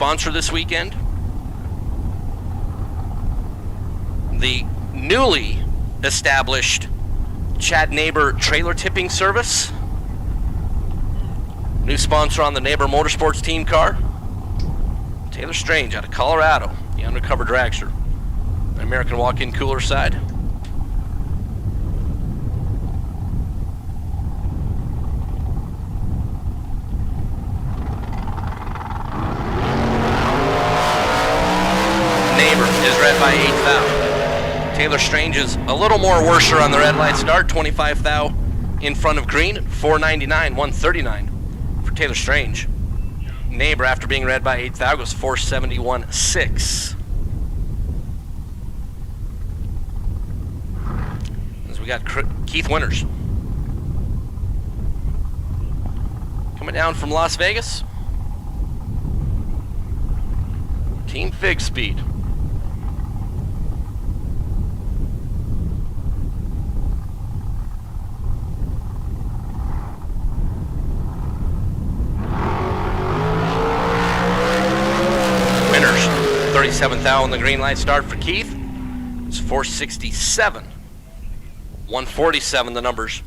sponsor this weekend. The newly established Chad Neighbor trailer tipping service. New sponsor on the Neighbor Motorsports team car. Taylor Strange out of Colorado, the undercover dragster. The American walk-in cooler side. Neighbor is red by 8 thou. Taylor Strange is a little more worser on the red light start, 25 thou in front of green, 499, 139 for Taylor Strange. Neighbor, after being red by 8 thou, goes 471, 6. As we got Keith Winters coming down from Las Vegas. Team Fig Speed. Winters, 37th thou on the green light start for Keith. It's 467. 147 the numbers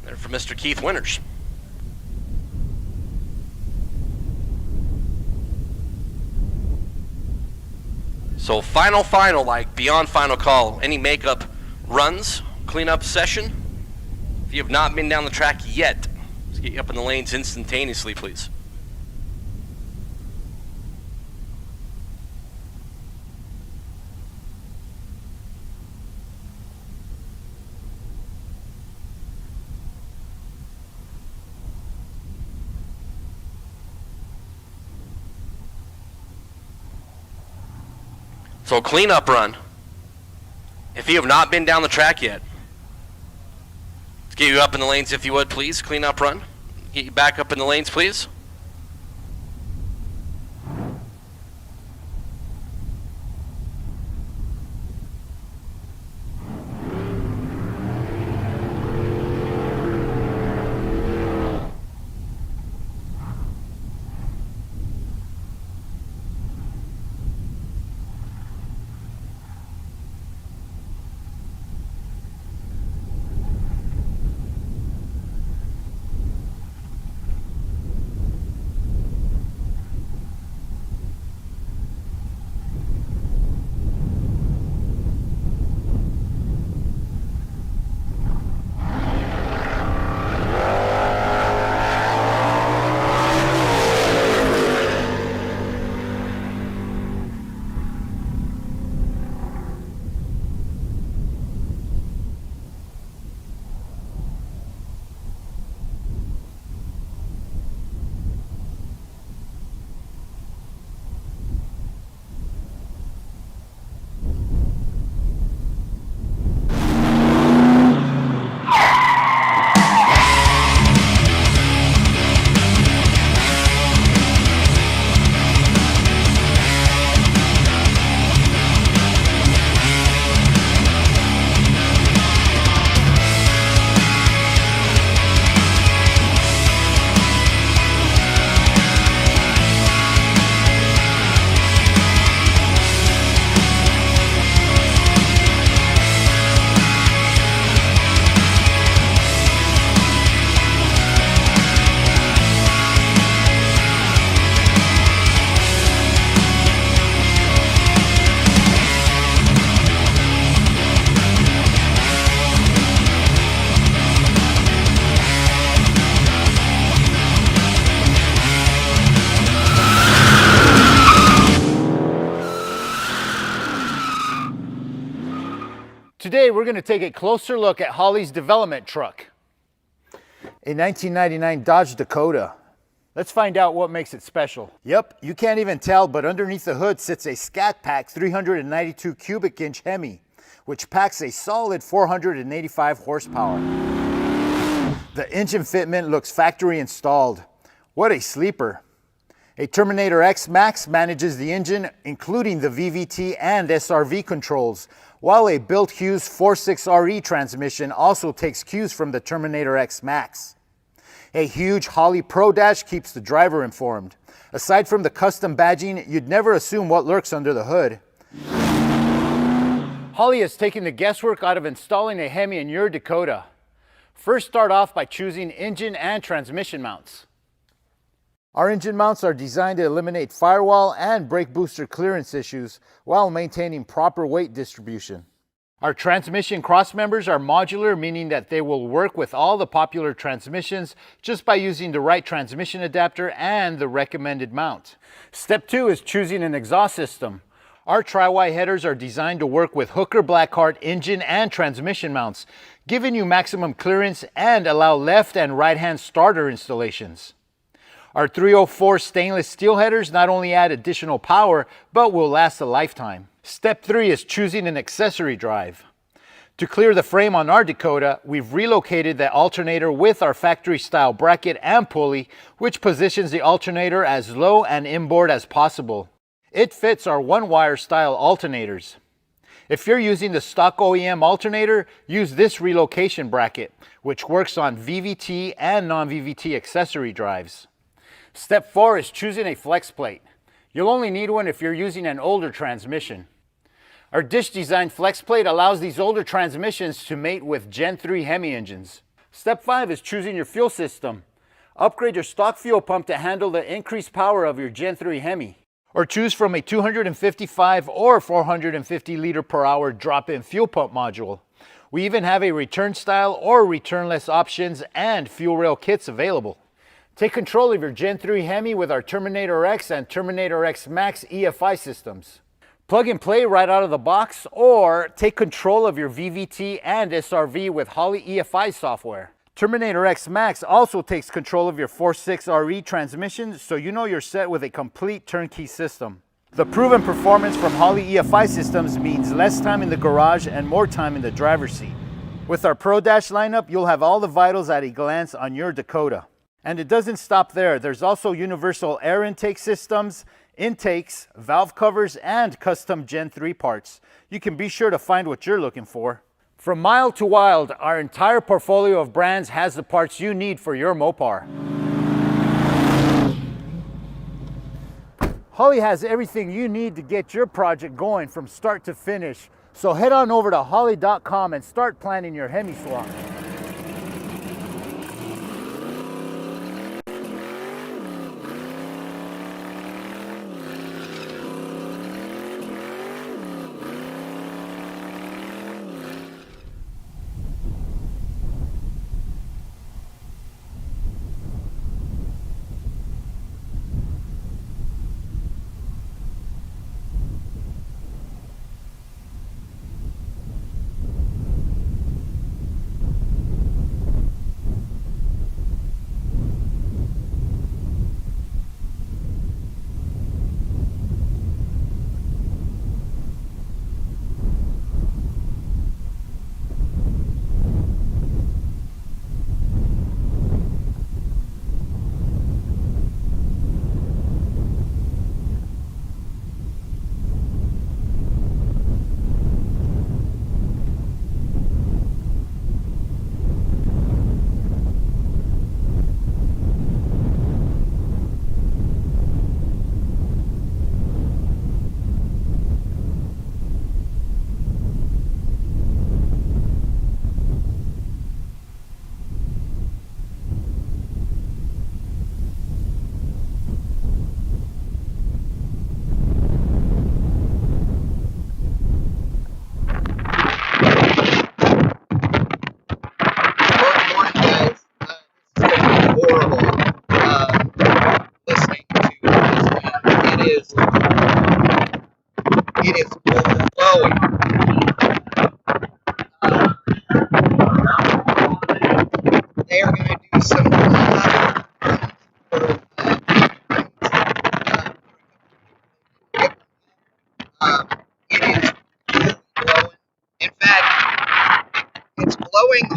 there for Mr. Keith Winters. So final, like beyond final call, any makeup runs, cleanup session. If you have not been down the track yet, let's get you up in the lanes instantaneously, please. So cleanup run. If you have not been down the track yet, let's get you up in the lanes if you would, please. Cleanup run. Get you back up in the lanes, please. Today we're going to take a closer look at Holley's development truck, a 1999 Dodge Dakota. Let's find out what makes it special. Yep, you can't even tell, but underneath the hood sits a Scat Pack 392 cubic inch Hemi, which packs a solid 485 horsepower. The engine fitment looks factory installed. What a sleeper. A Terminator X Max manages the engine, including the VVT and SRV controls, while a Built Hughes 46RE transmission also takes cues from the Terminator X Max. A huge Holley Pro Dash keeps the driver informed. Aside from the custom badging, you'd never assume what lurks under the hood. Holley has taken the guesswork out of installing a Hemi in your Dakota. First, start off by choosing engine and transmission mounts. Our engine mounts are designed to eliminate firewall and brake booster clearance issues while maintaining proper weight distribution. Our transmission cross members are modular, meaning that they will work with all the popular transmissions just by using the right transmission adapter and the recommended mount. Step 2 is choosing an exhaust system. Our Tri-Y headers are designed to work with Hooker Blackheart engine and transmission mounts, giving you maximum clearance and allow left and right-hand starter installations. Our 304 stainless steel headers not only add additional power, but will last a lifetime. Step 3 is choosing an accessory drive. To clear the frame on our Dakota, we've relocated the alternator with our factory-style bracket and pulley, which positions the alternator as low and inboard as possible. It fits our one-wire style alternators. If you're using the stock OEM alternator, use this relocation bracket, which works on VVT and non-VVT accessory drives. Step 4 is choosing a flex plate. You'll only need one if you're using an older transmission. Our dish design flex plate allows these older transmissions to mate with Gen 3 Hemi engines. Step 5 is choosing your fuel system. Upgrade your stock fuel pump to handle the increased power of your Gen 3 Hemi. Or choose from a 255 or 450 liter per hour drop-in fuel pump module. We even have a return style or returnless options and fuel rail kits available. Take control of your Gen 3 Hemi with our Terminator X and Terminator X Max EFI systems. Plug and play right out of the box, or take control of your VVT and SRV with Holley EFI software. Terminator X Max also takes control of your 4.6 RE transmission, so you know you're set with a complete turnkey system. The proven performance from Holley EFI systems means less time in the garage and more time in the driver's seat. With our Pro Dash lineup, you'll have all the vitals at a glance on your Dakota. And it doesn't stop there. There's also universal air intake systems, intakes, valve covers, and custom Gen 3 parts. You can be sure to find what you're looking for. From mild to wild, our entire portfolio of brands has the parts you need for your Mopar. Holley has everything you need to get your project going from start to finish. So head on over to holley.com and start planning your Hemi swap.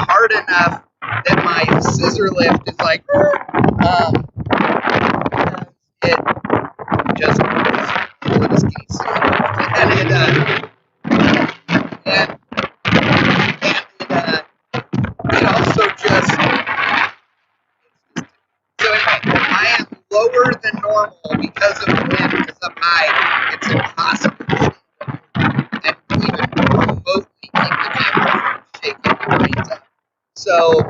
Hard enough that my scissor lift is like, it just it also just, so anyway, I am lower than normal because like it's impossible and even remotely keep the camera from shaking the reins up. So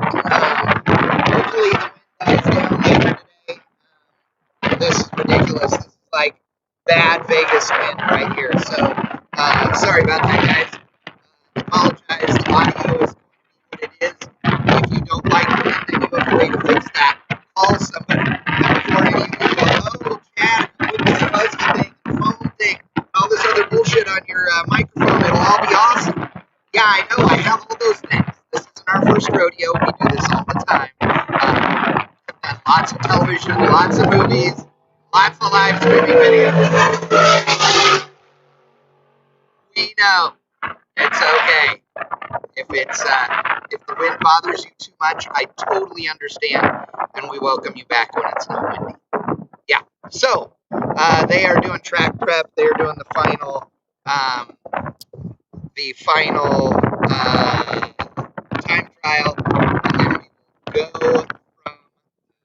hopefully the wind dies down later today. This is ridiculous. This is like bad Vegas wind right here. So sorry about that, guys. Apologize. The audio is what it is. If you don't like the wind and you have a way to fix that, call somebody. Before any of you go, oh, Chad, put this fuzzy thing, phone thing, all this other bullshit on your microphone, it'll all be awesome. Yeah, I know, I have all those things. This isn't our first rodeo. We do this all the time. I've done lots of television, lots of movies, lots of live streaming videos. We know. It's okay. If the wind bothers you too much, I totally understand, and we welcome you back when it's not windy. Yeah. So they are doing track prep. They're doing the final time trial, and then we will go from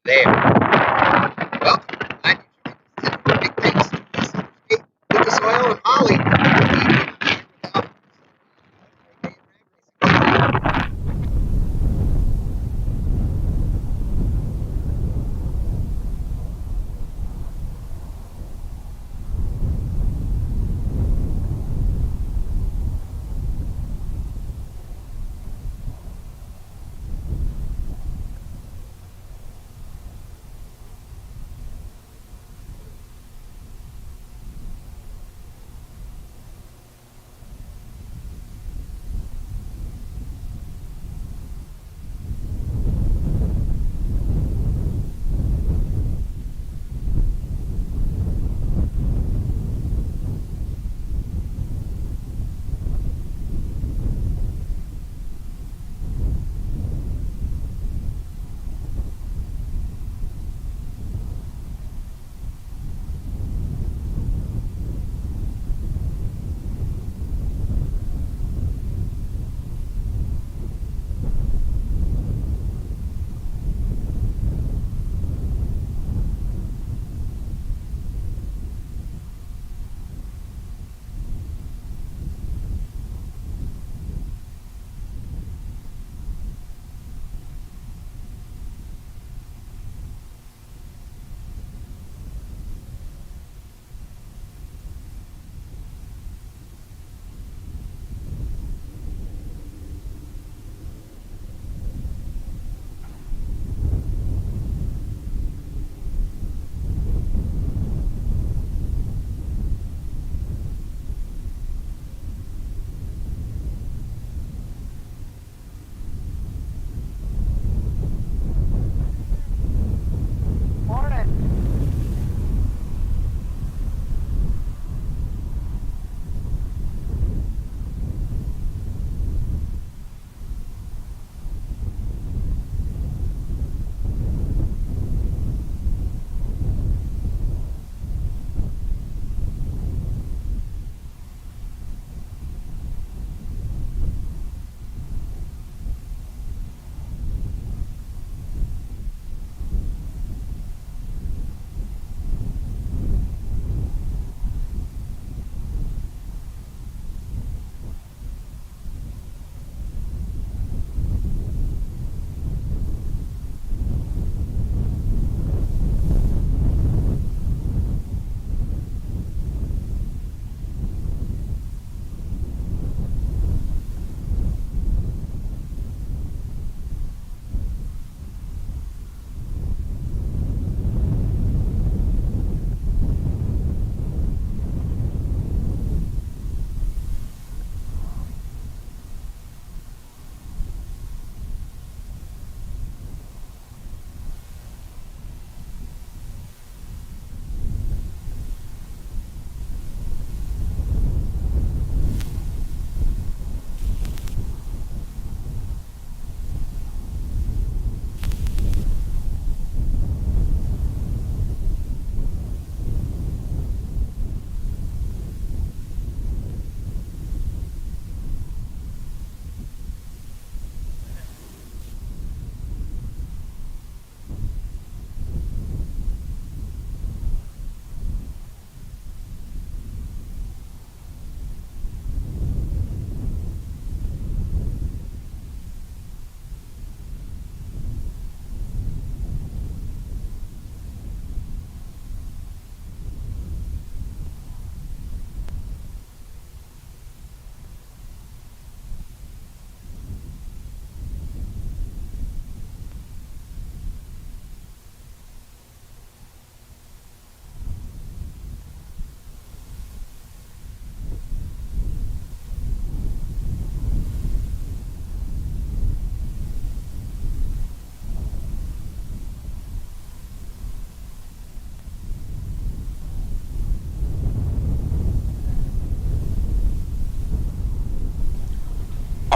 there. Well, I big thanks to Lucas Oil and Holley.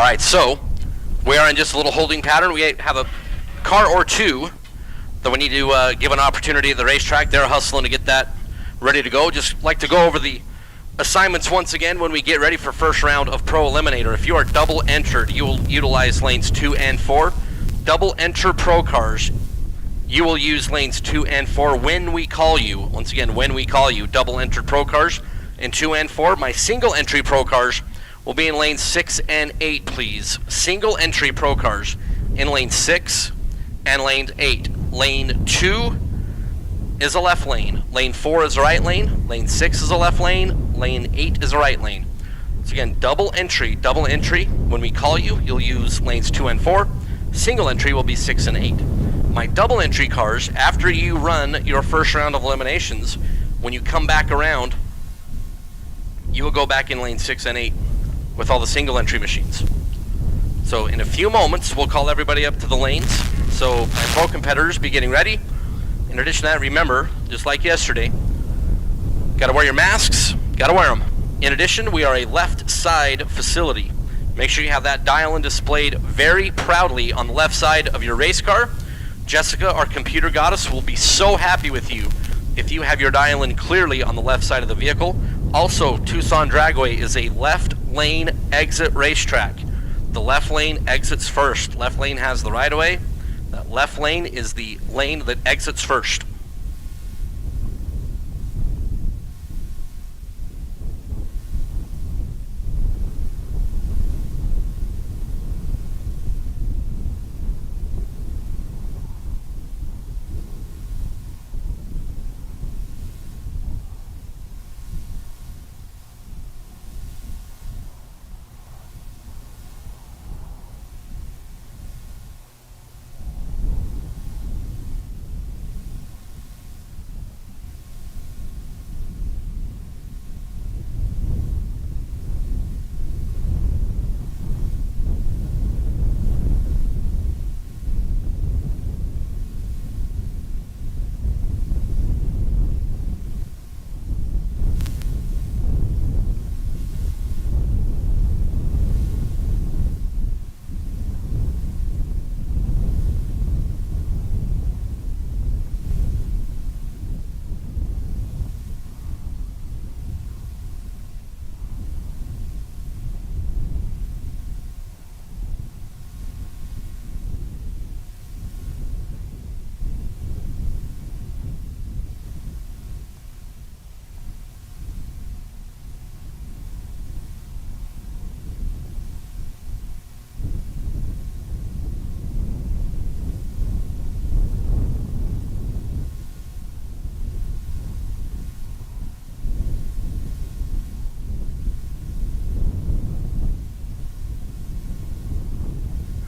right, so we are in just a little holding pattern. We have a car or two that we need to give an opportunity at the racetrack. They're hustling to get that ready to go. Just like to go over the assignments once again when we get ready for first round of Pro Eliminator. If you are double entered, you will utilize lanes 2 and 4. Double enter Pro cars, you will use lanes 2 and 4 when we call you. Once again, when we call you, double entered Pro cars in 2 and 4. My single entry Pro cars will be in lanes 6 and 8, please. Single entry Pro cars in lane 6 and lane 8. Lane 2 is a left lane. Lane 4 is a right lane. Lane 6 is a left lane. Lane 8 is a right lane. So again, double entry. When we call you, you'll use lanes 2 and 4. Single entry will be 6 and 8. My double entry cars, after you run your first round of eliminations, when you come back around, you will go back in lane 6 and 8 with all the single entry machines. So in a few moments, we'll call everybody up to the lanes. So my pro competitors, be getting ready. In addition to that, remember, just like yesterday, gotta wear your masks, gotta wear them. In addition, we are a left side facility. Make sure you have that dial-in displayed very proudly on the left side of your race car. Jessica, our computer goddess, will be so happy with you if you have your dial-in clearly on the left side of the vehicle. Also, Tucson Dragway is a left lane exit racetrack. The left lane exits first. Left lane has the right-of-way. That left lane is the lane that exits first.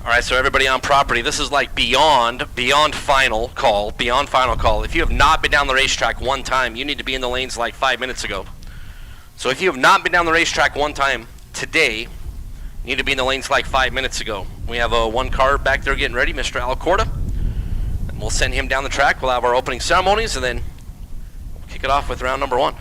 All right, so everybody on property, this is like beyond final call. If you have not been down the racetrack one time, you need to be in the lanes like 5 minutes ago. So if you have not been down the racetrack one time today, you need to be in the lanes like 5 minutes ago. We have one car back there getting ready, Mr. Alacorda, and we'll send him down the track. We'll have our opening ceremonies, and then we'll kick it off with round number 1.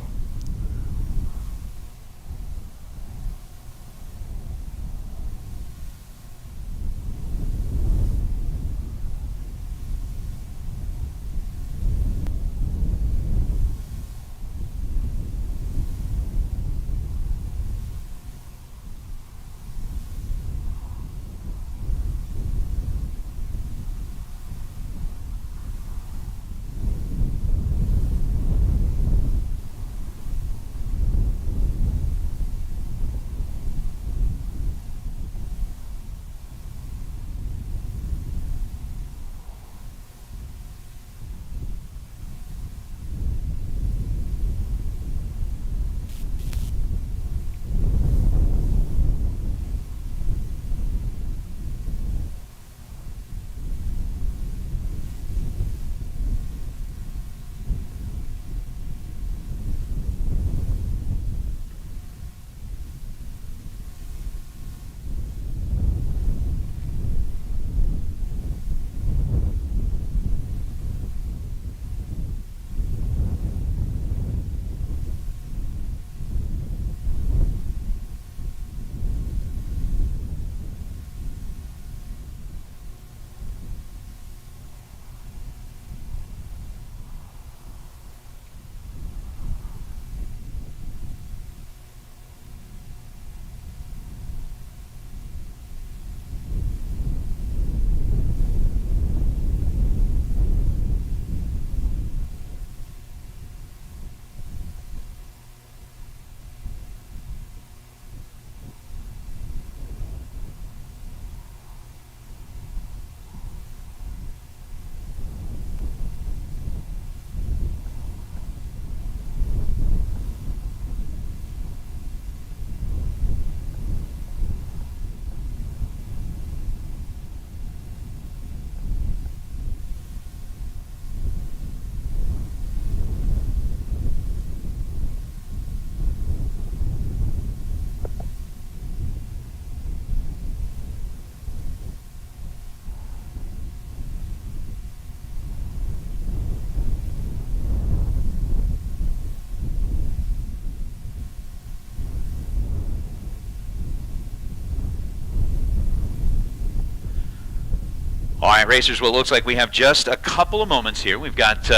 All right, racers, well, it looks like we have just a couple of moments here. We've got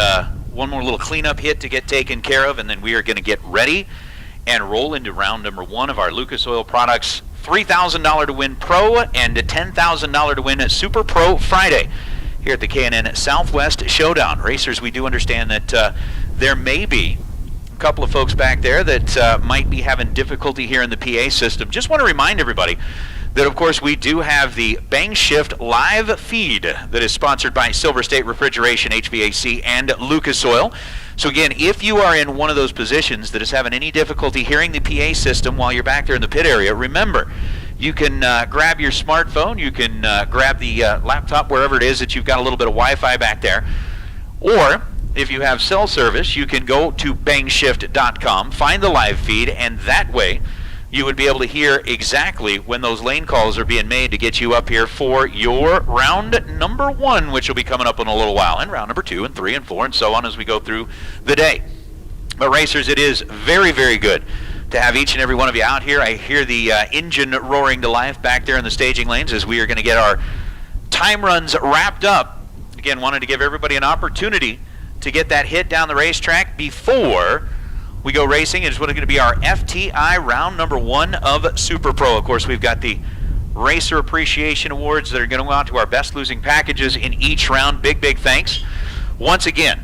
one more little cleanup hit to get taken care of, and then we are going to get ready and roll into round number 1 of our Lucas Oil Products $3,000 to win Pro and $10,000 to win Super Pro Friday here at the K&N Southwest Showdown. Racers, we do understand that there may be a couple of folks back there that might be having difficulty here in the PA system. Just want to remind everybody that, of course, we do have the Bang Shift live feed that is sponsored by Silver State Refrigeration, HVAC, and Lucas Oil. So again, if you are in one of those positions that is having any difficulty hearing the PA system while you're back there in the pit area, remember, you can grab your smartphone, you can grab the laptop, wherever it is that you've got a little bit of Wi-Fi back there, or if you have cell service, you can go to bangshift.com, find the live feed, and that way you would be able to hear exactly when those lane calls are being made to get you up here for your round number 1, which will be coming up in a little while, and round number 2 and 3 and 4 and so on as we go through the day. But racers, it is very, very good to have each and every one of you out here. I hear the engine roaring to life back there in the staging lanes as we are going to get our time runs wrapped up. Again, wanted to give everybody an opportunity to get that hit down the racetrack before we go racing. It's going to be our FTI round number 1 of Super Pro. Of course, we've got the Racer Appreciation Awards that are going to go out to our best losing packages in each round. Big, big thanks once again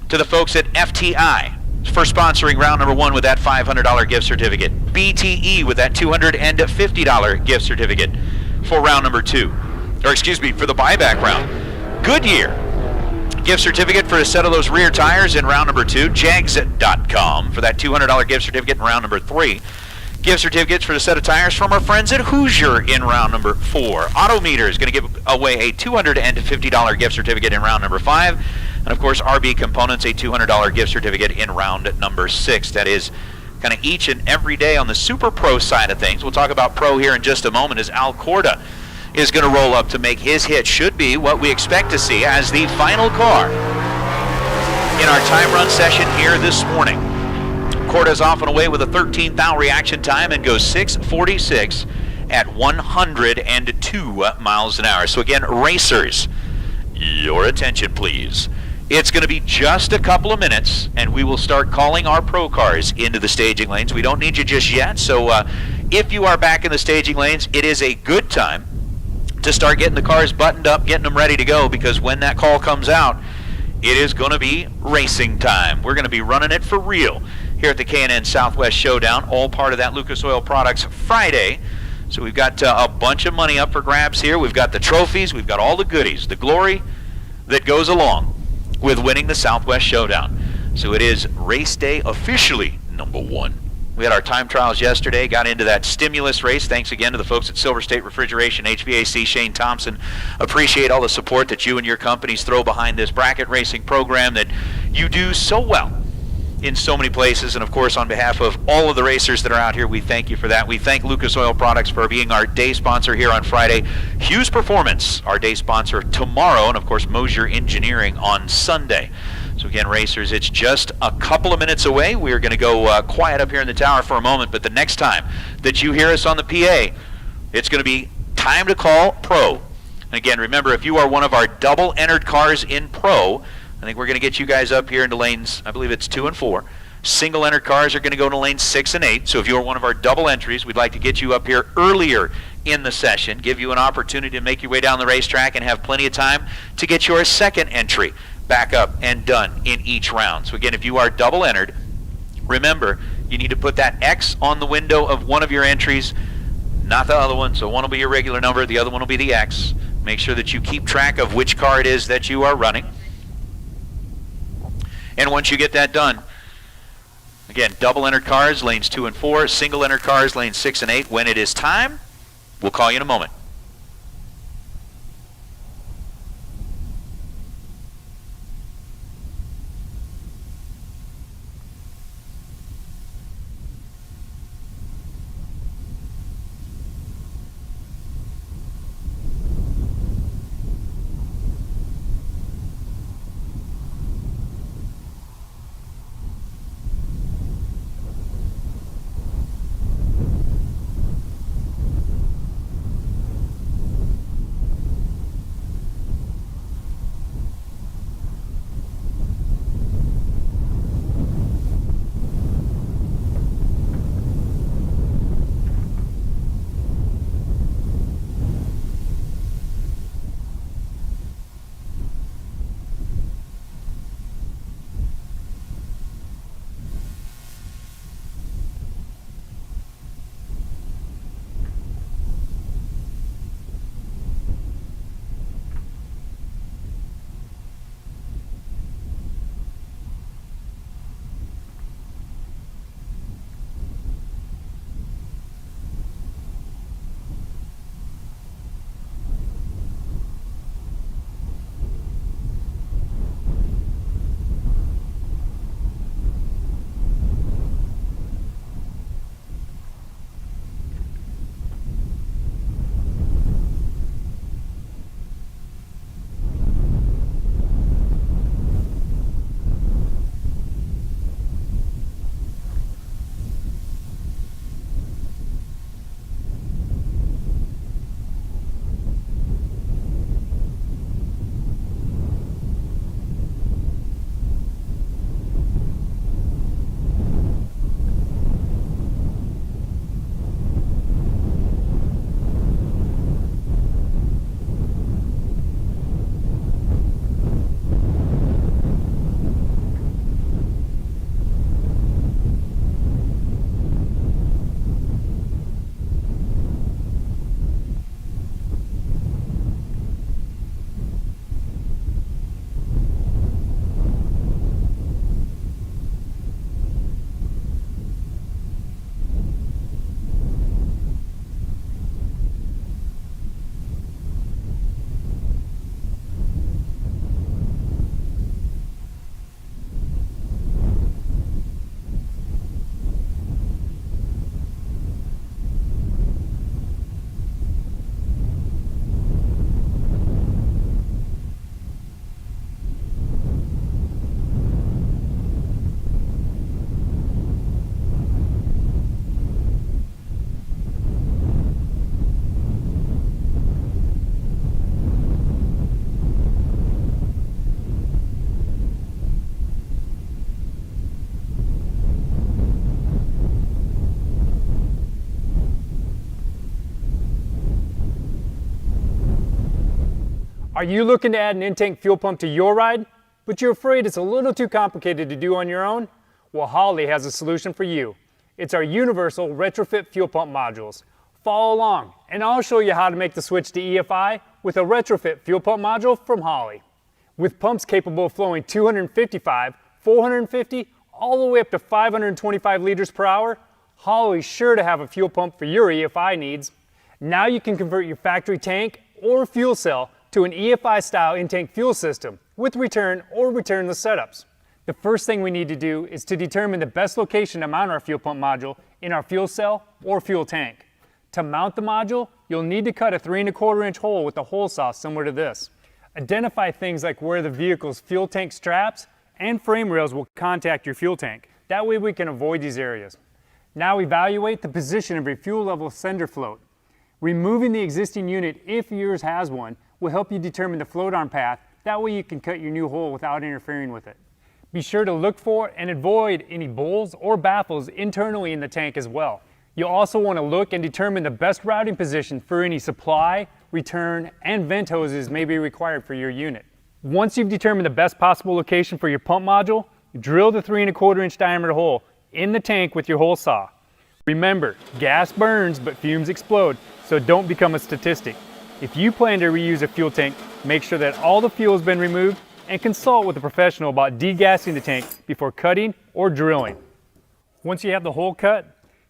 to the folks at FTI for sponsoring round number 1 with that $500 gift certificate. BTE with that $250 gift certificate for round number 2. Or excuse me, for the buyback round. Goodyear gift certificate for a set of those rear tires in round number 2. Jags.com for that $200 gift certificate in round number 3. Gift certificates for the set of tires from our friends at Hoosier in round number 4. Autometer is going to give away a $250 gift certificate in round number 5. And of course, RB Components, a $200 gift certificate in round number 6. That is kind of each and every day on the Super Pro side of things. We'll talk about Pro here in just a moment as Al Corda is going to roll up to make his hit. Should be what we expect to see as the final car in our time run session here this morning. Corda's off and away with a 13th thou reaction time and goes 6:46 at 102 miles an hour. So again, racers, your attention please. It's going to be just a couple of minutes and we will start calling our pro cars into the staging lanes. We don't need you just yet, so if you are back in the staging lanes, it is a good time to start getting the cars buttoned up, getting them ready to go, because when that call comes out, it is going to be racing time. We're going to be running it for real here at the K&N Southwest Showdown, all part of that Lucas Oil Products Friday. So we've got a bunch of money up for grabs here. We've got the trophies, we've got all the goodies, the glory that goes along with winning the Southwest Showdown. So it is race day officially number 1. We had our time trials yesterday, got into that stimulus race. Thanks again to the folks at Silver State Refrigeration, HVAC, Shane Thompson. Appreciate all the support that you and your companies throw behind this bracket racing program that you do so well in so many places. And of course, on behalf of all of the racers that are out here, we thank you for that. We thank Lucas Oil Products for being our day sponsor here on Friday. Hughes Performance, our day sponsor tomorrow, and of course, Mosier Engineering on Sunday. So again, racers, it's just a couple of minutes away. We are going to go quiet up here in the tower for a moment, but the next time that you hear us on the PA, it's going to be time to call Pro. And again, remember, if you are one of our double entered cars in Pro, I think we're going to get you guys up here into lanes, I believe it's 2 and 4. Single entered cars are going to go to lanes 6 and 8. So if you're one of our double entries, we'd like to get you up here earlier in the session, give you an opportunity to make your way down the racetrack and have plenty of time to get your second entry back up and done in each round. So again, if you are double entered, remember, you need to put that X on the window of one of your entries, not the other one. So one will be your regular number, the other one will be the X. Make sure that you keep track of which car it is that you are running. And once you get that done, again, double entered cars, lanes 2 and 4, single entered cars, lanes 6 and 8. When it is time, we'll call you in a moment. Are you looking to add an in-tank fuel pump to your ride, but you're afraid it's a little too complicated to do on your own? Well, Holley has a solution for you. It's our universal retrofit fuel pump modules. Follow along, and I'll show you how to make the switch to EFI with a retrofit fuel pump module from Holley. With pumps capable of flowing 255, 450, all the way up to 525 liters per hour, Holley's sure to have a fuel pump for your EFI needs. Now you can convert your factory tank or fuel cell to an EFI-style in-tank fuel system with return or returnless setups. The first thing we need to do is to determine the best location to mount our fuel pump module in our fuel cell or fuel tank. To mount the module, you'll need to cut a 3 1/4 inch hole with a hole saw similar to this. Identify things like where the vehicle's fuel tank straps and frame rails will contact your fuel tank. That way we can avoid these areas. Now evaluate the position of your fuel level sender float. Removing the existing unit, if yours has one, will help you determine the float arm path. That way you can cut your new hole without interfering with it. Be sure to look for and avoid any bowls or baffles internally in the tank as well. You'll also want to look and determine the best routing position for any supply, return, and vent hoses may be required for your unit. Once you've determined the best possible location for your pump module, drill the 3 1/4 inch diameter hole in the tank with your hole saw. Remember, gas burns but fumes explode, so don't become a statistic. If you plan to reuse a fuel tank, make sure that all the fuel has been removed and consult with a professional about degassing the tank before cutting or drilling. Once you have the hole cut,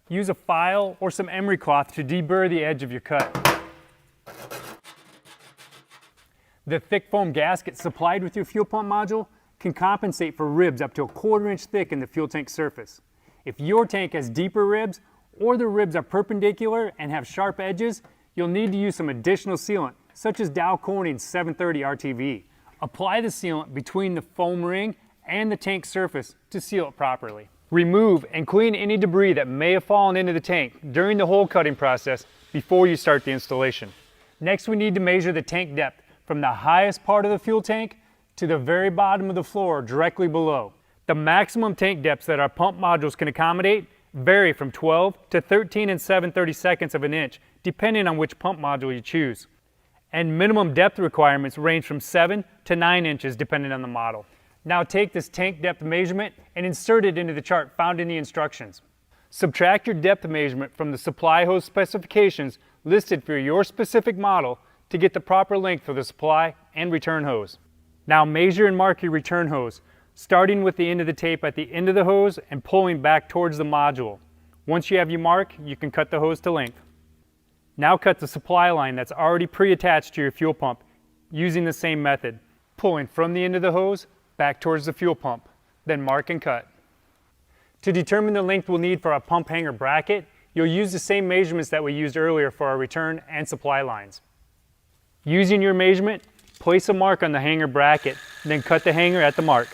use a file or some emery cloth to deburr the edge of your cut. The thick foam gasket supplied with your fuel pump module can compensate for ribs up to a 1/4 inch thick in the fuel tank surface. If your tank has deeper ribs or the ribs are perpendicular and have sharp edges, you'll need to use some additional sealant, such as Dow Corning's 730 RTV. Apply the sealant between the foam ring and the tank surface to seal it properly. Remove and clean any debris that may have fallen into the tank during the hole cutting process before you start the installation. Next, we need to measure the tank depth from the highest part of the fuel tank to the very bottom of the floor directly below. The maximum tank depths that our pump modules can accommodate vary from 12 to 13 7/32 of an inch, depending on which pump module you choose. And minimum depth requirements range from 7 to 9 inches depending on the model. Now take this tank depth measurement and insert it into the chart found in the instructions. Subtract your depth measurement from the supply hose specifications listed for your specific model to get the proper length for the supply and return hose. Now measure and mark your return hose, starting with the end of the tape at the end of the hose and pulling back towards the module. Once you have your mark, you can cut the hose to length. Now cut the supply line that's already pre-attached to your fuel pump using the same method, pulling from the end of the hose back towards the fuel pump, then mark and cut. To determine the length we'll need for our pump hanger bracket, you'll use the same measurements that we used earlier for our return and supply lines. Using your measurement, place a mark on the hanger bracket, then cut the hanger at the mark.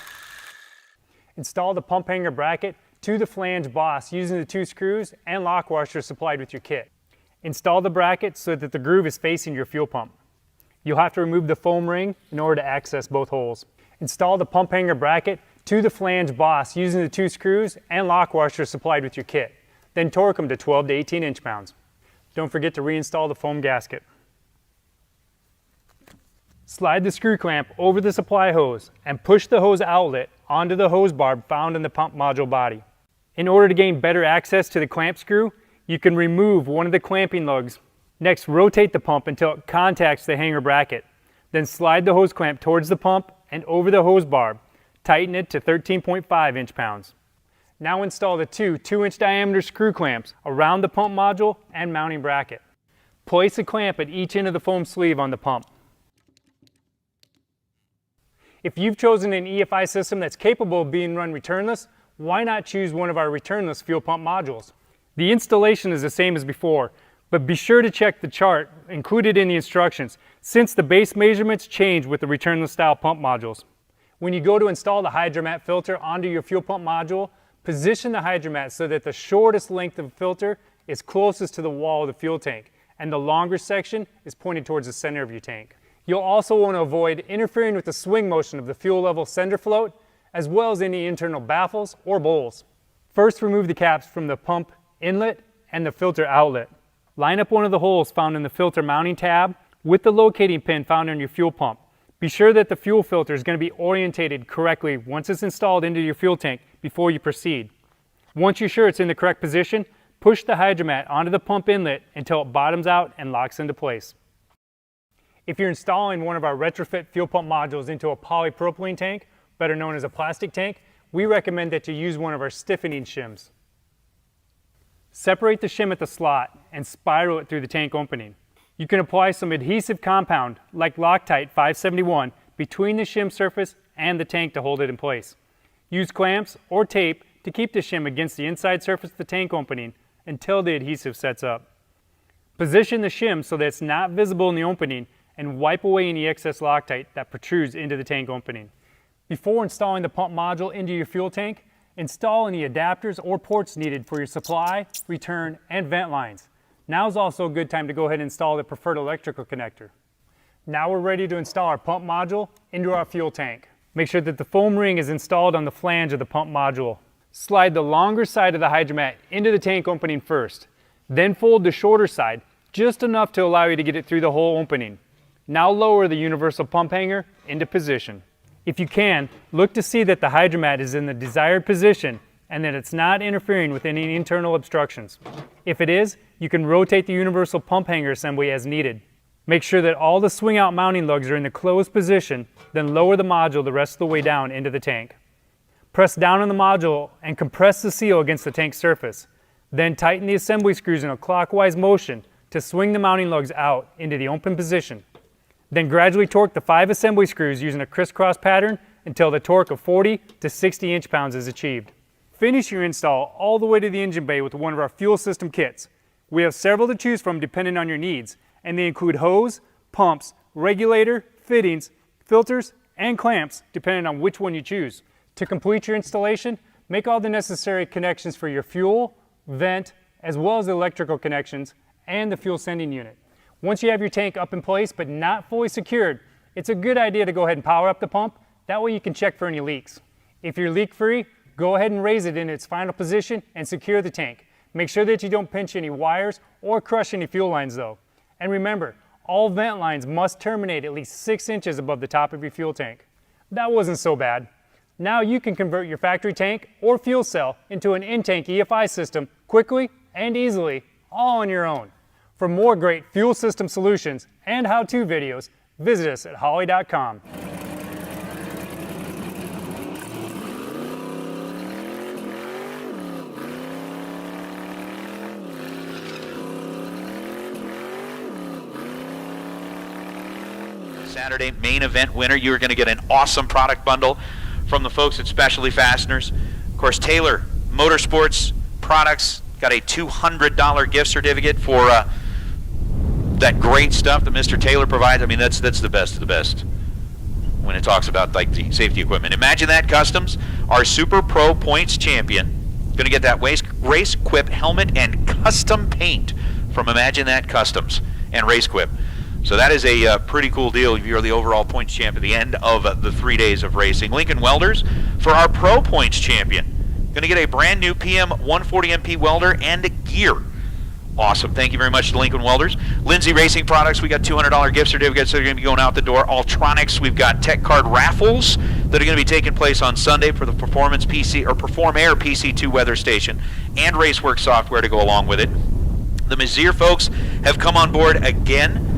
Install the pump hanger bracket to the flange boss using the 2 screws and lock washers supplied with your kit. Install the bracket so that the groove is facing your fuel pump. You'll have to remove the foam ring in order to access both holes. Install the pump hanger bracket to the flange boss using the 2 screws and lock washers supplied with your kit. Then torque them to 12 to 18 inch-pounds. Don't forget to reinstall the foam gasket. Slide the screw clamp over the supply hose and push the hose outlet onto the hose barb found in the pump module body. In order to gain better access to the clamp screw, you can remove one of the clamping lugs. Next, rotate the pump until it contacts the hanger bracket. Then slide the hose clamp towards the pump and over the hose barb. Tighten it to 13.5 inch-pounds. Now install the 2 2-inch diameter screw clamps around the pump module and mounting bracket. Place a clamp at each end of the foam sleeve on the pump. If you've chosen an EFI system that's capable of being run returnless, why not choose one of our returnless fuel pump modules? The installation is the same as before, but be sure to check the chart included in the instructions since the base measurements change with the returnless style pump modules. When you go to install the hydromat filter onto your fuel pump module, position the hydromat so that the shortest length of filter is closest to the wall of the fuel tank and the longer section is pointed towards the center of your tank. You'll also want to avoid interfering with the swing motion of the fuel level sender float, as well as any internal baffles or bowls. First, remove the caps from the pump inlet and the filter outlet. Line up one of the holes found in the filter mounting tab with the locating pin found on your fuel pump. Be sure that the fuel filter is going to be orientated correctly once it's installed into your fuel tank before you proceed. Once you're sure it's in the correct position, push the hydromat onto the pump inlet until it bottoms out and locks into place. If you're installing one of our retrofit fuel pump modules into a polypropylene tank, better known as a plastic tank, we recommend that you use one of our stiffening shims. Separate the shim at the slot and spiral it through the tank opening. You can apply some adhesive compound, like Loctite 571, between the shim surface and the tank to hold it in place. Use clamps or tape to keep the shim against the inside surface of the tank opening until the adhesive sets up. Position the shim so that it's not visible in the opening and wipe away any excess Loctite that protrudes into the tank opening. Before installing the pump module into your fuel tank, install any adapters or ports needed for your supply, return, and vent lines. Now is also a good time to go ahead and install the preferred electrical connector. Now we're ready to install our pump module into our fuel tank. Make sure that the foam ring is installed on the flange of the pump module. Slide the longer side of the hydromat into the tank opening first. Then fold the shorter side, just enough to allow you to get it through the whole opening. Now lower the universal pump hanger into position. If you can, look to see that the hydromat is in the desired position and that it's not interfering with any internal obstructions. If it is, you can rotate the universal pump hanger assembly as needed. Make sure that all the swing out mounting lugs are in the closed position, then lower the module the rest of the way down into the tank. Press down on the module and compress the seal against the tank surface. Then tighten the assembly screws in a clockwise motion to swing the mounting lugs out into the open position. Then gradually torque the 5 assembly screws using a crisscross pattern until the torque of 40 to 60 inch-pounds is achieved. Finish your install all the way to the engine bay with one of our fuel system kits. We have several to choose from depending on your needs, and they include hose, pumps, regulator, fittings, filters, and clamps depending on which one you choose. To complete your installation, make all the necessary connections for your fuel, vent, as well as the electrical connections and the fuel sending unit. Once you have your tank up in place but not fully secured, it's a good idea to go ahead and power up the pump. That way you can check for any leaks. If you're leak free, go ahead and raise it in its final position and secure the tank. Make sure that you don't pinch any wires or crush any fuel lines though. And remember, all vent lines must terminate at least 6 inches above the top of your fuel tank. That wasn't so bad. Now you can convert your factory tank or fuel cell into an in-tank EFI system quickly and easily, all on your own. For more great fuel system solutions and how-to videos, visit us at holley.com. Saturday main event winner, you're going to get an awesome product bundle from the folks at Specialty Fasteners. Of course, Taylor Motorsports Products got a $200 gift certificate for that great stuff that Mr. Taylor provides. I mean, that's the best of the best when it talks about like the safety equipment. Imagine that Customs, our Super Pro Points champion, going to get that Race Quip helmet and custom paint from Imagine That Customs and Race Quip. So that is a pretty cool deal if you're the overall points champ at the end of the 3 days of racing. Lincoln Welders, for our Pro Points champion, going to get a brand new PM 140MP welder and gear. Awesome. Thank you very much to Lincoln Welders. Lindsay Racing Products, we got $200 gift certificates that are going to be going out the door. Ultronics, we've got tech card raffles that are going to be taking place on Sunday for the Perform Air PC2 weather station and Raceworks software to go along with it. The Mazir folks have come on board again.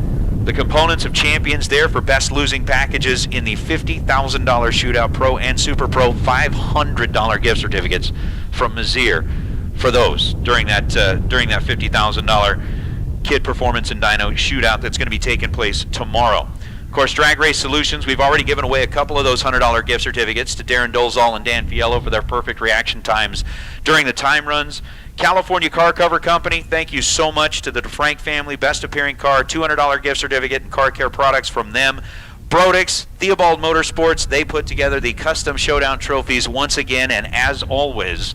The components of champions there for best losing packages in the $50,000 Shootout Pro and Super Pro $500 gift certificates from Mazir for those during that $50,000 Kid Performance and Dyno Shootout that's going to be taking place tomorrow. Of course, Drag Race Solutions, we've already given away a couple of those $100 gift certificates to Darren Dolezal and Dan Fiello for their perfect reaction times during the time runs. California Car Cover Company, thank you so much to the DeFrank family. Best appearing car, $200 gift certificate and car care products from them. Brodix, Theobald Motorsports, they put together the custom showdown trophies once again, and as always,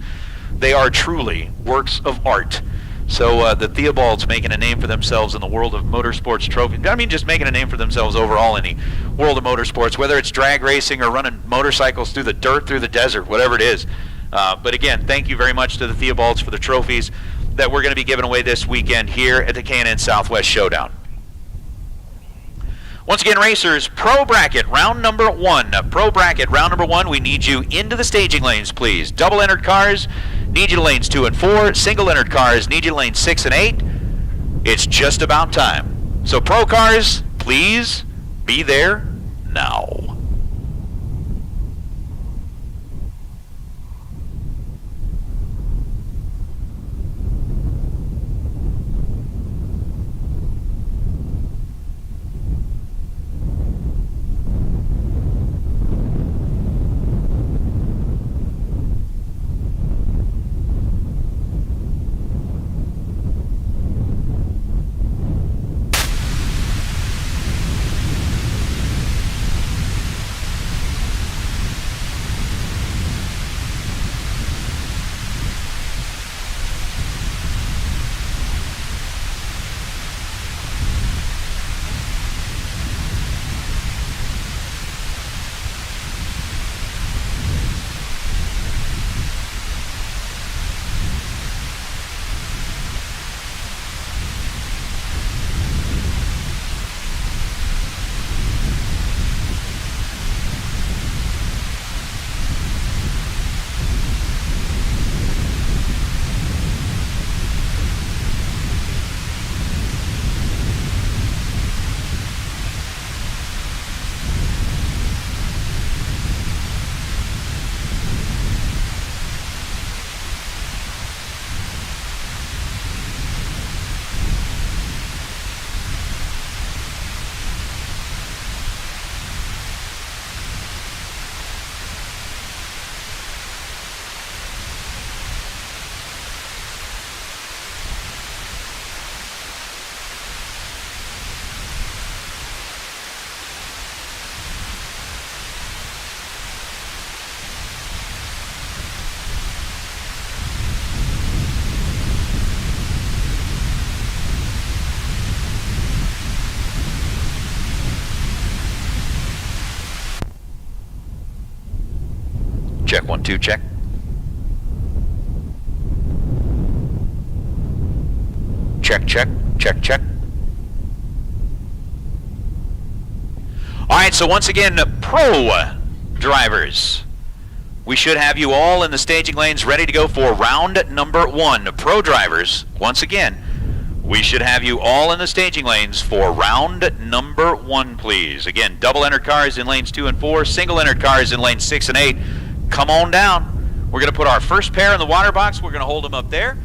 they are truly works of art. So the Theobalds making a name for themselves in the world of motorsports trophies. I mean, just making a name for themselves overall in the world of motorsports, whether it's drag racing or running motorcycles through the dirt, through the desert, whatever it is. But again, thank you very much to the Theobalds for the trophies that we're going to be giving away this weekend here at the K&N Southwest Showdown. Once again, racers, pro bracket, round number 1. Pro bracket, round number 1, we need you into the staging lanes, please. Double entered cars, need you to lanes 2 and 4. Single entered cars, need you to lanes 6 and 8. It's just about time. So pro cars, please be there now. Check 1, 2, check. Check, check, check, check. All right, so once again, pro drivers, we should have you all in the staging lanes ready to go for round number 1. Pro drivers, once again, we should have you all in the staging lanes for round number 1, please. Again, double entered cars in lanes 2 and 4, single entered cars in lanes 6 and 8. Come on down. We're going to put our first pair in the water box. We're going to hold them up there.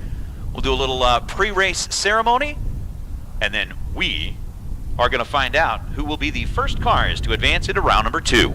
We'll do a little pre-race ceremony, and then we are going to find out who will be the first cars to advance into round number 2.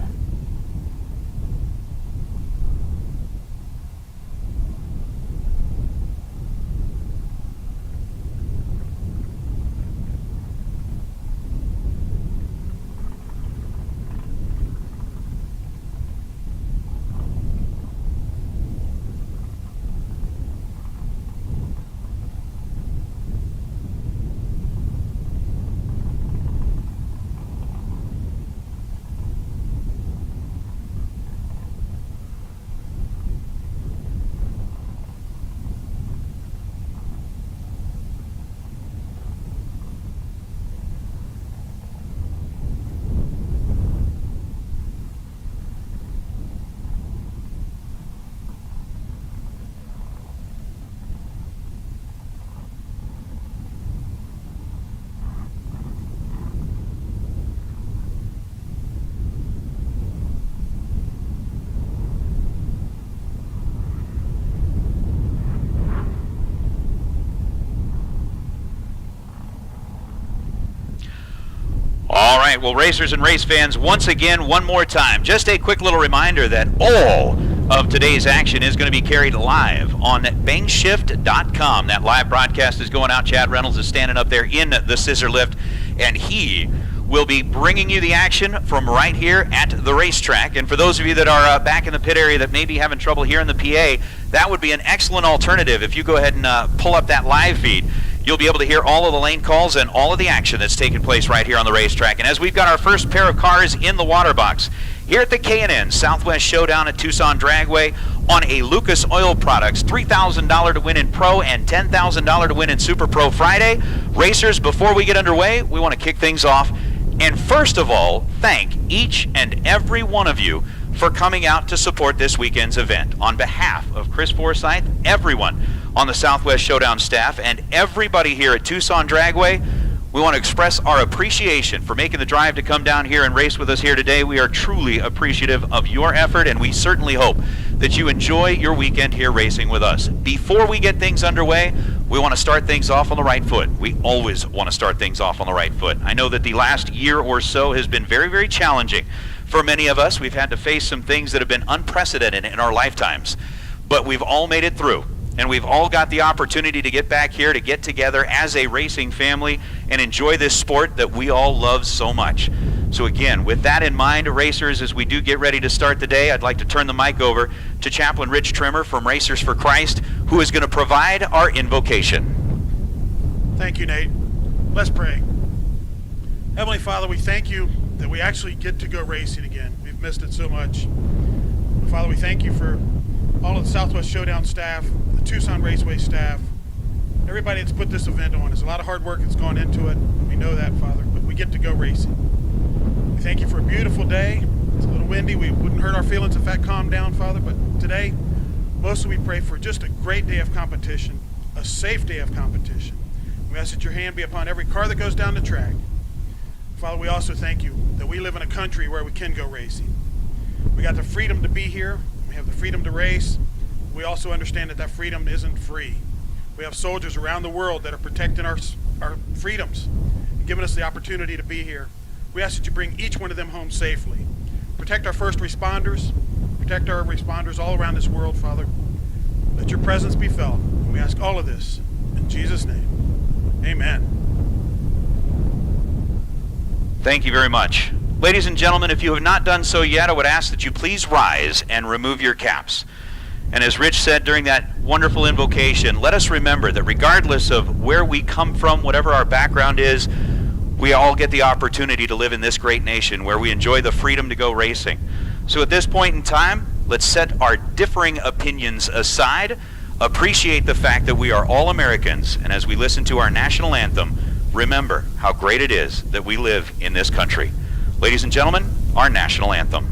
All right, well, racers and race fans, once again, one more time, just a quick little reminder that all of today's action is going to be carried live on bangshift.com. That live broadcast is going out. Chad Reynolds is standing up there in the scissor lift, and he will be bringing you the action from right here at the racetrack. And for those of you that are back in the pit area that may be having trouble hearing the PA, that would be an excellent alternative. If you go ahead and pull up that live feed, you'll be able to hear all of the lane calls and all of the action that's taking place right here on the racetrack. And as we've got our first pair of cars in the water box here at the K&N Southwest Showdown at Tucson Dragway on a Lucas Oil Products $3,000 to win in Pro and $10,000 to win in Super Pro Friday. Racers, before we get underway, we want to kick things off And first of all, thank each and every one of you for coming out to support this weekend's event. On behalf of Chris Forsyth, everyone on the Southwest Showdown staff, and everybody here at Tucson Dragway, we want to express our appreciation for making the drive to come down here and race with us here today. We are truly appreciative of your effort, and we certainly hope that you enjoy your weekend here racing with us. Before we get things underway, we want to start things off on the right foot. We always want to start things off on the right foot. I know that the last year or so has been very, very challenging for many of us. We've had to face some things that have been unprecedented in our lifetimes, but we've all made it through. And we've all got the opportunity to get back here, to get together as a racing family and enjoy this sport that we all love so much. So again, with that in mind, racers, as we do get ready to start the day, I'd like to turn the mic over to Chaplain Rich Trimmer from Racers for Christ, who is going to provide our invocation. Thank you, Nate. Let's pray. Heavenly Father, we thank you that we actually get to go racing again. We've missed it so much. But Father, we thank you for all of the Southwest Showdown staff, the Tucson Raceway staff, everybody that's put this event on. There's a lot of hard work that's gone into it. We know that, Father, but we get to go racing. We thank you for a beautiful day. It's a little windy. We wouldn't hurt our feelings if that calmed down, Father, but today, mostly we pray for just a great day of competition, a safe day of competition. We ask that your hand be upon every car that goes down the track. Father, we also thank you that we live in a country where we can go racing. We got the freedom to be here. We have the freedom to race. We also understand that that freedom isn't free. We have soldiers around the world that are protecting our freedoms and giving us the opportunity to be here. We ask that you bring each one of them home safely. Protect our first responders. Protect our responders all around this world, Father. Let your presence be felt. And we ask all of this in Jesus' name. Amen. Thank you very much. Ladies and gentlemen, if you have not done so yet, I would ask that you please rise and remove your caps. And as Rich said during that wonderful invocation, let us remember that regardless of where we come from, whatever our background is, we all get the opportunity to live in this great nation where we enjoy the freedom to go racing. So at this point in time, let's set our differing opinions aside, appreciate the fact that we are all Americans, and as we listen to our national anthem, remember how great it is that we live in this country. Ladies and gentlemen, our national anthem.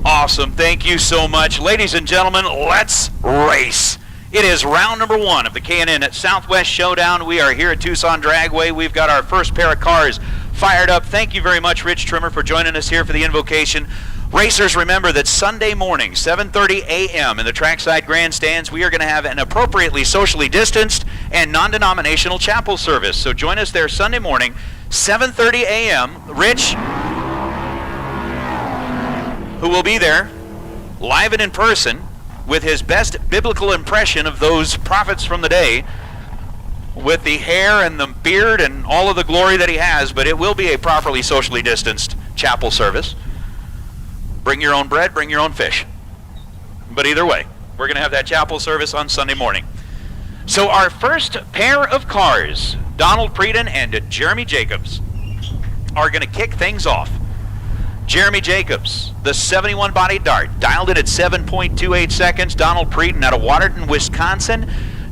Awesome. Thank you so much. Ladies and gentlemen, let's race. It is round number 1 of the K&N at Southwest Showdown. We are here at Tucson Dragway. We've got our first pair of cars fired up. Thank you very much, Rich Trimmer, for joining us here for the invocation. Racers, remember that Sunday morning, 7:30 a.m. in the trackside grandstands, we are going to have an appropriately socially distanced and non-denominational chapel service. So join us there Sunday morning, 7:30 a.m. Rich, who will be there live and in person with his best biblical impression of those prophets from the day, with the hair and the beard and all of the glory that he has, but it will be a properly socially distanced chapel service. Bring your own bread, bring your own fish. But either way, we're going to have that chapel service on Sunday morning. So our first pair of cars, Donald Preedon and Jeremy Jacobs, are going to kick things off. Jeremy Jacobs, the 71 body Dart, dialed in at 7.28 seconds. Donald Preedon out of Waterton, Wisconsin,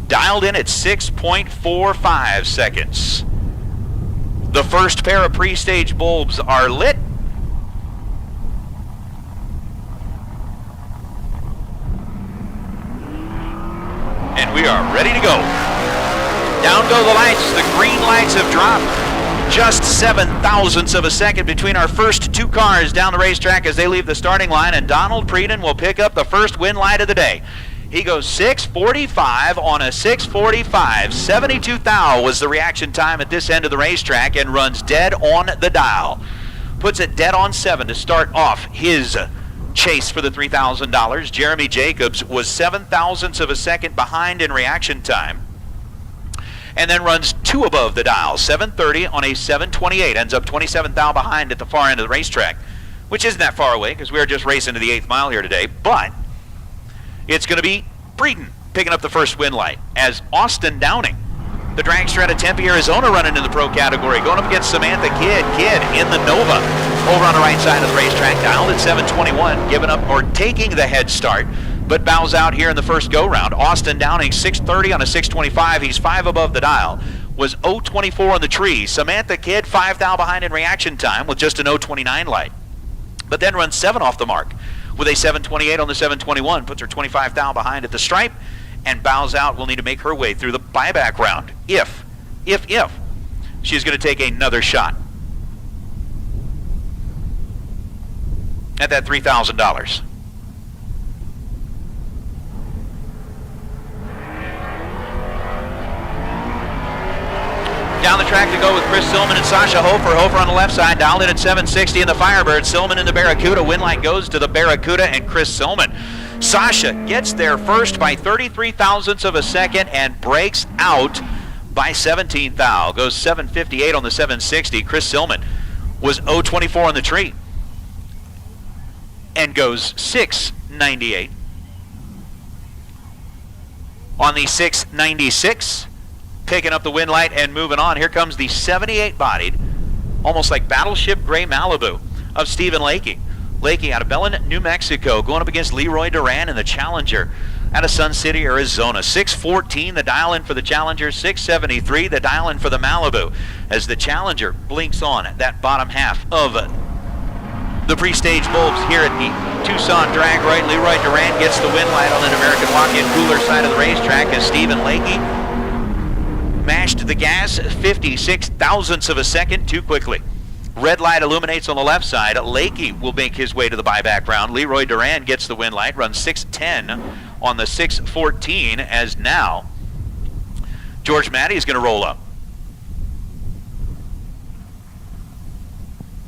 dialed in at 6.45 seconds. The first pair of pre-stage bulbs are lit. And we are ready to go. Down go the lights. The green lights have dropped. Just 0.07 of a second between our first two cars down the racetrack as they leave the starting line, and Donald Preeden will pick up the first win light of the day. He goes 6:45 on a 6:45. 72 thou was the reaction time at this end of the racetrack, and runs dead on the dial. Puts it dead on 7 to start off his chase for the $3,000. Jeremy Jacobs was 0.07 of a second behind in reaction time, and then runs 2 above the dial. 7:30 on a 7:28. Ends up 27 thou behind at the far end of the racetrack, which isn't that far away because we are just racing to the 8th mile here today. But it's going to be Preeden picking up the first win light as Austin Downing, the dragster out of Tempe, Arizona, running in the pro category, going up against Samantha Kidd in the Nova over on the right side of the racetrack, dialed at 7:21, giving up or taking the head start, but bows out here in the first go-round. Austin Downing, 6:30 on a 6:25. He's 5 above the dial. Was 0:24 on the tree. Samantha Kidd, 5 thou behind in reaction time with just an 0:29 light. But then runs 7 off the mark with a 7:28 on the 7:21. Puts her 25 thou behind at the stripe and bows out. Will need to make her way through the buyback round if she's going to take another shot at that $3,000. Down the track to go with Chris Silman and Sasha Hofer. Hofer on the left side, dialed in at 760 in the Firebird. Silman in the Barracuda. Win light goes to the Barracuda and Chris Silman. Sasha gets there first by 33 thousandths of a second and breaks out by 17 thou. Goes 758 on the 760. Chris Silman was 024 on the tree and goes 698 on the 696. Picking up the win light and moving on. Here comes the 78 bodied, almost like Battleship Gray Malibu of Stephen Lakey. Lakey out of Belen, New Mexico, going up against Leroy Duran in the Challenger out of Sun City, Arizona. 614 the dial in for the Challenger, 673 the dial in for the Malibu as the Challenger blinks on that bottom half of the pre-stage bulbs here at the Tucson Dragway. Leroy Duran gets the win light on an American walk-in cooler side of the racetrack as Stephen Lakey mashed the gas 56 thousandths of a second too quickly. Red light illuminates on the left side. Lakey will make his way to the buyback round. Leroy Duran gets the win light, runs 610 on the 614 as now George Matty is going to roll up.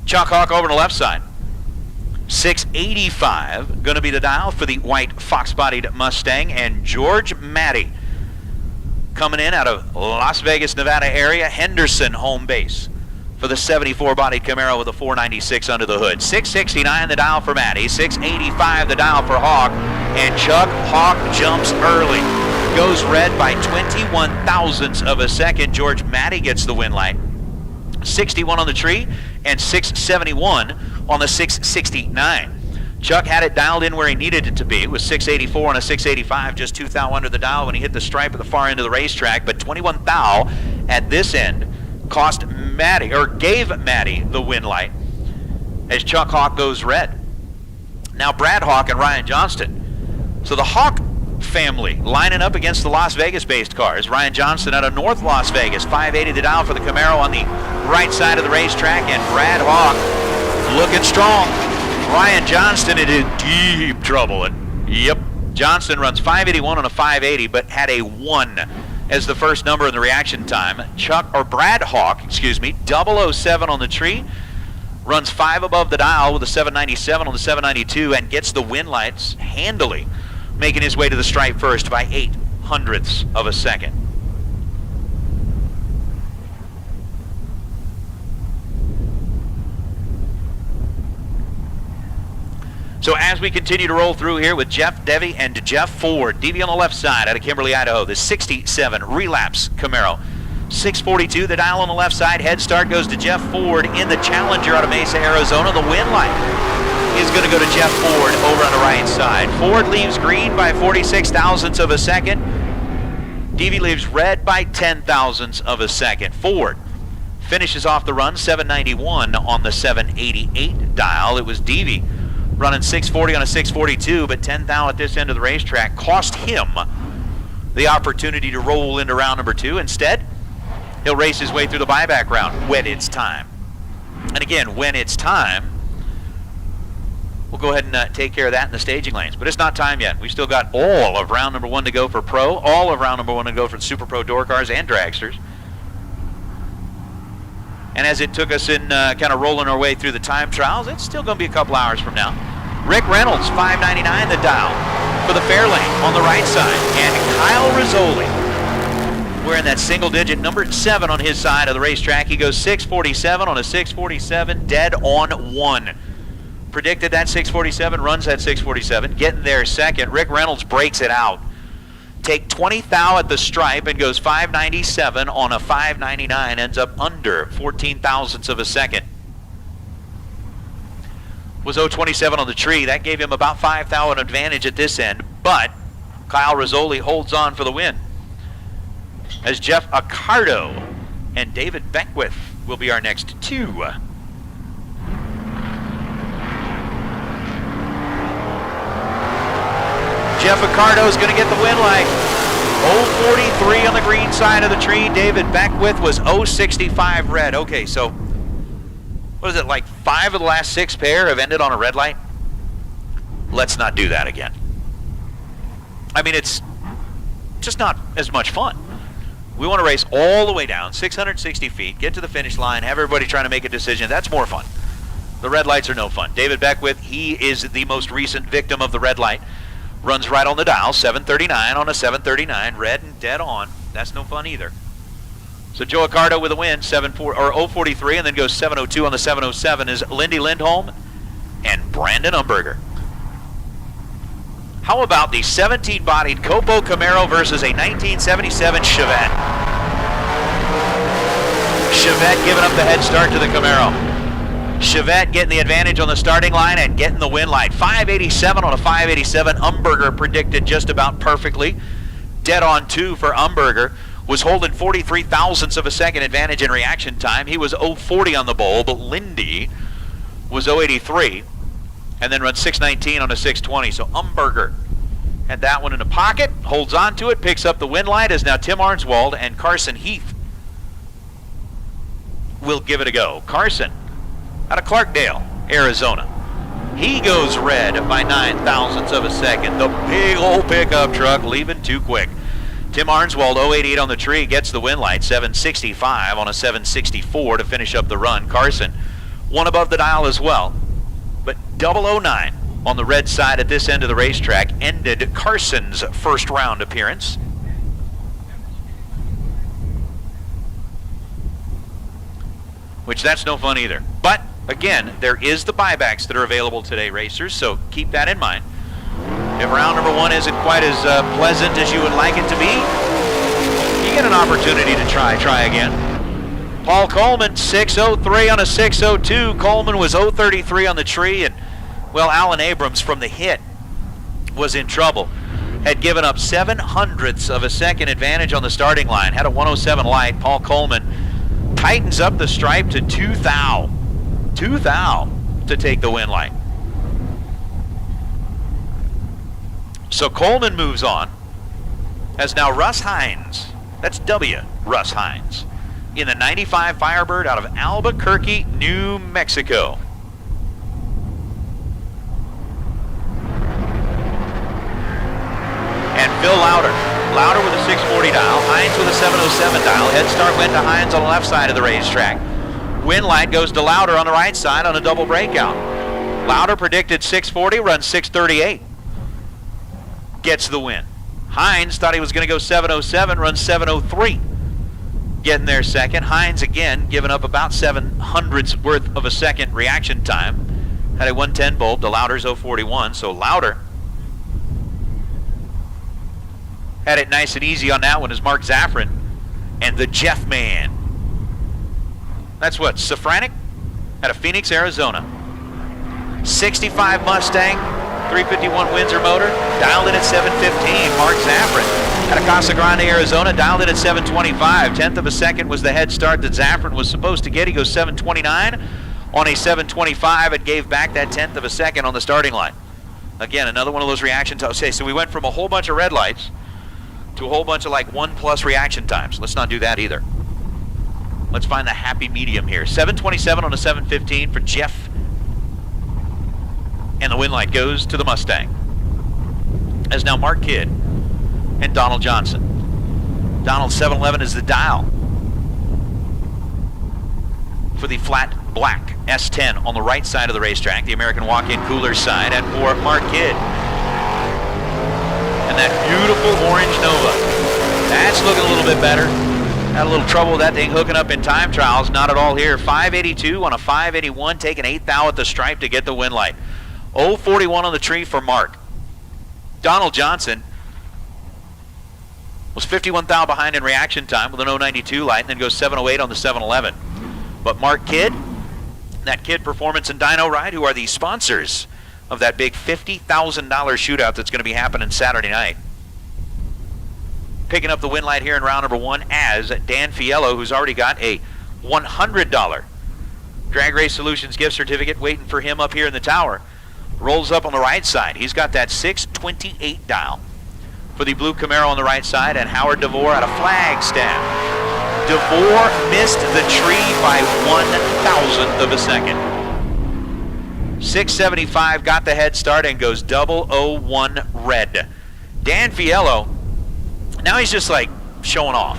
Chuck Hawk over on the left side. 685 going to be the dial for the white fox-bodied Mustang, and George Matty coming in out of Las Vegas, Nevada area, Henderson home base for the 74-bodied Camaro with a 496 under the hood. 669 the dial for Matty, 685 the dial for Hawk, and Chuck Hawk jumps early. Goes red by 21 thousandths of a second. George Matty gets the win light. 61 on the tree and 671 on the 669. Chuck had it dialed in where he needed it to be. It was 684 on a 685, just 2 thou under the dial when he hit the stripe at the far end of the racetrack. But 21 thou at this end cost Matty, or gave Matty the win light as Chuck Hawk goes red. Now Brad Hawk and Ryan Johnston. So the Hawk family lining up against the Las Vegas-based cars. Ryan Johnston out of North Las Vegas, 580 the dial for the Camaro on the right side of the racetrack, and Brad Hawk looking strong. Ryan Johnston in deep trouble. And yep, Johnston runs 581 on a 580, but had a 1 as the first number in the reaction time. Brad Hawk, 007 on the tree, runs 5 above the dial with a 797 on the 792 and gets the win lights handily, making his way to the stripe first by 0.08 of a second. So as we continue to roll through here with Jeff Devy and Jeff Ford, Devy on the left side out of Kimberly, Idaho, the 67 relapse Camaro. 642, the dial on the left side. Head start goes to Jeff Ford in the Challenger out of Mesa, Arizona. The win light is going to go to Jeff Ford over on the right side. Ford leaves green by 46 thousandths of a second. Deavy leaves red by 10,000ths of a second. Ford finishes off the run 791 on the 788 dial. It was Deavy running 640 on a 642, but 10 thou at this end of the racetrack cost him the opportunity to roll into round number 2. Instead, he'll race his way through the buyback round when it's time. And again, when it's time, we'll go ahead and take care of that in the staging lanes. But it's not time yet. We've still got all of round number 1 to go for Pro, all of round number 1 to go for the Super Pro door cars and dragsters. And as it took us in kind of rolling our way through the time trials, it's still going to be a couple hours from now. Rick Reynolds, 599 the dial for the fair lane on the right side. And Kyle Rizzoli, wearing that single digit number 7 on his side of the racetrack. He goes 647 on a 647, dead on 1. Predicted that 647, runs that 647, getting there second. Rick Reynolds breaks it out. Take 20 thou at the stripe and goes 597 on a 599, ends up under 14 thousandths of a second. Was 027 on the tree. That gave him about 5 thou an advantage at this end, but Kyle Rizzoli holds on for the win. As Jeff Accardo and David Beckwith will be our next 2. Jeff Accardo is going to get the win light. 043 on the green side of the tree. David Beckwith was 065 red. Okay, so what is it, like 5 of the last 6 pair have ended on a red light? Let's not do that again. I mean, it's just not as much fun. We want to race all the way down 660 feet, get to the finish line, have everybody trying to make a decision. That's more fun. The red lights are no fun. David Beckwith, he is the most recent victim of the red light. Runs right on the dial, 739 on a 739, red and dead on. That's no fun either. So Joe Accardo with a win, 043, and then goes 702 on the 707 is Lindy Lindholm and Brandon Umberger. How about the 17-bodied Copo Camaro versus a 1977 Chevette? Chevette giving up the head start to the Camaro. Chevette getting the advantage on the starting line and getting the win light. 587 on a 587. Umberger predicted just about perfectly. Dead on 2 for Umberger. Was holding 43 thousandths of a second advantage in reaction time. He was 040 on the bowl, but Lindy was 083 and then runs 619 on a 620. So Umberger had that one in the pocket, holds on to it, picks up the win light as now Tim Arnswald and Carson Heath will give it a go. Carson out of Clarkdale, Arizona. He goes red by 9 thousandths of a second. The big old pickup truck leaving too quick. Tim Arnswald, 088 on the tree, gets the win light, 765 on a 764 to finish up the run. Carson, 1 above the dial as well, but 009 on the red side at this end of the racetrack ended Carson's first round appearance. Which that's no fun either. But again, there is the buybacks that are available today, racers, so keep that in mind. If round number 1 isn't quite as pleasant as you would like it to be, you get an opportunity to try again. Paul Coleman, 603 on a 602. Coleman was 033 on the tree, and, well, Alan Abrams from the hit was in trouble. Had given up 7/100ths of a second advantage on the starting line. Had a 107 light. Paul Coleman tightens up the stripe to 2 thou. 2 thou to take the win light. So Coleman moves on, as now Russ Hines, that's W. Russ Hines, in the 95 Firebird out of Albuquerque, New Mexico. And Phil Lauder with a 640 dial, Hines with a 707 dial. Head start went to Hines on the left side of the racetrack. Win light goes to Lauder on the right side on a double breakout. Lauder predicted 640, runs 638. Gets the win. Hines thought he was going to go 707, runs 703. Getting there second. Hines again giving up about 7/100ths worth of a second reaction time. Had a 110 bulb to Lauder's 041, so Lauder had it nice and easy on that one as Mark Zaffron and the Jeff Man. That's what, Safranik out of Phoenix, Arizona. 65 Mustang, 351 Windsor motor, dialed in at 715. Mark Zaffron Out of Casa Grande, Arizona, dialed in at 725. 1/10 of a second was the head start that Zaffron was supposed to get. He goes 729 on a 725 and gave back that 1/10 of a second on the starting line. Again, another one of those reaction times. Okay, so we went from a whole bunch of red lights to a whole bunch of like 1+ reaction times. Let's not do that either. Let's find the happy medium here. 727 on a 715 for Jeff. And the win light goes to the Mustang. As now Mark Kidd and Donald Johnson. Donald 711 is the dial for the flat black S10 on the right side of the racetrack, the American walk-in cooler side, and for Mark Kidd. And that beautiful orange Nova. That's looking a little bit better. Had a little trouble with that thing hooking up in time trials. Not at all here. 582 on a 581, taking 8th thou at the stripe to get the win light. 041 on the tree for Mark. Donald Johnson was 51 thou behind in reaction time with an 092 light, and then goes 708 on the 711. But Mark Kidd, that Kidd Performance and Dyno Ride, who are the sponsors of that big $50,000 shootout that's going to be happening Saturday night, picking up the win light here in round number 1 as Dan Fiello, who's already got a $100 Drag Race Solutions gift certificate waiting for him up here in the tower, rolls up on the right side. He's got that 628 dial for the blue Camaro on the right side, and Howard DeVore out of Flagstaff. DeVore missed the tree by 1/1000th of a second. 675 got the head start and goes 001 red. Dan Fiello, now he's just like showing off.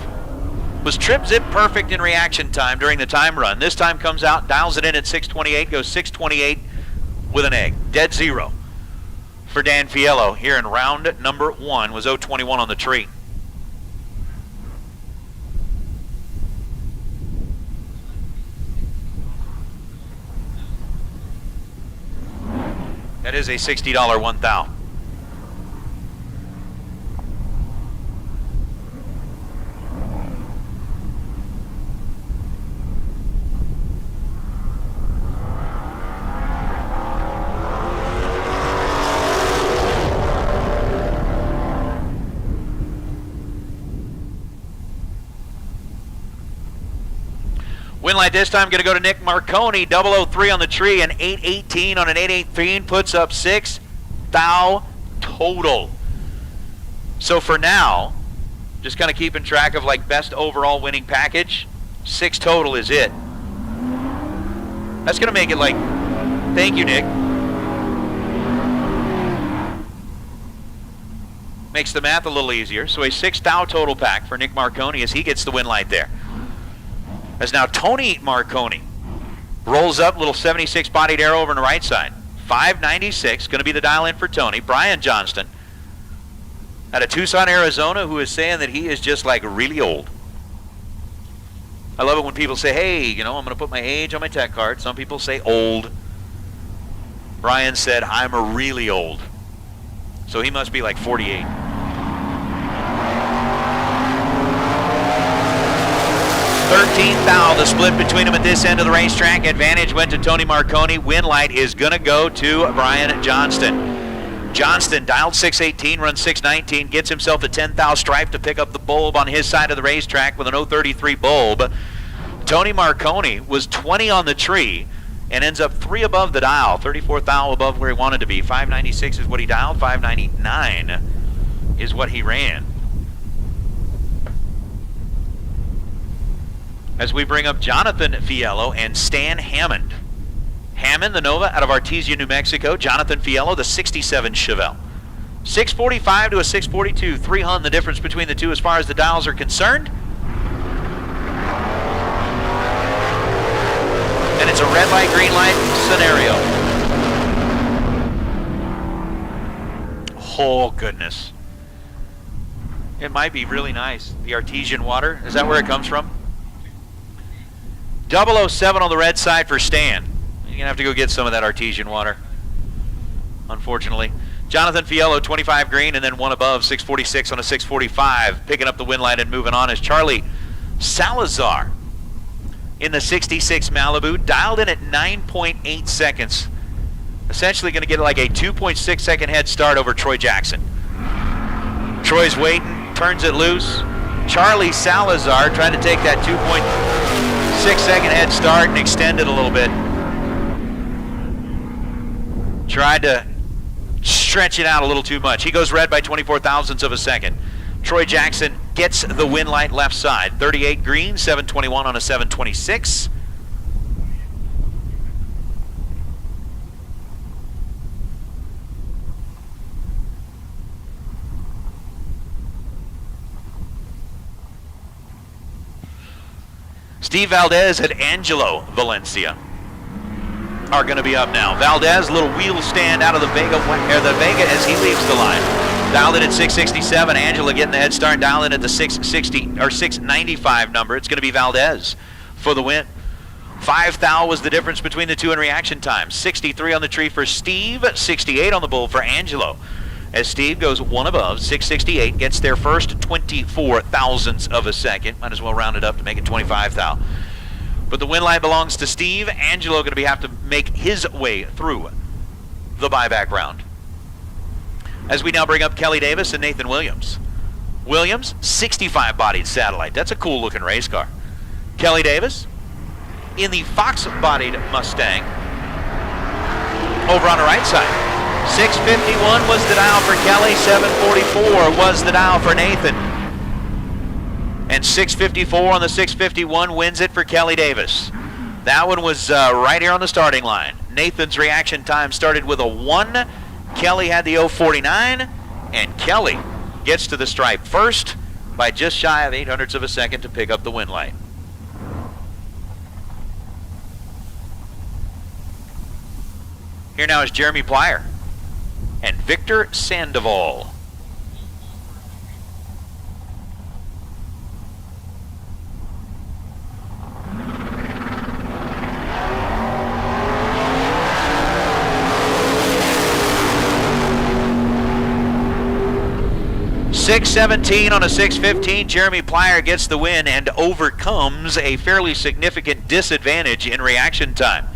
Was trip zip perfect in reaction time during the time run. This time comes out, dials it in at 628, goes 628 with an egg. Dead zero for Dan Fiello here in round number 1, was 021 on the tree. That is a $60 1 thou. Win light this time going to go to Nick Marconi, 003 on the tree, and 818 on an 818 puts up 6 thou total. So for now, just kind of keeping track of like best overall winning package, 6 total is it. That's going to make it like, thank you, Nick. Makes the math a little easier. So a 6 thou total pack for Nick Marconi as he gets the win light there. As now Tony Marconi rolls up, little 76 bodied arrow over on the right side. 596, going to be the dial in for Tony. Brian Johnston out of Tucson, Arizona, who is saying that he is just like really old. I love it when people say, hey, you know, I'm going to put my age on my tech card. Some people say old. Brian said, I'm a really old. So he must be like 48. 13th thou, the split between them at this end of the racetrack. Advantage went to Tony Marconi. Win light is going to go to Brian Johnston. Johnston dialed 618, runs 619, gets himself a 10 thou stripe to pick up the bulb on his side of the racetrack with an 033 bulb. Tony Marconi was 20 on the tree and ends up 3 above the dial, 34 thou above where he wanted to be. 596 is what he dialed, 599 is what he ran. As we bring up Jonathan Fiello and Stan Hammond. Hammond, the Nova, out of Artesia, New Mexico. Jonathan Fiello, the 67 Chevelle. 645 to a 642. 300 the difference between the two as far as the dials are concerned. And it's a red light, green light scenario. Oh, goodness. It might be really nice. The artesian water. Is that where it comes from? 007 on the red side for Stan. You're going to have to go get some of that artesian water, unfortunately. Jonathan Fiello, 25 green, and then one above, 646 on a 645. Picking up the win light and moving on is Charlie Salazar in the 66 Malibu. Dialed in at 9.8 seconds. Essentially going to get like a 2.6 second head start over Troy Jackson. Troy's waiting, turns it loose. Charlie Salazar tried to take that 2.6 second head start and extend it a little bit. Tried to stretch it out a little too much. He goes red by 24 thousandths of a second. Troy Jackson gets the win light left side. 38 green, 721 on a 726. Steve Valdez and Angelo Valencia are going to be up now. Valdez, little wheel stand out of the Vega as he leaves the line. Dialed in at 667. Angelo getting the head start. Dialed in at the 660 or 695 number. It's going to be Valdez for the win. 5 thou was the difference between the two in reaction time. 63 on the tree for Steve, 68 on the bull for Angelo. As Steve goes one above, 668, gets their first 24 thousandths of a second. Might as well round it up to make it 25 thou. But the win light belongs to Steve. Angelo going to have to make his way through the buyback round. As we now bring up Kelly Davis and Nathan Williams. Williams, 65 bodied satellite. That's a cool looking race car. Kelly Davis in the Fox bodied Mustang over on the right side. 651 was the dial for Kelly, 744 was the dial for Nathan. And 654 on the 651 wins it for Kelly Davis. That one was right here on the starting line. Nathan's reaction time started with a 1. Kelly had the 049, and Kelly gets to the stripe first by just shy of 800ths of a second to pick up the win light. Here now is Jeremy Plyer and Victor Sandoval. .617 on a 615. Jeremy Plyer gets the win and overcomes a fairly significant disadvantage in reaction time.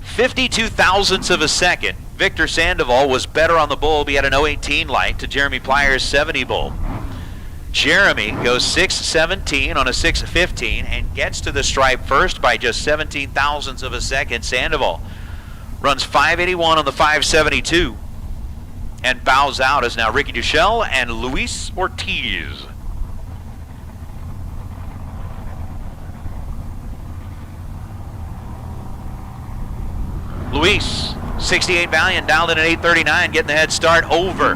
52 thousandths of a second. Victor Sandoval was better on the bull. He had an 018 light to Jeremy Plyer's 70 bull. Jeremy goes 617 on a 615 and gets to the stripe first by just 17 thousandths of a second. Sandoval runs 581 on the 572 and bows out as now Ricky Duchelle and Luis Ortiz. Luis, 68 Valiant, dialed in at 839, getting the head start over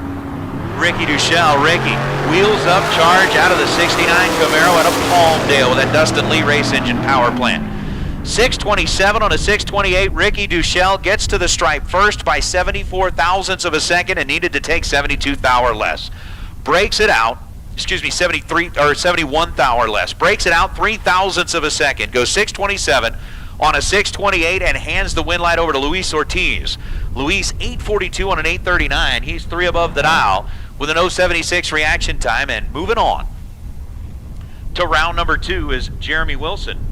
Ricky Duchelle. Ricky wheels up, charge out of the 69 Camaro at a Palmdale with that Dustin Lee race engine power plant. 627 on a 628. Ricky Duchelle gets to the stripe first by 74 thousandths of a second and needed to take 72 thou or less. Breaks it out. 71 thou or less. Breaks it out 3 thousandths of a second. Goes 627 on a 628 and hands the win light over to Luis Ortiz. Luis 842 on an 839. He's 3 above the dial with an 076 reaction time. And moving on to round number 2 is Jeremy Wilson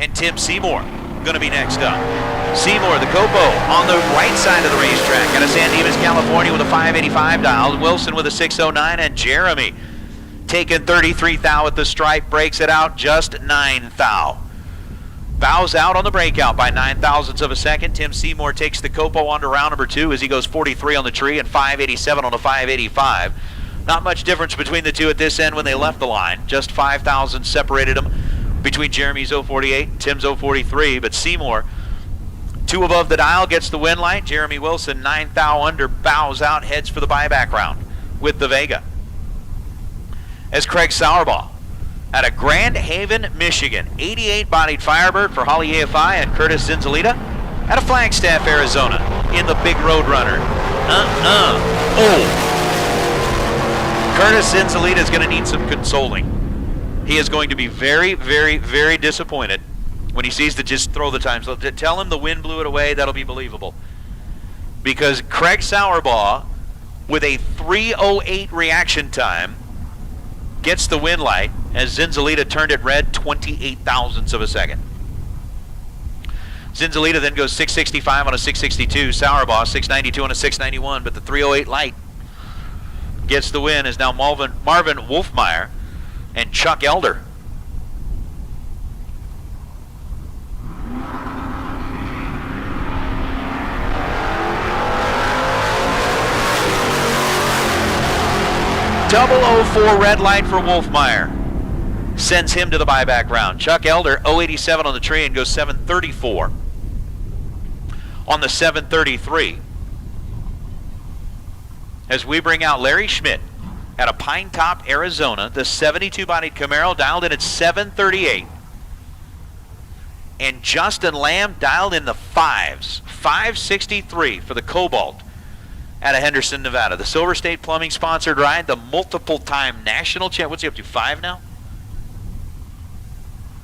and Tim Seymour going to be next up. Seymour, the Copo, on the right side of the racetrack out of San Dimas, California with a 585 dial. Wilson with a 609, and Jeremy taking 33 thou at the stripe, breaks it out just 9 thou. Bows out on the breakout by 9 thousandths of a second. Tim Seymour takes the Copo on to round number 2 as he goes 43 on the tree and 587 on the 585. Not much difference between the two at this end when they left the line. Just 5 thousandths separated them between Jeremy's 048 and Tim's 043, but Seymour 2 above the dial gets the win light. Jeremy Wilson 9 thou under, bows out, heads for the buyback round with the Vega. As Craig Sauerbaugh out of Grand Haven, Michigan, 88 bodied Firebird for Holley AFI and Curtis Zinzalita out of Flagstaff, Arizona in the big Roadrunner. Curtis Zinzalita is going to need some consoling. He is going to be very, very, very disappointed when he sees the just throw the time. So tell him the wind blew it away. That'll be believable. Because Craig Sauerbaugh, with a 308 reaction time, gets the win light as Zinzalita turned it red 28 thousandths of a second. Zinzalita then goes 665 on a 662. Sauerbaugh 692 on a 691, but the 308 light gets the win is now Marvin Wolfmeyer and Chuck Elder. Double 04 red light for Wolfmeyer. Sends him to the buyback round. Chuck Elder, 087 on the tree and goes 734 on the 733. As we bring out Larry Schmidt at a Pine Top, Arizona, the 72-bodied Camaro dialed in at 738. And Justin Lamb dialed in the 5s, 563 for the Cobalt out of Henderson, Nevada. The Silver State Plumbing sponsored ride, the multiple-time national champ. What's he up to, 5 now?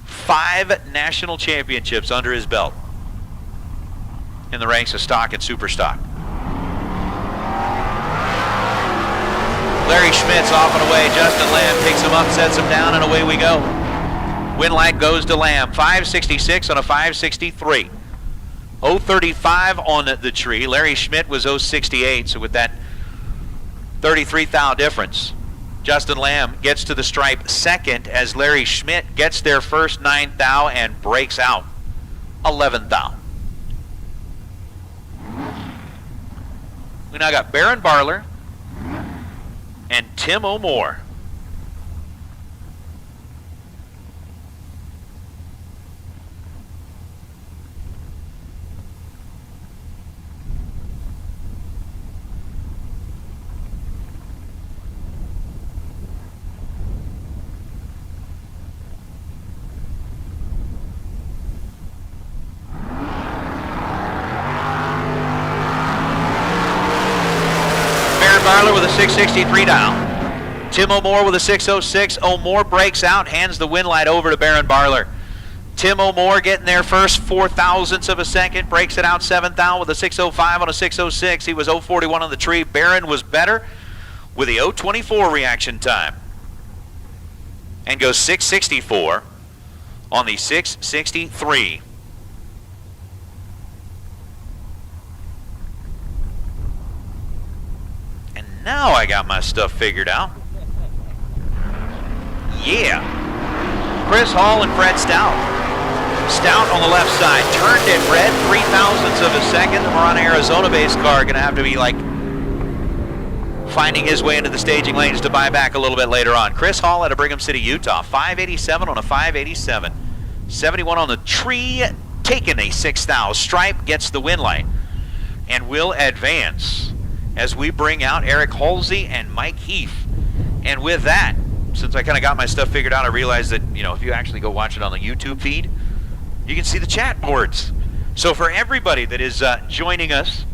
5 national championships under his belt in the ranks of stock and super stock. Larry Schmidt's off and away. Justin Lamb picks him up, sets him down, and away we go. Win light goes to Lamb. 566 on a 563. 035 on the tree. Larry Schmidt was 068, so with that 33 thou difference, Justin Lamb gets to the stripe second as Larry Schmidt gets there first 9 thou and breaks out 11 thou. We now got Baron Barler and Tim O'More. Barler with a 663 dial. Tim O'More with a 606. O'More breaks out, hands the win light over to Baron Barler. Tim O'More getting there first, 4 thousandths of a second, breaks it out 7 thou with a 605 on a 606. He was 041 on the tree. Baron was better with the 024 reaction time and goes 664 on the 663. Now I got my stuff figured out. Yeah. Chris Hall and Fred Stout. Stout on the left side. Turned it red, 3 thousandths of a second. The Rerun, Arizona-based car going to have to be like finding his way into the staging lanes to buy back a little bit later on. Chris Hall out of Brigham City, Utah. 587 on a 587. 71 on the tree. Taking a 6 thou stripe. Gets the win light. And will advance as we bring out Eric Halsey and Mike Heath. And with that, since I kind of got my stuff figured out, I realized that, you know, if you actually go watch it on the YouTube feed, you can see the chat boards. So for everybody that is joining us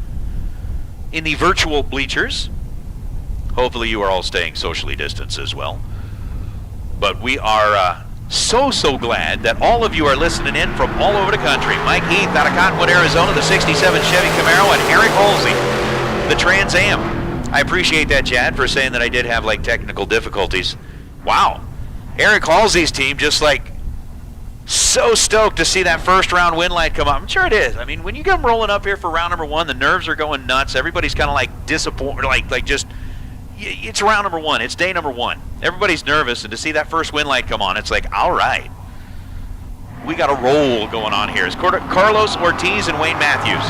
in the virtual bleachers, hopefully you are all staying socially distanced as well. But we are so glad that all of you are listening in from all over the country. Mike Heath out of Cottonwood, Arizona, the 67 Chevy Camaro, and Eric Halsey, the Trans Am. I appreciate that, Chad, for saying that I did have like technical difficulties. Wow. Eric Halsey's team just like so stoked to see that first round win light come up. I'm sure it is. I mean, when you come rolling up here for round number 1, the nerves are going nuts. Everybody's kind of like disappointed, like just, it's round number 1. It's day number 1. Everybody's nervous, and to see that first win light come on, it's like, all right. We got a roll going on here. It's Carlos Ortiz and Wayne Matthews.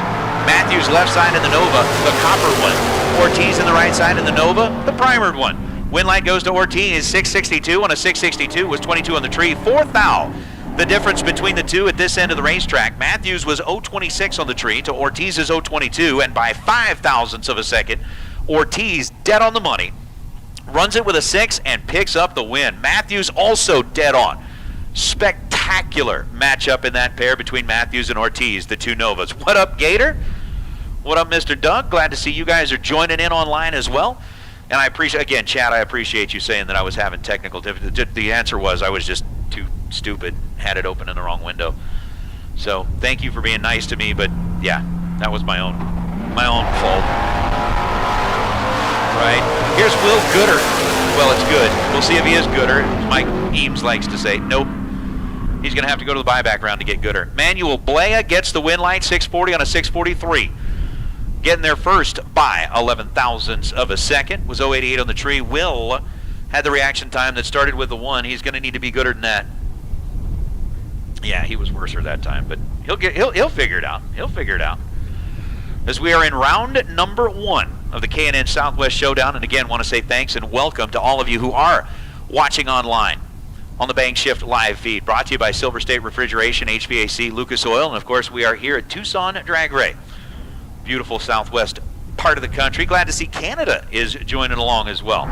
Matthews left side in the Nova, the copper one. Ortiz in the right side in the Nova, the primered one. Win light goes to Ortiz, 662 on a 662, was 22 on the tree, 4 thou. The difference between the two at this end of the racetrack, Matthews was 026 on the tree to Ortiz's 022, and by 5 thousandths of a second, Ortiz dead on the money. Runs it with a 6 and picks up the win. Matthews also dead on. Spectacular matchup in that pair between Matthews and Ortiz, the two Novas. What up, Gator? What up, Mr. Doug? Glad to see you guys are joining in online as well. And I appreciate, again, Chad, I appreciate you saying that I was having technical difficulties. The answer was I was just too stupid, had it open in the wrong window. So thank you for being nice to me, but yeah, that was my own fault. Right? Here's Will Gooder. Well, it's good. We'll see if he is Gooder. As Mike Eames likes to say. Nope. He's going to have to go to the buyback round to get Gooder. Manuel Blea gets the win light, 640 on a 643. getting there first by 11 thousandths of a second was 088 on the tree. Will had the reaction time that started with the 1. He's going to need to be gooder than that. Yeah, he was worser that time, but he'll figure it out. He'll figure it out. As we are in round number 1 of the K&N Southwest Showdown, and again want to say thanks and welcome to all of you who are watching online on the Bank Shift live feed, brought to you by Silver State Refrigeration, HVAC, Lucas Oil, and of course we are here at Tucson Dragway, beautiful southwest part of the country. Glad to see Canada is joining along as well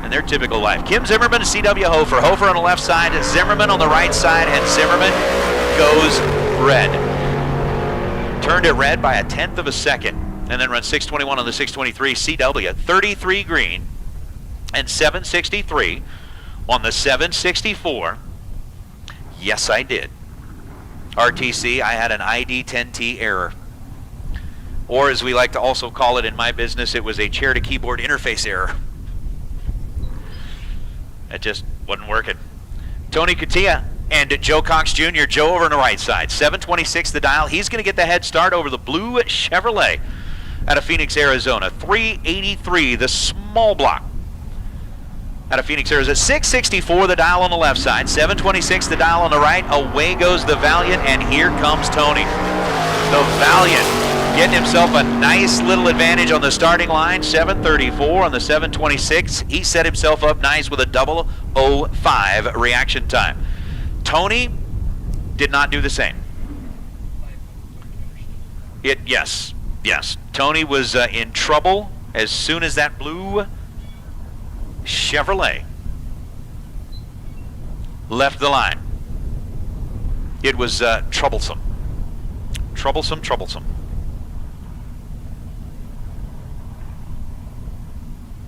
in their typical life. Kim Zimmerman, CW Hofer. Hofer on the left side, Zimmerman on the right side, and Zimmerman goes red. Turned it red by 1/10 of a second, and then runs 621 on the 623. CW 33 green and 763 on the 764. Yes, I did. RTC, I had an ID10T error. Or as we like to also call it in my business, it was a chair to keyboard interface error. It just wasn't working. Tony Cutia and Joe Cox Jr. Joe over on the right side. 726 the dial. He's going to get the head start over the blue Chevrolet out of Phoenix, Arizona. 383 the small block out of Phoenix, Arizona. 664 the dial on the left side. 726 the dial on the right. Away goes the Valiant, and here comes Tony. The Valiant getting himself a nice little advantage on the starting line. 734 on the 726. He set himself up nice with a 005 reaction time. Tony did not do the same. Yes. Tony was in trouble as soon as that blue Chevrolet left the line. It was troublesome. Troublesome.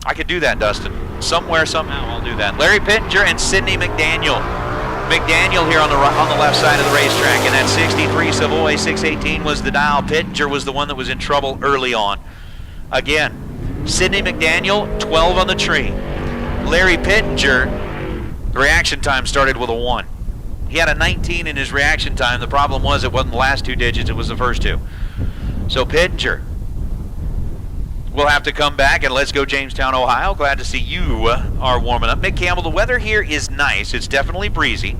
I could do that, Dustin. Somewhere, somehow, I'll do that. Larry Pittenger and Sidney McDaniel. McDaniel here on the left side of the racetrack. And that 63 Savoy 618 was the dial. Pittenger was the one that was in trouble early on. Again, Sidney McDaniel, 12 on the tree. Larry Pittenger, the reaction time started with a 1. He had a 19 in his reaction time. The problem was it wasn't the last 2 digits, it was the first 2. So Pittenger will have to come back, and let's go Jamestown, Ohio. Glad to see you are warming up. Mick Campbell, the weather here is nice. It's definitely breezy.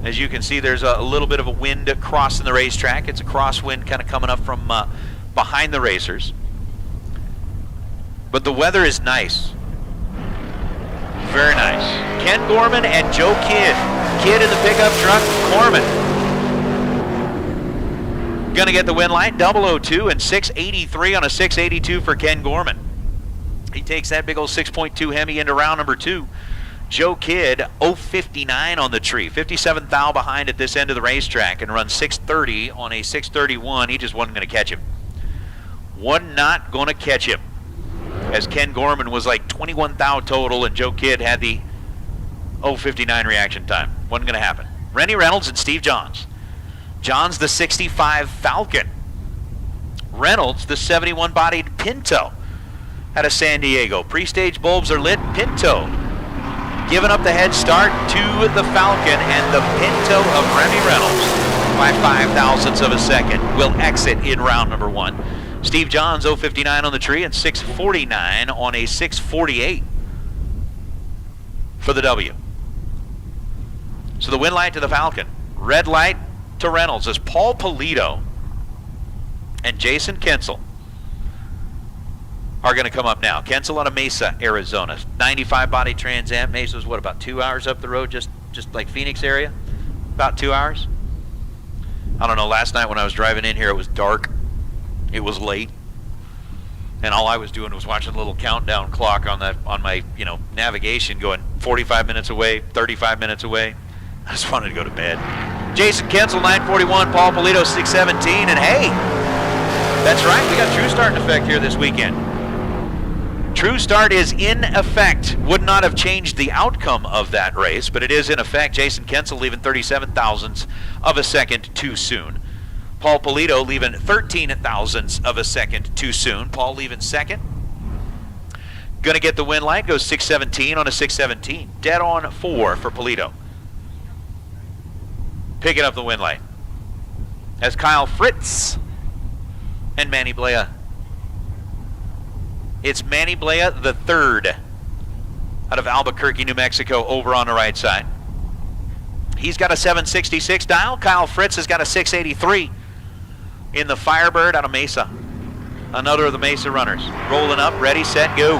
As you can see, there's a little bit of a wind crossing the racetrack. It's a crosswind kind of coming up from behind the racers. But the weather is nice. Very nice. Ken Gorman and Joe Kidd. Kidd in the pickup truck, Gorman gonna get the win light. 002 and 683 on a 682 for Ken Gorman. He takes that big old 6.2 Hemi into round number 2. Joe Kidd 059 on the tree, 57 thou behind at this end of the racetrack, and runs 630 on a 631. He just wasn't gonna catch him. Not gonna catch him. As Ken Gorman was like 21 thou total, and Joe Kidd had the 059 reaction time. Wasn't gonna happen. Rennie Reynolds and Steve Johns. Johns the 65 Falcon. Reynolds the 71 bodied Pinto out of San Diego. Pre-stage bulbs are lit. Pinto giving up the head start to the Falcon, and the Pinto of Rennie Reynolds by 5 thousandths of a second will exit in round number 1. Steve Johns 059 on the tree and 649 on a 648 for the W. So the win light to the Falcon. Red light to Reynolds as Paul Polito and Jason Kensel are going to come up now. Kensel out of Mesa, Arizona. 95 body Trans Am. Mesa's what, about 2 hours up the road, just like Phoenix area? About 2 hours? I don't know, last night when I was driving in here, it was dark. It was late. And all I was doing was watching a little countdown clock on my navigation, going 45 minutes away, 35 minutes away. I just wanted to go to bed. Jason Kensel, 941, Paul Polito, 617, and hey, that's right, we got True Start in effect here this weekend. True Start is in effect. Would not have changed the outcome of that race, but it is in effect. Jason Kensel leaving 37 thousandths of a second too soon. Paul Polito leaving 13 thousandths of a second too soon. Paul leaving second. Gonna get the win light, goes 617 on a 617. Dead on 4 for Polito. Picking up the win light. As Kyle Fritz and Manny Blea. It's Manny Blea the third out of Albuquerque, New Mexico, over on the right side. He's got a 766 dial. Kyle Fritz has got a 683 in the Firebird out of Mesa. Another of the Mesa runners. Rolling up, ready, set, go.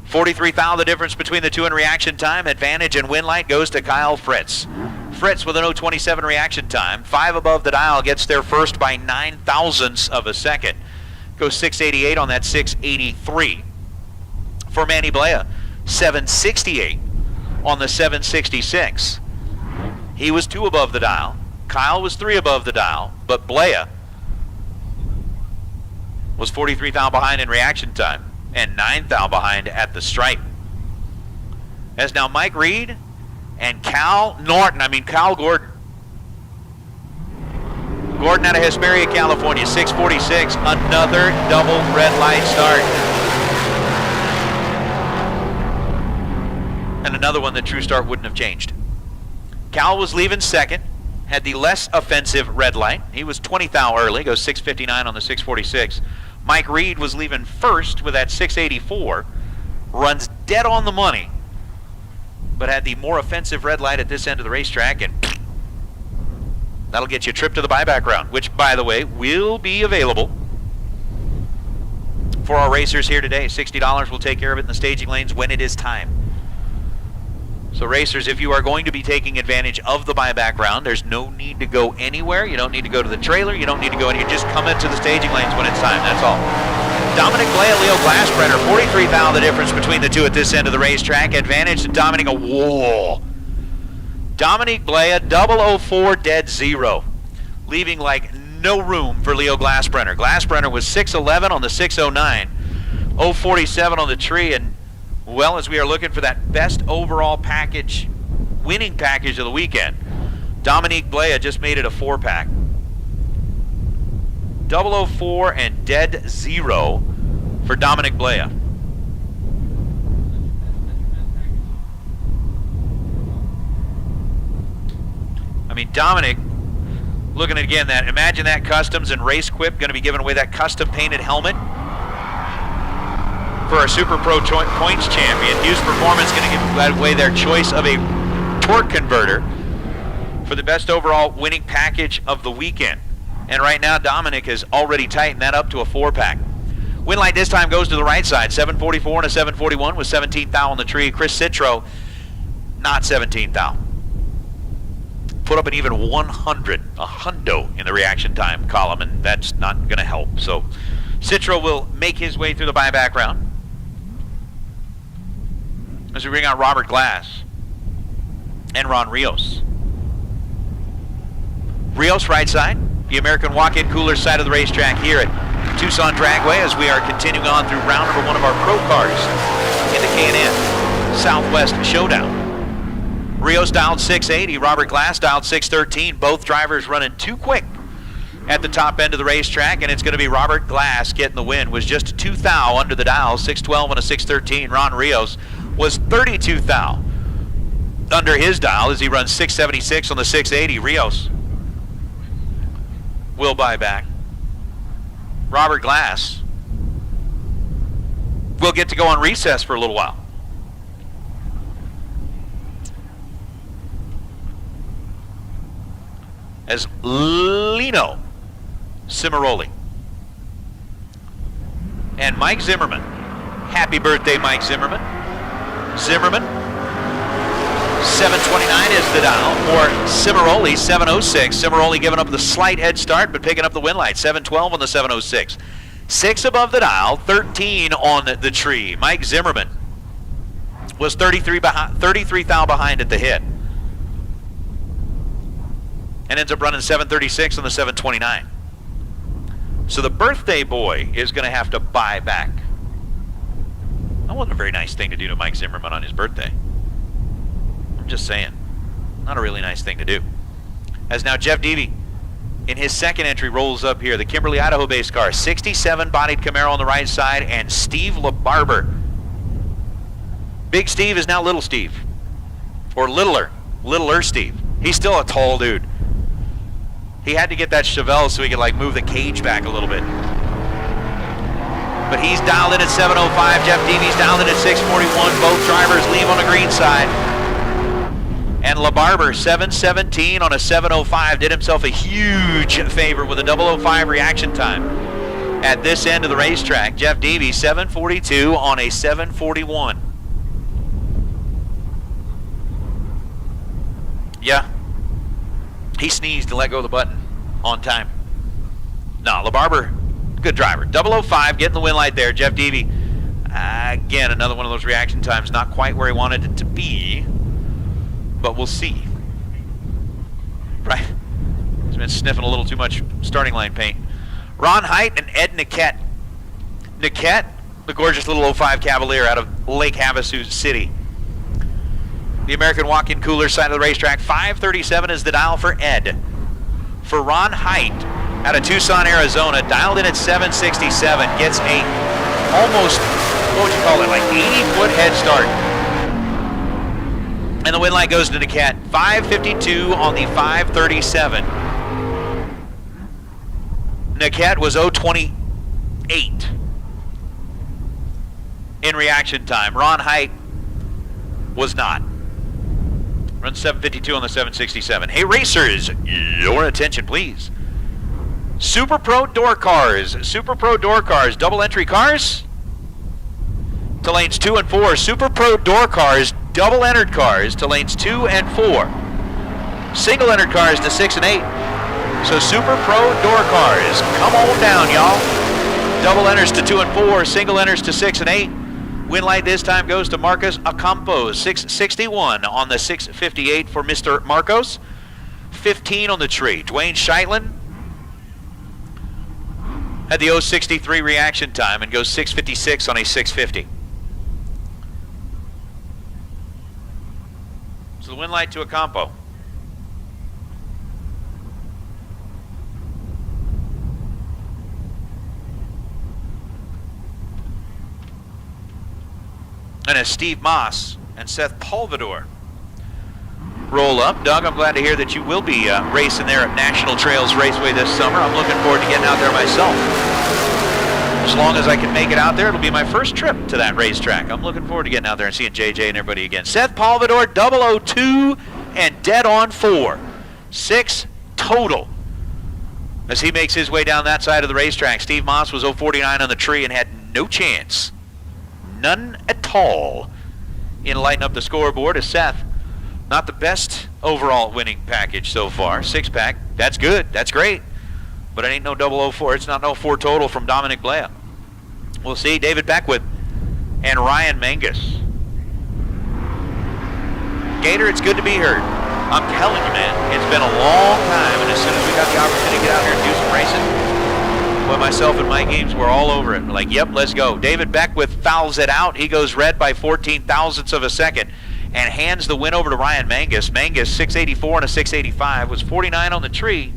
$43,000 the difference between the two in reaction time. Advantage and win light goes to Kyle Fritz. Fritz with an 0.27 reaction time. 5 above the dial gets there first by 9 thousandths of a second. Goes 688 on that 683. For Manny Blea, 768 on the 766. He was 2 above the dial. Kyle was 3 above the dial, but Blea was 43 thou behind in reaction time and 9 thou behind at the stripe. As now Mike Reed and Cal Gordon. Gordon out of Hesperia, California, 646. Another double red light start. And another one that True Start wouldn't have changed. Cal was leaving second, had the less offensive red light. He was 20 thou early, goes 659 on the 646. Mike Reed was leaving first with that 684, runs dead on the money, but had the more offensive red light at this end of the racetrack, and that'll get you a trip to the buyback round, which, by the way, will be available for our racers here today. $60 will take care of it in the staging lanes when it is time. So racers, if you are going to be taking advantage of the buyback round, there's no need to go anywhere. You don't need to go to the trailer. You don't need to go anywhere. Just come into the staging lanes when it's time. That's all. Dominic Blea, Leo Glassbrenner, 43 thou the difference between the two at this end of the racetrack. Advantage to Dominic. Whoa. Dominic Blea, 004 dead zero, leaving like no room for Leo Glassbrenner. Glassbrenner was 611 on the 609, 047 on the tree, and well, as we are looking for that best overall package, winning package of the weekend, Dominique Blea just made it a 4-pack. 004 and dead zero for Dominic Blea. I mean, Dominic, looking at again that, imagine that Customs and Race Quip going to be giving away that custom painted helmet for our Super Pro Points champion. Hughes Performance going to give away their choice of a torque converter for the best overall winning package of the weekend. And right now, Dominic has already tightened that up to a 4-pack. Win light this time goes to the right side. 744 and a 741 with 17 thou on the tree. Chris Citro, not 17 thou. Put up an even 100, a hundo in the reaction time column, and that's not going to help. So Citro will make his way through the buyback round as we bring out Robert Glass and Ron Rios. Rios right side, the American walk-in cooler side of the racetrack here at Tucson Dragway as we are continuing on through round number 1 of our pro cars in the K&N Southwest Showdown. Rios dialed 680, Robert Glass dialed 613. Both drivers running too quick at the top end of the racetrack, and it's going to be Robert Glass getting the win. Was just 2 thou under the dial, 612 and a 613. Ron Rios was 32 thou under his dial as he runs 676 on the 680. Rios will buy back. Robert Glass will get to go on recess for a little while. As Lino Cimaroli and Mike Zimmerman. Happy birthday, Mike Zimmerman. Zimmerman, 729 is the dial for Cimaroli, 706. Cimaroli giving up the slight head start, but picking up the win light, 712 on the 706. 6 above the dial, 13 on the tree. Mike Zimmerman was 33 thou behind at the hit, and ends up running 736 on the 729. So the birthday boy is going to have to buy back. That wasn't a very nice thing to do to Mike Zimmerman on his birthday. I'm just saying. Not a really nice thing to do. As now Jeff Deavy, in his second entry, rolls up here. The Kimberly, Idaho-based car. 67 bodied Camaro on the right side, and Steve LaBarber. Big Steve is now Little Steve. Or littler Steve. He's still a tall dude. He had to get that Chevelle so he could like move the cage back a little bit. But he's dialed in at 7:05. Jeff Deavy's dialed in at 6:41. Both drivers leave on the green side. And LaBarber, 7:17 on a 7:05, did himself a huge favor with a 0:05 reaction time at this end of the racetrack. Jeff Deavy, 7:42 on a 7:41. Yeah, he sneezed and let go of the button on time. No, LaBarber, good driver. 0:05, getting the win light there. Jeff Deavy, again, another one of those reaction times, not quite where he wanted it to be, but we'll see. Right? He's been sniffing a little too much starting line paint. Ron Height and Ed Niquette. Niquette, the gorgeous little 05 Cavalier out of Lake Havasu City. The American walk-in cooler side of the racetrack. 5:37 is the dial for Ed. For Ron Height, out of Tucson, Arizona, dialed in at 7:67, gets a almost, what would you call it, like 80-foot head start. And the win light goes to Niquette. 5:52 on the 5:37. Niquette was 0:28 in reaction time. Ron Height was not. Runs 7:52 on the 7:67. Hey racers, your attention please. Super Pro door cars. Super Pro door cars. Double entry cars to lanes 2 and 4. Super Pro door cars. Double entered cars to lanes 2 and 4. Single entered cars to 6 and 8. So Super Pro door cars, come on down, y'all. Double enters to 2 and 4. Single enters to 6 and 8. Win light this time goes to Marcos Ocampo, 661 on the 658 for Mr. Marcos. 15 on the tree. Dwayne Sheitlin had the 063 reaction time and goes 656 on a 650. So the win light to Ocampo. And as Steve Moss and Seth Palvidor roll up. Doug, I'm glad to hear that you will be racing there at National Trails Raceway this summer. I'm looking forward to getting out there myself. As long as I can make it out there, it'll be my first trip to that racetrack. I'm looking forward to getting out there and seeing JJ and everybody again. Seth Palvidor, 002 and dead on 4. 6 total as he makes his way down that side of the racetrack. Steve Moss was 049 on the tree and had no chance. None at all in lighting up the scoreboard as Seth. Not the best overall winning package so far. 6-pack, that's good, that's great. But it ain't no 004, it's not no 4 total from Dominic Blea. We'll see. David Beckwith and Ryan Mangus. Gator, it's good to be heard. I'm telling you, man, it's been a long time, and as soon as we got the opportunity to get out here and do some racing, well, myself and my games were all over it. We're like, yep, let's go. David Beckwith fouls it out. He goes red by 14 thousandths of a second and hands the win over to Ryan Mangus. Mangus, 684 and a 685, was 49 on the tree.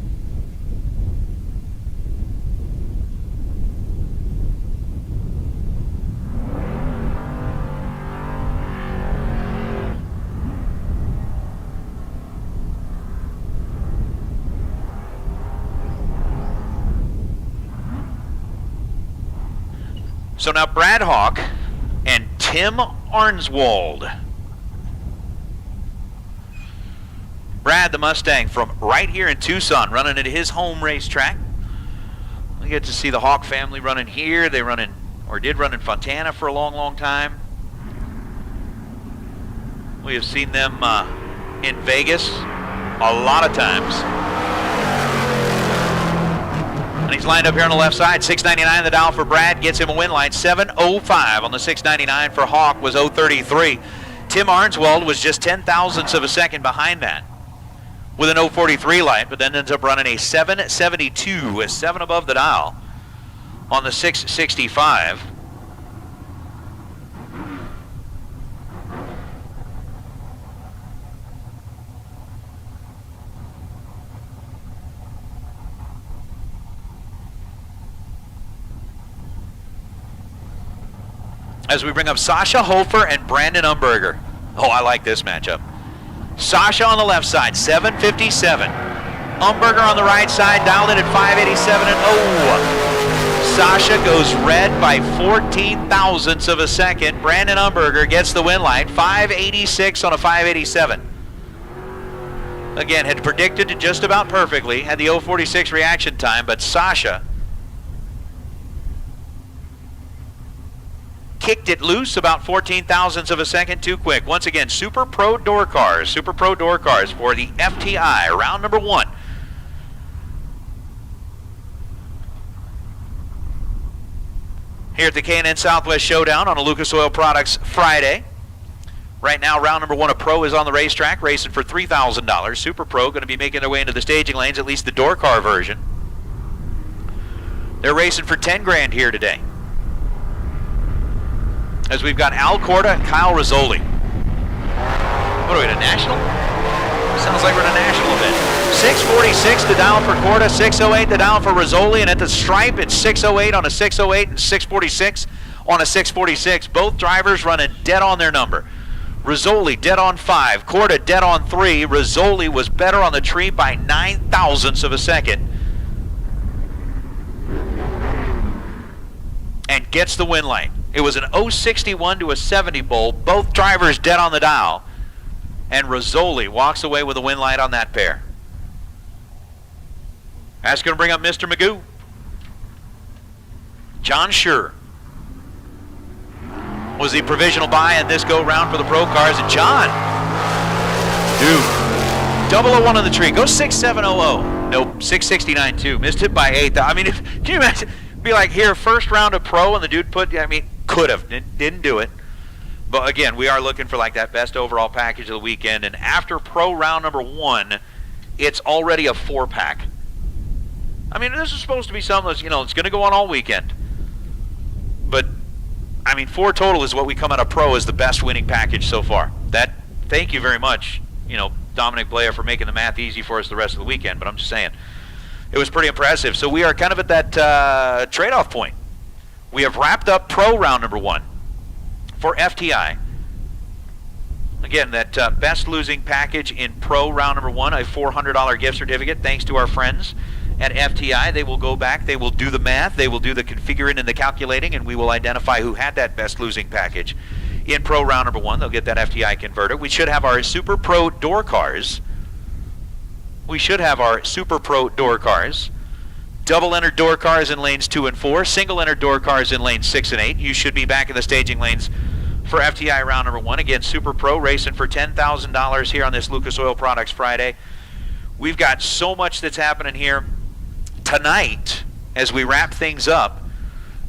So now Brad Hawk and Tim Arnswald. Brad, the Mustang from right here in Tucson, running at his home racetrack. We get to see the Hawk family running here. They run in, or did run in Fontana for a long, long time. We have seen them in Vegas a lot of times. And he's lined up here on the left side. 699 the dial for Brad, gets him a win line. 705 on the 699 for Hawk was 033. Tim Arnswald was just 10 thousandths of a second behind that with an 043 light, but then ends up running a 772 with 7 above the dial on the 665. As we bring up Sasha Hofer and Brandon Umberger. Oh, I like this matchup. Sasha on the left side, 7:57. Umberger on the right side, dialed in at 5:87, and Sasha goes red by 14 thousandths of a second. Brandon Umberger gets the win light, 5:86 on a 5:87. Again, had predicted it just about perfectly, had the 0:46 reaction time, but Sasha kicked it loose about 14 thousandths of a second too quick. Once again, Super Pro door cars for the FTI, round number 1. Here at the K&N Southwest Showdown on a Lucas Oil Products Friday. Right now, round number 1 of Pro is on the racetrack, racing for $3,000. Super Pro going to be making their way into the staging lanes, at least the door car version. They're racing for 10 grand here today, as we've got Al Corda and Kyle Rizzoli. What are we at, a national? Sounds like we're at a national event. 6:46 to down for Corda, 6:08 to down for Rizzoli, and at the stripe it's 6:08 on a 6:08 and 6:46 on a 6:46. Both drivers running dead on their number. Rizzoli dead on 5, Corda dead on 3. Rizzoli was better on the tree by 9 thousandths of a second, and gets the win light. It was an 061 to a 70 bowl, both drivers dead on the dial, and Rizzoli walks away with a win light on that pair. That's going to bring up Mr. Magoo. John Schur was the provisional buy in this go-round for the Pro cars, and John, dude, 001 on the tree, go 6700. Nope, 669.2, missed it by 8. I mean, can you imagine? Be like, here, first round of Pro, and the dude put, I mean, could have, didn't do it. But again, we are looking for like that best overall package of the weekend, and after Pro round number 1, it's already a 4-pack. I mean, this is supposed to be something that's, it's going to go on all weekend. But, I mean, 4 total is what we come out of Pro as the best winning package so far. Thank you very much, Dominic Blea, for making the math easy for us the rest of the weekend, but I'm just saying, it was pretty impressive. So we are kind of at that trade-off point. We have wrapped up Pro round number 1 for FTI. Again, that best losing package in Pro round number 1, a $400 gift certificate, thanks to our friends at FTI. They will go back, they will do the math, they will do the configuring and the calculating, and we will identify who had that best losing package in Pro round number 1. They'll get that FTI converter. We should have our Super Pro door cars. Double entered door cars in lanes 2 and 4, single entered door cars in lanes 6 and 8. You should be back in the staging lanes for FTI round number 1. Again, Super Pro racing for $10,000 here on this Lucas Oil Products Friday. We've got so much that's happening here tonight as we wrap things up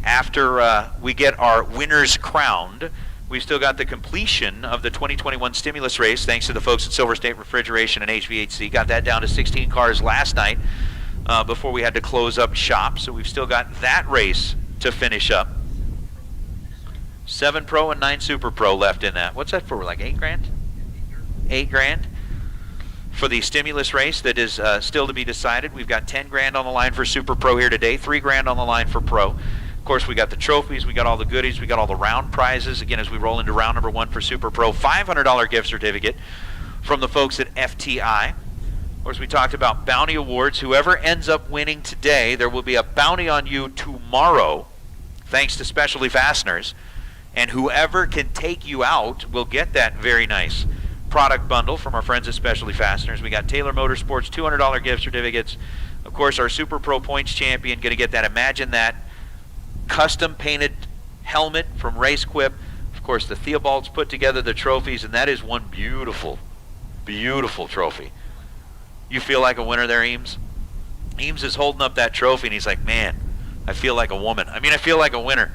after we get our winners crowned. We've still got the completion of the 2021 stimulus race, thanks to the folks at Silver State Refrigeration and HVAC. Got that down to 16 cars last night before we had to close up shop. So we've still got that race to finish up. 7 Pro and 9 Super Pro left in that. What's that for, like 8 grand? 8 grand for the stimulus race that is still to be decided. We've got 10 grand on the line for Super Pro here today, 3 grand on the line for Pro. Of course, we got the trophies, we got all the goodies, we got all the round prizes. Again, as we roll into round number 1 for Super Pro, $500 gift certificate from the folks at FTI. Of course, we talked about bounty awards. Whoever ends up winning today, there will be a bounty on you tomorrow, thanks to Specialty Fasteners. And whoever can take you out will get that very nice product bundle from our friends at Specialty Fasteners. We got Taylor Motorsports, $200 gift certificates. Of course, our Super Pro Points champion going to get that. Imagine that custom painted helmet from Race Quip. Of course, the Theobalds put together the trophies, and that is one beautiful, beautiful trophy. You feel like a winner there, Eames? Eames is holding up that trophy, and he's like, man, I feel like a woman. I mean, I feel like a winner.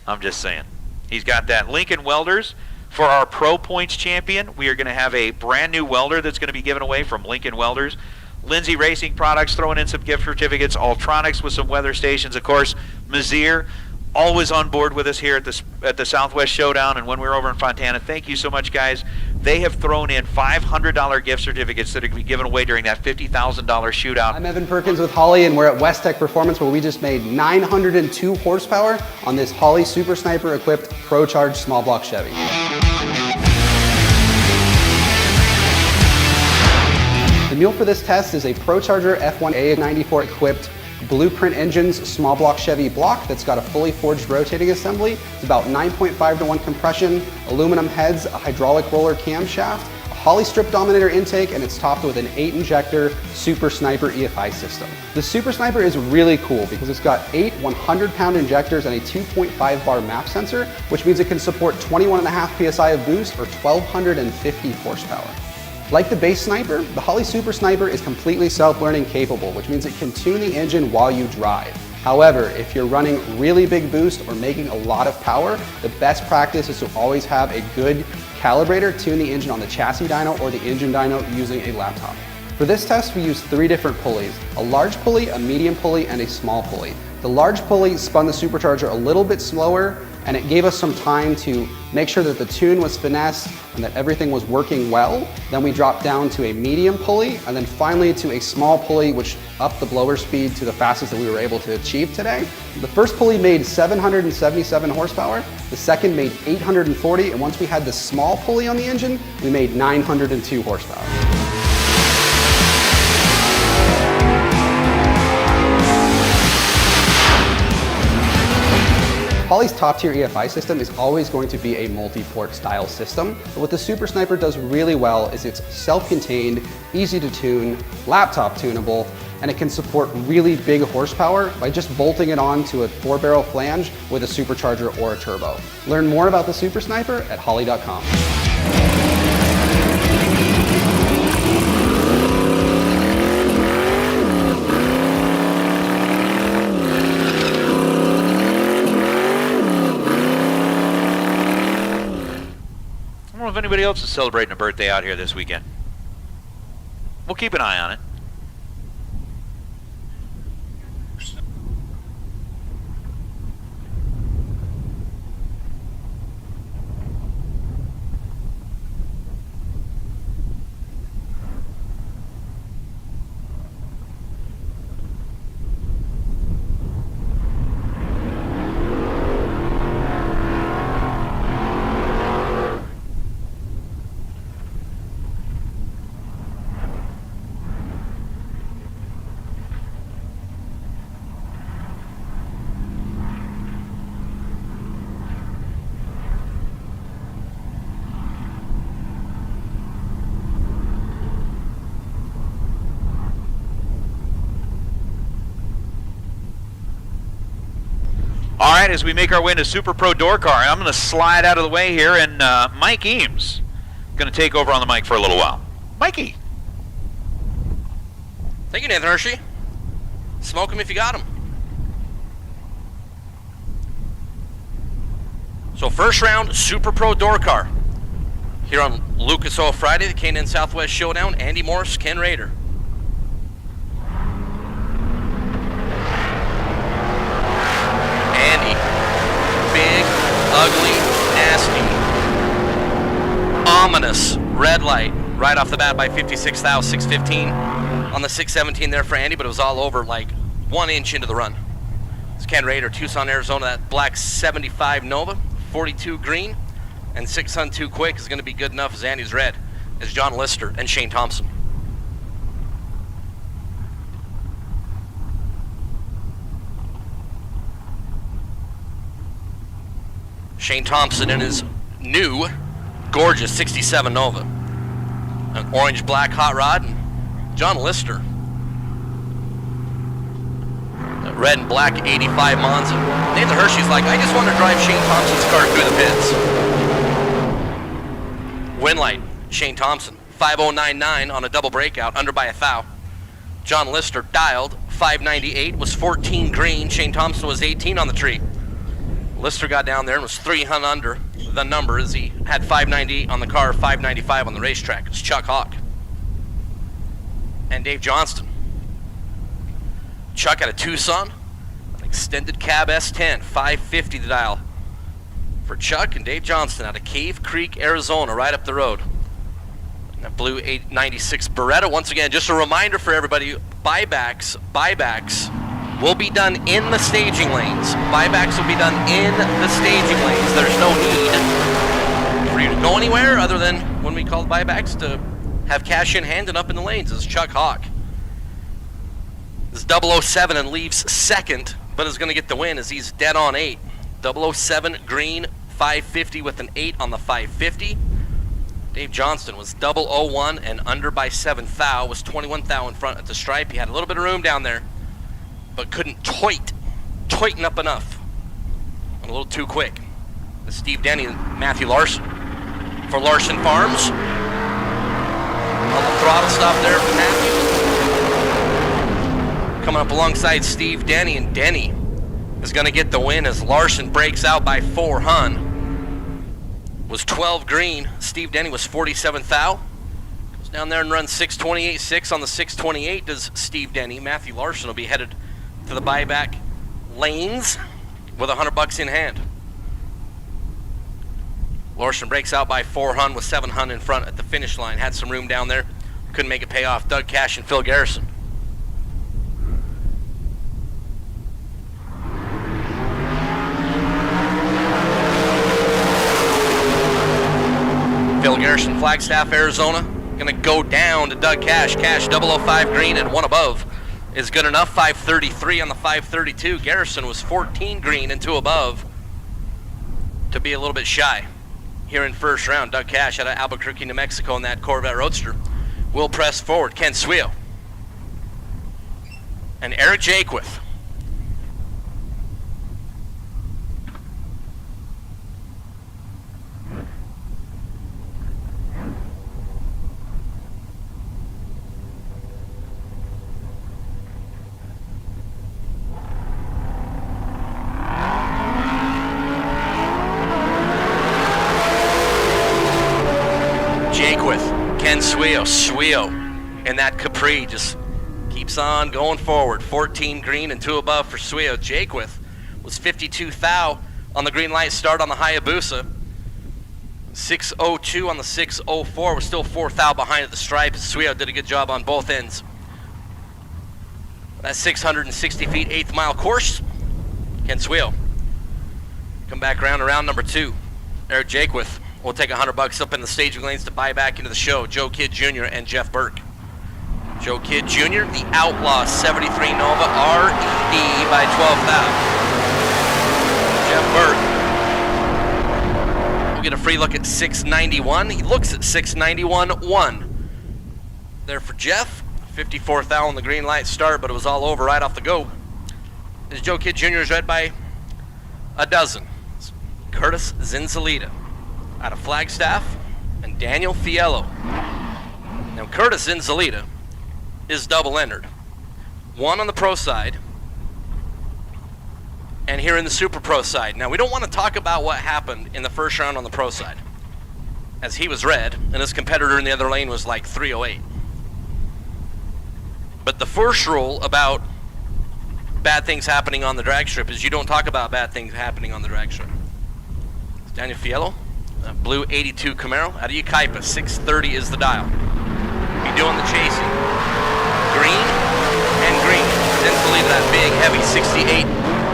I'm just saying. He's got that. Lincoln Welders, for our Pro Points champion, we are going to have a brand new welder that's going to be given away from Lincoln Welders. Lindsay Racing Products throwing in some gift certificates. Ultronics with some weather stations. Of course, Mazir, always on board with us here at the Southwest Showdown, and when we're over in Fontana. Thank you so much, guys. They have thrown in $500 gift certificates that are going to be given away during that $50,000 shootout. I'm Evan Perkins with Holley, and we're at West Tech Performance, where we just made 902 horsepower on this Holley Super Sniper equipped Pro Charge small block Chevy. mule for this test is a ProCharger F1A94 equipped Blueprint Engines small block Chevy block that's got a fully forged rotating assembly. It's about 9.5 to 1 compression, aluminum heads, a hydraulic roller camshaft, a Holley strip dominator intake, and it's topped with an 8 injector Super Sniper EFI system. The Super Sniper is really cool because it's got 8 100-pound injectors and a 2.5 bar map sensor, which means it can support 21.5 PSI of boost or 1,250 horsepower. Like the base Sniper, the Holley Super Sniper is completely self-learning capable, which means it can tune the engine while you drive. However, if you're running really big boost or making a lot of power, the best practice is to always have a good calibrator tune the engine on the chassis dyno or the engine dyno using a laptop. For this test, we used 3 different pulleys: a large pulley, a medium pulley, and a small pulley. The large pulley spun the supercharger a little bit slower, and it gave us some time to make sure that the tune was finessed and that everything was working well. Then we dropped down to a medium pulley, and then finally to a small pulley, which upped the blower speed to the fastest that we were able to achieve today. The first pulley made 777 horsepower, the second made 840, and once we had the small pulley on the engine, we made 902 horsepower. Holley's top-tier EFI system is always going to be a multi-port style system, but what the Super Sniper does really well is it's self-contained, easy to tune, laptop tunable, and it can support really big horsepower by just bolting it onto a 4-barrel flange with a supercharger or a turbo. Learn more about the Super Sniper at holley.com. I don't know if anybody else is celebrating a birthday out here this weekend. We'll keep an eye on it. All right, as we make our way into Super Pro door car, I'm going to slide out of the way here, and Mike Eames going to take over on the mic for a little while. Mikey. Thank you, Nathan Hershey. Smoke 'em if you got 'em. So first round, Super Pro door car. Here on Lucas Oil Friday, the K&N Southwest Showdown, Andy Morse, Ken Rader. Andy, big, ugly, nasty, ominous red light right off the bat by 56 thou, 615 on the 617 there for Andy, but it was all over like 1 inch into the run. It's Ken Rader, Tucson, Arizona, that black 75 Nova, 42 green, and 602 quick is going to be good enough as Andy's red, as John Lister and Shane Thompson. Shane Thompson in his new, gorgeous 67 Nova. An orange-black hot rod, and John Lister. A red and black 85 Monza. Nathan Hershey's like, I just want to drive Shane Thompson's car through the pits. Winlight, Shane Thompson, 5099 on a double breakout, under by 1 thou. John Lister dialed, 598, was 14 green. Shane Thompson was 18 on the tree. Lister got down there and was 300 under the number as he had 598 on the car, 595 on the racetrack. It's Chuck Hawk and Dave Johnston. Chuck had a Tucson, an extended cab S10, 550 the dial for Chuck, and Dave Johnston out of Cave Creek, Arizona, right up the road. And that blue 896 Beretta. Once again, just a reminder for everybody, buybacks will be done in the staging lanes. Buybacks will be done in the staging lanes. There's no need for you to go anywhere other than when we call buybacks to have cash in hand and up in the lanes is Chuck Hawk. This is 007 and leaves second, but is going to get the win as he's dead on 8. 007 green, 550 with an 8 on the 550. Dave Johnston was 001 and under by 7 thou, was 21 thou in front at the stripe. He had a little bit of room down there, but couldn't toiten up enough. A little too quick. It's Steve Denny and Matthew Larson for Larson Farms. On the throttle stop there for Matthew. Coming up alongside Steve Denny, and Denny is going to get the win as Larson breaks out by 4 hun. Was 12 green. Steve Denny was 47 thou. Goes down there and runs 628.6 on the 628 does Steve Denny. Matthew Larson will be headed to the buyback lanes with $100 in hand. Larson breaks out by 4 hun with 7 hun in front at the finish line. Had some room down there. Couldn't make it pay off. Doug Cash and Phil Garrison. Phil Garrison, Flagstaff, Arizona. Gonna go down to Doug Cash. Cash 005 green and 1 above is good enough. 533 on the 532. Garrison was 14 green and 2 above to be a little bit shy here in first round. Doug Cash out of Albuquerque, New Mexico in that Corvette Roadster will press forward. Ken Swio and Eric Jaquith. Swio and that Capri just keeps on going forward. 14 green and 2 above for Swio. Jaquith was 52 thou on the green light start on the Hayabusa. 602 on the 604. We're still 4 thou behind at the stripe. Swio did a good job on both ends. That 660 feet, 8th mile course. Ken Swio. Come back around to round number 2. Eric Jaquith. We'll take $100 up in the staging lanes to buy back into the show. Joe Kidd Jr. and Jeff Burke. Joe Kidd Jr., the Outlaw 73 Nova RED by 12 thou. Jeff Burke. We'll get a free look at 691. He looks at 691.1. There for Jeff. 54 thou on the green light start, but it was all over right off the go. As Joe Kidd Jr. is read by a dozen. Curtis Zinzalita out of Flagstaff, and Daniel Fiello. Now Curtis Zinzalita is double entered. 1 on the pro side, and here in the super pro side. Now we don't want to talk about what happened in the first round on the pro side, as he was red, and his competitor in the other lane was like 308. But the first rule about bad things happening on the drag strip is you don't talk about bad things happening on the drag strip. It's Daniel Fiello. Blue 82 Camaro out of Yucaipa. 630 is the dial. Be doing the chasing. Green and green. Didn't believe that big, heavy 68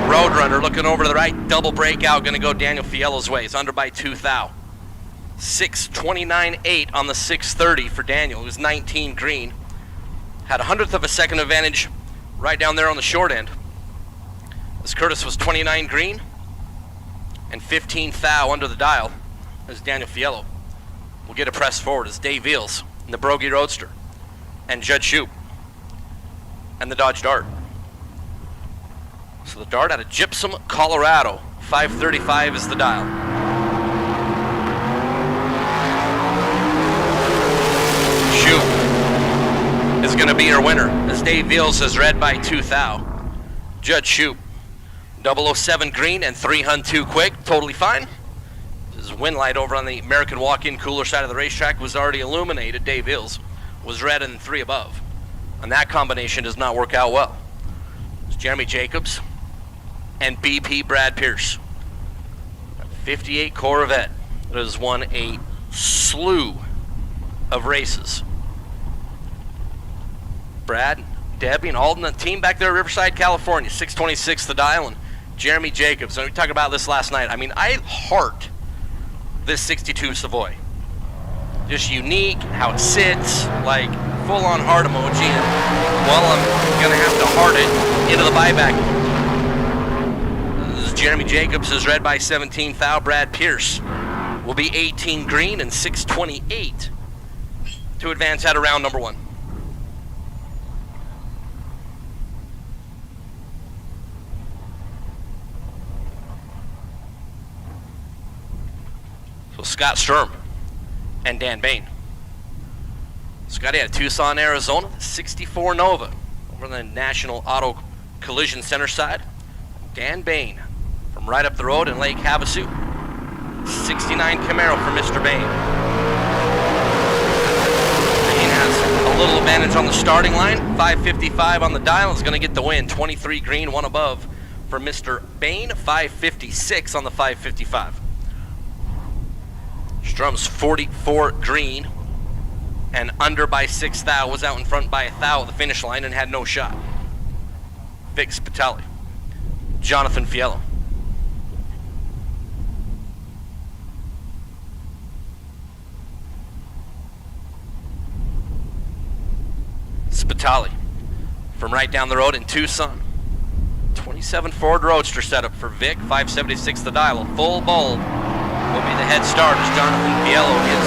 Roadrunner looking over to the right. Double breakout. Going to go Daniel Fiello's way. It's under by 2 thou. 629.8 on the 630 for Daniel. He was 19 green. Had 100th of a second advantage right down there on the short end. As Curtis was 29 green and 15 thou under the dial. As Daniel Fiello will get a press forward as Dave Eels in the Brogy Roadster and Judd Shoup and the Dodge Dart. So the Dart out of Gypsum, Colorado. 535 is the dial. Shoup is going to be your winner as Dave Eels is read by 2 thou. Judd Shoup, 007 green and 3 hun 2 quick, totally fine. His wind light over on the American walk-in cooler side of the racetrack was already illuminated. Dave Hills was red and 3 above. And that combination does not work out well. It's Jeremy Jacobs and BP Brad Pierce. 58 Corvette that has won a slew of races. Brad, Debbie, and Alden, the team back there at Riverside, California. 626 the dial, and Jeremy Jacobs. And we talked about this last night. I mean, I heart this 62 Savoy. just unique, how it sits, like full-on heart emoji. And, well, I'm gonna have to heart it into the buyback. This is Jeremy Jacobs is read by 17 thou. Brad Pierce will be 18 green and 628 to advance out of round number 1. So Scott Sturm and Dan Bain. Scotty out of Tucson, Arizona, 64 Nova over the National Auto Collision Center side. Dan Bain from right up the road in Lake Havasu, 69 Camaro for Mr. Bain. Bain has a little advantage on the starting line, 555 on the dial, is going to get the win. 23 green, 1 above for Mr. Bain, 556 on the 555. Strum's 44 green and under by 6 thou, was out in front by 1 thou at the finish line and had no shot. Vic Spitali, Jonathan Fiello. Spitali from right down the road in Tucson. 27 Ford Roadster setup for Vic, 576 the dial, a full bulb will be the head start as Jonathan Fiello, his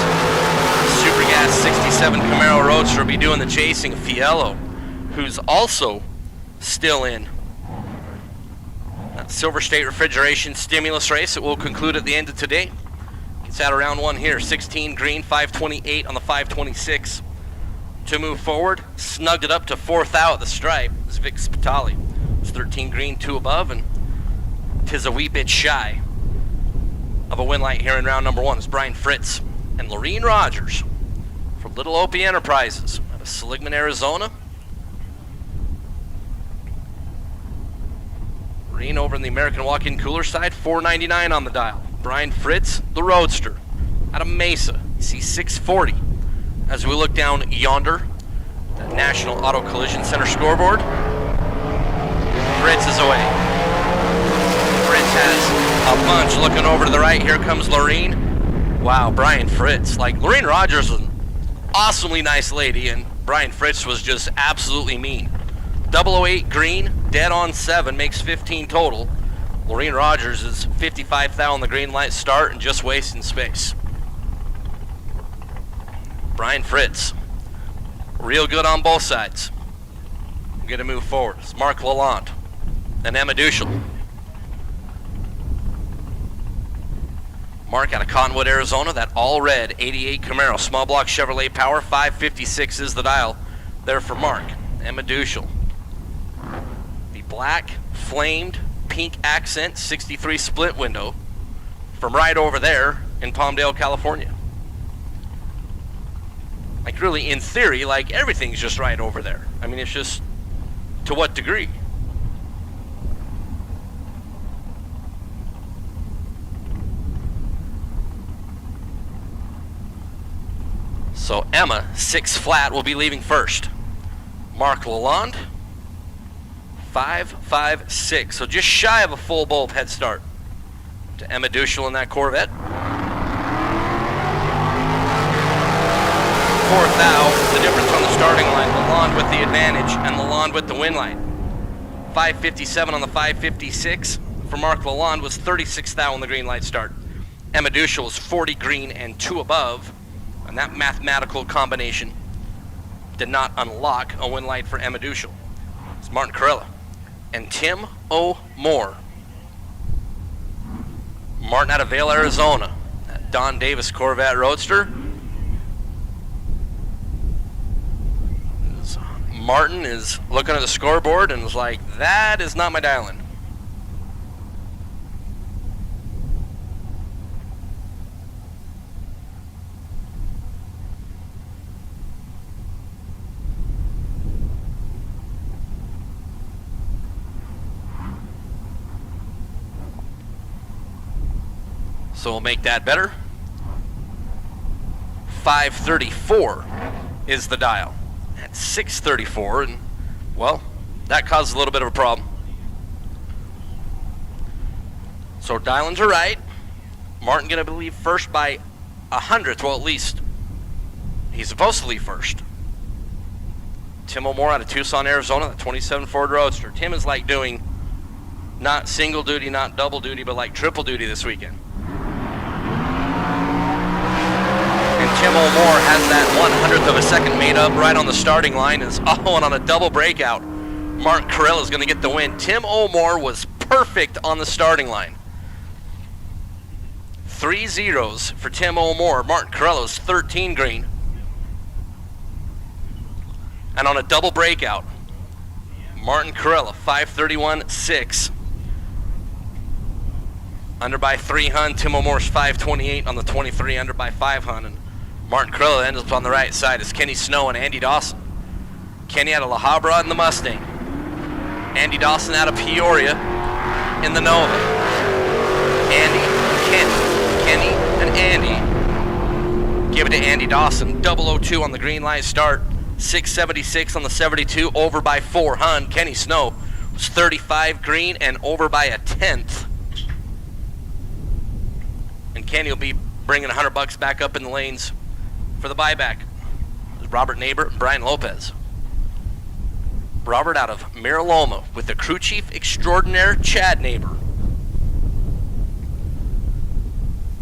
Super Gas 67 Camaro Roadster, will be doing the chasing. Fiello, who's also still in that Silver State Refrigeration Stimulus race that will conclude at the end of today. Gets out of round 1 here, 16 green, 528 on the 526. To move forward, snugged it up to 4 thou at the stripe is Vic Spitali. It's 13 green, 2 above, and 'tis a wee bit shy of a win light here in round number 1. It's Brian Fritz and Lorene Rogers from Little Opie Enterprises out of Seligman, Arizona. Lorene over in the American Walk-In Cooler side, 499 on the dial. Brian Fritz, the Roadster, out of Mesa. You see 640 as we look down yonder, the National Auto Collision Center scoreboard. Fritz is away. Fritz has a bunch looking over to the right. Here comes Lorene. Wow, Brian Fritz. Like, Lorene Rogers was an awesomely nice lady, and Brian Fritz was just absolutely mean. 008 green, dead on 7, makes 15 total. Lorene Rogers is 55 thou on the green light start and just wasting space. Brian Fritz, real good on both sides. I'm going to move forward. It's Mark Lalonde and Emma Duschel. Mark out of Cottonwood, Arizona, that all red 88 Camaro, small block Chevrolet Power, 556 is the dial there for Mark. Emma Duschel, the black flamed pink accent 63 split window from right over there in Palmdale, California. Like, really, in theory, like, everything's just right over there. I mean, it's just to what degree? So Emma, 6 flat, will be leaving first. Mark Lalonde, 556. So just shy of a full bulb head start to Emma Duschel in that Corvette. 4 thou, the difference on the starting line. Lalonde with the advantage and Lalonde with the win light. 557 on the 556 for Mark Lalonde was 36 thou on the green light start. Emma Duschel was 40 green and 2 above, and that mathematical combination did not unlock a win light for Emma Duschel. It's Martin Carella and Tim O. Moore. Martin out of Vail, Arizona, that Don Davis Corvette Roadster. Martin is looking at the scoreboard and is like, that is not my dial-in. So we'll make that better. 534 is the dial. At 634, and well, that caused a little bit of a problem. So dial-ins are right. Martin gonna leave first by 100th, well, at least He's supposed to leave first. Tim O'More out of Tucson, Arizona, the 27 Ford Roadster. Tim is like doing not single duty, not double duty, but like triple duty this weekend. And Tim O'More has that 100th of a second made up right on the starting line. And on a double breakout, Mark Carell is going to get the win. Tim O'More was perfect on the starting line. 3 zeros for Tim O'More. Martin Carello's 13 green. And on a double breakout, Martin Carella, 531.6. Under by 3 hun. Tim O'More's 528 on the 23, under by 5 hun. And Martin Carella ends up on the right side as Kenny Snow and Andy Dawson. Kenny out of La Habra in the Mustang. Andy Dawson out of Peoria in the Nova. Kenny, and Andy. Give it to Andy Dawson. 002 on the green line start. 676 on the 72, over by 4 hun. Kenny Snow was 35 green and over by a 10th. And Kenny will be bringing $100 back up in the lanes for the buyback. Robert Neighbor and Brian Lopez. Robert out of Miraloma with the crew chief extraordinaire Chad Neighbor.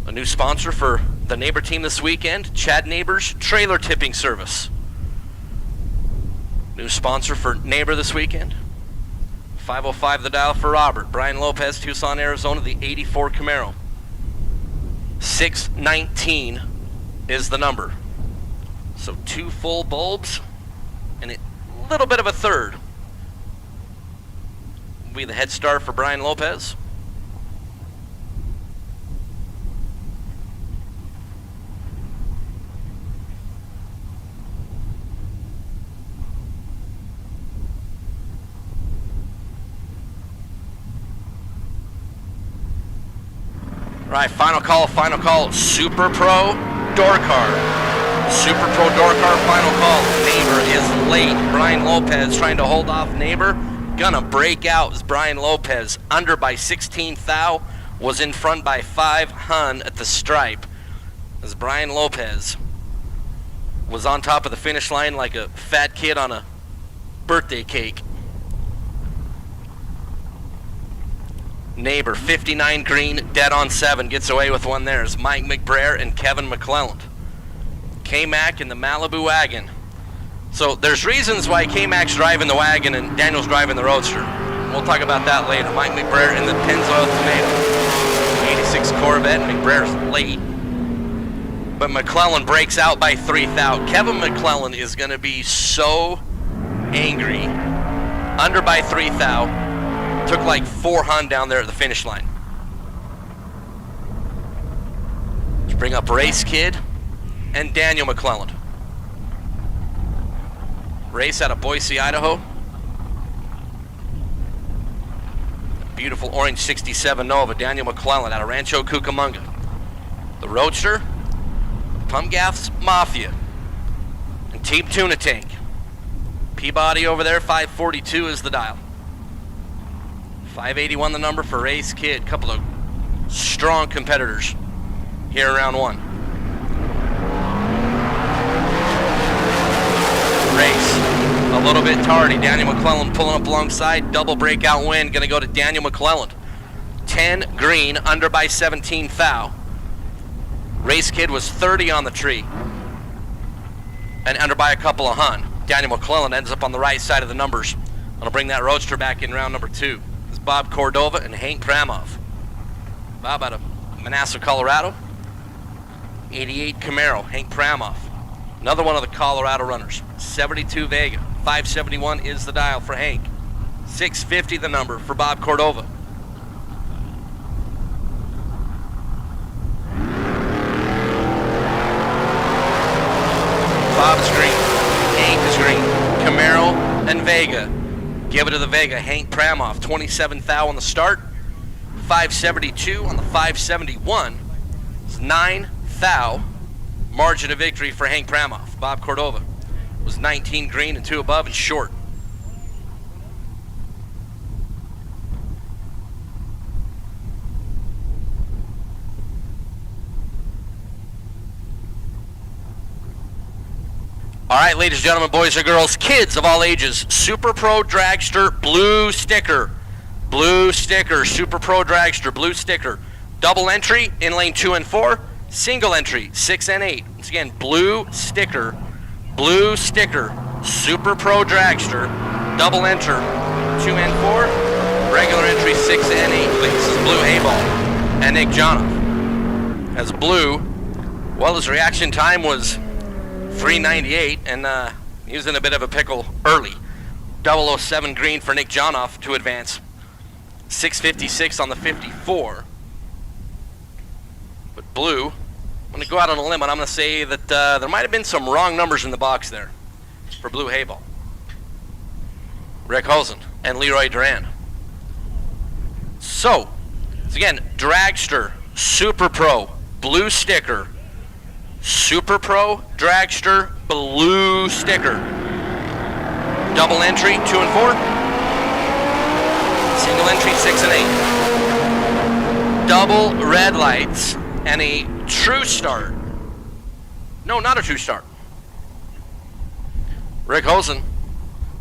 A new sponsor for the Neighbor team this weekend, Chad Neighbor's trailer tipping service. New sponsor for Neighbor this weekend. 505 the dial for Robert. Brian Lopez, Tucson, Arizona, the 84 Camaro. 619 is the number. So 2 full bulbs and a little bit of a third. Will be the head start for Brian Lopez. All right, final call, Super Pro door car. Super Pro door car, final call. Neighbor is late. Brian Lopez trying to hold off Neighbor. Gonna break out as Brian Lopez, under by 16 thou, was in front by 5 hun at the stripe. As Brian Lopez was on top of the finish line like a fat kid on a birthday cake. Neighbor, 59 green, dead on 7, gets away with one there. It's Mike McBrayer and Kevin McClelland. K-Mac in the Malibu wagon. So there's reasons why K-Mac's driving the wagon and Daniel's driving the Roadster. We'll talk about that later. Mike McBrayer in the Pennzoil Tomato. 86 Corvette, McBrayer's late. But McClelland breaks out by 3 thou. Kevin McClelland is going to be so angry. Under by 3 thou. Took like 4 hun down there at the finish line. Let's bring up Race Kid and Daniel McClelland. Race out of Boise, Idaho. Beautiful orange 67 Nova. Daniel McClelland out of Rancho Cucamonga. The Roadster, Pump Gas Mafia, and Team Tuna Tank. Peabody over there, 542 is the dial. 581 the number for Race Kid. Couple of strong competitors here in round 1. Race a little bit tardy. Daniel McClelland pulling up alongside. Double breakout win. Going to go to Daniel McClelland. 10 green, under by 17 thou. Race Kid was 30 on the tree and under by a couple of hun. Daniel McClelland ends up on the right side of the numbers. I'll bring that Roadster back in round number 2. It's Bob Cordova and Hank Pramov. Bob out of Manassas, Colorado. 88 Camaro, Hank Pramov. Another one of the Colorado runners. 72 Vega. 571 is the dial for Hank. 650 the number for Bob Cordova. Bob's green. Hank is green. Camaro and Vega. Give it to the Vega. Hank Pramov, 27 thou on the start. 572 on the 571. It's 9 thou. Margin of victory for Hank Pramov. Bob Cordova was 19 green and 2 above and short. All right, ladies and gentlemen, boys and girls, kids of all ages, Super Pro Dragster blue sticker. Blue sticker, Super Pro Dragster blue sticker. Double entry in lane 2 and 4, single entry 6 and 8. Once again, blue sticker, Super Pro Dragster, double enter 2 and 4, regular entry 6 and 8, please. This is Blue Hayball and Nick Jonoff. As Blue, well, his reaction time was 398, and he was in a bit of a pickle early. 007 green for Nick Jonoff to advance. 656 on the 54. But Blue, I'm going to go out on a limb, and I'm going to say that there might have been some wrong numbers in the box there for Blue Hayball. Rick Hosen and Leroy Duran. So, it's again, Dragster, Super Pro, blue sticker, Super Pro, Dragster, blue sticker. Double entry, 2 and 4. Single entry, 6 and 8. Double red lights and a true start. No, not a true start. Rick Hosen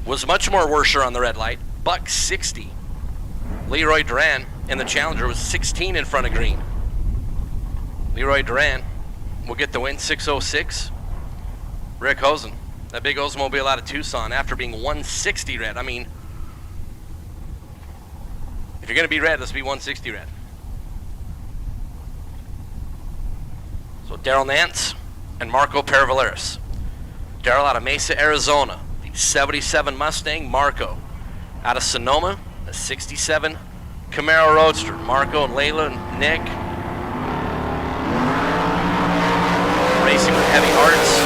was much more worser on the red light, $160. Leroy Duran in the Challenger was 16 in front of green. Leroy Duran will get the win, 606. Rick Hosen, that big Oldsmobile out of Tucson, after being 160 red. I mean, if you're going to be red, let's be 160 red. So Daryl Nance and Marco Peravaleris. Daryl out of Mesa, Arizona, the 77 Mustang. Marco out of Sonoma, a 67 Camaro Roadster. Marco and Layla and Nick racing with heavy hearts.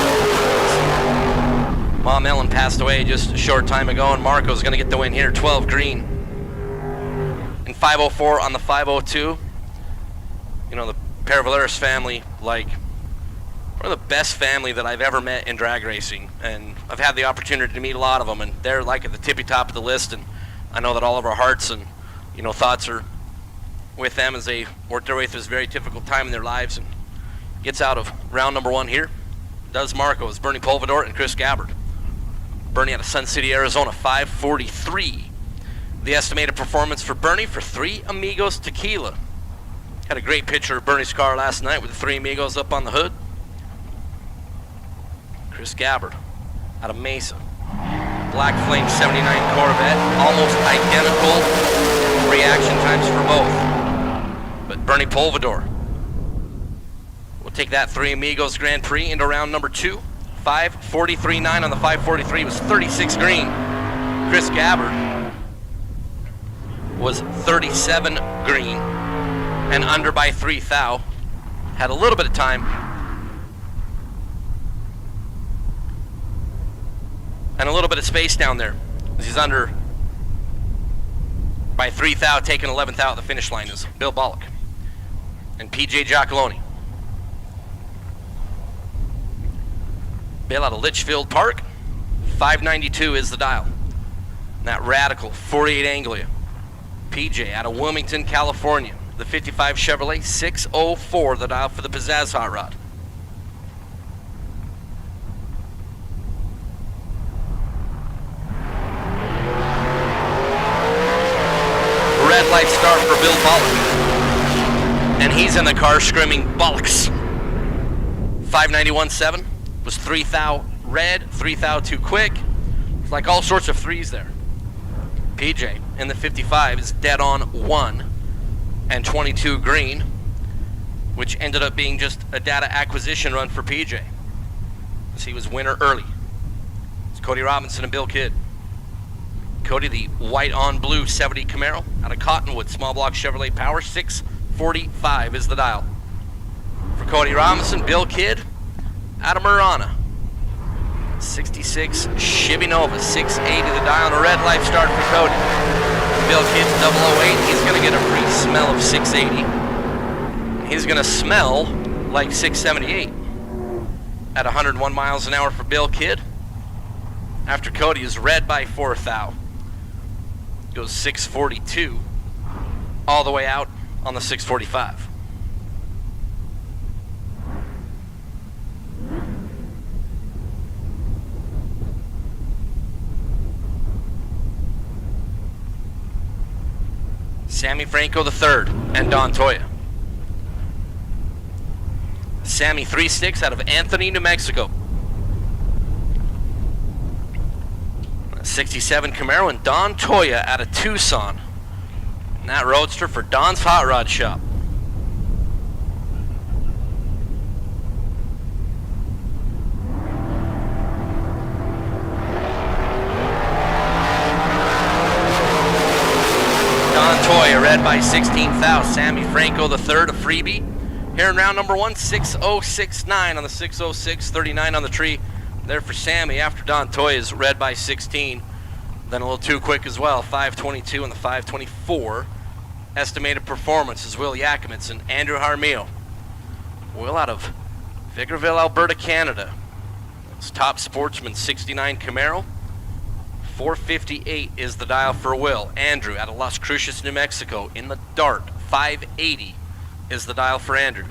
Mom Ellen passed away just a short time ago, and Marco's going to get the win here, 12 green. In 504 on the 502. You know, the Peravaleris family, like, one of the best family that I've ever met in drag racing, and I've had the opportunity to meet a lot of them, and they're like at the tippy top of the list, and I know that all of our hearts and, you know, thoughts are with them as they work their way through this very difficult time in their lives. And gets out of round number 1 here. Does Marco. It's Bernie Polvidor and Chris Gabbard. Bernie out of Sun City, Arizona, 543. The estimated performance for Bernie for Three Amigos Tequila. Had a great picture of Bernie's car last night with the Three Amigos up on the hood. Chris Gabbard out of Mesa. Black Flame 79 Corvette, almost identical reaction times for both. But Bernie Polvidor will take that Three Amigos Grand Prix into round number 2. 543.9 on the 543 was 36 green. Chris Gabbard was 37 green and under by 3 thou. Had a little bit of time and a little bit of space down there. He's under by 3 thou, taking 11 thou at the finish line is Bill Bollock and PJ Giacalone. Bill out of Litchfield Park, 592 is the dial. And that radical 48 Anglia. PJ out of Wilmington, California, the 55 Chevrolet, 604 the dial for the Pizzazz Hot Rod. Red light start for Bill Bollock. And he's in the car screaming bollocks. 591.7 was 3 thou red, 3 thou too quick. It's like all sorts of threes there. PJ in the 55 is dead on 1 and 22 green, which ended up being just a data acquisition run for PJ, as he was winner early. It's Cody Robinson and Bill Kidd. Cody, the white on blue 70 Camaro out of Cottonwood, small block Chevrolet Power, 645 is the dial. For Cody Robinson, Bill Kidd out of Marana, 66 Chevy Nova, 680 the dial, and a red light start for Cody. Bill Kidd's 008, he's going to get a free smell of 680. He's going to smell like 678 at 101 miles an hour for Bill Kidd. After Cody is red by 4 thou. Goes 642 all the way out on the 645. Sammy Franco III and Don Toya. Sammy 3 sticks out of Anthony, New Mexico. 67 Camaro and Don Toya out of Tucson. And that roadster for Don's Hot Rod Shop. Don Toya, red by 16 thou. Sammy Franco III, a freebie. Here in round number 1, 6069 on the 606, 39 on the tree. There for Sammy after Don Toya's red by 16. Then a little too quick as well, 522 and the 524. Estimated performance is Will Yakimitz and Andrew Harmil. Will out of Victorville, Alberta, Canada. It's top sportsman 69 Camaro. 458 is the dial for Will. Andrew out of Las Cruces, New Mexico in the Dart. 580 is the dial for Andrew.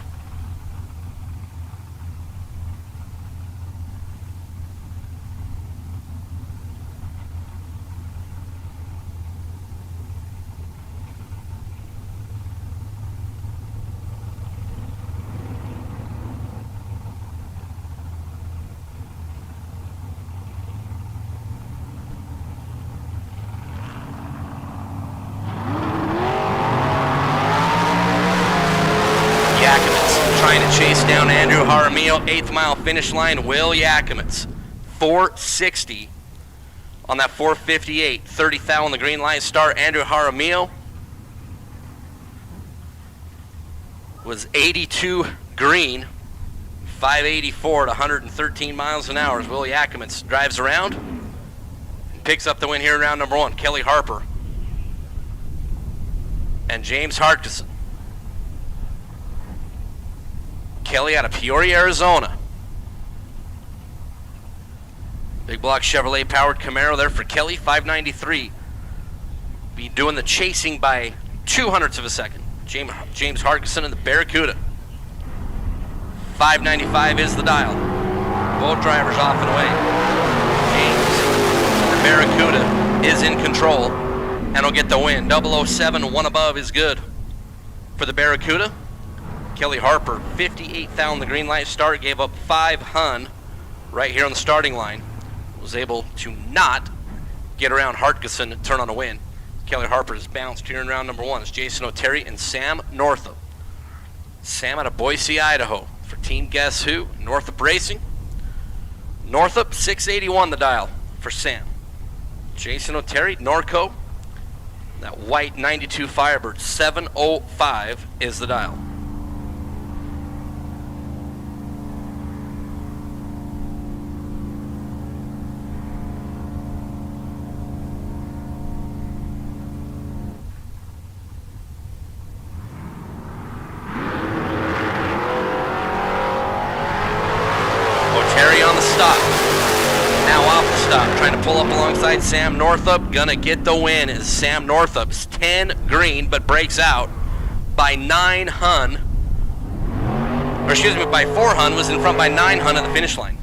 Trying to chase down Andrew Jaramillo, 8th mile finish line, Will Yakimitz. 460 on that 458, 30 thou on the green line start. Andrew Jaramillo was 82 green, 584 at 113 miles an hour as Will Yakimitz drives around and picks up the win here in round number 1. Kelly Harper and James Hartkeson. Kelly out of Peoria, Arizona. Big block Chevrolet powered Camaro there for Kelly, 593. Be doing the chasing by 0.02 of a second. James Hartkeson in the Barracuda. 595 is the dial. Both drivers off and away. James, the Barracuda, is in control and will get the win. 007, one above is good for the Barracuda. Kelly Harper, 58 thou on the green light start, gave up 5 hun right here on the starting line. Was able to not get around Hartkeson and turn on a win. Kelly Harper has bounced here in round number 1. It's Jason O'Terry and Sam Northup. Sam out of Boise, Idaho for Team Guess Who, Northup Racing. Northup, 681 the dial for Sam. Jason O'Terry, Norco. That white 92 Firebird, 705 is the dial. Now off the stop, trying to pull up alongside Sam Northup. Gonna get the win as Sam Northup's 10 green, but breaks out by 9 hun. Or excuse me, by 4 hun, was in front by 9 hun at the finish line.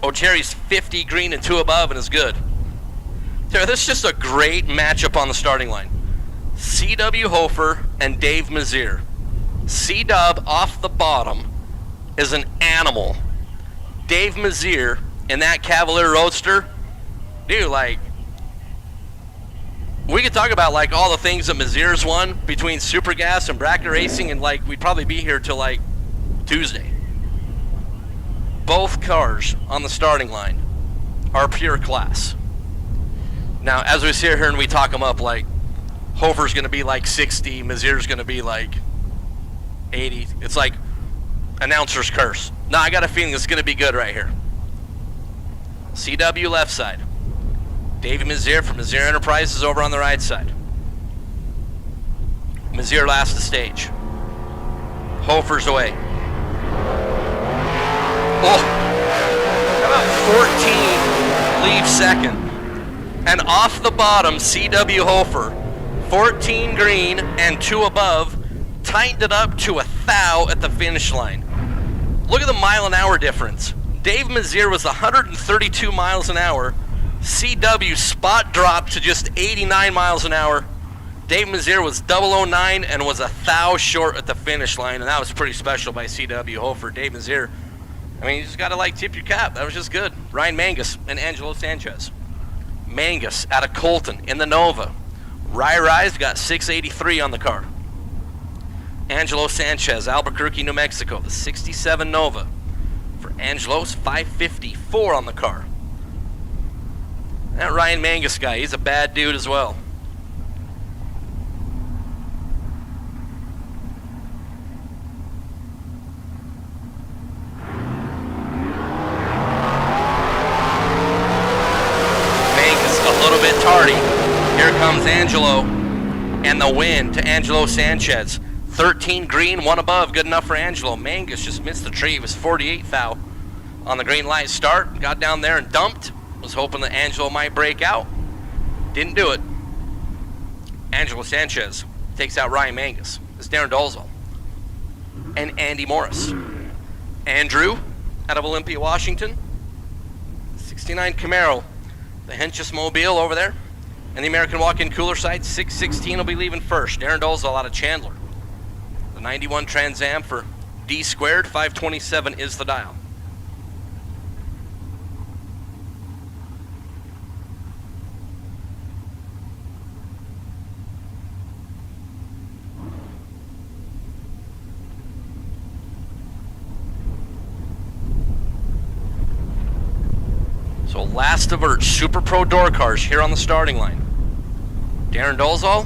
O'Terry's 50 green and 2 above and is good. This is just a great matchup on the starting line. C.W. Hofer and Dave Mazier. C-Dub off the bottom is an animal. Dave Mazier in that Cavalier Roadster, dude, like, we could talk about like all the things that Mazier's won between Super Gas and Bracket Racing, and like we'd probably be here till like Tuesday. Both cars on the starting line are pure class. Now, as we sit here and we talk them up, like Hofer's going to be like 60, Mazier's going to be like 80. It's like announcer's curse. No, I got a feeling it's going to be good right here. CW left side. Davey Mazier from Mazier Enterprises over on the right side. Mazier last the stage. Hofer's away. Oh, how about 14 leave second. And off the bottom, CW Hofer. 14 green and 2 above. Tightened it up to 1,000 at the finish line. Look at the mile an hour difference. Dave Mazier was 132 miles an hour. CW spot dropped to just 89 miles an hour. Dave Mazier was 009 and was 1,000 short at the finish line, and that was pretty special by CW Hofer. Dave Mazier, I mean, you just got to, like, tip your cap. That was just good. Ryan Mangus and Angelo Sanchez. Mangus out of Colton in the Nova. Rise got 683 on the car. Angelo Sanchez, Albuquerque, New Mexico, the 67 Nova. For Angelo's 554 on the car. That Ryan Mangus guy, he's a bad dude as well. Mangus a little bit tardy. Here comes Angelo, and the win to Angelo Sanchez. 13 green, 1 above, good enough for Angelo. Mangus just missed the tree. It was 48th thou on the green light start. Got down there and dumped. Was hoping that Angelo might break out. Didn't do it. Angelo Sanchez takes out Ryan Mangus. It's Darren Dolezal and Andy Morris. Andrew out of Olympia, Washington. 69 Camaro. The Henches Mobile over there. And the American Walk-In Cooler side, 616 will be leaving first. Darren Dolezal out of Chandler. The 91 Trans Am for D squared, 527 is the dial. So last of our Super Pro door cars here on the starting line. Darren Dolezal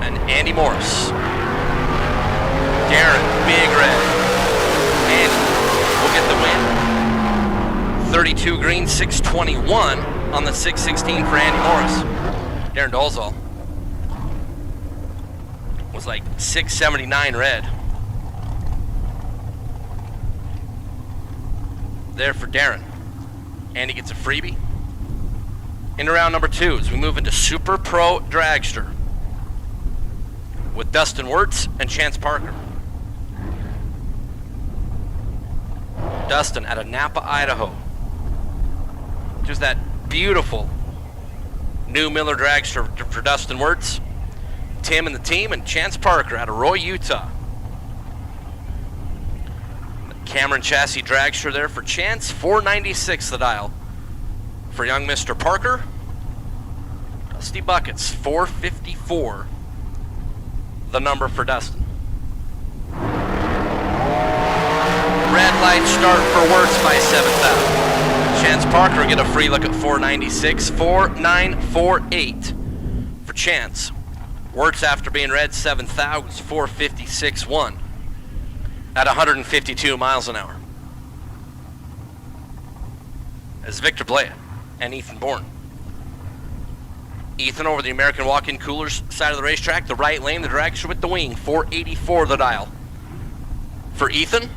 and Andy Morris. Darren, big red. Andy will get the win. 32 green, 621 on the 616 for Andy Morris. Darren Dolezal was like 679 red. There for Darren. Andy gets a freebie. Into round number 2 as we move into Super Pro Dragster with Dustin Wirtz and Chance Parker. Dustin out of Napa, Idaho. Just that beautiful new Miller Dragster for Dustin Wirtz. Tim and the team, and Chance Parker out of Roy, Utah. Cameron Chassis Dragster there for Chance, 496 the dial. For young Mr. Parker, Dusty Buckets, 454 the number for Dustin. Red light start for Wirtz by 7,000. Chance Parker will get a free look at 496, 4948 for Chance. Wirtz after being red 7,000 was 456.1 at 152 miles an hour. As Victor Blea and Ethan Bourne. Ethan over the American Walk-In Coolers side of the racetrack, the right lane, the dragster with the wing, 484 the dial. For Ethan,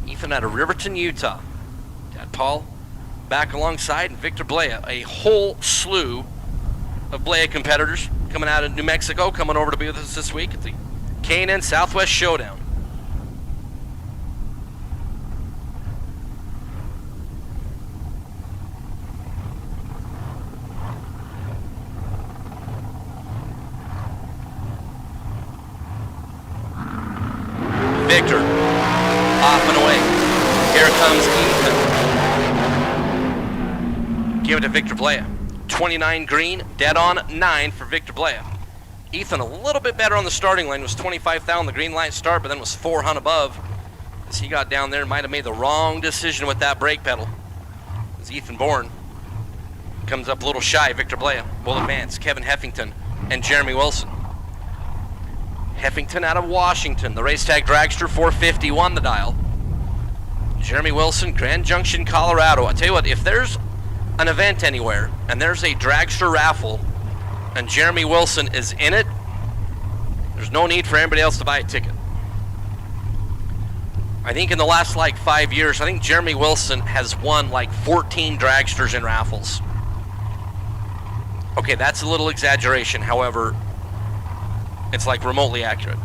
Ethan out of Riverton, Utah. Dad Paul back alongside, and Victor Blea, a whole slew of Blea competitors coming out of New Mexico, coming over to be with us this week at the K&N Southwest Showdown. Victor, off and away. Here comes Ethan. Give it to Victor Blea. 29 green, dead on 9 for Victor Blea. Ethan a little bit better on the starting line, was 25,000 on the green light start, but then was 400 above. As he got down there, might have made the wrong decision with that brake pedal. As Ethan Bourne comes up a little shy, Victor Blea will advance. Kevin Heffington and Jeremy Wilson. Heffington out of Washington, the race tag dragster, 451 the dial. Jeremy Wilson, Grand Junction, Colorado. I tell you what, if there's an event anywhere and there's a dragster raffle and Jeremy Wilson is in it, there's no need for anybody else to buy a ticket. I think in the last like 5 years, I think Jeremy Wilson has won like 14 dragsters in raffles. Okay, that's a little exaggeration, however, it's like remotely accurate.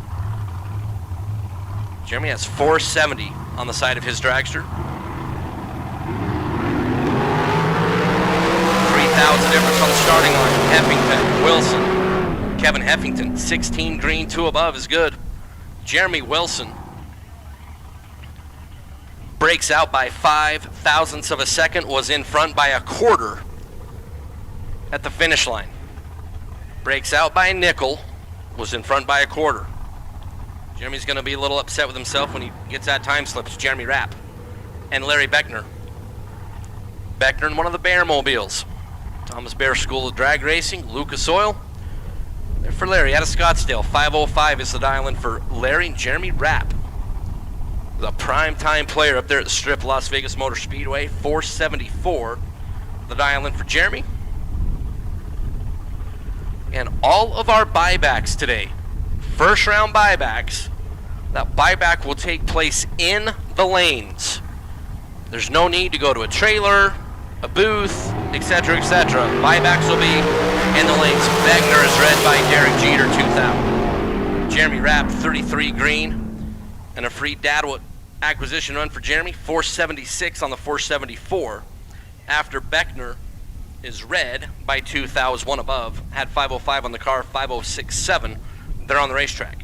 Jeremy has 470 on the side of his dragster. 3,000 thou's the difference on the starting line. Heffington, Wilson, Kevin Heffington, 16 green, 2 above is good. Jeremy Wilson breaks out by 5 thousandths of a second, was in front by a quarter at the finish line. Breaks out by a nickel, was in front by a quarter. Jeremy's going to be a little upset with himself when he gets that time slip. It's Jeremy Rapp and Larry Beckner. Beckner in one of the Bear mobiles. Thomas Bear School of Drag Racing, Lucas Oil. There for Larry out of Scottsdale. 505 is the dial-in for Larry and Jeremy Rapp. The prime time player up there at the Strip Las Vegas Motor Speedway. 474 the dial-in for Jeremy. And all of our buybacks today, first round buybacks, that buyback will take place in the lanes. There's no need to go to a trailer, a booth, etc., etc. Buybacks will be in the lanes. Wagner is read by Derek Jeter, 2000. Jeremy Rapp, 33 green, and a free data acquisition run for Jeremy, 476 on the 474. After Beckner is red by 2000, one above, had 505 on the car, 5067. They're on the racetrack.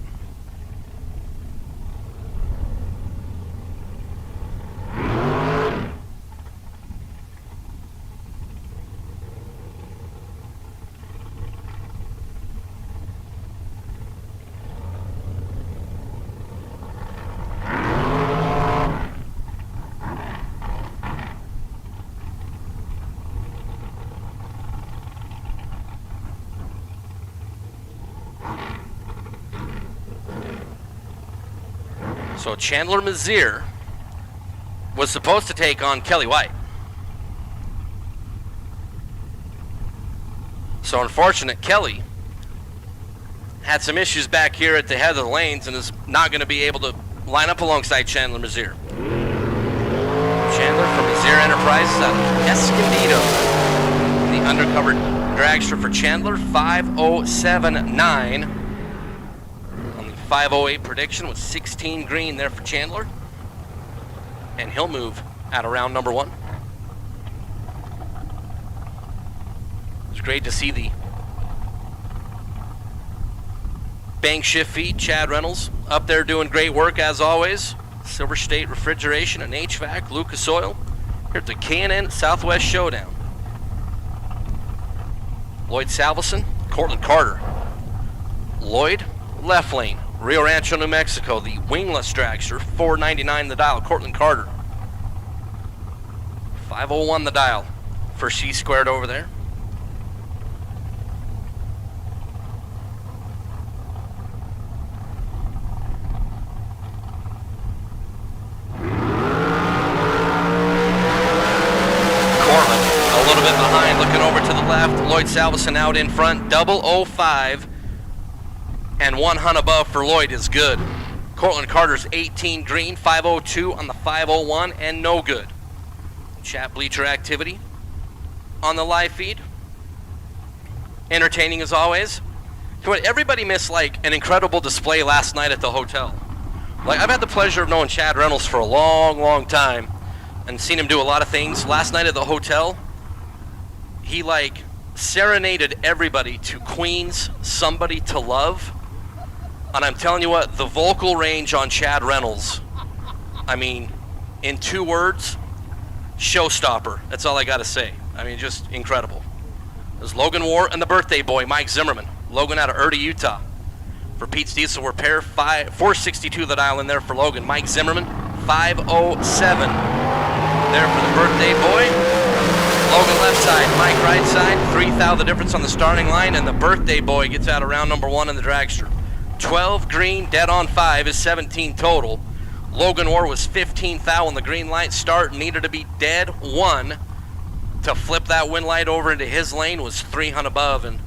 So Chandler Mazier was supposed to take on Kelly White. So unfortunate, Kelly had some issues back here at the head of the lanes and is not going to be able to line up alongside Chandler Mazier. Chandler from Mazier Enterprises out of Escondido. The undercover dragster for Chandler, 5079. 508 prediction with 16 green there for Chandler. And he'll move out of round number 1. It's great to see the bank shift feed, Chad Reynolds, up there doing great work as always. Silver State Refrigeration and HVAC, Lucas Oil, here at the K&N Southwest Showdown. Lloyd Salveson, Cortland Carter. Lloyd, left lane. Rio Rancho, New Mexico, the wingless dragster, 499 the dial, Cortland Carter. 501 the dial for C squared over there. Cortland a little bit behind, looking over to the left. Lloyd Salveson out in front, 005. And 1 hunt above for Lloyd is good. Cortland Carter's 18 green, 502 on the 501, and no good. Chat bleacher activity on the live feed. Entertaining as always. Everybody missed like an incredible display last night at the hotel. Like, I've had the pleasure of knowing Chad Reynolds for a long, long time and seen him do a lot of things. Last night at the hotel, he like serenaded everybody to Queen's Somebody to Love. And I'm telling you what, the vocal range on Chad Reynolds, I mean, in 2 words, showstopper. That's all I got to say. I mean, just incredible. There's Logan War and the birthday boy, Mike Zimmerman. Logan out of Erta, Utah. For Pete's Diesel Repair, 462 the dial in there for Logan. Mike Zimmerman, 507 there for the birthday boy. Logan left side, Mike right side. 3,000 the difference on the starting line, and the birthday boy gets out of round number 1 in the dragster. 12 green, dead on 5 is 17 total. Logan Orr was 15 thou on the green light start, needed to be dead 1 to flip that win light over into his lane, was 300 above, and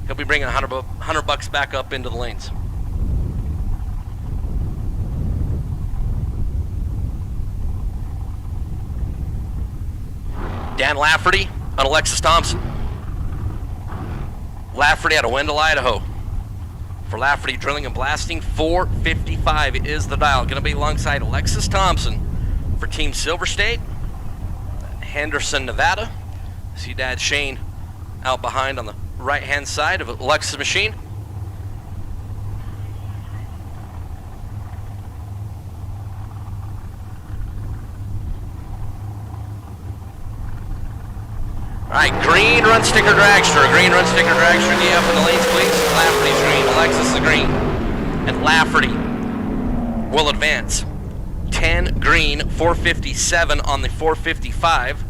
he'll be bringing 100 bucks back up into the lanes. Dan Lafferty on Alexis Thompson. Lafferty out of Wendell, Idaho. For Lafferty Drilling and Blasting, 455 is the dial. Going to be alongside Alexis Thompson for Team Silver State. Henderson, Nevada. See Dad Shane out behind on the right-hand side of Alexa's machine. All right, green run sticker dragster. Green run sticker dragster. D up in the lanes, please. Lafferty's green. Alexis is green. And Lafferty will advance. 10 green, 457 on the 455.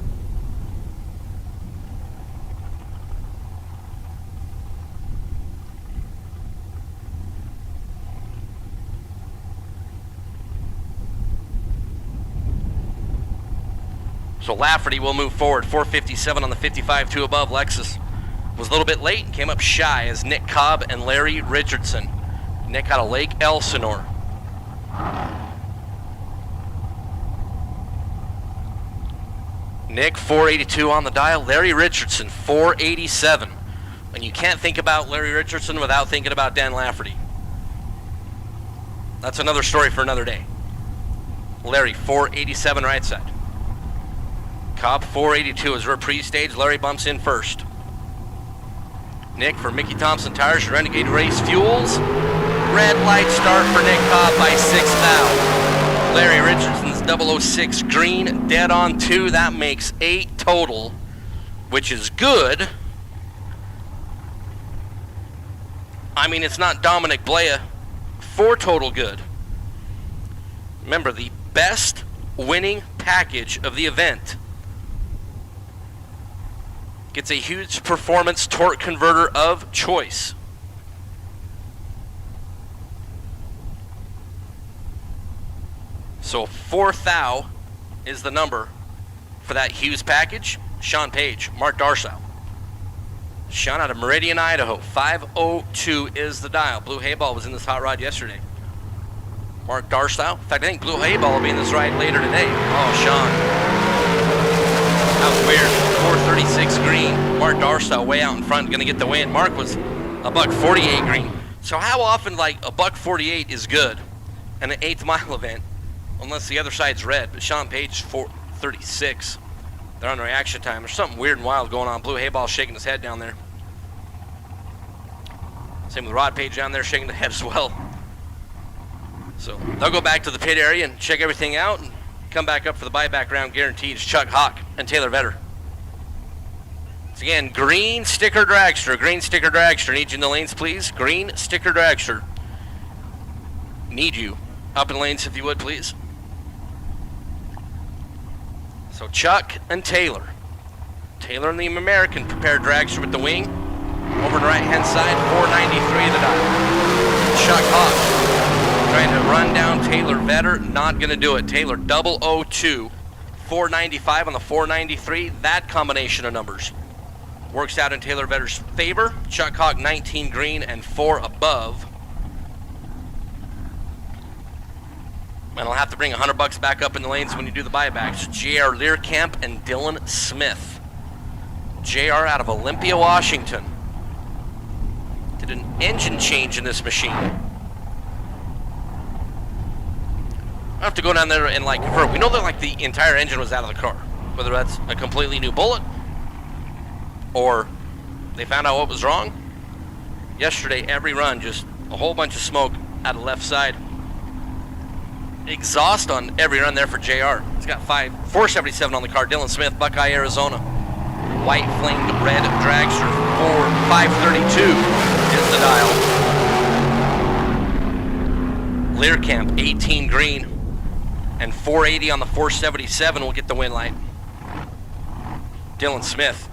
So Lafferty will move forward, 457 on the 55, 2 above. Lexus was a little bit late and came up shy as Nick Cobb and Larry Richardson. Nick out of Lake Elsinore. Nick, 482 on the dial. Larry Richardson, 487. And you can't think about Larry Richardson without thinking about Dan Lafferty. That's another story for another day. Larry, 487 right side. Cobb 482 as reprise stage. Larry bumps in first. Nick for Mickey Thompson Tires, Renegade Race Fuels. Red light start for Nick Cobb by 6 thou. Larry Richardson's 006 green, dead on 2. That makes 8 total, which is good. I mean, it's not Dominic Blea. 4 total good. Remember, the best winning package of the event gets a huge performance torque converter of choice. So 4 thou is the number for that Hughes package. Sean Page, Mark Darsow. Sean out of Meridian, Idaho. 502 is the dial. Blue Hayball was in this hot rod yesterday. Mark Darsow. In fact, I think Blue Hayball will be in this ride later today. Oh, Sean. That was weird. 436 green. Mark Darsow way out in front, gonna get the win. Mark was a $148 green. So how often like a $148 is good in an 8th mile event, unless the other side's red? But Sean Page 436. They're on reaction time. There's something weird and wild going on. Blue Hayball shaking his head down there. Same with Rod Page down there shaking the head as well. So they'll go back to the pit area and check everything out and come back up for the buyback round guaranteed. It's Chuck Hawk and Taylor Vetter. So again, green sticker dragster. Green sticker dragster. Need you in the lanes, please. Green sticker dragster. Need you up in the lanes if you would, please. So Chuck and Taylor. Taylor in the American prepared dragster with the wing. Over on the right-hand side, 493 the dial. Chuck Hawk trying to run down Taylor Vetter. Not going to do it. Taylor 002. 495 on the 493. That combination of numbers works out in Taylor Vetter's favor. Chuck Hawk 19 green and 4 above. And I'll have to bring $100 back up in the lanes when you do the buybacks. J.R. Learcamp and Dylan Smith. J.R. out of Olympia, Washington. Did an engine change in this machine. I have to go down there and like confirm. We know that like the entire engine was out of the car. Whether that's a completely new bullet or they found out what was wrong. Yesterday, every run, just a whole bunch of smoke out of the left side. Exhaust on every run there for JR. He's got 477 on the car. Dylan Smith, Buckeye, Arizona. White flamed red dragster. 532 is the dial. Learcamp 18 green and 480 on the 477 will get the win light. Dylan Smith.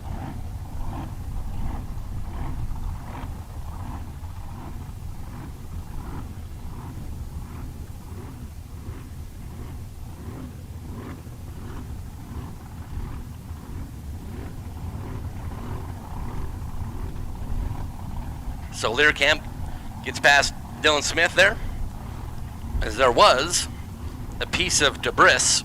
So Learcamp gets past Dylan Smith there, as there was a piece of debris.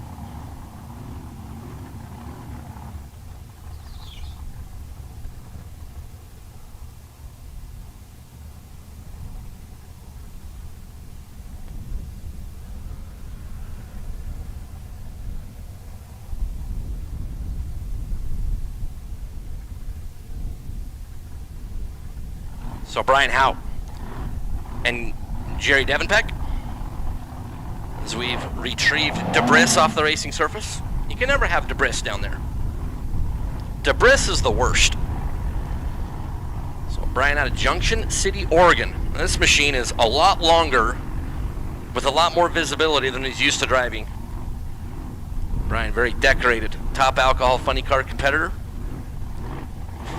So Brian Howe and Jerry Devenpeck, as we've retrieved debris off the racing surface. You can never have debris down there. Debris is the worst. So Brian out of Junction City, Oregon. This machine is a lot longer with a lot more visibility than he's used to driving. Brian, very decorated. Top alcohol funny car competitor.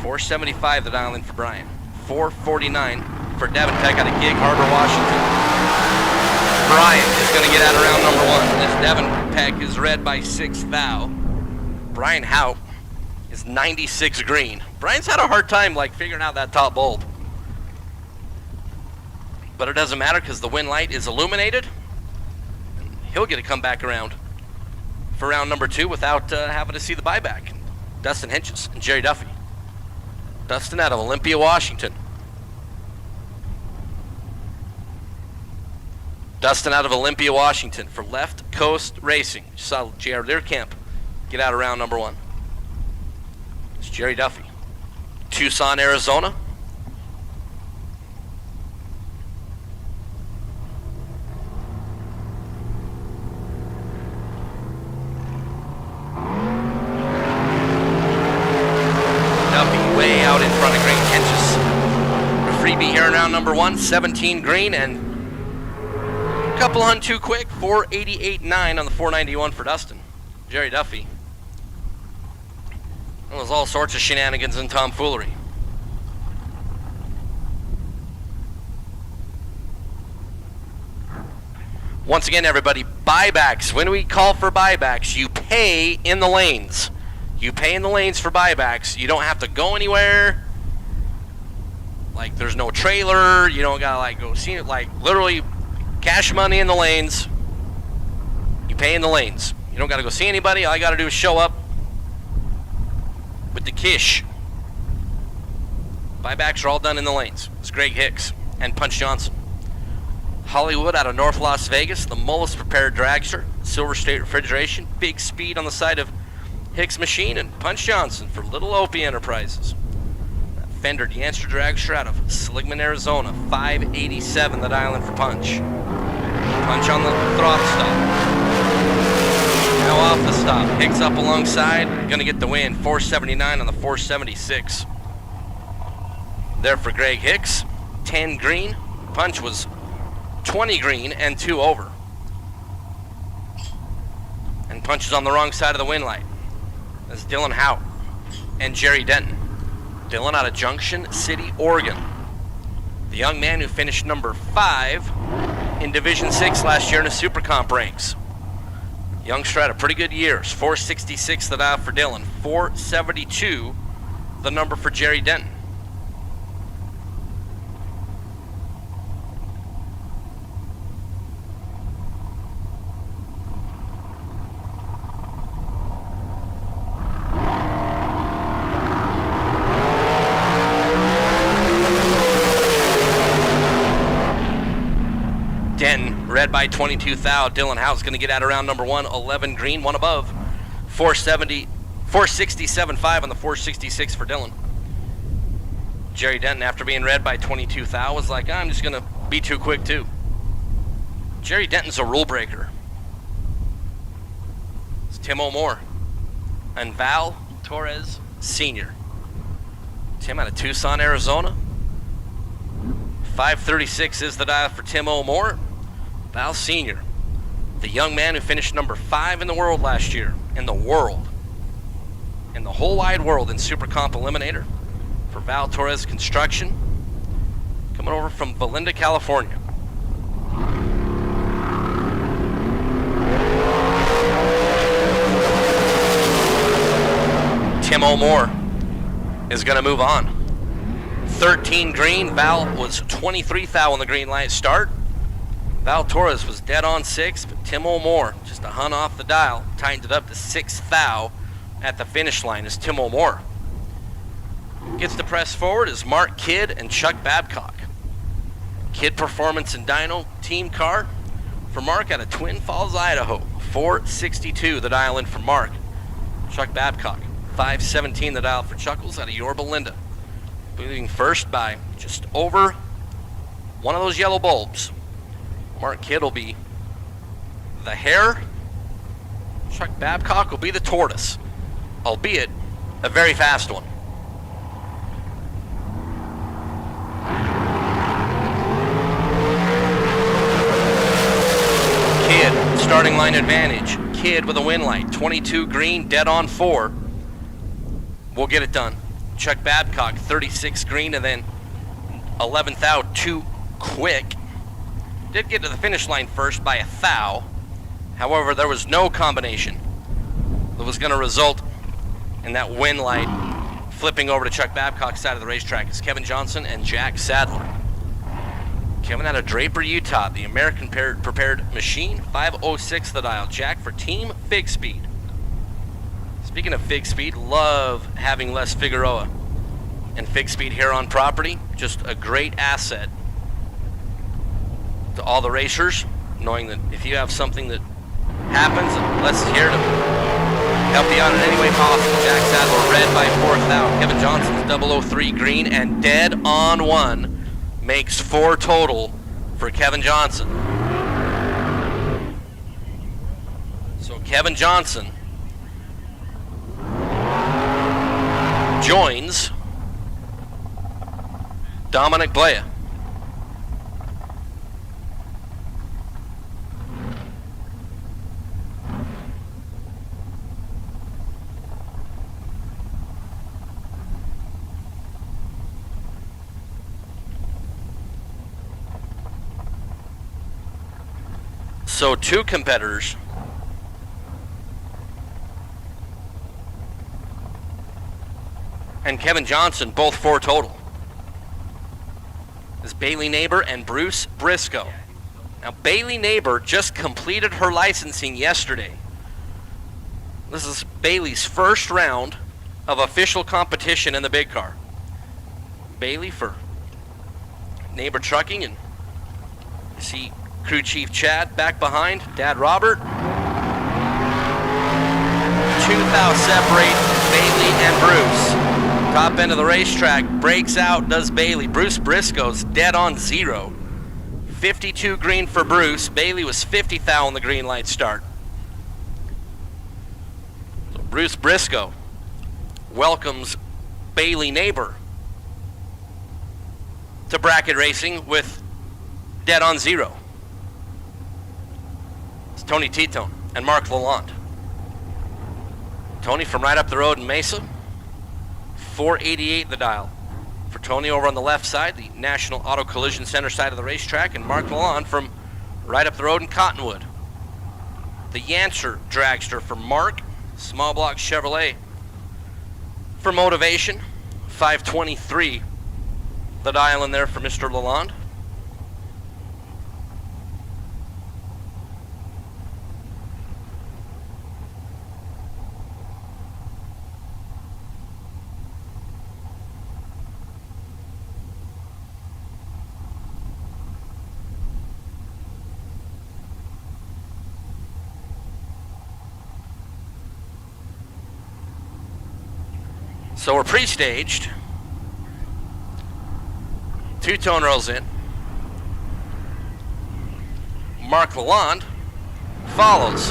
475 the dial in for Brian. 449 for Devenpeck out of Gig Harbor, Washington. Brian is going to get out of round number 1. This Devenpeck is red by 6 thou. Brian Howe is 96 green. Brian's had a hard time like figuring out that top bulb. But it doesn't matter because the wind light is illuminated. He'll get to come back around for round number 2 without having to see the buyback. Dustin Hinches and Jerry Duffy. Dustin out of Olympia, Washington. Dustin out of Olympia, Washington for Left Coast Racing. You saw J.R. Learcamp get out of round number 1. It's Jerry Duffy. Tucson, Arizona. Duffy way out in front of green. Henches. A freebie here in round number 1. 17 green and a couple on too quick. 488.9 on the 491 for Dustin. Jerry Duffy. It was all sorts of shenanigans and tomfoolery. Once again, everybody, buybacks. When we call for buybacks, you pay in the lanes. You pay in the lanes for buybacks. You don't have to go anywhere. Like, there's no trailer. You don't gotta, like, go see it. Like, literally, cash money in the lanes. You pay in the lanes. You don't gotta go see anybody. All you gotta do is show up with the kish. Buybacks are all done in the lanes. It's Greg Hicks and Punch Johnson. Hollywood out of North Las Vegas, the Mullis prepared dragster, Silver State refrigeration, big speed on the side of Hicks machine, and Punch Johnson for Little Opie Enterprises. That Fender Deanster dragster out of Seligman, Arizona, 587 the dial in for Punch. Punch on the throttle stop. Now off the stop. Hicks up alongside, gonna get the win. 479 on the 476. There for Greg Hicks. 10 green. Punch was 20 green and 2 over. And Punch is on the wrong side of the wind light. That's Dylan Howe and Jerry Denton. Dylan out of Junction City, Oregon. The young man who finished number 5 in Division 6 last year in the Super Comp ranks. Youngster had a pretty good year. 466 the dial for Dylan. 472 the number for Jerry Denton. Denton, red by 22 thou. Dylan Howe's going to get out of round number 1. 11 green, 1 above. 467.5 on the 466 for Dylan. Jerry Denton, after being red by 22 thou, was like, I'm just going to be too quick too. Jerry Denton's a rule breaker. It's Tim O'More and Val Torres Sr. Tim out of Tucson, Arizona. 536 is the dial for Tim O'More. Val Sr., the young man who finished number 5 in the world last year. In the whole wide world in Super Comp Eliminator for Val Torres Construction. Coming over from Valinda, California. Tim O'More is going to move on. 13 green. Val was 23 thou on the green light start. Val Torres was dead on 6, but Tim O'More, just a hunt off the dial, tightened it up to 6 thou at the finish line as Tim O'More gets to press forward is Mark Kidd and Chuck Babcock. Kidd Performance and Dyno team car for Mark out of Twin Falls, Idaho. 462 the dial in for Mark. Chuck Babcock. 517 the dial for Chuckles out of Yorba Linda. Leading first by just over one of those yellow bulbs. Mark Kidd will be the hare. Chuck Babcock will be the tortoise, albeit a very fast one. Kidd, starting line advantage. Kidd with a win light. 22 green, dead on 4. We'll get it done. Chuck Babcock, 36 green, and then 11th out, 2 quick. Did get to the finish line first by a thou. However, there was no combination that was going to result in that win light flipping over to Chuck Babcock's side of the racetrack. It's Kevin Johnson and Jack Sadler. Kevin out of Draper, Utah, the American prepared machine, 506 the dial. Jack for Team Fig Speed. Speaking of Fig Speed, love having Les Figueroa and Fig Speed here on property. Just a great asset to all the racers, knowing that if you have something that happens, Les is here to help you out in any way possible. Jack Sadler red by 4th out. Kevin Johnson's 003 green and dead on 1 makes 4 total for Kevin Johnson. So Kevin Johnson joins Dominic Blea. So 2 competitors and Kevin Johnson, both 4 total. Is Bailey Neighbor and Bruce Briscoe. Now Bailey Neighbor just completed her licensing yesterday. This is Bailey's first round of official competition in the big car. Bailey for Neighbor Trucking, and you see crew chief Chad back behind, Dad Robert. 2 thou separate Bailey and Bruce. Top end of the racetrack, breaks out, does Bailey. Bruce Briscoe's dead on 0. 52 green for Bruce. Bailey was 50 thou on the green light start. So Bruce Briscoe welcomes Bailey Neighbor to bracket racing with dead on 0. It's Tony Titone and Mark Lalonde. Tony from right up the road in Mesa. 488 the dial for Tony over on the left side, the National Auto Collision Center side of the racetrack, and Mark Lalonde from right up the road in Cottonwood. The Yancer dragster for Mark, small block Chevrolet for Motivation, 523 the dial in there for Mr. Lalonde. So we're pre-staged. 2-tone rolls in. Mark Lalonde follows.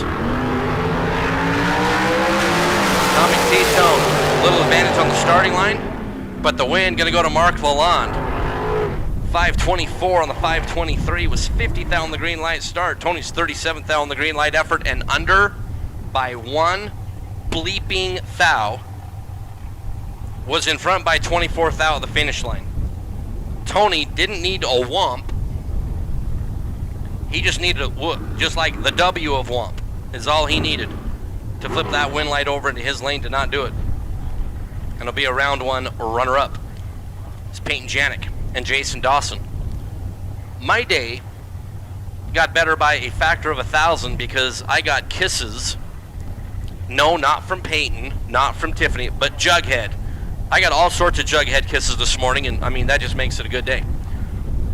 Tommy T-tone, little advantage on the starting line, but the win gonna go to Mark Lalonde. 524 on the 523, was 50 thou on the green light start. Tony's 37th thou on the green light effort, and under by 1 bleeping thou. Was in front by 24th out at the finish line. Tony didn't need a whomp. He just needed a whoop, just like the W of whomp is all he needed to flip that win light over into his lane to not do it. And it'll be a round 1 runner-up. It's Peyton Janik and Jason Dawson. My day got better by a factor of 1,000 because I got kisses. No, not from Peyton, not from Tiffany, but Jughead. I got all sorts of Jughead kisses this morning, and I mean, that just makes it a good day.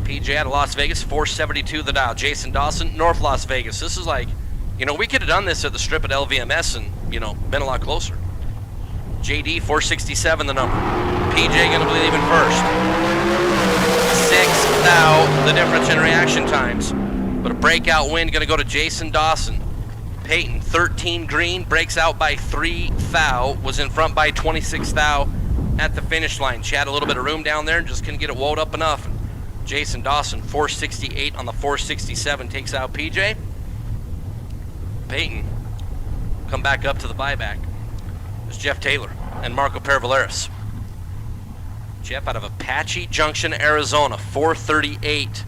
PJ out of Las Vegas, 472 the dial. Jason Dawson, North Las Vegas. This is like, you know, we could have done this at the strip at LVMS and, you know, been a lot closer. JD, 467 the number. PJ gonna be leaving first. 6 thou, the difference in reaction times. But a breakout win gonna go to Jason Dawson. Peyton, 13 green, breaks out by 3 thou, was in front by 26 thou at the finish line. She had a little bit of room down there and just couldn't get it woed up enough. Jason Dawson, 468 on the 467, takes out PJ. Peyton, come back up to the buyback. There's Jeff Taylor and Marco Pervaleris. Jeff out of Apache Junction, Arizona, 438.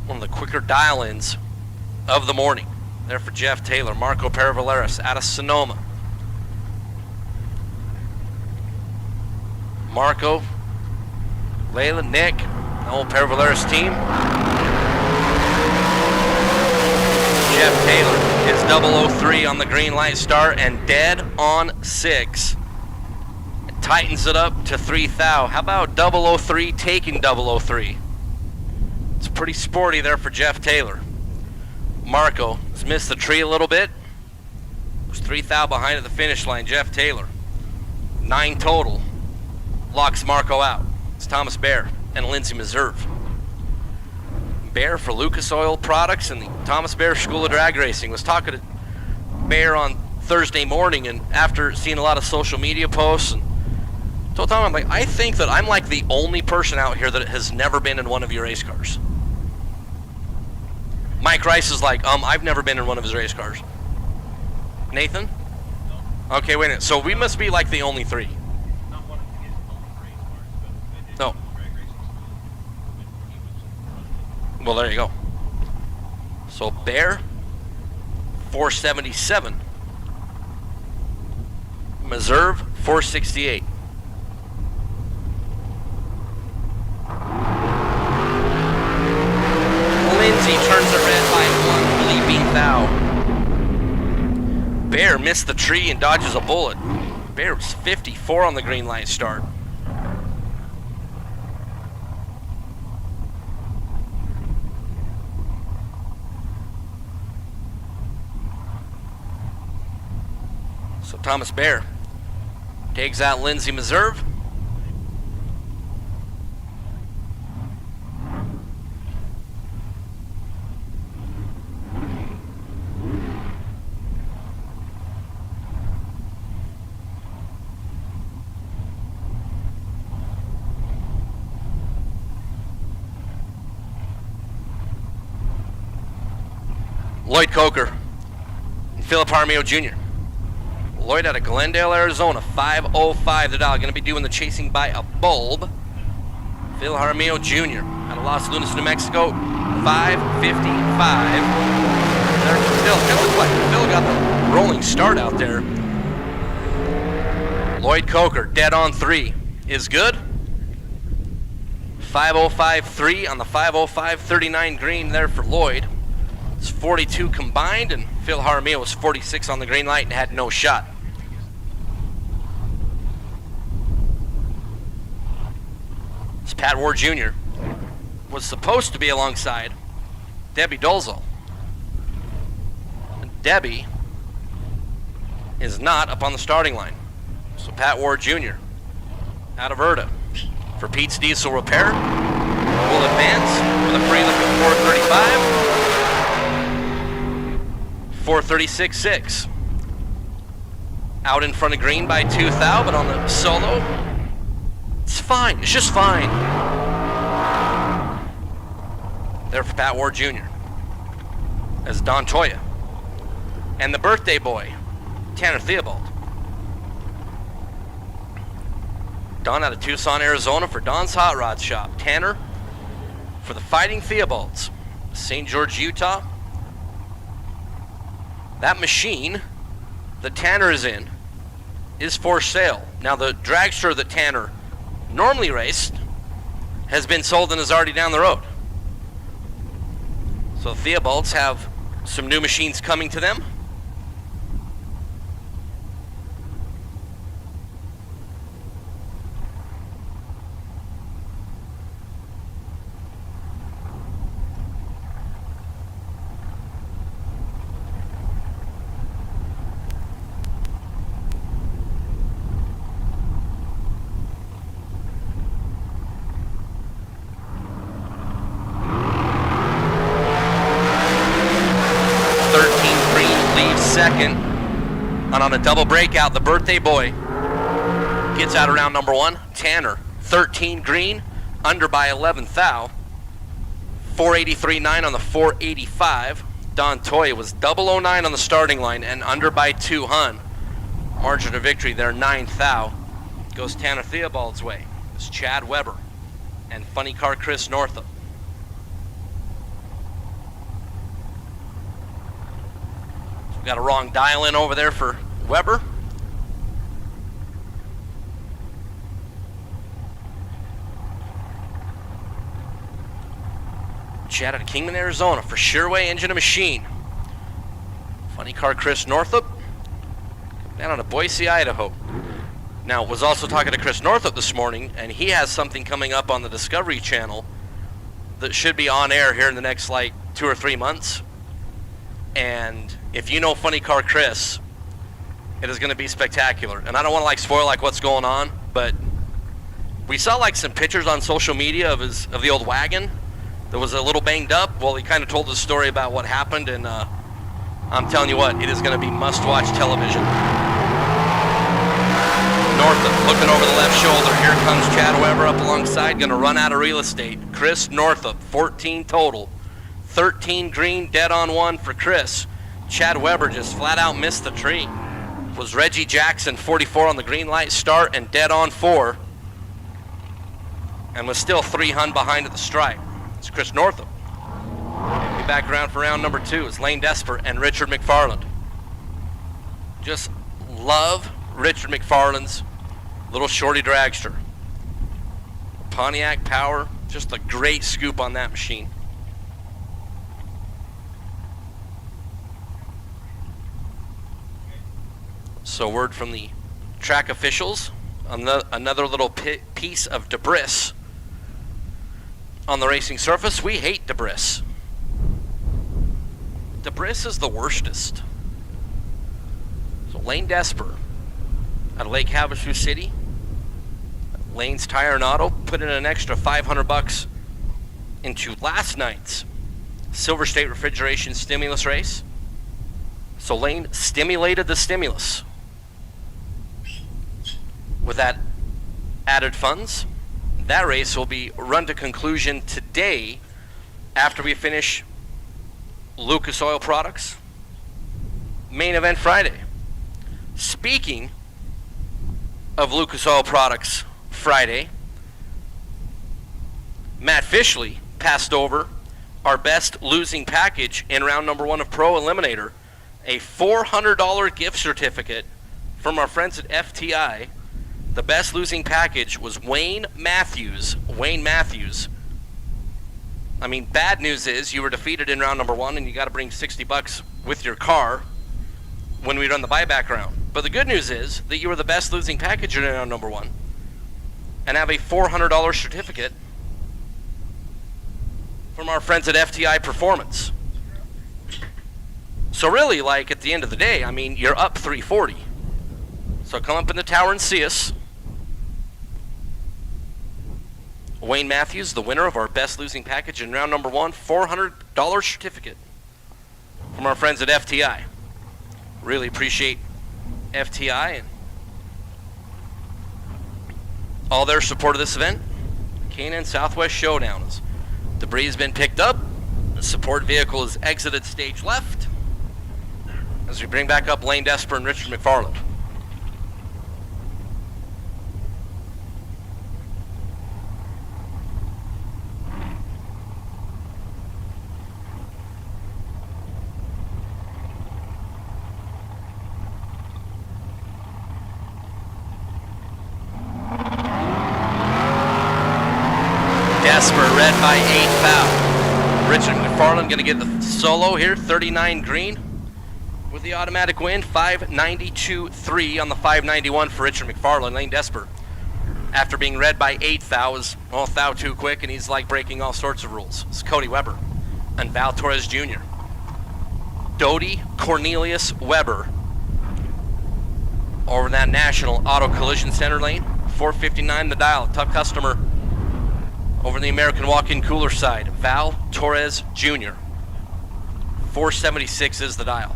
One of the quicker dial-ins of the morning. There for Jeff Taylor. Marco Pervaleris out of Sonoma. Marco, Layla, Nick, the whole Pervaleris team. Jeff Taylor is 003 on the green light start and dead on 6. It tightens it up to 3 thou. How about 003 taking 003? It's pretty sporty there for Jeff Taylor. Marco has missed the tree a little bit. Was 3 thou behind at the finish line. Jeff Taylor, 9 total. Locks Marco out. It's Thomas Bear and Lindsay Meserve. Bear for Lucas Oil Products and the Thomas Bear School of Drag Racing. Was talking to Bear on Thursday morning, and after seeing a lot of social media posts, and told Tom, I'm like, I think that I'm like the only person out here that has never been in one of your race cars. Mike Rice is like, I've never been in one of his race cars. Nathan? No. Okay, wait a minute. So we must be like the only 3. Not one of his own race cars, but they did No. drag racing when he was running. Well, there you go. So Bear, 477. Meserve, 468. Lindsay turns it red by 1 bleeping thou. Bear missed the tree and dodges a bullet. Bear was 54 on the green light start. So Thomas Bear takes out Lindsay Meserve. Lloyd Coker and Philip Jaramillo Jr. Lloyd out of Glendale, Arizona, 505 the dial. Going to be doing the chasing by a bulb. Phil Jaramillo Jr. out of Los Lunas, New Mexico, 555. There for Phil. Kind of looks like Phil got the rolling start out there. Lloyd Coker, dead on 3, is good. 505.3 on the 505.39 green there for Lloyd. It's 42 combined, and Phil Jaramillo was 46 on the green light and had no shot. It's Pat Ward Jr. was supposed to be alongside Debbie Dolzel. Debbie is not up on the starting line. So Pat Ward Jr. out of Erda for Pete's Diesel Repair will advance with a free look at 435. 436.6. Out in front of green by 2 thou, but on the solo, it's fine. It's just fine. There for Pat Ward Jr. as Don Toya. And the birthday boy, Tanner Theobald. Don out of Tucson, Arizona for Don's Hot Rod Shop. Tanner for the Fighting Theobalds, St. George, Utah. That machine that Tanner is in is for sale. Now the dragster that Tanner normally raced has been sold and is already down the road. So Theobalds have some new machines coming to them. a double breakout, the birthday boy gets out of round number 1. Tanner, 13 green, under by 11 thou. 483.9 on the 485. Don Toy was 009 on the starting line and under by 2 hun. Margin of victory there, 9 thou. Goes Tanner Theobald's way. It's Chad Weber and funny car Chris Northup. We got a wrong dial in over there for Weber. Chad out of Kingman, Arizona for Sherway Engine and Machine. Funny car Chris Northup down out of Boise, Idaho. Now, was also talking to Chris Northup this morning, and he has something coming up on the Discovery Channel that should be on air here in the next like 2 or 3 months. And if you know Funny Car Chris, it is going to be spectacular. And I don't want to like spoil like what's going on, but we saw like some pictures on social media of the old wagon that was a little banged up. Well, he kind of told the story about what happened, and I'm telling you what, it is going to be must-watch television. Northup looking over the left shoulder. Here comes Chad Weber up alongside, going to run out of real estate. Chris Northup, 14 total. 13 green, dead on 1 for Chris. Chad Weber just flat out missed the tree. Was Reggie Jackson, 44 on the green light start and dead on 4. And was still 3 hun behind at the stripe. It's Chris Northup. We'll be back around for round number 2. It's Lane Desper and Richard McFarland. Just love Richard McFarland's little shorty dragster. Pontiac power, just a great scoop on that machine. So word from the track officials, another little piece of debris on the racing surface. We hate debris. Debris is the worstest. So Lane Desper out of Lake Havasu City. Lane's Tire and Auto put in an extra $500 into last night's Silver State Refrigeration Stimulus race. So Lane stimulated the stimulus with that added funds. That race will be run to conclusion today after we finish Lucas Oil Products main event Friday. Speaking of Lucas Oil Products Friday, Matt Fishley passed over our best losing package in round number 1 of Pro Eliminator, a $400 gift certificate from our friends at FTI. The best losing package was Wayne Matthews. Wayne Matthews. I mean, bad news is you were defeated in round number 1 and you got to bring $60 with your car when we run the buyback round. But the good news is that you were the best losing package in round number 1 and have a $400 certificate from our friends at FTI Performance. So really, like, at the end of the day, I mean, you're up $340. So come up in the tower and see us. Wayne Matthews, the winner of our best losing package in round number 1, $400 certificate from our friends at FTI. Really appreciate FTI and all their support of this event. K&N Southwest Showdown. As debris has been picked up. The support vehicle has exited stage left. As we bring back up Lane Desper and Richard McFarland. Desper red by 8 foul. Richard McFarland going to get the solo here, 39 green. With the automatic win, 592.3 on the 591 for Richard McFarland. Lane Desper, after being red by 8 thou, is, well, thou too quick, and he's like breaking all sorts of rules. It's Cody Weber and Val Torres Jr. Dodie Cornelius Weber over that National Auto Collision Center lane. 459 the dial. Tough customer over the American walk-in cooler side. Val Torres Jr. 476 is the dial.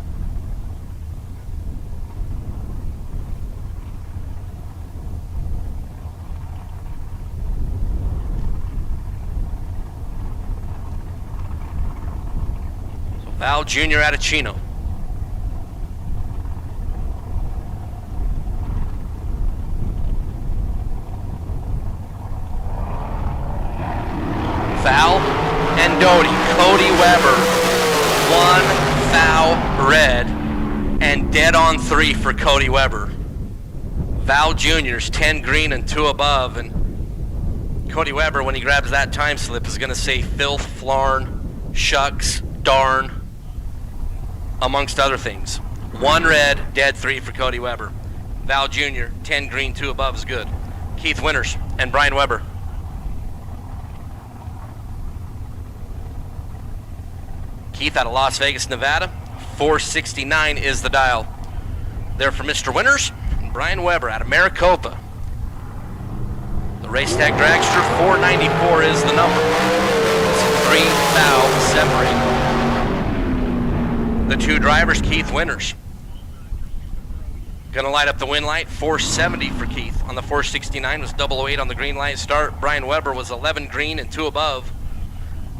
Val Jr. out of Chino. Foul and Doty. Cody Weber. 1 foul red and dead on 3 for Cody Weber. Val Jr.'s 10 green and 2 above, and Cody Weber, when he grabs that time slip, is going to say filth, flarn, shucks, darn, amongst other things. 1 red, dead 3 for Cody Weber. Val Jr., 10 green, 2 above is good. Keith Winters and Brian Weber. Keith out of Las Vegas, Nevada. 469 is the dial. There for Mr. Winters. Brian Weber out of Maricopa. The Race Tag Dragster, 494 is the number. It's 3 fouls separating the 2 drivers. Keith Winters gonna light up the win light. 470 for Keith on the 469, was 008 on the green light start. Brian Weber was 11 green and 2 above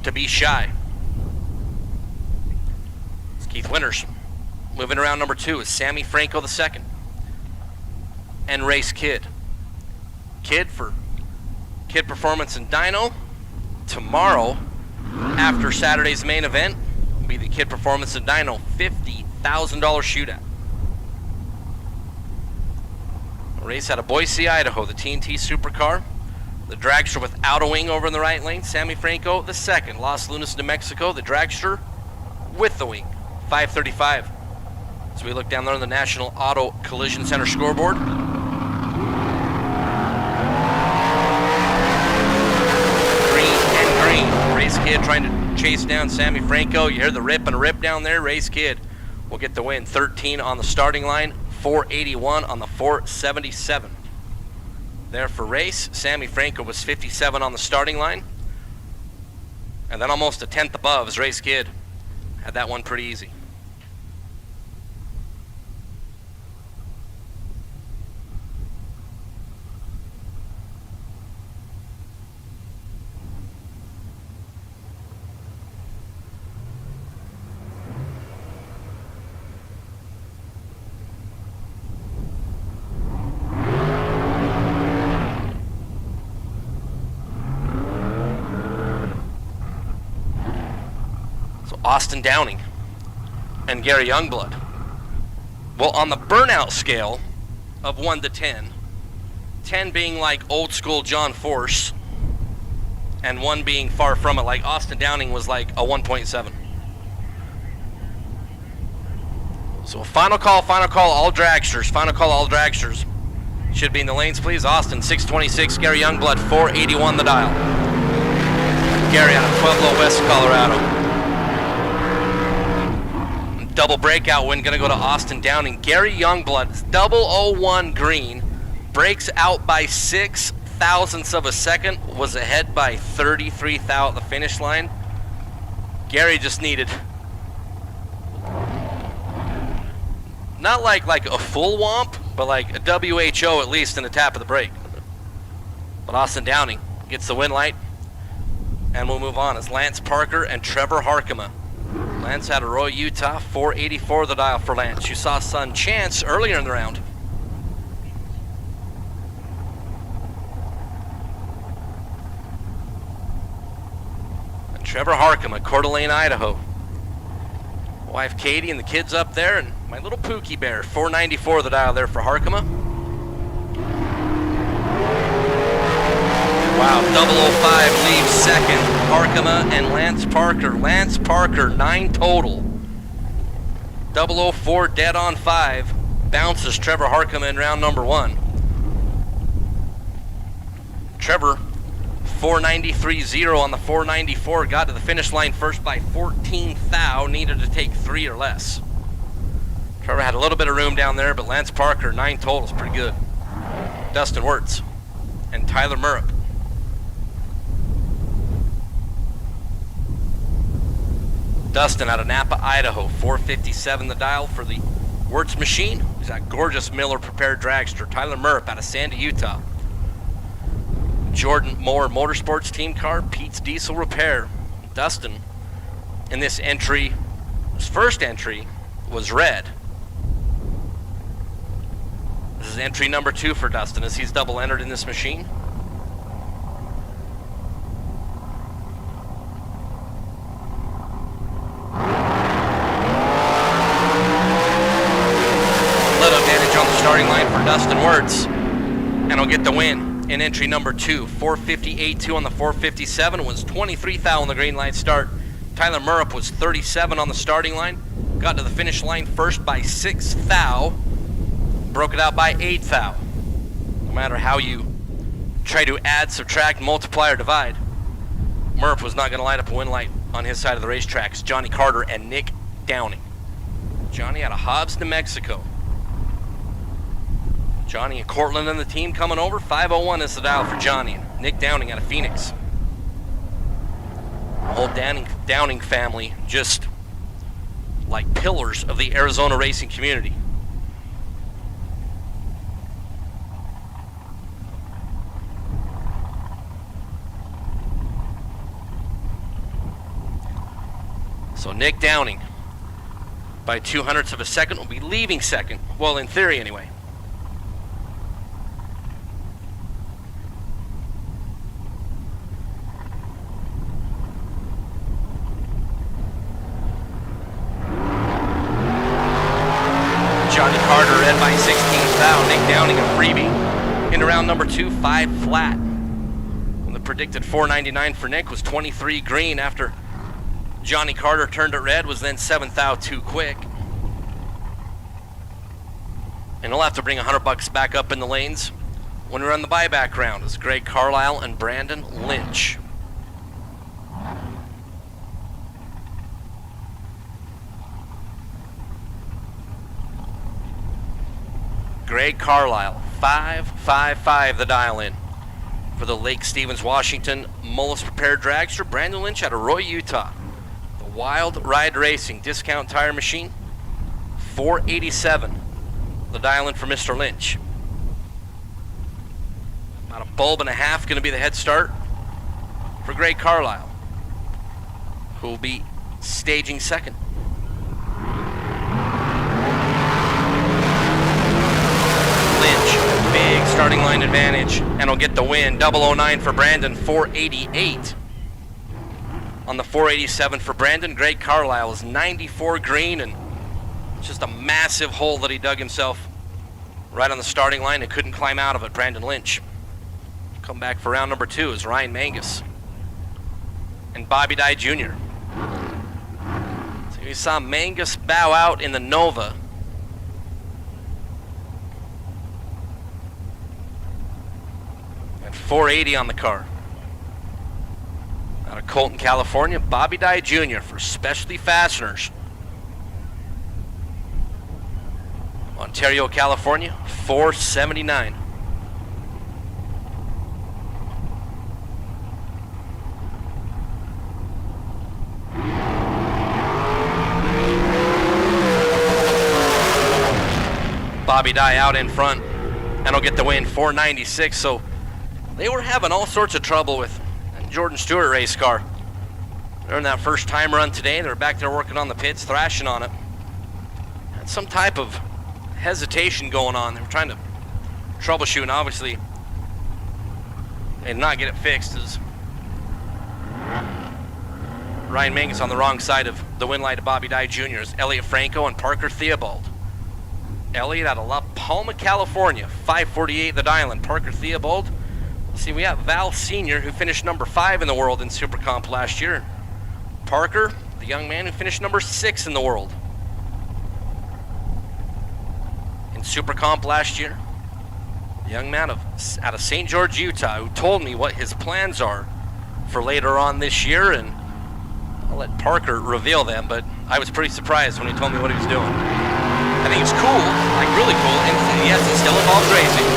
to be shy. It's Keith Winters. Moving around number 2 is Sammy Franco II and Race Kid. Kid for Kid Performance and Dyno. Tomorrow, after Saturday's main event, will be the Kid Performance and Dyno $50,000 shootout. A race out of Boise, Idaho, the TNT Supercar. The dragster without a wing over in the right lane, Sammy Franco II. Los Lunas, New Mexico, the dragster with the wing, 535. As we look down there on the National Auto Collision Center scoreboard. Race Kid trying to chase down Sammy Franco. You hear the rip and rip down there. Race Kid will get the win. 13 on the starting line, 481 on the 477. There for Race. Sammy Franco was 57 on the starting line. And then almost a tenth above as Race Kid had that one pretty easy. Austin Downing and Gary Youngblood. Well, on the burnout scale of 1 to 10, 10 being like old school John Force and 1 being far from it, like Austin Downing was like a 1.7. So final call, all dragsters. Final call, all dragsters. Should be in the lanes, please. Austin, 626. Gary Youngblood, 481 the dial. Gary out of Pueblo, West Colorado. Double breakout win, gonna go to Austin Downing. Gary Youngblood, 001 green, breaks out by 6 thousandths of a second, was ahead by 33 thou at the finish line. Gary just needed, not like a full womp, but like a WHO at least in the tap of the brake. But Austin Downing gets the win light, and we'll move on as Lance Parker and Trevor Harkema. Lance out of Roy, Utah, 484 the dial for Lance. You saw Son Chance earlier in the round. And Trevor Harkema, Coeur d'Alene, Idaho. Wife Katie and the kids up there, and my little Pookie Bear, 494 the dial there for Harkema. Wow, 005 leaves second. Harkema and Lance Parker. Lance Parker, 9 total. 004 dead on 5. Bounces Trevor Harkema in round number 1. Trevor, 493.0 on the 494. Got to the finish line first by 14 thou. Needed to take 3 or less. Trevor had a little bit of room down there, but Lance Parker, 9 total is pretty good. Dustin Wirtz and Tyler Murrup. Dustin out of Napa, Idaho, 457 the dial for the Wirtz machine. He's got gorgeous Miller prepared dragster. Tyler Murrup out of Sandy, Utah. Jordan Moore Motorsports team car, Pete's Diesel Repair. Dustin in this entry His first entry was red. This is entry number 2 for Dustin as he's double entered in this machine. Little advantage on the starting line for Dustin Wirtz, and he'll get the win in entry number 2. 458.2 on the 457 was 23 thou on the green light start. Tyler Murrup was 37 on the starting line, got to the finish line first by 6 thou, broke it out by 8 thou. No matter how you try to add, subtract, multiply, or divide, Murrup was not going to light up a win light on his side of the racetracks. Johnny Carter and Nick Downing. Johnny out of Hobbs, New Mexico. Johnny and Cortland and the team coming over. 501 is the dial for Johnny. Nick Downing out of Phoenix. The whole Downing family, just like pillars of the Arizona racing community. So Nick Downing, by 2/100ths of a second, will be leaving second. Well, in theory anyway. Johnny Carter red by 16 thou. Nick Downing a freebie into round number 2, 5 flat. And the predicted 499 for Nick was 23 green after Johnny Carter turned it red, was then 7 thou too quick. And he'll have to bring $100 back up in the lanes when we run the buyback round. It's Greg Carlisle and Brandon Lynch. Greg Carlisle, 555 the dial in. For the Lake Stevens, Washington, Mullis prepared dragster, Brandon Lynch out of Roy, Utah. The Wild Ride Racing discount tire machine, 487 the dial in for Mr. Lynch. About a bulb and a half going to be the head start for Greg Carlisle, who will be staging second. Lynch, big starting line advantage, and will get the win. 009 for Brandon, 488. On the 487 for Brandon, Greg Carlisle is 94 green, and just a massive hole that he dug himself right on the starting line and couldn't climb out of it. Brandon Lynch. Come back for round number 2 is Ryan Mangus and Bobby Dye Jr. So we saw Mangus bow out in the Nova. At 480 on the car. Out of Colton, California, Bobby Dye Jr. for Specialty Fasteners. Ontario, California, 479. Bobby Dye out in front, and will get the win, 496. So they were having all sorts of trouble with that Jordan Stewart race car. During that first time run today, they were back there working on the pits, thrashing on it. Had some type of hesitation going on. They were trying to troubleshoot, and obviously they did not get it fixed as Ryan Mangus on the wrong side of the win light of Bobby Dye Jr. is Elliot Franco and Parker Theobald. Elliot out of La Palma, California, 548 the dial in. Parker Theobald. See, we have Val Sr., who finished number 5 in the world in Super Comp last year. Parker, the young man who finished number 6 in the world in Super Comp last year. The young man out of St. George, Utah, who told me what his plans are for later on this year, and I'll let Parker reveal them, but I was pretty surprised when he told me what he was doing. I think it's cool, like really cool, and yes, it still involves racing.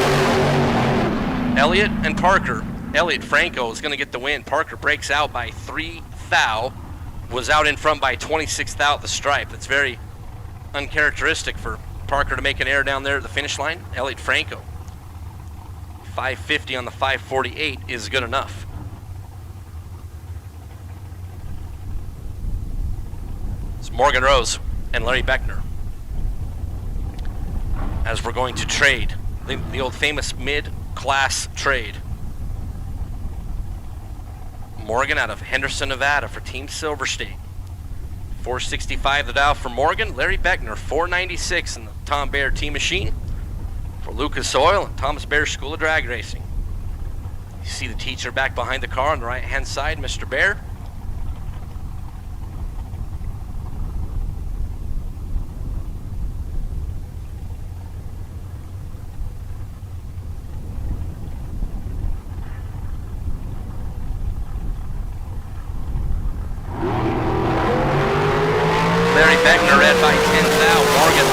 Elliot and Parker. Elliot Franco is going to get the win. Parker breaks out by 3 thou, was out in front by 26 thou at the stripe. That's very uncharacteristic for Parker to make an error down there at the finish line. Elliot Franco, 550 on the 548 is good enough. As Morgan Rose and Larry Beckner. As we're going to trade, the old famous mid-class trade. Morgan out of Henderson, Nevada for Team Silver State. 465 the dial for Morgan. Larry Beckner, 496 in the Tom Baer Team Machine for Lucas Oil and Thomas Baer School of Drag Racing. You see the teacher back behind the car on the right-hand side, Mr. Baer. Larry Beckner red by 10 thou. Morgan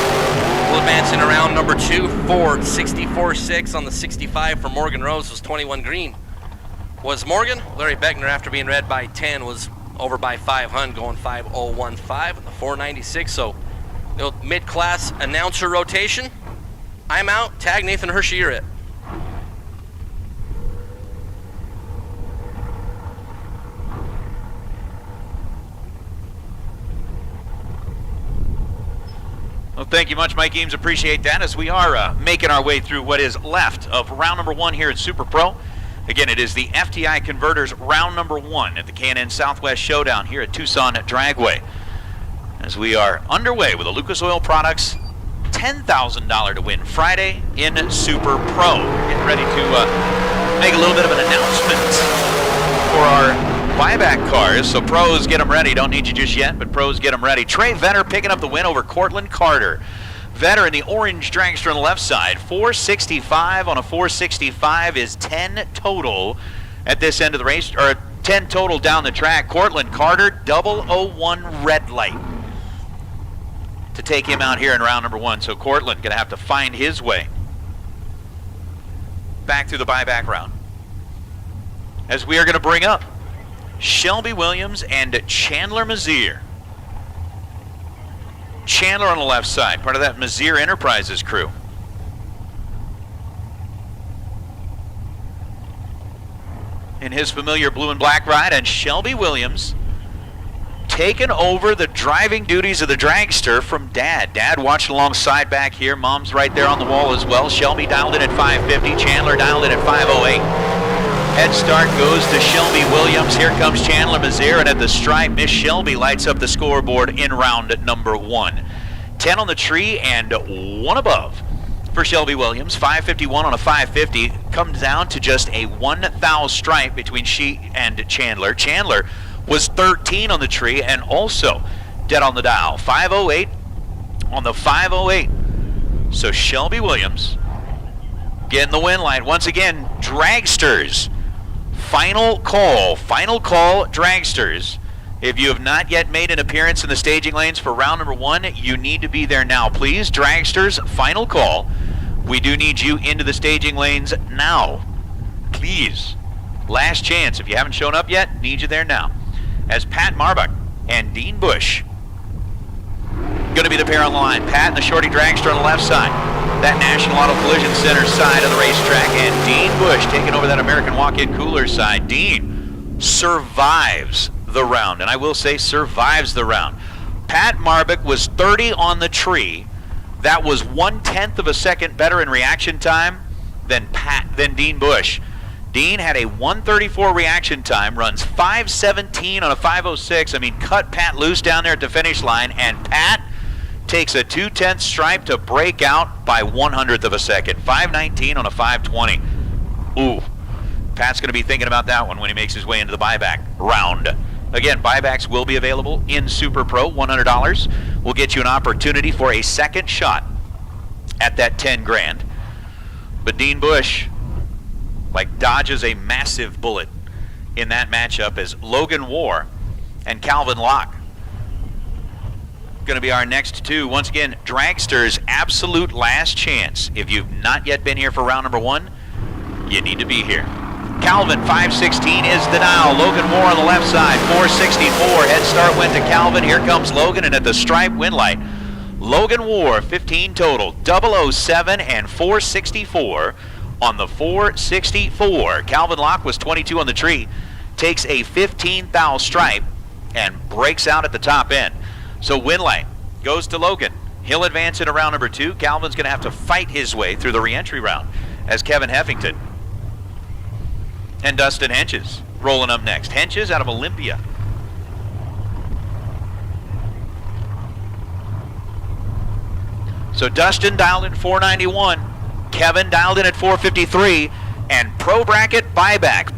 will advance in round number 2. Ford 64.6 on the 65 for Morgan Rose was 21 green. Was Morgan. Larry Beckner, after being red by 10, was over by 500, going 5.015 on the 496. So the mid-class announcer rotation. I'm out. Tag Nathan Hershey, you're it. Well, thank you much, Mike Eames. Appreciate that as we are making our way through what is left of round number 1 here at Super Pro. Again, it is the FTI Converters round number 1 at the K&N Southwest Showdown here at Tucson Dragway. As we are underway with the Lucas Oil Products $10,000 to win Friday in Super Pro. Getting ready to make a little bit of an announcement for our buyback cars, so pros, get them ready. Don't need you just yet, but pros, get them ready. Trey Vetter picking up the win over Cortland Carter. Vetter in the orange dragster on the left side. 465 on a 465 is 10 total at this end of the race, or 10 total down the track. Cortland Carter, 001 red light to take him out here in round number 1. So Cortland going to have to find his way back through the buyback round. As we are going to bring up Shelby Williams and Chandler Mazier. Chandler on the left side, part of that Mazier Enterprises crew. In his familiar blue and black ride, and Shelby Williams taking over the driving duties of the dragster from Dad. Dad watching alongside back here. Mom's right there on the wall as well. Shelby dialed in at 550. Chandler dialed in at 508. Head start goes to Shelby Williams. Here comes Chandler Mazier, and at the stripe, Miss Shelby lights up the scoreboard in round number 1. 10 on the tree and 1 above for Shelby Williams. 551 on a 550 comes down to just a 1 thou stripe between she and Chandler. Chandler was 13 on the tree and also dead on the dial. 508 on the 508. So Shelby Williams getting the win light. Once again, dragsters. Final call, dragsters. If you have not yet made an appearance in the staging lanes for round number 1, you need to be there now, please. Dragsters, final call. We do need you into the staging lanes now, please. Last chance. If you haven't shown up yet, need you there now. As Pat Marbuck and Dean Bush going to be the pair on the line. Pat and the shorty dragster on the left side. That National Auto Collision Center side of the racetrack, and Dean Bush taking over that American Walk-In Cooler side. Dean survives the round, and I will say survives the round. Pat Marbuck was 30 on the tree. That was 1/10 of a second better in reaction time than Dean Bush. Dean had a 134 reaction time, runs 517 on a 506. I mean, cut Pat loose down there at the finish line, and Pat takes a 2/10 stripe to break out by 1/100th of a second. 519 on a 520. Ooh, Pat's going to be thinking about that one when he makes his way into the buyback round. Again, buybacks will be available in Super Pro. $100 will get you an opportunity for a second shot at that 10 grand. But Dean Bush, like, dodges a massive bullet in that matchup as Logan War and Calvin Locke going to be our next two. Once again, dragsters, absolute last chance. If you've not yet been here for round number 1, you need to be here. Calvin, 516 is the dial. Logan War on the left side, 464. Head start went to Calvin. Here comes Logan, and at the stripe win light, Logan War, 15 total, 007 and 464 on the 464. Calvin Locke was 22 on the tree, takes a 15 thou stripe and breaks out at the top end. So Winlight goes to Logan. He'll advance into round number 2. Calvin's going to have to fight his way through the re-entry round as Kevin Heffington and Dustin Henches rolling up next. Henches out of Olympia. So Dustin dialed in 491, Kevin dialed in at 453, and Pro Bracket Buyback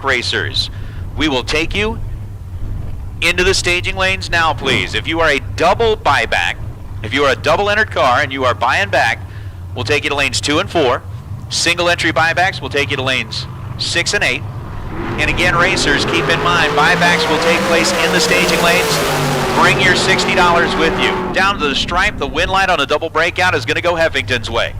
racers. We will take you into the staging lanes now, please. If you are a double buyback, if you are a double entered car and you are buying back, we'll take you to lanes 2 and 4. Single entry buybacks will take you to lanes 6 and 8. And again, racers, keep in mind, buybacks will take place in the staging lanes. Bring your $60 with you. Down to the stripe, the win light on a double breakout is going to go Heffington's way.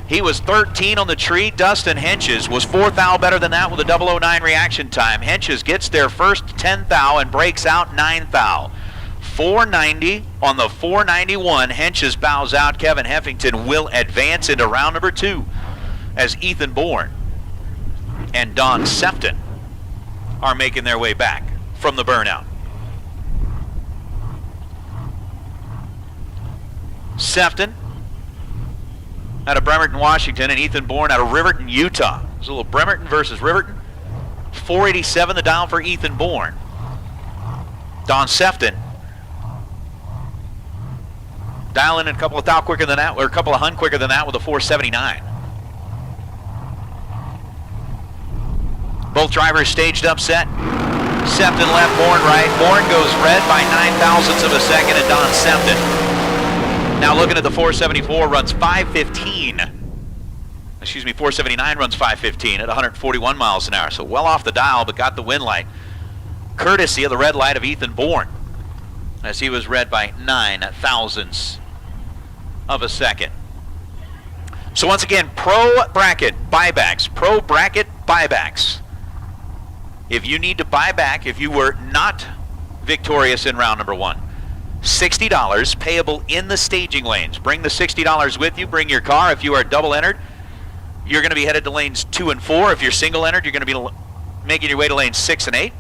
He was 13 on the tree. Dustin Henches was 4 thou better than that with a 009 reaction time. Henches gets their first 10 thou and breaks out 9 thou. 490 on the 491. Henches bows out. Kevin Heffington will advance into round number 2 as Ethan Bourne and Don Sefton are making their way back from the burnout. Sefton out of Bremerton, Washington, and Ethan Bourne out of Riverton, Utah. There's a little Bremerton versus Riverton. 487 the dial for Ethan Bourne. Don Sefton dialing in a couple of thou quicker than that, or a couple of hun quicker than that with a 479. Both drivers staged up set. Sefton left, Bourne right. Bourne goes red by 9 thousandths of a second, and Don Sefton, now looking at the 474, runs 515. Excuse me, 479 runs 515 at 141 miles an hour. So well off the dial, but got the win light. Courtesy of the red light of Ethan Bourne, as he was red by 9 thousandths of a second. So once again, Pro Bracket Buybacks. If you need to buy back, if you were not victorious in round number 1, $60 payable in the staging lanes. Bring the $60 with you. Bring your car. If you are double entered, you're going to be headed to lanes 2 and 4. If you're single entered, you're going to be making your way to lanes 6 and 8.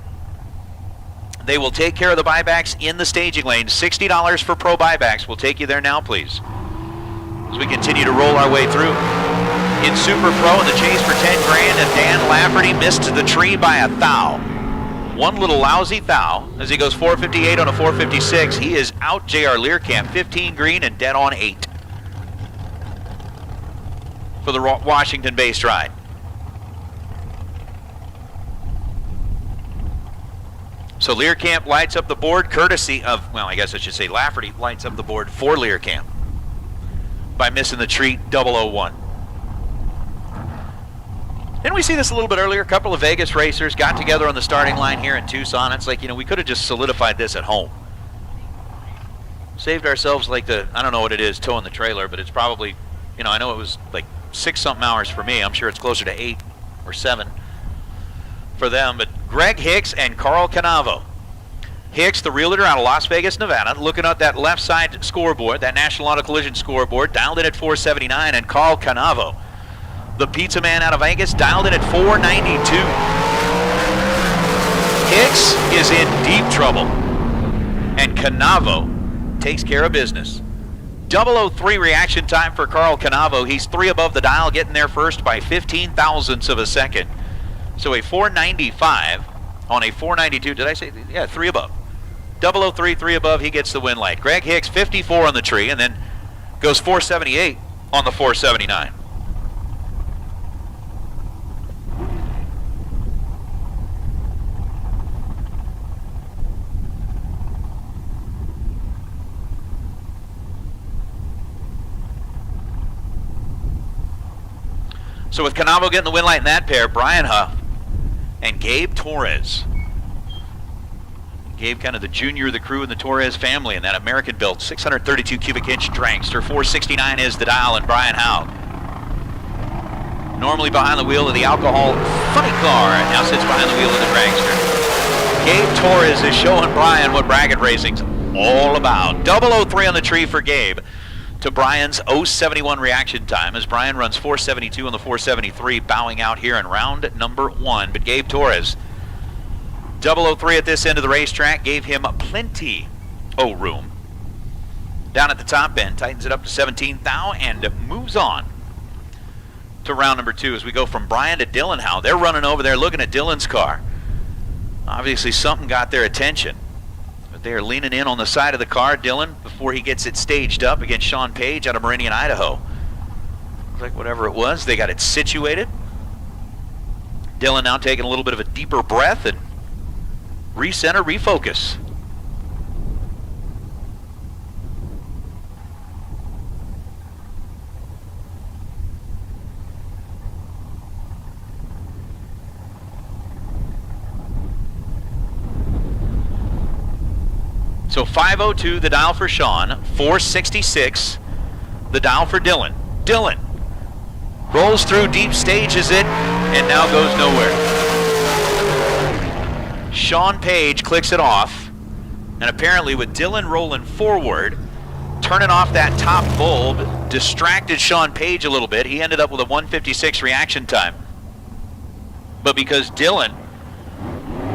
They will take care of the buybacks in the staging lanes. $60 for Pro Buybacks. We'll take you there now, please, as we continue to roll our way through. In Super Pro, in the chase for 10 grand, and Dan Lafferty missed the tree by a thou. One little lousy thou as he goes 458 on a 456. He is out J.R. Learcamp, 15 green and dead on 8 for the Washington-based ride. So Learcamp lights up the board courtesy of, well, I guess I should say Lafferty lights up the board for Learcamp by missing the tree 001. Didn't we see this a little bit earlier? A couple of Vegas racers got together on the starting line here in Tucson. It's like, we could have just solidified this at home. Saved ourselves like I don't know what it is, towing the trailer, but it's probably, I know it was like 6-something hours for me. I'm sure it's closer to 8 or 7 for them. But Greg Hicks and Carl Canavo. Hicks, the realtor out of Las Vegas, Nevada, looking at that left side scoreboard, that National Auto Collision scoreboard, dialed in at 479, and Carl Canavo, the pizza man out of Vegas, dialed in at 492. Hicks is in deep trouble, and Canavo takes care of business. 003 reaction time for Carl Canavo. He's 3 above the dial, getting there first by 15 thousandths of a second. So a 495 on a 492. Did I say? Yeah, 3 above. 003, 3 above. He gets the win light. Greg Hicks, 54 on the tree, and then goes 478 on the 479. So with Canavo getting the win light in that pair, Brian Huff and Gabe Torres. Gabe, kind of the junior of the crew in the Torres family, and that American-built 632 cubic inch dragster. 469 is the dial, and Brian Howe, normally behind the wheel of the alcohol funny car, now sits behind the wheel of the dragster. Gabe Torres is showing Brian what bracket racing's all about. 003 on the tree for Gabe, to Brian's 071 reaction time, as Brian runs 472 on the 473, bowing out here in round number 1. But Gabe Torres, 003 at this end of the racetrack, gave him plenty room. Down at the top end, tightens it up to 17 thou and moves on to round number 2 as we go from Brian to Dylan Howe. They're running over there looking at Dylan's car. Obviously something got their attention. But they are leaning in on the side of the car, Dylan, before he gets it staged up against Sean Page out of Meridian, Idaho. Looks like whatever it was, they got it situated. Dylan now taking a little bit of a deeper breath and recenter, refocus. So 502 the dial for Sean, 466 the dial for Dylan. Dylan rolls through, deep stages it, and now goes nowhere. Sean Page clicks it off, and apparently with Dylan rolling forward, turning off that top bulb, distracted Sean Page a little bit. He ended up with a 1:56 reaction time. But because Dylan,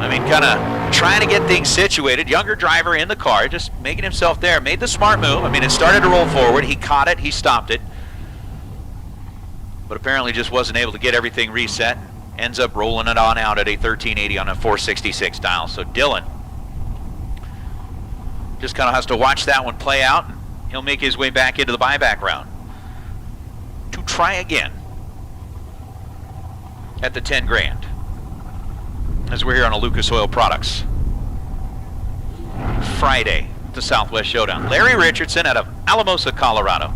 kind of trying to get things situated, younger driver in the car, just making himself there, made the smart move. It started to roll forward. He caught it, he stopped it. But apparently just wasn't able to get everything reset. Ends up rolling it on out at a 1380 on a 466 dial. So Dylan just kind of has to watch that one play out. And he'll make his way back into the buyback round to try again at the 10 grand. As we're here on a Lucas Oil Products Friday, the Southwest Showdown. Larry Richardson out of Alamosa, Colorado.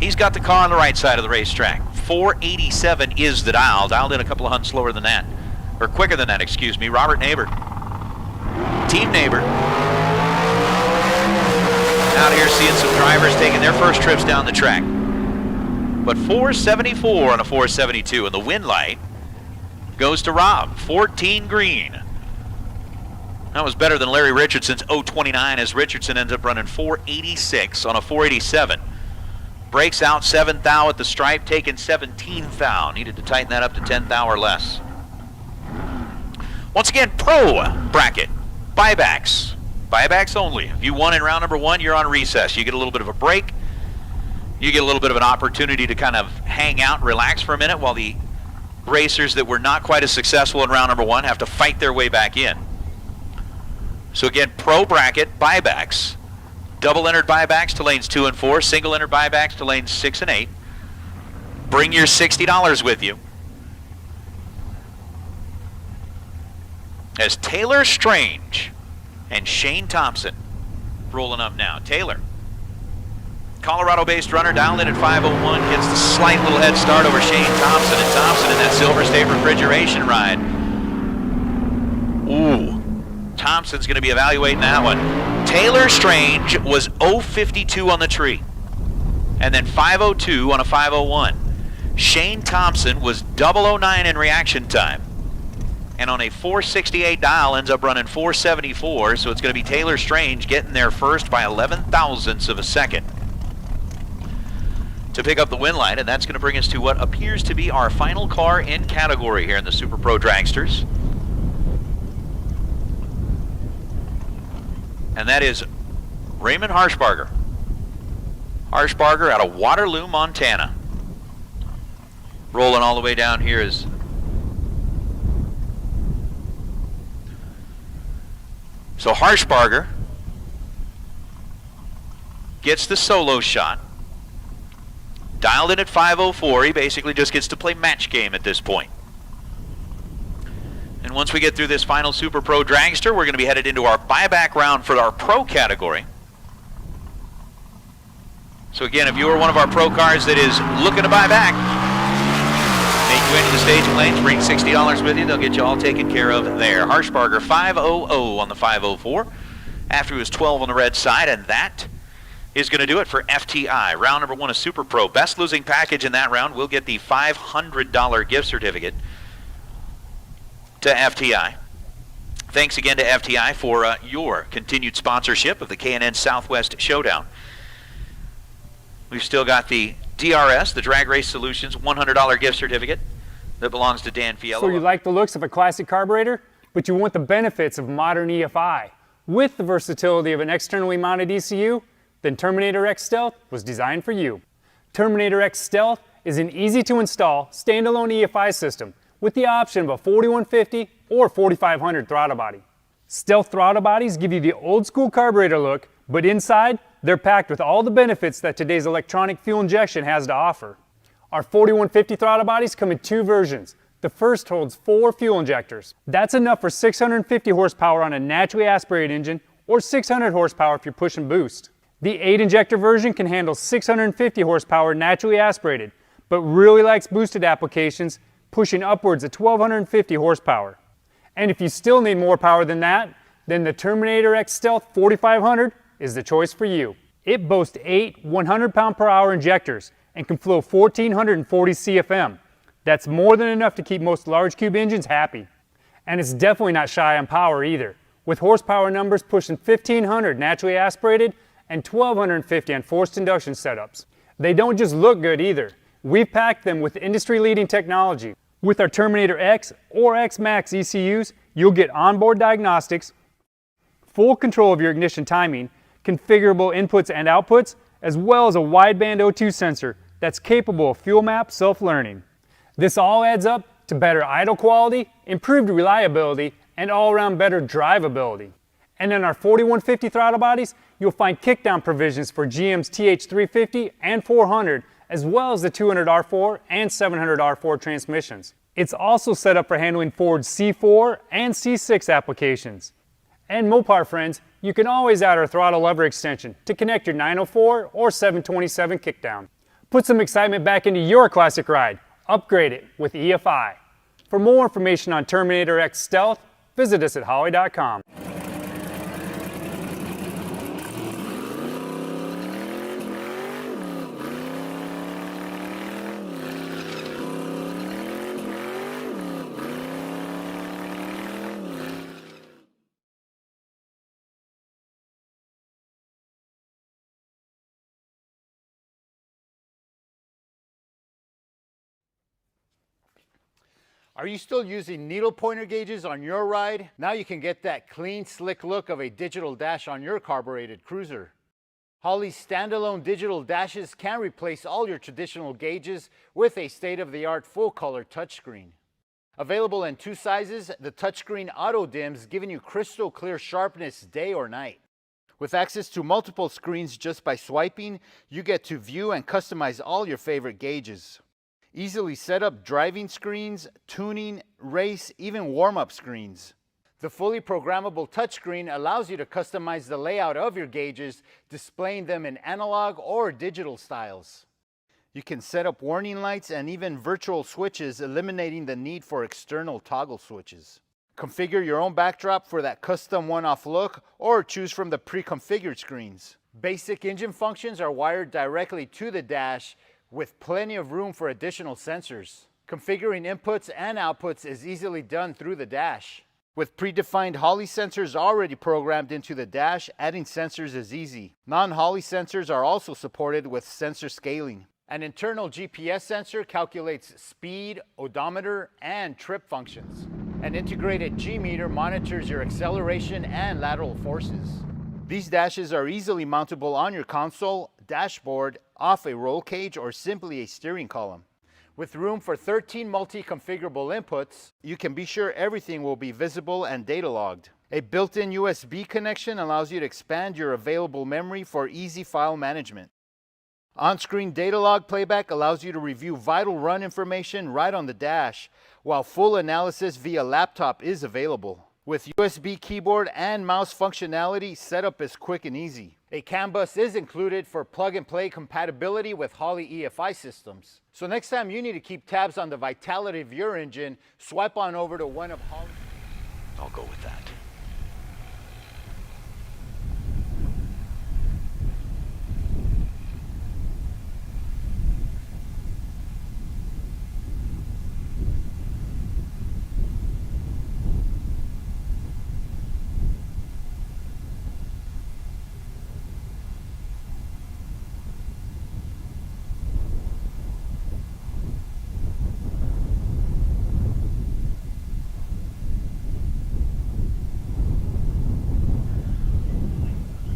He's got the car on the right side of the racetrack. 487 is the dial. Dialed in a couple of hunts slower than that. Or quicker than that, excuse me. Robert Neighbor. Team Neighbor. Out here seeing some drivers taking their first trips down the track. But 474 on a 472, and the win light goes to Rob. 14 green. That was better than Larry Richardson's 029 as Richardson ends up running 486 on a 487. Breaks out 7 thou at the stripe, taking 17 thou. Needed to tighten that up to 10 thou or less. Once again, pro bracket. Buybacks. Buybacks only. If you won in round number 1, you're on recess. You get a little bit of a break. You get a little bit of an opportunity to kind of hang out and relax for a minute while the racers that were not quite as successful in round number 1 have to fight their way back in. So again, pro bracket buybacks. Double entered buybacks to lanes 2 and 4, single entered buybacks to lanes 6 and 8. Bring your $60 with you. As Taylor Strange and Shane Thompson rolling up now. Taylor, Colorado-based runner, down in at 501, gets the slight little head start over Shane Thompson, and Thompson in that Silver State refrigeration ride. Ooh, Thompson's going to be evaluating that one. Taylor Strange was 052 on the tree, and then 502 on a 501. Shane Thompson was 009 in reaction time, and on a 468 dial ends up running 474, so it's going to be Taylor Strange getting there first by 11 thousandths of a second to pick up the win line, and that's going to bring us to what appears to be our final car in category here in the Super Pro Dragsters. And that is Raymond Harshbarger. Harshbarger out of Waterloo, Montana. Rolling all the way down here is so Harshbarger gets the solo shot. Dialed in at 504, he basically just gets to play match game at this point. And once we get through this final Super Pro Dragster, we're going to be headed into our buyback round for our Pro category. So again, if you are one of our Pro cars that is looking to buy back, make your way into the staging lanes, bring $60 with you, they'll get you all taken care of there. Harshbarger 500 on the 504 after he was 12 on the red side, and that is going to do it for FTI. Round number 1 is Super Pro. Best losing package in that round will get the $500 gift certificate to FTI. Thanks again to FTI for your continued sponsorship of the K&N Southwest Showdown. We've still got the DRS, the Drag Race Solutions $100 gift certificate that belongs to Dan Fiello. So you like the looks of a classic carburetor, but you want the benefits of modern EFI. With the versatility of an externally mounted ECU, then Terminator X Stealth was designed for you. Terminator X Stealth is an easy-to-install, standalone EFI system with the option of a 4150 or 4500 throttle body. Stealth throttle bodies give you the old-school carburetor look, but inside, they're packed with all the benefits that today's electronic fuel injection has to offer. Our 4150 throttle bodies come in two versions. The first holds 4 fuel injectors. That's enough for 650 horsepower on a naturally aspirated engine or 600 horsepower if you're pushing boost. The 8-injector version can handle 650 horsepower naturally aspirated, but really likes boosted applications, pushing upwards of 1250 horsepower. And if you still need more power than that, then the Terminator X Stealth 4500 is the choice for you. It boasts 8 100-pound-per-hour injectors and can flow 1440 CFM. That's more than enough to keep most large cube engines happy. And it's definitely not shy on power either, with horsepower numbers pushing 1500 naturally aspirated and 1250 on forced induction setups. They don't just look good either. We've packed them with industry-leading technology. With our Terminator X or X Max ECUs, you'll get onboard diagnostics, full control of your ignition timing, configurable inputs and outputs, as well as a wideband O2 sensor that's capable of fuel map self-learning. This all adds up to better idle quality, improved reliability, and all-around better drivability. And in our 4150 throttle bodies, you'll find kickdown provisions for GM's TH350 and 400, as well as the 200R4 and 700R4 transmissions. It's also set up for handling Ford's C4 and C6 applications. And Mopar friends, you can always add our throttle lever extension to connect your 904 or 727 kickdown. Put some excitement back into your classic ride. Upgrade it with EFI. For more information on Terminator X Stealth, visit us at holley.com. Are you still using needle pointer gauges on your ride? Now you can get that clean, slick look of a digital dash on your carbureted cruiser. Holley's standalone digital dashes can replace all your traditional gauges with a state-of-the-art full-color touchscreen. Available in 2 sizes, the touchscreen auto-dims, giving you crystal clear sharpness day or night. With access to multiple screens just by swiping, you get to view and customize all your favorite gauges. Easily set up driving screens, tuning, race, even warm-up screens. The fully programmable touchscreen allows you to customize the layout of your gauges, displaying them in analog or digital styles. You can set up warning lights and even virtual switches, eliminating the need for external toggle switches. Configure your own backdrop for that custom one-off look, or choose from the pre-configured screens. Basic engine functions are wired directly to the dash, with plenty of room for additional sensors. Configuring inputs and outputs is easily done through the dash. With predefined Holley sensors already programmed into the dash, adding sensors is easy. Non-Holley sensors are also supported with sensor scaling. An internal GPS sensor calculates speed, odometer, and trip functions. An integrated G-meter monitors your acceleration and lateral forces. These dashes are easily mountable on your console, dashboard, off a roll cage, or simply a steering column. With room for 13 multi-configurable inputs, you can be sure everything will be visible and data logged. A built-in USB connection allows you to expand your available memory for easy file management. On-screen data log playback allows you to review vital run information right on the dash, while full analysis via laptop is available. With USB keyboard and mouse functionality, setup is quick and easy. A CAN bus is included for plug-and-play compatibility with Holley EFI systems. So next time you need to keep tabs on the vitality of your engine, swipe on over to one of Holley's. I'll go with that.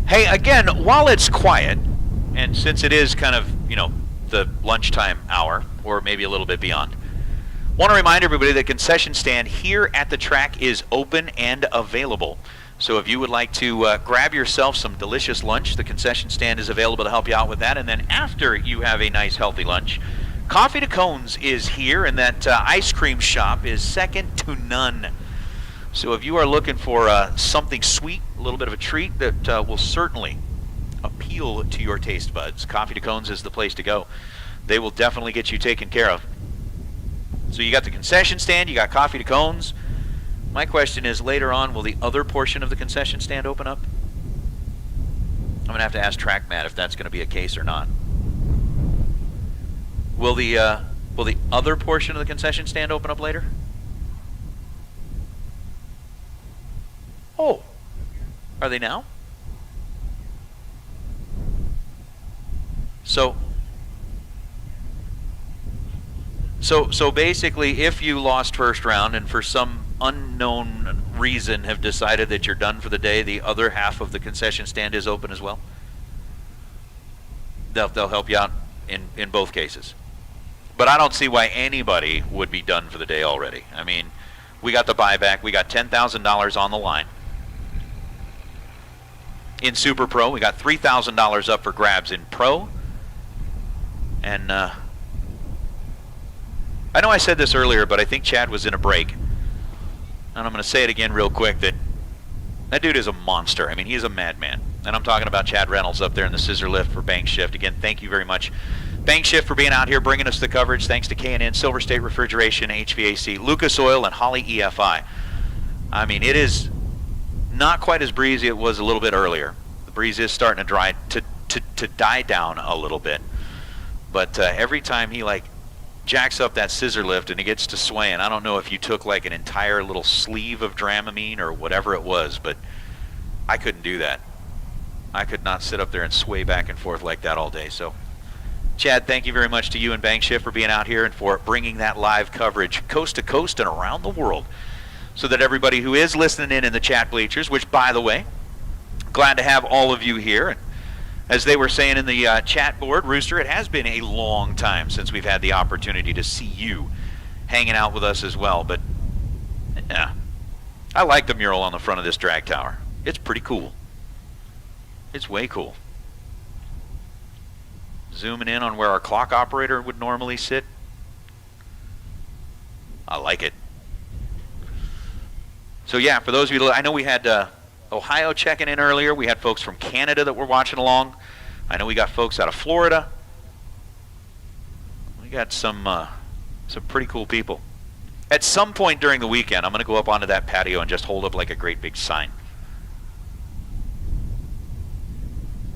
Hey, again, while it's quiet, and since it is kind of, you know, the lunchtime hour, or maybe a little bit beyond, want to remind everybody that concession stand here at the track is open and available. So if you would like to grab yourself some delicious lunch, the concession stand is available to help you out with that. And then after you have a nice healthy lunch, Coffee to Cones is here, and that ice cream shop is second to none. So if you are looking for something sweet, a little bit of a treat that will certainly appeal to your taste buds, Coffee to Cones is the place to go. They will definitely get you taken care of. So you got the concession stand, you got Coffee to Cones. My question is, later on, will the other portion of the concession stand open up? I'm going to have to ask TrackMatt if that's going to be a case or not. Will the other portion of the concession stand open up later? Oh, are they now? So basically, if you lost first round and for some unknown reason have decided that you're done for the day, the other half of the concession stand is open as well? They'll help you out in both cases. But I don't see why anybody would be done for the day already. I mean, we got the buyback. We got $10,000 on the line. In Super Pro, we got $3,000 up for grabs in Pro. And I know I said this earlier, but I think Chad was in a break. And I'm going to say it again real quick, that dude is a monster. I mean, he's a madman. And I'm talking about Chad Reynolds up there in the scissor lift for Bank Shift. Again, thank you very much, Bank Shift, for being out here, bringing us the coverage. Thanks to K&N, Silver State Refrigeration, HVAC, Lucas Oil, and Holley EFI. I mean, it is not quite as breezy as it was a little bit earlier. The breeze is starting to die down a little bit. But every time he jacks up that scissor lift and he gets to swaying, I don't know if you took like an entire little sleeve of Dramamine or whatever it was, but I couldn't do that. I could not sit up there and sway back and forth like that all day. So, Chad, thank you very much to you and Bank Shift for being out here and for bringing that live coverage coast to coast and around the world, so that everybody who is listening in the chat bleachers, which, by the way, glad to have all of you here. And as they were saying in the chat board, Rooster, it has been a long time since we've had the opportunity to see you hanging out with us as well. But, yeah, I like the mural on the front of this drag tower. It's pretty cool. It's way cool. Zooming in on where our clock operator would normally sit. I like it. So yeah, for those of you, I know we had Ohio checking in earlier. We had folks from Canada that were watching along. I know we got folks out of Florida. We got some pretty cool people. At some point during the weekend, I'm going to go up onto that patio and just hold up like a great big sign.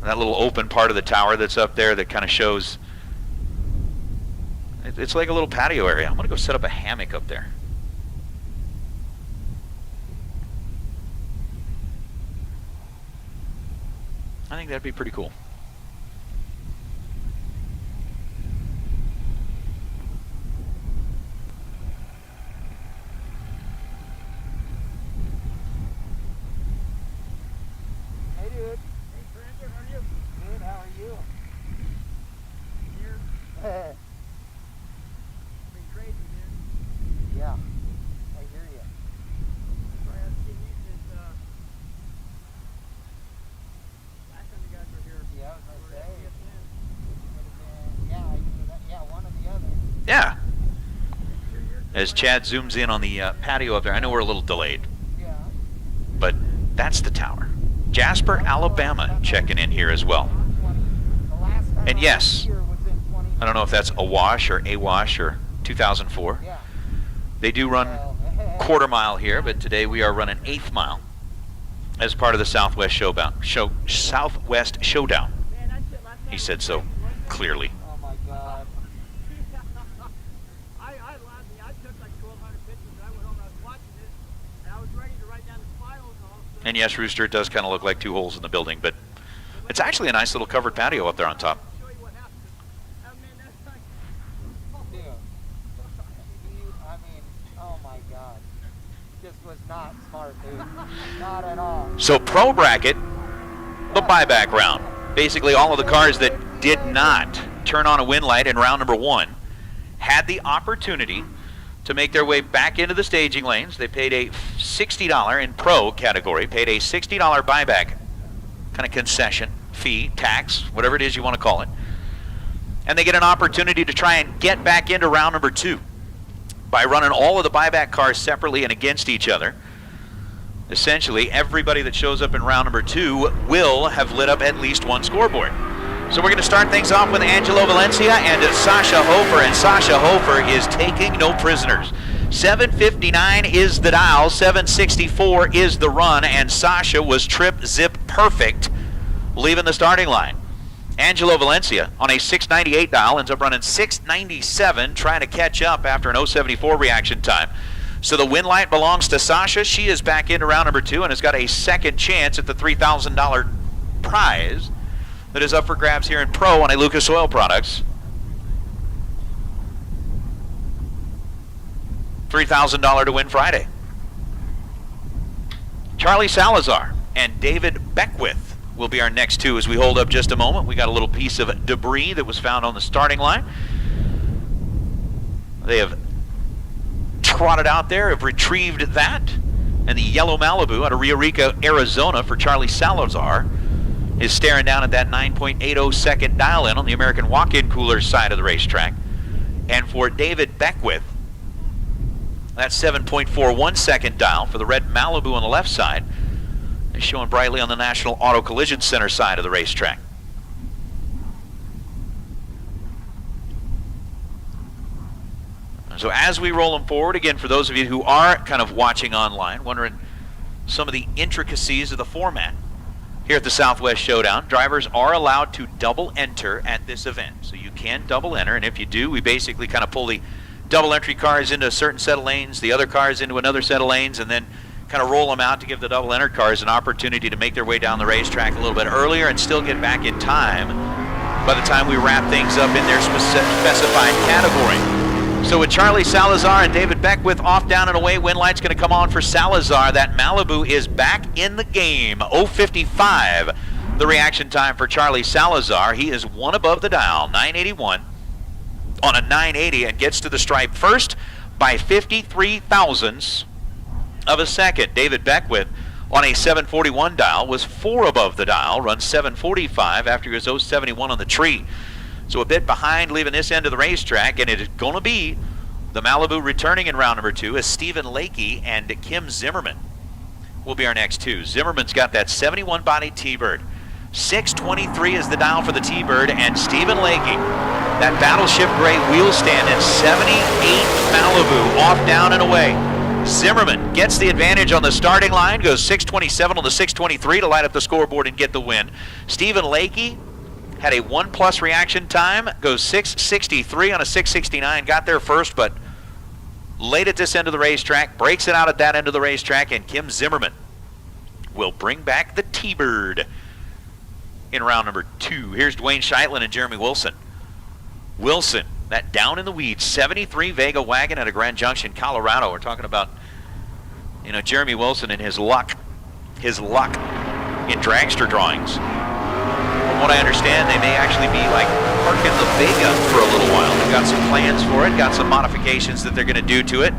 That little open part of the tower that's up there that kind of shows, it's like a little patio area. I'm going to go set up a hammock up there. I think that'd be pretty cool. Hey, dude. Hey, Brandon, how are you? Good, how are you? Here. Been crazy, dude. Yeah, I hear you. Sorry, I was getting used to this, last time you guys were here. Yeah, I was going to say. Yeah, one or the other. Yeah. As Chad zooms in on the patio up there, I know we're a little delayed. Yeah. But that's the tower. Jasper, Alabama checking in here as well. And yes, I don't know if that's Awash or 2004. Yeah. They do run quarter mile here, but today we are running 1/8 mile as part of the Southwest Southwest Showdown. He said so clearly. Oh my God. I took like 1,200 pictures. I went home and I was watching it, and I was ready to write down the finals and all. And yes, Rooster, it does kind of look like two holes in the building, but it's actually a nice little covered patio up there on top. Show you what happened. I mean, that's like, Dude. I mean, oh my God. This was not smart, dude. Not at all. So pro bracket, the buyback round. Basically, all of the cars that did not turn on a win light in round number 1 had the opportunity to make their way back into the staging lanes. They paid a $60 in pro category, paid a $60 buyback kind of concession, fee, tax, whatever it is you want to call it. And they get an opportunity to try and get back into round number 2 by running all of the buyback cars separately and against each other. Essentially, everybody that shows up in round number 2 will have lit up at least one scoreboard. So we're going to start things off with Angelo Valencia and Sasha Hofer, and Sasha Hofer is taking no prisoners. 759 is the dial, 764 is the run, and Sasha was trip zip perfect leaving the starting line. Angelo Valencia on a 698 dial ends up running 697, trying to catch up after an 074 reaction time. So the win light belongs to Sasha. She is back into round number 2 and has got a second chance at the $3,000 prize that is up for grabs here in pro on a Lucas Oil Products. $3,000 to win Friday. Charlie Salazar and David Beckwith will be our next 2 as we hold up just a moment. We got a little piece of debris that was found on the starting line. They have trotted out there, have retrieved that, and the yellow Malibu out of Eureka, Arizona for Charlie Salazar is staring down at that 9.80 second dial in on the American walk-in cooler side of the racetrack. And for David Beckwith, that 7.41 second dial for the red Malibu on the left side is showing brightly on the National Auto Collision Center side of the racetrack. So as we roll them forward, again, for those of you who are kind of watching online, wondering some of the intricacies of the format here at the Southwest Showdown, drivers are allowed to double enter at this event. So you can double enter, and if you do, we basically kind of pull the double entry cars into a certain set of lanes, the other cars into another set of lanes, and then kind of roll them out to give the double entered cars an opportunity to make their way down the racetrack a little bit earlier and still get back in time by the time we wrap things up in their specified category. So with Charlie Salazar and David Beckwith off, down, and away, win light's going to come on for Salazar. That Malibu is back in the game. 0:55 the reaction time for Charlie Salazar. He is 1 above the dial, 981 on a 980, and gets to the stripe first by 53 thousandths of a second. David Beckwith on a 741 dial was 4 above the dial, runs 745 after he was 071 on the tree. So a bit behind leaving this end of the racetrack, and it is going to be the Malibu returning in round number 2 as Stephen Lakey and Kim Zimmerman will be our next 2. Zimmerman's got that 71 body T-Bird. 623 is the dial for the T-Bird, and Stephen Lakey, that Battleship Gray wheel stand in 78 Malibu, off, down, and away. Zimmerman gets the advantage on the starting line, goes 627 on the 623 to light up the scoreboard and get the win. Stephen Lakey had a 1+ reaction time, goes 663 on a 669, got there first, but late at this end of the racetrack, breaks it out at that end of the racetrack, and Kim Zimmerman will bring back the T-Bird in round number 2. Here's Dwayne Sheitlin and Jeremy Wilson. Wilson, that down in the weeds, 73 Vega wagon out of Grand Junction, Colorado. We're talking about, you know, Jeremy Wilson and his luck in dragster drawings. From what I understand, they may actually be like parking the Vega for a little while. They've got some plans for it, got some modifications that they're going to do to it.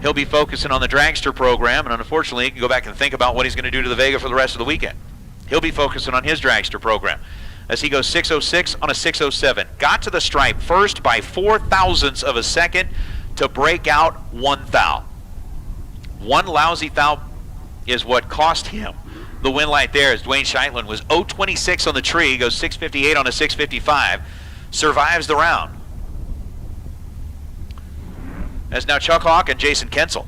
He'll be focusing on the dragster program, and unfortunately, he can go back and think about what he's going to do to the Vega for the rest of the weekend. He'll be focusing on his dragster program as he goes 606 on a 607. Got to the stripe first by 4 thousandths of a second to break out 1 thou. One lousy thou is what cost him the win light there, as Dwayne Sheitlin was 026 on the tree, goes 658 on a 655, survives the round. As now Chuck Hawk and Jason Kensel.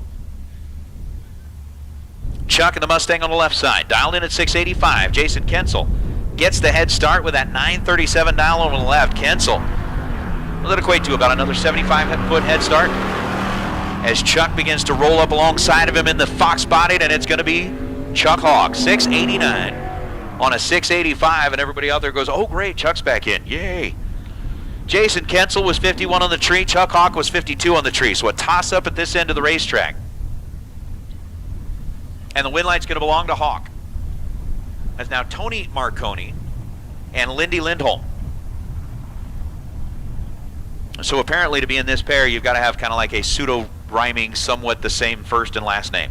Chuck and the Mustang on the left side, dialed in at 685. Jason Kensel gets the head start with that 937 dial on the left. Kensel, will that equate to about another 75-foot head start? As Chuck begins to roll up alongside of him in the fox-bodied, and it's going to be Chuck Hawk, 689 on a 685, and everybody out there goes, oh great, Chuck's back in, yay. Jason Kensel was 51 on the tree, Chuck Hawk was 52 on the tree, so a toss-up at this end of the racetrack. And the win light's going to belong to Hawk. That's now Tony Marconi and Lindy Lindholm. So apparently to be in this pair, you've got to have kind of like a pseudo-rhyming, somewhat the same first and last name.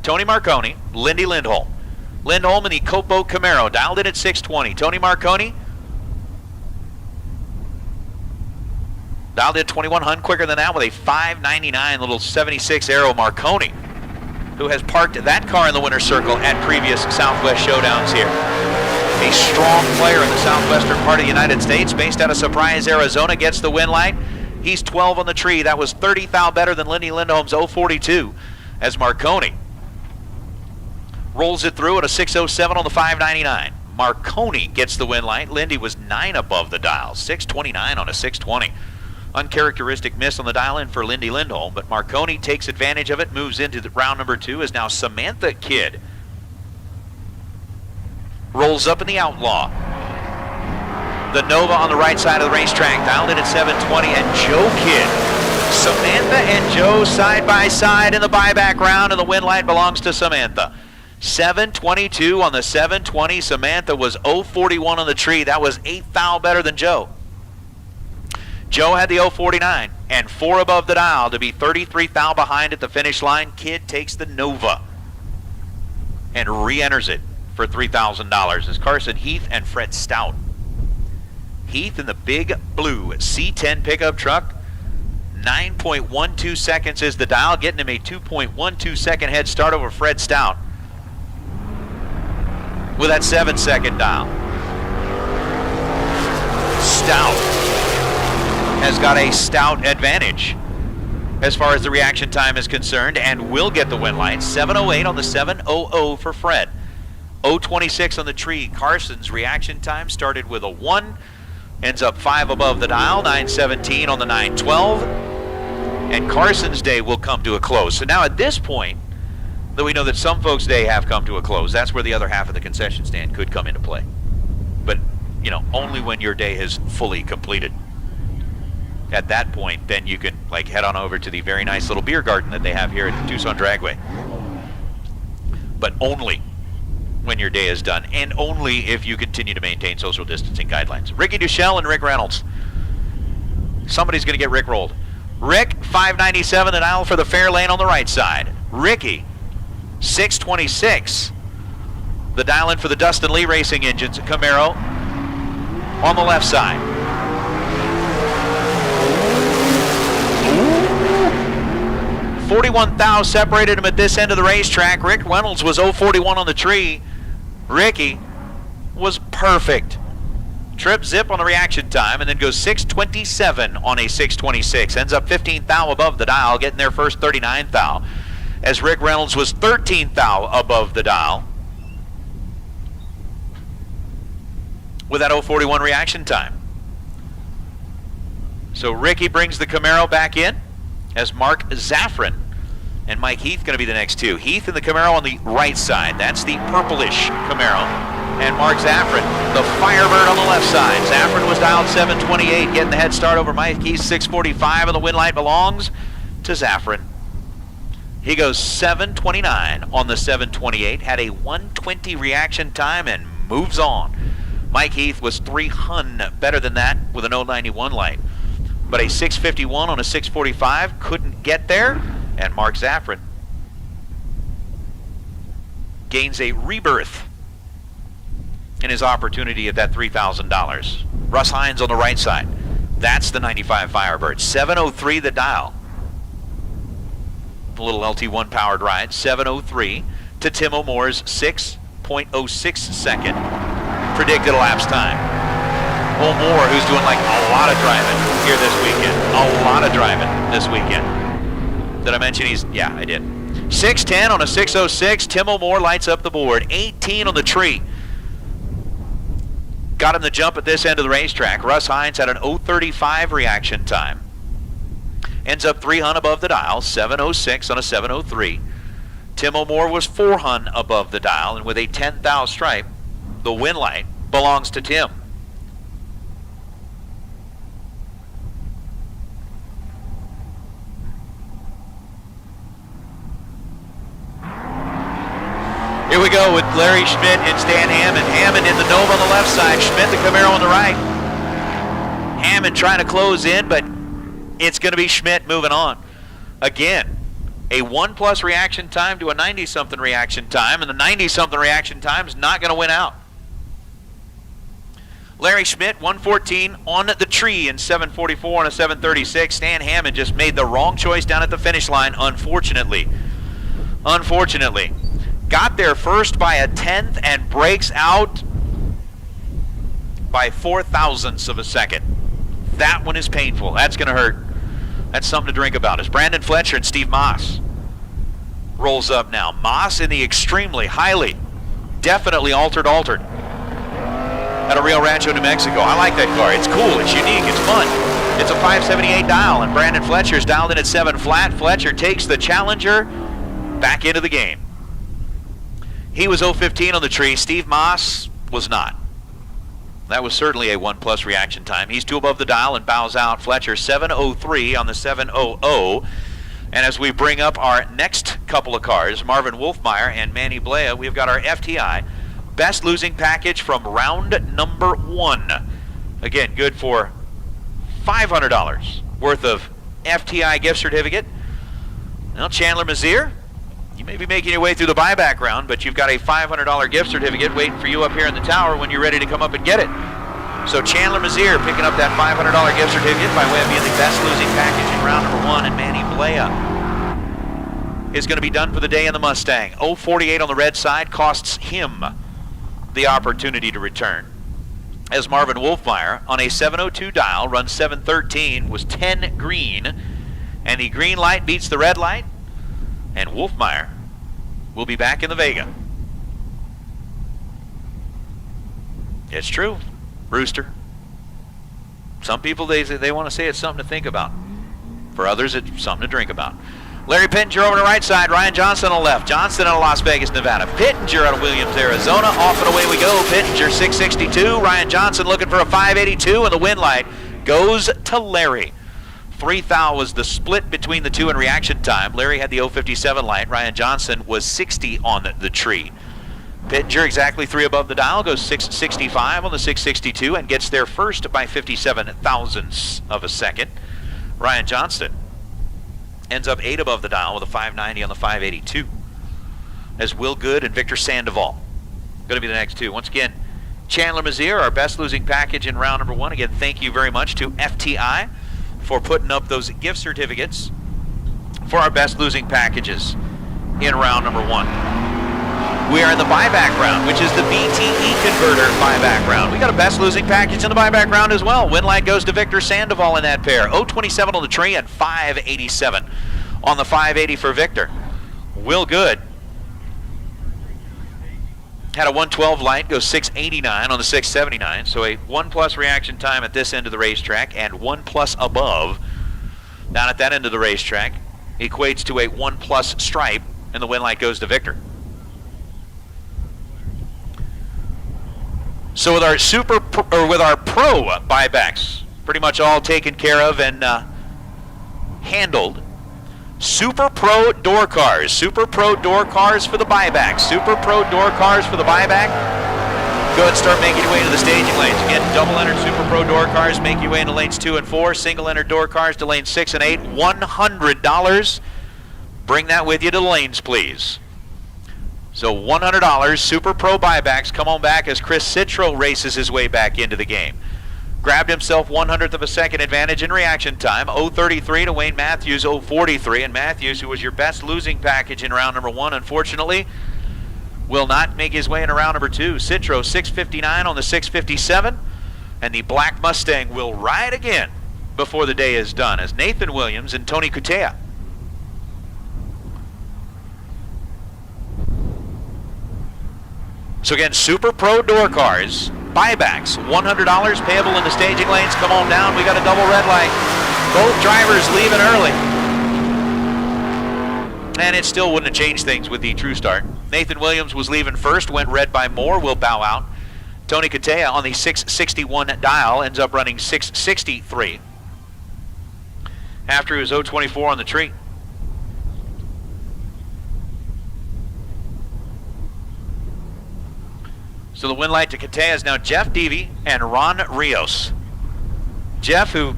Tony Marconi, Lindy Lindholm. Lindholm in the Copo Camaro, dialed in at 620. Tony Marconi, dialed in 2100 quicker than that with a 599 little 76 Aero Marconi, who has parked that car in the winner's circle at previous Southwest Showdowns here. A strong player in the southwestern part of the United States, based out of Surprise, Arizona, gets the win light. He's 12 on the tree. That was 30 thou better than Lindy Lindholm's 042 as Marconi rolls it through at a 607 on the 599. Marconi gets the win light. Lindy was 9 above the dial, 629 on a 620. Uncharacteristic miss on the dial in for Lindy Lindholm, but Marconi takes advantage of it, moves into the round number 2, is now Samantha Kidd. Rolls up in the Outlaw. The Nova on the right side of the racetrack, dialed in at 720, and Joe Kidd. Samantha and Joe side by side in the buyback round, and the win light belongs to Samantha. 722 on the 720. Samantha was 041 on the tree. That was 8 thou better than Joe. Joe had the 049 and 4 above the dial to be 33 thou behind at the finish line. Kidd takes the Nova and re-enters it for $3,000 as Carson Heath and Fred Stout. Heath in the big blue C10 pickup truck. 9.12 seconds is the dial, getting him a 2.12 second head start over Fred Stout with that 7-second dial. Stout has got a stout advantage as far as the reaction time is concerned and will get the win light. 708 on the 700 for Fred. 026 on the tree. Carson's reaction time started with a 1, ends up 5 above the dial. 917 on the 912, and Carson's day will come to a close. So now at this point, though we know that some folks' day have come to a close, that's where the other half of the concession stand could come into play. But, you know, only when your day is fully completed. At that point, then you can like head on over to the very nice little beer garden that they have here at the Tucson Dragway. But only when your day is done, and only if you continue to maintain social distancing guidelines. Ricky Duchelle and Rick Reynolds. Somebody's going to get Rick rolled. Rick, 597, the dial for the fair lane on the right side. Ricky, 626, the dial in for the Dustin Lee Racing Engines Camaro on the left side. 41 thou separated him at this end of the racetrack. Rick Reynolds was 041 on the tree. Ricky was perfect. Trip zip on the reaction time, and then goes 627 on a 626. Ends up 15 thou above the dial, getting their first 39 thou. As Rick Reynolds was 13 thou above the dial with that 041 reaction time. So Ricky brings the Camaro back in as Mark Zaffron and Mike Heath going to be the next two. Heath in the Camaro on the right side. That's the purplish Camaro. And Mark Zaffron, the Firebird on the left side. Zaffron was dialed 728, getting the head start over Mike Heath, 645, and the win light belongs to Zaffron. He goes 729 on the 728, had a 120 reaction time, and moves on. Mike Heath was 300 better than that with an 091 light. But a 651 on a 645 couldn't get there, and Mark Zaffron gains a rebirth in his opportunity at that $3,000. Russ Hines on the right side. That's the 95 Firebird. 703 the dial. A little LT1 powered ride. 703 to Tim O'Moore's 6.06 second predicted elapsed time. O'Moore, who's doing like a lot of driving here this weekend. A lot of driving this weekend. Did I mention he's, yeah, I did. 610 on a 606. Tim O'Moore lights up the board. 18 on the tree. Got him the jump at this end of the racetrack. Russ Hines had an 035 reaction time. Ends up 300 above the dial. 706 on a 703. Tim O'Moore was 400 above the dial, and with a 10 thou stripe, the win light belongs to Tim. It Here we go with Larry Schmidt and Stan Hammond. Hammond in the Nova on the left side, Schmidt the Camaro on the right. Hammond trying to close in, but it's going to be Schmidt moving on. Again, a 1+ reaction time to a 90-something reaction time, and the 90-something reaction time is not going to win out. Larry Schmidt, 114 on the tree in 744 on a 736. Stan Hammond just made the wrong choice down at the finish line, unfortunately. Unfortunately. Got there first by a 10th and breaks out by 0.004 of a second. That one is painful. That's going to hurt. That's something to drink about. As Brandon Fletcher and Steve Moss rolls up now. Moss in the extremely, highly, definitely altered. At a Rio Rancho, New Mexico. I like that car. It's cool. It's unique. It's fun. It's a 578 dial, and Brandon Fletcher's dialed in at 7 flat. Fletcher takes the Challenger back into the game. He was 015 on the tree. Steve Moss was not. That was certainly a 1+ reaction time. He's 2 above the dial and bows out. Fletcher 703 on the 700. And as we bring up our next couple of cars, Marvin Wolfmeyer and Manny Blea, we've got our FTI best losing package from round number 1. Again, good for $500 worth of FTI gift certificate. Now, Chandler Mazier, you may be making your way through the buyback round, but you've got a $500 gift certificate waiting for you up here in the tower when you're ready to come up and get it. So Chandler Mazier picking up that $500 gift certificate by way of being the best losing package in round number 1, and Manny Blea is going to be done for the day in the Mustang. 048 on the red side costs him the opportunity to return. As Marvin Wolfmeyer on a 702 dial, runs 713, was 10 green, and the green light beats the red light, and Wolfmeyer will be back in the Vega. It's true, Rooster. Some people, they want to say it's something to think about. For others, it's something to drink about. Larry Pittenger over to the right side, Ryan Johnson on the left. Johnson out of Las Vegas, Nevada. Pittenger out of Williams, Arizona. Off and away we go. Pittenger 662. Ryan Johnson looking for a 582, and the win light goes to Larry. 3 thou was the split between the two in reaction time. Larry had the 057 light. Ryan Johnson was 60 on the tree. Pittenger exactly 3 above the dial, goes 665 on the 662 and gets there first by 57 thousandths of a second. Ryan Johnston ends up 8 above the dial with a 590 on the 582. As Will Good and Victor Sandoval going to be the next 2. Once again, Chandler Mazier, our best losing package in round number 1. Again, thank you very much to FTI for putting up those gift certificates for our best losing packages in round number 1. We are in the buyback round, which is the BTE converter buyback round. We got a best losing package in the buyback round as well. Win light goes to Victor Sandoval in that pair. 027 on the tree and 587 on the 580 for Victor. Will Good had a 112 light, goes 689 on the 679. So a 1+ reaction time at this end of the racetrack and 1+ above down at that end of the racetrack equates to a 1+ stripe, and the win light goes to Victor. So with our with our pro buybacks pretty much all taken care of and handled, Super Pro door cars. Super Pro door cars for the buyback. Super Pro door cars for the buyback. Go ahead and start making your way into the staging lanes. Again, double-entered Super Pro door cars make your way into lanes 2 and 4. Single-entered door cars to lanes 6 and 8. $100. Bring that with you to the lanes, please. So $100 Super Pro buybacks. Come on back as Chris Citro races his way back into the game. Grabbed himself 100th of a second advantage in reaction time. 033 to Wayne Matthews, 043. And Matthews, who was your best losing package in round number 1, unfortunately, will not make his way into round number 2. Citro 659 on the 657. And the black Mustang will ride again before the day is done as Nathan Williams and Tony Kutea. So again, Super Pro door cars, buybacks, $100 payable in the staging lanes. Come on down, we got a double red light. Both drivers leaving early. And it still wouldn't have changed things with the true start. Nathan Williams was leaving first, went red by more, will bow out. Tony Kutea on the 661 dial ends up running 663. After he was 024 on the tree. So the win light to Katea is now Jeff Devey and Ron Rios. Jeff, who,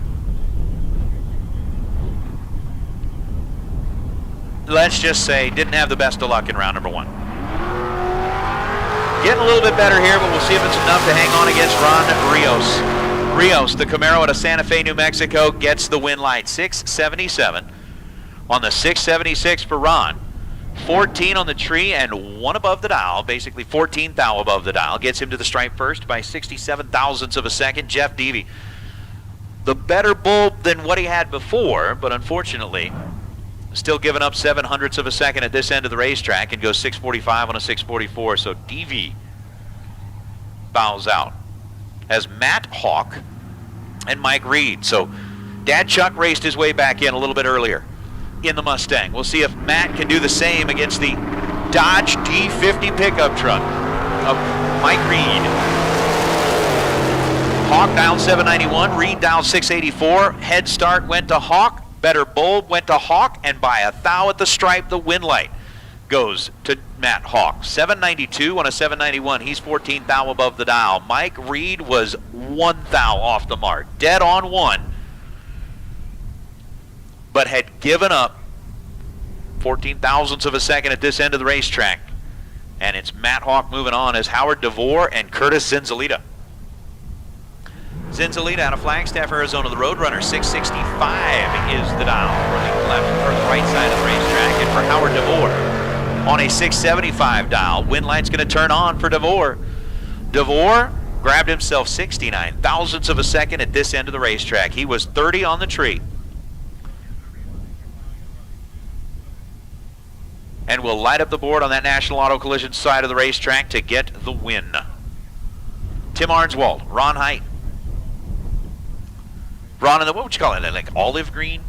let's just say, didn't have the best of luck in round number 1. Getting a little bit better here, but we'll see if it's enough to hang on against Ron Rios. Rios, the Camaro out of Santa Fe, New Mexico, gets the win light. 677 on the 676 for Ron. 14 on the tree and 1 above the dial, basically 14 thou above the dial, gets him to the stripe first by 67 thousandths of a second. Jeff Devey, the better bulb than what he had before, but unfortunately still giving up 700ths of a second at this end of the racetrack and goes 645 on a 644. So Devey bows out as Matt Hawk and Mike Reed. So Dad Chuck raced his way back in a little bit earlier in the Mustang. We'll see if Matt can do the same against the Dodge D50 pickup truck of Mike Reed. Hawk dialed 791, Reed dialed 684. Head start went to Hawk, better bulb went to Hawk, and by a thou at the stripe, the win light goes to Matt Hawk. 792 on a 791. He's 14 thou above the dial. Mike Reed was 1 thou off the mark, dead on 1. But had given up 14 thousandths of a second at this end of the racetrack. And it's Matt Hawk moving on as Howard DeVore and Curtis Zinzalita. Zinzalita out of Flagstaff, Arizona, the Roadrunner. 665 is the dial for the left or the right side of the racetrack. And for Howard DeVore on a 675 dial, win light's going to turn on for DeVore. DeVore grabbed himself 69 thousandths of a second at this end of the racetrack. He was 30 on the tree. And will light up the board on that National Auto Collision side of the racetrack to get the win. Tim Arnswald, Ron Height. Ron in the, what would you call it, like olive green?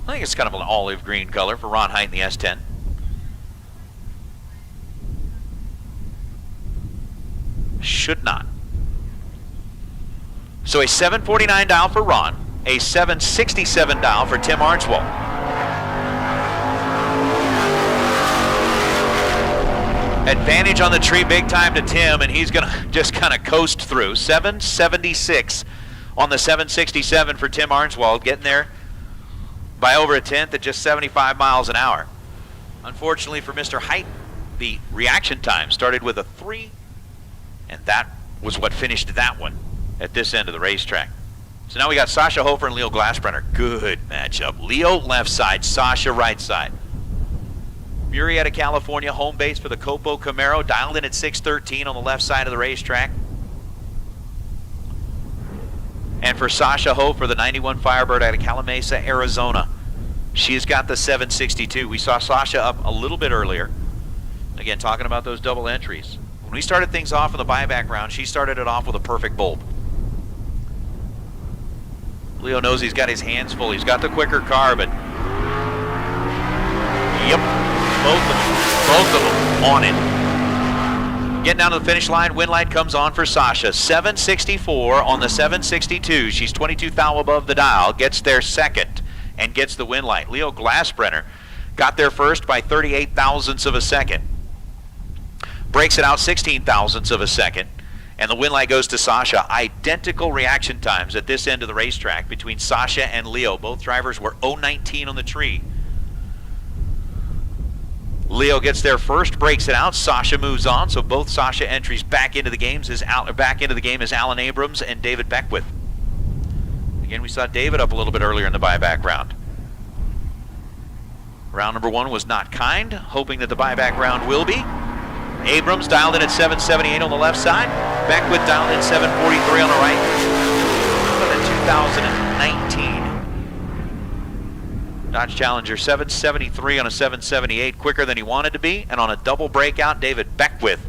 I think it's kind of an olive green color for Ron Height in the S10. Should not. So a 749 dial for Ron, a 767 dial for Tim Arnswald. Advantage on the tree big time to Tim, and he's going to just kind of coast through. 776 on the 767 for Tim Arnswald, getting there by over a tenth at just 75 miles an hour. Unfortunately for Mr. Height, the reaction time started with a 3, and that was what finished that one at this end of the racetrack. So now we got Sasha Hofer and Leo Glassbrenner. Good matchup. Leo left side, Sasha right side. Murrieta, California, home base for the Copo Camaro, dialed in at 613 on the left side of the racetrack. And for Sasha Hofer, the 91 Firebird out of Calamasa, Arizona. She's got the 762. We saw Sasha up a little bit earlier. Again, talking about those double entries. When we started things off in the buyback round, she started it off with a perfect bulb. Leo knows he's got his hands full. He's got the quicker car, but yep, both of them on it. Getting down to the finish line, win light comes on for Sasha. 764 on the 762. She's 22 thou above the dial, gets there second and gets the win light. Leo Glassbrenner got there first by 38 thousandths of a second. Breaks it out 16 thousandths of a second. And the win light goes to Sasha. Identical reaction times at this end of the racetrack between Sasha and Leo. Both drivers were 019 on the tree. Leo gets there first, breaks it out. Sasha moves on, so both Sasha entries back into the game is Alan Abrams and David Beckwith. Again, we saw David up a little bit earlier in the buyback round. Round number 1 was not kind, hoping that the buyback round will be. Abrams dialed in at 778 on the left side. Beckwith dialed in 743 on the right. For the 2019 Dodge Challenger, 773 on a 778, quicker than he wanted to be. And on a double breakout, David Beckwith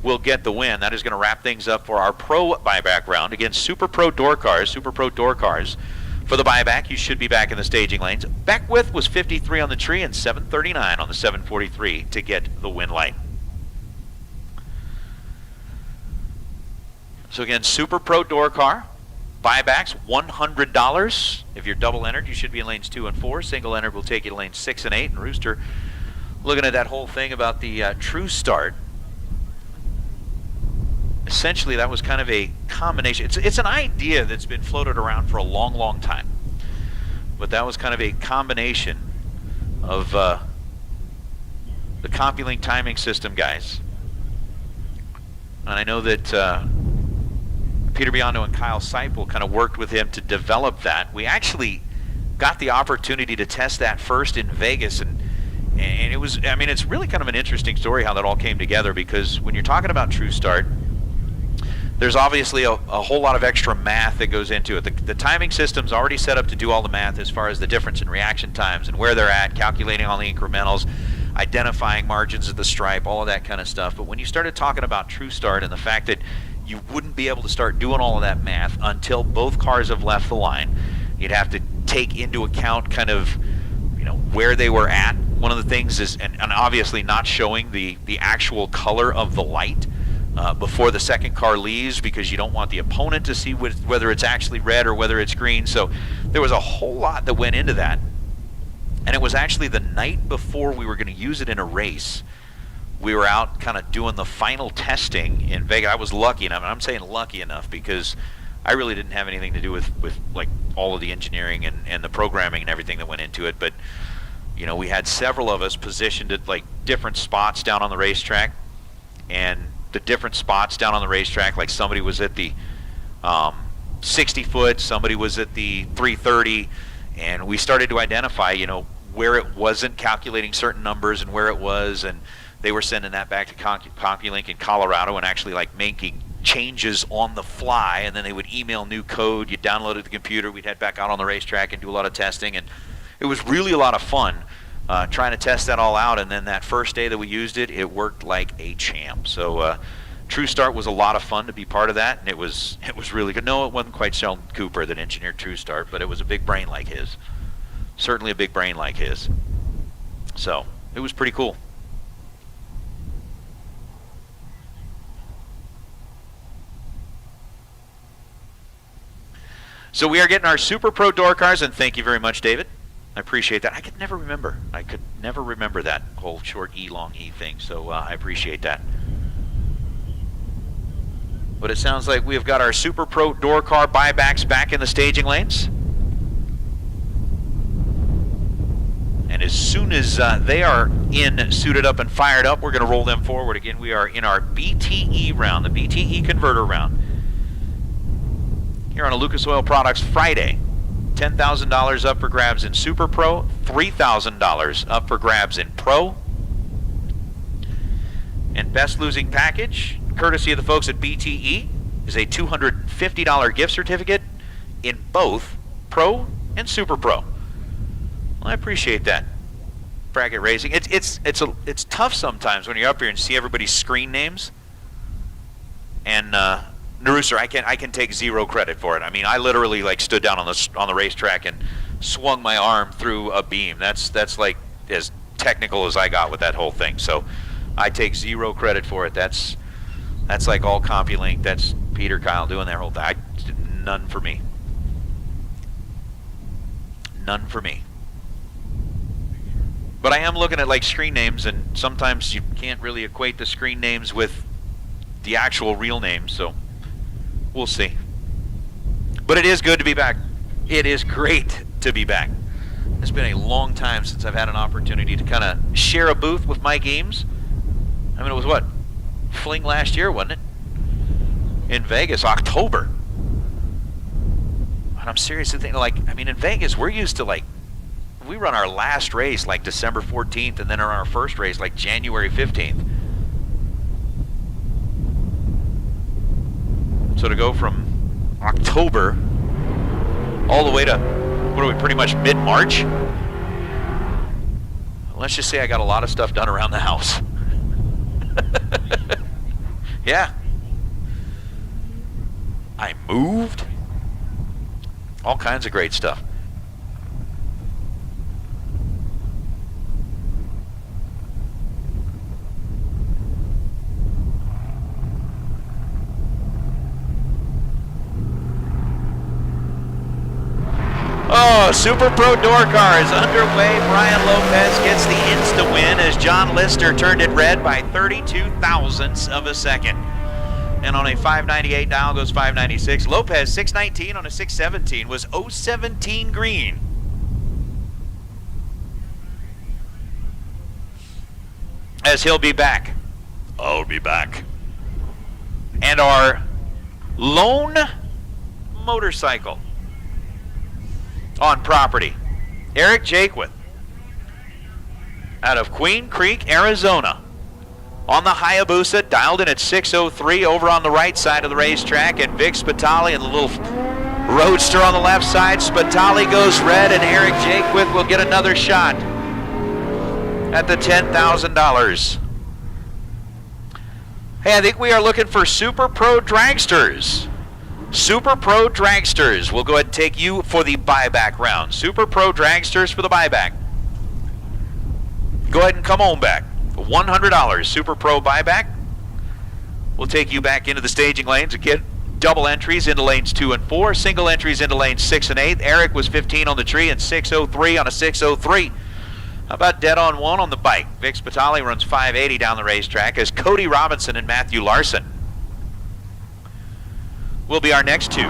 will get the win. That is going to wrap things up for our pro buyback round. Again, Super Pro door cars. For the buyback, you should be back in the staging lanes. Beckwith was 53 on the tree and 739 on the 743 to get the win light. So again, Super Pro door car, buybacks, $100. If you're double entered, you should be in lanes 2 and 4. Single entered will take you to lanes 6 and 8. And Rooster, looking at that whole thing about the true start. essentially that was kind of a combination. It's an idea that's been floated around for a long, long time. But that was kind of a combination of the CompuLink timing system guys. And I know that Peter Biondo and Kyle Seipel kind of worked with him to develop that. We actually got the opportunity to test that first in Vegas, and it was, I mean, it's really kind of an interesting story how that all came together, because when you're talking about True Start, there's obviously a whole lot of extra math that goes into it. The timing system's already set up to do all the math as far as the difference in reaction times and where they're at, calculating all the incrementals, identifying margins of the stripe, all of that kind of stuff. But when you started talking about True Start and the fact that you wouldn't be able to start doing all of that math until both cars have left the line, you'd have to take into account kind of, you know, where they were at. One of the things is, and obviously not showing the actual color of the light before the second car leaves, because you don't want the opponent to see whether it's actually red or whether it's green. So there was a whole lot that went into that. And it was actually the night before we were going to use it in a race. We were out kind of doing the final testing in Vegas. I was lucky enough, and I'm saying lucky enough because I really didn't have anything to do with like all of the engineering and the programming and everything that went into it. But, you know, we had several of us positioned at like different spots down on the racetrack, and the different spots down on the racetrack, like somebody was at the 60 foot, somebody was at the 330, and we started to identify, you know, where it wasn't calculating certain numbers and where it was, and they were sending that back to CompuLink in Colorado and actually like making changes on the fly, and then they would email new code. You download it to the computer, we'd head back out on the racetrack and do a lot of testing, and it was really a lot of fun trying to test that all out. And then that first day that we used it, it worked like a champ. So True Start was a lot of fun to be part of that, and it was really good. No, it wasn't quite Sheldon Cooper that engineered True Start, but it was a big brain like his. Certainly a big brain like his. So it was pretty cool. So we are getting our Super Pro door cars, and thank you very much, David. I appreciate that. I could never remember that whole short E, long E thing, so I appreciate that. But it sounds like we have got our Super Pro door car buybacks back in the staging lanes. And as soon as they are in, suited up and fired up, we're going to roll them forward. Again, we are in our BTE round, the BTE converter round. Here on a Lucas Oil Products Friday. $10,000 up for grabs in Super Pro, $3,000 up for grabs in Pro. And best losing package, courtesy of the folks at BTE, is a $250 gift certificate in both Pro and Super Pro. Well, I appreciate that. Bracket racing. It's tough sometimes when you're up here and see everybody's screen names. And Naruser, I can take zero credit for it. I mean, I literally like stood down on the racetrack and swung my arm through a beam. That's like as technical as I got with that whole thing. So I take zero credit for it. That's like all CompuLink. That's Peter, Kyle doing that whole thing. None for me. None for me. But I am looking at like screen names, and sometimes you can't really equate the screen names with the actual real names. So we'll see. But it is good to be back. It is great to be back. It's been a long time since I've had an opportunity to kind of share a booth with my games. I mean, it was what? Fling last year, wasn't it? In Vegas, October. And I'm seriously thinking, like, I mean, in Vegas, we're used to, like, we run our last race, like, December 14th, and then on our first race, like, January 15th. So to go from October all the way to, what are we, pretty much mid-March? Let's just say I got a lot of stuff done around the house. Yeah. I moved. All kinds of great stuff. Oh, Super Pro door car is underway. Brian Lopez gets the insta win as John Lister turned it red by 32 thousandths of a second. and on a 598 dial goes 596. Lopez 619 on a 617 was 017 green. As he'll be back. I'll be back. And our lone motorcycle on property, Eric Jakewith, out of Queen Creek, Arizona, on the Hayabusa, dialed in at 603 over on the right side of the racetrack, and Vic Spitali and the little roadster on the left side. Spitali goes red, and Eric Jakewith will get another shot at the $10,000. Hey, I think we are looking for Super Pro Dragsters. Super Pro Dragsters. We'll go ahead and take you for the buyback round. Super Pro Dragsters for the buyback. Go ahead and come on back. $100 Super Pro buyback. We'll take you back into the staging lanes again. Double entries into lanes 2 and 4. Single entries into lanes 6 and 8. Eric was 15 on the tree and 603 on a 603. How about dead on one on the bike? Vic Spitali runs 580 down the racetrack as Cody Robinson and Matthew Larson will be our next two.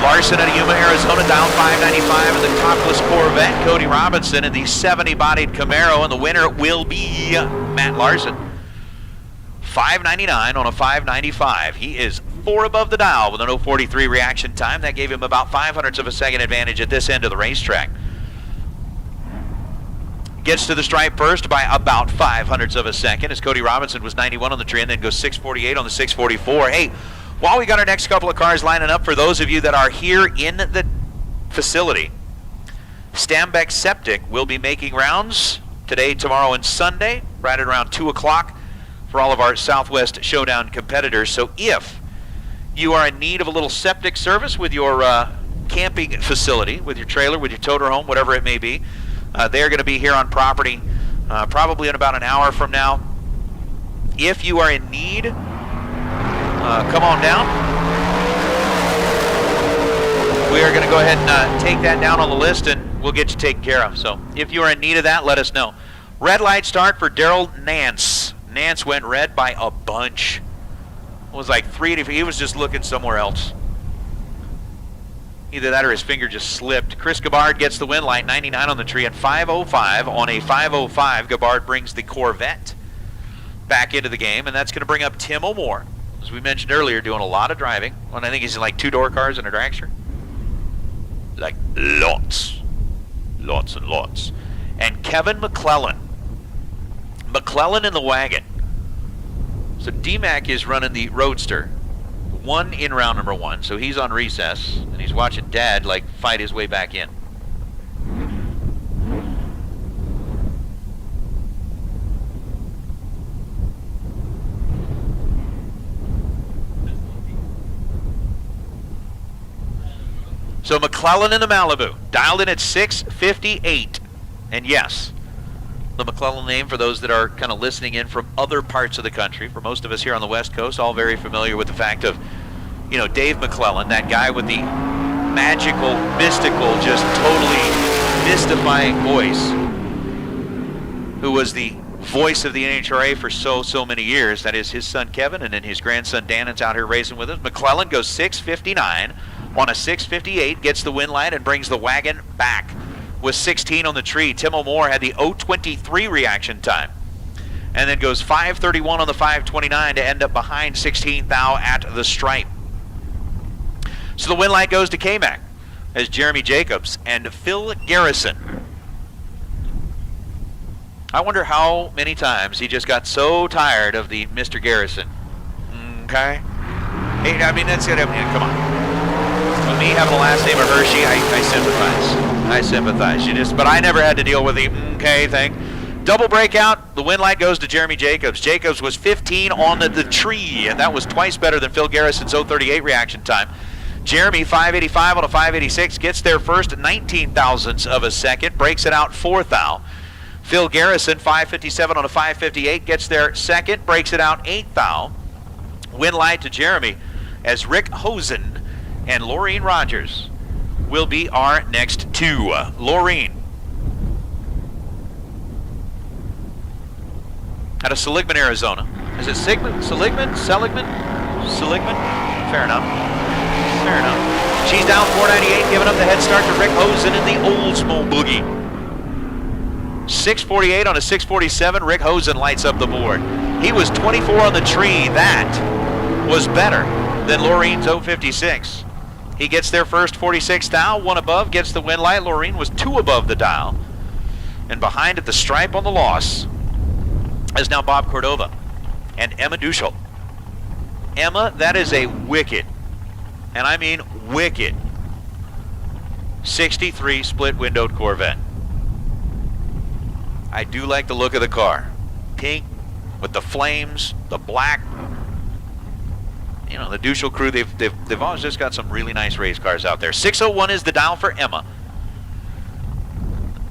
Larson out of Yuma, Arizona, down 595 in the topless Corvette. Cody Robinson in the 70-bodied Camaro, and the winner will be Matt Larson. 599 on a 595. He is 4 above the dial with an 043 reaction time. That gave him about 0.05 of a second advantage at this end of the racetrack. Gets to the stripe first by about 0.05 of a second, as Cody Robinson was 91 on the tree and then goes 648 on the 644. Hey, while we got our next couple of cars lining up, for those of you that are here in the facility, Stambeck Septic will be making rounds today, tomorrow, and Sunday, right at around 2 o'clock for all of our Southwest Showdown competitors. So if you are in need of a little septic service with your camping facility, with your trailer, with your toter home, whatever it may be, they're going to be here on property probably in about an hour from now. If you are in need, come on down. We are going to go ahead and take that down on the list, and we'll get you taken care of. So if you are in need of that, let us know. Red light start for Daryl Nance. Nance went red by a bunch. It was like 3 to, he was just looking somewhere else. Either that or his finger just slipped. Chris Gabbard gets the win light, 99 on the tree, and 505 on a 505. Gabbard brings the Corvette back into the game, and that's going to bring up Tim O'More. As we mentioned earlier, doing a lot of driving. And I think he's in like 2-door cars and a dragster. Like lots. Lots and lots. And Kevin McClellan. McClellan in the wagon. So D-Mac is running the Roadster. 1 in round number 1, so he's on recess, and he's watching Dad like fight his way back in. So McClellan in the Malibu, dialed in at 658, and yes, the McClellan name, for those that are kind of listening in from other parts of the country, for most of us here on the West Coast, all very familiar with the fact of, you know, Dave McClellan, that guy with the magical, mystical, just totally mystifying voice, who was the voice of the NHRA for so many years. That is his son Kevin, and then his grandson Dan is out here racing with us. McClellan goes 659 on a 658, gets the win line and brings the wagon back with 16 on the tree. Tim O'More had the 023 reaction time, and then goes 531 on the 529 to end up behind 16 thou at the stripe. So the win light goes to K-Mac as Jeremy Jacobs and Phil Garrison. I wonder how many times he just got so tired of the Mr. Garrison. Okay? Hey, I mean, that's it. I mean, come on. With me having the last name of Hershey, I sympathize. I sympathize. But I never had to deal with the okay thing. Double breakout. The win light goes to Jeremy Jacobs. Jacobs was 15 on the tree, and that was twice better than Phil Garrison's 038 reaction time. Jeremy, 585 on a 586, gets there first 19 thousandths of a second, breaks it out 4 thou. Phil Garrison, 557 on a 558, gets there second, breaks it out 8 thou. Win light to Jeremy as Rick Hosen and Laureen Rogers will be our next two. Laureen out of Seligman, Arizona, Is it Seligman? Seligman? Fair enough. Fair enough. She's down 498, giving up the head start to Rick Hosen in the Oldsmo Boogie. 648 on a 647. Rick Hosen lights up the board. He was 24 on the tree. That was better than Laureen's 056. He gets their first 46 thou, one above, gets the win light. Laureen was 2 above the dial. And behind at the stripe on the loss is now Bob Cordova and Emma Duschel. Emma, that is a wicked, and I mean wicked, 63 split windowed Corvette. I do like the look of the car. Pink with the flames, the black. You know, the Duschel crew, they've always just got some really nice race cars out there. 601 is the dial for Emma.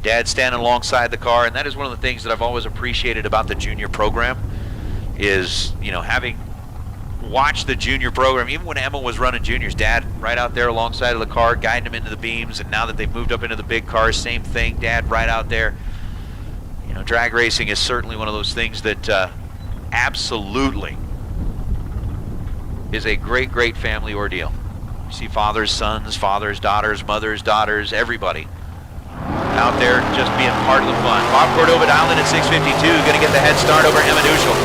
Dad standing alongside the car, and that is one of the things that I've always appreciated about the junior program is, you know, having watched the junior program, even when Emma was running juniors, Dad right out there alongside of the car, guiding them into the beams, and now that they've moved up into the big cars, same thing, Dad right out there. You know, drag racing is certainly one of those things that absolutely is a great, great family ordeal. You see fathers, sons, fathers, daughters, mothers, daughters, everybody out there just being part of the fun. Bob Cordova dialed in at 652, going to get the head start over Emma Duschel.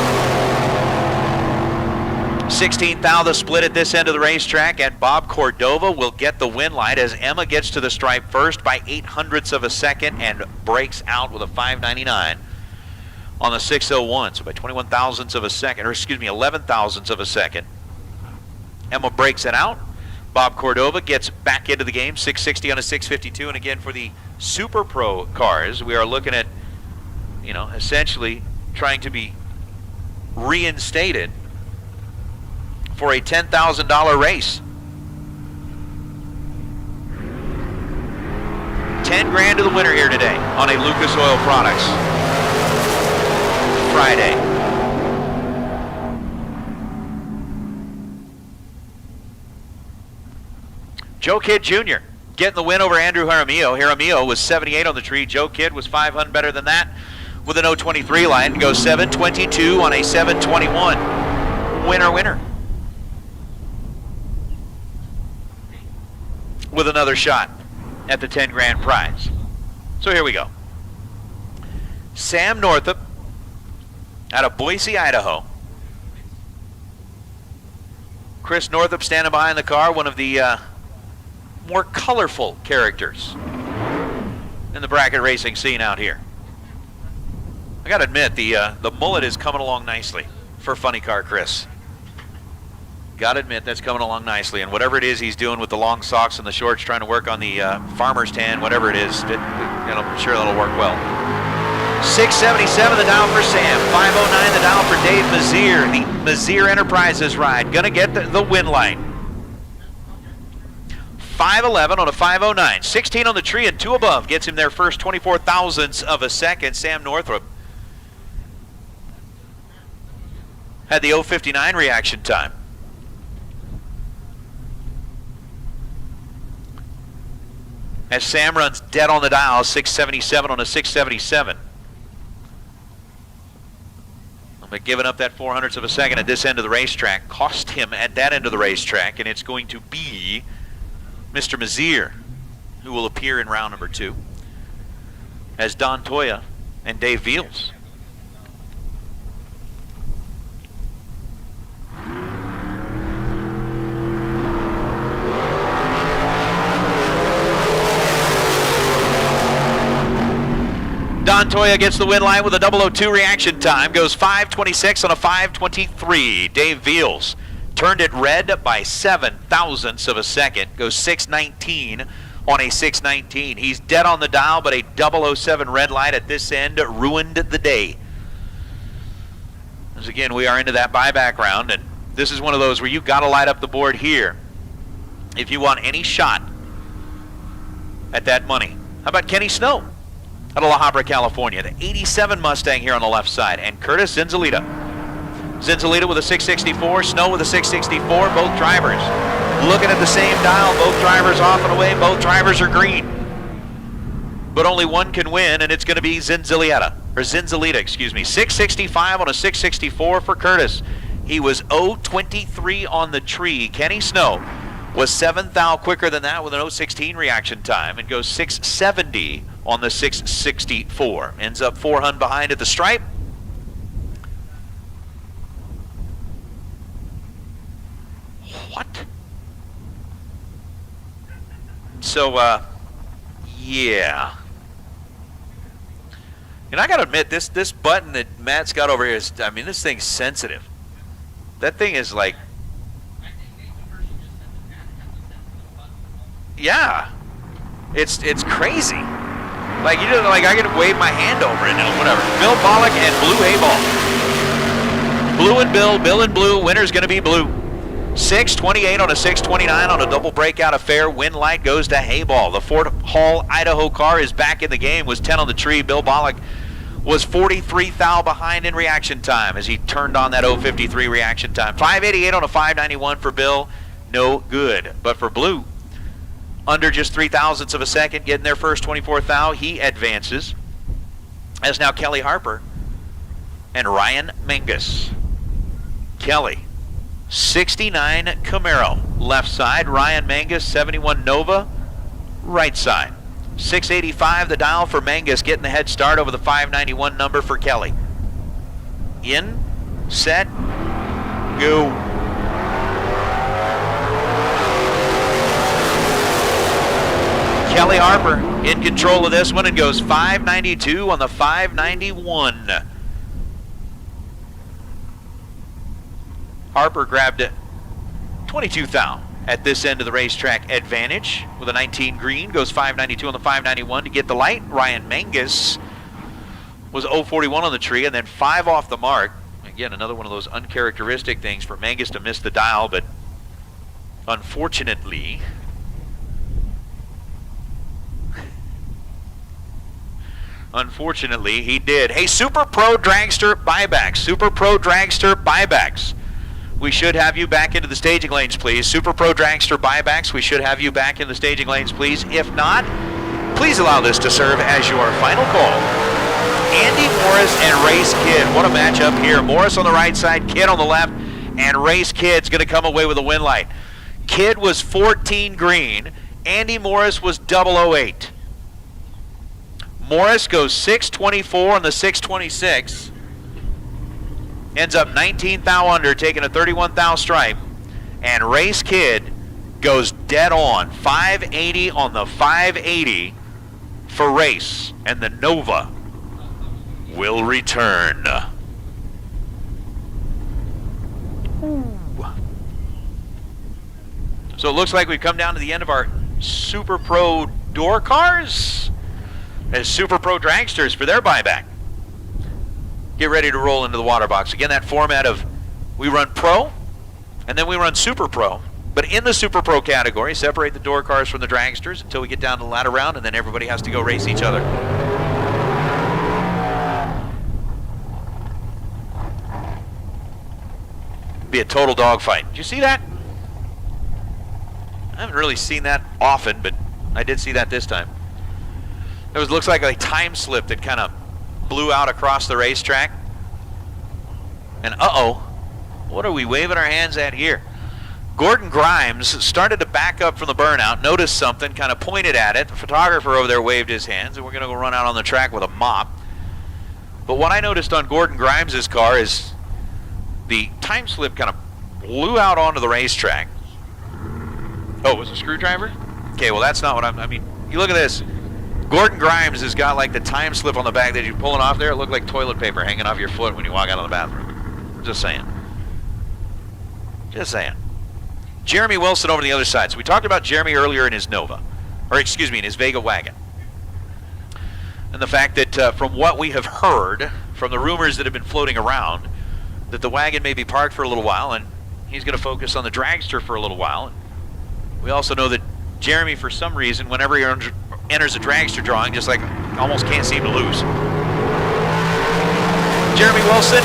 16th thou the split at this end of the racetrack, and Bob Cordova will get the win light as Emma gets to the stripe first by 0.08 of a second and breaks out with a 599 on the 601. So by 21 thousandths of a second, or excuse me, 11 thousandths of a second. Emma breaks it out. Bob Cordova gets back into the game, 660 on a 652. And again, for the Super Pro cars, we are looking at, you know, essentially trying to be reinstated for a $10,000 race. 10 grand to the winner here today on a Lucas Oil Products Friday. Joe Kidd Jr. getting the win over Andrew Jaramillo. Jaramillo was 78 on the tree. Joe Kidd was 500 better than that with an 023 line and goes 722 on a 721. Winner, winner. With another shot at the 10 grand prize. So here we go. Sam Northup out of Boise, Idaho. Chris Northup standing behind the car, one of the more colorful characters in the bracket racing scene out here. I gotta admit, the mullet is coming along nicely for Funny Car Chris. Gotta admit, that's coming along nicely, and whatever it is he's doing with the long socks and the shorts, trying to work on the farmer's tan, whatever it is, I'm sure that'll work well. 677 the dial for Sam, 509 the dial for Dave Mazier, the Mazier Enterprises ride, gonna get the win light. 511 on a 509, 16 on the tree and 2 above, gets him their first 24 thousandths of a second. Sam Northup had the 059 reaction time. As Sam runs dead on the dial, 677 on a 677. But giving up that 400ths of a second at this end of the racetrack cost him at that end of the racetrack, and it's going to be Mr. Mazier who will appear in round number 2 as Don Toya and Dave Veals. Don Toya gets the win line with a 002 reaction time, goes 526 on a 523. Dave Veals turned it red by 7 thousandths of a second, goes 619 on a 619. He's dead on the dial, but a 007 red light at this end ruined the day. As again, we are into that buyback round, and this is one of those where you've got to light up the board here if you want any shot at that money. How about Kenny Snow out of La Habra, California, the 87 Mustang here on the left side, and Curtis Zinzalita. Zinzalita with a 664, Snow with a 664, both drivers looking at the same dial, both drivers off and away, both drivers are green. But only one can win, and it's going to be Zinzalita. or Zinzalita, excuse me. 665 on a 664 for Curtis. He was 023 on the tree. Kenny Snow was 7 thou quicker than that with an 016 reaction time and goes 670 on the 664. Ends up 4 hun behind at the stripe. What? So, yeah. And I gotta admit, this button that Matt's got over here is, I mean, this thing's sensitive. That thing is like, yeah, it's crazy. Like, you know, like I can wave my hand over it and whatever. Bill Pollock and Blue Hayball. Blue and Bill and Blue. Winner's gonna be Blue. 628 on a 629 on a double breakout affair. Win light goes to Hayball. The Fort Hall, Idaho car is back in the game. Was 10 on the tree. Bill Pollock was 43 thou behind in reaction time as he turned on that 053 reaction time. 588 on a 591 for Bill. No good. But for Blue, under just 3 thousandths of a second, getting their first 24 thou, he advances. As now Kelly Harper and Ryan Mangus. Kelly, 69 Camaro, left side. Ryan Mangus, 71 Nova, right side. 685 the dial for Mangus, getting the head start over the 591 number for Kelly. In, set, go. Kelly Harper in control of this one and goes 592 on the 591. Harper grabbed 22 thou at this end of the racetrack advantage with a 19 green, goes 592 on the 591 to get the light. Ryan Mangus was 041 on the tree and then 5 off the mark. Again, another one of those uncharacteristic things for Mangus to miss the dial, but unfortunately, he did. Hey, Super Pro Dragster buybacks. Super Pro Dragster buybacks. We should have you back into the staging lanes, please. Super Pro Dragster buybacks. We should have you back in the staging lanes, please. If not, please allow this to serve as your final call. Andy Morris and Race Kid. What a matchup here. Morris on the right side, Kid on the left, and Race Kid's going to come away with a win light. Kid was 14 green. Andy Morris was 008. Morris goes 624 on the 626. Ends up 19 thou under, taking a 31 thou stripe. And Race Kid goes dead on. 580 on the 580 for Race. And the Nova will return. So it looks like we've come down to the end of our Super Pro door cars as Super Pro Dragsters for their buyback get ready to roll into the water box. Again, that format of we run Pro and then we run Super Pro. But in the Super Pro category, separate the door cars from the Dragsters until we get down to the ladder round, and then everybody has to go race each other. Be a total dogfight. Did you see that? I haven't really seen that often, but I did see that this time. It looks like a time slip that kind of blew out across the racetrack. And what are we waving our hands at here? Gordon Grimes started to back up from the burnout, noticed something, kind of pointed at it. The photographer over there waved his hands, and we're going to go run out on the track with a mop. But what I noticed on Gordon Grimes' car is the time slip kind of blew out onto the racetrack. Oh, it was a screwdriver? Okay, well that's not what I mean, you look at this. Gordon Grimes has got like the time slip on the back that you're pulling off there. It looked like toilet paper hanging off your foot when you walk out of the bathroom. Just saying. Just saying. Jeremy Wilson over the other side. So we talked about Jeremy earlier in his Nova, or excuse me, in his Vega wagon. And the fact that from what we have heard, from the rumors that have been floating around, that the wagon may be parked for a little while and he's going to focus on the dragster for a little while. And we also know that Jeremy, for some reason, whenever he enters a dragster drawing, just like almost can't seem to lose. Jeremy Wilson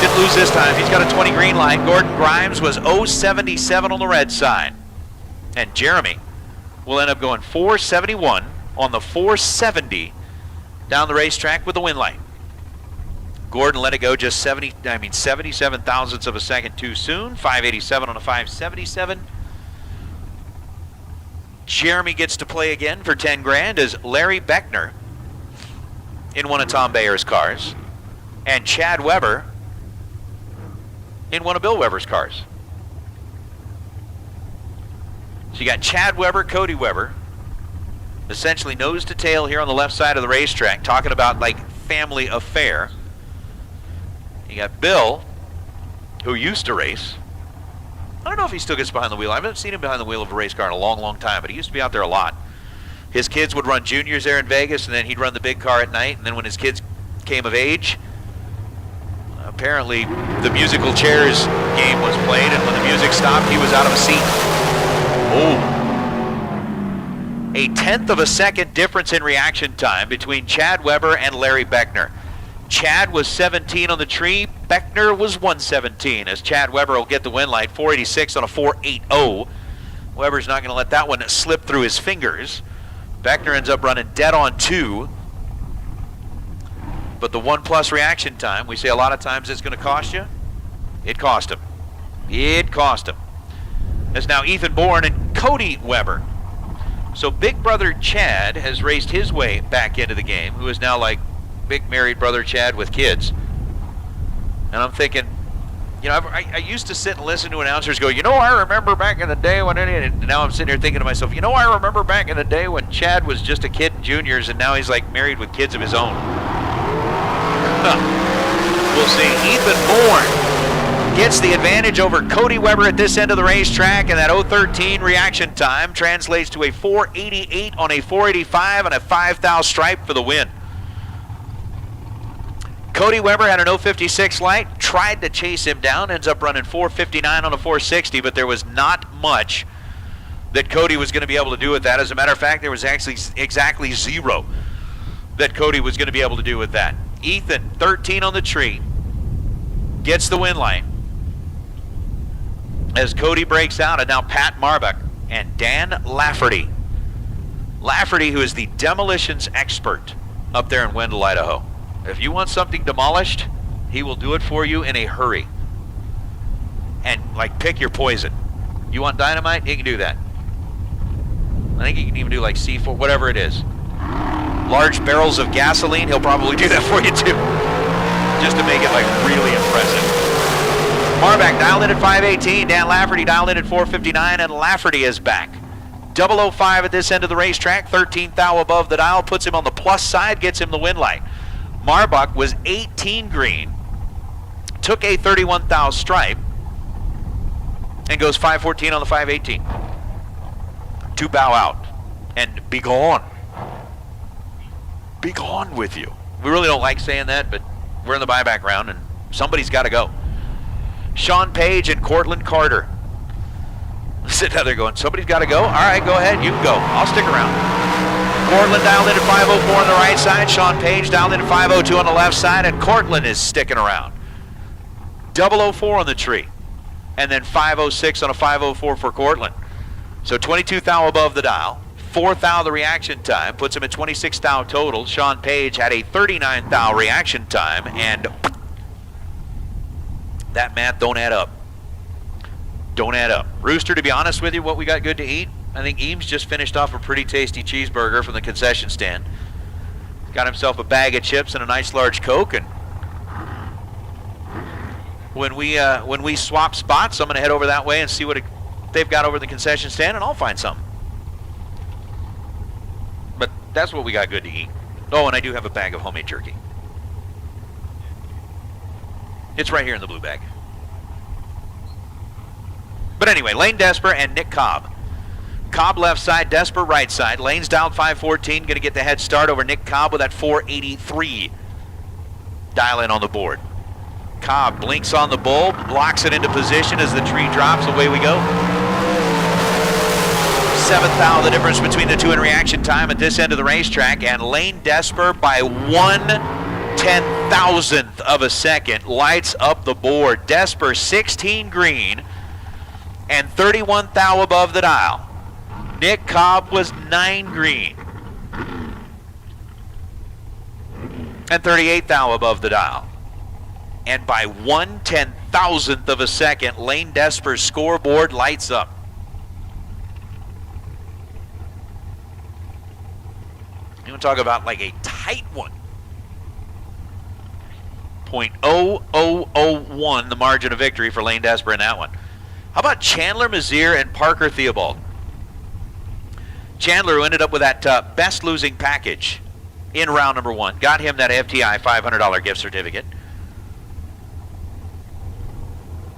didn't lose this time. He's got a 20 green light. Gordon Grimes was 077 on the red side. And Jeremy will end up going 471 on the 470 down the racetrack with the win light. Gordon let it go just 77 thousandths of a second too soon. 587 on a 577. Jeremy gets to play again for 10 grand as Larry Beckner in one of Tom Bayer's cars, and Chad Weber in one of Bill Weber's cars. So you got Chad Weber, Cody Weber, essentially nose to tail here on the left side of the racetrack, talking about like family affair. You got Bill, who used to race. I don't know if he still gets behind the wheel. I haven't seen him behind the wheel of a race car in a long, long time, but he used to be out there a lot. His kids would run juniors there in Vegas, and then he'd run the big car at night. And then when his kids came of age, apparently the musical chairs game was played, and when the music stopped, he was out of a seat. Oh. A 1/10 of a second difference in reaction time between Chad Weber and Larry Beckner. Chad was 17 on the tree. Beckner was 117, as Chad Weber will get the win light. 486 on a 480. Weber's not going to let that one slip through his fingers. Beckner ends up running dead on 2. But the 1+ reaction time, we say a lot of times it's going to cost you. It cost him. It cost him. As now Ethan Bourne and Cody Weber. So big brother Chad has raced his way back into the game, who is now like big married brother Chad with kids. And I'm thinking, you know, I used to sit and listen to announcers go, you know, I remember back in the day when, and now I'm sitting here thinking to myself, you know, I remember back in the day when Chad was just a kid in juniors, and now he's like married with kids of his own. We'll see. Ethan Bourne gets the advantage over Cody Weber at this end of the racetrack, and that 013 reaction time translates to a 488 on a 485 and a 5 thou stripe for the win. Cody Weber had an 056 light, tried to chase him down, ends up running 459 on a 460, but there was not much that Cody was going to be able to do with that. As a matter of fact, there was actually exactly 0 that Cody was going to be able to do with that. Ethan, 13 on the tree, gets the win light as Cody breaks out, and now Pat Marbuck and Dan Lafferty. Lafferty, who is the demolitions expert up there in Wendell, Idaho. If you want something demolished, he will do it for you in a hurry. And like, pick your poison. You want dynamite? He can do that. I think he can even do like C4, whatever it is. Large barrels of gasoline, he'll probably do that for you too. Just to make it like really impressive. Marback dialed in at 518, Dan Lafferty dialed in at 459, and Lafferty is back. 005 at this end of the racetrack, 13th thou above the dial, puts him on the plus side, gets him the win light. Marbuck was 18 green, took a 31 thou stripe, and goes 514 on the 518. To bow out and be gone. Be gone with you. We really don't like saying that, but we're in the buyback round and somebody's got to go. Sean Page and Cortland Carter. Sitting out there going, somebody's got to go? All right, go ahead. You can go. I'll stick around. Cortland dialed in at 504 on the right side. Sean Page dialed in at 502 on the left side, and Cortland is sticking around. 004 on the tree, and then 506 on a 504 for Cortland. So 22 thou above the dial. 4 thou the reaction time, puts him at 26 thou total. Sean Page had a 39 thou reaction time, and that math don't add up. Don't add up. Rooster, to be honest with you, what we got good to eat? I think Eames just finished off a pretty tasty cheeseburger from the concession stand. Got himself a bag of chips and a nice large Coke, and when we swap spots, I'm going to head over that way and see what they've got over the concession stand, and I'll find some. But that's what we got good to eat. Oh, and I do have a bag of homemade jerky. It's right here in the blue bag. But anyway, Lane Desper and Nick Cobb. Cobb left side, Desper right side. Lane's dialed 514, going to get the head start over Nick Cobb with that 483 dial in on the board. Cobb blinks on the bulb, blocks it into position as the tree drops. Away we go. 7th thou, the difference between the two in reaction time at this end of the racetrack, and Lane Desper by 1/10,000th of a second lights up the board. Desper 16 green and 31 thou above the dial. Nick Cobb was 9 green and 38 thou above the dial. And by 1/10,000th of a second, Lane Desper's scoreboard lights up. You want to talk about like a tight one. 0.0001 the margin of victory for Lane Desper in that one. How about Chandler Mazier and Parker Theobald? Chandler, who ended up with that best losing package in round number 1, got him that FTI $500 gift certificate.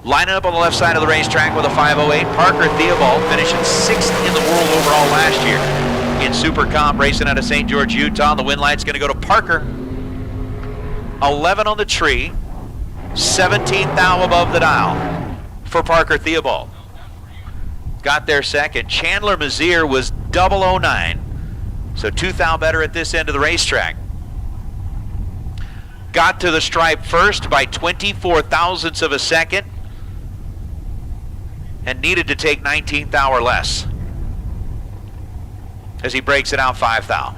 Lining up on the left side of the racetrack with a 508. Parker Theobald finishing 6th in the world overall last year in Super Comp, racing out of St. George, Utah. The win light's going to go to Parker. 11 on the tree, 17 thou above the dial for Parker Theobald. Got there second. Chandler Mazier was 009, so 2 thou better at this end of the racetrack. Got to the stripe first by 24 thousandths of a second and needed to take 19 thou or less as he breaks it out 5 thou.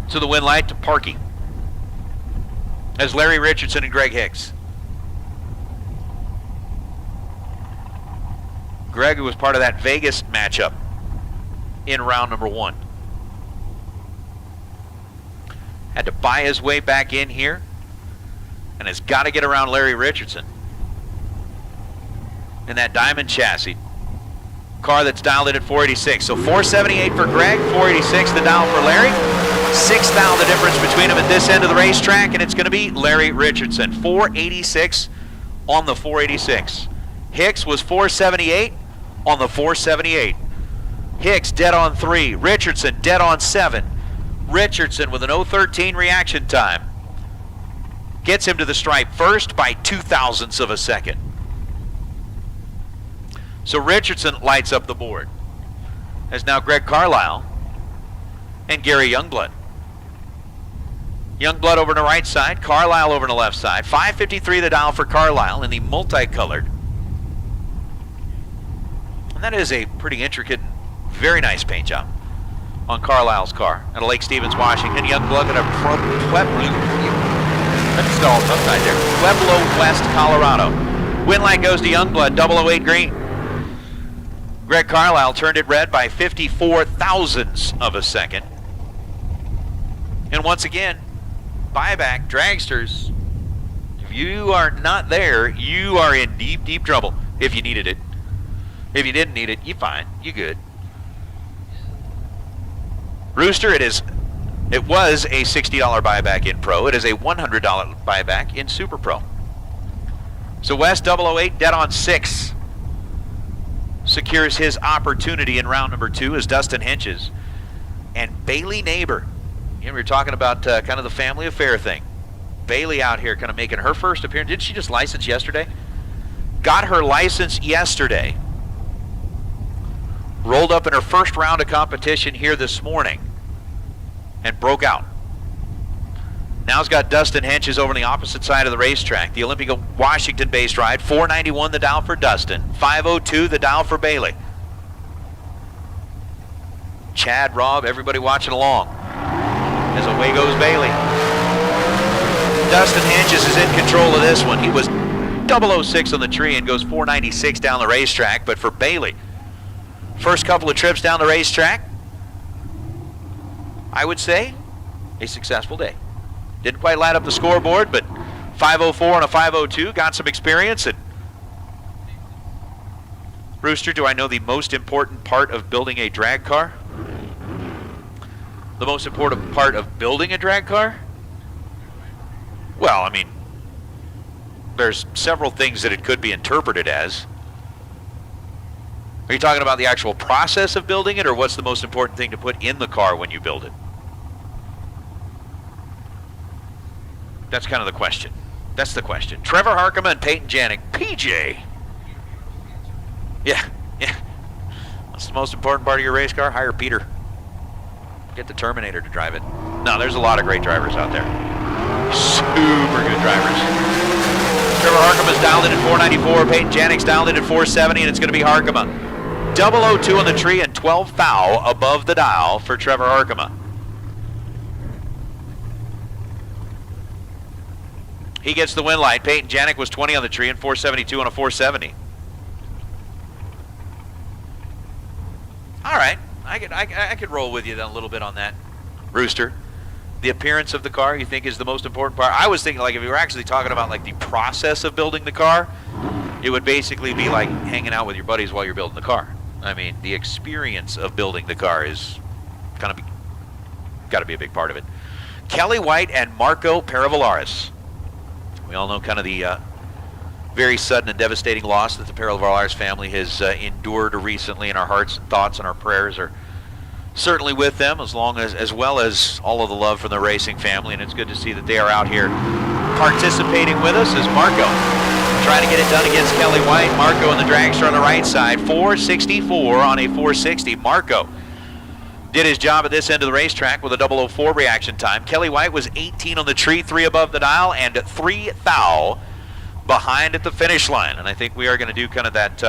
So the win light to Parky as Larry Richardson and Greg Hicks. Greg, who was part of that Vegas matchup in round number 1. Had to buy his way back in here and has got to get around Larry Richardson in that diamond chassis car that's dialed in at 486. So 478 for Greg, 486 the dial for Larry. 6 thou the difference between them at this end of the racetrack, and it's going to be Larry Richardson. 486 on the 486. Hicks was 478 on the 478. Hicks dead on 3. Richardson dead on 7. Richardson with an 013 reaction time gets him to the stripe first by 2 thousandths of a second. So Richardson lights up the board as now Greg Carlisle and Gary Youngblood. Youngblood over on the right side, Carlisle over on the left side. 553 the dial for Carlisle in the multicolored. And that is a pretty intricate, very nice paint job on Carlisle's car out of Lake Stevens, Washington. Youngblood at a Pueblo West, Colorado. Win light goes to Youngblood, 008 green. Greg Carlisle turned it red by 54 thousandths of a second. And once again, buyback, dragsters, if you are not there, you are in deep, deep trouble if you needed it. If you didn't need it, you're fine. You're good. Rooster, it was a $60 buyback in Pro. It is a $100 buyback in Super Pro. So West 008 dead on 6 secures his opportunity in round number 2 as Dustin Henches and Bailey Neighbor. You know, we were talking about kind of the family affair thing. Bailey out here kind of making her first appearance. Didn't she just license yesterday? Got her license yesterday. Rolled up in her first round of competition here this morning and broke out. Now it's got Dustin Henches over on the opposite side of the racetrack. The Olympic Washington-based ride. 491 the dial for Dustin. 502 the dial for Bailey. Chad, Rob, everybody watching along as away goes Bailey. Dustin Henches is in control of this one. He was 006 on the tree and goes 496 down the racetrack. But for Bailey, first couple of trips down the racetrack, I would say a successful day. Didn't quite light up the scoreboard, but 504 and a 502, got some experience. And Rooster, do I know the most important part of building a drag car? The most important part of building a drag car? Well, I mean, there's several things that it could be interpreted as. Are you talking about the actual process of building it, or what's the most important thing to put in the car when you build it? That's kind of the question. That's the question. Trevor Harkema and Peyton Janik. PJ. Yeah. What's the most important part of your race car? Hire Peter. Get the Terminator to drive it. No, there's a lot of great drivers out there. Super good drivers. Trevor Harkema's dialed in at 494. Peyton Janik's dialed in at 470, and it's going to be Harkema. 002 on the tree and 12 thou above the dial for Trevor Harkema. He gets the win light. Peyton Janik was 20 on the tree and 472 on a 470. All right, I could roll with you then a little bit on that, Rooster. The appearance of the car, you think, is the most important part? I was thinking, like, if you were actually talking about, like, the process of building the car, it would basically be like hanging out with your buddies while you're building the car. I mean, the experience of building the car is kind of got to be a big part of it. Kelly White and Marco Paravalaris. We all know kind of the very sudden and devastating loss that the Paravalaris family has endured recently, and our hearts and thoughts and our prayers are certainly with them, as well as all of the love from the racing family. And it's good to see that they are out here participating with us as Marco trying to get it done against Kelly White. Marco and the dragster on the right side, 464 on a 460. Marco did his job at this end of the racetrack with a 004 reaction time. Kelly White was 18 on the tree, 3 above the dial, and 3 thou behind at the finish line. And I think we are going to do kind of that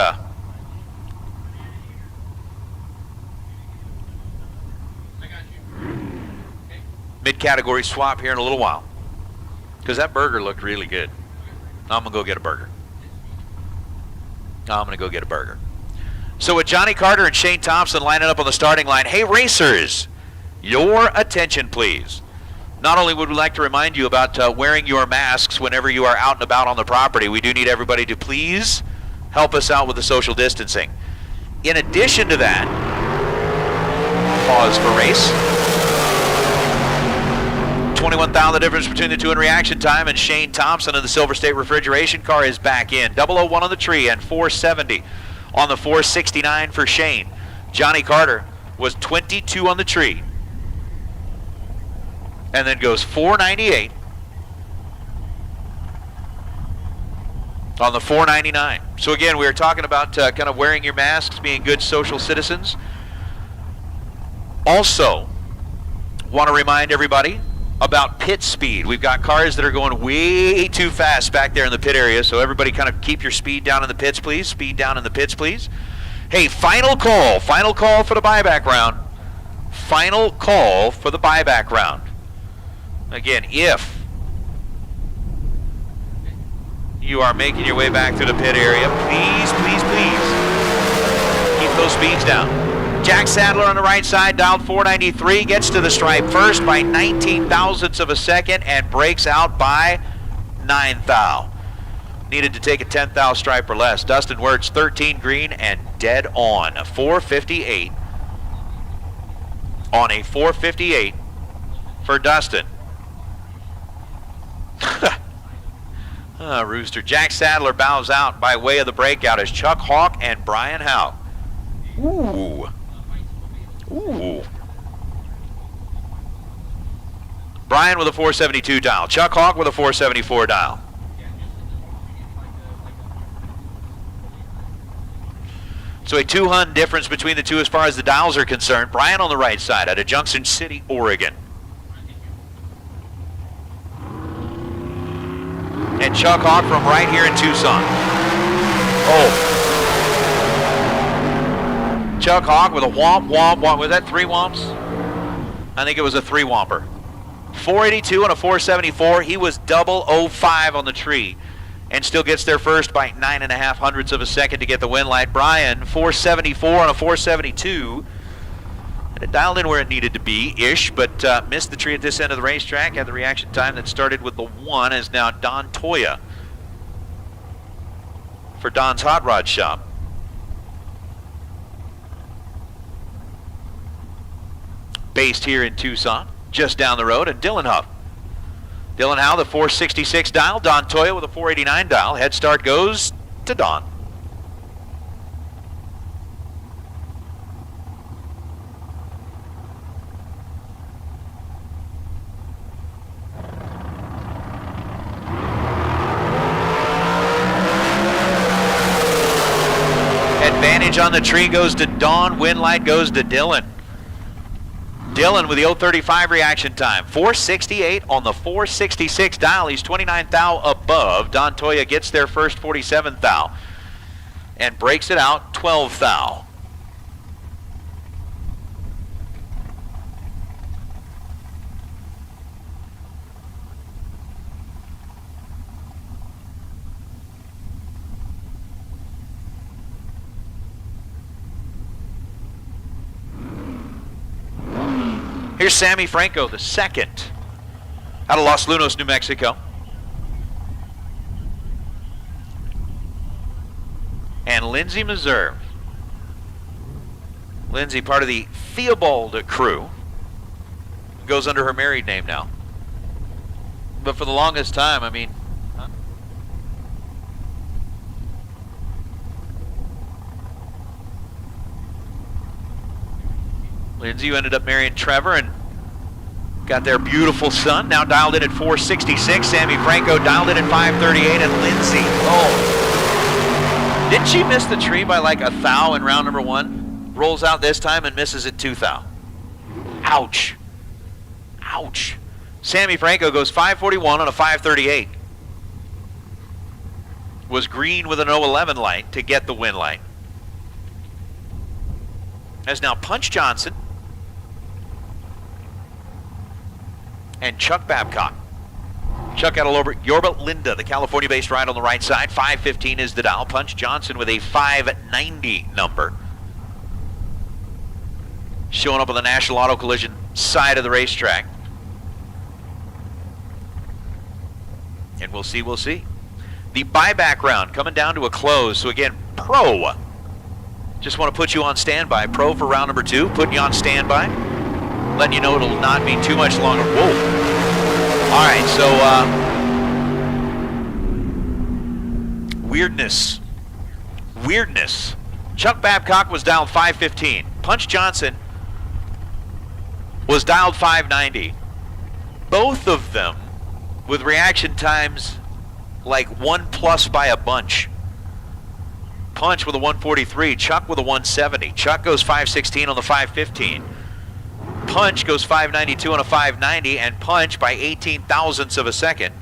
mid-category swap here in a little while, because that burger looked really good. I'm going to go get a burger. So with Johnny Carter and Shane Thompson lining up on the starting line, hey racers, your attention please. Not only would we like to remind you about wearing your masks whenever you are out and about on the property, we do need everybody to please help us out with the social distancing. In addition to that, pause for race. 21,000 the difference between the two in reaction time, and Shane Thompson in the Silver State refrigeration car is back in. 001 on the tree and 470 on the 469 for Shane. Johnny Carter was 22 on the tree and then goes 498 on the 499. So again, we were talking about kind of wearing your masks, being good social citizens. Also, want to remind everybody about pit speed. We've got cars that are going way too fast back there in the pit area, so everybody kind of keep your speed down in the pits, please. Speed down in the pits, please. Hey, final call for the buyback round. Final call for the buyback round. Again, if you are making your way back through the pit area, please keep those speeds down. Jack Sadler on the right side, dialed 493, gets to the stripe first by 19 thousandths of a second and breaks out by 9 thou. Needed to take a 10 thou stripe or less. Dustin Wirtz, 13 green and dead on. 458 on a 458 for Dustin. Rooster. Jack Sadler bows out by way of the breakout as Chuck Hawk and Brian Howe. Ooh. Brian with a 472 dial. Chuck Hawk with a 474 dial. So a 200 difference between the two as far as the dials are concerned. Brian on the right side out of Junction City, Oregon. And Chuck Hawk from right here in Tucson. Chuck Hawk with a womp. Was that 3 womps? I think it was a 3 whomper. 482 and a 474. He was 005 on the tree and still gets there first by 9.5 hundredths of a second to get the win light. Brian, 474 on a 472. Had it dialed in where it needed to be-ish, but missed the tree at this end of the racetrack. Had the reaction time that started with the 1 is now Don Toya for Don's Hot Rod Shop. Based here in Tucson, just down the road, and Dylan Huff. Dylan Howe, the 466 dial. Don Toya with a 489 dial. Head start goes to Don. Advantage on the tree goes to Don. Win light goes to Dylan. Dylan with the 035 reaction time. 468 on the 466 dial. He's 29 thou above. Don Toya gets there first, 47 thou. And breaks it out, 12 thou. Here's Sammy Franco, the second, out of Los Lunos, New Mexico. And Lindsay Meserve. Lindsay, part of the Theobald crew, goes under her married name now. But for the longest time, I mean, Lindsay, you ended up marrying Trevor and got their beautiful son, now dialed in at 466. Sammy Franco dialed in at 538, and Lindsay, oh. Didn't she miss the tree by like a thou in round number 1? Rolls out this time and misses at 2 thou. Ouch. Ouch. Sammy Franco goes 541 on a 538. Was green with an 011 light to get the win light. As now Punch Johnson and Chuck Babcock. Chuck out of Yorba Linda, the California-based ride on the right side. 515 is the dial. Punch Johnson with a 590 number. Showing up on the National Auto Collision side of the racetrack. And we'll see, we'll see. The buyback round coming down to a close. So again, Pro. Just want to put you on standby. Pro for round number 2, putting you on standby. Letting you know it'll not be too much longer. Whoa. All right, so weirdness. Chuck Babcock was dialed 515. Punch Johnson was dialed 590. Both of them with reaction times like 1+ by a bunch. Punch with a 143, Chuck with a 170. Chuck goes 516 on the 515. Punch goes 592 on a 590, and Punch by 18 thousandths of a second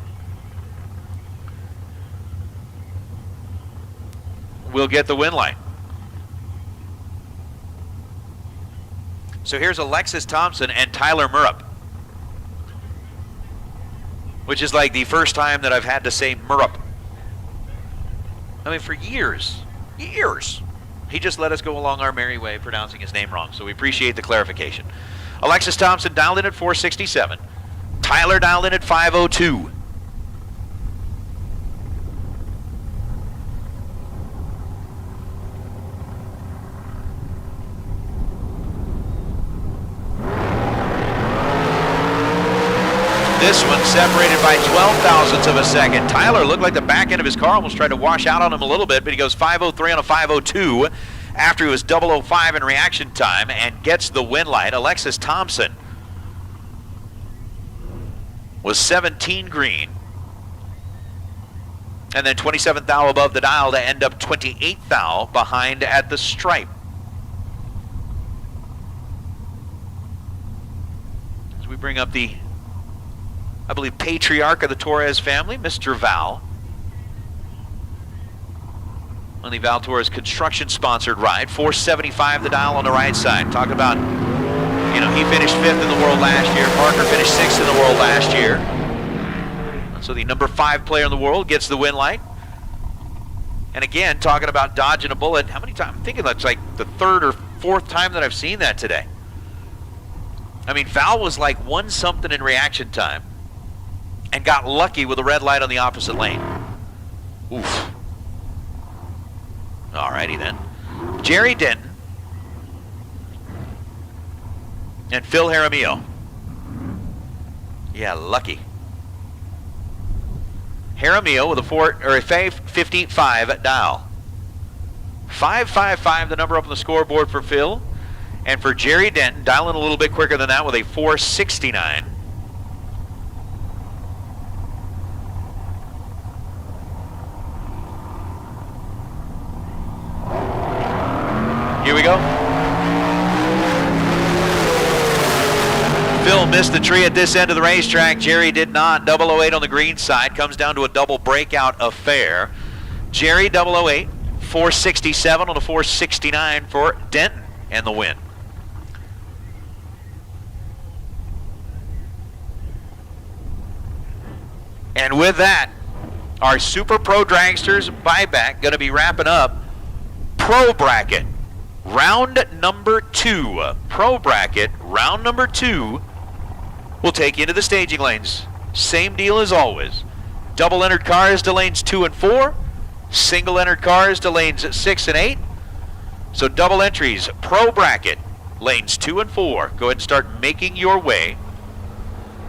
will get the win line. So here's Alexis Thompson and Tyler Murrup, which is like the first time that I've had to say Murrup. I mean, for years. He just let us go along our merry way pronouncing his name wrong, so we appreciate the clarification. Alexis Thompson dialed in at 467. Tyler dialed in at 502. This one separated by 12 thousandths of a second. Tyler looked like the back end of his car almost tried to wash out on him a little bit, but he goes 503 on a 502 after he was 005 in reaction time and gets the win light. Alexis Thompson was 17 green. And then 27 thou above the dial to end up 28 thou behind at the stripe. As we bring up the, I believe, patriarch of the Torres family, Mr. Val, on the Val Torres construction sponsored ride. 475 the dial on the right side. Talk about, you know, he finished 5th in the world last year. Parker finished 6th in the world last year. So the number 5 player in the world gets the win light. And again, talking about dodging a bullet. How many times? I'm thinking that's like the 3rd or 4th time that I've seen that today. I mean, Val was like 1 something in reaction time and got lucky with a red light on the opposite lane. Oof. Alrighty then. Jerry Denton and Phil Jaramillo. Yeah, lucky. Jaramillo with a 555 dial. 555 the number up on the scoreboard for Phil. And for Jerry Denton, dialing a little bit quicker than that with a 469. Here we go. Phil missed the tree at this end of the racetrack. Jerry did not. 008 on the green side. Comes down to a double breakout affair. Jerry 008, 467 on a 469 for Denton and the win. And with that, our Super Pro Dragsters buyback going to be wrapping up Pro Bracket. Round number 2. Pro Bracket, round number 2 We'll take you into the staging lanes. Same deal as always. Double entered cars to lanes 2 and 4. Single entered cars to lanes 6 and 8. So double entries, pro bracket, lanes 2 and 4. Go ahead and start making your way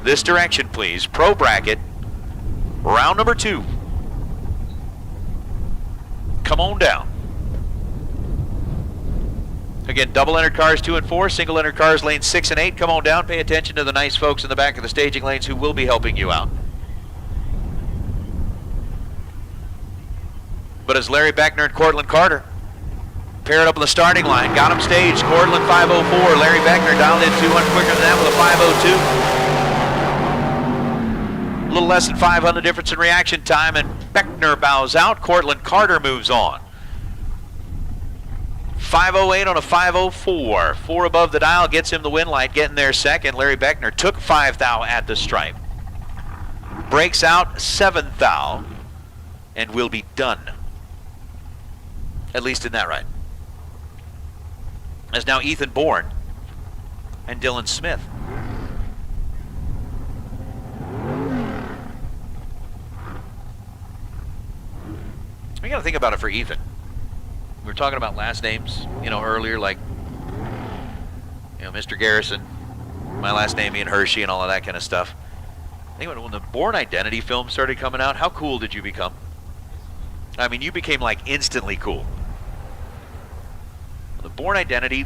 this direction, please. Pro bracket, round number 2. Come on down. Again, double entered cars 2 and 4, single entered cars lanes 6 and 8. Come on down. Pay attention to the nice folks in the back of the staging lanes who will be helping you out. But as Larry Beckner and Cortland Carter paired up on the starting line, got him staged. Cortland 504, Larry Beckner dialed in 2 quicker than that with a 502. A little less than 500 difference in reaction time, and Beckner bows out. Cortland Carter moves on. 508 on a 504. 4 above the dial gets him the win light, getting there second. Larry Beckner took 5 thou at the stripe. Breaks out 7 thou and will be done. At least in that ride. As now Ethan Bourne and Dylan Smith. We got to think about it for Ethan. We were talking about last names, earlier, like, Mr. Garrison, my last name being Hershey and all of that kind of stuff. I think when the Bourne Identity film started coming out, how cool did you become? I mean, you became like instantly cool. The Bourne Identity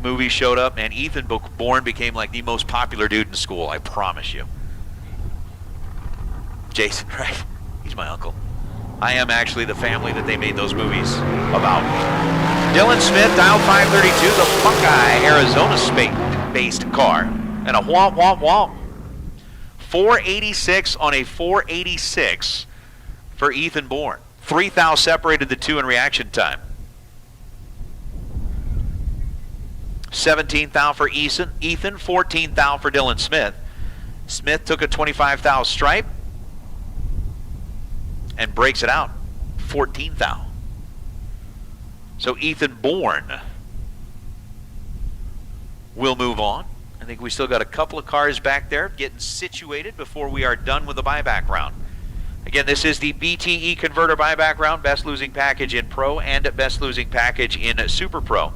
movie showed up, and Ethan Bourne became like the most popular dude in school, I promise you. Jason, right? He's my uncle. I am actually the family that they made those movies about. Dylan Smith, dial 532, the Buckeye, Arizona-based car. And a womp, womp, womp. 486 on a 486 for Ethan Bourne. 3 thou separated the two in reaction time. 17 thou for Ethan, 14 thou for Dylan Smith. Smith took a 25 thou stripe and breaks it out, 14 thou. So Ethan Bourne will move on. I think we still got a couple of cars back there getting situated before we are done with the buyback round. Again, this is the BTE converter buyback round, best losing package in Pro and best losing package in Super Pro.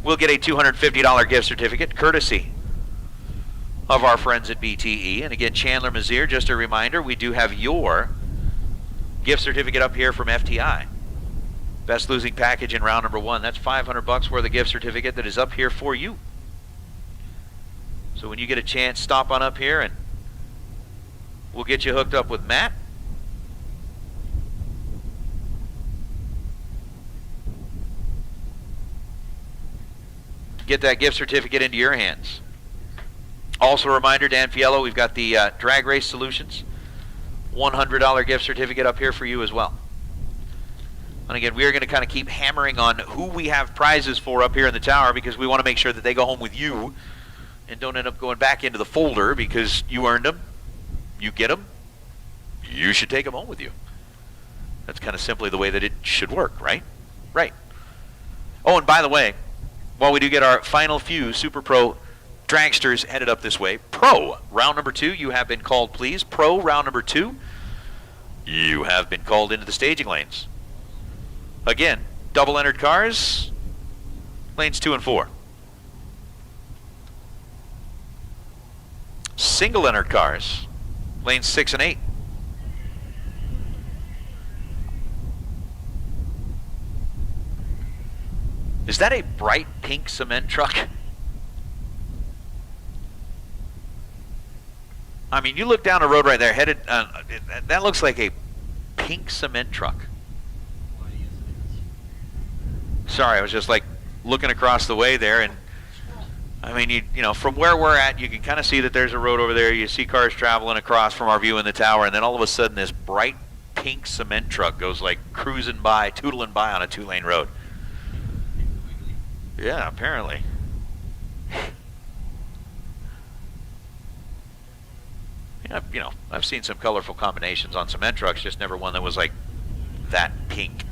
We'll get a $250 gift certificate courtesy of our friends at BTE. And again, Chandler Mazier, just a reminder, we do have your gift certificate up here from FTI. Best losing package in round number 1. That's $500 worth of gift certificate that is up here for you. So when you get a chance, stop on up here and we'll get you hooked up with Matt. Get that gift certificate into your hands. Also a reminder, Dan Fiello, we've got the Drag Race Solutions $100 gift certificate up here for you as well. And again, we are going to kind of keep hammering on who we have prizes for up here in the tower, because we want to make sure that they go home with you and don't end up going back into the folder because you earned them, you get them, you should take them home with you. That's kind of simply the way that it should work, right? Right. Oh, and by the way, while we do get our final few Super Pro dragsters headed up this way, Pro, round number 2, you have been called, please. Pro, round number 2, you have been called into the staging lanes. Again, double entered cars, lanes 2 and 4. Single entered cars, lanes 6 and 8. Is that a bright pink cement truck? I mean, you look down the road right there, headed, that looks like a pink cement truck. Sorry, I was just like looking across the way there, and I mean, you know, from where we're at, you can kind of see that there's a road over there. You see cars traveling across from our view in the tower, and then all of a sudden this bright pink cement truck goes like cruising by, tootling by on a 2-lane road. Yeah, apparently. Yeah, you know, I've seen some colorful combinations on cement trucks, just never one that was like that pink.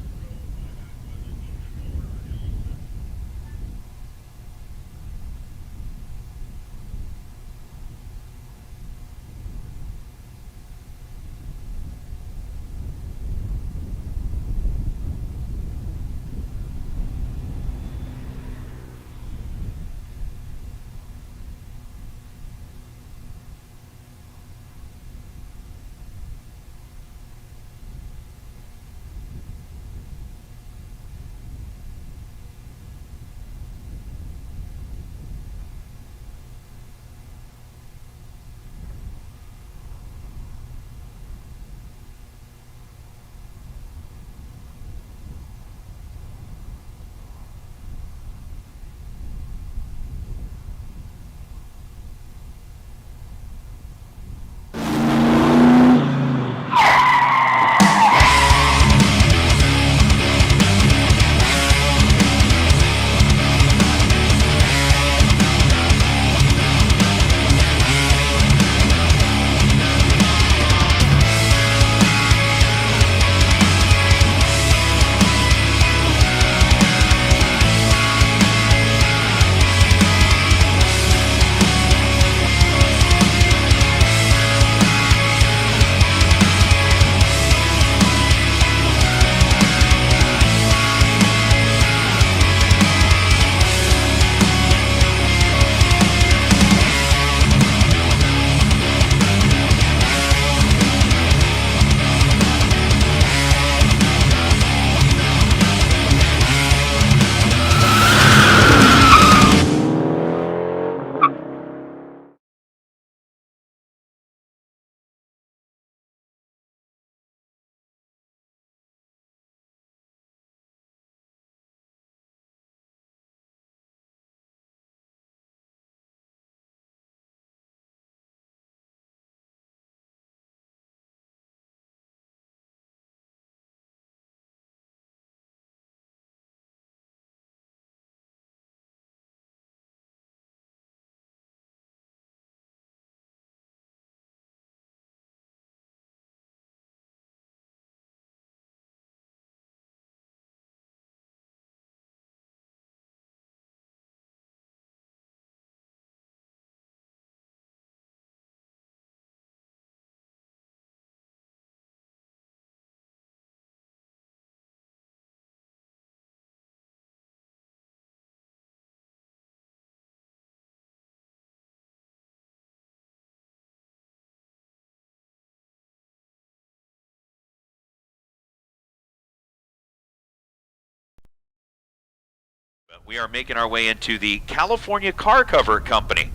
We are making our way into the California Car Cover Company.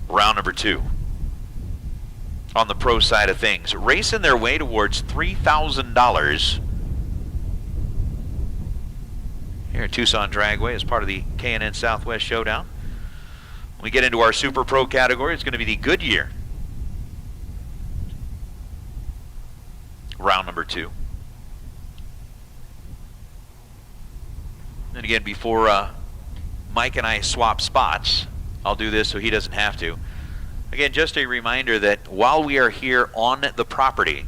Round number 2. On the pro side of things, racing their way towards $3,000 here at Tucson Dragway as part of the K&N Southwest Showdown. When we get into our Super Pro category, it's going to be the Goodyear. Round number 2. And again, before Mike and I swap spots, I'll do this so he doesn't have to. Again, just a reminder that while we are here on the property,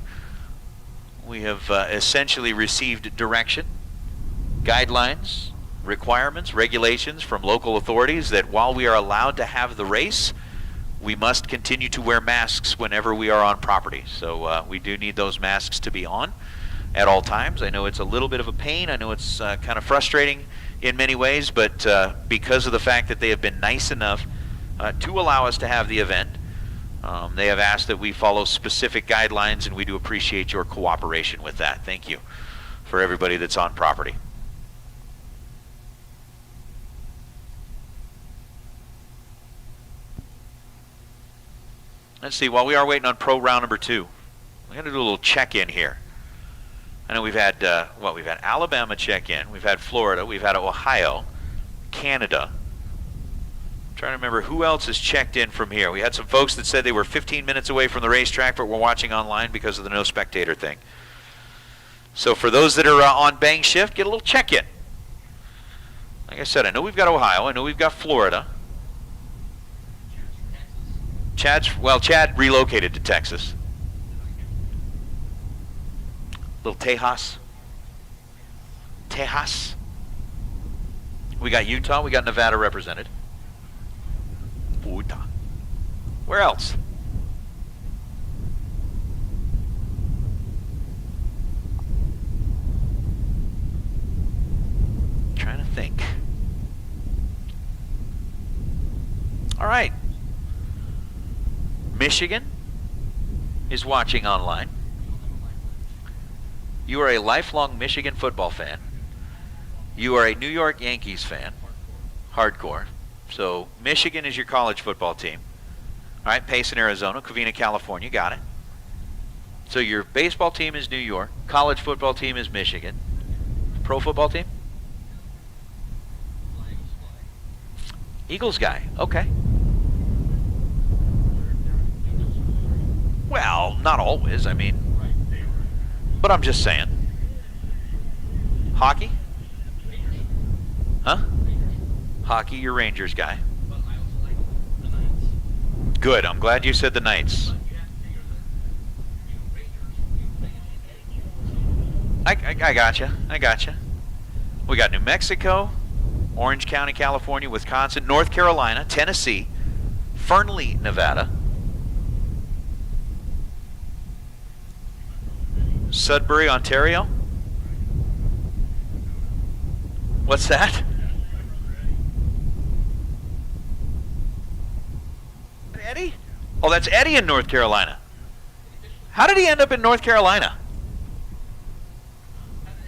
we have essentially received direction, guidelines, requirements, regulations from local authorities that while we are allowed to have the race, we must continue to wear masks whenever we are on property. So we do need those masks to be on at all times. I know it's a little bit of a pain. I know it's kind of frustrating in many ways, but because of the fact that they have been nice enough to allow us to have the event, they have asked that we follow specific guidelines, and we do appreciate your cooperation with that. Thank you for everybody that's on property. Let's see, while we are waiting on pro round number 2, we're going to do a little check-in here. I know we've had, we've had Alabama check in, we've had Florida, we've had Ohio, Canada. I'm trying to remember who else has checked in from here. We had some folks that said they were 15 minutes away from the racetrack, but were watching online because of the no spectator thing. So for those that are on bang shift, get a little check-in. Like I said, I know we've got Ohio, I know we've got Florida. Chad relocated to Texas. Little Tejas. We got Utah. We got Nevada represented. Utah. Where else? Trying to think. All right. Michigan is watching online. You are a lifelong Michigan football fan. You are a New York Yankees fan. Hardcore. So Michigan is your college football team. All right, Payson, Arizona, Covina, California, got it. So your baseball team is New York. College football team is Michigan. Pro football team? Eagles guy, okay. Well, not always, I mean. But I'm just saying. Hockey? Huh? Hockey, your Rangers guy. Good, I'm glad you said the Knights. I gotcha. We got New Mexico, Orange County, California, Wisconsin, North Carolina, Tennessee, Fernley, Nevada, Sudbury, Ontario. What's that? Eddie? Oh, that's Eddie in North Carolina. How did he end up in North Carolina?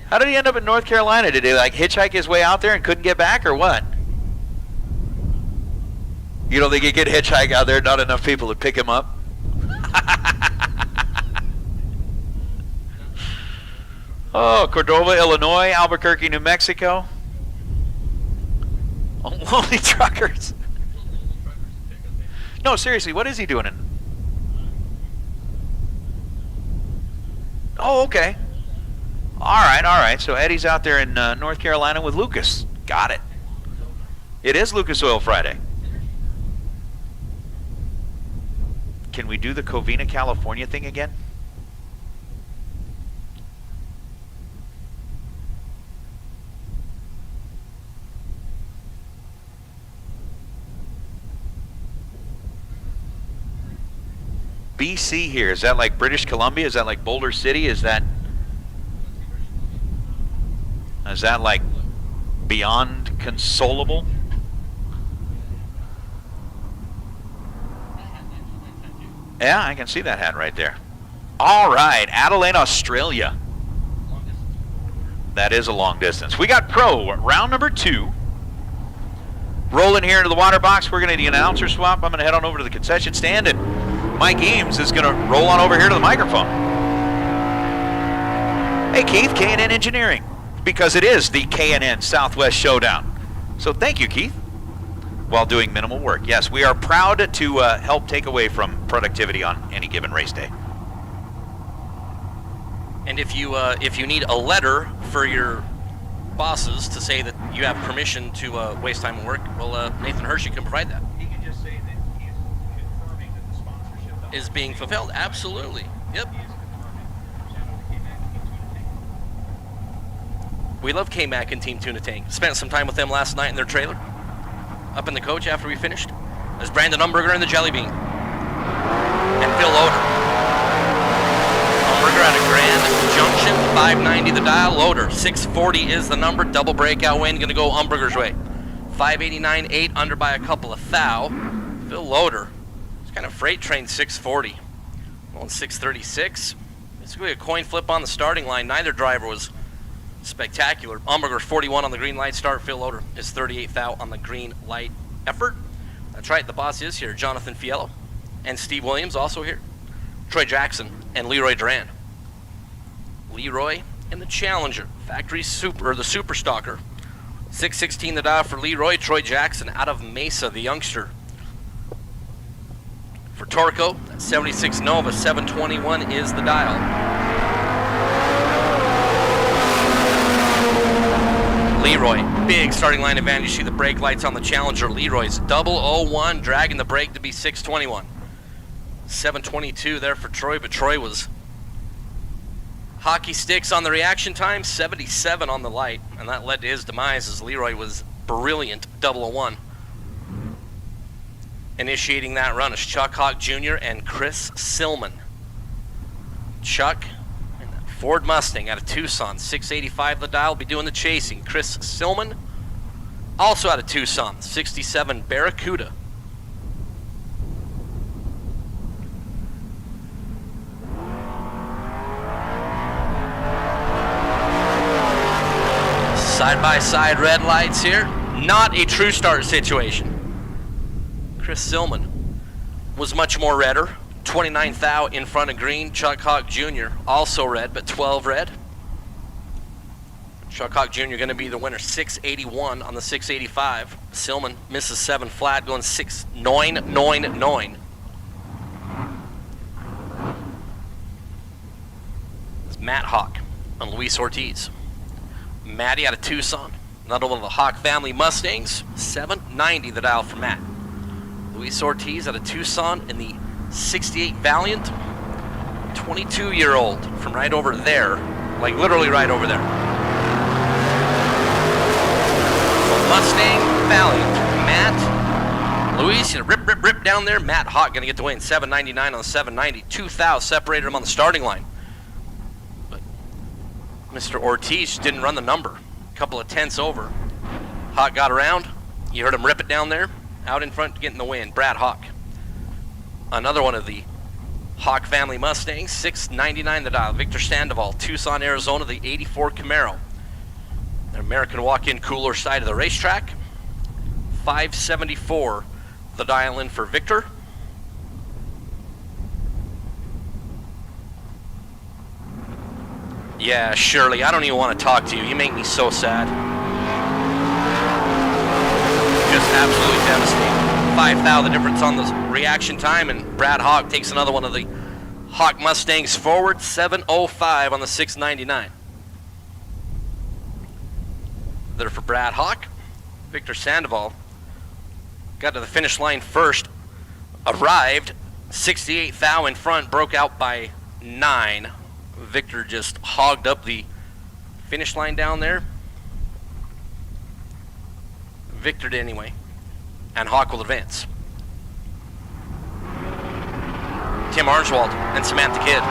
How did he end up in North Carolina? Did he like hitchhike his way out there and couldn't get back, or what? You don't think he could hitchhike out there? Not enough people to pick him up? Oh, Cordova, Illinois, Albuquerque, New Mexico. Oh, lonely truckers. No, seriously, what is he doing in? Oh, okay. All right. So Eddie's out there in North Carolina with Lucas. Got it. It is Lucas Oil Friday. Can we do the Covina, California thing again? BC here, is that like British Columbia? Is that like Boulder City? Is that like beyond consolable? Yeah, I can see that hat right there. All right, Adelaide, Australia. That is a long distance. We got pro round number 2. Rolling here into the water box. We're going to do an announcer swap. I'm going to head on over to the concession stand, and Mike Eames is going to roll on over here to the microphone. Hey Keith, K&N Engineering, because it is the K&N Southwest Showdown. So thank you, Keith, while doing minimal work. Yes, we are proud to help take away from productivity on any given race day. And if you need a letter for your bosses to say that you have permission to waste time and work, well, Nathan Hershey can provide that. He can just say that he is confirming that the sponsorship Is being fulfilled. Absolutely. Yep. We love K-Mac and Team Tuna Tank. Spent some time with them last night in their trailer. Up in the coach after we finished. There's Brandon Umberger and the Jelly Bean. And Phil Loader. Umberger at a Grand Junction, 590 the dial. Loader, 640 is the number. Double breakout win, gonna go Umberger's way. 589.8 under by a couple of thou. Phil Loader, it's kind of freight train 640. Going 636. It's gonna be a coin flip on the starting line. Neither driver was spectacular. Umberger 41 on the green light start. Phil Loader is 38 thou on the green light effort. That's right, the boss is here. Jonathan Fiello and Steve Williams also here. Troy Jackson and Leroy Duran. Leroy and the Challenger factory super, or the Super Stalker. 616 the dial for Leroy. Troy Jackson out of Mesa, the youngster. For Torco, 76 Nova, 721 is the dial. Leroy, big starting line advantage. You see the brake lights on the Challenger. Leroy's 001, dragging the brake to be 621. 722 there for Troy, but Troy was hockey sticks on the reaction time, 77 on the light, and that led to his demise as Leroy was brilliant 001. Initiating that run is Chuck Hawk Jr. and Chris Silman. Chuck and that Ford Mustang out of Tucson, 685 the dial, be doing the chasing. Chris Silman, also out of Tucson, 67 Barracuda. Side-by-side red lights here. Not a true start situation. Chris Silman was much more redder. 29 thou in front of green. Chuck Hawk Jr. also red, but 12 red. Chuck Hawk Jr. going to be the winner. 681 on the 685. Silman misses 7 flat, going 6.999. It's Matt Hawk and Luis Ortiz. Matty out of Tucson, another one of the Hawk family Mustangs, 790 the dial for Matt. Luis Ortiz out of Tucson in the 68 Valiant, 22-year-old from right over there, like literally right over there. So Mustang Valiant, Matt, Luis, rip down there. Matt Hawk gonna get the win, 799 on the 790. 2,000 separated him on the starting line. Mr. Ortiz didn't run the number. A couple of tenths over. Hawk got around. You heard him rip it down there. Out in front getting the win. Brad Hawk. Another one of the Hawk family Mustangs. 699 the dial. Victor Sandoval, Tucson, Arizona, the 84 Camaro. The American walk-in cooler side of the racetrack. 574 the dial in for Victor. Yeah, Shirley, I don't even want to talk to you. You make me so sad. Just absolutely devastating. 5,000 the difference on the reaction time, and Brad Hawk takes another one of the Hawk Mustangs forward. 705 on the 699. There for Brad Hawk. Victor Sandoval got to the finish line first. Arrived 68 thou in front, broke out by 9. Victor just hogged up the finish line down there. Victor did anyway. And Hawk will advance. Tim Arnswald and Samantha Kidd.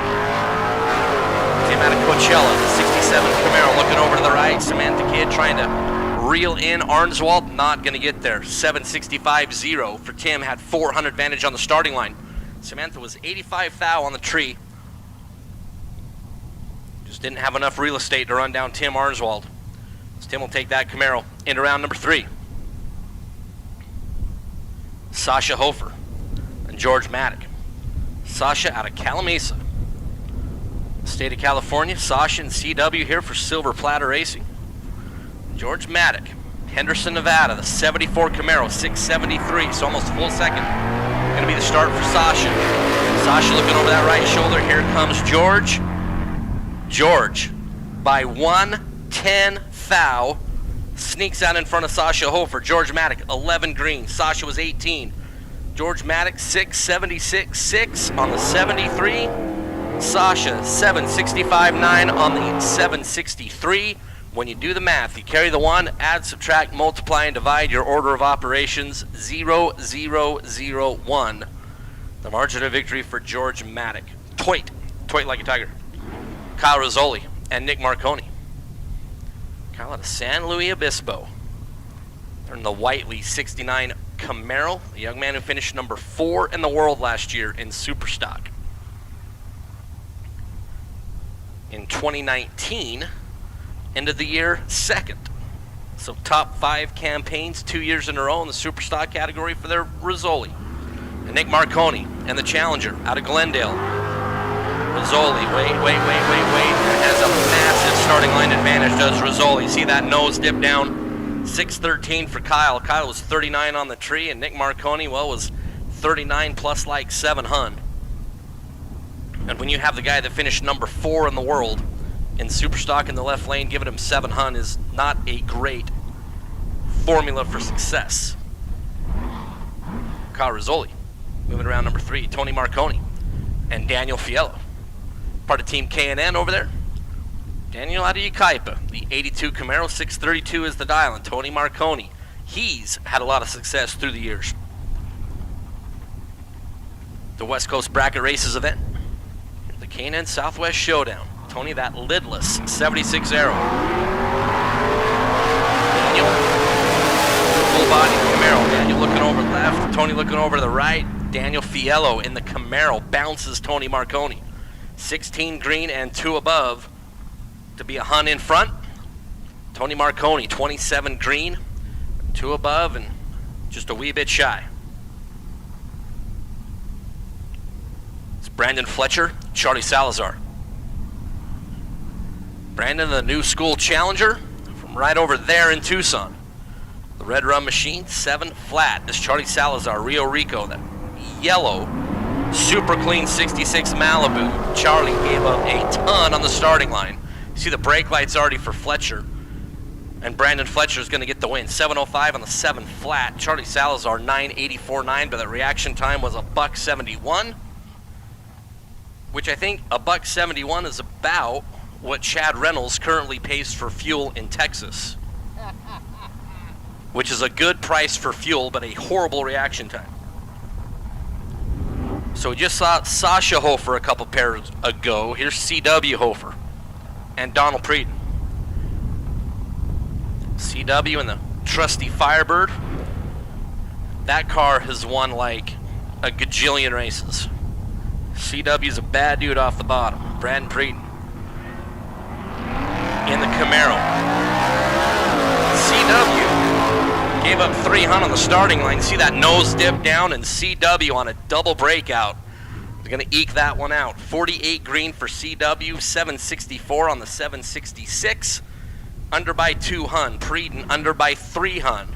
Tim out of Coachella, the 67 Camaro looking over to the right. Samantha Kidd trying to reel in Arnswald, not going to get there. 765.0 for Tim, had 400 advantage on the starting line. Samantha was 85 thou on the tree. Just didn't have enough real estate to run down Tim Arnswald. So Tim will take that Camaro into round number 3. Sasha Hofer and George Maddock. Sasha out of Calamasa, state of California. Sasha and CW here for Silver Platter Racing. George Maddock, Henderson, Nevada, the 74 Camaro, 673, so almost a full second. Gonna be the start for Sasha. Sasha looking over that right shoulder. Here comes George. George, by 1/10 thou, sneaks out in front of Sasha Hofer. George Maddock, 11 green. Sasha was 18. George Maddock, 676.6 on the 73. Sasha, 765.9 on the 763. When you do the math, you carry the 1, add, subtract, multiply, and divide your order of operations, 0, 0, 0, 1. The margin of victory for George Maddock. Toit like a tiger. Kyle Rizzoli and Nick Marconi. Kyle out of San Luis Obispo. They're in the Whiteley 69 Camaro, the young man who finished number 4 in the world last year in Superstock. In 2019, ended the year 2nd. So top 5 campaigns 2 years in a row in the Superstock category for their Rizzoli. And Nick Marconi and the Challenger out of Glendale. Rizzoli, wait, has a massive starting line advantage, does Rizzoli. See that nose dip down? 613 for Kyle. Kyle was 39 on the tree, and Nick Marconi, well, was 39 plus like 700. And when you have the guy that finished number 4 in the world in Superstock in the left lane, giving him 700 is not a great formula for success. Kyle Rizzoli, moving around number 3, Tony Marconi and Daniel Fiello. Part of Team K&N over there. Daniel out of Yucaipa, the 82 Camaro, 632 is the dial, and Tony Marconi. He's had a lot of success through the years. The West Coast Bracket Races event, the K&N Southwest Showdown. Tony, that lidless 76 Aero. Daniel, full body Camaro. Daniel looking over left, Tony looking over to the right. Daniel Fiello in the Camaro bounces Tony Marconi. 16 green and 2 above to be a Hun in front. Tony Marconi, 27 green, 2 above, and just a wee bit shy. It's Brandon Fletcher, Charlie Salazar. Brandon, the new school Challenger from right over there in Tucson. The Rerun machine, 7 flat. This Charlie Salazar, Rio Rico, that yellow, super clean 66 Malibu. Charlie gave up a ton on the starting line. You see the brake lights already for Fletcher. And Brandon Fletcher is going to get the win. 705 on the 7 flat. Charlie Salazar, 984.9, but the reaction time was a $1.71. Which I think a $1.71 is about what Chad Reynolds currently pays for fuel in Texas. Which is a good price for fuel, but a horrible reaction time. So we just saw Sasha Hofer a couple pairs ago. Here's CW Hofer and Donald Preeden. CW and the trusty Firebird. That car has won like a gajillion races. CW's a bad dude off the bottom. Brandon Preeden in the Camaro. CW gave up 300 on the starting line. See that nose dip down, and CW on a double breakout. They're going to eke that one out. 48 green for CW, 764 on the 766. Under by 2 Hun. Preeden under by 3 Hun.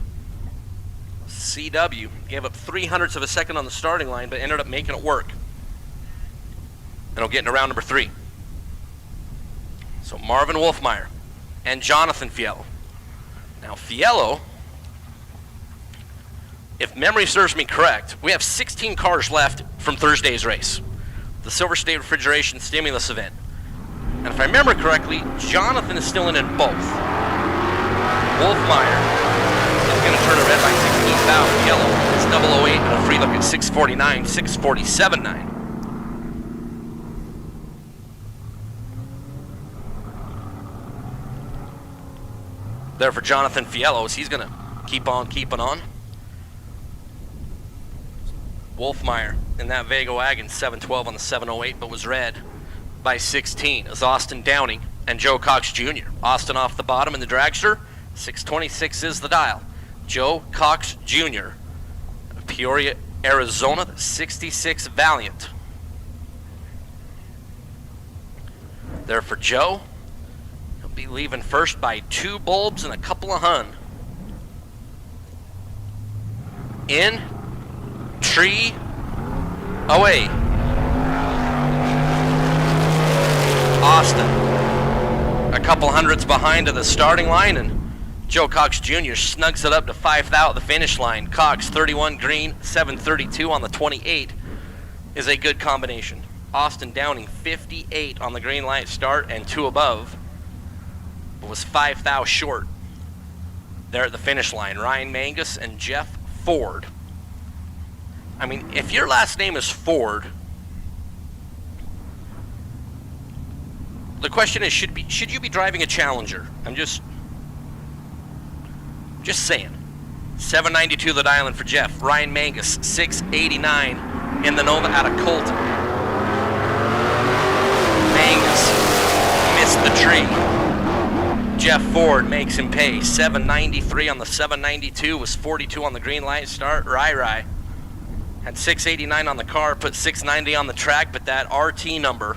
CW gave up 0.03 of a second on the starting line, but ended up making it work. And we'll get into round number 3. So Marvin Wolfmeyer and Jonathan Fiello. Now Fiello, if memory serves me correct, we have 16 cars left from Thursday's race, the Silver State Refrigeration Stimulus event. And if I remember correctly, Jonathan is still in both. Wolfmeyer is going to turn a red light 16,000 yellow. It's 008 and a free look at 649, 647.9. There for Jonathan Fiello, he's going to keep on keeping on. Wolfmeyer in that Vega wagon, 712 on the 708, but was read by 16 is Austin Downing and Joe Cox Jr. Austin off the bottom in the dragster. 626 is the dial. Joe Cox Jr. of Peoria, Arizona, the 66 Valiant. There for Joe. He'll be leaving first by 2 bulbs and a couple of hun. In, tree, away. Austin, a couple hundreds behind to the starting line, and Joe Cox Jr. snugs it up to 5th out at the finish line. Cox 31 green, 732 on the 28 is a good combination. Austin Downing 58 on the green light start and 2 above, but was 5 thou short there at the finish line. Ryan Mangus and Jeff Ford. I mean, if your last name is Ford, the question is, should you be driving a Challenger? I'm just saying. 792 the dial in for Jeff. Ryan Mangus 689 in the Nova out of Colton. Mangus missed the tree. Jeff Ford makes him pay. 793 on the 792, was 42 on the green light start. Rai had 689 on the car, put 690 on the track, but that RT number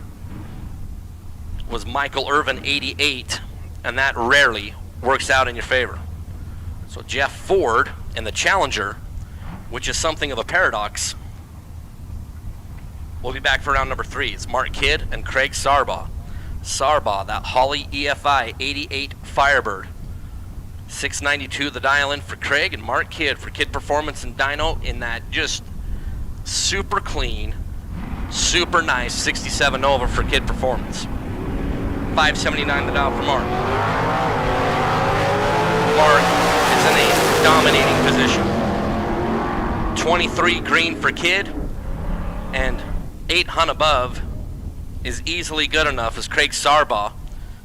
was Michael Irvin 88, and that rarely works out in your favor. So Jeff Ford in the Challenger, which is something of a paradox. We'll be back for round number 3. It's Mark Kidd and Craig Sarbaugh. Sarbaugh, that Holley EFI 88 Firebird. 692 the dial in for Craig, and Mark Kidd for Kidd Performance and Dyno in that just super clean, super nice 67 Nova for Kidd Performance. 579 the dial for Mark. Mark is in a dominating position. 23 green for Kidd, and 8 hun above is easily good enough, as Craig Sarbaugh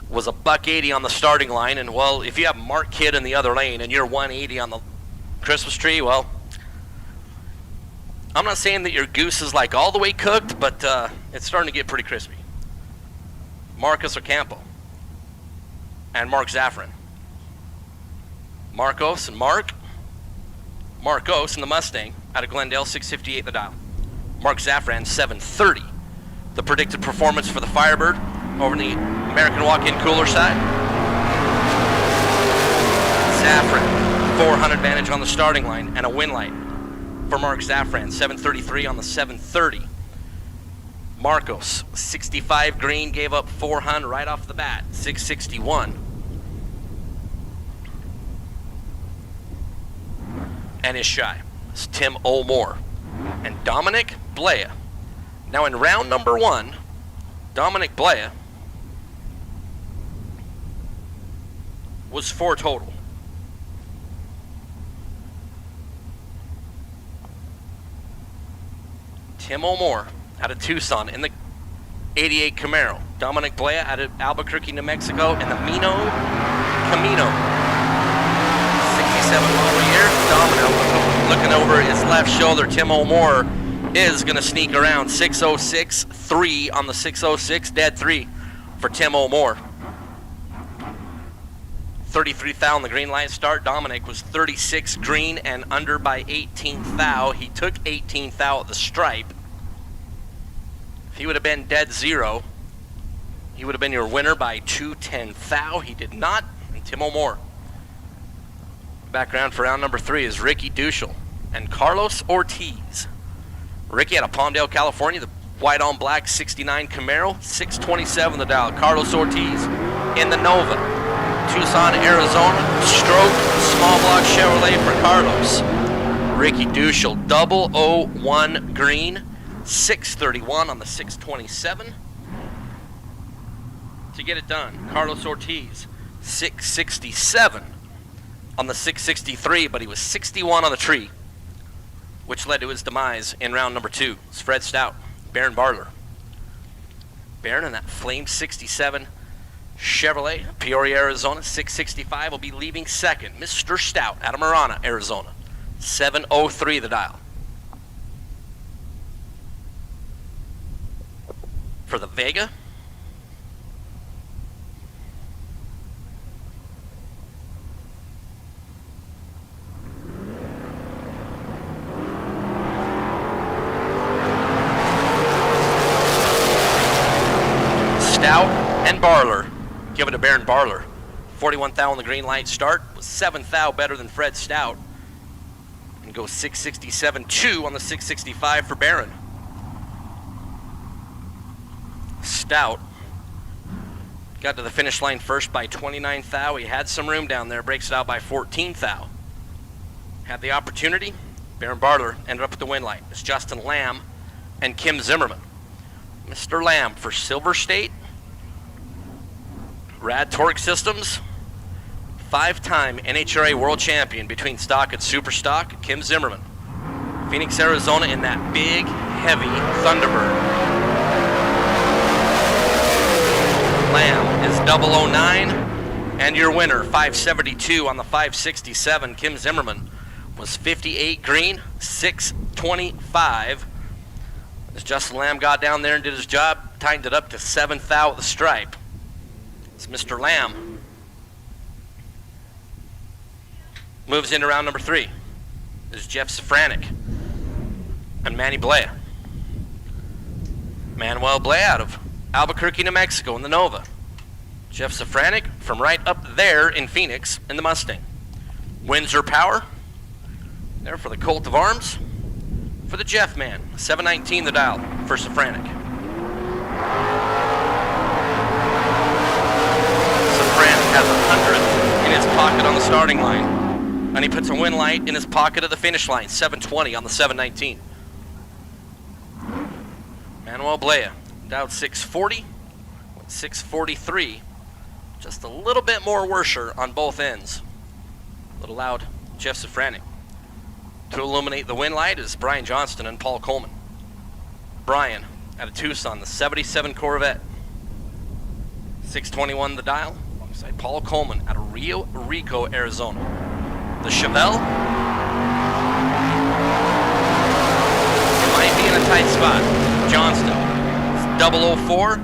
was a $180 on the starting line, and well, if you have Mark Kidd in the other lane and you're 180 on the Christmas tree, well, I'm not saying that your goose is like all the way cooked, but it's starting to get pretty crispy. Marcos Ocampo and Mark Zaffron. Marcos and Marcos in the Mustang out of Glendale, 658 the dial. Mark Zaffran 730. The predicted performance for the Firebird over in the American walk-in cooler side. Zaffran 400 advantage on the starting line and a win light for Mark Zaffran, 733 on the 730. Marcos 65 green, gave up 400 right off the bat, 661. And is shy. It's Tim O'More and Dominic Blea. Now in round number 1, Dominic Blea was 4 total. Tim O'More out of Tucson in the 88 Camaro. Dominic Blea out of Albuquerque, New Mexico in the Camino. 67 model year. Domino looking over his left shoulder. Tim O'More is going to sneak around. 606-3 on the 606, dead 3 for Tim O'More. 33 thou on the green light start. Dominic was 36 green and under by 18 thou. He took 18 thou at the stripe. If he would have been dead 0, he would have been your winner by 210 thou. He did not. And Tim O'More. Background for round number 3 is Ricky Duschel and Carlos Ortiz. Ricky out of Palmdale, California, the white on black 69 Camaro, 627 the dial. Carlos Ortiz in the Nova, Tucson, Arizona, stroke small block Chevrolet for Carlos. Ricky Duschel, 001 green, 631 on the 627 to get it done. Carlos Ortiz, 667 on the 663, but he was 61 on the tree, which led to his demise in round number 2. It's Fred Stout, Baron Barler. Baron in that Flame 67 Chevrolet, Peoria, Arizona, 665 will be leaving second. Mr. Stout out of Marana, Arizona, 703 the dial. For the Vega, Stout, and Barler. Give it to Baron Barler. 41 thou on the green light start. Was 7 thou better than Fred Stout. And goes 667.2 on the 665 for Baron. Stout got to the finish line first by 29 thou. He had some room down there. Breaks it out by 14 thou. Had the opportunity. Baron Barler ended up at the win light. It's Justin Lamb and Kim Zimmerman. Mr. Lamb for Silver State. Rad Torque Systems. 5-time NHRA World Champion between stock and super stock. Kim Zimmerman. Phoenix, Arizona in that big, heavy Thunderbird. Lamb is 009. And your winner, 572 on the 567. Kim Zimmerman was 58 green, 625. As Justin Lamb got down there and did his job, tightened it up to 7 thou at the stripe. It's Mr. Lamb. Moves into round number 3. This is Jeff Safranek and Manny Blea. Manuel Blea out of Albuquerque, New Mexico in the Nova. Jeff Safranek from right up there in Phoenix in the Mustang. Windsor Power. There for the Colt of Arms. For the Jeff man, 719 the dial for Safranek. Safranek has 100 in his pocket on the starting line. And he puts a win light in his pocket at the finish line, 720 on the 719. Manuel Blea, dialed 640, with 643. Just a little bit more worsher on both ends. That allowed Jeff Safranek. To illuminate the win light is Brian Johnston and Paul Coleman. Brian out of Tucson, the 77 Corvette. 621 the dial, alongside Paul Coleman out of Rio Rico, Arizona. The Chevelle. It might be in a tight spot. Johnston, 004.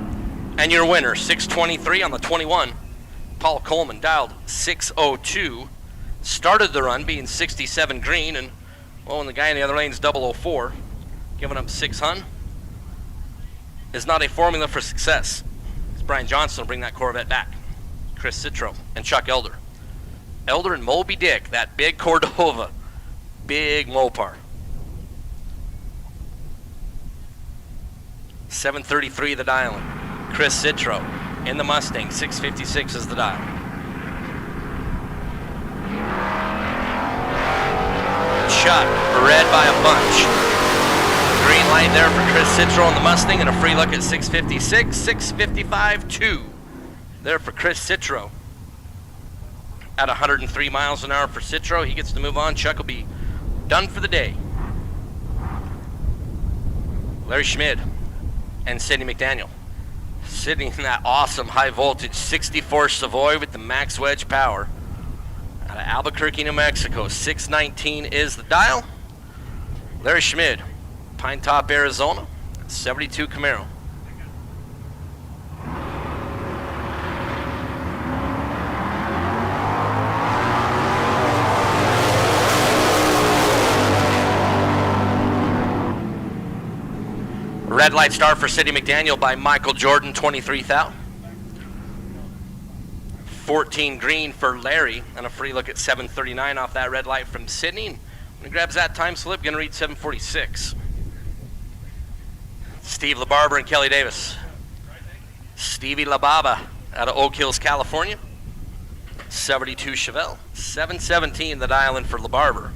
And your winner, 623 on the 21. Paul Coleman dialed 602. Started the run being 67 green, and well, and the guy in the other lane is 004, giving up 600, is not a formula for success. It's Brian Johnson will bring that Corvette back. Chris Citro and Chuck Elder. Elder and Moby Dick, that big Cordova, big Mopar. 733 the dial. Chris Citro in the Mustang, 656 is the dial. Chuck, red by a bunch. Green light there for Chris Citro on the Mustang, and a free look at 656, 655, 2. There for Chris Citro. At 103 miles an hour for Citro, he gets to move on. Chuck will be done for the day. Larry Schmid and Sidney McDaniel. Sitting in that awesome high voltage 64 Savoy with the max wedge power. Out of Albuquerque, New Mexico, 619 is the dial. Larry Schmid, Pine Top, Arizona, 72 Camaro. Red light start for Sidney McDaniel by Michael Jordan, 23 thou. 14 green for Larry, and a free look at 739 off that red light from Sidney. And when he grabs that time slip, gonna read 746. Steve LaBarber and Kelly Davis. Stevie LaBaba out of Oak Hills, California. 72 Chevelle, 717 the dial in for LaBarber.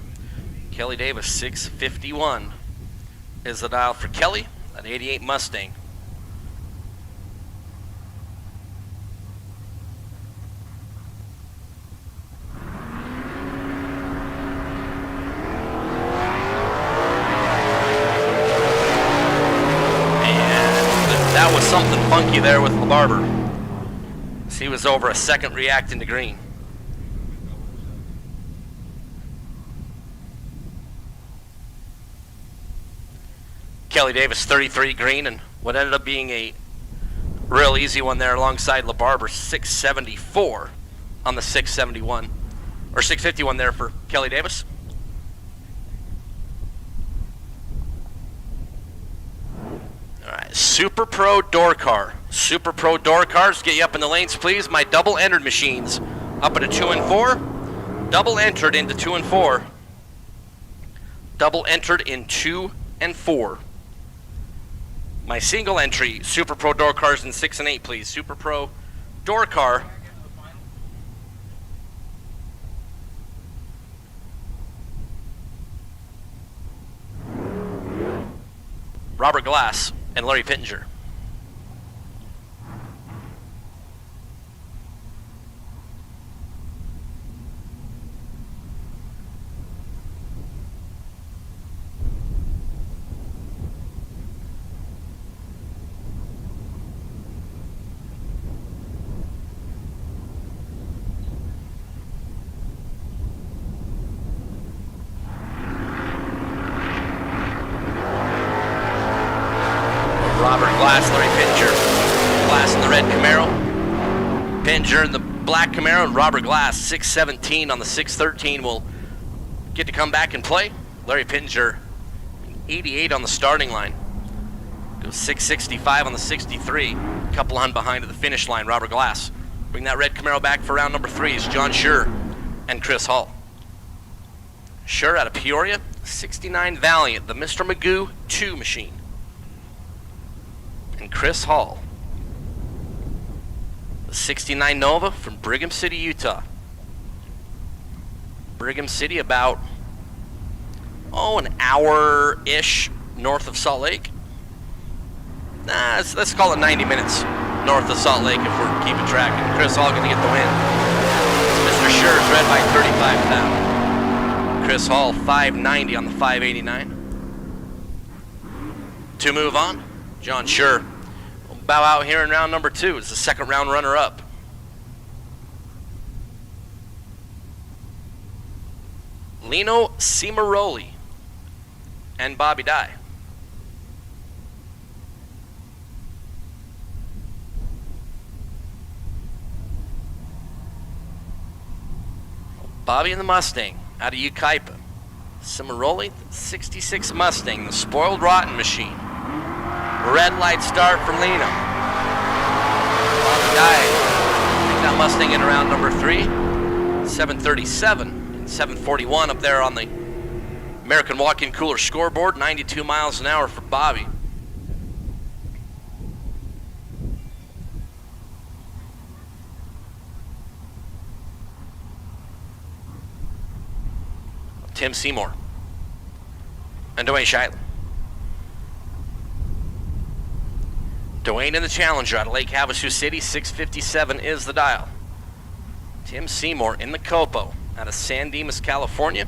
Kelly Davis, 651 is the dial for Kelly, an 88 Mustang. That was something funky there with LaBarber. He was over a second reacting to green. Kelly Davis, 33 green, and what ended up being a real easy one there alongside LaBarber, 674 on the 671, or 651 there for Kelly Davis. All right, Super Pro door car. Super Pro door cars, get you up in the lanes, please. My double entered machines up into 2 and 4. Double entered into 2 and 4. Double entered in 2 and 4. My single entry Super Pro door cars in 6 and 8, please. Super Pro door car. Robert Glass and Larry Pittenger. Robert Glass, Larry Pittenger. Glass in the red Camaro. Pittenger in the black Camaro, and Robert Glass, 617 on the 613, will get to come back and play. Larry Pittenger, 88 on the starting line. Goes 665 on the 63. Couple on behind to the finish line. Robert Glass. Bring that red Camaro back for round number 3 is John Schur and Chris Hall. Schur out of Peoria, 69 Valiant, the Mr. Magoo 2 machine. And Chris Hall, the 69 Nova from Brigham City, Utah. Brigham City, about, an hour-ish north of Salt Lake. Nah, let's call it 90 minutes north of Salt Lake if we're keeping track. And Chris Hall going to get the win. Mr. Schur is red by 35,000. Chris Hall, 590 on the 589. To move on, John Schur will bow out here in round number 2 as the second round runner-up. Lino Cimaroli and Bobby Dye. Bobby in the Mustang out of Yucaipa. Cimaroli, 66 Mustang, the spoiled rotten machine. Red light start from Lino. Bobby Dye, take that Mustang in round number 3. 737 and 741 up there on the American Walk-In Cooler scoreboard. 92 miles an hour for Bobby. Tim Seymour and Dwayne Scheidler. Dwayne in the Challenger out of Lake Havasu City, 657 is the dial. Tim Seymour in the Copo out of San Dimas, California.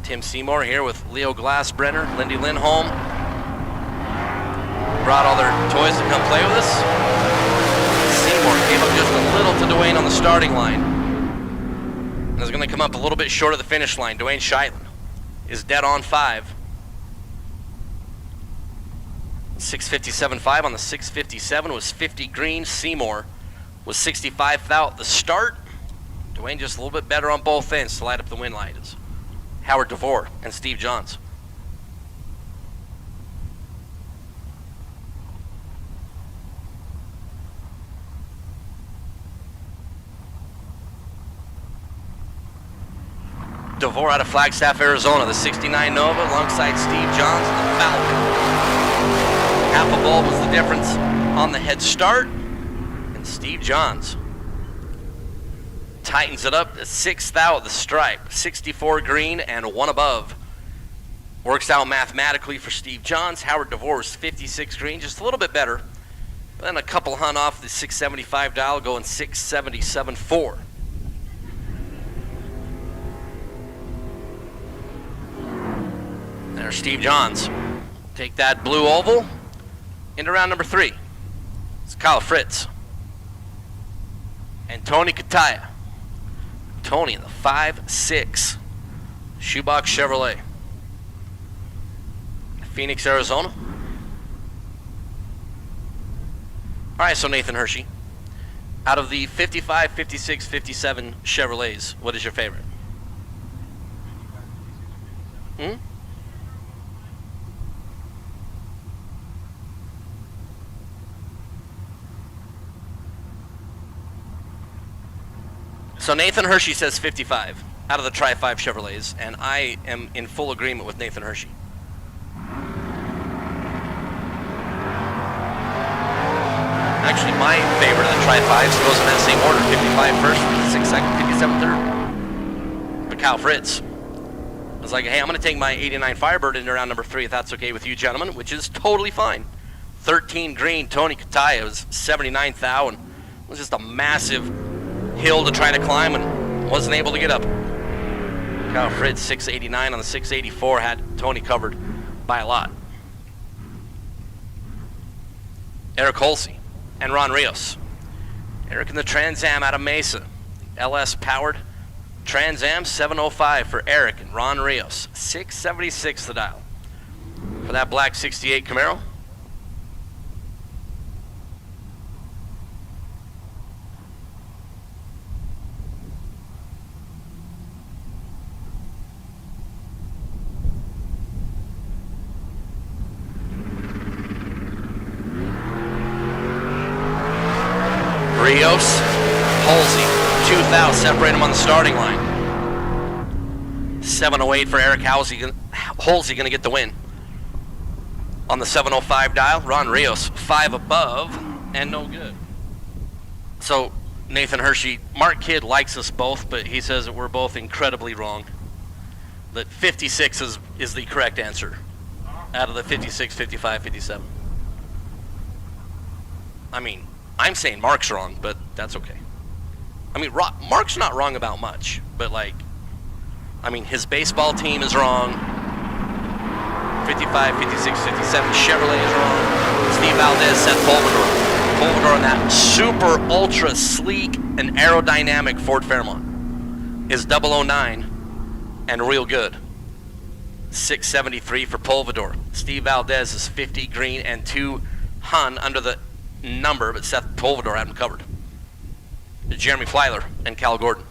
Tim Seymour here with Leo Glassbrenner, Lindy Lindholm. Brought all their toys to come play with us. Seymour came up just a little to Dwayne on the starting line. And is going to come up a little bit short of the finish line. Dwayne Scheidler is dead on 5. 657.5 on the 657 was 50 green. Seymour was 65 out the start. Dwayne just a little bit better on both ends to light up the win light is Howard DeVore and Steve Johns. DeVore out of Flagstaff, Arizona, the 69 Nova alongside Steve Johns and the Falcon. Half a bulb was the difference on the head start, and Steve Johns tightens it up to 6th out the stripe, 64 green and 1 above. Works out mathematically for Steve Johns. Howard DeVore is 56 green, just a little bit better. But then a couple hunt off the 675 dial, going 677.4. There's Steve Johns. Take that blue oval into round number 3. It's Kyle Fritz and Tony Kataya. Tony in the 5.6 Shoebox Chevrolet. Phoenix, Arizona. All right, so Nathan Hershey, out of the 55, 56, 57 Chevrolets, what is your favorite? So Nathan Hershey says 55 out of the Tri-5 Chevrolets, and I am in full agreement with Nathan Hershey. Actually, my favorite of the Tri-5s goes in that same order. 55 first, 56 second, 57 third. But Kyle Fritz was like, hey, I'm going to take my 89 Firebird into round number 3 if that's okay with you gentlemen, which is totally fine. 13 green, Tony Kataya was 79 thou, and it was just a massive hill to try to climb and wasn't able to get up. Kyle Fritz, 689 on the 684, had Tony covered by a lot. Eric Holsey and Ron Rios. Eric in the Trans Am out of Mesa. LS powered Trans Am 705 for Eric and Ron Rios. 676 the dial. For that black 68 Camaro. Rios, Halsey, 2,000, separate them on the starting line. 708 for Eric Halsey going to get the win. On the 705 dial, Ron Rios, 5 above, and no good. So, Nathan Hershey, Mark Kidd likes us both, but he says that we're both incredibly wrong. That 56 is the correct answer out of the 56, 55, 57. I mean, I'm saying Mark's wrong, but that's okay. I mean, Mark's not wrong about much, but like, I mean, his baseball team is wrong. 55, 56, 57, Chevrolet is wrong. Steve Valdez, Seth Polvador on that super ultra sleek and aerodynamic Ford Fairmont is 009 and real good. 673 for Polvador. Steve Valdez is 50 green and 2 Hun under the number, but Seth Polvador had him covered. Jeremy Flyler and Cal Gordon.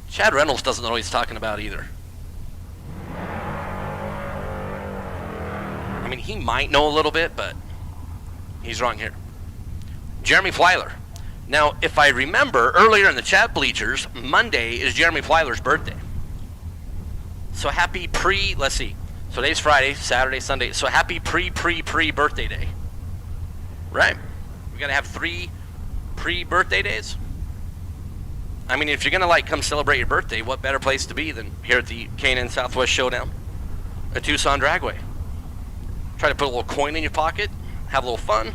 Chad Reynolds doesn't know what he's talking about either. I mean, he might know a little bit, but he's wrong here. Jeremy Flyler. Now, if I remember earlier in the chat bleachers, Monday is Jeremy Flyler's birthday. So happy let's see. So today's Friday, Saturday, Sunday. So happy pre-birthday day. Right? We gotta have 3 pre-birthday days. I mean, if you're gonna like come celebrate your birthday, what better place to be than here at the K&N Southwest Showdown at Tucson Dragway? Try to put a little coin in your pocket, have a little fun.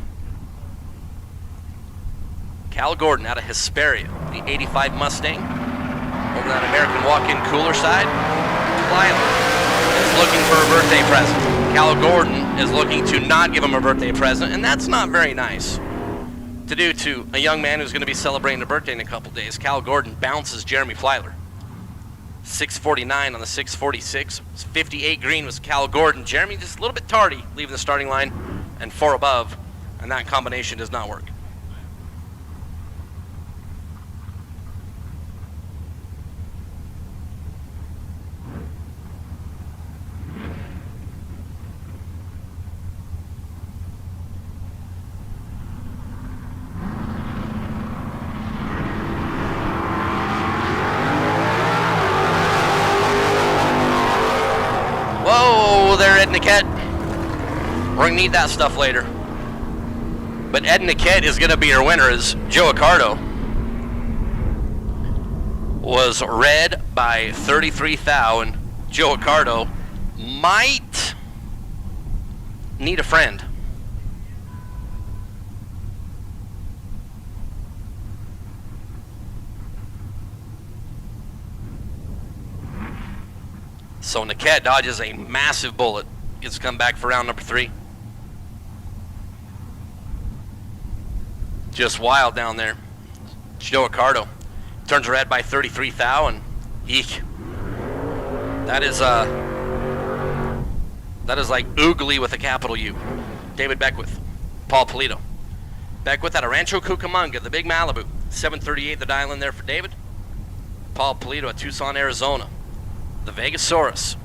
Cal Gordon out of Hesperia, the 85 Mustang. Over that American walk-in cooler side. Flyler is looking for a birthday present. Cal Gordon is looking to not give him a birthday present, and that's not very nice to do to a young man who's going to be celebrating a birthday in a couple days. Cal Gordon bounces Jeremy Flyler. 649 on the 646. 58 green was Cal Gordon. Jeremy just a little bit tardy leaving the starting line, and 4 above, and that combination does not work. Niket. We're gonna need that stuff later. But Ed Niket is gonna be your winner, as Joe Accardo was red by 33 thou, and Joe Accardo might need a friend. So Niket dodges a massive bullet. Gets to come back for round number 3. Just wild down there. Joe Accardo turns red by 33 thou, and eek. That is like oogly with a capital U. David Beckwith, Paul Polito. Beckwith out of Rancho Cucamonga, the big Malibu. 738 the dial in there for David. Paul Polito at Tucson, Arizona. The Vegasaurus,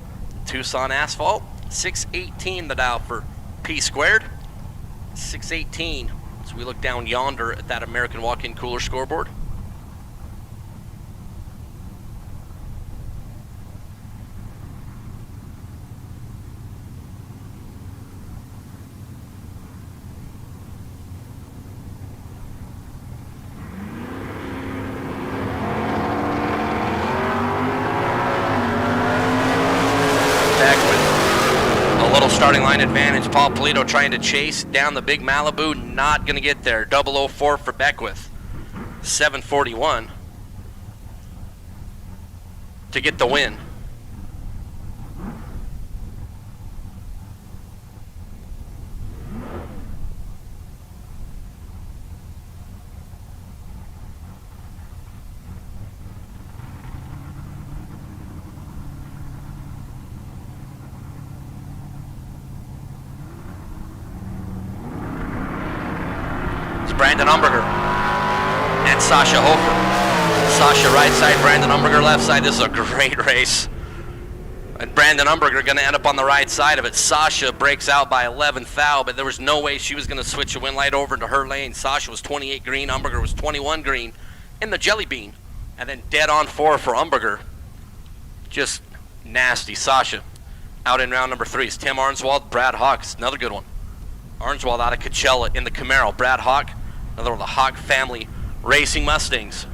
Tucson Asphalt, 618 the dial for P squared. 618 as we look down yonder at that American walk-in cooler scoreboard. Starting line advantage. Paul Polito trying to chase down the big Malibu. Not going to get there. 004 for Beckwith. 741 to get the win. Brandon Umberger and Sasha Hofer. Sasha right side, Brandon Umberger left side. This is a great race. And Brandon Umberger going to end up on the right side of it. Sasha breaks out by 11th thou, but there was no way she was going to switch a win light over into her lane. Sasha was 28 green, Umberger was 21 green in the Jelly Bean. And then dead on 4 for Umberger. Just nasty. Sasha out in round number 3 is Tim Arnswald, Brad Hawk. Another good one. Arnswald out of Coachella in the Camaro. Brad Hawk, another one of the Hawk family racing Mustangs.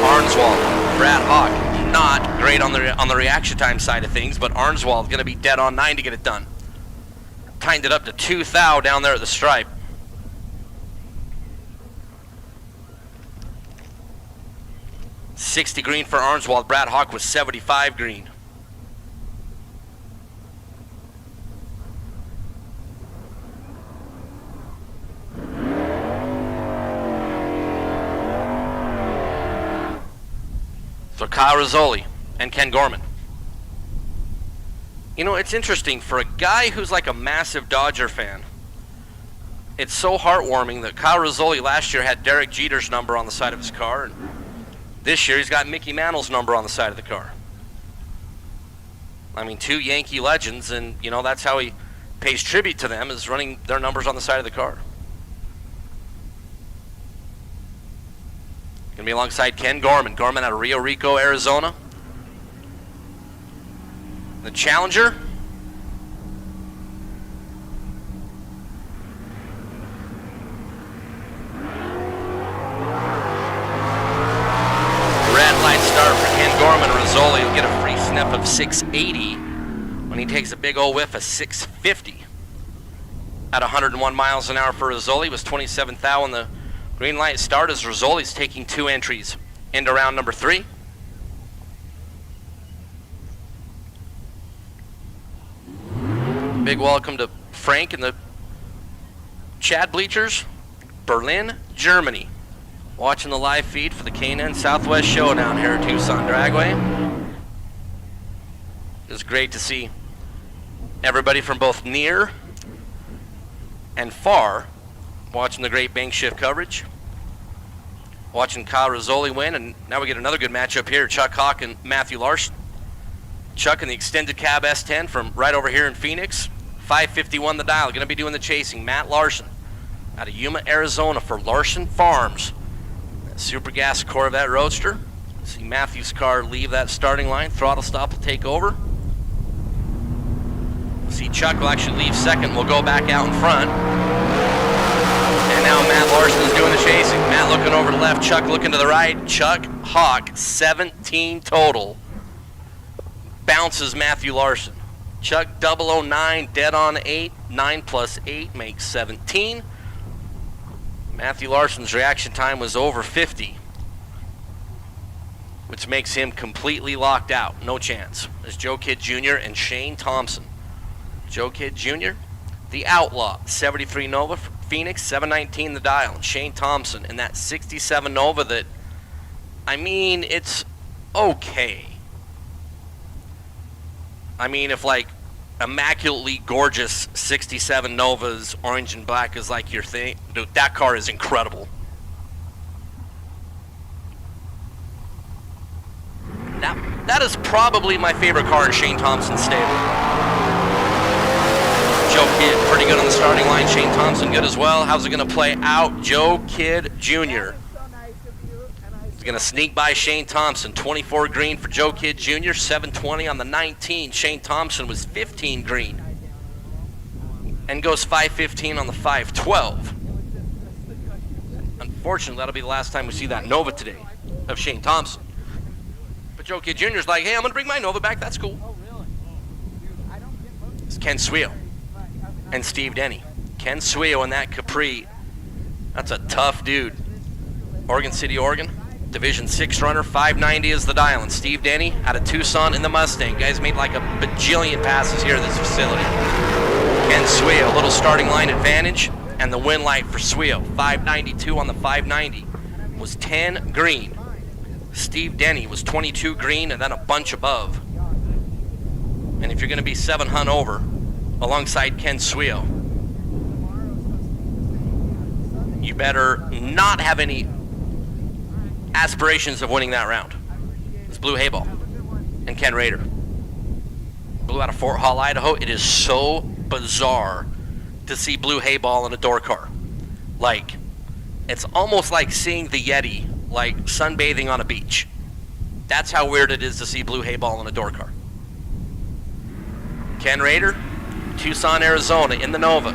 Arnswald, Brad Hawk, not great on the reaction time side of things, but Arnswald going to be dead on 9 to get it done. Timed it up to 2 thou down there at the stripe. $60 green for Arnswald. Brad Hawk was 75 green. So Kyle Rizzoli and Ken Gorman. You know, it's interesting for a guy who's like a massive Dodger fan. It's so heartwarming that Kyle Rizzoli last year had Derek Jeter's number on the side of his car, and this year he's got Mickey Mantle's number on the side of the car. I mean, 2 Yankee legends, and you know that's how he pays tribute to them, is running their numbers on the side of the car. Gonna be alongside Ken Gorman. Gorman out of Rio Rico, Arizona. The Challenger. Start for Ken Gorman. Rizzoli will get a free sniff of 680 when he takes a big old whiff of 650 at 101 miles an hour for Rizzoli. Was 27th thou on the green light start as Rizzoli's taking 2 entries into round number 3. Big welcome to Frank and the Chad bleachers, Berlin, Germany. Watching the live feed for the K&N Southwest Showdown here at Tucson Dragway. It's great to see everybody from both near and far watching the great bank shift coverage. Watching Kyle Rizzoli win, and now we get another good matchup here. Chuck Hawk and Matthew Larson. Chuck in the extended cab S10 from right over here in Phoenix. 551 the dial, going to be doing the chasing. Matt Larson out of Yuma, Arizona for Larson Farms. Super Gas Corvette Roadster. See Matthew's car leave that starting line. Throttle stop will take over. See Chuck will actually leave second. We'll go back out in front. And now Matt Larson is doing the chasing. Matt looking over to the left. Chuck looking to the right. Chuck Hawk, 17 total. Bounces Matthew Larson. Chuck 009, dead on 8. 9 plus 8 makes 17. Matthew Larson's reaction time was over 50, which makes him completely locked out. No chance. There's Joe Kidd Jr. and Shane Thompson. Joe Kidd Jr., the Outlaw, 73 Nova for Phoenix, 719 the dial. And Shane Thompson in that 67 Nova that, I mean, it's okay. I mean, if like immaculately gorgeous 67 Novas, orange and black is like your thing. Dude, that car is incredible. Now, that is probably my favorite car in Shane Thompson's stable. Joe Kidd, pretty good on the starting line. Shane Thompson, good as well. How's it going to play out? Joe Kidd Jr. He's going to sneak by Shane Thompson. 24 green for Joe Kidd Jr., 720 on the 19. Shane Thompson was 15 green and goes 515 on the 512. Unfortunately, that'll be the last time we see that Nova today of Shane Thompson. But Joe Kidd Jr. is like, hey, I'm going to bring my Nova back. That's cool. It's Ken Suio and Steve Denny. Ken Suio in that Capri. That's a tough dude. Oregon City, Oregon. Division 6 runner, 590 is the dial. And Steve Denny out of Tucson in the Mustang. Guys made like a bajillion passes here at this facility. Ken Suio, a little starting line advantage. And the win light for Suio, 592 on the 590. Was 10 green. Steve Denny was 22 green and then a bunch above. And if you're going to be 7 hunt over, alongside Ken Suio, you better not have any aspirations of winning that round. It's Blue Hayball and Ken Rader. Blue out of Fort Hall, Idaho. It is so bizarre to see Blue Hayball in a door car. Like, it's almost like seeing the Yeti, like sunbathing on a beach. That's how weird it is to see Blue Hayball in a door car. Ken Rader, Tucson, Arizona, in the Nova.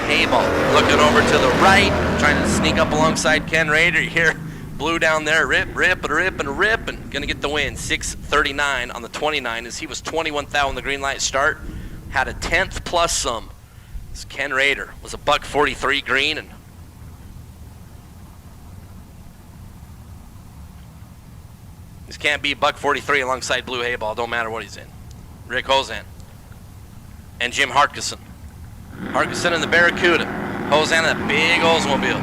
Hayball looking over to the right, trying to sneak up alongside Ken Rader. You hear Blue down there, rip, and gonna get the win. 639 on the 29 as he was 21,000 on the green light start. Had a 10th plus some. As Ken Rader was a $143 green, and this can't be $143 alongside Blue Hayball. Don't matter what he's in. Rick Hozan and Jim Harkison. Harkison in the Barracuda. Hozan in a big Oldsmobile.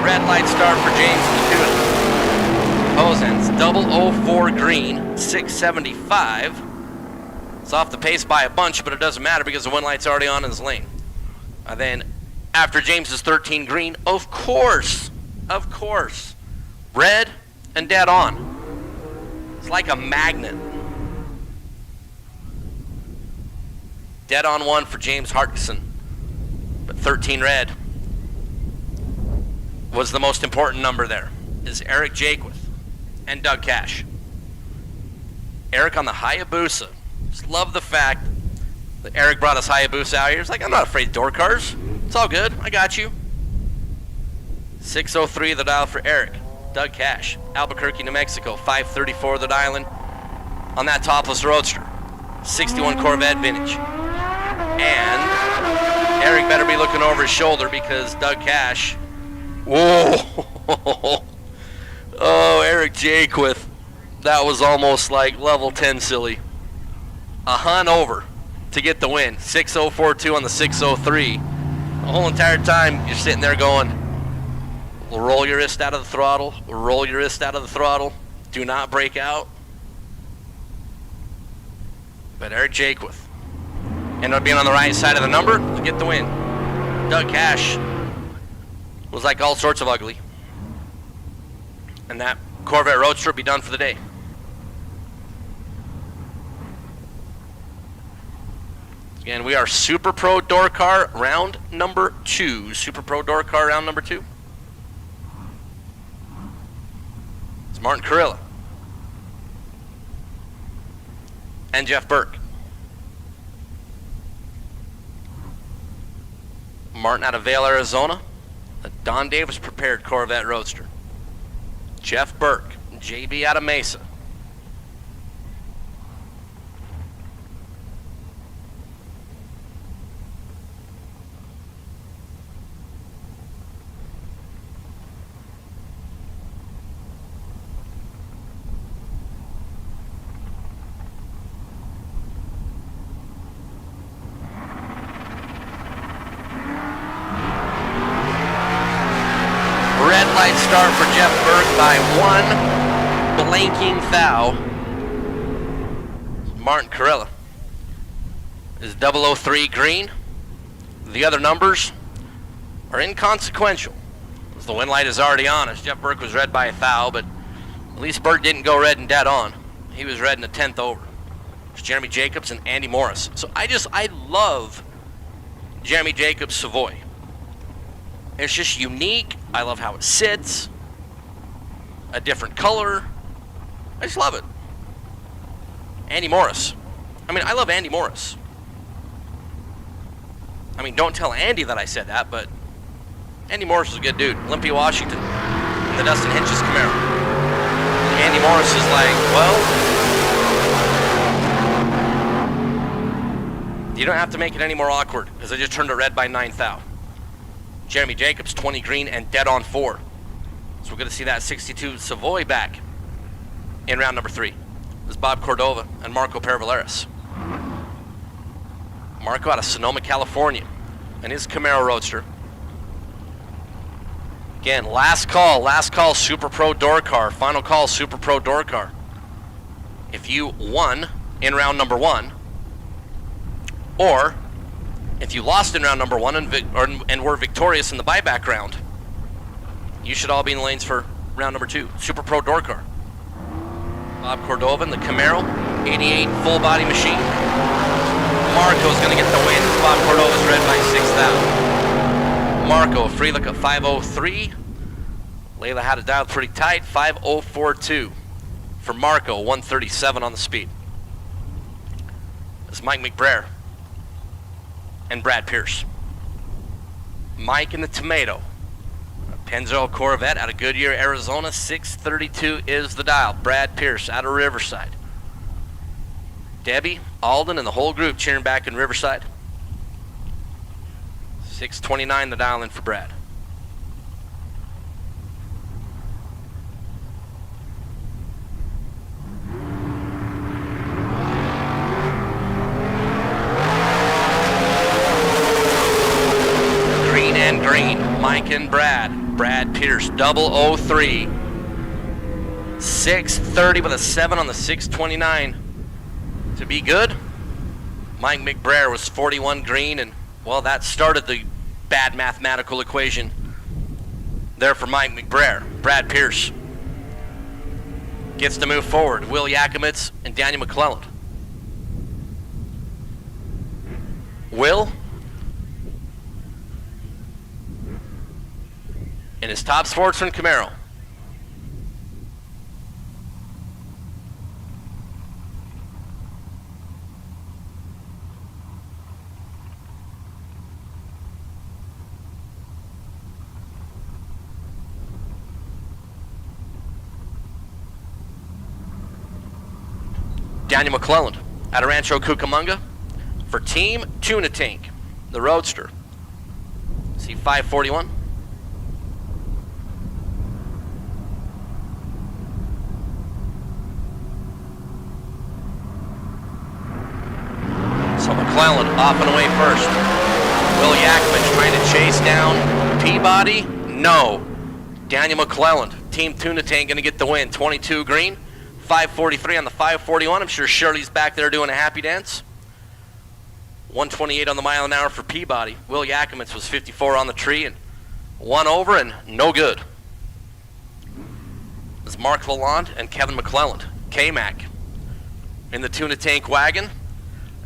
Red light start for James Lakuda. Hozan's 004 green, 675. It's off the pace by a bunch, but it doesn't matter because the one light's already on in his lane. And then after James's 13 green, of course, red and dead on. It's like a magnet. Dead on one for James Harkison, but 13 red was the most important number there. Is Eric Jaquith and Doug Cash. Eric on the Hayabusa. Just love the fact that Eric brought us Hayabusa out here. He's like, I'm not afraid of door cars. It's all good. I got you. 603 the dial for Eric. Doug Cash, Albuquerque, New Mexico. 534 the dial-in on that topless roadster. 61 Corvette vintage. And Eric better be looking over his shoulder because Doug Cash, whoa, oh, Eric Jaquith, that was almost like level 10 silly. A hunt over to get the win. 6042 on the 603. The whole entire time you're sitting there going, roll your wrist out of the throttle, roll your wrist out of the throttle, do not break out. But Eric Jaquith ended up being on the right side of the number to get the win. Doug Cash was like all sorts of ugly. And that Corvette Roadster will be done for the day. Again, we are Super Pro Door Car round number 2. Super Pro Door Car round number 2. It's Martin Carilla and Jeff Burke. Martin out of Vail, Arizona, a Don Davis prepared Corvette Roadster. Jeff Burke, JB out of Mesa. Light start for Jeff Burke by one blanking thou. Martin Carella is 003 green. The other numbers are inconsequential, as the wind light is already on, as Jeff Burke was red by a thou, but at least Burke didn't go red and dead on. He was red in a 10th over. It's Jeremy Jacobs and Andy Morris. So I love Jeremy Jacobs Savoy. It's just unique. I love how it sits. A different color. I just love it. Andy Morris. I mean, I love Andy Morris. I mean, don't tell Andy that I said that, but Andy Morris is a good dude. Olympia, Washington, and the Dustin Hinches Camaro. Andy Morris is like, well, you don't have to make it any more awkward, because I just turned it red by 9th out. Jeremy Jacobs, 20 green and dead on 4. So we're going to see that 62 Savoy back in round number 3. This is Bob Cordova and Marco Pervaleris. Marco out of Sonoma, California, and his Camaro Roadster. Again, last call, Super Pro door car, final call, Super Pro door car. If you won in round number 1, or if you lost in round number 1 and were victorious in the buyback round, you should all be in the lanes for round number 2, Super Pro door car. Bob Cordova in the Camaro, 88 full body machine. Marco's going to get the win. Bob Cordova's red by 6,000. Marco, a free look at 503. Layla had it dialed pretty tight, 5042. For Marco, 137 on the speed. This is Mike McBrayer and Brad Pierce. Mike in the Tomato. A Pennzoil Corvette out of Goodyear, Arizona, 632 is the dial. Brad Pierce out of Riverside. Debbie, Alden, and the whole group cheering back in Riverside. 629 the dial in for Brad. Green and green, Mike and Brad. Brad Pierce, 003. 630 with a 7 on the 629. To be good. Mike McBrayer was 41 green, and well, that started the bad mathematical equation there for Mike McBrayer. Brad Pierce gets to move forward. Will Yakimitz and Daniel McClelland. Will in his Top Sportsman Camaro. Daniel McClelland out of Rancho Cucamonga for Team Tuna Tank, the Roadster. See 541. So McClelland off and away first. Will Yakovich trying to chase down Peabody? No. Daniel McClelland, Team Tuna Tank, going to get the win. 22 green. 543 on the 541. I'm sure Shirley's back there doing a happy dance. 128 on the mile an hour for Peabody. Will Yakimitz was 54 on the tree and 1 over and no good. It's Mark Lalonde and Kevin McClelland. K-Mac in the Tuna Tank wagon.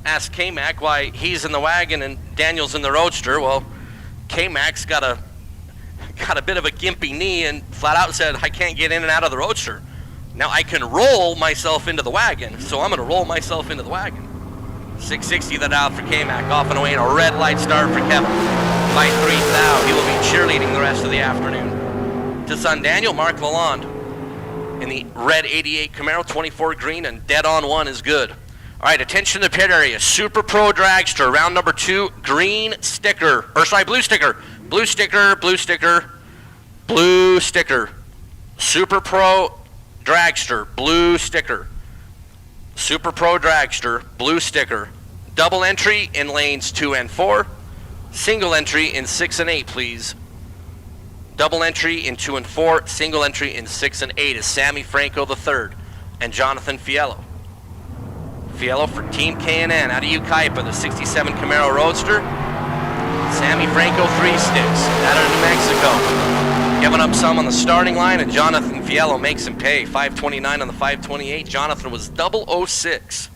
Asked K-Mac why he's in the wagon and Daniel's in the Roadster. Well, K-Mac's got a bit of a gimpy knee and flat out said, I can't get in and out of the Roadster. Now I can roll myself into the wagon, so I'm going to roll myself into the wagon. 660 that out for K-Mac, off and away, and a red light start for Kevin. By 3,000, he will be cheerleading the rest of the afternoon. Tucson Daniel, Mark Lalonde in the red 88 Camaro, 24 green, and dead on 1 is good. All right, attention to the pit area. Super Pro Dragster, round number 2, green sticker, blue sticker. Blue sticker, blue sticker, blue sticker. Super Pro Dragster, blue sticker. Super Pro Dragster, blue sticker. Double entry in lanes 2 and 4. Single entry in 6 and 8, please. Double entry in 2 and 4. Single entry in 6 and 8 is Sammy Franco III and Jonathan Fiello. Fiello for Team K&N out of Yucaipa, the 67 Camaro Roadster. Sammy Franco 3 sticks out of New Mexico. Giving up some on the starting line, and Jonathan Fiello makes him pay. 529 on the 528. Jonathan was 006.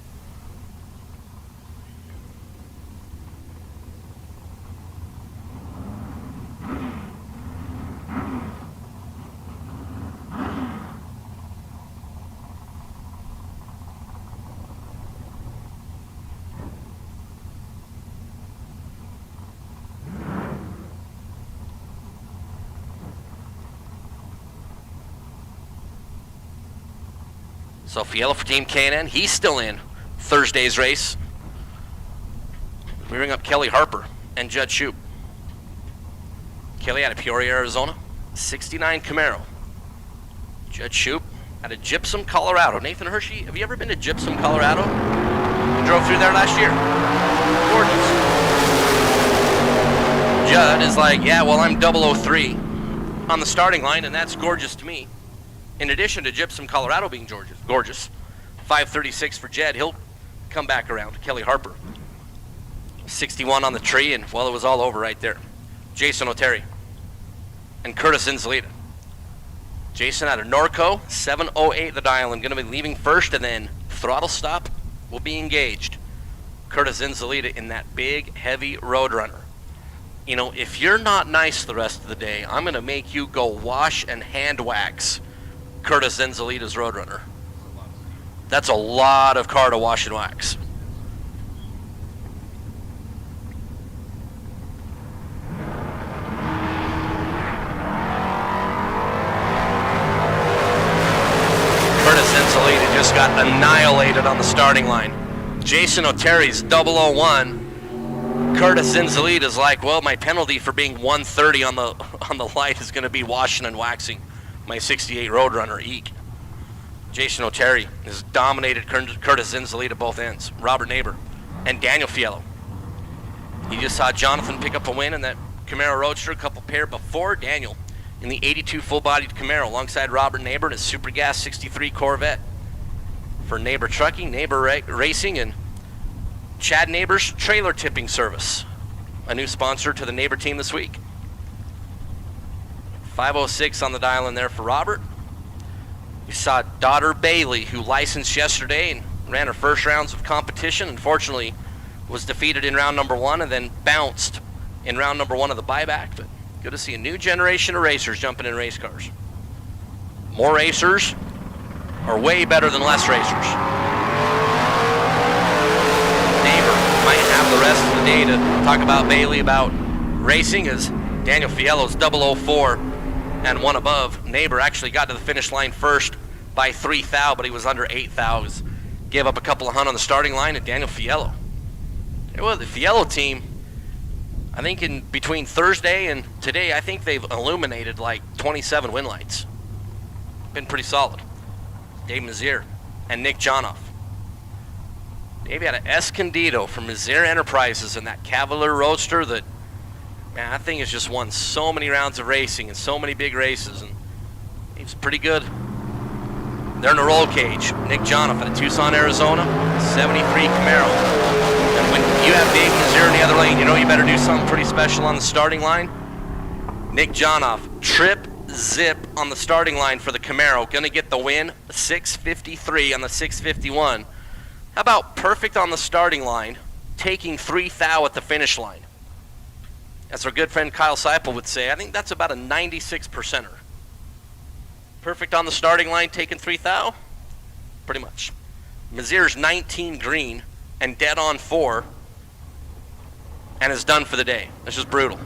So Fiello for Team K&N, he's still in Thursday's race. We bring up Kelly Harper and Judd Shoup. Kelly out of Peoria, Arizona, 69 Camaro. Judd Shoup out of Gypsum, Colorado. Nathan Hershey, have you ever been to Gypsum, Colorado? I drove through there last year. Gorgeous. Judd is like, yeah, well, I'm 003 on the starting line, and that's gorgeous to me. In addition to Gypsum, Colorado being gorgeous. 536 for Jed. He'll come back around. Kelly Harper. 61 on the tree, and, well, it was all over right there. Jason O'Terry and Curtis Inzalita. Jason out of Norco, 708 the dial. I'm going to be leaving first, and then throttle stop will be engaged. Curtis Inzalita in that big, heavy Roadrunner. You know, if you're not nice the rest of the day, I'm going to make you go wash and hand wax Curtis Inzalita's Roadrunner. That's a lot of car to wash and wax. Curtis Inzalita just got annihilated on the starting line. Jason O'Terry's 001. Curtis Inzalita's like, well, my penalty for being 130 on the light is going to be washing and waxing my 68 Roadrunner, eek. Jason O'Terry has dominated Curtis Inzalita both ends. Robert Neighbor and Daniel Fiello. You just saw Jonathan pick up a win in that Camaro Roadster a couple pair before. Daniel in the 82 full-bodied Camaro alongside Robert Neighbor in his Super Gas 63 Corvette. For Neighbor Trucking, Neighbor Racing, and Chad Neighbor's Trailer Tipping Service, a new sponsor to the Neighbor team this week. 506 on the dial in there for Robert. You saw Daughter Bailey, who licensed yesterday and ran her first rounds of competition. Unfortunately, was defeated in round number 1 and then bounced in round number 1 of the buyback. But good to see a new generation of racers jumping in race cars. More racers are way better than less racers. Neighbor might have the rest of the day to talk about Bailey about racing, as Daniel Fiello's 004 and 1 above. Neighbor actually got to the finish line first by 3 thou, but he was under 8 thou. Gave up a couple of 100 on the starting line, and Daniel Fiello. Well, the Fiello team, I think in between Thursday and today, I think they've illuminated like 27 win lights. Been pretty solid. Dave Mazier and Nick Jonoff. Dave had an Escondido from Mazier Enterprises in that Cavalier Roadster that, man, that thing has just won so many rounds of racing and so many big races, and he's pretty good. They're in a roll cage. Nick Jonoff out of Tucson, Arizona, 73 Camaro. And when you have Dave Mazier in the other lane, you know you better do something pretty special on the starting line. Nick Jonoff, trip zip on the starting line for the Camaro, gonna get the win, 653 on the 651. How about perfect on the starting line, taking 3 thou at the finish line? As our good friend Kyle Seipel would say, I think that's about a 96%er. Perfect on the starting line, taking 3 thou? Pretty much. Mazier's 19 green and dead on 4 and is done for the day. That's just brutal.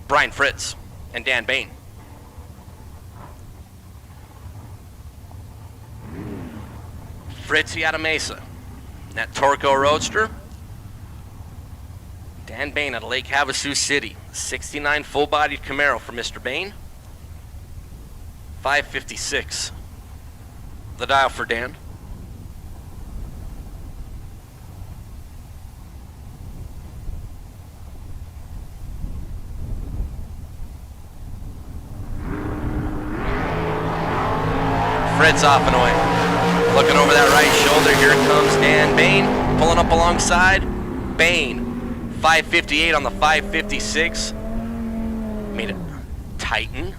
Brian Fritz and Dan Bain. Fritzy out of Mesa. That Torco Roadster. Dan Bain out of Lake Havasu City. 69 full-bodied Camaro for Mr. Bain. 556. The dial for Dan. Fred's off and away. Looking over that right shoulder, here comes Dan Bain, pulling up alongside. Bain, 558 on the 556. Made it tighten.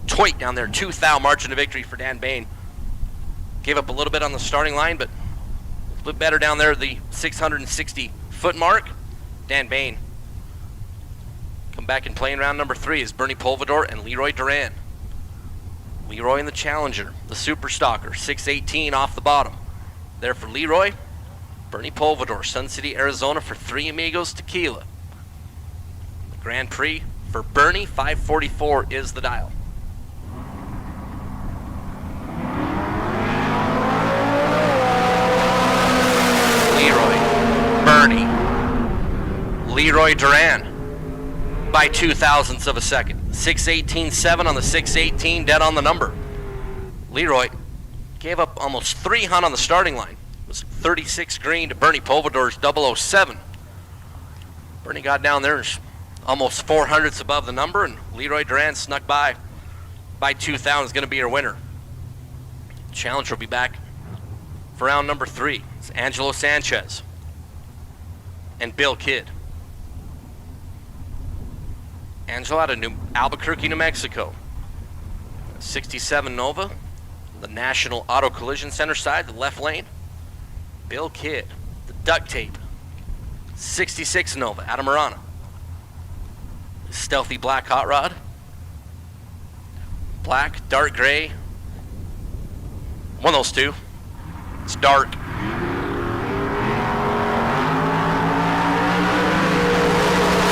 Toit down there, 2 thou margin to victory for Dan Bain. Gave up a little bit on the starting line, but a little bit better down there at the 660 foot mark. Dan Bain. Come back and play in round number 3 is Bernie Polvador and Leroy Duran. Leroy in the Challenger, the Super Stalker, 618 off the bottom. There for Leroy. Bernie Polvador, Sun City, Arizona for Three Amigos Tequila. The Grand Prix for Bernie, 544 is the dial. Leroy, Bernie, Leroy Duran by 0.02 of a second. 618.7 on the 618, dead on the number. Leroy gave up almost 3 hunt on the starting line. It was 36 green to Bernie Polvador's 007. Bernie got down there almost 400ths above the number, and Leroy Duran snuck by 2,000 is going to be your winner. Challenger will be back for round number 3. It's Angelo Sanchez and Bill Kidd. Angelo out of Albuquerque, New Mexico. 67 Nova, the National Auto Collision Center side, the left lane. Bill Kidd, the duct tape. 66 Nova out of Marana. Stealthy black hot rod. Black, dark gray. One of those two. It's dark.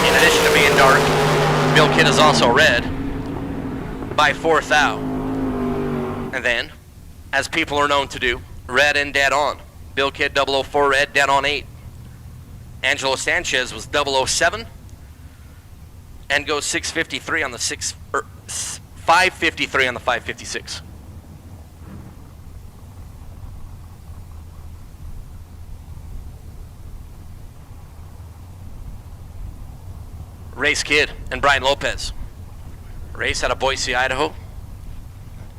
In addition to being dark, Bill Kidd is also red by 4 thou. And then, as people are known to do, red and dead on. Bill Kidd 004 red, dead on 8. Angelo Sanchez was 007 and goes 653 on the 553 on the 556. Race Kidd and Brian Lopez. Race out of Boise, Idaho.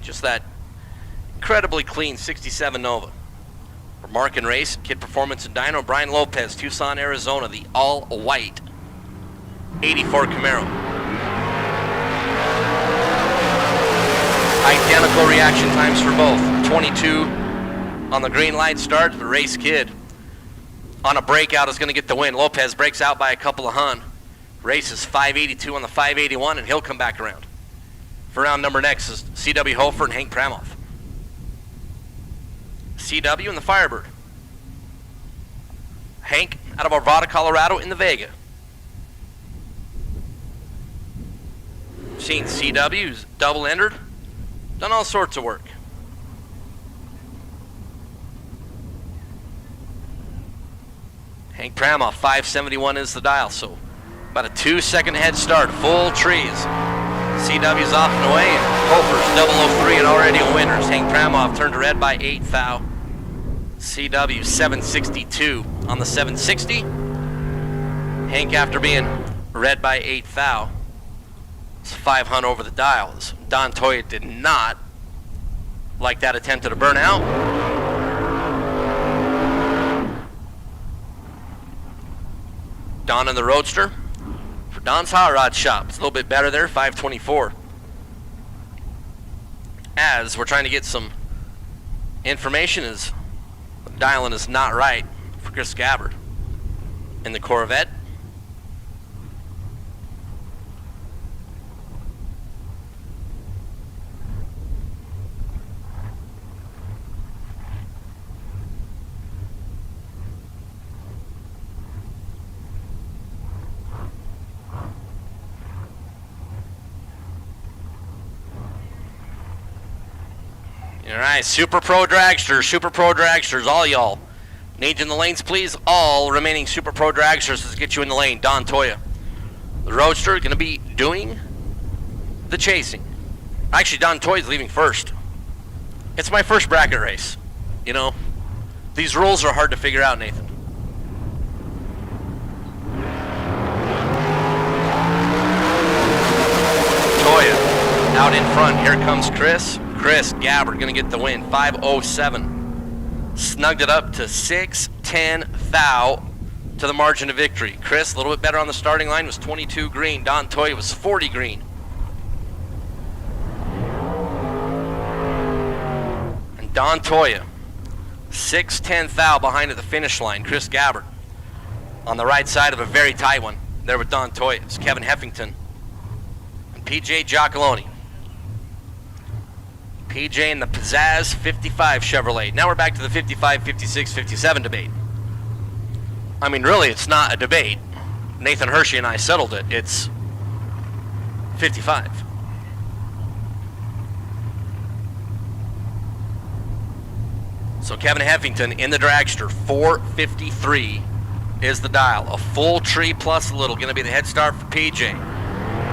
Just that incredibly clean 67 Nova. For Mark and Race, Kid Performance and Dyno, Brian Lopez, Tucson, Arizona, the all-white 84 Camaro. Identical reaction times for both. 22 on the green light start, but Race Kidd on a breakout is going to get the win. Lopez breaks out by a couple of hun. Race is 582 on the 581, and he'll come back around. For round number next is C.W. Hofer and Hank Pramoff. C.W. and the Firebird. Hank out of Arvada, Colorado in the Vega. Seen C.W. who's double-entered. Done all sorts of work. Hank Pramoff, 571 is the dial, so about a 2-second head start, full trees. CW's off and away, and Hofer's 003 and already a winner. Hank Pramoff turned red by 8 thou. CW 762 on the 760. Hank, after being red by 8 thou, it's 5 hunt over the dials. Don Toya did not like that attempt at a burnout. Don in the Roadster. For Don's Hot Rod Shop, it's a little bit better there, 524. As we're trying to get some information, is the dialing is not right for Chris Gabbard in the Corvette. All right, Super Pro Dragsters, all y'all. Need you in the lanes, please. All remaining Super Pro Dragsters, let's get you in the lane. Don Toya. The Roadster going to be doing the chasing. Actually, Don Toya's leaving first. It's my first bracket race. You know, these rules are hard to figure out, Nathan. Toya out in front. Here comes Chris. Chris Gabbard going to get the win, 5:07. Snugged it up to 6:10 thou to the margin of victory. Chris, a little bit better on the starting line, was 22 green. Don Toya was 40 green. And Don Toya, 6:10 thou behind at the finish line. Chris Gabbard on the right side of a very tight one there with Don Toya. It's Kevin Heffington and PJ Giacalone. PJ in the Pizzazz 55 Chevrolet. Now we're back to the 55, 56, 57 debate. I mean, really, it's not a debate. Nathan Hershey and I settled it. It's 55. So Kevin Heffington in the dragster, 453 is the dial. A full tree plus a little, going to be the head start for PJ.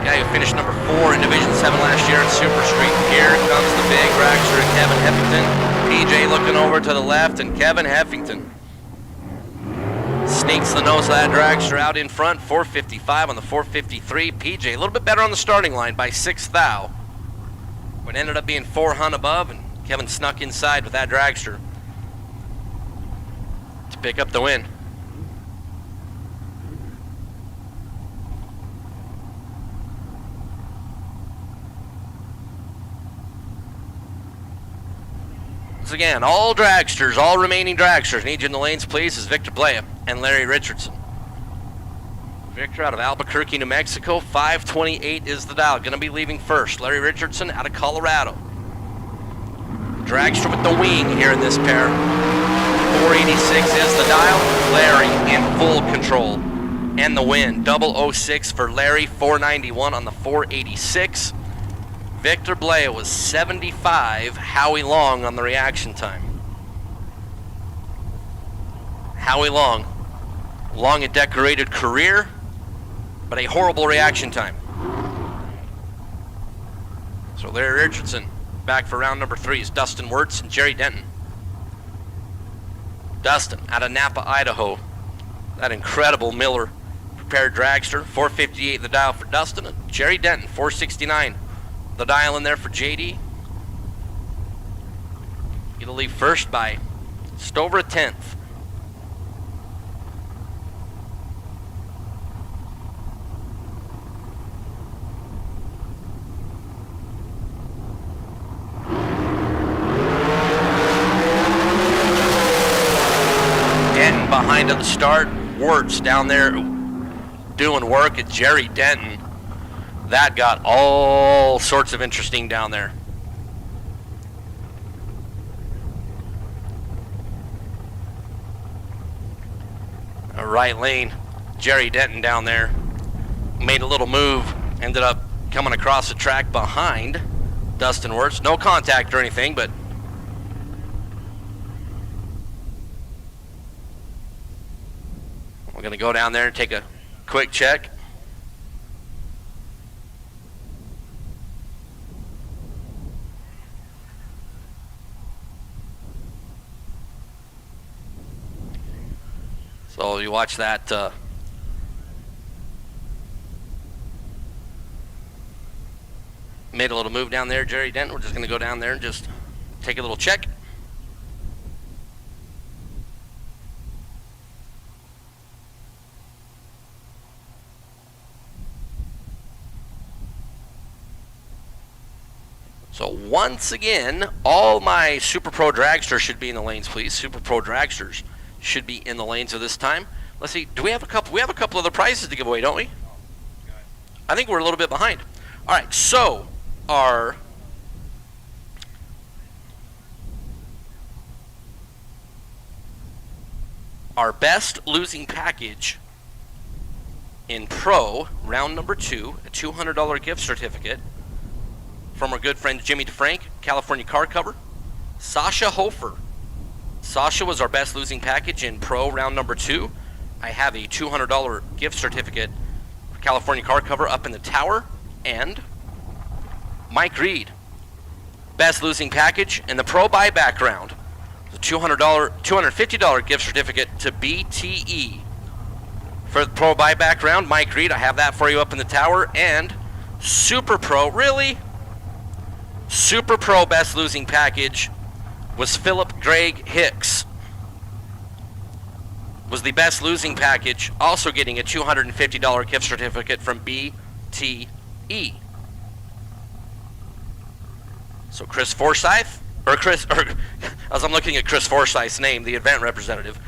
Guy who finished number 4 in Division 7 last year at Super Street. Here comes the big dragster, Kevin Heffington. PJ looking over to the left, and Kevin Heffington sneaks the nose of that dragster out in front. 455 on the 453. PJ a little bit better on the starting line by 6 thou. But ended up being 4 hun above, and Kevin snuck inside with that dragster to pick up the win. Again, all dragsters, all remaining dragsters need you in the lanes, please, is Victor Blea and Larry Richardson. Victor out of Albuquerque, New Mexico, 528 is the dial. Going to be leaving first. Larry Richardson out of Colorado. Dragster with the wing here in this pair. 486 is the dial. Larry in full control. And the win, 006 for Larry, 491 on the 486. Victor Blea was 75. Howie Long on the reaction time. Howie Long. Long a decorated career, but a horrible reaction time. So Larry Richardson back for round number 3 is Dustin Wirtz and Jerry Denton. Dustin out of Napa, Idaho. That incredible Miller prepared dragster. 458 the dial for Dustin. And Jerry Denton, 469. The dial in there for JD. Gonna leave first by just over a tenth. Denton behind at the start. Wirtz down there doing work at Jerry Denton. That got all sorts of interesting down there. A right lane, Jerry Denton down there made a little move, ended up coming across the track behind Dustin Wirtz. No contact or anything, but we're going to go down there and take a quick check. So you watch that made a little move down there, Jerry Denton. We're just going to go down there and just take a little check. So once again, all my Super Pro dragsters should be in the lanes, please. Super Pro dragsters should be in the lanes of this time. Let's see, do we have a couple? We have a couple other prizes to give away, don't we? I think we're a little bit behind. All right, so our best losing package in Pro, round number 2, a $200 gift certificate from our good friend Jimmy DeFrank, California Car Cover. Sasha Hofer. Sasha was our best losing package in Pro round number 2. I have a $200 gift certificate for California Car Cover up in the tower. And Mike Reed, best losing package in the Pro buyback round. The $250 gift certificate to BTE. For the Pro buyback round, Mike Reed, I have that for you up in the tower. And Super Pro, really? Super Pro best losing package was Philip Greg Hicks. Was the best losing package, also getting a $250 gift certificate from BTE. So Chris Forsyth, as I'm looking at Chris Forsyth's name, the event representative,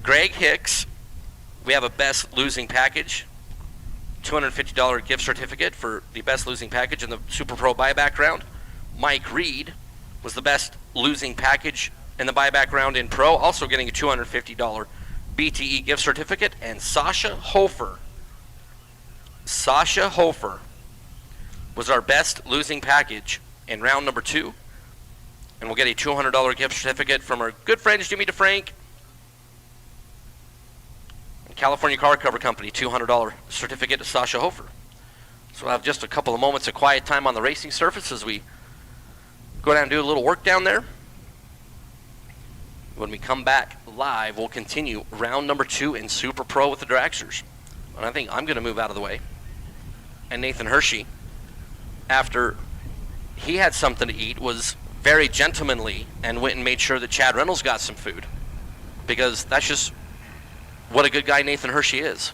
Greg Hicks, we have a best losing package, $250 gift certificate for the best losing package in the Super Pro buyback round. Mike Reed was the best losing package in the buyback round in Pro, also getting a $250 BTE gift certificate. And Sasha Hofer was our best losing package in round number 2, and we'll get a $200 gift certificate from our good friends Jimmy DeFrank and California Car Cover Company. $200 certificate to Sasha Hofer. So we'll have just a couple of moments of quiet time on the racing surface as we go down and do a little work down there. When we come back live, we'll continue round number 2 in Super Pro with the dragsters. And I think I'm going to move out of the way. And Nathan Hershey, after he had something to eat, was very gentlemanly and went and made sure that Chad Reynolds got some food, because that's just what a good guy Nathan Hershey is.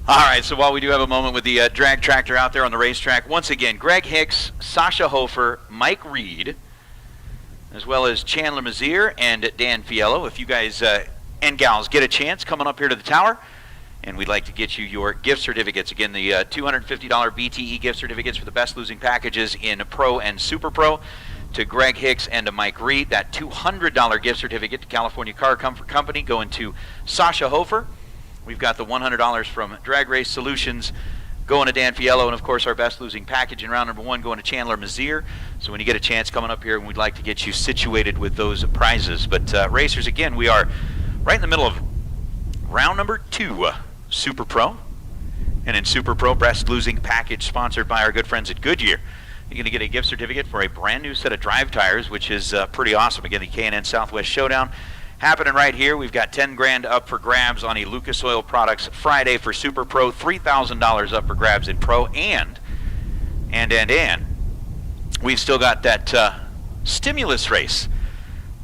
All right, so while we do have a moment with the drag tractor out there on the racetrack, once again, Greg Hicks, Sasha Hofer, Mike Reed, as well as Chandler Mazier and Dan Fiello. If you guys and gals get a chance, coming up here to the tower, and we'd like to get you your gift certificates. Again, the $250 BTE gift certificates for the best losing packages in Pro and Super Pro to Greg Hicks and to Mike Reed. That $200 gift certificate to California Car Comfort Company going to Sasha Hofer. We've got the $100 from Drag Race Solutions going to Dan Fiello, and of course our best losing package in round number 1 going to Chandler Mazier. So when you get a chance, coming up here, and we'd like to get you situated with those prizes. But racers, again, we are right in the middle of round number 2, Super Pro. And in Super Pro, best losing package sponsored by our good friends at Goodyear. You're going to get a gift certificate for a brand new set of drive tires, which is pretty awesome. Again, the K&N Southwest Showdown happening right here. We've got $10 grand up for grabs on a Lucas Oil Products Friday for Super Pro, $3,000 up for grabs in Pro, and we've still got that stimulus race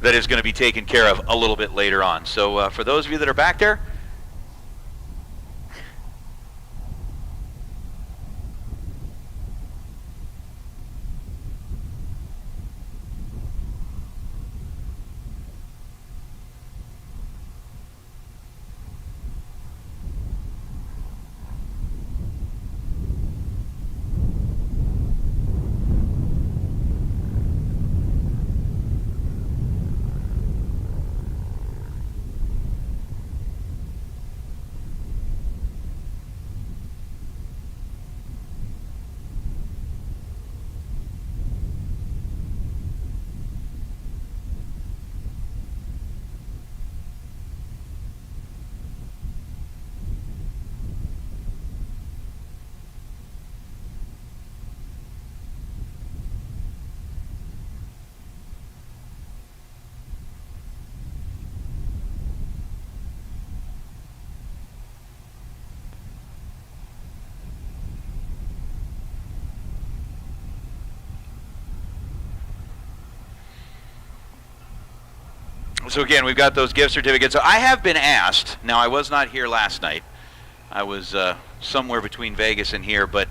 that is going to be taken care of a little bit later on. So for those of you that are back there, So again, we've got those gift certificates. So I have been asked, now I was not here last night. I was somewhere between Vegas and here, but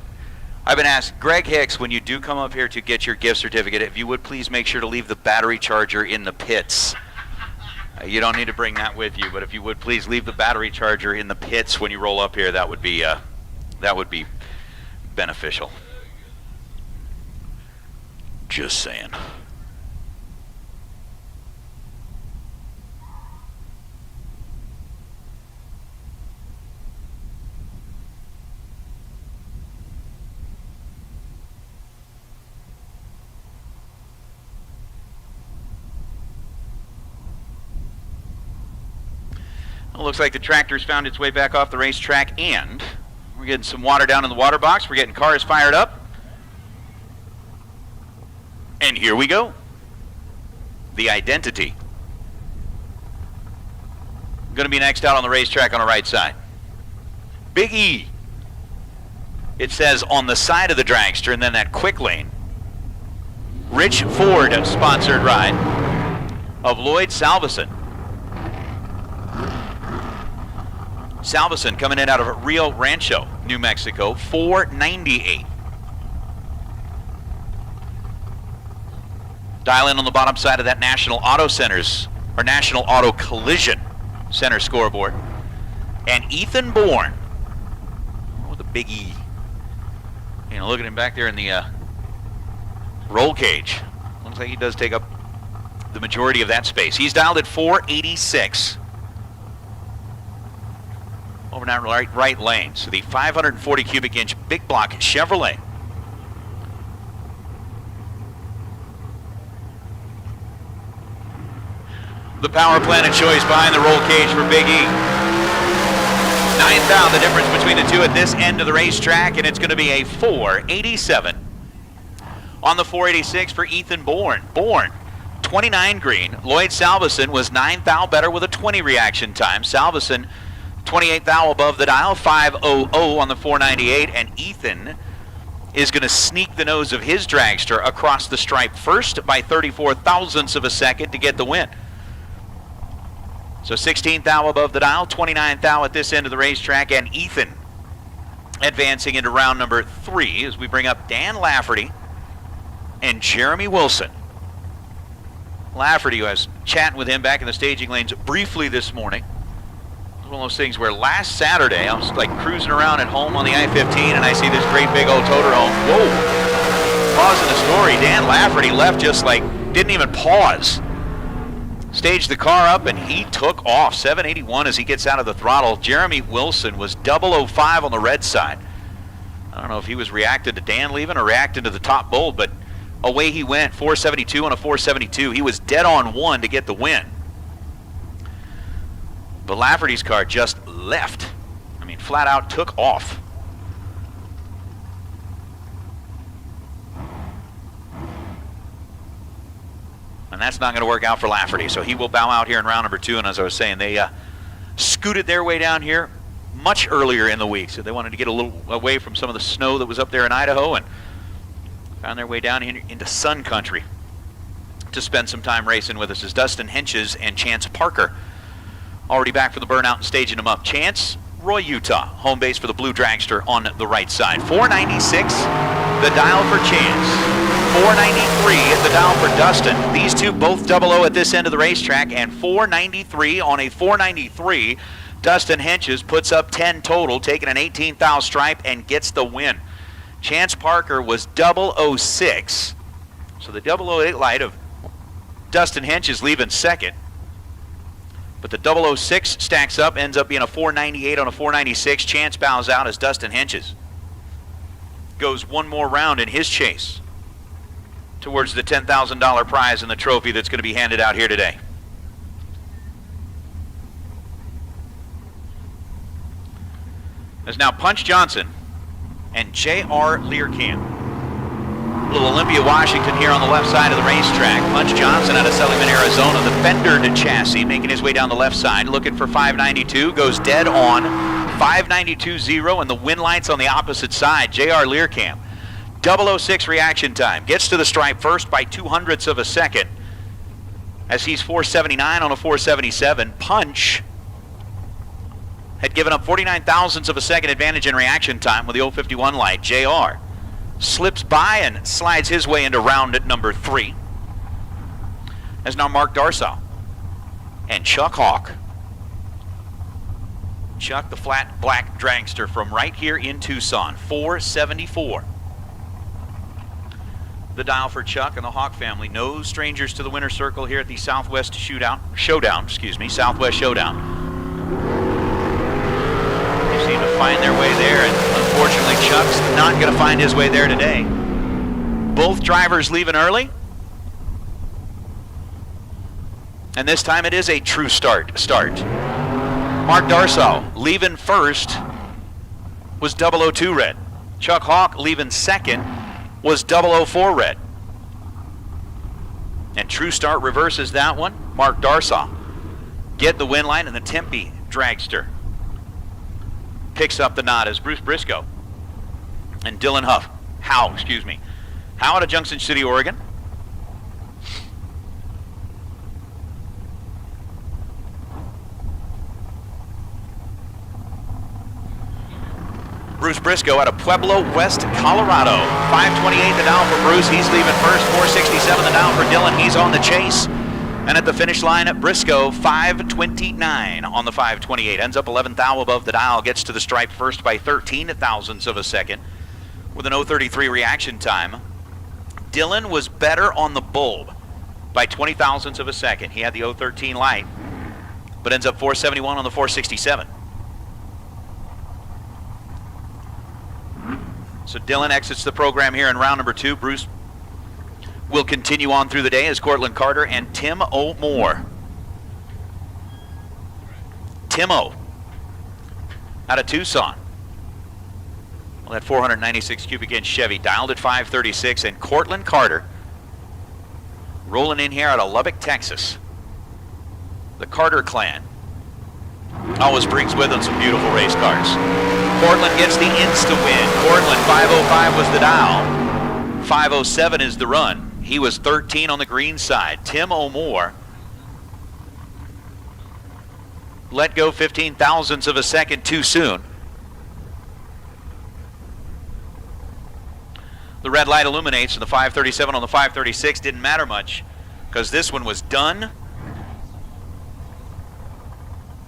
I've been asked, Greg Hicks, when you do come up here to get your gift certificate, if you would please make sure to leave the battery charger in the pits. You don't need to bring that with you, but if you would please leave the battery charger in the pits when you roll up here, that would be beneficial. Just saying. It looks like the tractor's found its way back off the racetrack, and we're getting some water down in the water box. We're getting cars fired up. And here we go. The Identity. Going to be next out on the racetrack on the right side. Big E. It says on the side of the dragster, and then that quick lane. Rich Ford sponsored ride of Lloyd Salveson. Salveson coming in out of Rio Rancho, New Mexico, 498. Dial in on the bottom side of that National Auto Centers, or National Auto Collision Center scoreboard. And Ethan Bourne, with a big E. You know, look at him back there in the roll cage. Looks like he does take up the majority of that space. He's dialed at 486. Over down right lane. So the 540 cubic inch big block Chevrolet. The power plant of choice behind the roll cage for Big E. 9th down, the difference between the two at this end of the racetrack, and it's going to be a 487. On the 486 for Ethan Bourne. Bourne, 29 green. Lloyd Salveson was 9th thou better with a 20 reaction time. Salveson, 28th thou above the dial, 500 on the 498, and Ethan is going to sneak the nose of his dragster across the stripe first by 34 thousandths of a second to get the win. So 16th thou above the dial, 29th thou at this end of the racetrack, and Ethan advancing into round number 3 as we bring up Dan Lafferty and Jeremy Wilson. Lafferty, I was chatting with him back in the staging lanes briefly this morning. It was one of those things where last Saturday I was like cruising around at home on the I-15 and I see this great big old Totoro. Whoa! Pausing the story, Dan Lafferty left just like, didn't even pause. Staged the car up and he took off. 781 as he gets out of the throttle. Jeremy Wilson was 005 on the red side. I don't know if he was reacting to Dan leaving or reacting to the top bold, but away he went. 472 on a 472. He was dead on one to get the win. But Lafferty's car just left. I mean, flat out took off. And that's not going to work out for Lafferty, so he will bow out here in round number 2. And as I was saying, they scooted their way down here much earlier in the week, so they wanted to get a little away from some of the snow that was up there in Idaho and found their way down into sun country to spend some time racing with us. As Dustin Henches and Chance Parker already back from the burnout and staging them up. Chance, Roy, Utah, home base for the blue dragster on the right side. 496, the dial for Chance. 493 at the dial for Dustin. These two both 00 at this end of the racetrack, and 493 on a 493. Dustin Henches puts up 10 total, taking an 18th thou stripe and gets the win. Chance Parker was 006. So the 008 light of Dustin Henches leaving second. But the 006 stacks up, ends up being a 498 on a 496. Chance bows out as Dustin Henches goes one more round in his chase towards the $10,000 prize and the trophy that's going to be handed out here today. There's now Punch Johnson and J.R. Learcamp. Little Olympia, Washington here on the left side of the racetrack. Punch Johnson out of Sullivan, Arizona. The fendered chassis making his way down the left side, looking for 592. Goes dead on 592.0, and the win lights on the opposite side. J.R. Learcamp. 006 reaction time. Gets to the stripe first by 0.02 of a second. as he's 479 on a 477. Punch had given up 49 thousandths of a second advantage in reaction time with the 051 light. JR slips by and slides his way into round at number 3. As now Mark Darsow and Chuck Hawk. Chuck, the flat black dragster from right here in Tucson, 474. The dial for Chuck and the Hawk family. No strangers to the winner's circle here at the Southwest Showdown. Southwest Showdown. They seem to find their way there, and unfortunately Chuck's not going to find his way there today. Both drivers leaving early. And this time it is a true start. Mark Darsow leaving first was 002 red. Chuck Hawk leaving second was 004 red. And true start reverses that one. Mark Darsow get the win line, and the Tempe dragster picks up the nod as Bruce Briscoe and Dylan Howe out of Junction City, Oregon. Bruce Briscoe out of Pueblo, West Colorado. 528 the down for Bruce. He's leaving first. 467 the down for Dylan. He's on the chase. And at the finish line at Briscoe, 529 on the 528. Ends up 11 thou above the dial. Gets to the stripe first by 13 thousandths of a second with an 033 reaction time. Dylan was better on the bulb by 20 thousandths of a second. He had the 013 light, but ends up 471 on the 467. So Dylan exits the program here in round number 2. Bruce will continue on through the day as Cortland Carter and Tim O'More. Tim O out of Tucson. Well, that 496 cubic inch Chevy dialed at 536, and Cortland Carter rolling in here out of Lubbock, Texas. The Carter clan always brings with them some beautiful race cars. Cortland gets the insta-win. Cortland, 505 was the dial. 507 is the run. He was 13 on the green side. Tim O'More let go 15 thousandths of a second too soon. The red light illuminates, and the 537 on the 536 didn't matter much because this one was done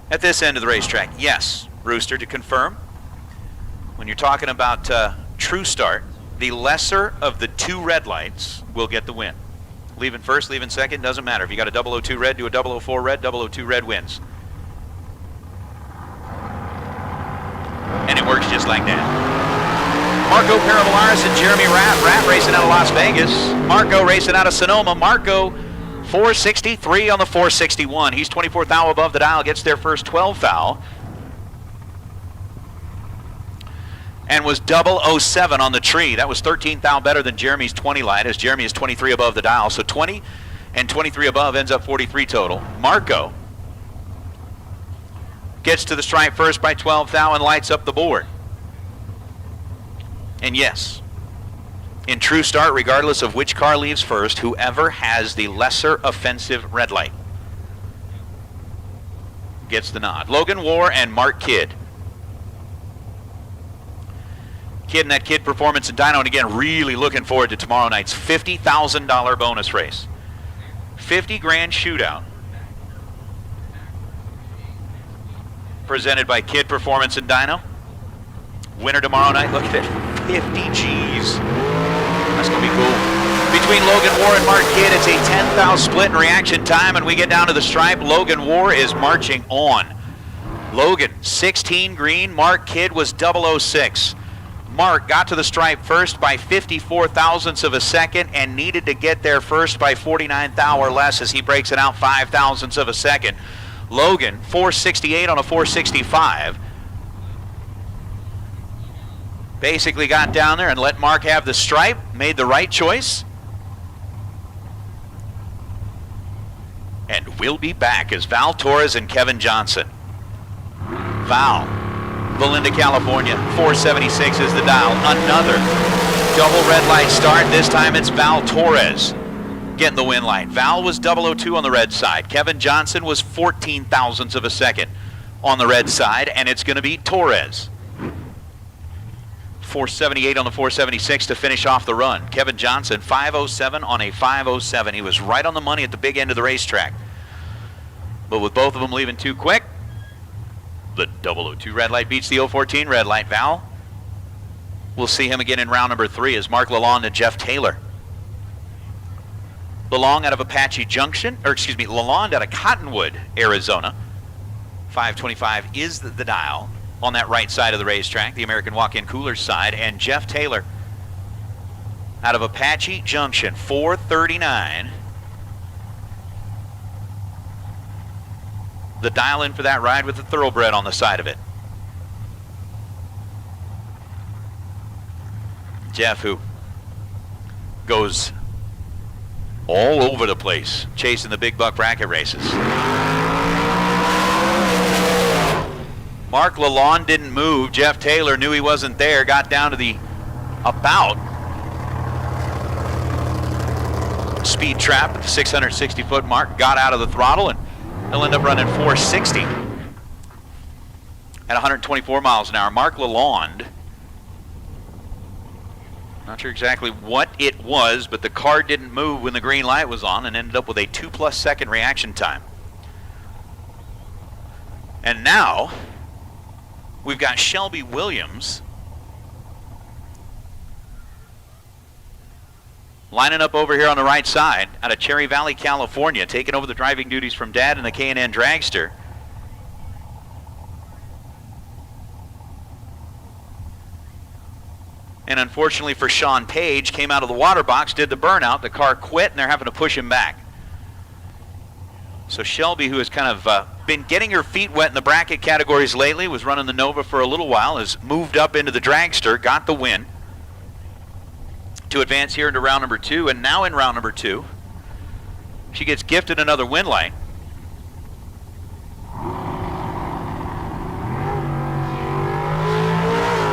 at this end of the racetrack. Yes, Rooster, to confirm, when you're talking about true start, the lesser of the 2 red lights will get the win. Leaving first, leaving second, doesn't matter. If you got a 002 red, do a 004 red, 002 red wins. And it works just like that. Marco Paravalaris and Jeremy Rapp racing out of Las Vegas. Marco racing out of Sonoma. Marco 463 on the 461. He's 24 thou above the dial, gets their first 12 thou. And was 007 on the tree. That was 13 thou better than Jeremy's 20 light, as Jeremy is 23 above the dial. So 20 and 23 above ends up 43 total. Marco gets to the stripe first by 12 thou and lights up the board. And yes, in true start, regardless of which car leaves first, whoever has the lesser offensive red light gets the nod. Logan War and Mark Kidd. Kidd and that Kidd Performance and Dyno, and again, really looking forward to tomorrow night's $50,000 bonus race. 50 grand shootout. Presented by Kidd Performance and Dyno. Winner tomorrow night, look at it, 50 G's. That's gonna be cool. Between Logan War and Mark Kidd, it's a 10 thou split in reaction time, and we get down to the stripe. Logan War is marching on. Logan, 16 green. Mark Kidd was 006. Mark got to the stripe first by 54 thousandths of a second and needed to get there first by 49 thou or less as he breaks it out 5 thousandths of a second. Logan, 468 on a 465. Basically got down there and let Mark have the stripe, made the right choice. And we'll be back as Val Torres and Kevin Johnson. Val, Belinda, California, 476 is the dial. Another double red light start. This time it's Val Torres. getting the win light. Val was 002 on the red side. Kevin Johnson was 14 thousandths of a second on the red side, and it's going to be Torres. 478 on the 476 to finish off the run. Kevin Johnson, 507 on a 507. He was right on the money at the big end of the racetrack. But with both of them leaving too quick, the 002 red light beats the 014 red light. Val, we'll see him again in round number 3 as Mark Lalonde and Jeff Taylor. Lalonde out of Apache Junction, or excuse me, Lalonde out of Cottonwood, Arizona. 525 is the dial on that right side of the racetrack, the American Walk-In Coolers side, and Jeff Taylor out of Apache Junction, 439. The dial in for that ride with the thoroughbred on the side of it. Jeff, who goes all over the place chasing the big buck bracket races. Mark Lalonde didn't move. Jeff Taylor knew he wasn't there, got down to the about speed trap at the 660-foot mark, got out of the throttle, and he'll end up running 460 at 124 miles an hour. Mark Lalonde, not sure exactly what it was, but the car didn't move when the green light was on and ended up with a 2+ second reaction time. And now we've got Shelby Williams lining up over here on the right side out of Cherry Valley, California, taking over the driving duties from Dad in the K&N Dragster. And unfortunately for Sean Page, came out of the water box, did the burnout, the car quit, and they're having to push him back. So Shelby, who has kind of been getting her feet wet in the bracket categories lately, was running the Nova for a little while, has moved up into the Dragster, got the win to advance here into round number 2. And now in round number 2, she gets gifted another win light.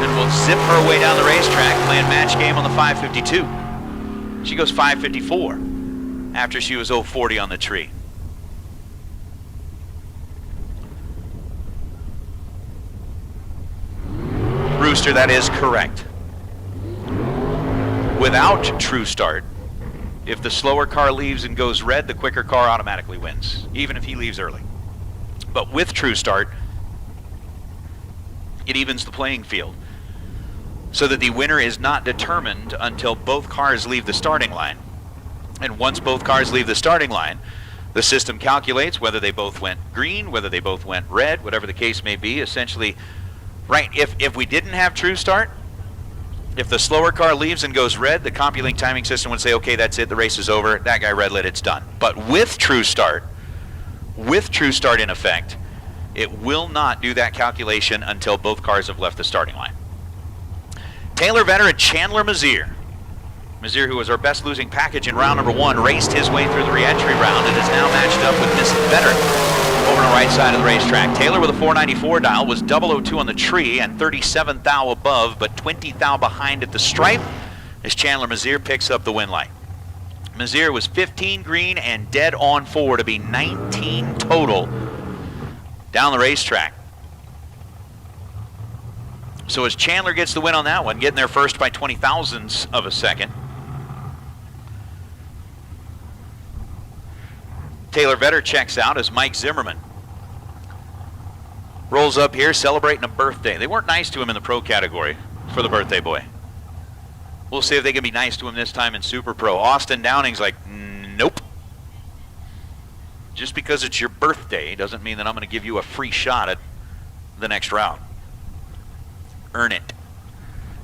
And will zip her way down the racetrack, playing match game on the 552. She goes 554 after she was 040 on the tree. Rooster, that is correct. Without True Start, if the slower car leaves and goes red, the quicker car automatically wins, even if he leaves early. But with True Start, it evens the playing field so that the winner is not determined until both cars leave the starting line. And once both cars leave the starting line, the system calculates whether they both went green, whether they both went red, whatever the case may be. Essentially, right, if we didn't have True Start, if the slower car leaves and goes red, the CompuLink timing system would say, okay, that's it, the race is over, that guy red lit, it's done. But with True Start in effect, it will not do that calculation until both cars have left the starting line. Taylor veteran Chandler Mazier, who was our best losing package in round number 1, raced his way through the re-entry round and is now matched up with this veteran over on the right side of the racetrack. Taylor with a 494 dial was 002 on the tree and 37 thou above, but 20 thou behind at the stripe as Chandler Mazier picks up the win light. Mazier was 15 green and dead on 4 to be 19 total down the racetrack. So as Chandler gets the win on that one, getting there first by 20 thousandths of a second. Taylor Vetter checks out as Mike Zimmerman rolls up here celebrating a birthday. They weren't nice to him in the pro category for the birthday boy. We'll see if they can be nice to him this time in Super Pro. Austin Downing's like, nope. Just because it's your birthday doesn't mean that I'm going to give you a free shot at the next round. Earn it.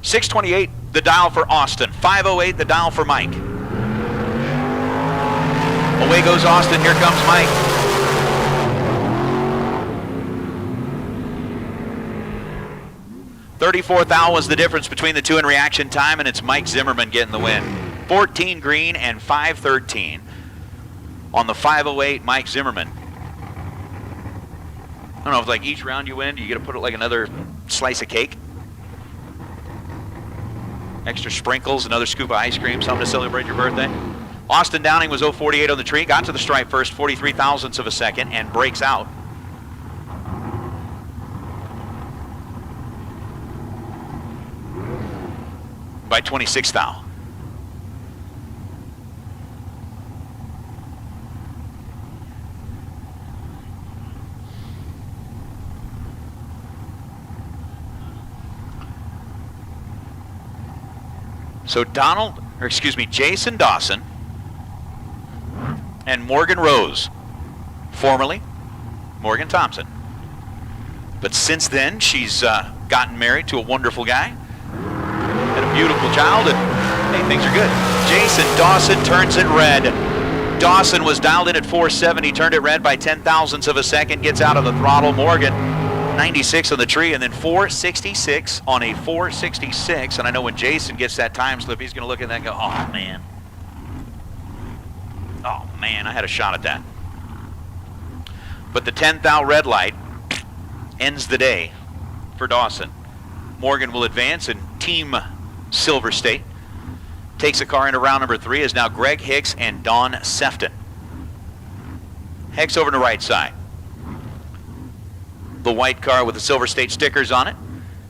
628, the dial for Austin. 508, the dial for Mike. Away goes Austin. Here comes Mike. $34 thou was the difference between the two in reaction time, and it's Mike Zimmerman getting the win. 14 green and 513 on the 508, Mike Zimmerman. I don't know if like each round you win, do you get to put it like another slice of cake? Extra sprinkles, another scoop of ice cream, something to celebrate your birthday? Austin Downing was 0.48 on the tree, got to the stripe first, 43 thousandths of a second, and breaks out. By 26 thou. So Jason Dawson and Morgan Rose, formerly Morgan Thompson. But since then, she's gotten married to a wonderful guy, had a beautiful child, and hey, things are good. Jason Dawson turns it red. Dawson was dialed in at 470, turned it red by 10 thousandths of a second, gets out of the throttle. Morgan, 96 on the tree, and then 466 on a 466. And I know when Jason gets that time slip, he's going to look at that and go, oh, man. Oh, man, I had a shot at that. But the 10 thou red light ends the day for Dawson. Morgan will advance in Team Silver State. Takes a car into round number 3 is now Greg Hicks and Don Sefton. Hicks over to the right side. The white car with the Silver State stickers on it.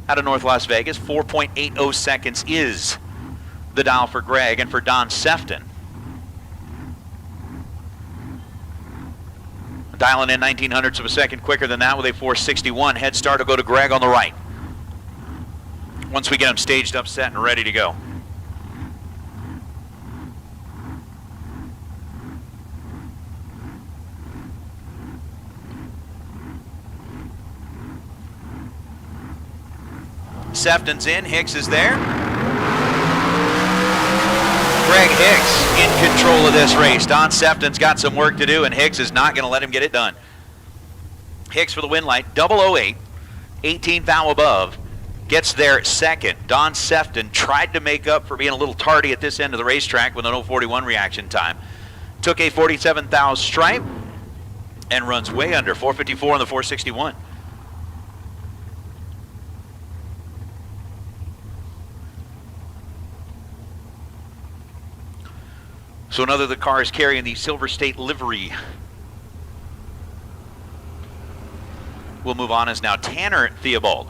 Out of North Las Vegas, 4.80 seconds is the dial for Greg, and for Don Sefton, dialing in 1900ths of a second quicker than that with a 461. Head start will go to Greg on the right. Once we get him staged up, set, and ready to go. Sefton's in, Hicks is there. Greg Hicks in control of this race. Don Sefton's got some work to do, and Hicks is not going to let him get it done. Hicks for the win light, 008, 18 thou above, gets there second. Don Sefton tried to make up for being a little tardy at this end of the racetrack with an 041 reaction time. Took a 47 thou stripe and runs way under, 454 on the 461. So another of the cars carrying the Silver State livery. We'll move on is now Tanner Theobald.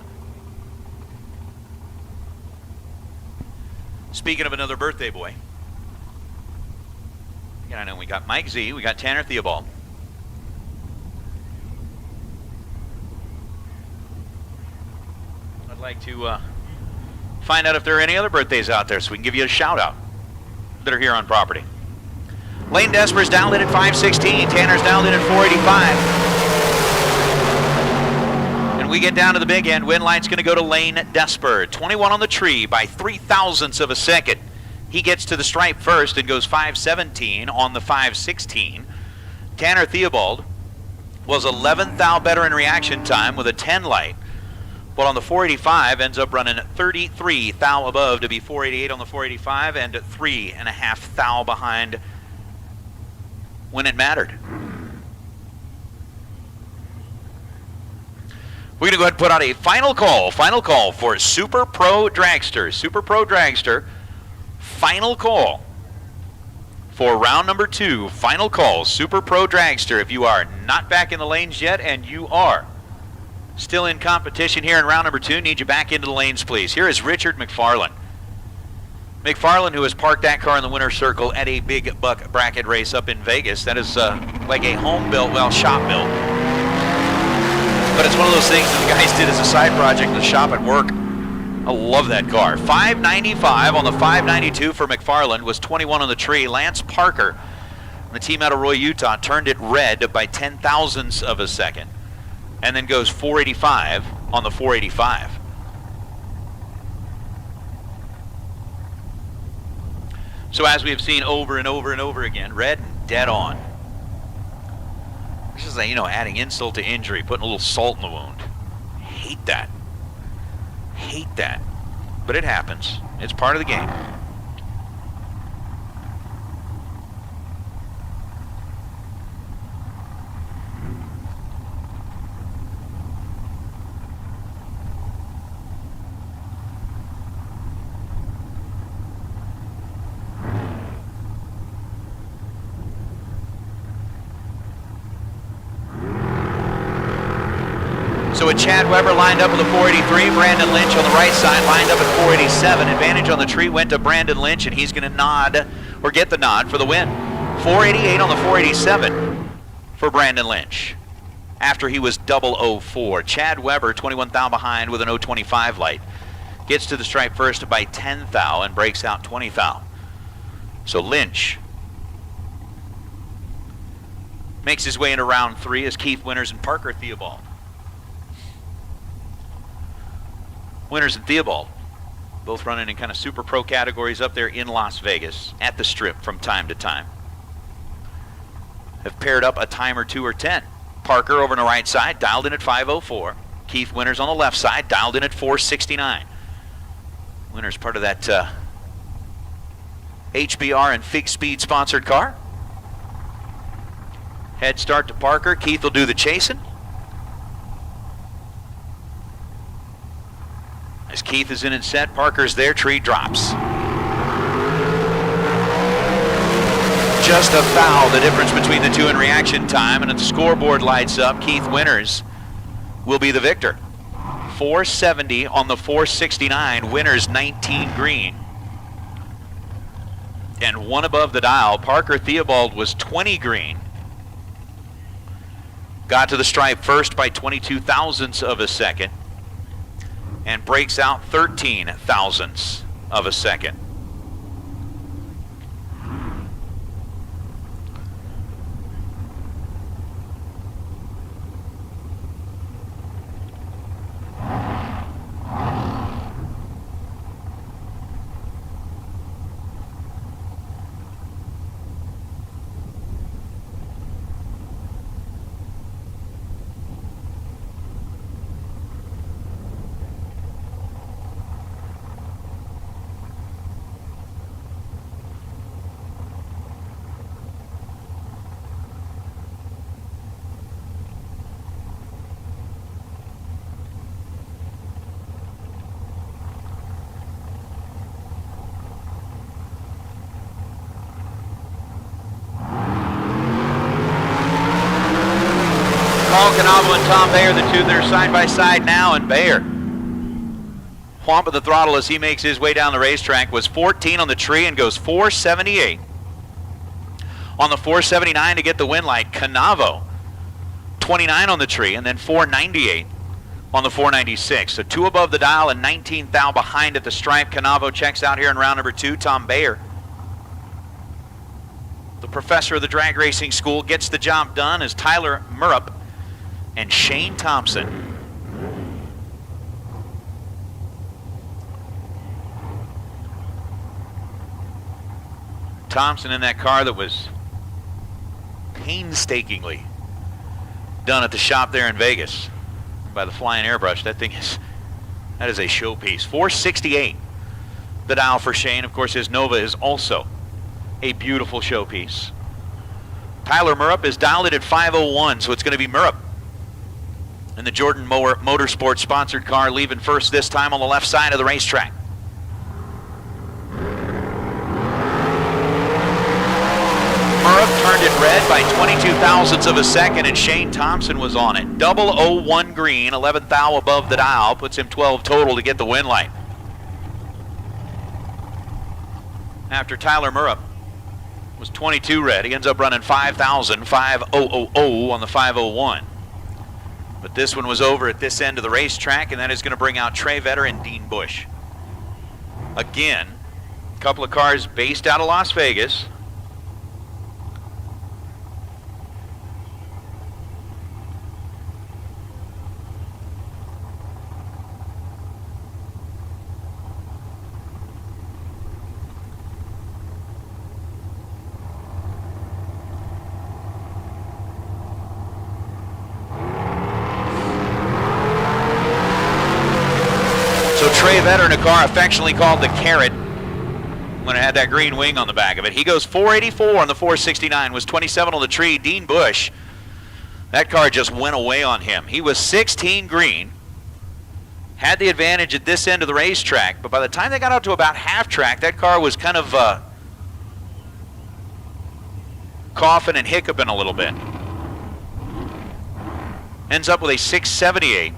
Speaking of another birthday boy. Yeah, I know we got Mike Z, we got Tanner Theobald. I'd like to find out if there are any other birthdays out there so we can give you a shout out that are here on property. Lane Desper's dialed in at 516. Tanner's dialed in at 485. And we get down to the big end. Win line's going to go to Lane Desper. 21 on the tree by 3 thousandths of a second. He gets to the stripe first and goes 517 on the 516. Tanner Theobald was 11 thou better in reaction time with a 10 light. But on the 485 ends up running 33 thou above to be 488 on the 485 and 3.5 thou behind when it mattered. We're going to go ahead and put out a final call for Super Pro Dragster. Super Pro Dragster, final call for round number 2. Final call, Super Pro Dragster. If you are not back in the lanes yet and you are still in competition here in round number 2, need you back into the lanes, please. Here is Richard McFarland. McFarland, who has parked that car in the winner's circle at a big buck bracket race up in Vegas. That is like a home-built, well, shop-built. But it's one of those things that the guys did as a side project in the shop at work. I love that car. 595 on the 592 for McFarland, was 21 on the tree. Lance Parker, the team out of Roy, Utah, turned it red by 10 thousandths of a second. And then goes 485 on the 485. So as we have seen over and over and over again, red and dead on. This is like, adding insult to injury, putting a little salt in the wound. Hate that. Hate that. But it happens. It's part of the game. Chad Weber lined up with a 483. Brandon Lynch on the right side lined up at 487. Advantage on the tree went to Brandon Lynch, and he's going to nod, or get the nod for the win. 488 on the 487 for Brandon Lynch after he was double 04. Chad Weber, 21 thou behind with an 025 light. Gets to the stripe first by 10 thou and breaks out 20 thou. So Lynch makes his way into round 3 as Keith Winters and Parker Theobald. Winters and Theobald both running in kind of super pro categories up there in Las Vegas at the Strip from time to time. Have paired up a time or 2 or 10. Parker over on the right side, dialed in at 504. Keith Winters on the left side, dialed in at 469. Winters part of that HBR and Fig Speed sponsored car. Head start to Parker. Keith will do the chasing. As Keith is in and set, Parker's there, tree drops. Just a foul, the difference between the two in reaction time, and the scoreboard lights up. Keith Winters will be the victor. 470 on the 469, Winters 19 green. And one above the dial, Parker Theobald was 20 green. Got to the stripe first by 22 thousandths of a second and breaks out 13 thousandths of a second. Canavo and Tom Bayer, the two that are side by side now, and Bayer whomp at the throttle as he makes his way down the racetrack, was 14 on the tree and goes 478 on the 479 to get the win light. Canavo 29 on the tree and then 498 on the 496. So 2 above the dial and 19 thou behind at the stripe. Canavo checks out here in round number 2. Tom Bayer, the professor of the drag racing school, gets the job done as Tyler Murrup and Shane Thompson in that car that was painstakingly done at the shop there in Vegas by the Flying Airbrush. That is a showpiece. 468 the dial for Shane. Of course, his Nova is also a beautiful showpiece. Tyler Murrup is dialed it at 501, so it's going to be Murrup in the Jordan Motorsports sponsored car, leaving first this time on the left side of the racetrack. Murrup turned it red by 22 thousandths of a second, and Shane Thompson was on it. 001 green, 11 thou above the dial, puts him 12 total to get the win light. After Tyler Murrup was 22 red, he ends up running 5,000, 5,000 on the 501. But this one was over at this end of the racetrack, and that is going to bring out Trey Vetter and Dean Bush. Again, a couple of cars based out of Las Vegas. Trey Vetter in a car affectionately called the Carrot when it had that green wing on the back of it. He goes 484 on the 469, was 27 on the tree. Dean Bush, that car just went away on him. He was 16 green, had the advantage at this end of the racetrack, but by the time they got out to about half track, that car was kind of coughing and hiccuping a little bit. Ends up with a 678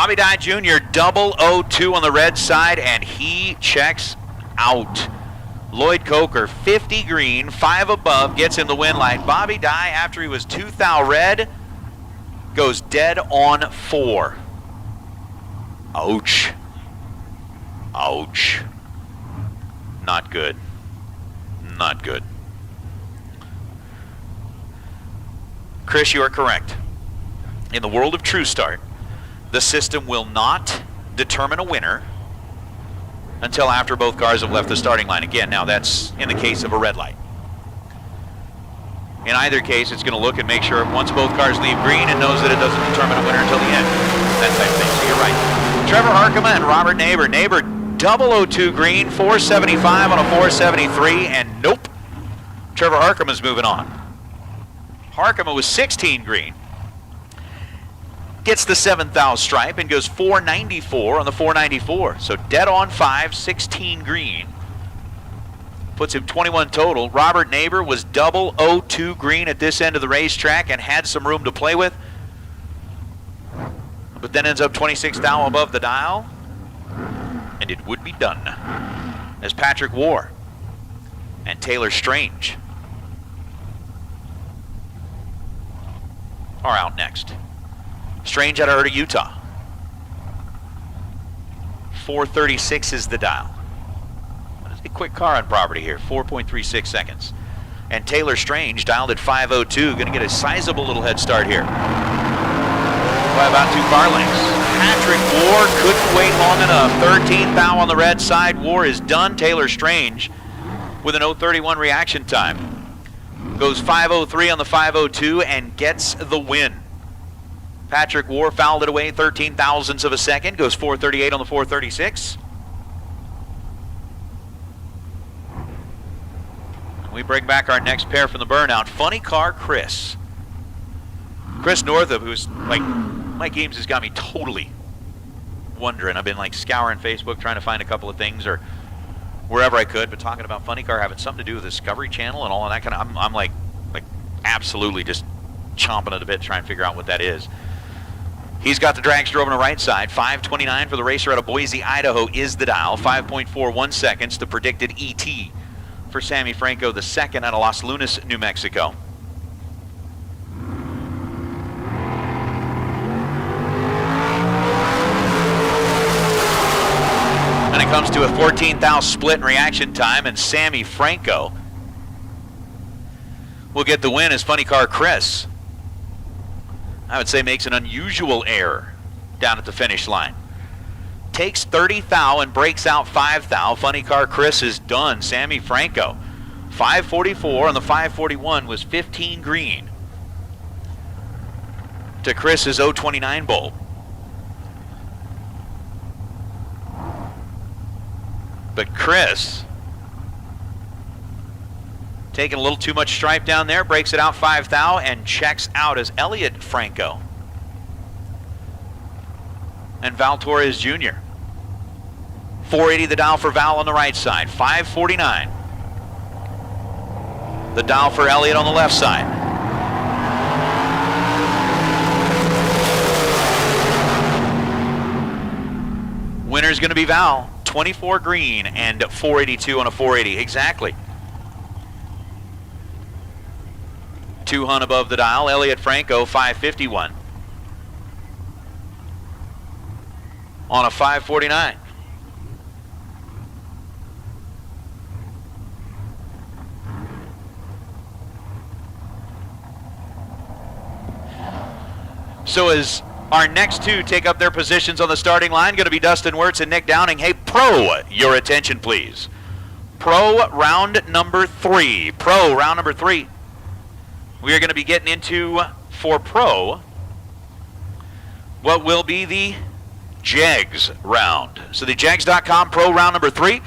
Bobby Dye Jr. 002 on the red side, and he checks out. Lloyd Coker, 50 green, 5 above, gets in the win light. Bobby Dye, after he was 2 thou red, goes dead on 4. Ouch. Ouch. Not good. Not good. Chris, you are correct. In the world of True Start, the system will not determine a winner until after both cars have left the starting line. Again, now that's in the case of a red light. In either case, it's going to look and make sure once both cars leave green, it knows that it doesn't determine a winner until the end. That type of thing. So you're right. Trevor Harkema and Robert Neighbor. Neighbor 002 green, 475 on a 473, and nope. Trevor Harkema's moving on. Harkema was 16 green. Gets the 7th thou stripe and goes 494 on the 494. So dead on 5, 16 green. Puts him 21 total. Robert Neighbor was 002 green at this end of the racetrack and had some room to play with, but then ends up 26 thou above the dial, and it would be done. As Patrick War and Taylor Strange are out next. Strange out of Erta, Utah. 436 is the dial. A quick car on property here, 4.36 seconds. And Taylor Strange dialed at 502, going to get a sizable little head start here. By about 2 car lengths. Patrick War couldn't wait long enough. 13th thou on the red side. War is done. Taylor Strange with an 031 reaction time. Goes 503 on the 502 and gets the win. Patrick War fouled it away 13 thousandths of a second. Goes 438 on the 436. We bring back our next pair from the burnout. Funny Car Chris. Chris Northup, who's like, my games has got me totally wondering. I've been like scouring Facebook trying to find a couple of things or wherever I could, but talking about Funny Car having something to do with the Discovery Channel and all of that kind of, I'm like absolutely just chomping at the bit trying to figure out what that is. He's got the dragster over on the right side. 5:29 for the racer out of Boise, Idaho is the dial. 5.41 seconds, the predicted ET for Sammy Franco, the second out of Los Lunas, New Mexico. And it comes to a 14 thou split in reaction time, and Sammy Franco will get the win as Funny Car Chris, I would say, makes an unusual error down at the finish line. Takes 30 thou and breaks out 5 thou. Funny Car Chris is done. Sammy Franco, 544 on the 541 was 15 green to Chris's 029 bolt. But Chris taking a little too much stripe down there, breaks it out 5 thou and checks out as Elliot Franco and Val Torres Jr. 480 the dial for Val on the right side. 549 the dial for Elliott on the left side. Winner's going to be Val. 24 green and 482 on a 480. Exactly. 200 above the dial. Elliot Franco 551 on a 549. So as our next two take up their positions on the starting line, going to be Dustin Wirtz and Nick Downing. Hey, Pro, your attention, please. Pro round number 3. Pro round number 3. We are going to be getting into, for Pro, what will be the JEGS round. So the JEGS.com Pro round number 3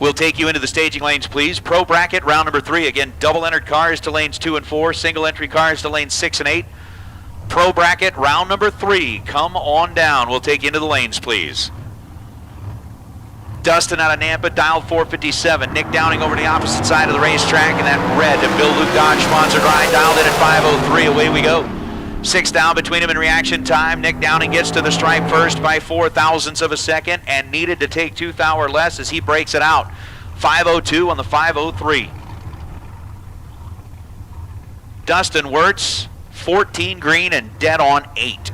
will take you into the staging lanes, please. Pro bracket round number 3. Again, double entered cars to lanes 2 and 4, single entry cars to lanes 6 and 8. Pro bracket round number 3. Come on down. We'll take you into the lanes, please. Dustin out of Nampa, dialed 457. Nick Downing over to the opposite side of the racetrack, and that red Bill Luke Dodge sponsored ride dialed in at 503. Away we go. 6 thou between him in reaction time. Nick Downing gets to the stripe first by 0.04 of a second and needed to take 2 thou or less as he breaks it out. 5:02 on the 5:03. Dustin Wirtz, 14 green and dead on 8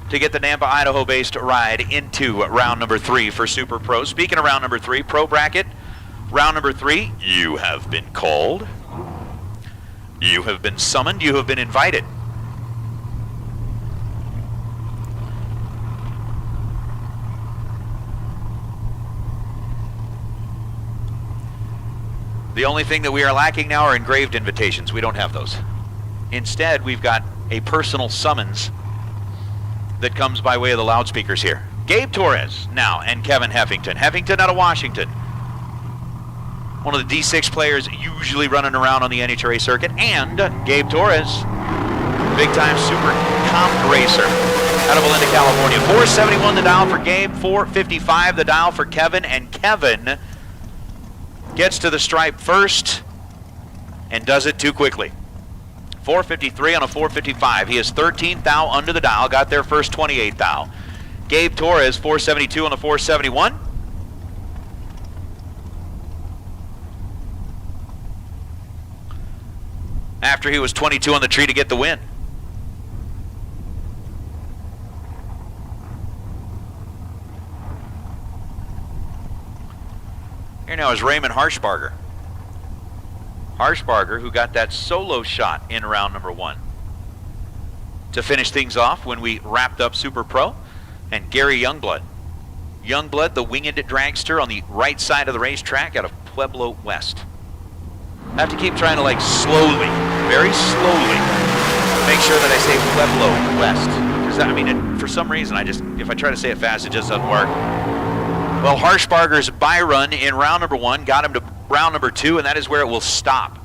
to get the Nampa, Idaho-based ride into round number 3 for Super Pro. Speaking of round number 3, Pro Bracket, round number 3, you have been called, you have been summoned, you have been invited. The only thing that we are lacking now are engraved invitations. We don't have those. Instead, we've got a personal summons that comes by way of the loudspeakers here. Gabe Torres now and Kevin Heffington. Heffington out of Washington. One of the D6 players usually running around on the NHRA circuit. And Gabe Torres, big time super comp racer out of Belinda, California. 471 the dial for Gabe, 455 the dial for Kevin, and Kevin gets to the stripe first and does it too quickly. 453 on a 455. He is 13th thou under the dial, got there first 28th thou. Gabe Torres, 472 on the 471. After he was 22 on the tree to get the win. Here now is Raymond Harshbarger. Harshbarger, who got that solo shot in round number 1 to finish things off when we wrapped up Super Pro. And Gary Youngblood. Youngblood, the winged dragster on the right side of the racetrack out of Pueblo West. I have to keep trying to, like, slowly, very slowly, make sure that I say Pueblo West. Because, I mean, for some reason, if I try to say it fast, it just doesn't work. Well, Harshbarger's buy run in round number 1 got him to round number 2, and that is where it will stop.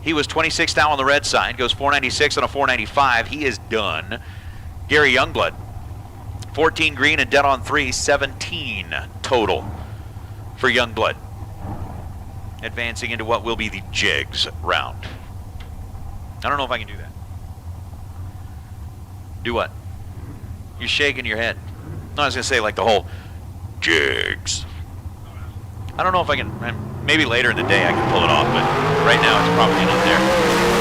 He was 26th down on the red side, goes 496 on a 495. He is done. Gary Youngblood, 14 green and dead on 3, 17 total for Youngblood. Advancing into what will be the Jigs round. I don't know if I can do that. Do what? You're shaking your head. No, I was going to say like the whole Jigs. I don't know if I can, maybe later in the day I can pull it off, but right now it's probably not there.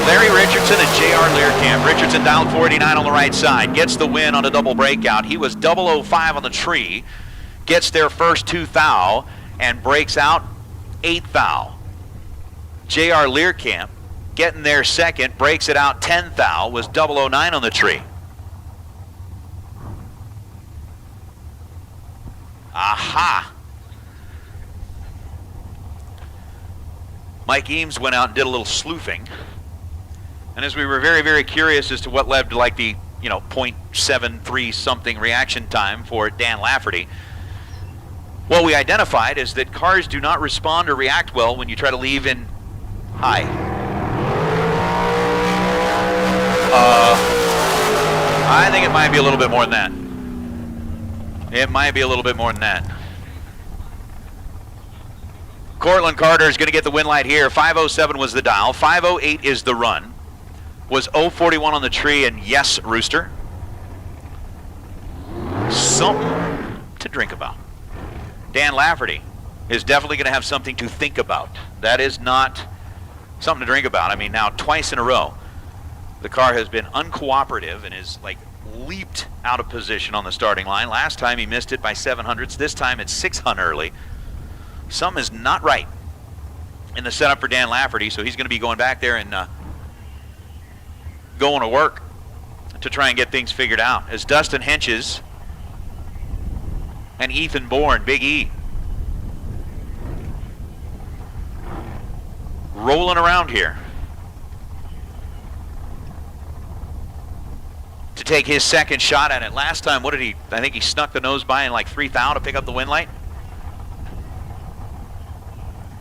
Larry Richardson and J.R. Learcamp. Richardson down 49 on the right side, gets the win on a double breakout. He was 005 on the tree, gets their first 2 thou, and breaks out 8 thou. J.R. Learcamp getting there second, breaks it out 10 thou, was 009 on the tree. Aha! Mike Eames went out and did a little sleuthing. And as we were very, very curious as to what led to like the, 0.73 something reaction time for Dan Lafferty, what we identified is that cars do not respond or react well when you try to leave in high. I think it might be a little bit more than that. It might be a little bit more than that. Cortland Carter is going to get the win light here. 507 was the dial. 508 is the run. Was 041 on the tree, and yes, Rooster. Something to drink about. Dan Lafferty is definitely going to have something to think about. That is not something to drink about. I mean, now twice in a row, the car has been uncooperative and is like leaped out of position on the starting line. Last time he missed it by 700ths. This time it's 600 early. Something is not right in the setup for Dan Lafferty, so he's going to be going back there and going to work to try and get things figured out. As Dustin Henches and Ethan Bourne, Big E, rolling around here to take his second shot at it. Last time, what did he, I think he snuck the nose by in like 3 thou to pick up the win light.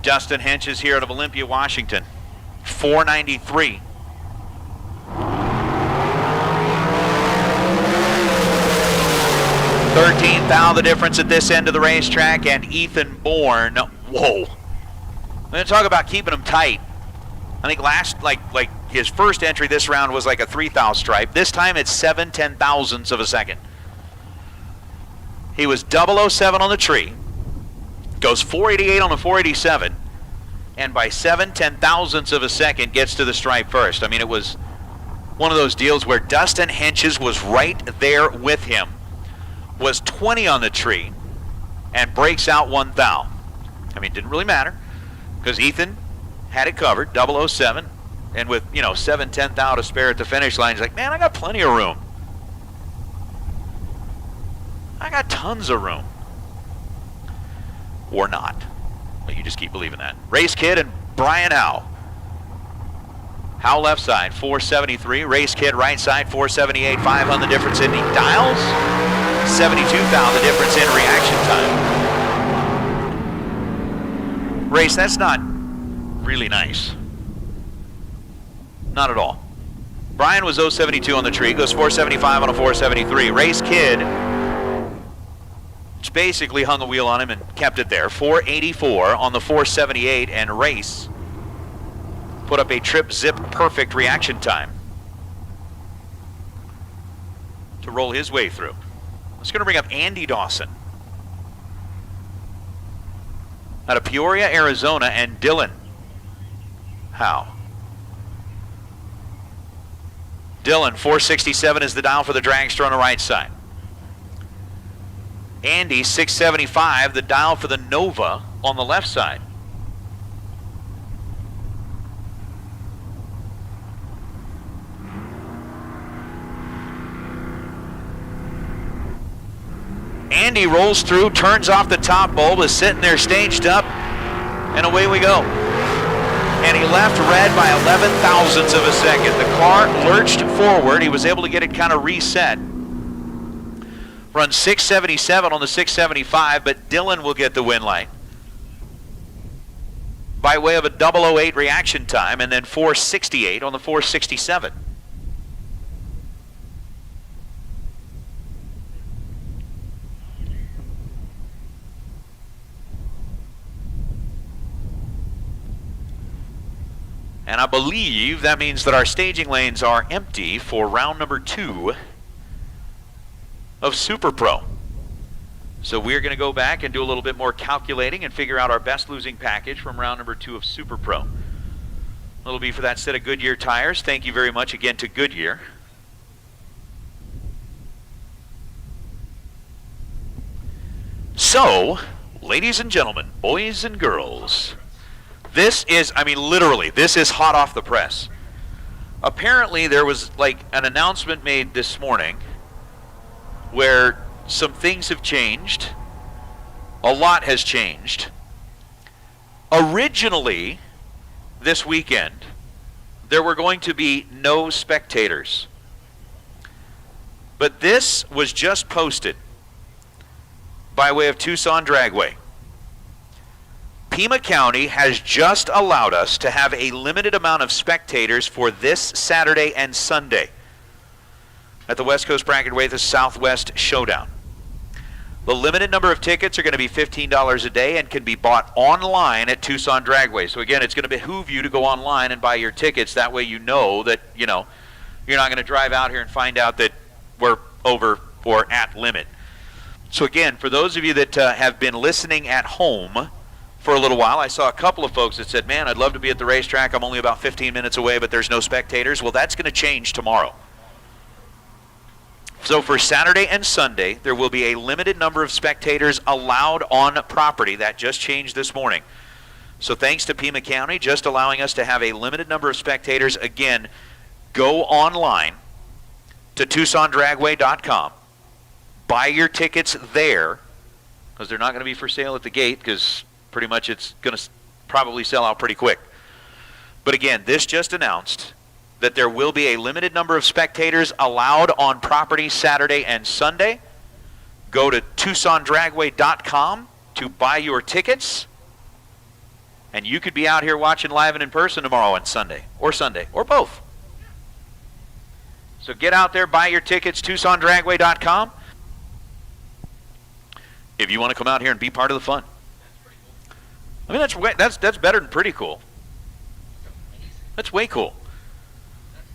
Dustin Henches here out of Olympia, Washington. 493. Thou the difference at this end of the racetrack, and Ethan Bourne, whoa. I'm going to talk about keeping them tight. I think last, like His first entry this round was like a 3 thou stripe. This time it's 7 ten-thousandths of a second. He was 007 on the tree, goes 488 on the 487, and by 7 ten-thousandths of a second gets to the stripe first. I mean, it was one of those deals where Dustin Henches was right there with him, was 20 on the tree, and breaks out 1 thou. I mean, it didn't really matter, because Ethan had it covered, 007, and with, 7 10 thou to spare at the finish line, he's like, man, I got plenty of room. I got tons of room. Or not. But you just keep believing that. Race Kid and Brian Howe. Howe left side, 473. Race Kid right side, 478. 5 on the difference in the dials. 72 thou the difference in reaction time. Race, that's not really nice. Not at all. Brian was 072 on the tree, goes 475 on a 473. Race Kid just basically hung a wheel on him and kept it there. 484 on the 478, and Race put up a trip zip perfect reaction time to roll his way through. It's going to bring up Andy Dawson out of Peoria, Arizona, and Dylan Howe. Dylan, 467 is the dial for the dragster on the right side. Andy, 675, the dial for the Nova on the left side. Andy rolls through, turns off the top bulb, is sitting there staged up, and away we go. And he left red by 11 thousandths of a second. The car lurched forward. He was able to get it kind of reset. Run 677 on the 675, but Dylan will get the win light by way of a 008 reaction time, and then 468 on the 467. And I believe that means that our staging lanes are empty for round number 2 of Super Pro. So we're going to go back and do a little bit more calculating and figure out our best losing package from round number 2 of Super Pro. It'll be for that set of Goodyear tires. Thank you very much again to Goodyear. So, ladies and gentlemen, boys and girls, this is, I mean, literally, this is hot off the press. Apparently there was like an announcement made this morning where some things have changed. A lot has changed. Originally, this weekend, there were going to be no spectators. But this was just posted by way of Tucson Dragway. Pima County has just allowed us to have a limited amount of spectators for this Saturday and Sunday at the West Coast Bracketway, the Southwest Showdown. The limited number of tickets are going to be $15 a day and can be bought online at Tucson Dragway. So again, it's going to behoove you to go online and buy your tickets. That way you know that, you're not going to drive out here and find out that we're over or at limit. So again, for those of you that have been listening at home for a little while, I saw a couple of folks that said, man, I'd love to be at the racetrack. I'm only about 15 minutes away, but there's no spectators. Well, that's going to change tomorrow. So for Saturday and Sunday, there will be a limited number of spectators allowed on property. That just changed this morning. So thanks to Pima County, just allowing us to have a limited number of spectators. Again, go online to TucsonDragway.com. Buy your tickets there, because they're not going to be for sale at the gate, because pretty much it's going to probably sell out pretty quick. But again, this just announced that there will be a limited number of spectators allowed on property Saturday and Sunday. Go to TucsonDragway.com to buy your tickets, and you could be out here watching live and in person tomorrow and Sunday, or both. So get out there, buy your tickets, TucsonDragway.com, if you want to come out here and be part of the fun. I mean, that's better than pretty cool. That's way cool.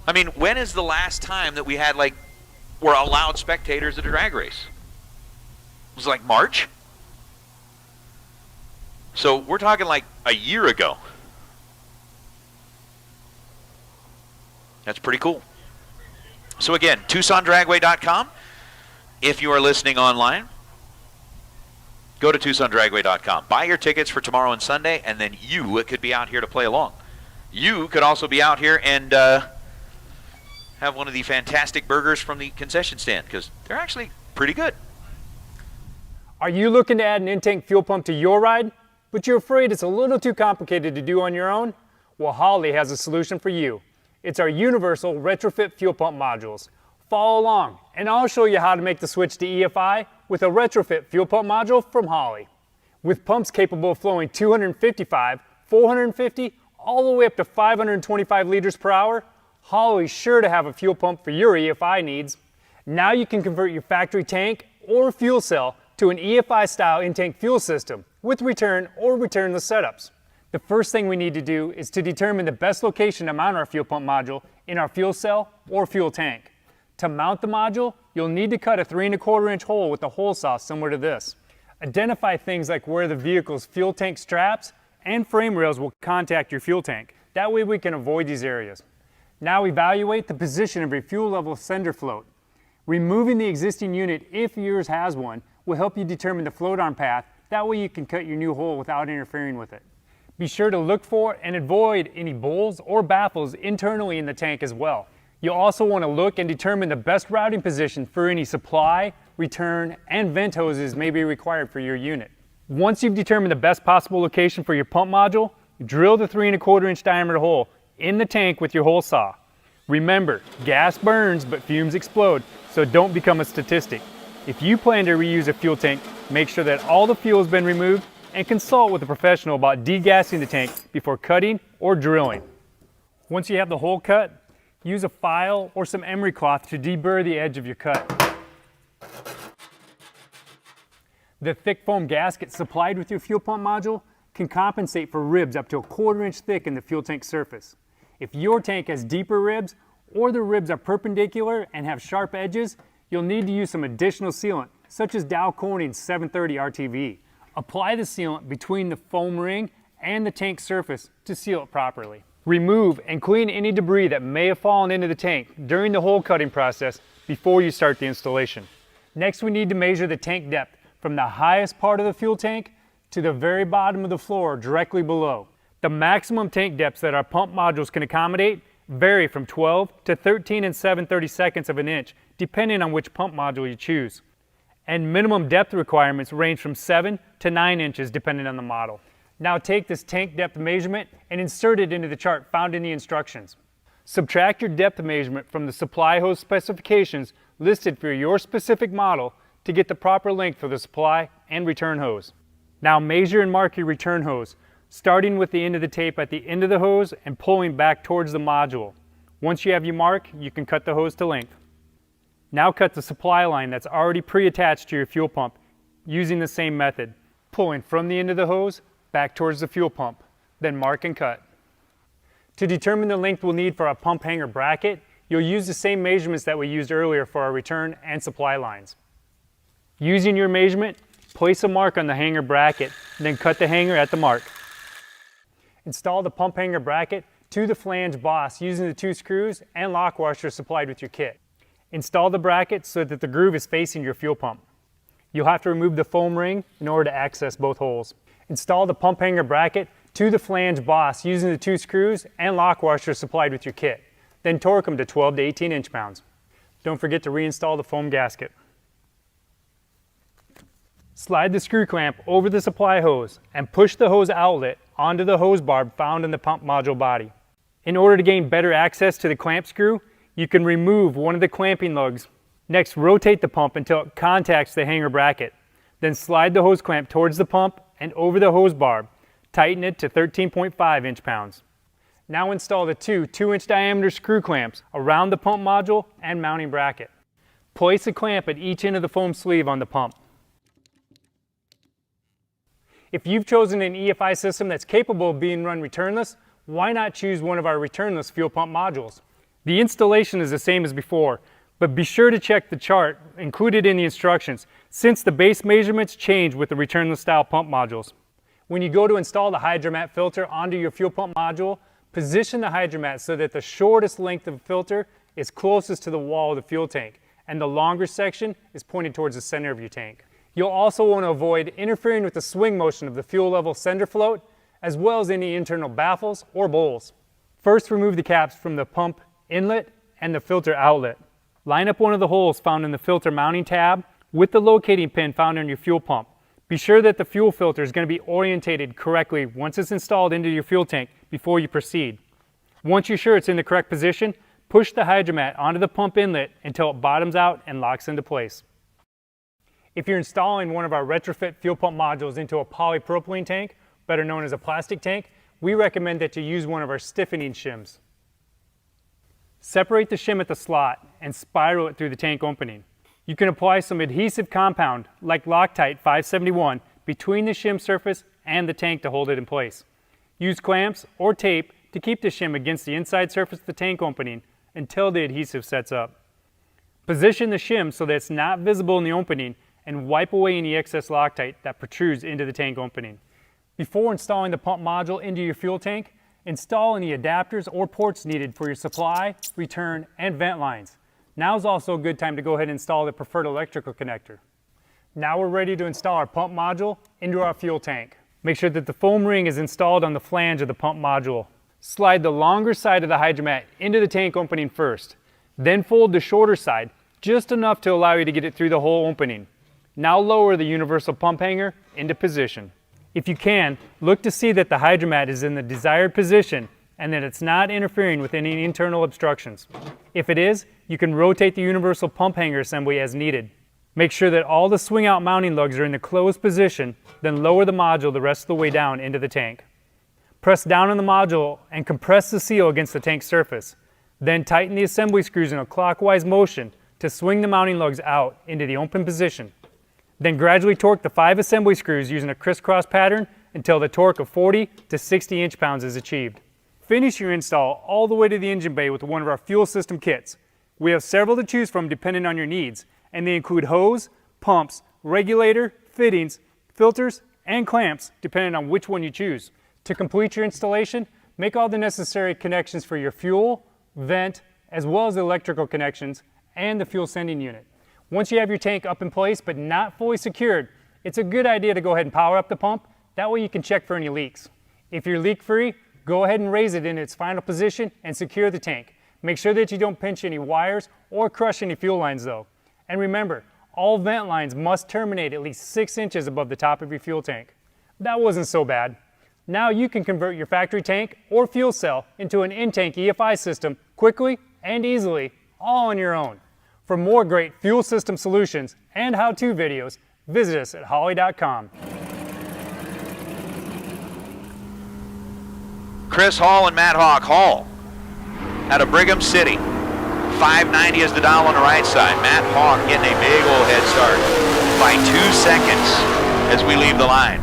I mean, when is the last time that we had, like, were allowed spectators at a drag race? It was like March? So we're talking like a year ago. That's pretty cool. So again, TucsonDragway.com. If you are listening online, go to TucsonDragway.com. Buy your tickets for tomorrow and Sunday, and then you could be out here to play along. You could also be out here and have one of the fantastic burgers from the concession stand, because they're actually pretty good. Are you looking to add an in-tank fuel pump to your ride, but you're afraid it's a little too complicated to do on your own? Well, Holley has a solution for you. It's our universal retrofit fuel pump modules. Follow along, and I'll show you how to make the switch to EFI with a retrofit fuel pump module from Holley. With pumps capable of flowing 255, 450, all the way up to 525 liters per hour, Holley's sure to have a fuel pump for your EFI needs. Now you can convert your factory tank or fuel cell to an EFI-style in-tank fuel system with return or returnless setups. The first thing we need to do is to determine the best location to mount our fuel pump module in our fuel cell or fuel tank. To mount the module, you'll need to cut a 3 1/4 inch hole with a hole saw similar to this. Identify things like where the vehicle's fuel tank straps and frame rails will contact your fuel tank. That way we can avoid these areas. Now evaluate the position of your fuel level sender float. Removing the existing unit, if yours has one, will help you determine the float arm path. That way you can cut your new hole without interfering with it. Be sure to look for and avoid any bowls or baffles internally in the tank as well. You'll also want to look and determine the best routing position for any supply, return, and vent hoses may be required for your unit. Once you've determined the best possible location for your pump module, drill the 3 1/4 inch diameter hole in the tank with your hole saw. Remember, gas burns but fumes explode, so don't become a statistic. If you plan to reuse a fuel tank, make sure that all the fuel has been removed and consult with a professional about degassing the tank before cutting or drilling. Once you have the hole cut, use a file or some emery cloth to deburr the edge of your cut. The thick foam gasket supplied with your fuel pump module can compensate for ribs up to a 1/4 inch thick in the fuel tank surface. If your tank has deeper ribs or the ribs are perpendicular and have sharp edges, you'll need to use some additional sealant, such as Dow Corning's 730 RTV. Apply the sealant between the foam ring and the tank surface to seal it properly. Remove and clean any debris that may have fallen into the tank during the hole cutting process before you start the installation. Next, we need to measure the tank depth from the highest part of the fuel tank to the very bottom of the floor directly below. The maximum tank depths that our pump modules can accommodate vary from 12 to 13 7/32 of an inch, depending on which pump module you choose. And minimum depth requirements range from 7 to 9 inches depending on the model. Now take this tank depth measurement and insert it into the chart found in the instructions. Subtract your depth measurement from the supply hose specifications listed for your specific model to get the proper length for the supply and return hose. Now measure and mark your return hose, starting with the end of the tape at the end of the hose and pulling back towards the module. Once you have your mark, you can cut the hose to length. Now cut the supply line that's already pre-attached to your fuel pump using the same method, pulling from the end of the hose back towards the fuel pump, then mark and cut. To determine the length we'll need for our pump hanger bracket, you'll use the same measurements that we used earlier for our return and supply lines. Using your measurement, place a mark on the hanger bracket, then cut the hanger at the mark. Install the pump hanger bracket to the flange boss using the 2 screws and lock washer supplied with your kit. Install the bracket so that the groove is facing your fuel pump. You'll have to remove the foam ring in order to access both holes. Install the pump hanger bracket to the flange boss using the 2 screws and lock washer supplied with your kit. Then torque them to 12 to 18 inch-pounds. Don't forget to reinstall the foam gasket. Slide the screw clamp over the supply hose and push the hose outlet onto the hose barb found in the pump module body. In order to gain better access to the clamp screw, you can remove one of the clamping lugs. Next, rotate the pump until it contacts the hanger bracket. Then slide the hose clamp towards the pump and over the hose barb. Tighten it to 13.5 inch-pounds. Now install the 2 2-inch diameter screw clamps around the pump module and mounting bracket. Place a clamp at each end of the foam sleeve on the pump. If you've chosen an EFI system that's capable of being run returnless, why not choose one of our returnless fuel pump modules? The installation is the same as before, but be sure to check the chart included in the instructions since the base measurements change with the returnless style pump modules. When you go to install the hydromat filter onto your fuel pump module, position the hydromat so that the shortest length of filter is closest to the wall of the fuel tank and the longer section is pointed towards the center of your tank. You'll also want to avoid interfering with the swing motion of the fuel level sender float as well as any internal baffles or bowls. First, remove the caps from the pump inlet and the filter outlet. Line up one of the holes found in the filter mounting tab with the locating pin found on your fuel pump. Be sure that the fuel filter is going to be orientated correctly once it's installed into your fuel tank before you proceed. Once you're sure it's in the correct position, push the hydromat onto the pump inlet until it bottoms out and locks into place. If you're installing one of our retrofit fuel pump modules into a polypropylene tank, better known as a plastic tank, we recommend that you use one of our stiffening shims. Separate the shim at the slot and spiral it through the tank opening. You can apply some adhesive compound like Loctite 571 between the shim surface and the tank to hold it in place. Use clamps or tape to keep the shim against the inside surface of the tank opening until the adhesive sets up. Position the shim so that it's not visible in the opening and wipe away any excess Loctite that protrudes into the tank opening. Before installing the pump module into your fuel tank, install any adapters or ports needed for your supply, return, and vent lines. Now is also a good time to go ahead and install the preferred electrical connector. Now we're ready to install our pump module into our fuel tank. Make sure that the foam ring is installed on the flange of the pump module. Slide the longer side of the hydromat into the tank opening first. Then fold the shorter side, just enough to allow you to get it through the whole opening. Now lower the universal pump hanger into position. If you can, look to see that the hydromat is in the desired position and that it's not interfering with any internal obstructions. If it is, you can rotate the universal pump hanger assembly as needed. Make sure that all the swing out mounting lugs are in the closed position, then lower the module the rest of the way down into the tank. Press down on the module and compress the seal against the tank surface. Then tighten the assembly screws in a clockwise motion to swing the mounting lugs out into the open position. Then gradually torque the 5 assembly screws using a crisscross pattern until the torque of 40 to 60 inch-pounds is achieved. Finish your install all the way to the engine bay with one of our fuel system kits. We have several to choose from depending on your needs, and they include hose, pumps, regulator, fittings, filters, and clamps depending on which one you choose. To complete your installation, make all the necessary connections for your fuel, vent, as well as the electrical connections and the fuel sending unit. Once you have your tank up in place but not fully secured, it's a good idea to go ahead and power up the pump. That way you can check for any leaks. If you're leak free, go ahead and raise it in its final position and secure the tank. Make sure that you don't pinch any wires or crush any fuel lines though. And remember, all vent lines must terminate at least 6 inches above the top of your fuel tank. That wasn't so bad. Now you can convert your factory tank or fuel cell into an in-tank EFI system quickly and easily, all on your own. For more great fuel system solutions and how-to videos, visit us at holley.com. Chris Hall and Matt Hawk. Hall out of Brigham City. 590 is the dial on the right side. Matt Hawk getting a big old head start by 2 seconds as we leave the line.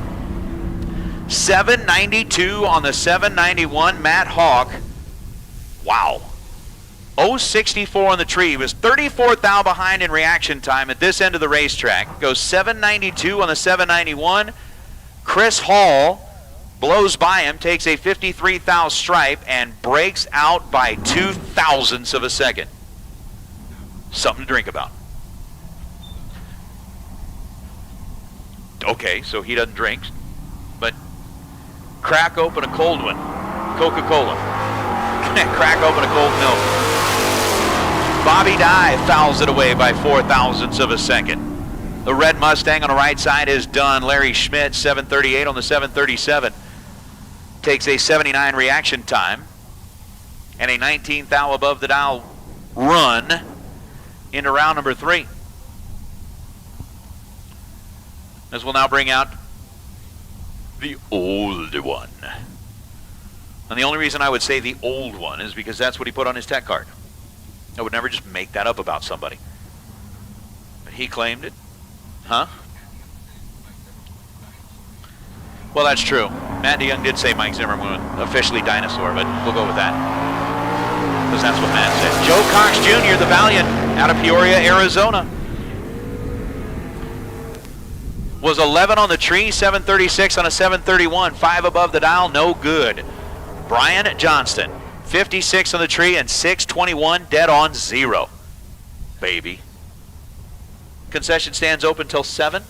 792 on the 791, Matt Hawk. Wow. 064 on the tree. He was 34th thou behind in reaction time at this end of the racetrack. Goes 792 on the 791. Chris Hall blows by him, takes a 53 thou stripe, and breaks out by 2 thousandths of a second. Something to drink about. Okay, so he doesn't drink, but crack open a cold one. Coca-Cola. Crack open a cold milk. Bobby Dye fouls it away by 4 thousandths of a second. The red Mustang on the right side is done. Larry Schmidt, 738 on the 737. Takes a 79 reaction time and a 19 thou above the dial run into round number 3. As we'll now bring out the old one. And the only reason I would say the old one is because that's what he put on his tech card. I would never just make that up about somebody. But he claimed it. Huh? Well, that's true. Matt DeYoung did say Mike Zimmerman officially dinosaur, but we'll go with that. because that's what Matt said. Joe Cox Jr., the Valiant, out of Peoria, Arizona. Was 11 on the tree, 736 on a 731. 5 above the dial, no good. Brian Johnston, 56 on the tree and 621, dead on 0. Baby. Concession stands open till 7.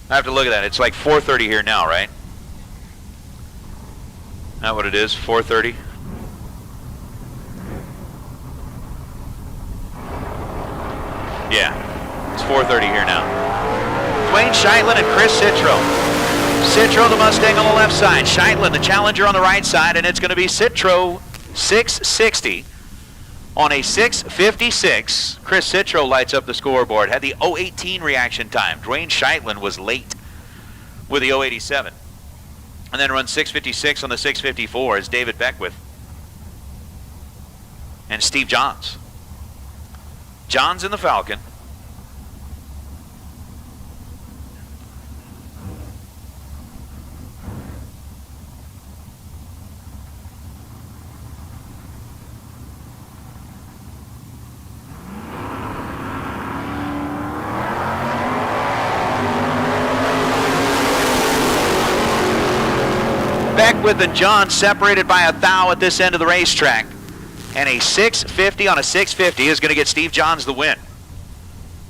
I have to look at that. It's like 4:30 here now, right? Not what it is, 4:30. Yeah, it's 4:30 here now. Dwayne Scheitlen and Chris Citro. Citro, the Mustang on the left side. Scheitlen, the Challenger on the right side, and it's going to be Citro 660 on a 656. Chris Citro lights up the scoreboard. Had the 018 reaction time. Dwayne Scheitlen was late with the 087. And then runs 656 on the 654 is David Beckwith and Steve Johns. Johns in the Falcon. Beckwith and John separated by a thou at this end of the racetrack. And a 650 on a 650 is going to get Steve Johns the win.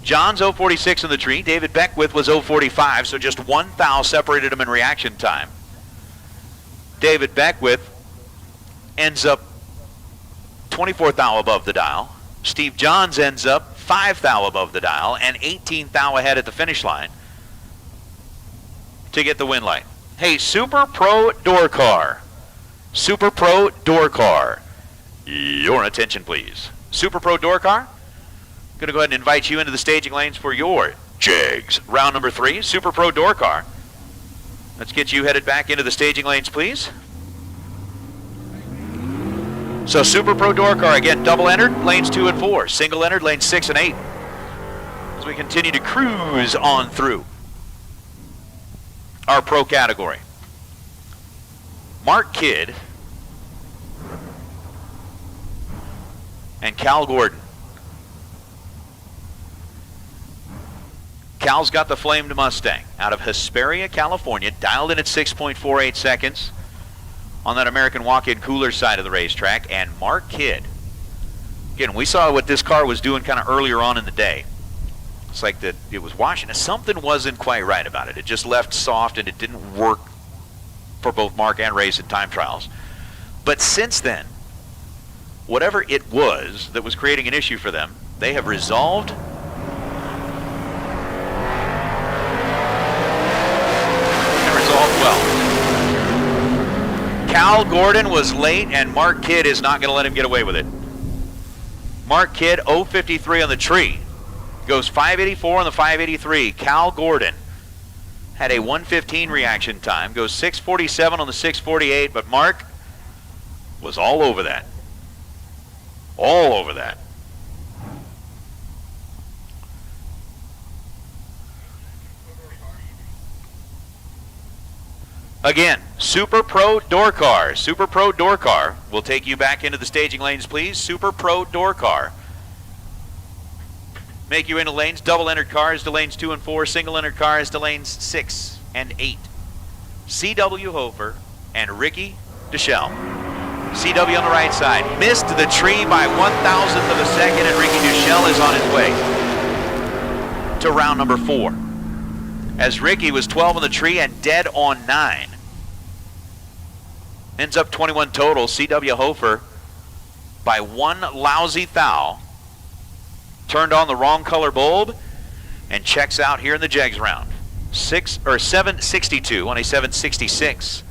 Johns 046 in the tree. David Beckwith was 045, so just 1 thou separated him in reaction time. David Beckwith ends up 24 thou above the dial. Steve Johns ends up 5 thou above the dial and 18 thou ahead at the finish line to get the win light. Hey, Super Pro Door Car. Super Pro Door Car. Your attention, please. Super Pro Door Car. Going to go ahead and invite you into the staging lanes for your Jags. Round number 3, Super Pro Door Car. Let's get you headed back into the staging lanes, please. So Super Pro Door Car, again, double entered, lanes 2 and 4. Single entered, lanes 6 and 8. As we continue to cruise on through our pro category. Mark Kidd and Cal Gordon. Cal's got the flamed Mustang out of Hesperia, California, dialed in at 6.48 seconds on that American walk-in cooler side of the racetrack. And Mark Kidd, again, we saw what this car was doing kind of earlier on in the day. It's like that it was washing. Something wasn't quite right about it. It just left soft and it didn't work for both Mark and Ray's in time trials. But since then, whatever it was that was creating an issue for them, they have resolved. And resolved well. Cal Gordon was late and Mark Kidd is not going to let him get away with it. Mark Kidd 053 on the tree. Goes 584 on the 583. Cal Gordon had a 115 reaction time. Goes 647 on the 648, but Mark was all over that. All over that. Again, Super Pro Door Car. Super Pro Door Car will take you back into the staging lanes, please. Super Pro Door Car. Make you into lanes, double entered cars to lanes 2 and 4, single entered cars to lanes 6 and 8. C.W. Hofer and Ricky Deschelle. C.W. on the right side. Missed the tree by 1,000th of a second, and Ricky Deschelle is on his way to round number 4. As Ricky was 12 on the tree and dead on 9. Ends up 21 total. C.W. Hofer by 1 lousy thou. Turned on the wrong color bulb and checks out here in the Jags round. 762 on a 766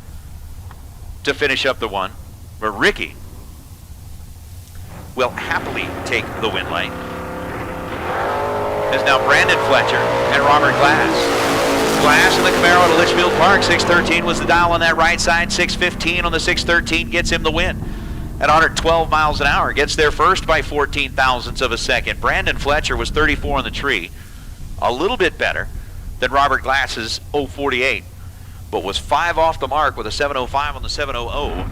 to finish up the one. But Ricky will happily take the win light. As now Brandon Fletcher and Robert Glass. Glass in the Camaro to Litchfield Park. 613 was the dial on that right side. 615 on the 613 gets him the win. At 112 miles an hour, gets there first by 14 thousandths of a second. Brandon Fletcher was 34 on the tree. A little bit better than Robert Glass's 048, but was 5 off the mark with a 705 on the 700.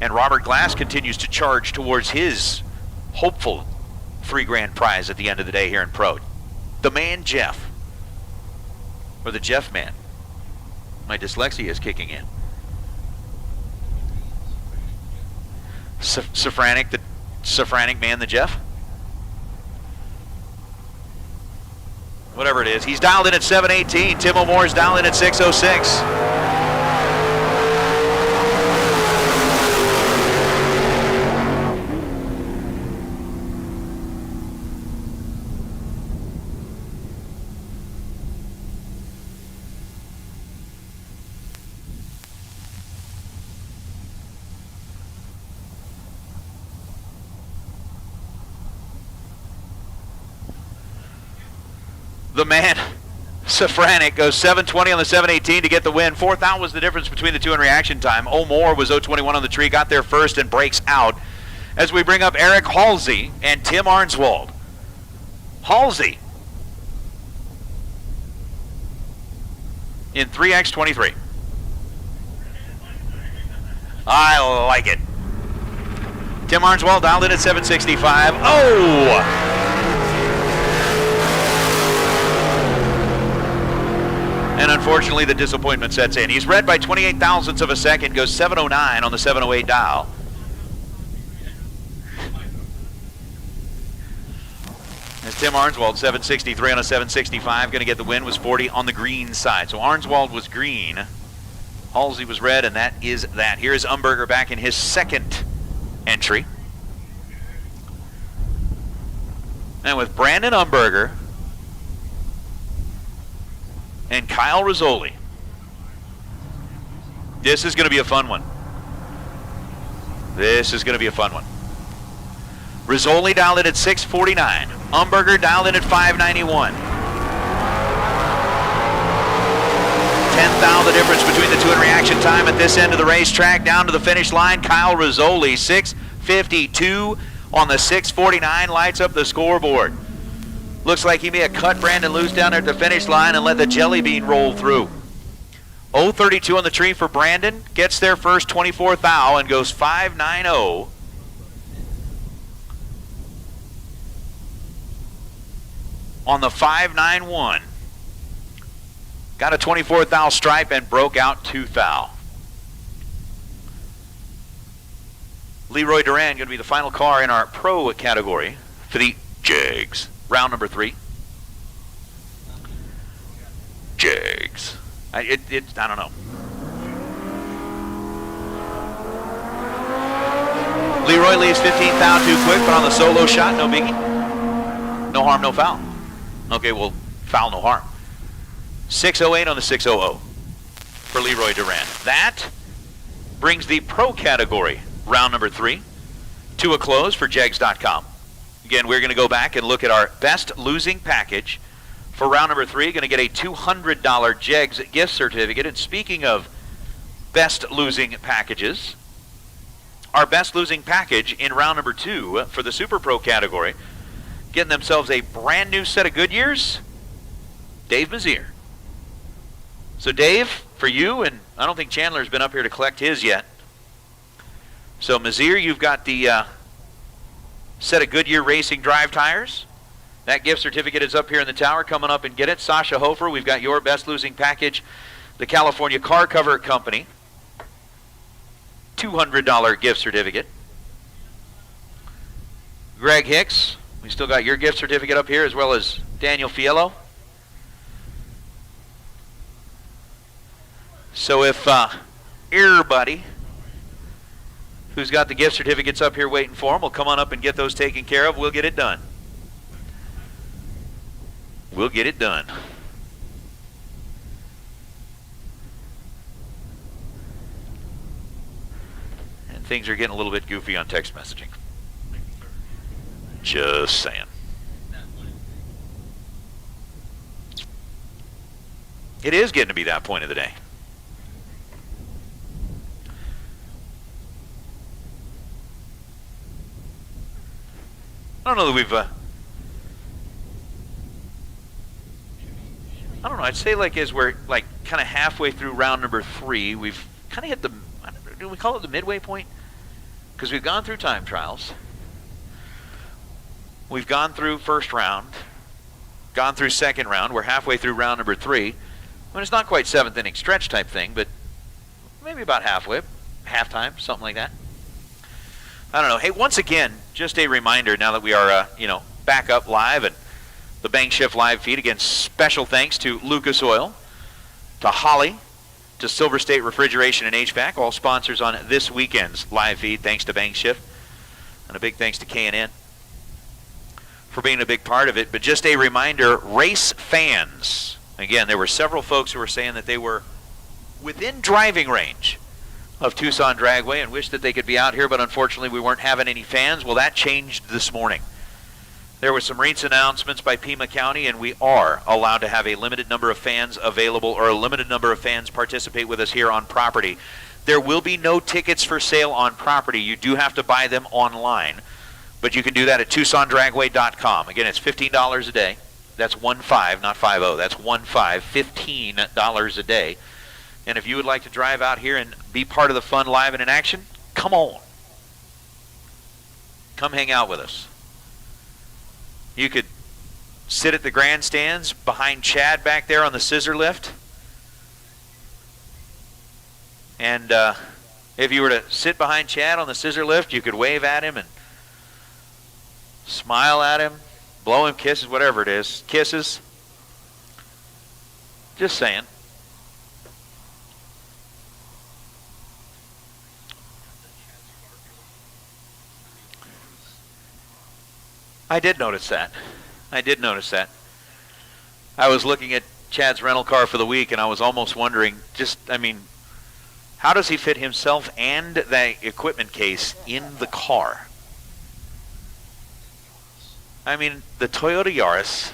And Robert Glass continues to charge towards his hopeful $3,000 prize at the end of the day here in Pro. The man Jeff, or the Jeff man. My dyslexia is kicking in. Safranic man, the Jeff? Whatever it is. He's dialed in at 718. Tim O'Moore's dialed in at 606. The man, Safranic, goes 720 on the 718 to get the win. Fourth out was the difference between the two in reaction time. O'Moore was 021 on the tree, got there first and breaks out. As we bring up Eric Halsey and Tim Arnswald. Halsey in 3x23. I like it. Tim Arnswald dialed in at 765. Oh! And unfortunately, the disappointment sets in. He's read by 28 thousandths of a second, goes 709 on the 708 dial. As Tim Arnswald, 763 on a 765, going to get the win, was 40 on the green side. So Arnswald was green, Halsey was red, and that is that. Here is Umberger back in his second entry. And with Brandon Umberger and Kyle Rizzoli, this is going to be a fun one. This is going to be a fun one. Rizzoli dialed in at 649. Umberger dialed in at 591. 10th the difference between the two in reaction time at this end of the racetrack. Down to the finish line, Kyle Rizzoli, 652 on the 649, lights up the scoreboard. Looks like he may have cut Brandon loose down there at the finish line and let the jelly bean roll through. 032 on the tree for Brandon. Gets there first, 24th thou, and goes 590. On the 591. Got a 24th thou stripe and broke out 2th thou. Leroy Duran going to be the final car in our pro category for the Jags. Round number 3. Jags. I don't know. Leroy leaves 15th thou too quick, but on the solo shot, no biggie. No harm, no foul. Okay, well, foul, no harm. 608 on the 600 for Leroy Duran. That brings the pro category, round number 3, to a close for Jags.com. Again, we're going to go back and look at our best losing package for round number 3. Going to get a $200 Jags gift certificate. And speaking of best losing packages, our best losing package in round number 2 for the Super Pro category, getting themselves a brand new set of Goodyears, Dave Mazier. So Dave, for you, and I don't think Chandler's been up here to collect his yet. So Mazier, you've got the set of Goodyear Racing drive tires. That gift certificate is up here in the tower. Coming up and get it. Sasha Hofer, we've got your best losing package, the California Car Cover Company. $200 gift certificate. Greg Hicks, we still got your gift certificate up here, as well as Daniel Fiello. So if everybody who's got the gift certificates up here waiting for them will come on up and get those taken care of, we'll get it done. We'll get it done. And things are getting a little bit goofy on text messaging. Just saying. It is getting to be that point of the day. I don't know that we've, I don't know, I'd say like as we're like kind of halfway through round number 3, we've kind of hit the, do we call it the midway point? because we've gone through time trials. We've gone through first round, gone through second round. We're halfway through round number 3. I mean, it's not quite 7th inning stretch type thing, but maybe about halfway, halftime, something like that. I don't know. Hey, once again, just a reminder now that we are, back up live and the Bank Shift live feed. Again, special thanks to Lucas Oil, to Holley, to Silver State Refrigeration and HVAC, all sponsors on this weekend's live feed. Thanks to Bank Shift, and a big thanks to K&N for being a big part of it. But just a reminder, race fans. Again, there were several folks who were saying that they were within driving range of Tucson Dragway and wished that they could be out here, but unfortunately we weren't having any fans. Well, that changed this morning. There were some recent announcements by Pima County, and we are allowed to have a limited number of fans available, or a limited number of fans participate with us here on property. There will be no tickets for sale on property. You do have to buy them online, but you can do that at TucsonDragway.com. Again, it's $15 a day. That's 15, not 50. That's $15 a day. And if you would like to drive out here and be part of the fun live and in action, come on. Come hang out with us. You could sit at the grandstands behind Chad back there on the scissor lift. And if you were to sit behind Chad on the scissor lift, you could wave at him and smile at him, blow him kisses, whatever it is. Kisses. Just saying. I did notice that. I was looking at Chad's rental car for the week, and I was almost wondering, how does he fit himself and the equipment case in the car? I mean, the Toyota Yaris,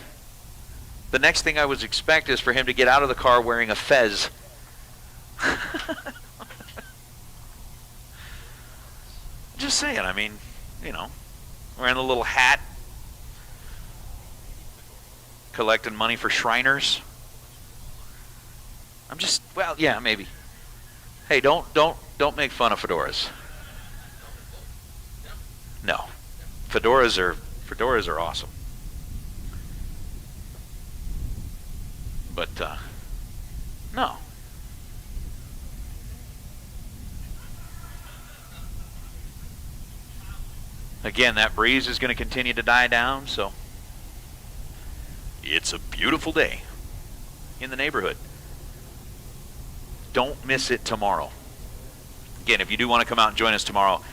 the next thing I would expect is for him to get out of the car wearing a fez. Just saying, wearing a little hat, collecting money for Shriners. Maybe. Hey, don't make fun of fedoras. No. Fedoras are awesome. But no. Again, that breeze is going to continue to die down, so it's a beautiful day in the neighborhood. Don't miss it tomorrow. Again, if you do want to come out and join us tomorrow,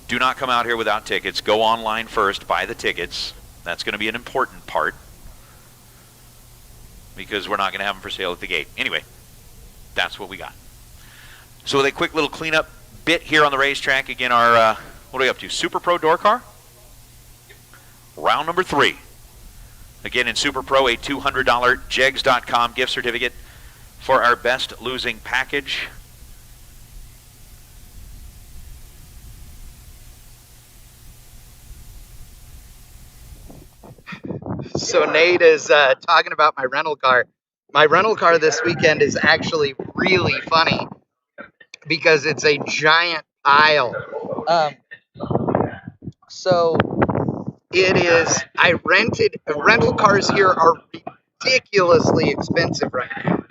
do not come out here without tickets. Go online first, buy the tickets. That's going to be an important part because we're not going to have them for sale at the gate. Anyway, that's what we got. So with a quick little cleanup bit here on the racetrack, again, our, what are we up to? Super Pro door car? Round number 3. Again, in Super Pro, a $200 jegs.com gift certificate for our best losing package. So Nate is talking about my rental car. My rental car this weekend is actually really funny because it's a giant pile. So it is, rental cars here are ridiculously expensive right now.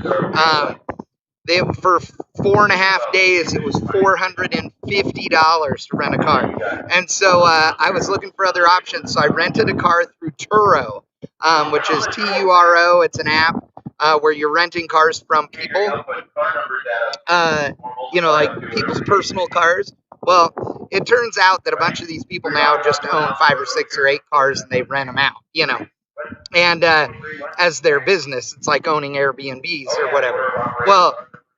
For 4.5 days, it was $450 to rent a car. And so I was looking for other options. So I rented a car through Turo, which is Turo. It's an app where you're renting cars from people, like people's personal cars. Well, it turns out that a bunch of these people now just own 5 or 6 or 8 cars and they rent them out, and as their business. It's like owning Airbnbs or whatever. Well,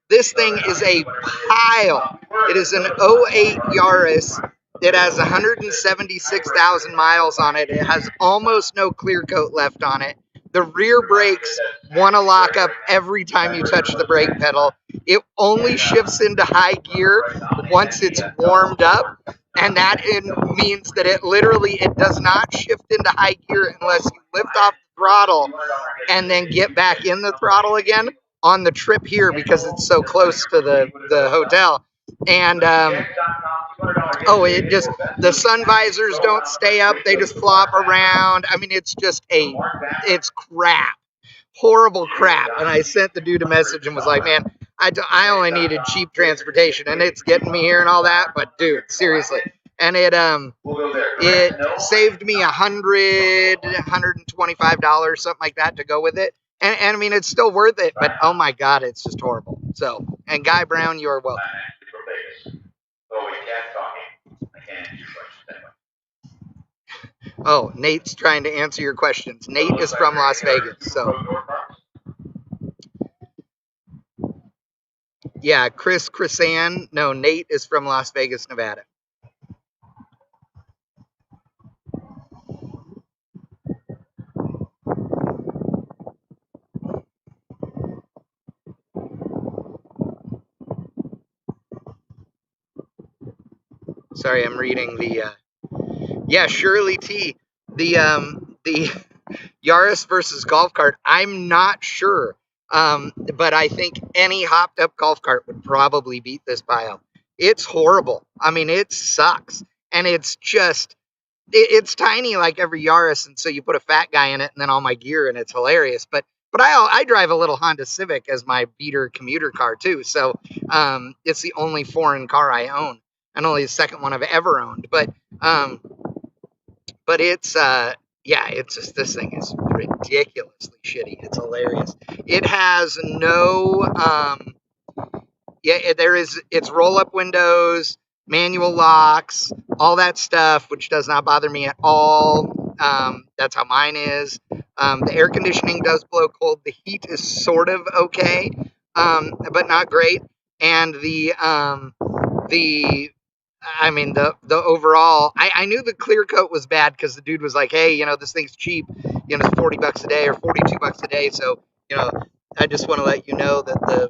this thing is a pile. It is an 08 Yaris. It has 176,000 miles on it. It has almost no clear coat left on it. The rear brakes want to lock up every time you touch the brake pedal. It only shifts into high gear once it's warmed up. And that means that it does not shift into high gear unless you lift off the throttle and then get back in the throttle again on the trip here because it's so close to the hotel. And oh, it just, the sun visors don't stay up, they just flop around. I mean, it's just it's crap, horrible crap. And I sent the dude a message and was like, man, I only needed cheap transportation and it's getting me here and all that, but dude, seriously. And it saved me $125, something like that, to go with it. And I mean, it's still worth it, but oh my God, it's just horrible. So, and Guy Brown, you are welcome. Oh, Nate's trying to answer your questions. Nate is from Las Vegas, so. Yeah, Chrisann. No, Nate is from Las Vegas, Nevada. Sorry, I'm reading the. Yeah, Shirley T. The Yaris versus golf cart. I'm not sure, but I think any hopped up golf cart would probably beat this pile. It's horrible. I mean, it sucks, and it's just. It's tiny like every Yaris, and so you put a fat guy in it, and then all my gear, and it's hilarious. But I drive a little Honda Civic as my beater commuter car too, so it's the only foreign car I own, and only the second one I've ever owned. But it's yeah, it's just, this thing is ridiculously shitty. It's hilarious. It has no it's roll up windows, manual locks, all that stuff, which does not bother me at all. That's how mine is. The air conditioning does blow cold. The heat is sort of okay, but not great. And the overall, I knew the clear coat was bad because the dude was like, hey, this thing's cheap. It's $40 a day or $42 a day. So, I just want to let you know that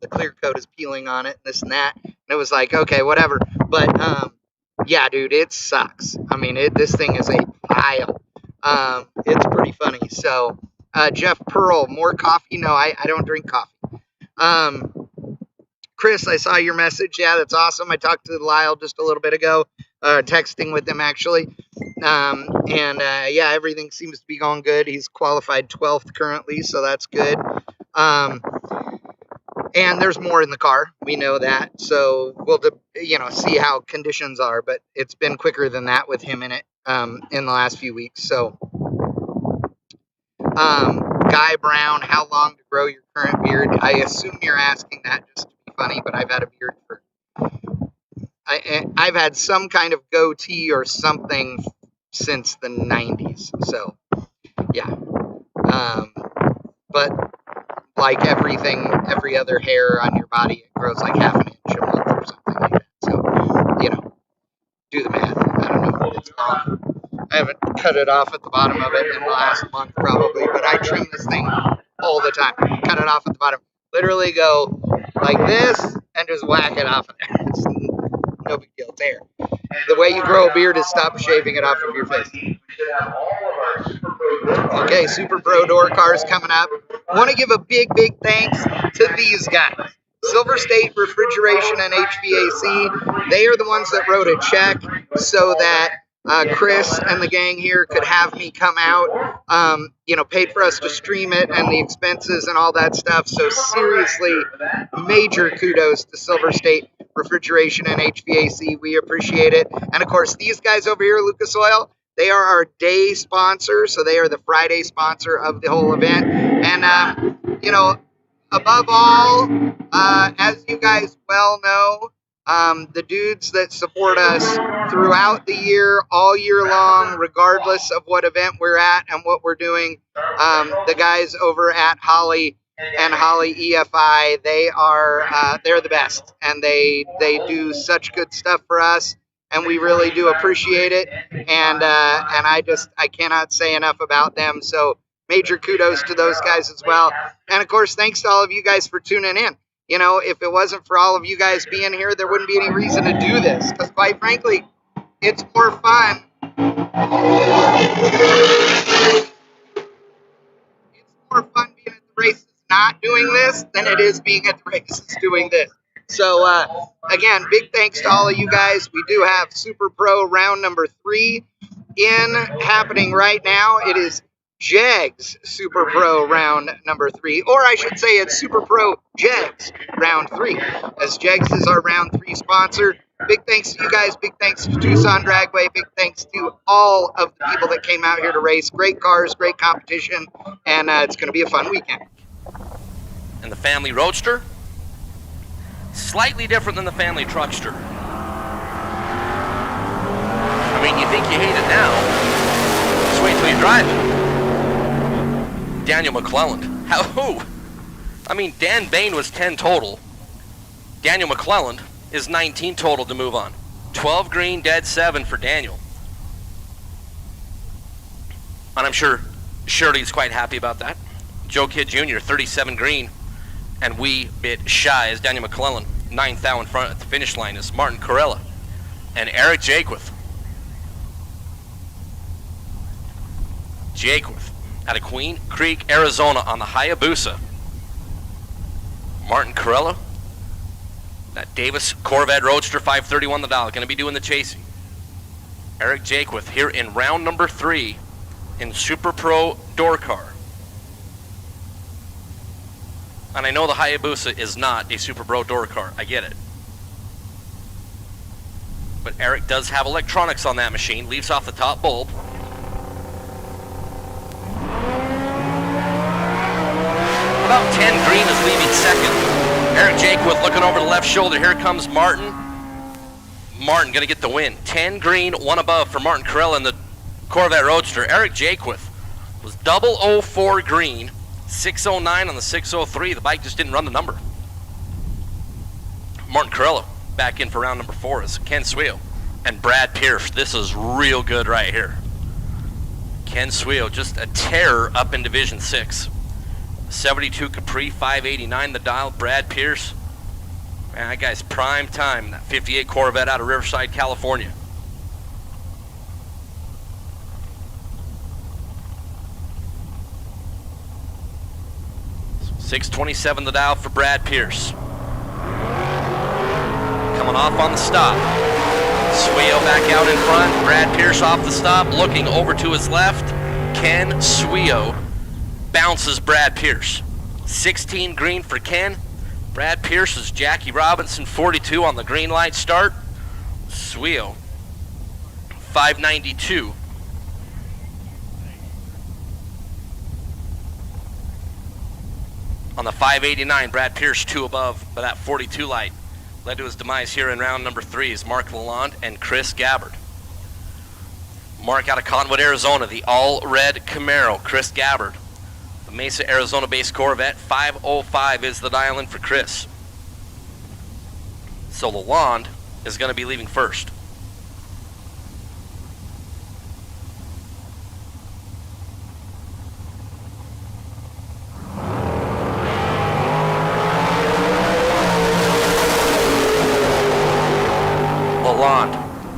the clear coat is peeling on it, and this and that. And it was like, okay, whatever. But, yeah, dude, it sucks. I mean, this thing is a pile. It's pretty funny. So, Jeff Pearl, more coffee? No, I don't drink coffee. Chris, I saw your message. Yeah, that's awesome. I talked to Lyle just a little bit ago, texting with him actually. Yeah, everything seems to be going good. He's qualified 12th currently, so that's good. And there's more in the car. We know that. So we'll, see how conditions are, but it's been quicker than that with him in it, in the last few weeks. So, Guy Brown, how long to grow your current beard? I assume you're asking that just to be funny, but I've had a beard I've had some kind of goatee or something since the 90s. So, yeah. But like everything, every other hair on your body, it grows like half an inch a month or something like that. So, do the math. I don't know. It's long. I haven't cut it off at the bottom of it in the last month probably, but I trim this thing all the time. Cut it off at the bottom. Literally go like this and just whack it off of there. It's no big deal. It's hair. The way you grow a beard is stop shaving it off of your face. Okay, Super Pro door cars coming up. I want to give a big thanks to these guys. Silver State Refrigeration and HVAC. They are the ones that wrote a check so that Chris and the gang here could have me come out, paid for us to stream it and the expenses and all that stuff. So seriously, major kudos to Silver State Refrigeration and HVAC. We appreciate it. And of course, these guys over here, Lucas Oil, they are our day sponsor. So they are the Friday sponsor of the whole event. And, above all, as you guys well know, the dudes that support us throughout the year, all year long, regardless of what event we're at and what we're doing, the guys over at Holley and Holley EFI, they are they're the best, and they do such good stuff for us, and we really do appreciate it. And I cannot say enough about them. So major kudos to those guys as well. And of course, thanks to all of you guys for tuning in. If it wasn't for all of you guys being here, there wouldn't be any reason to do this. Because quite frankly, it's more fun. It's more fun being at the races not doing this than it is being at the races doing this. So again, big thanks to all of you guys. We do have Super Pro round number 3 happening right now. It is Jegs Super Pro round number 3, or I should say it's Super Pro Jegs round 3, as Jegs is our round 3 sponsor. Big thanks to you guys. Big thanks to Tucson Dragway. Big thanks to all of the people that came out here to race. Great cars, great competition, and it's going to be a fun weekend. And the family roadster, slightly different than the family truckster. I mean, you think you hate it now, just wait till you drive it. Daniel McClelland. Who? I mean, Dan Bain was 10 total. Daniel McClelland is 19 total to move on. 12 green, dead 7 for Daniel. And I'm sure Shirley's quite happy about that. Joe Kidd Jr., 37 green, and we bit shy as Daniel McClellan. 9th thou in front at the finish line is Martin Corella and Eric Jaquith. Jaquith out of Queen Creek, Arizona on the Hayabusa. Martin Corella, that Davis Corvette Roadster 531 the dial, going to be doing the chasing. Eric Jaquith here in round number 3 in Super Pro door car. And I know the Hayabusa is not a Super Pro door car. I get it. But Eric does have electronics on that machine. Leaves off the top bulb. About 10 green is leaving second. Eric Jaquith looking over the left shoulder. Here comes Martin. Martin going to get the win. 10 green, 1 above for Martin Corella in the Corvette Roadster. Eric Jaquith was 004 green. 609 on the 603. The bike just didn't run the number. Martin Corella back in for round number 4 is Ken Suio and Brad Pierce. This is real good right here. Ken Suio, just a terror up in Division 6. 72 Capri, 589 the dial. Brad Pierce, man, that guy's prime time. That 58 Corvette out of Riverside, California. .627 the dial for Brad Pierce. Coming off on the stop. Suio back out in front. Brad Pierce off the stop, looking over to his left. Ken Suio bounces Brad Pierce. 16 green for Ken. Brad Pierce is Jackie Robinson, 42 on the green light start. Suio, 592. On the 589, Brad Pierce 2 above, but that 42 light led to his demise here in round number 3 is Mark Lalonde and Chris Gabbard. Mark out of Cottonwood, Arizona, the all-red Camaro, Chris Gabbard. The Mesa, Arizona-based Corvette, 505 is the dial-in for Chris. So Lalonde is going to be leaving first.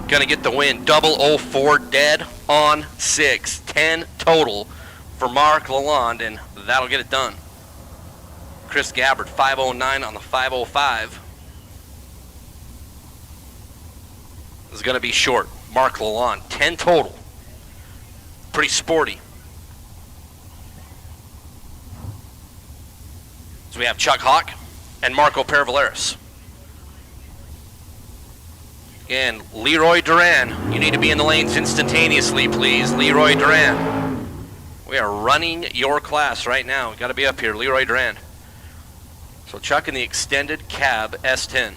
Gonna get the win. 004 dead on 6. 10 total for Mark Lalonde, and that'll get it done. Chris Gabbard, 509 on the 505. Is gonna be short. Mark Lalonde, 10 total. Pretty sporty. So we have Chuck Hawk and Marco Pervaleris. Again, Leroy Duran, you need to be in the lanes instantaneously, please. Leroy Duran. We are running your class right now. Got to be up here, Leroy Duran. So Chuck in the extended cab S10.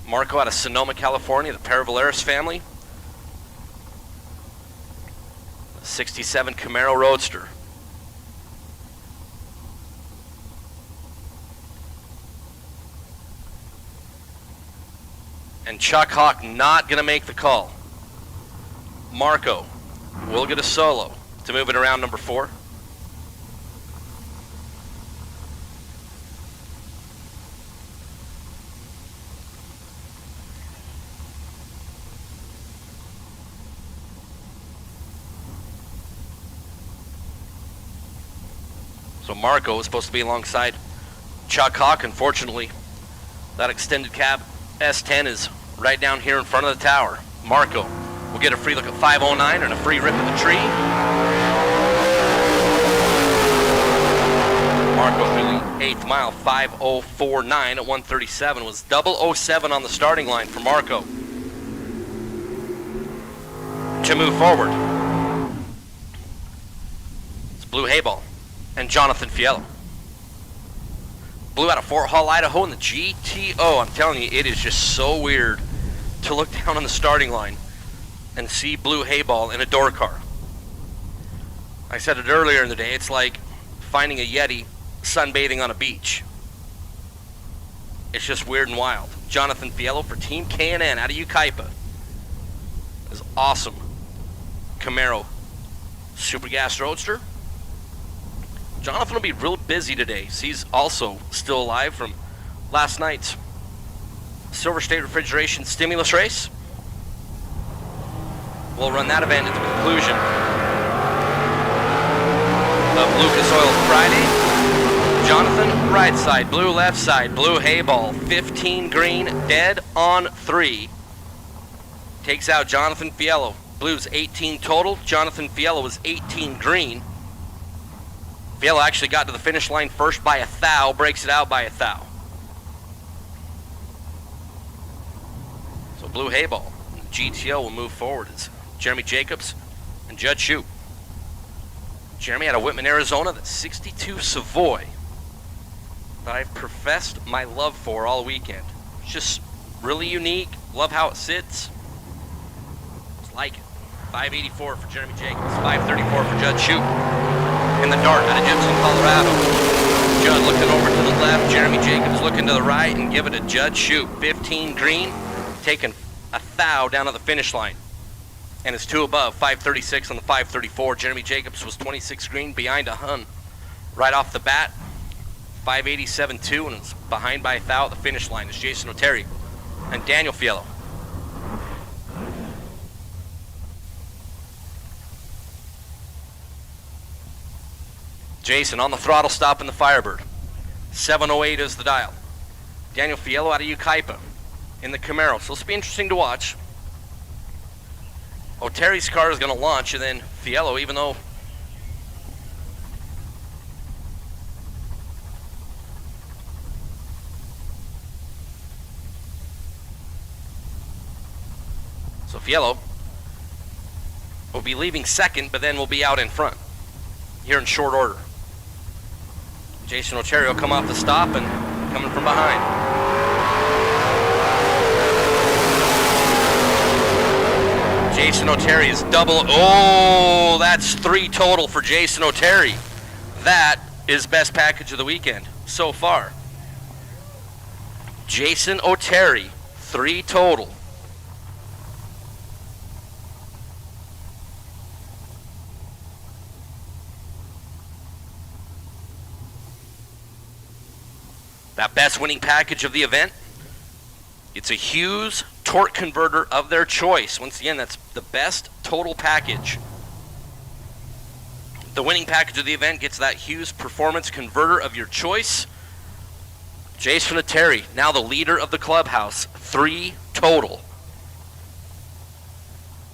Marco out of Sonoma, California, the Pervaleris family. 67 Camaro Roadster. And Chuck Hawk not going to make the call. Marco will get a solo to move it around number 4. So Marco is supposed to be alongside Chuck Hawk, unfortunately, that extended cab S10 is right down here in front of the tower. Marco will get a free look at 509 and a free rip of the tree. Marco through the 8th mile, 5049 at 137, was 007 on the starting line for Marco. To move forward, it's Blue Hayball and Jonathan Fiello. Blue out of Fort Hall, Idaho in the GTO. I'm telling you, it is just so weird to look down on the starting line and see Blue Hayball in a door car. I said it earlier in the day, it's like finding a Yeti sunbathing on a beach. It's just weird and wild. Jonathan Fiello for Team K&N out of Yucaipa. Is awesome. Camaro Super Gas Roadster. Jonathan will be real busy today. He's also still alive from last night's Silver State Refrigeration Stimulus Race. We'll run that event at the conclusion of Lucas Oil Friday. Jonathan, right side, Blue left side, Blue Hayball, 15 green, dead on 3. Takes out Jonathan Fiello. Blue's 18 total. Jonathan Fiello was 18 green. Fiello actually got to the finish line first by a thou, breaks it out by a thou. So Blue Hayball, GTO will move forward. It's Jeremy Jacobs and Judd Shoup. Jeremy out of Whitman, Arizona, that's 62 Savoy that I've professed my love for all weekend. It's just really unique. Love how it sits. Just like it. 584 for Jeremy Jacobs, 534 for Judd Shoup. In the dark out of Jefferson, Colorado. Judd looking over to the left, Jeremy Jacobs looking to the right, and give it to Judd Shoup. 15 green, taking a thou down to the finish line. And it's 2 above, 536 on the 534. Jeremy Jacobs was 26 green behind a Hun. Right off the bat, 587.2, and it's behind by a thou at the finish line. It's Jason O'Terry and Daniel Fiello. Jason on the throttle, stopping the Firebird. 708 is the dial. Daniel Fiello out of Yucaipa in the Camaro. So this will be interesting to watch. O'Terry's car is going to launch, and then Fiello, even though so Fiello will be leaving second, but then will be out in front here in short order. Jason O'Terry will come off the stop and coming from behind. Jason O'Terry is double. Oh, that's 3 total for Jason O'Terry. That is best package of the weekend so far. Jason O'Terry, 3 total. That best winning package of the event, it's a Hughes torque converter of their choice. Once again, that's the best total package. The winning package of the event gets that Hughes performance converter of your choice. Jason O'Terry, now the leader of the clubhouse, 3 total,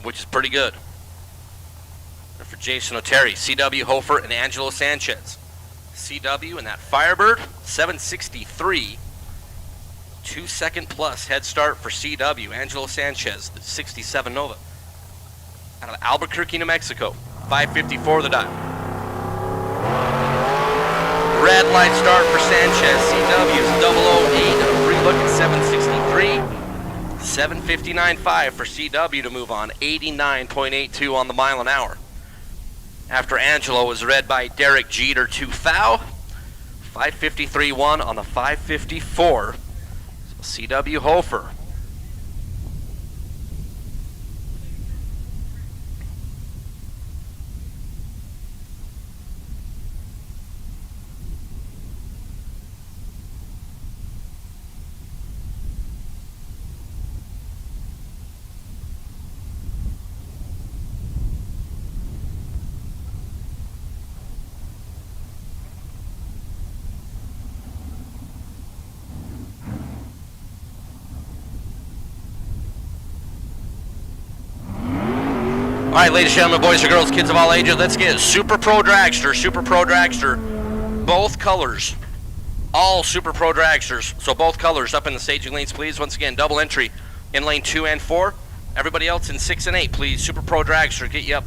which is pretty good. And for Jason O'Terry, CW Hofer and Angelo Sanchez. CW and that Firebird, 763. 2-second plus head start for CW. Angelo Sanchez, the 67 Nova. Out of Albuquerque, New Mexico. 554 the dial. Red light start for Sanchez. CW's 008 and a free look at 763. 759.5 for CW to move on. 89.82 on the mile an hour. After Angelo was read by Derek Jeter to thou. 553.1 on the 554. So CW Hofer. All right, ladies and gentlemen, boys and girls, kids of all ages, let's get Super Pro Dragster, Super Pro Dragster, both colors, all Super Pro Dragsters, so both colors up in the staging lanes, please. Once again, double entry in lane 2 and 4. Everybody else in 6 and 8, please. Super Pro Dragster, get you up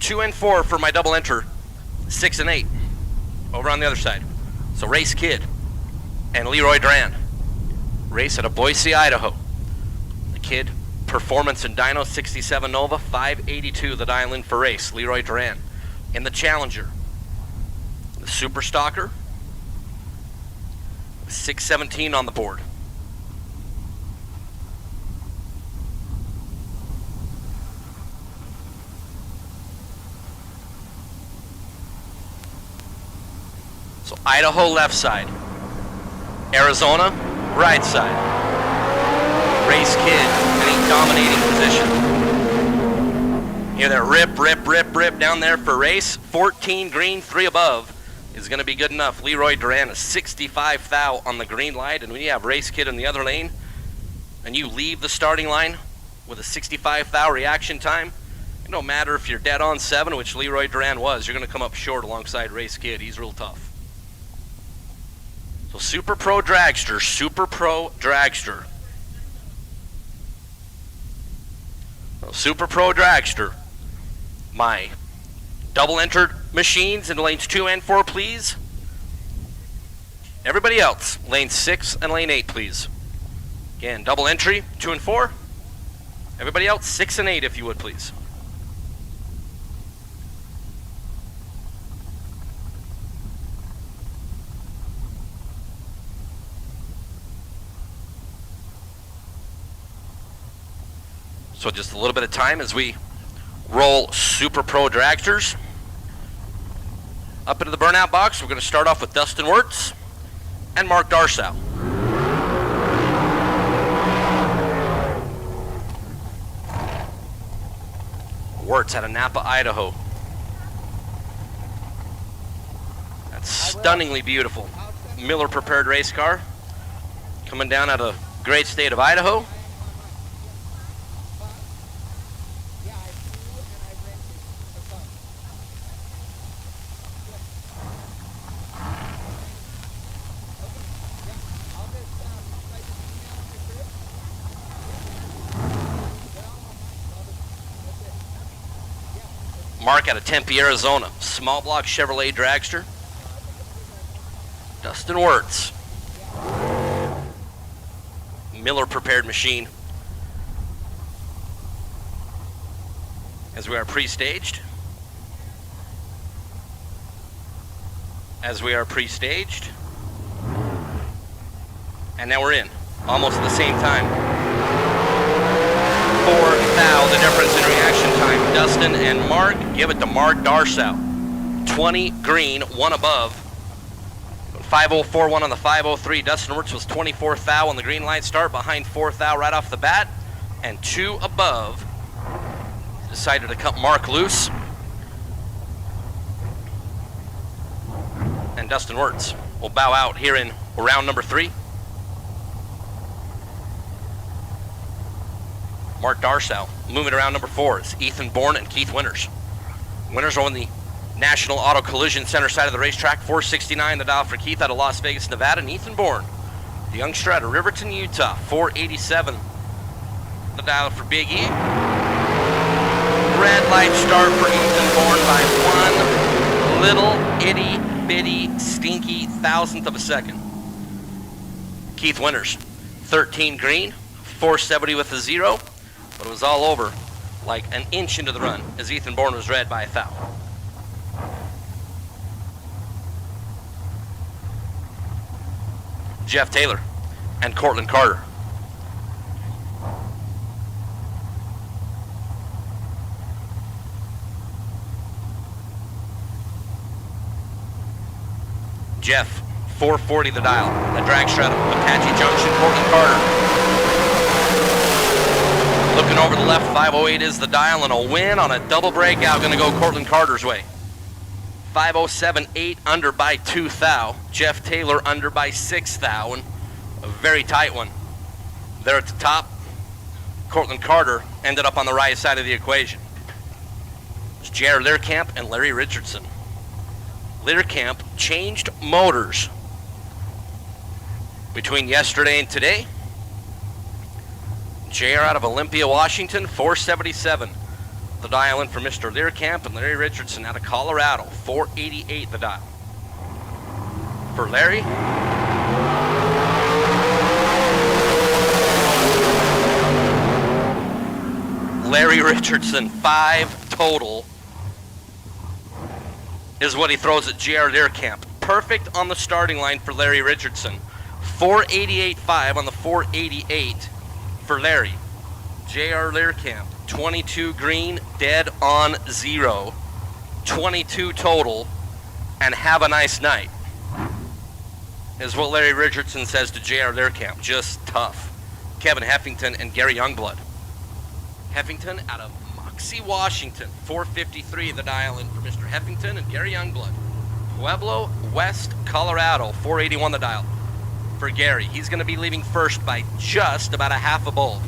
2 and 4 for my double enter, 6 and 8 over on the other side. So Race Kid and Leroy Duran race out of Boise, Idaho. The Kid Performance and Dyno 67 Nova 582, the dial in for race. Leroy Duran in the Challenger. The Super Stalker 617 on the board. So Idaho left side, Arizona right side. Race Kid in a dominating position. Hear that rip, rip, rip, rip down there for race. 14 green, 3 above is going to be good enough. Leroy Duran, a 65 thou on the green light. And when you have Race Kid in the other lane and you leave the starting line with a 65 thou reaction time, it don't matter if you're dead on 7, which Leroy Duran was, you're going to come up short alongside Race Kid. He's real tough. So Super Pro Dragster, Super Pro Dragster. Super Pro Dragster. My double entered machines in lanes 2 and 4, please. Everybody else, lane 6 and lane 8, please. Again, double entry, 2 and 4. Everybody else, 6 and 8, if you would, please. So just a little bit of time as we roll Super Pro Dragsters up into the burnout box. We're going to start off with Dustin Wirtz and Mark Darsow. Wirtz out of Napa, Idaho. That's stunningly beautiful. Miller prepared race car coming down out of the great state of Idaho. Mark out of Tempe, Arizona. Small block Chevrolet Dragster. Dustin Wirtz. Miller prepared machine. As we are pre-staged. As we are pre-staged. And now we're in. Almost at the same time. 4 thou, the difference in reaction time. Dustin and Mark, give it to Mark Darsow. 20 green, 1 above. 504-1 on the 503. Dustin Wirtz was 24 thou on the green line start, behind 4 thou right off the bat, and 2 above. Decided to cut Mark loose. And Dustin Wirtz will bow out here in round number 3. Mark Darsow moving around number 4 is Ethan Bourne and Keith Winters. Winters are on the National Auto Collision Center side of the racetrack. 469 the dial for Keith out of Las Vegas, Nevada. And Ethan Bourne, the youngster out of Riverton, Utah. 487 the dial for Big E. Red light start for Ethan Bourne by 1 little itty bitty stinky thousandth of a second. Keith Winters, 13 green, 470 with a 0. But it was all over like an inch into the run as Ethan Bourne was red by a foul. Jeff Taylor and Cortland Carter. Jeff, 440 the dial. The drag strut of Apache Junction, Cortland Carter. Looking over the left, 508 is the dial, and a win on a double breakout going to go Cortland Carter's way. 507.8 under by 2 thou. Jeff Taylor under by 6 thou, and a very tight one. There at the top, Cortland Carter ended up on the right side of the equation. It's J.R. Learcamp and Larry Richardson. Learcamp changed motors between yesterday and today. J.R. out of Olympia, Washington, 477. The dial in for Mr. Learcamp, and Larry Richardson out of Colorado, 488 the dial. For Larry, Larry Richardson, 5 total is what he throws at J.R. Learcamp. Perfect on the starting line for Larry Richardson. 488.5 on the 488 for Larry. J.R. Learcamp, 22 green, dead on 0. 22 total, and have a nice night, is what Larry Richardson says to J.R. Learcamp. Just tough. Kevin Heffington and Gary Youngblood. Heffington out of Moxie, Washington, 453 the dial in for Mr. Heffington and Gary Youngblood. Pueblo, West Colorado, 481 the dial for Gary. He's going to be leaving first by just about a half a bulb.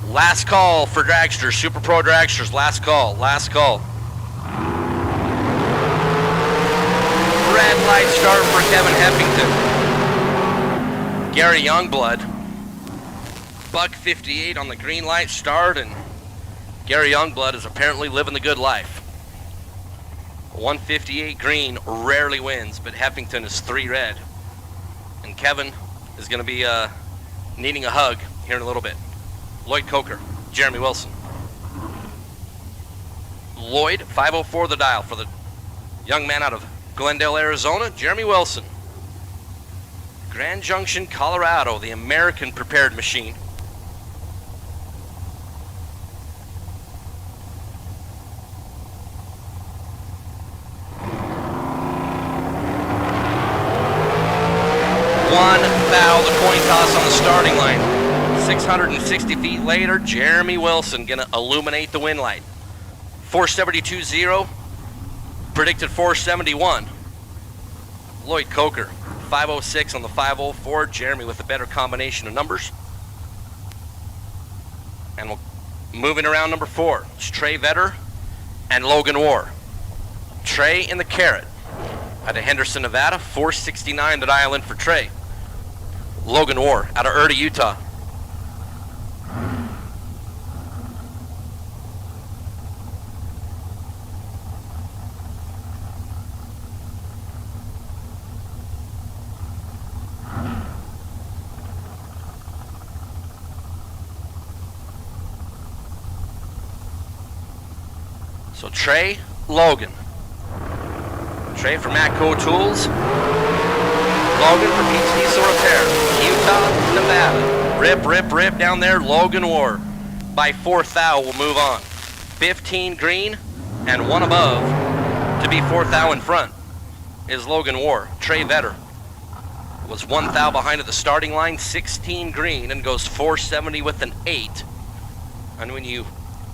Last call for dragsters, Super Pro dragsters. Last call. Red light start for Kevin Heffington. Gary Youngblood, $158 on the green light start, and Gary Youngblood is apparently living the good life. 158 green rarely wins, but Heffington is 3 red. And Kevin is going to be needing a hug here in a little bit. Lloyd Coker, Jeremy Wilson. Lloyd, 504 the dial for the young man out of Glendale, Arizona, Jeremy Wilson. Grand Junction, Colorado, the American prepared machine. One foul, the coin toss on the starting line. 660 feet later, Jeremy Wilson gonna illuminate the win light. 472.0, predicted 471. Lloyd Coker, 506 on the 504. Jeremy with a better combination of numbers. And we're moving around number 4. It's Trey Vetter and Logan War. Trey in the carrot out of Henderson, Nevada, 469 the dial in for Trey. Logan War out of Erta, Utah. So Trey, Logan. Trey for Matco Tools. Logan for Pete's Diesel Repair. Utah, Nevada. Rip down there. Logan War. By 4th thou will move on. 15 green and 1 above to be 4th thou in front is Logan War. Trey Vetter was 1 thou behind at the starting line. 16 green and goes 470 with an 8. And when you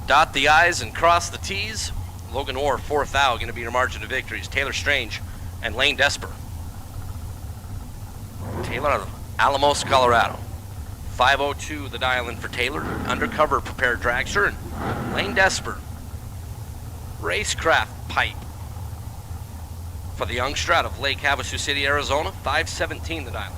dot the I's and cross the T's, Logan War, 4th thou, going to be your margin of victories. Taylor Strange and Lane Desper. Taylor out of Alamos, Colorado. 502 the dial in for Taylor. Undercover prepared dragster. And Lane Desper. Racecraft pipe for the youngster out of Lake Havasu City, Arizona. 517 the dial in.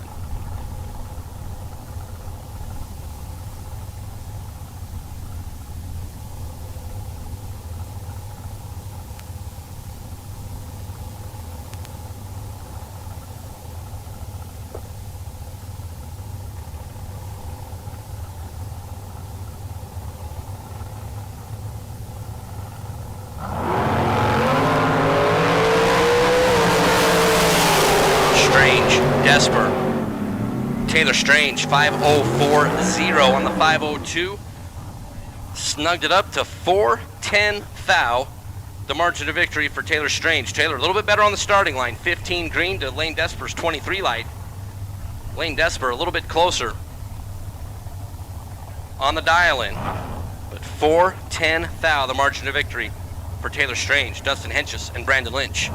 Desper. Taylor Strange, 504.0 on the 502. Snugged it up to 410 thou. The margin of victory for Taylor Strange. Taylor a little bit better on the starting line. 15 green to Lane Desper's 23 light. Lane Desper a little bit closer on the dial-in. But 410 thou, the margin of victory for Taylor Strange. Dustin Henches and Brandon Lynch.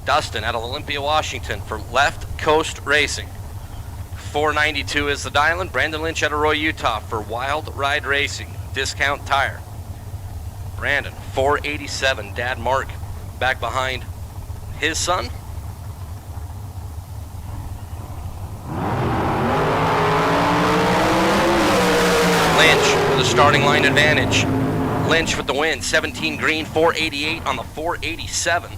Dustin out of Olympia, Washington for Left Coast Racing. 492 is the dial-in. Brandon Lynch out of Roy, Utah for Wild Ride Racing. Discount tire. Brandon, 487. Dad Mark back behind his son. Lynch with a starting line advantage. Lynch with the win, 17 green, 488 on the 487.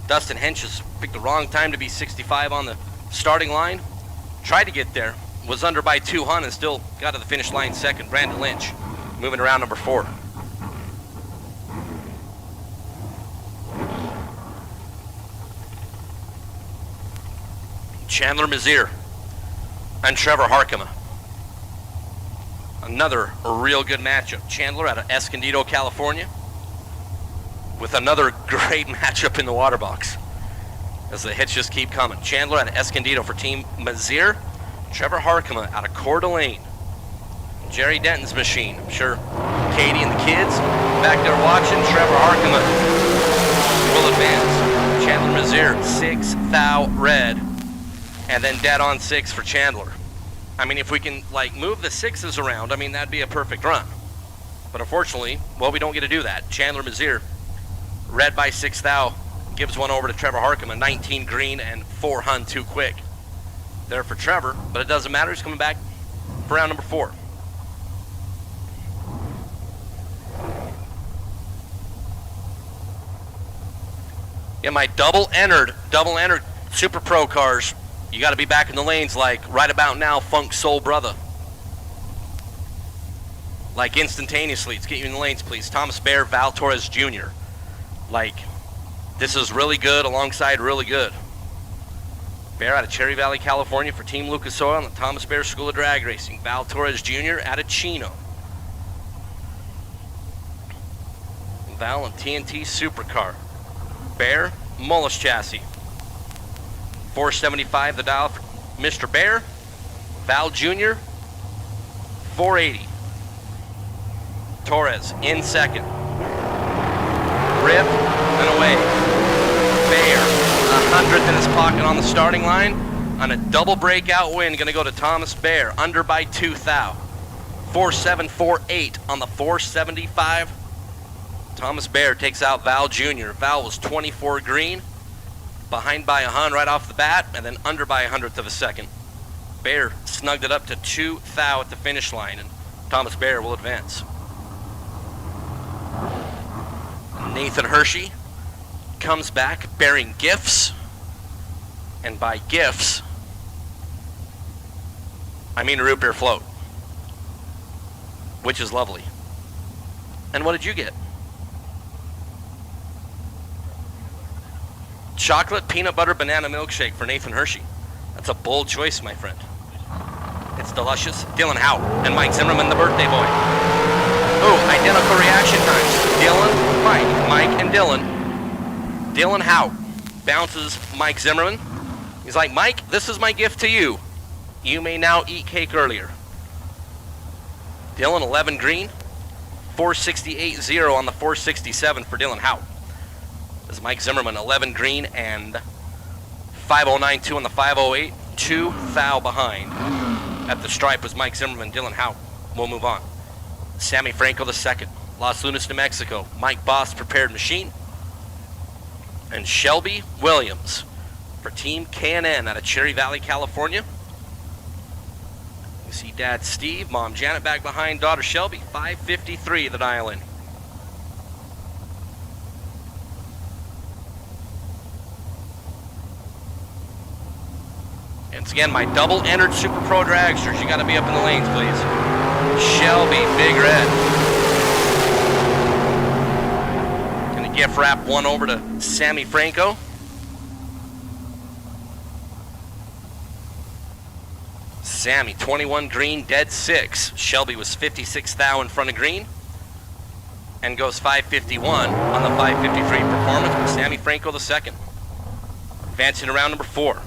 Dustin Hench has picked the wrong time to be 65 on the starting line. Tried to get there, was under by 200 and still got to the finish line second. Brandon Lynch moving around number 4. Chandler Mazier and Trevor Harkema. Another real good matchup. Chandler out of Escondido, California, with another great matchup in the water box as the hits just keep coming. Chandler out of Escondido for Team Mazier. Trevor Harkema out of Coeur d'Alene. Jerry Denton's machine. I'm sure Katie and the kids back there watching. Trevor Harkema will advance. Chandler Mazier, 6 thou red, and then dead on 6 for Chandler. I mean, if we can like move the 6s around, I mean, that'd be a perfect run. But unfortunately, well, we don't get to do that. Chandler Mazier, red by 6 thou, gives one over to Trevor Harkema, 19 green and 4 hun too quick. There for Trevor, but it doesn't matter. He's coming back for round number 4. Yeah, my double entered Super Pro cars. You got to be back in the lanes like right about now, Funk Soul Brother. Like instantaneously. Let's get you in the lanes, please. Thomas Bear, Val Torres Jr. Like, this is really good alongside really good. Bear out of Cherry Valley, California for Team Lucas Oil and the Thomas Bear School of Drag Racing. Val Torres Jr. out of Chino. Val and TNT Supercar. Bear, Mullis Chassis. 475 the dial for Mr. Bear. Val Jr. 480. Torres in second. Rip and away. Bear, 100th in his pocket on the starting line. On a double breakout win, going to go to Thomas Bear, under by 2 thou. 4748 on the 475. Thomas Bear takes out Val Jr. Val was 24 green. Behind by 100 right off the bat, and then under by 100th of a second. Bear snugged it up to 2 thou at the finish line, and Thomas Bear will advance. Nathan Hershey comes back bearing gifts, and by gifts, I mean a root beer float, which is lovely. And what did you get? Chocolate peanut butter banana milkshake for Nathan Hershey. That's a bold choice, my friend. It's delicious. Dylan Howe and Mike Zimmerman, the birthday boy. Oh, identical reaction times. Dylan, Mike, and Dylan. Dylan Howe bounces Mike Zimmerman. He's like, Mike, this is my gift to you. You may now eat cake earlier. Dylan, 11 green. 468.0 on the 467 for Dylan Howe. As Mike Zimmerman, 11 green and 509.2 on the 508, 2 thou behind. At the stripe was Mike Zimmerman, Dylan Howe. We'll move on. Sammy Franco II, Los Lunas, New Mexico. Mike Boss, Prepared Machine. And Shelby Williams for Team K&N out of Cherry Valley, California. You see Dad Steve, Mom Janet back behind, daughter Shelby, 553 the dial-in. Once again, my double entered Super Pro dragsters. You got to be up in the lanes, please. Shelby, Big Red. Gonna gift wrap one over to Sammy Franco. Sammy, 21 green, dead 6. Shelby was 56 thou in front of green. And goes 551 on the 553 performance with Sammy Franco II. Advancing to round number 4.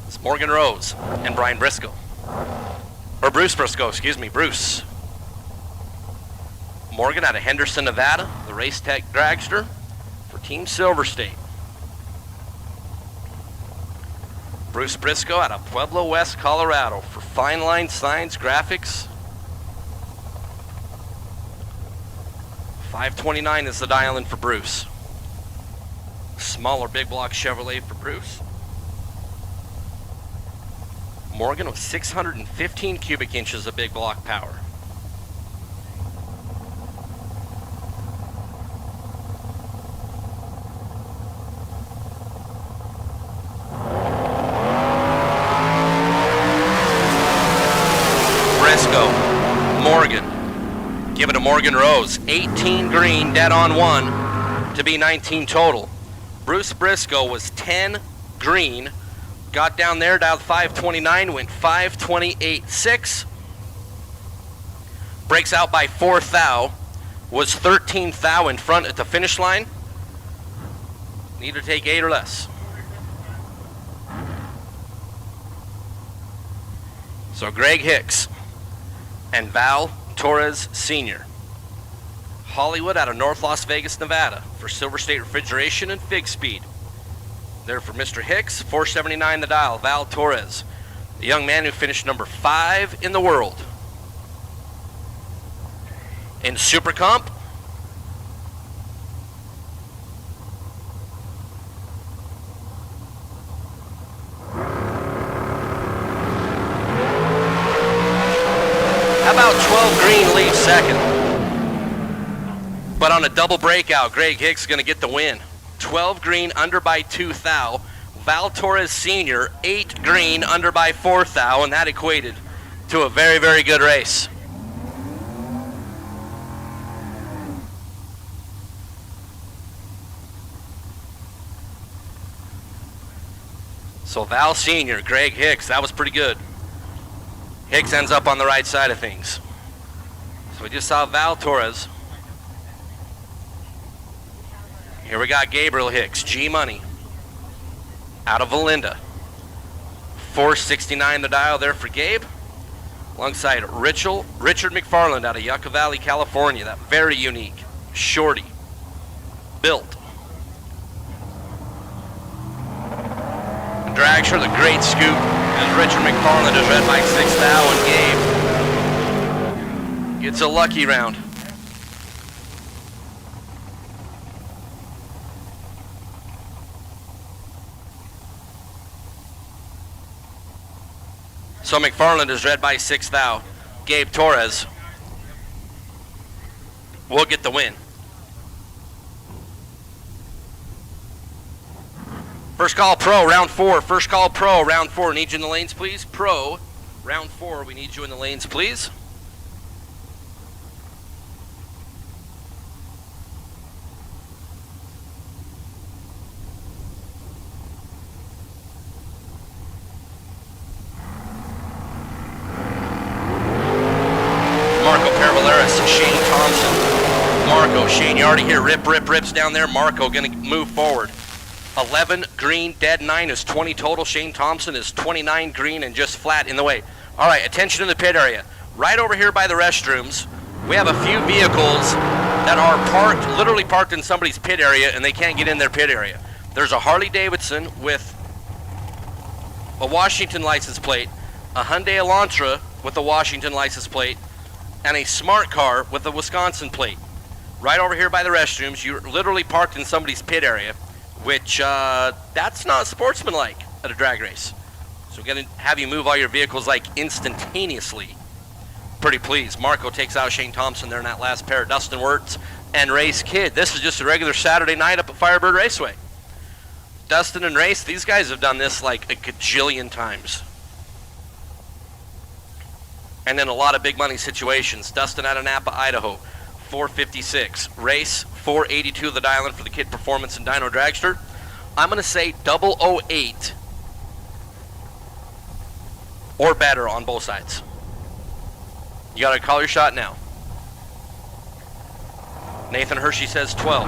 It's Morgan Rose and Brian Briscoe. Or Bruce Briscoe, excuse me, Bruce. Morgan out of Henderson, Nevada, the Race Tech dragster for Team Silver State. Bruce Briscoe out of Pueblo West, Colorado for Fine Line Signs Graphics. 529 is the dial-in for Bruce. Smaller big block Chevrolet for Bruce. Morgan with 615 cubic inches of big block power. Briscoe, Morgan. Give it to Morgan Rose. 18 green, dead on one to be 19 total. Bruce Briscoe was 10 green. Got down there, dialed 529, went 528.6. Breaks out by 4 thou. Was 13 thou in front at the finish line. Need to take 8 or less. So Greg Hicks and Val Torres Sr. Hollywood out of North Las Vegas, Nevada for Silver State Refrigeration and Fig Speed. There for Mr. Hicks, 479 the dial, Val Torres, the young man who finished number 5 in the world. In Super Comp, how about 12 green leaves second? But on a double breakout, Greg Hicks is going to get the win. 12 green, under by 2 thou. Val Torres Sr., 8 green, under by 4 thou, and that equated to a very, very good race. So Val Sr., Greg Hicks, that was pretty good. Hicks ends up on the right side of things. So we just saw Val Torres. Here we got Gabriel Hicks, G-Money, out of Valinda. 469 the dial there for Gabe. Alongside Richard McFarland out of Yucca Valley, California. That very unique, shorty, built. Dragster, the great scoop, as Richard McFarland is read by 6 thou, and Gabe gets a lucky round. So McFarland is read by 6 thou. Gabe Torres will get the win. First call pro, round 4. First call pro, round 4. Need you in the lanes, please. Pro, round 4. We need you in the lanes, please. Shane Thompson. Marco, Shane, you already hear rips down there. Marco gonna move forward. 11 green, dead 9 is 20 total. Shane Thompson is 29 green and just flat in the way. All right, attention in the pit area. Right over here by the restrooms, we have a few vehicles that are parked, literally parked in somebody's pit area, and they can't get in their pit area. There's a Harley Davidson with a Washington license plate, a Hyundai Elantra with a Washington license plate, and a smart car with a Wisconsin plate. Right over here by the restrooms, you're literally parked in somebody's pit area, which that's not sportsmanlike at a drag race. So we're gonna have you move all your vehicles like instantaneously. Pretty pleased. Marco takes out Shane Thompson there in that last pair. Dustin Wirtz and Race Kid. This is just a regular Saturday night up at Firebird Raceway. Dustin and Race, these guys have done this like a gajillion times. And then a lot of big money situations. Dustin out of Napa, Idaho, 456. Race, 482 the dial-in for the Kid Performance and Dyno Dragster. I'm going to say 008 or better on both sides. You got to call your shot now. Nathan Hershey says 12.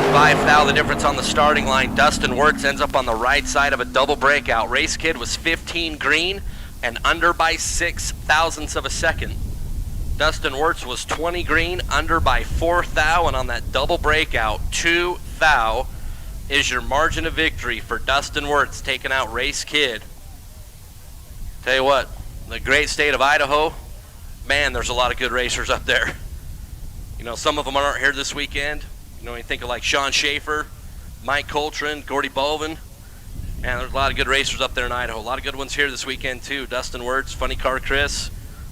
5 thou the difference on the starting line. Dustin Wirtz ends up on the right side of a double breakout. Race Kid was 15 green and under by 6 thousandths of a second. Dustin Wirtz was 20 green, under by 4 thou, and on that double breakout, 2 thou is your margin of victory for Dustin Wirtz taking out Race Kid. Tell you what, the great state of Idaho, man, there's a lot of good racers up there. You know, some of them aren't here this weekend. You know, you think of like Sean Schaefer, Mike Coltrane, Gordy Bolvin. And there's a lot of good racers up there in Idaho. A lot of good ones here this weekend too. Dustin Wirtz, Funny Car Chris,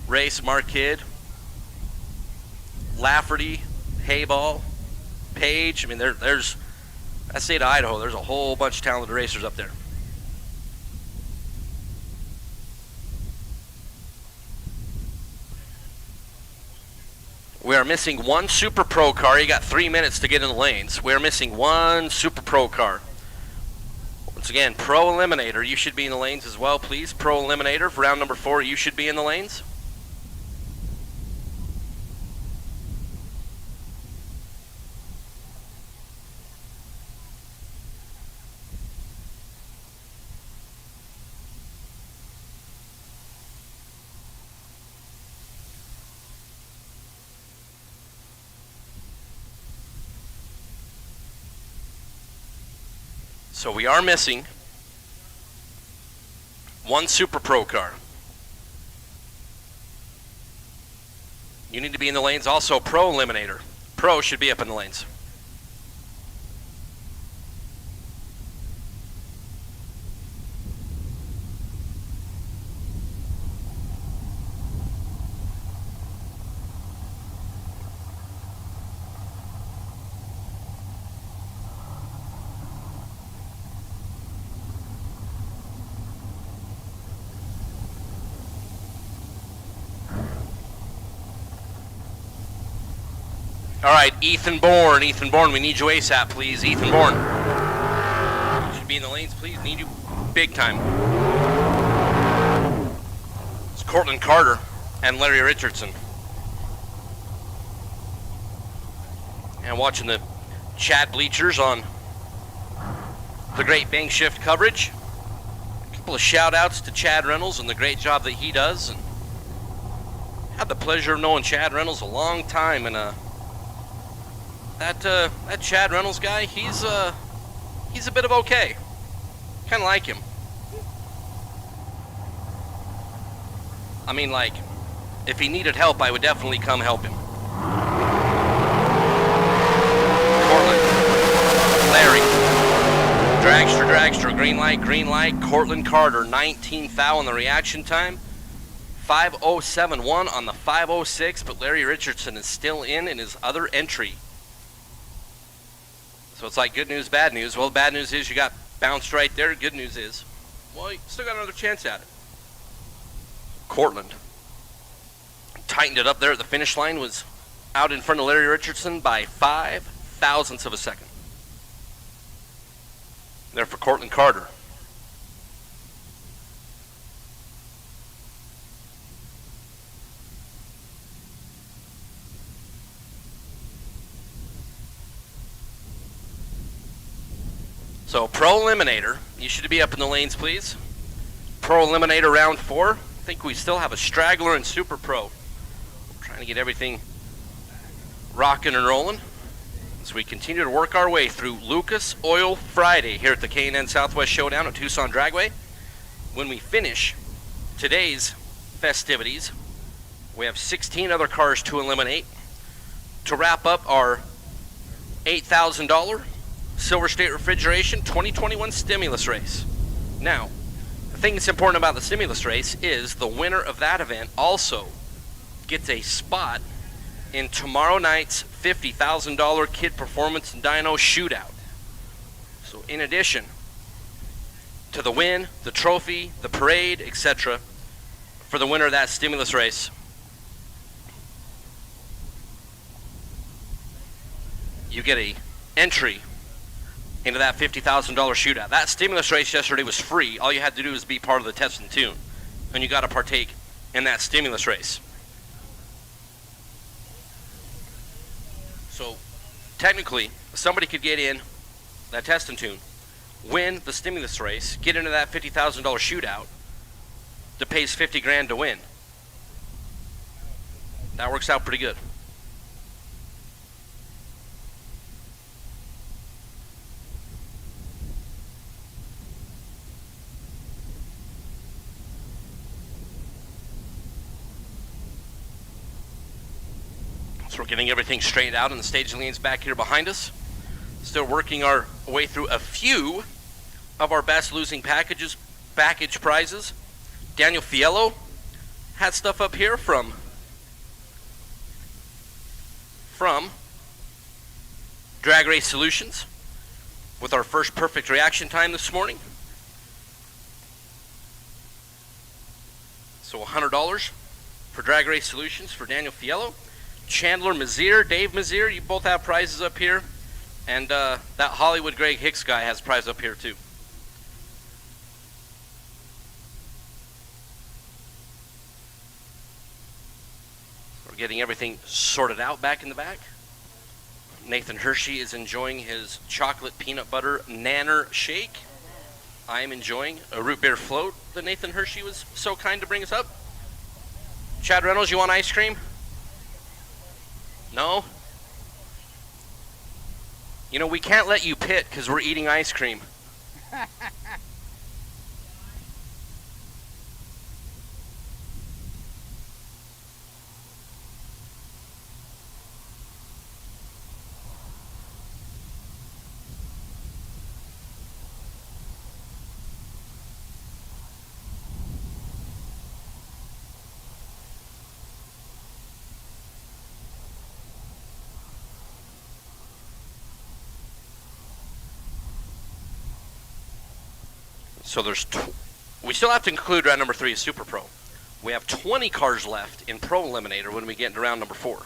Race, Mark Kidd, Lafferty, Hayball, Page. I mean, there's, that state of Idaho, there's a whole bunch of talented racers up there. We are missing one Super Pro car. You got 3 minutes to get in the lanes. We are missing one Super Pro car. Once again, Pro Eliminator, you should be in the lanes as well, please. Pro Eliminator for round number 4, you should be in the lanes. So we are missing one Super Pro car. You need to be in the lanes. Also, Pro Eliminator. Pro should be up in the lanes. All right, Ethan Bourne. Ethan Bourne, we need you ASAP, please. Ethan Bourne. You should be in the lanes, please. Need you big time. It's Cortland Carter and Larry Richardson. And watching the Chad bleachers on the great bank shift coverage. A couple of shout outs to Chad Reynolds and the great job that he does. And had the pleasure of knowing Chad Reynolds a long time, and that Chad Reynolds guy, he's a bit of okay. Kind of like him. I mean, like, if he needed help, I would definitely come help him. Cortland, Larry, dragster, green light. Cortland Carter, 19th thou on the reaction time. 5:07.1 on the 5:06, but Larry Richardson is still in his other entry. So it's like good news, bad news. Well, the bad news is you got bounced right there. Good news is, well, you still got another chance at it. Cortland tightened it up there at the finish line, was out in front of Larry Richardson by 5 thousandths of a second. There for Cortland Carter. So Pro Eliminator, you should be up in the lanes, please. Pro Eliminator round 4. I think we still have a straggler in Super Pro. Trying to get everything rocking and rolling as we continue to work our way through Lucas Oil Friday here at the K&N Southwest Showdown at Tucson Dragway. When we finish today's festivities, we have 16 other cars to eliminate to wrap up our $8,000 Silver State Refrigeration 2021 stimulus race. Now, the thing that's important about the stimulus race is the winner of that event also gets a spot in tomorrow night's $50,000 Kid Performance and Dyno Shootout. So in addition to the win, the trophy, the parade, etc., for the winner of that stimulus race, you get a entry into that $50,000 shootout. That stimulus race yesterday was free. All you had to do was be part of the test and tune, and you got to partake in that stimulus race. So technically, somebody could get in that test and tune, win the stimulus race, get into that $50,000 shootout that pays 50 grand to win. That works out pretty good. So we're getting everything straightened out in the staging lanes back here behind us. Still working our way through a few of our best losing package prizes. Daniel Fiello had stuff up here from Drag Race Solutions with our first perfect reaction time this morning. So $100 for Drag Race Solutions for Daniel Fiello. Chandler Mazier, Dave Mazier, you both have prizes up here. And that Hollywood Greg Hicks guy has a prize up here too. We're getting everything sorted out back in the back. Nathan Hershey is enjoying his chocolate peanut butter nanner shake. I am enjoying a root beer float that Nathan Hershey was so kind to bring us up. Chad Reynolds, you want ice cream? No? You know, we can't let you pit because we're eating ice cream. So we still have to include round number 3 as Super Pro. We have 20 cars left in Pro Eliminator when we get into round number 4.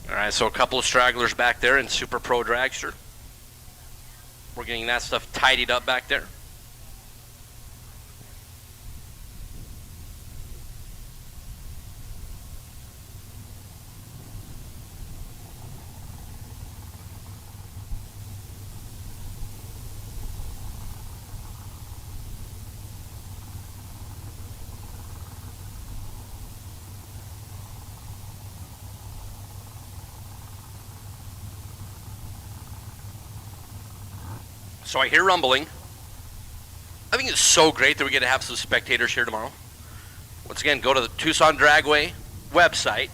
All right, so a couple of stragglers back there in Super Pro Dragster. We're getting that stuff tidied up back there. So I hear rumbling. I think it's so great that we get to have some spectators here tomorrow. Once again, go to the Tucson Dragway website.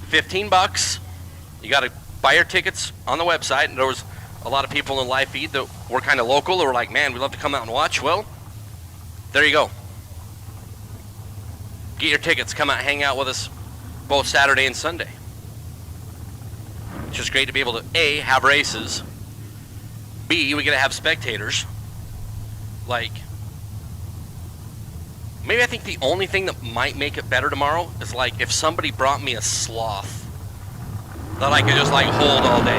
$15. You got to buy your tickets on the website. And there was a lot of people in the live feed that were kind of local that were like, man, we'd love to come out and watch. Well, there you go. Get your tickets. Come out, hang out with us both Saturday and Sunday. It's just great to be able to, A, have races. B, we get to have spectators. Like, maybe I think the only thing that might make it better tomorrow is like if somebody brought me a sloth that I could just like hold all day.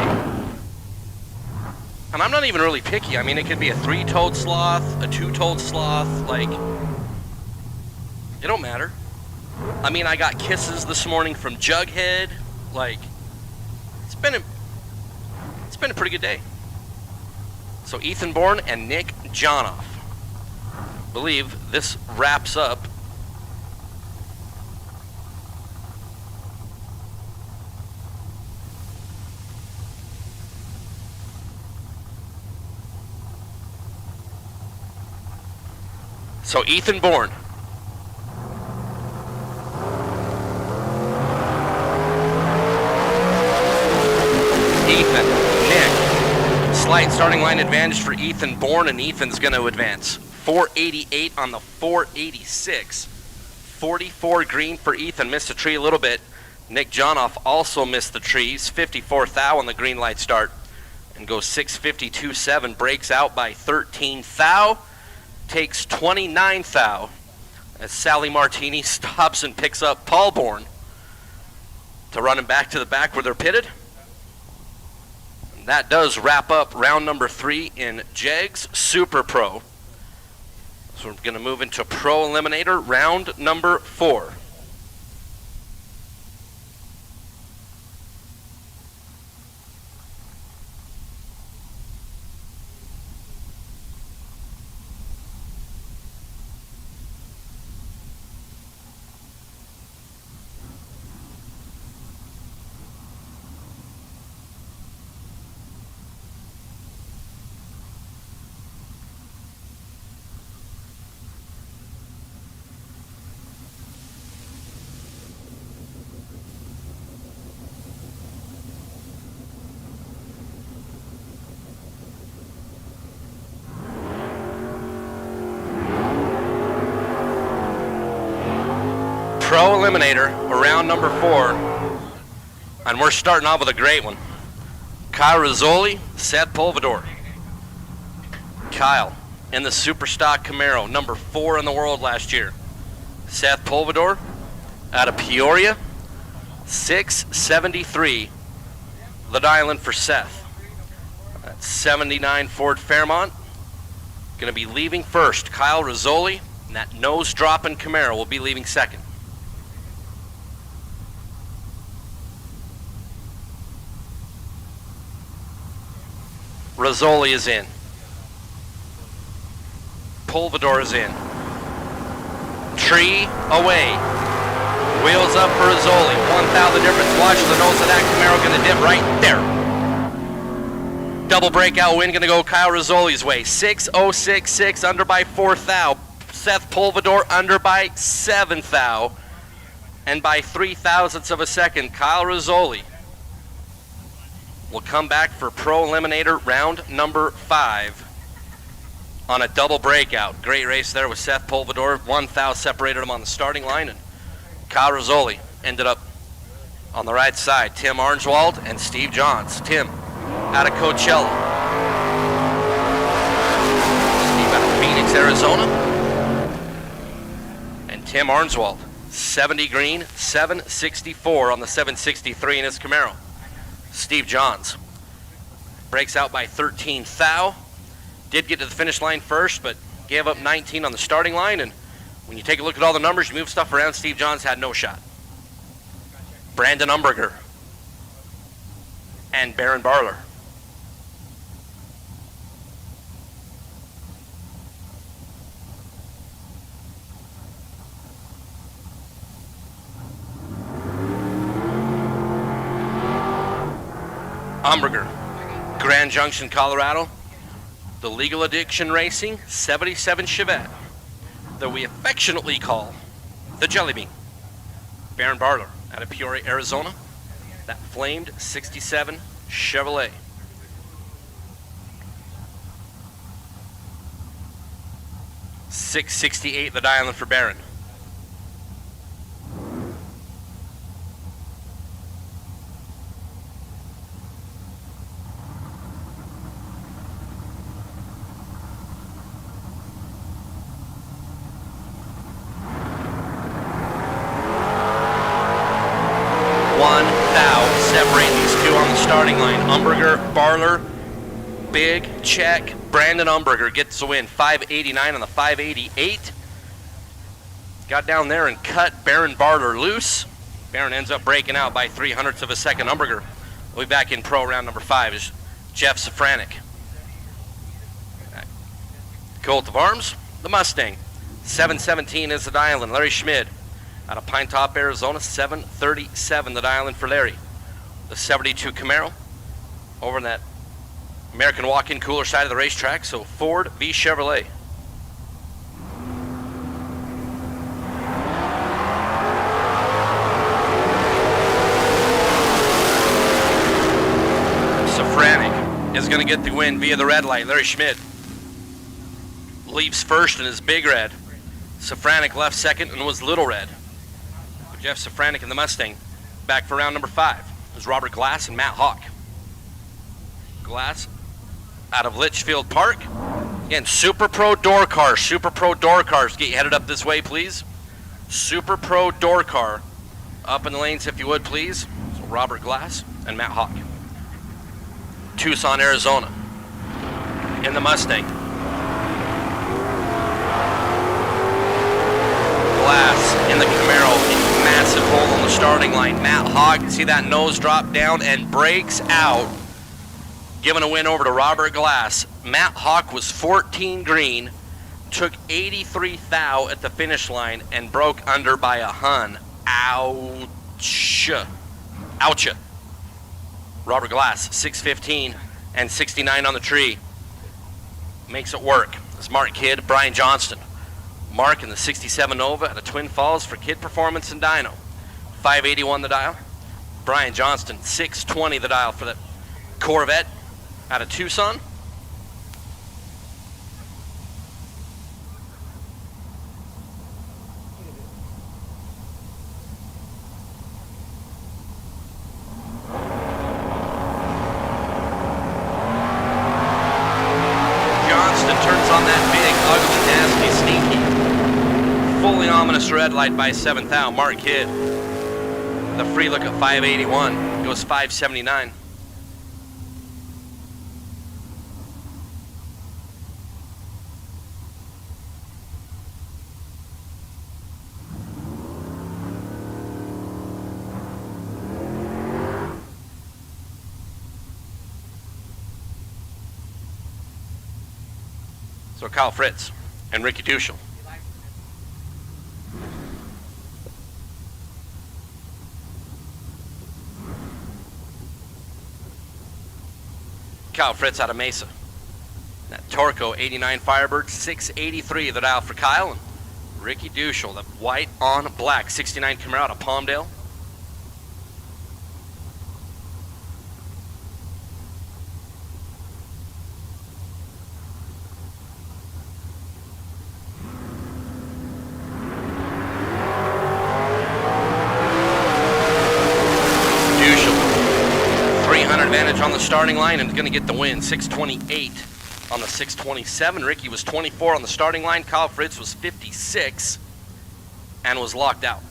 And I'm not even really picky. I mean, it could be a 3-toed sloth, a 2-toed sloth, like, it don't matter. I mean, I got kisses this morning from Jughead. Like, it's been a pretty good day. So Ethan Bourne and Nick Jonoff. I believe this wraps up So Ethan Bourne. Ethan, Nick. Slight starting line advantage for Ethan Bourne, and Ethan's going to advance. 488 on the 486. 44 green for Ethan. Missed the tree a little bit. Nick Jonoff also missed the trees. 54 thou on the green light start. And goes 652.7. Breaks out by 13 thou. Takes 29 thou. As Sally Martini stops and picks up Paul Bourne to run him back to the back where they're pitted. That does wrap up round number 3 in JEGS Super Pro. So we're going to move into Pro Eliminator round number 4. Pro Eliminator, round number 4. And we're starting off with a great one. Kyle Rizzoli, Seth Polvador. Kyle in the Super Stock Camaro, number 4 in the world last year. Seth Polvador out of Peoria, 673, the dial-in for Seth. That's 79 Ford Fairmont. Going to be leaving first. Kyle Rizzoli, and that nose-dropping Camaro will be leaving second. Rizzoli is in. Polvador is in. Tree away. Wheels up for Rizzoli. 1,000 difference. Watch the nose of that Camaro going to dip right there. Double breakout win going to go Kyle Rizzoli's way. 6.066 under by 4 thou. Seth Polvador under by 7 thou. And by 3 thousandths of a second, Kyle Rizzoli will come back for Pro Eliminator round number 5 on a double breakout. Great race there with Seth Polvador. 1 thou separated him on the starting line, and Kyle Rizzoli ended up on the right side. Tim Arnswald and Steve Johns. Tim out of Coachella. Steve out of Phoenix, Arizona. And Tim Arnswald, 70 green, 764 on the 763 in his Camaro. Steve Johns breaks out by 13 thou. Did get to the finish line first, but gave up 19 on the starting line. And when you take a look at all the numbers, you move stuff around, Steve Johns had no shot. Brandon Umberger and Baron Barler. Umberger, Grand Junction, Colorado. The Legal Addiction Racing 77 Chevette that we affectionately call the Jelly Bean. Baron Barler out of Peoria, Arizona. That flamed 67 Chevrolet. $668 the dial-in for Baron. Separate these two on the starting line. Umberger, Barler, big check. Brandon Umberger gets the win. 589 on the 588. Got down there and cut Baron Barler loose. Baron ends up breaking out by 300ths of a second. Umberger will be back in pro round number 5 is Jeff Safranek. Colt of Arms, the Mustang. 717 is the dial-in. Larry Schmid out of Pine Top, Arizona. 737 the dial-in for Larry. The 72 Camaro over in that American walk-in cooler side of the racetrack. So Ford v Chevrolet. Safranek is going to get the win via the red light. Larry Schmid leaves first in his big red. Safranek left second and was little red. Jeff Safranek in the Mustang back for round number 5. Is Robert Glass and Matt Hawk. Glass out of Litchfield Park. Again, Super Pro door cars. Super Pro door cars. Get you headed up this way, please. Super Pro door car. Up in the lanes, if you would, please. So Robert Glass and Matt Hawk. Tucson, Arizona. In the Mustang. Glass in the Camaro. Massive hole on the starting line. Matt Hawk, see that nose drop down and breaks out, giving a win over to Robert Glass. Matt Hawk was 14 green, took 83 thou at the finish line and broke under by a hun. Ouch. Oucha. Robert Glass, 615 and 69 on the tree. Makes it work. It's Mark Kidd, Brian Johnston. Mark in the 67 Nova out of Twin Falls for Kid Performance and Dyno. 581 the dial. Brian Johnston, 620 the dial for that Corvette out of Tucson. and turns on that big, ugly, nasty, sneaky, fully ominous red light by 7th out. Mark Kidd. The free look at 581 goes 579. So Kyle Fritz and Ricky Duschel. Kyle Fritz out of Mesa. That Torco 89 Firebird, 683 the dial for Kyle. And Ricky Duschel, the white on black 69 Camaro out of Palmdale. Advantage on the starting line and going to get the win. 628 on the 627. Ricky was 24 on the starting line. Kyle Fritz was 56 and was locked out.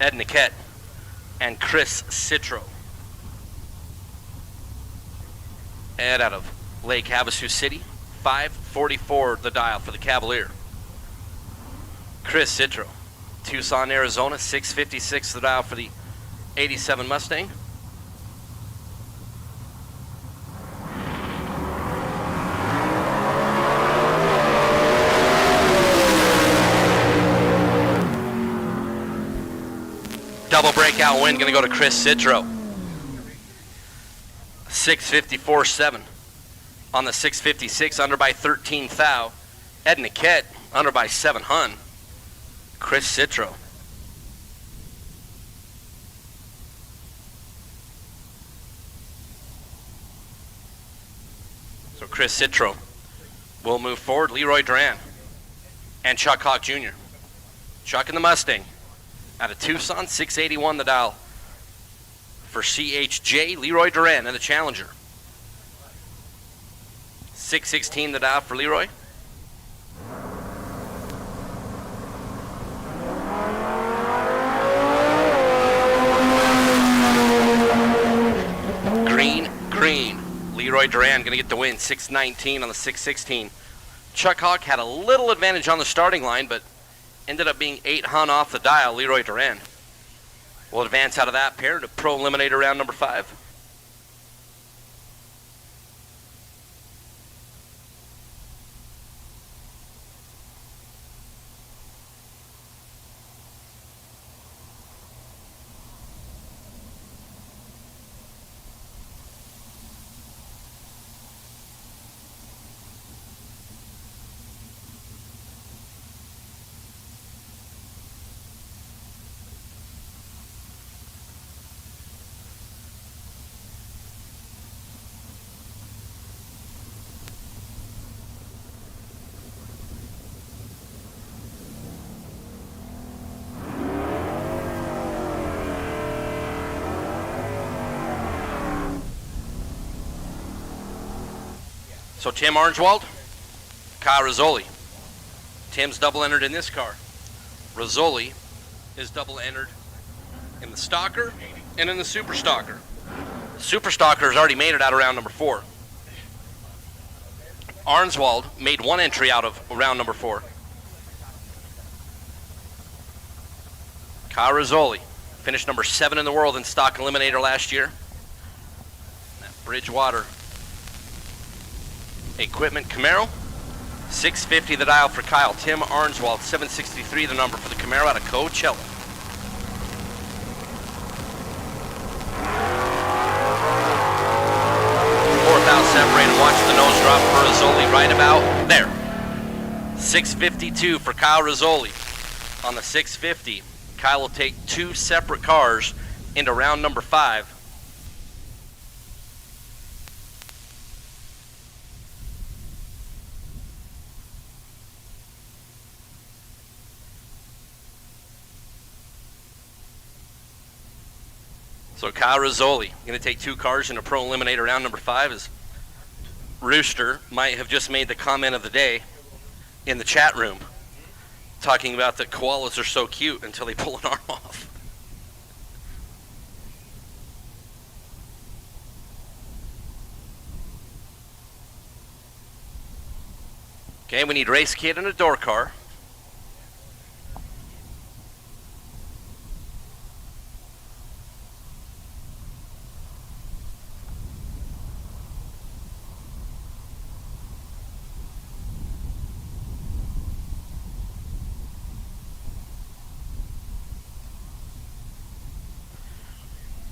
Ed Niquette and Chris Citro. Ed out of Lake Havasu City. 544 the dial for the Cavalier. Chris Citro, Tucson, Arizona, 656 the dial for the 87 Mustang. Double breakout win, gonna go to Chris Citro. 654.7 on the 656, under by 13 thou. Ed Niquette, under by 7 hun. Chris Citro. So Chris Citro will move forward. Leroy Duran and Chuck Hawk Jr. Chuck in the Mustang out of Tucson, 681 the dial for CHJ. Leroy Duran and the Challenger. 616 the dial for Leroy. Green. Leroy Duran going to get the win. 619 on the 616. Chuck Hawk had a little advantage on the starting line, but ended up being 8 hun off the dial. Leroy Duran will advance out of that pair to Pro Eliminator round number 5. So Tim Arnswald, Kyle Rizzoli. Tim's double entered in this car. Rizzoli is double entered in the Stalker and in the Super Stalker. Super Stalker has already made it out of round number 4. Arnswald made 1 entry out of round number 4. Kyle Rizzoli finished number 7 in the world in Stock Eliminator last year. That Bridgewater Equipment Camaro. 650 the dial for Kyle. Tim Arnswald, 763 the number for the Camaro out of Coachella. Fourth out separated. Watch the nose drop for Rizzoli right about there. 652 for Kyle Rizzoli. On the 650, Kyle will take 2 separate cars into round number 5. So Kyle Rizzoli going to take 2 cars in a pro eliminator round number 5. As Rooster might have just made the comment of the day in the chat room, talking about that koalas are so cute until they pull an arm off. Okay, we need race kit and a door car.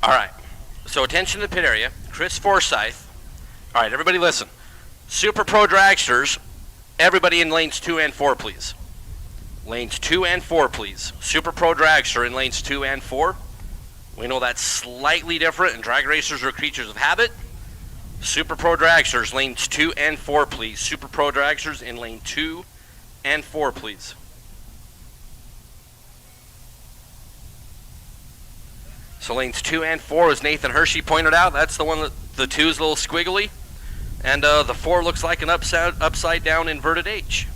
All right, so attention to the pit area. Chris Forsyth. All right, everybody listen. Super Pro Dragsters, everybody in lanes 2 and 4, please. Lanes 2 and 4, please. Super Pro Dragster in lanes 2 and 4. We know that's slightly different, and drag racers are creatures of habit. Super Pro Dragsters, lanes 2 and 4, please. Super Pro Dragsters in lane 2 and 4, please. So lanes 2 and 4, as Nathan Hershey pointed out, that's the one that the 2 is a little squiggly. And the 4 looks like an upside down inverted H.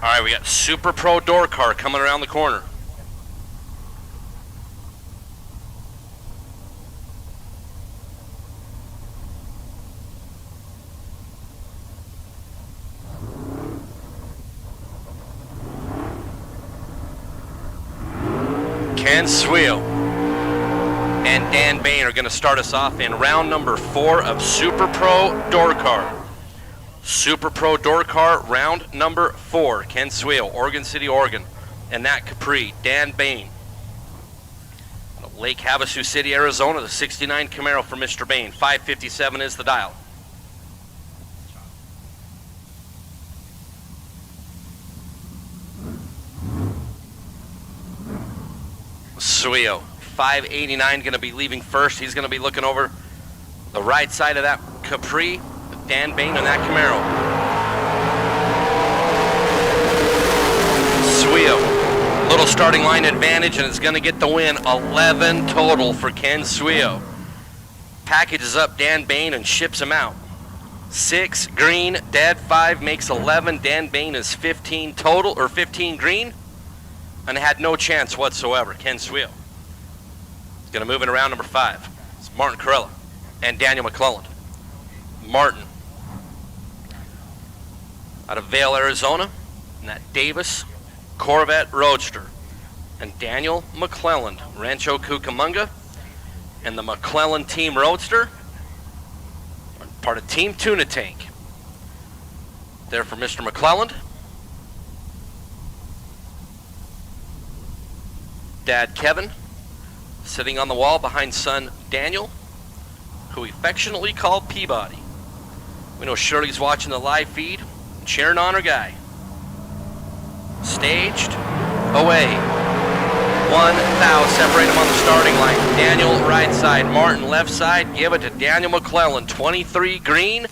All right, we got Super Pro door car coming around the corner. Ken Sweel and Dan Bain are going to start us off in round number 4 of Super Pro door car. Super Pro door car, round number 4. Ken Sweel, Oregon City, Oregon. And Nat Capri, Dan Bain. Lake Havasu City, Arizona, the 69 Camaro for Mr. Bain. 557 is the dial. Sweel, 589, going to be leaving first. He's going to be looking over the right side of that Capri. Dan Bain on that Camaro. Sweo, little starting line advantage, and it's going to get the win. 11 total for Ken Sweo. Packages up Dan Bain and ships him out. 6 green, Dad 5 makes 11. Dan Bain is 15 total, or 15 green, and had no chance whatsoever. Ken Sweo. He's going to move in around number 5. It's Martin Corella and Daniel McClelland. Martin out of Vail, Arizona, and that Davis Corvette Roadster. And Daniel McClelland, Rancho Cucamonga, and the McClelland Team Roadster, part of Team Tuna Tank. There for Mr. McClelland. Dad Kevin, sitting on the wall behind son Daniel, who we affectionately call Peabody. We know Shirley's watching the live feed, cheering on her guy. Staged, away. 1 thou, separate him on the starting line. Daniel right side, Martin left side, give it to Daniel McClelland. 23 green,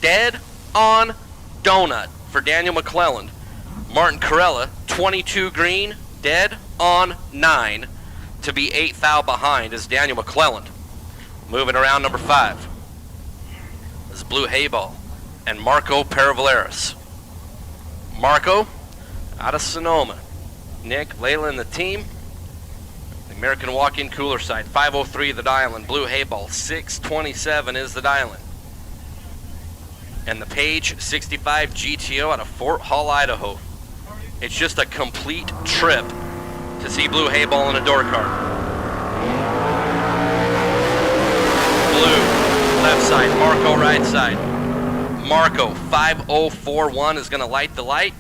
dead on donut for Daniel McClelland. Martin Corella, 22 green, dead on 9 to be 8 thou behind is Daniel McClelland. Moving around number 5 is Blue Hayball and Marco Paravaleris. Marco out of Sonoma. Nick, Layla and the team. The American walk-in cooler side. 503 the dial in. Blue Hayball. 627 is the dial in. And the Page 65 GTO out of Fort Hall, Idaho. It's just a complete trip to see Blue Hayball in a door car. left side, Marco right side. Marco 5041 is going to light the light,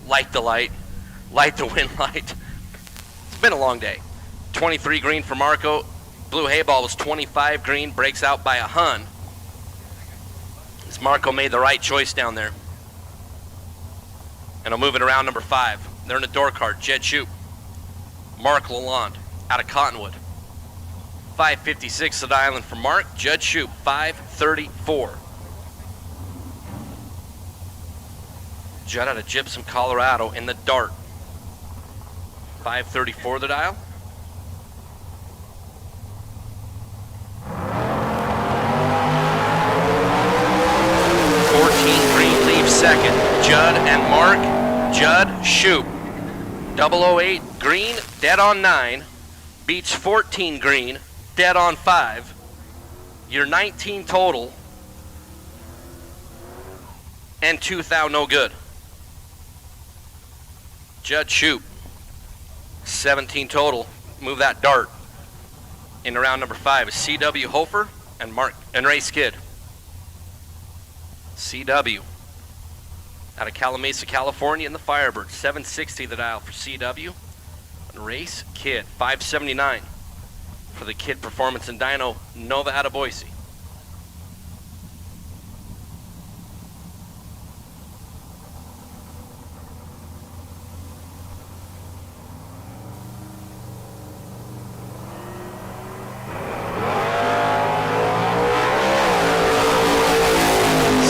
light the light, light the wind light. It's been a long day. 23 green for Marco. Blue hay ball was 25 green, breaks out by a hun. As Marco made the right choice down there. And I'll move it around number 5. They're in the door card, Jed Shoop. Mark Lalonde out of Cottonwood. 556 at Island for Mark. Judd Shoop, 534. Judd out of Gypsum, Colorado in the dart. 534 the dial. Green leaves second. Judd and Mark. Judd Shoop. 008 green, dead on 9. Beats 14 green, dead on 5. You're 19 total. And 2 thou no good. Judd Shoop. 17 total. Move that dart into round number 5 is CW Hofer and Mark and Ray Skid. CW out of Calamasa, California in the Firebird. 760 the dial for CW. And Race Kid, 579 for the Kid Performance and Dyno Nova out of Boise.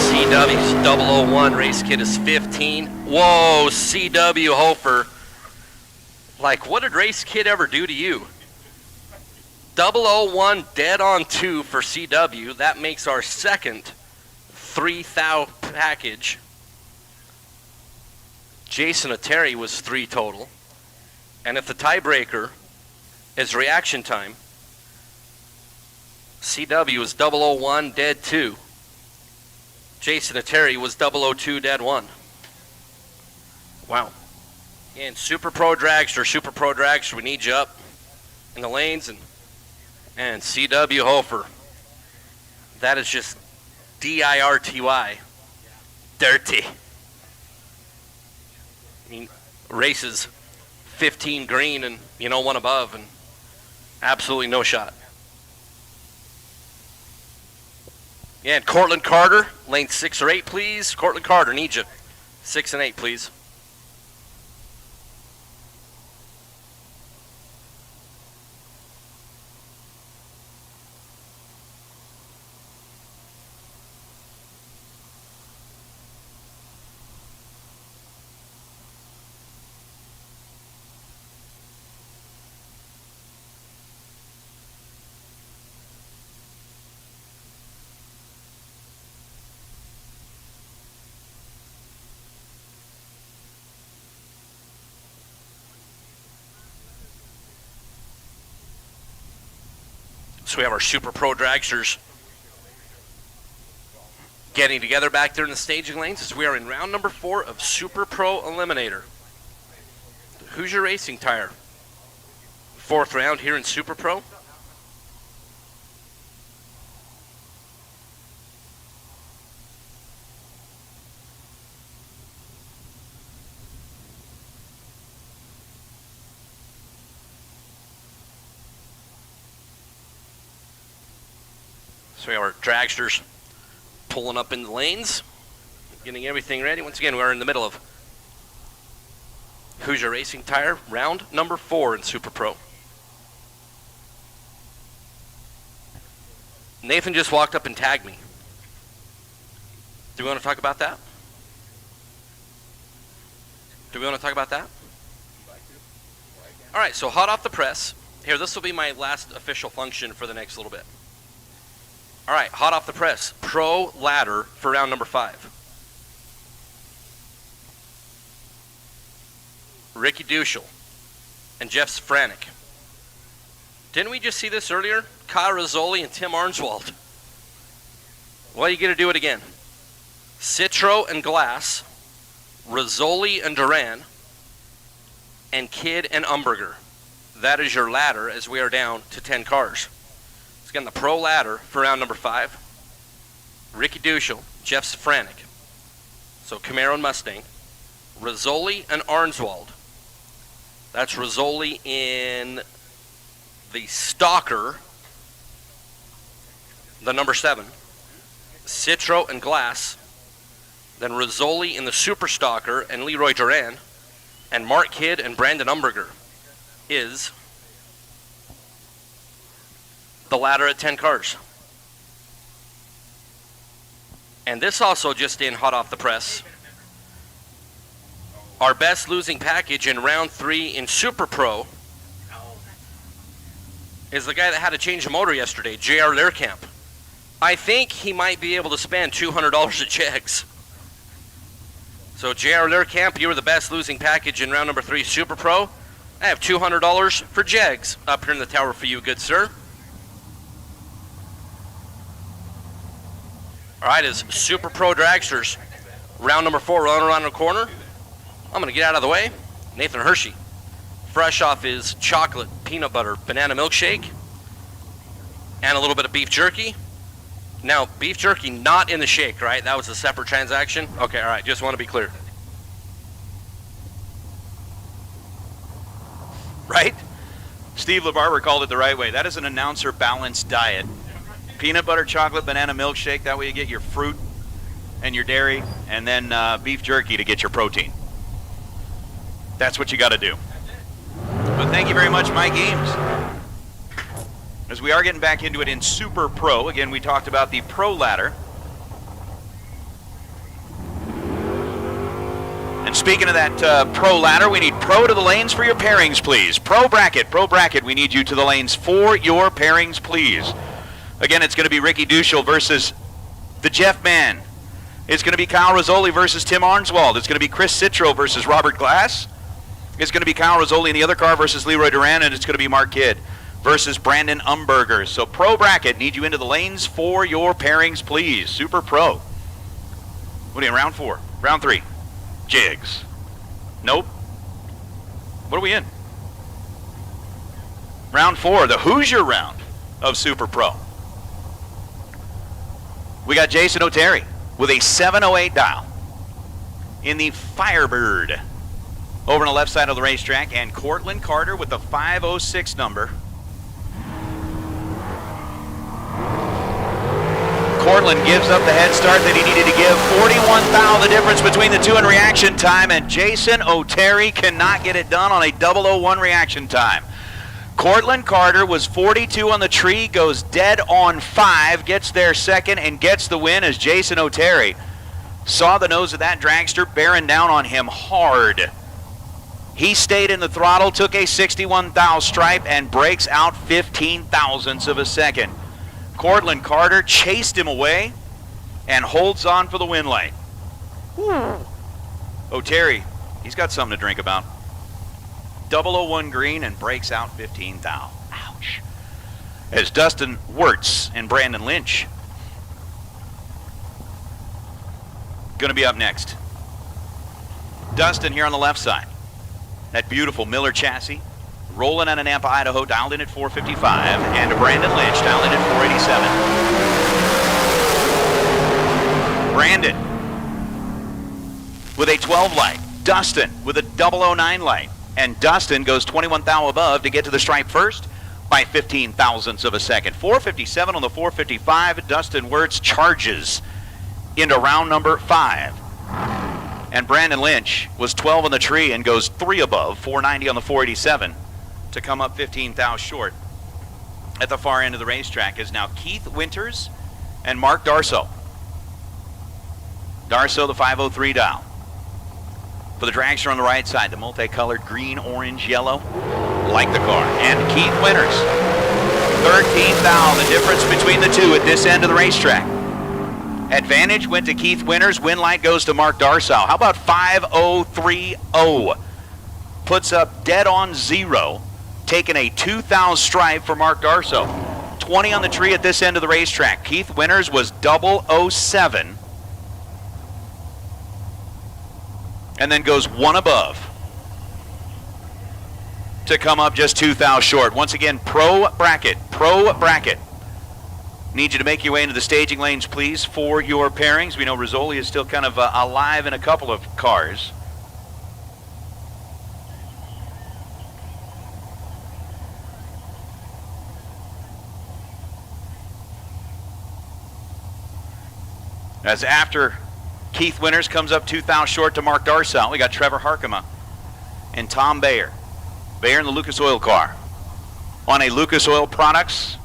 CW's 001, Race Kid is 15. Whoa, CW Hofer. Like, what did Race Kid ever do to you? 001 dead on 2 for CW. That makes our second 3 thou package. Jason Oteri was 3 total. And if the tiebreaker is reaction time, CW is 001 dead 2. Jason Oteri was 002 dead 1. Wow. And Super Pro Dragster, we need you up in the lanes. And CW Hofer. That is just DIRTY. Dirty. I mean, races 15 green and, you know, 1 above, and absolutely no shot. Yeah, and Cortland Carter, lane 6 or 8, please. Cortland Carter, need you. 6 and 8, please. So we have our Super Pro Dragsters getting together back there in the staging lanes as we are in round number 4 of Super Pro Eliminator. Hoosier Racing Tire. 4th round here in Super Pro. So we have our dragsters pulling up in the lanes, getting everything ready. Once again, we're in the middle of Hoosier Racing Tire, round number 4 in Super Pro. Nathan just walked up and tagged me. Do we want to talk about that? All right, so hot off the press. Here, this will be my last official function for the next little bit. All right, hot off the press, Pro Ladder for round number 5. Ricky Duschel and Jeff Sfranik. Didn't we just see this earlier? Kyle Rizzoli and Tim Arnswald. Well, you get to do it again. Citro and Glass, Rizzoli and Duran, and Kidd and Umberger. That is your ladder as we are down to 10 cars. Again, the Pro Ladder for round number 5. Ricky Duschel, Jeff Safranek. So Camaro and Mustang. Rizzoli and Arnswald. That's Rizzoli in the Stalker, the number 7. Citro and Glass. Then Rizzoli in the Super Stalker and Leroy Duran. And Mark Kidd and Brandon Umberger is the ladder at 10 cars. And this also just in hot off the press. Our best losing package in round 3 in Super Pro is the guy that had to change a motor yesterday, JR Learcamp. I think he might be able to spend $200 at Jegs. So JR Learcamp, you were the best losing package in round number 3 Super Pro. I have $200 for Jegs up here in the tower for you, good sir. All right, is Super Pro Dragsters. Round number 4 rolling around the corner. I'm going to get out of the way. Nathan Hershey. Fresh off his chocolate, peanut butter, banana milkshake. And a little bit of beef jerky. Now, beef jerky not in the shake, right? That was a separate transaction? Okay, all right, just want to be clear. Right? Steve LaBarber called it the right way. That is an announcer balanced diet. Peanut butter, chocolate, banana milkshake. That way you get your fruit and your dairy, and then beef jerky to get your protein. That's what you got to do. But thank you very much, My Games. As we are getting back into it in Super Pro. Again, we talked about the Pro Ladder. And speaking of that Pro Ladder, we need Pro to the lanes for your pairings, please. Pro Bracket, we need you to the lanes for your pairings, please. Again, it's going to be Ricky Duschel versus the Jeff Man. It's going to be Kyle Rizzoli versus Tim Arnswald. It's going to be Chris Citro versus Robert Glass. It's going to be Kyle Rizzoli in the other car versus Leroy Duran, and it's going to be Mark Kidd versus Brandon Umberger. So Pro Bracket, need you into the lanes for your pairings, please. Super Pro. What are you in, round 4? Round 3. Jigs. Nope. What are we in? Round 4, the Hoosier round of Super Pro. We got Jason O'Terry with a 708 dial in the Firebird over on the left side of the racetrack, and Cortland Carter with the 506 number. Cortland gives up the head start that he needed to give. 41 thou, the difference between the two in reaction time, and Jason O'Terry cannot get it done on a 001 reaction time. Cortland Carter was 42 on the tree, goes dead on 5, gets there second, and gets the win as Jason O'Terry saw the nose of that dragster bearing down on him hard. He stayed in the throttle, took a 61 thou stripe, and breaks out 15 thousandths of a second. Cortland Carter chased him away and holds on for the win light. O'Terry, he's got something to drink about. 001 green and breaks out 15 thou. Ouch. As Dustin Wirtz and Brandon Lynch going to be up next. Dustin here on the left side. That beautiful Miller chassis. Rolling out of Nampa, Idaho, dialed in at 455. And Brandon Lynch, dialed in at 487. Brandon with a 12 light. Dustin with a 009 light. And Dustin goes 21 thou above to get to the stripe first by 15 thousandths of a second. 457 on the 455. Dustin Wirtz charges into round number 5. And Brandon Lynch was 12 on the tree and goes 3 above, 490 on the 487 to come up 15 thou short. At the far end of the racetrack is now Keith Winters and Mark Darso. Darso, the 503 dial. For the dragster on the right side, the multicolored green, orange, yellow, like the car. And Keith Winters, 13 thou, the difference between the two at this end of the racetrack. Advantage went to Keith Winters. Win light goes to Mark Darsow. How about 5030? Puts up dead on 0, taking a 2 thou stripe for Mark Darsow. 20 on the tree at this end of the racetrack. Keith Winters was 007. And then goes 1 above to come up just 2 thou short. Once again, Pro Bracket. Need you to make your way into the staging lanes, please, for your pairings. We know Rizzoli is still kind of alive in a couple of cars. As after Keith Winters comes up 2 thou short to Mark Darsell, we got Trevor Harkema and Tom Bayer. Bayer in the Lucas Oil car. On a Lucas Oil Products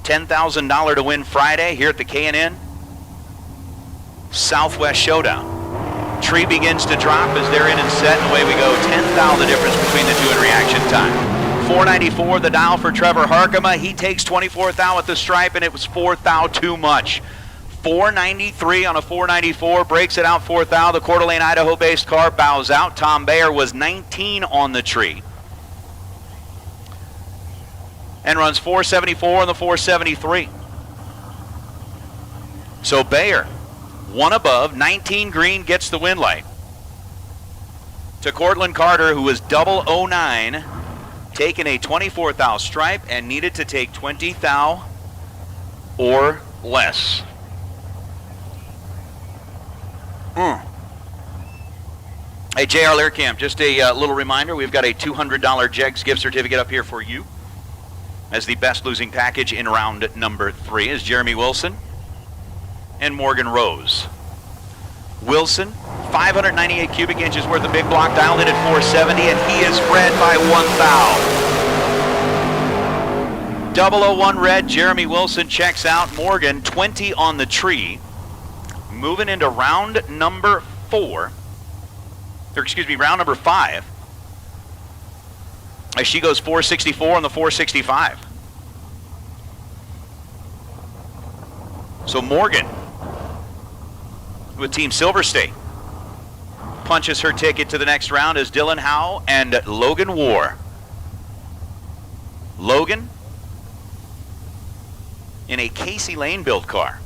$10,000 to win Friday here at the K&N Southwest Showdown. Tree begins to drop as they're in and set, and away we go. 10 thou the difference between the two in reaction time. 494 the dial for Trevor Harkema. He takes 24 thou at the stripe, and it was 4 thou too much. 493 on a 494, breaks it out 4 thou. The Coeur d'Alene, Idaho-based car bows out. Tom Bayer was 19 on the tree and runs 474 on the 473. So Bayer, 1 above, 19 green, gets the win light. To Cortland Carter, who was 009, taking a 24 thou stripe and needed to take 20 thou or less. Hey, J.R. Learcamp, just a little reminder, we've got a $200 Jegs gift certificate up here for you as the best losing package in round number 3 is Jeremy Wilson and Morgan Rose. Wilson, 598 cubic inches worth of big block, dialed in at 470, and he is red by 1 thou. 001 red, Jeremy Wilson checks out. Morgan, 20 on the tree. Moving into round number 4, or excuse me, round number 5, as she goes 464 on the 465. So Morgan, with Team Silver State, punches her ticket to the next round as Dylan Howe and Logan War. Logan in a Casey Lane build car,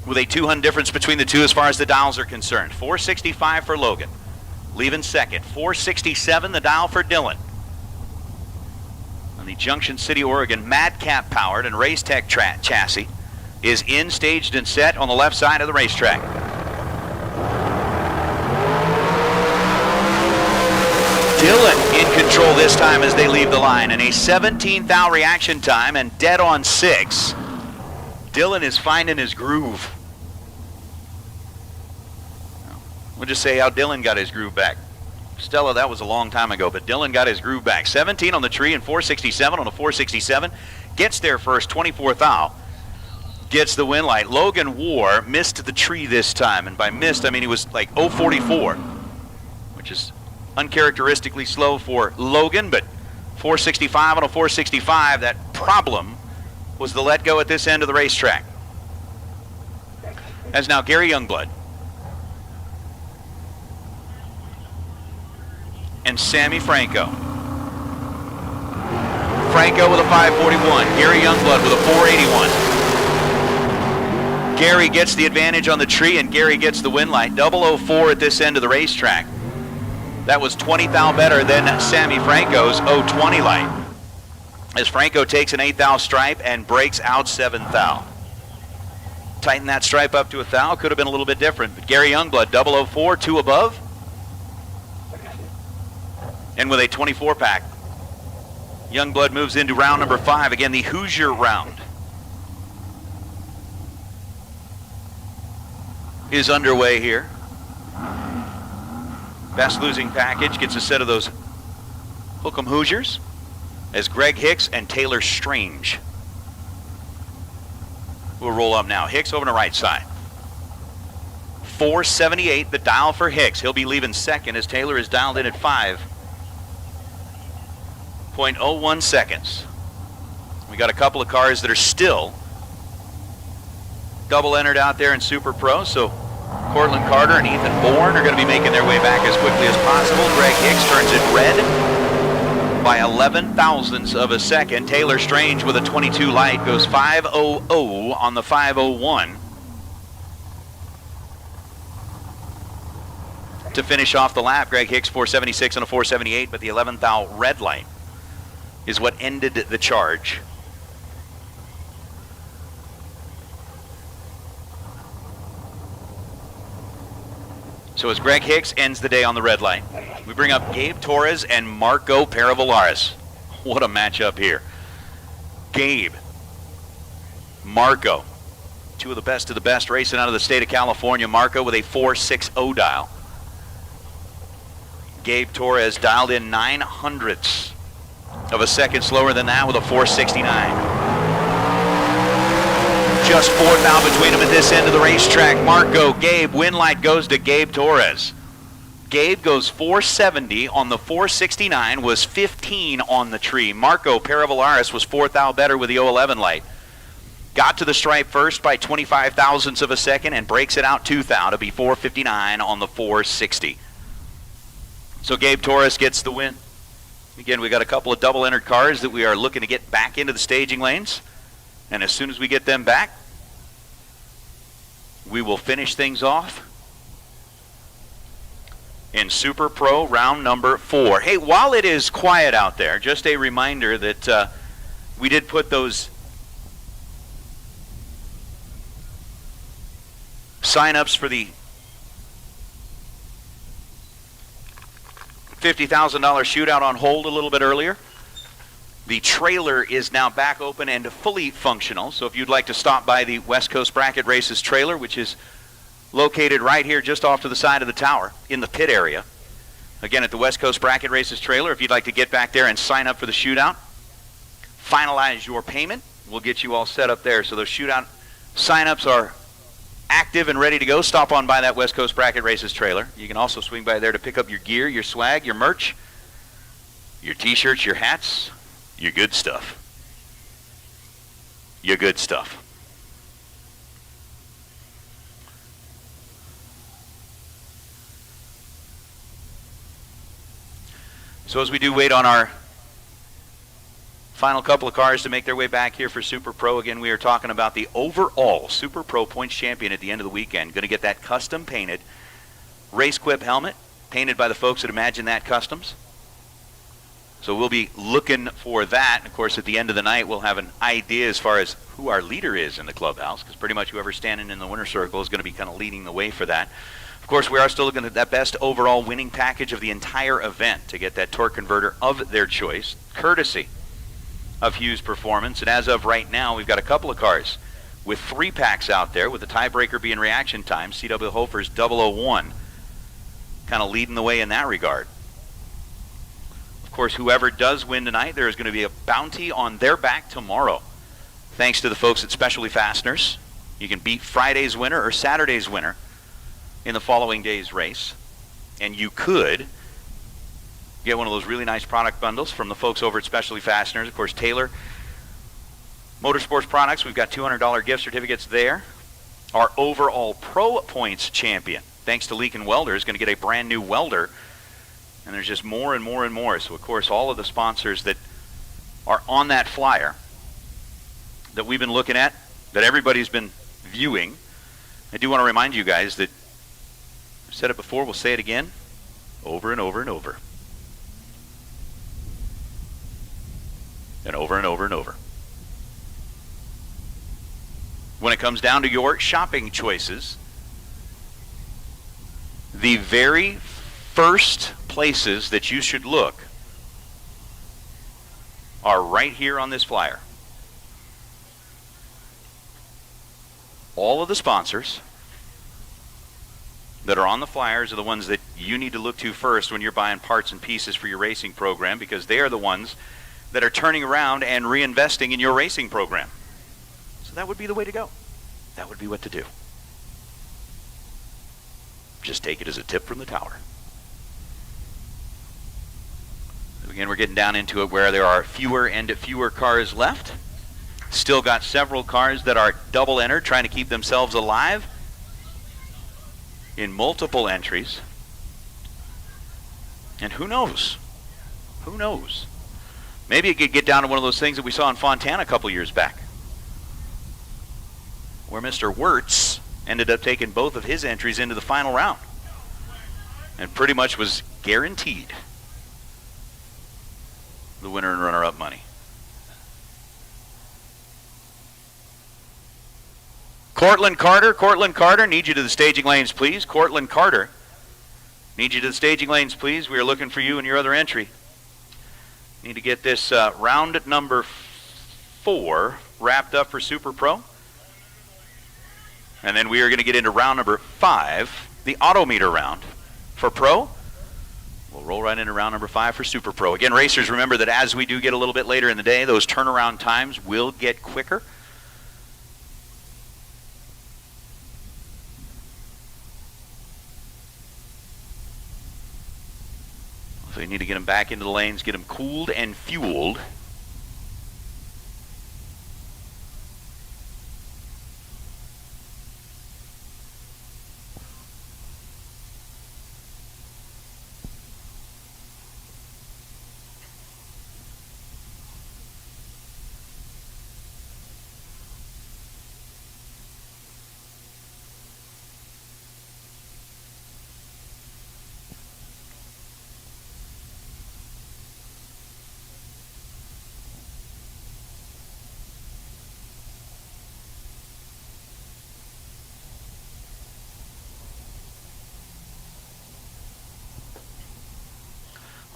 with a 200 difference between the two as far as the dials are concerned. 465 for Logan, leaving second. 467 the dial for Dylan. On the Junction City, Oregon, Madcap powered and Race Tech chassis is in, staged, and set on the left side of the racetrack. Dylan in control this time as they leave the line, and a 17 thou reaction time and dead on 6. Dylan is finding his groove. We'll just say how Dylan got his groove back. Stella, that was a long time ago, but Dylan got his groove back. 17 on the tree and 467 on the 467. Gets there first, 24 thou. Gets the win light. Logan War missed the tree this time, and by missed, I mean he was like 044, which is uncharacteristically slow for Logan, but 465 on a 465, that problem was the let go at this end of the racetrack. As now Gary Youngblood and Sammy Franco. Franco with a 541, Gary Youngblood with a 481. Gary gets the advantage on the tree, and Gary gets the win light. 004 at this end of the racetrack. That was 20 thou better than Sammy Franco's 020 light, as Franco takes an 8 thou stripe and breaks out 7 thou. Tighten that stripe up to a thou, could have been a little bit different, but Gary Youngblood, 004, 2 above, and with a 24 pack. Youngblood moves into round number 5, again the Hoosier round is underway here. Best losing package gets a set of those Hook'em Hoosiers, as Greg Hicks and Taylor Strange will roll up now. Hicks over to right side. 478 the dial for Hicks. He'll be leaving second as Taylor is dialed in at 5.01 seconds. We got a couple of cars that are still double entered out there in Super Pro, so Cortland Carter and Ethan Bourne are going to be making their way back as quickly as possible. Greg Hicks turns it red by 11 thousandths of a second. Taylor Strange with a 22 light goes 500 on the 501 to finish off the lap. Greg Hicks 476 on a 478, but the 11 thou red light is what ended the charge. So as Greg Hicks ends the day on the red light, we bring up Gabe Torres and Marco Paravolaris. What a matchup here. Gabe, Marco, two of the best racing out of the state of California. Marco with a 4.60 dial. Gabe Torres dialed in 0.09 of a second slower than that with a 4.69. Just 4th out between them at this end of the racetrack. Marco, Gabe, win light goes to Gabe Torres. Gabe goes 470 on the 469, was 15 on the tree. Marco Paravolaris was 4th out better with the 011 light. Got to the stripe first by 25 thousandths of a second and breaks it out 2th out to be 459 on the 460. So Gabe Torres gets the win. Again, we got a couple of double entered cars that we are looking to get back into the staging lanes. And as soon as we get them back, we will finish things off in Super Pro round number 4. Hey, while it is quiet out there, just a reminder that we did put those sign-ups for the $50,000 shootout on hold a little bit earlier. The trailer is now back open and fully functional, so if you'd like to stop by the West Coast Bracket Races trailer, which is located right here just off to the side of the tower in the pit area. Again, at the West Coast Bracket Races trailer, if you'd like to get back there and sign up for the shootout, finalize your payment, we'll get you all set up there. So those shootout sign-ups are active and ready to go. Stop on by that West Coast Bracket Races trailer. You can also swing by there to pick up your gear, your swag, your merch, your t-shirts, your hats, your good stuff. Your good stuff. So as we do wait on our final couple of cars to make their way back here for Super Pro, again, we are talking about the overall Super Pro points champion at the end of the weekend. Going to get that custom painted Race Quip helmet, painted by the folks at Imagine That Customs. So we'll be looking for that. And of course, at the end of the night, we'll have an idea as far as who our leader is in the clubhouse, because pretty much whoever's standing in the winner's circle is going to be kind of leading the way for that. Of course, we are still looking at that best overall winning package of the entire event to get that torque converter of their choice, courtesy of Hughes Performance. And as of right now, we've got a couple of cars with 3 packs out there, with the tiebreaker being reaction time. C.W. Hofer's 001 kind of leading the way in that regard. Of course, whoever does win tonight, there is going to be a bounty on their back tomorrow. Thanks to the folks at Specialty Fasteners. You can beat Friday's winner or Saturday's winner in the following day's race. And you could get one of those really nice product bundles from the folks over at Specialty Fasteners. Of course, Taylor Motorsports Products, we've got $200 gift certificates there. Our overall Pro Points champion, thanks to Leakin Welder, is going to get a brand new welder. And there's just more and more and more. So, of course, all of the sponsors that are on that flyer that we've been looking at, that everybody's been viewing, I do want to remind you guys that I've said it before, we'll say it again, over and over and over. And over and over and over. When it comes down to your shopping choices, the very first places that you should look are right here on this flyer. All of the sponsors that are on the flyers are the ones that you need to look to first when you're buying parts and pieces for your racing program, because they are the ones that are turning around and reinvesting in your racing program. So that would be the way to go. That would be what to do. Just take it as a tip from the tower. Again, we're getting down into it where there are fewer and fewer cars left. Still got several cars that are double entered, trying to keep themselves alive in multiple entries. And who knows? Who knows? Maybe it could get down to one of those things that we saw in Fontana a couple years back, where Mr. Wirtz ended up taking both of his entries into the final round and pretty much was guaranteed the winner and runner-up money. Cortland Carter, need you to the staging lanes, please. Cortland Carter Need you to the staging lanes, please. We are looking for you and your other entry. Need to get this round number 4 wrapped up for Super Pro. And then we are going to get into round number 5, the autometer round for Pro. We'll roll right into round number 5 for Super Pro. Again, racers, remember that as we do get a little bit later in the day, those turnaround times will get quicker. So you need to get them back into the lanes, get them cooled and fueled.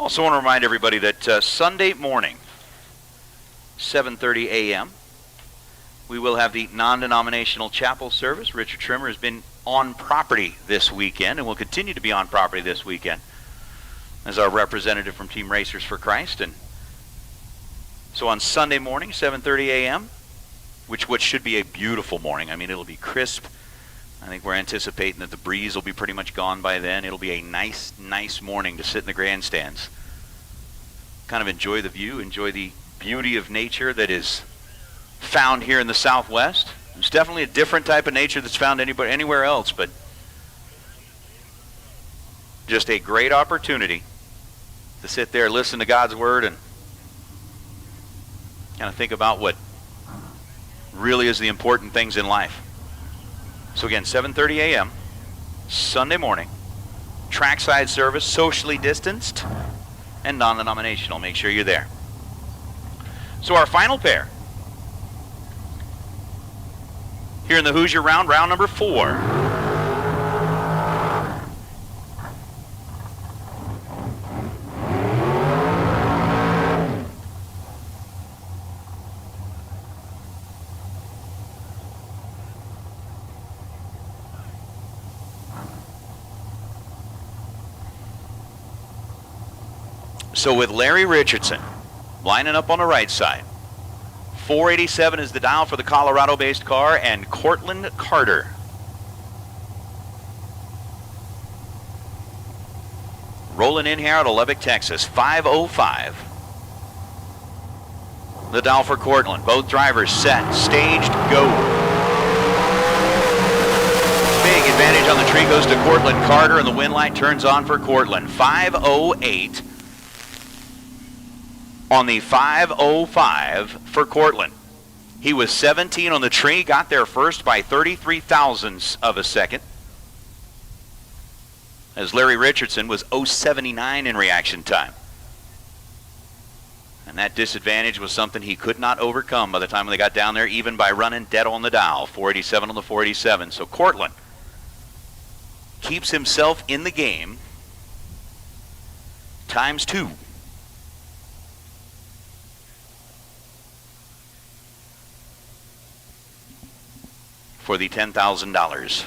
Also want to remind everybody that Sunday morning, 7:30 a.m., we will have the non-denominational chapel service. Richard Trimmer has been on property this weekend and will continue to be on property this weekend as our representative from Team Racers for Christ. And so on Sunday morning, 7:30 a.m., which should be a beautiful morning. I mean, it'll be crisp. I think we're anticipating that the breeze will be pretty much gone by then. It'll be a nice, nice morning to sit in the grandstands. Kind of enjoy the view, enjoy the beauty of nature that is found here in the Southwest. It's definitely a different type of nature that's found anywhere else, but just a great opportunity to sit there, listen to God's Word, and kind of think about what really is the important things in life. So again, 7:30 a.m., Sunday morning, trackside service, socially distanced, and non-denominational. Make sure you're there. So our final pair, here in the Hoosier round, round number 4. So with Larry Richardson lining up on the right side, 487 is the dial for the Colorado-based car, and Cortland Carter. Rolling in here out of Lubbock, Texas, 505. The dial for Cortland. Both drivers set, staged, go. Big advantage on the tree goes to Cortland Carter, and the win light turns on for Cortland. 508. On the 505 for Cortland. He was 17 on the tree, got there first by 33 thousandths of a second. As Larry Richardson was 079 in reaction time. And that disadvantage was something he could not overcome by the time they got down there, even by running dead on the dial. 487 on the 487. So Cortland keeps himself in the game times 2. For the $10,000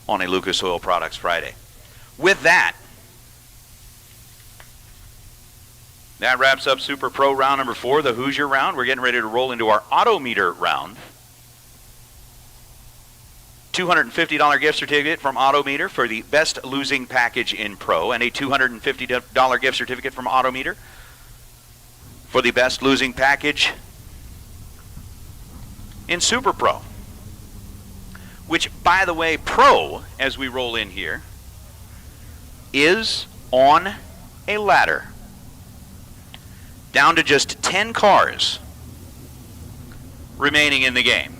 on a Lucas Oil Products Friday. With that, that wraps up Super Pro round number 4, the Hoosier round. We're getting ready to roll into our autometer round. $250 gift certificate from Autometer for the best losing package in Pro, and a $250 gift certificate from Autometer for the best losing package in Super Pro. Which, by the way, Pro, as we roll in here, is on a ladder. Down to just 10 cars remaining in the game.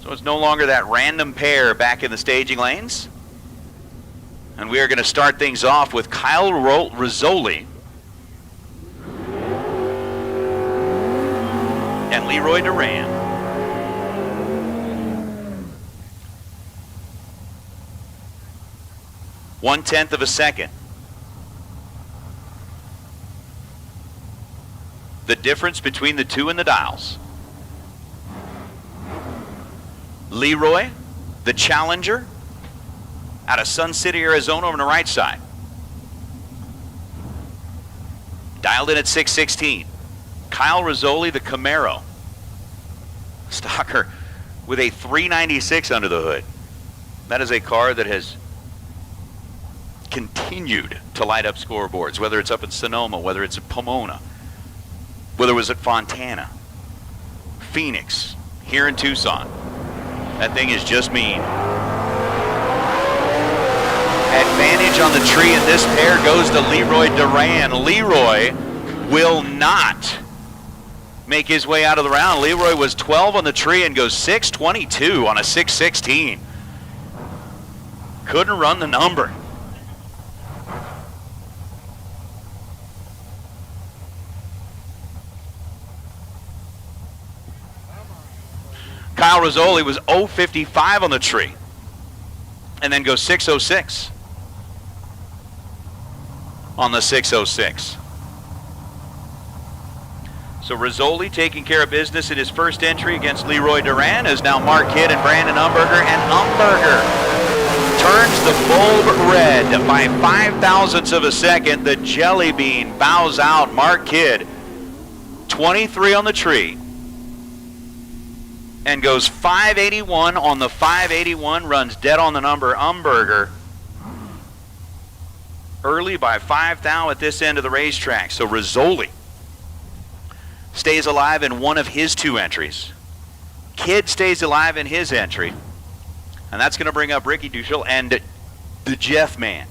So it's no longer that random pair back in the staging lanes. And we are going to start things off with Kyle Rizzoli and Leroy Duran. 1/10 of a second. The difference between the two in the dials. Leroy, the challenger, out of Sun City, Arizona, on the right side. Dialed in at 616. Kyle Rizzoli, the Camaro. Stocker with a 396 under the hood. That is a car that has continued to light up scoreboards, whether it's up in Sonoma, whether it's at Pomona, whether it was at Fontana, Phoenix, here in Tucson. That thing is just mean. Advantage on the tree, and this pair goes to Leroy Duran. Leroy will not make his way out of the round. Leroy was 12 on the tree and goes 622 on a 616. Couldn't run the number. Kyle Rizzoli was 055 on the tree and then goes 606 on the 606. So Rizzoli taking care of business in his first entry against Leroy Duran, as now Mark Kidd and Brandon Umberger, and Umberger turns the bulb red by 5,000ths of a second. The jelly bean bows out. Mark Kidd, 23 on the tree, and goes 581 on the 581, runs dead on the number. Umberger early by 5 thou at this end of the racetrack. So Rizzoli stays alive in one of his two entries. Kidd stays alive in his entry. And that's going to bring up Ricky Duchel and the Jeff Man.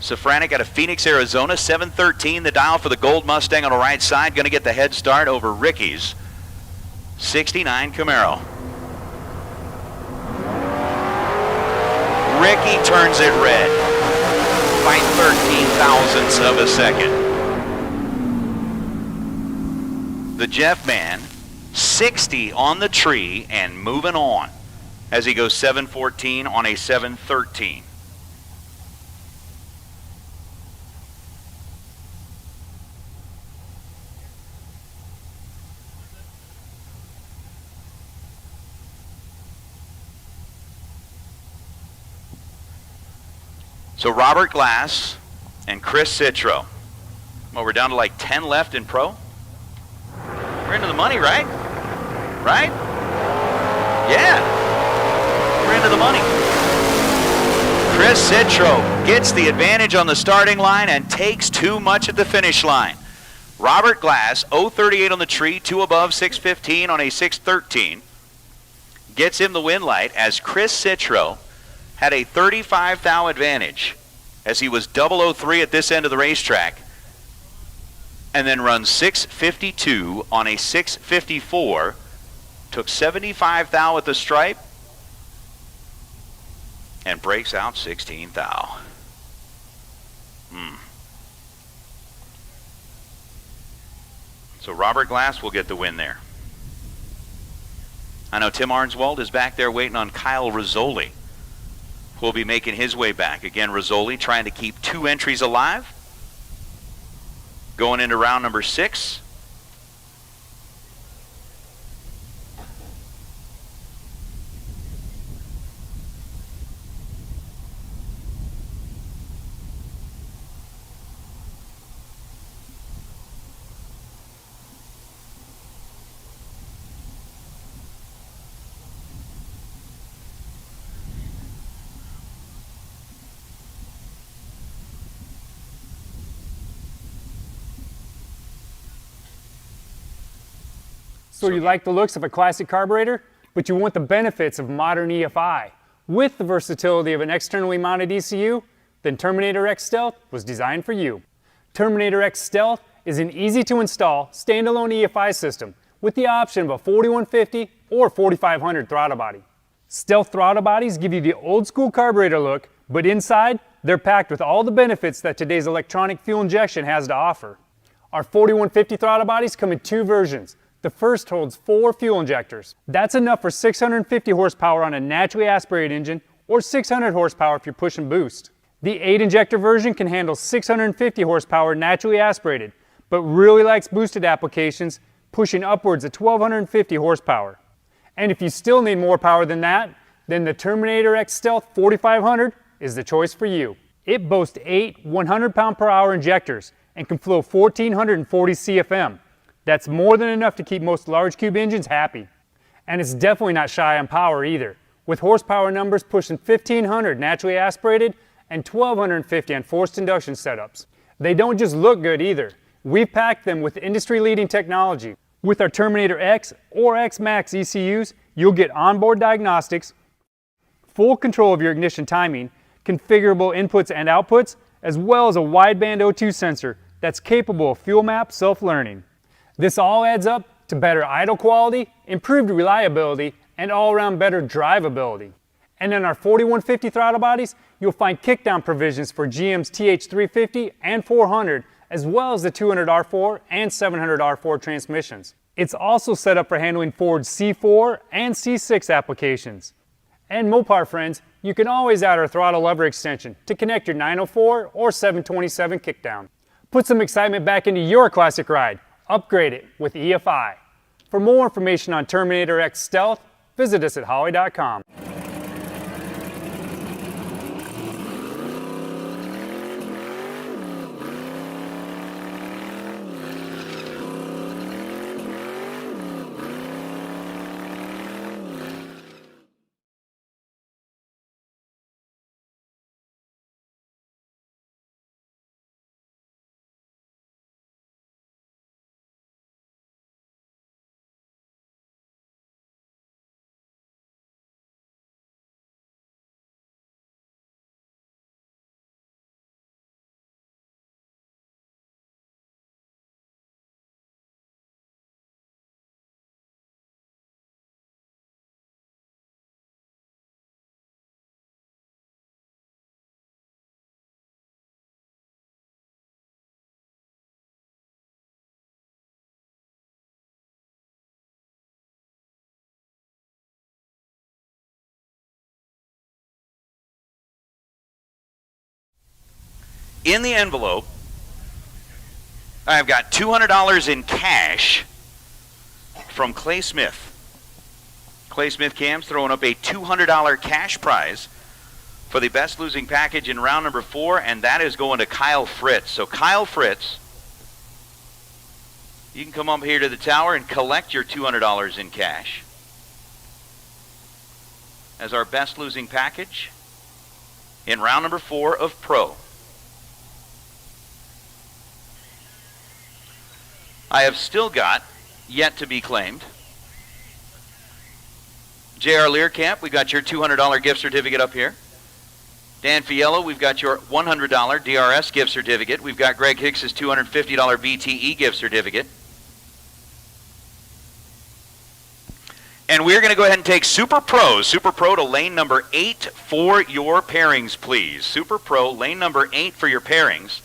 Safranek out of Phoenix, Arizona, 713, the dial for the gold Mustang on the right side. Going to get the head start over Ricky's 69 Camaro. Ricky turns it red by 13,000ths of a second. The Jeff Man, 60 on the tree and moving on as he goes 714 on a 713. So Robert Glass and Chris Citro. Well, we're down to like 10 left in pro. We're into the money, right? Right? Yeah. We're into the money. Chris Citro gets the advantage on the starting line and takes too much at the finish line. Robert Glass, 038 on the tree, 2 above, 615 on a 613. Gets him the win light as Chris Citro had a 35 thou advantage as he was 003 at this end of the racetrack, and then runs 652 on a 654, took 75 thou at the stripe, and breaks out 16 thou. So Robert Glass will get the win there. I know Tim Arnswald is back there waiting on Kyle Rizzoli, who will be making his way back. Again, Rizzoli trying to keep 2 entries alive. Going into round number 6. So you like the looks of a classic carburetor, but you want the benefits of modern EFI with the versatility of an externally mounted ECU? Then Terminator X Stealth was designed for you. Terminator X Stealth is an easy-to-install standalone EFI system with the option of a 4150 or 4500 throttle body. Stealth throttle bodies give you the old-school carburetor look, but inside, they're packed with all the benefits that today's electronic fuel injection has to offer. Our 4150 throttle bodies come in 2 versions. The first holds 4 fuel injectors. That's enough for 650 horsepower on a naturally aspirated engine or 600 horsepower if you're pushing boost. The 8-injector version can handle 650 horsepower naturally aspirated, but really likes boosted applications, pushing upwards of 1250 horsepower. And if you still need more power than that, then the Terminator X Stealth 4500 is the choice for you. It boasts 8 100-pound-per-hour injectors and can flow 1440 CFM. That's more than enough to keep most large cube engines happy. And it's definitely not shy on power either, with horsepower numbers pushing 1500 naturally aspirated and 1250 on forced induction setups. They don't just look good either. We've packed them with industry-leading technology. With our Terminator X or X Max ECUs, you'll get onboard diagnostics, full control of your ignition timing, configurable inputs and outputs, as well as a wideband O2 sensor that's capable of fuel map self-learning. This all adds up to better idle quality, improved reliability, and all-around better drivability. And in our 4150 throttle bodies, you'll find kickdown provisions for GM's TH350 and 400, as well as the 200R4 and 700R4 transmissions. It's also set up for handling Ford's C4 and C6 applications. And Mopar friends, you can always add our throttle lever extension to connect your 904 or 727 kickdown. Put some excitement back into your classic ride. Upgrade it with EFI. For more information on Terminator X Stealth, visit us at holley.com. In the envelope, I've got $200 in cash from Clay Smith. Clay Smith Cams throwing up a $200 cash prize for the best losing package in round number 4, and that is going to Kyle Fritz. So Kyle Fritz, you can come up here to the tower and collect your $200 in cash as our best losing package in round number 4 of Pro. I have still got yet to be claimed. J.R. Learcamp, we got your $200 gift certificate up here. Dan Fiello, we've got your $100 DRS gift certificate. We've got Greg Hicks's $250 BTE gift certificate. And we're going to go ahead and take Super Pro to lane number 8 for your pairings, please. Super Pro, lane number 8 for your pairings.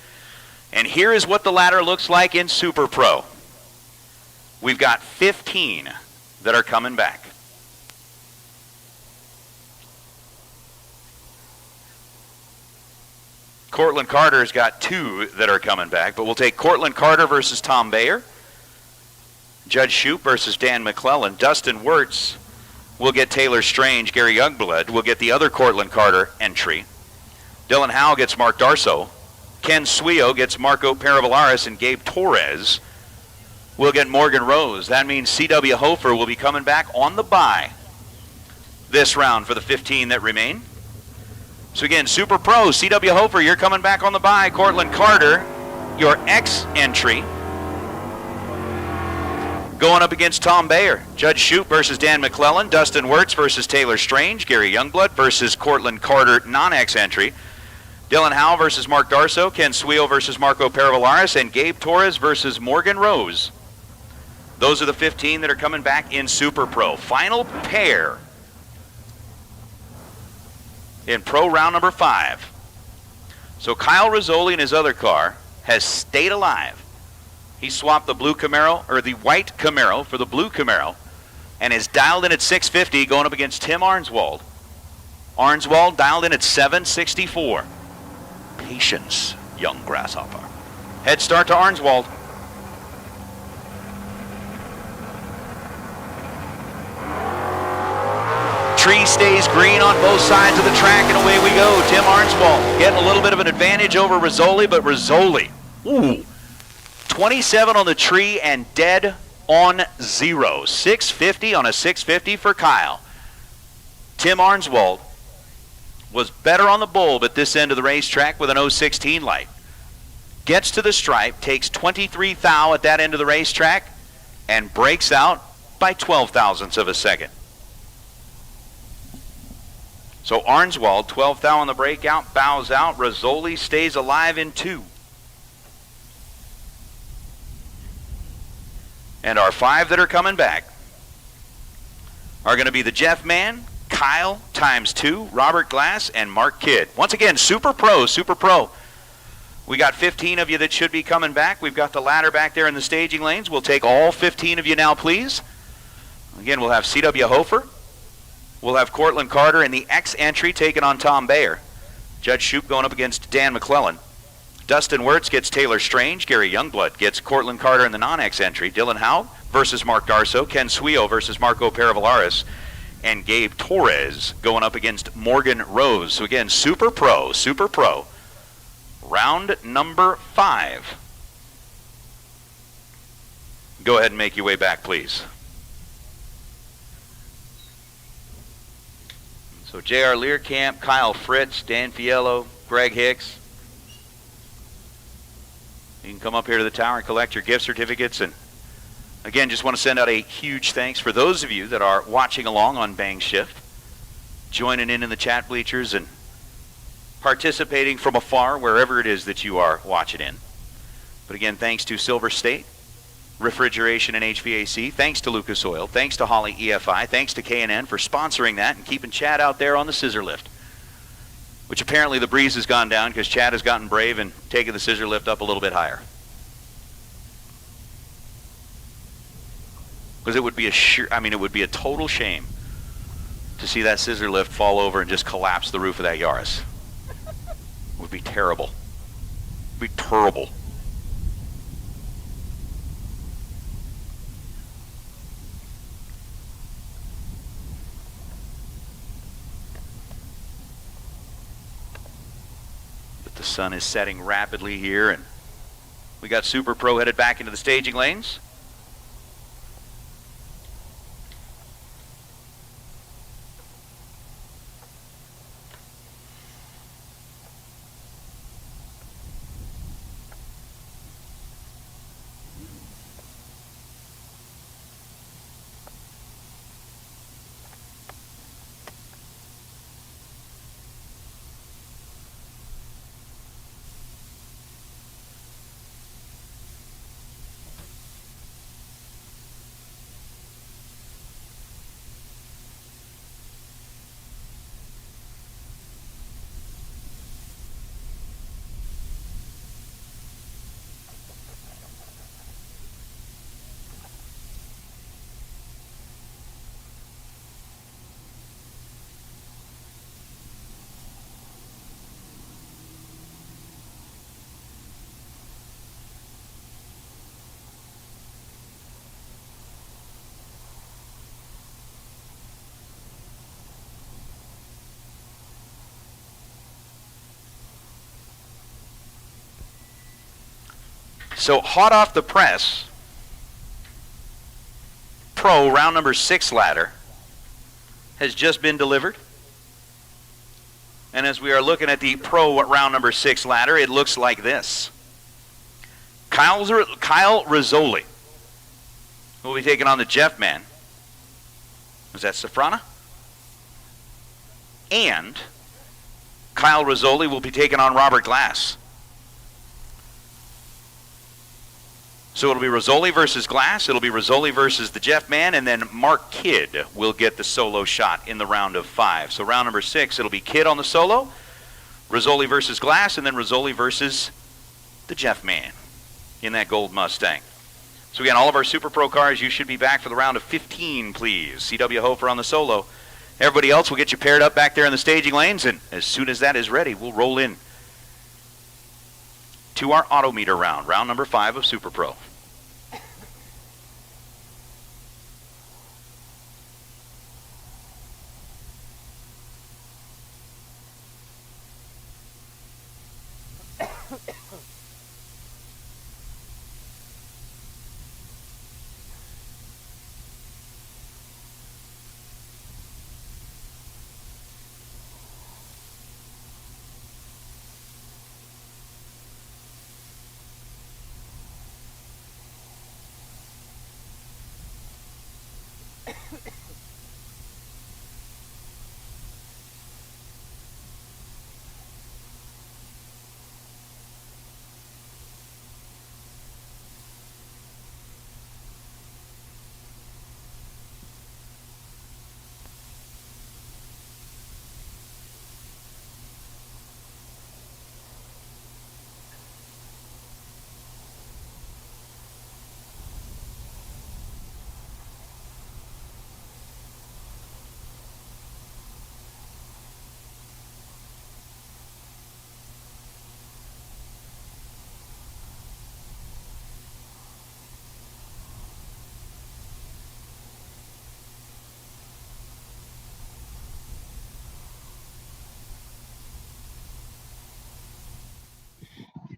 And here is what the ladder looks like in Super Pro. We've got 15 that are coming back. Cortland Carter's got 2 that are coming back, but we'll take Cortland Carter versus Tom Bayer. Judge Shoup versus Dan McClellan. Dustin Wirtz will get Taylor Strange. Gary Youngblood will get the other Cortland Carter entry. Dylan Howe gets Mark Darso. Ken Suio gets Marco Paravalaris, and Gabe Torres will get Morgan Rose. That means C.W. Hofer will be coming back on the bye this round for the 15 that remain. So again, Super Pro, C.W. Hofer, you're coming back on the bye. Cortland Carter, your X entry, going up against Tom Bayer. Judge Shoup versus Dan McClellan. Dustin Wirtz versus Taylor Strange. Gary Youngblood versus Cortland Carter, non-X entry. Dylan Howe versus Mark Darso. Ken Suio versus Marco Paravalaris. And Gabe Torres versus Morgan Rose. Those are the 15 that are coming back in Super Pro. Final pair in Pro round number 5. So Kyle Rizzoli in his other car has stayed alive. He swapped the blue Camaro, or the white Camaro for the blue Camaro, and is dialed in at 650 going up against Tim Arnswald. Arnswald dialed in at 764. Patience, young grasshopper. Head start to Arnswald. Tree stays green on both sides of the track, and away we go. Tim Arnswald getting a little bit of an advantage over Rizzoli, but Rizzoli, 27 on the tree and dead on 0. 650 on a 650 for Kyle. Tim Arnswald was better on the bulb at this end of the racetrack with an 016 light. Gets to the stripe, takes 23 thou at that end of the racetrack, and breaks out by 12 thousandths of a second. So Arnswald, 12 thou on the breakout, bows out. Rizzoli stays alive in 2. And our 5 that are coming back are going to be the Jeff Man, Kyle times 2, Robert Glass, and Mark Kidd. Once again, Super Pro, Super Pro. We got 15 of you that should be coming back. We've got the ladder back there in the staging lanes. We'll take all 15 of you now, please. Again, we'll have C.W. Hofer. We'll have Cortland Carter in the X entry taking on Tom Bayer. Judge Shoup going up against Dan McClellan. Dustin Wirtz gets Taylor Strange. Gary Youngblood gets Cortland Carter in the non-X entry. Dylan Howe versus Mark Darso. Ken Suio versus Marco Paravalaris. And Gabe Torres going up against Morgan Rose. So again, Super Pro, Super Pro. Round number 5. Go ahead and make your way back, please. So J.R. Learcamp, Kyle Fritz, Dan Fiello, Greg Hicks. You can come up here to the tower and collect your gift certificates. And again, just want to send out a huge thanks for those of you that are watching along on Bang Shift, joining in the chat bleachers and participating from afar wherever it is that you are watching in. But again, thanks to Silver State Refrigeration and HVAC. Thanks to Lucas Oil. Thanks to Holley EFI. Thanks to K&N for sponsoring that and keeping Chad out there on the scissor lift. Which apparently the breeze has gone down because Chad has gotten brave and taken the scissor lift up a little bit higher. Because it would be it would be a total shame to see that scissor lift fall over and just collapse the roof of that Yaris. It would be terrible. It would be terrible. The sun is setting rapidly here, and we got Super Pro headed back into the staging lanes. So hot off the press, Pro round number 6 ladder has just been delivered. And as we are looking at the Pro round number 6 ladder, it looks like this. Kyle Rizzoli will be taking on the Jeff Man. Was that Safrana? And Kyle Rizzoli will be taking on Robert Glass. So it'll be Rizzoli versus Glass, it'll be Rizzoli versus the Jeff Man, and then Mark Kidd will get the solo shot in the round of 5. So round number 6, it'll be Kidd on the solo, Rizzoli versus Glass, and then Rizzoli versus the Jeff Man in that gold Mustang. So again, all of our Super Pro cars, you should be back for the round of 15, please. C.W. Hofer on the solo, Everybody else will get you paired up back there in the staging lanes, and as soon as that is ready, we'll roll in to our auto meter round number 5 of Super Pro.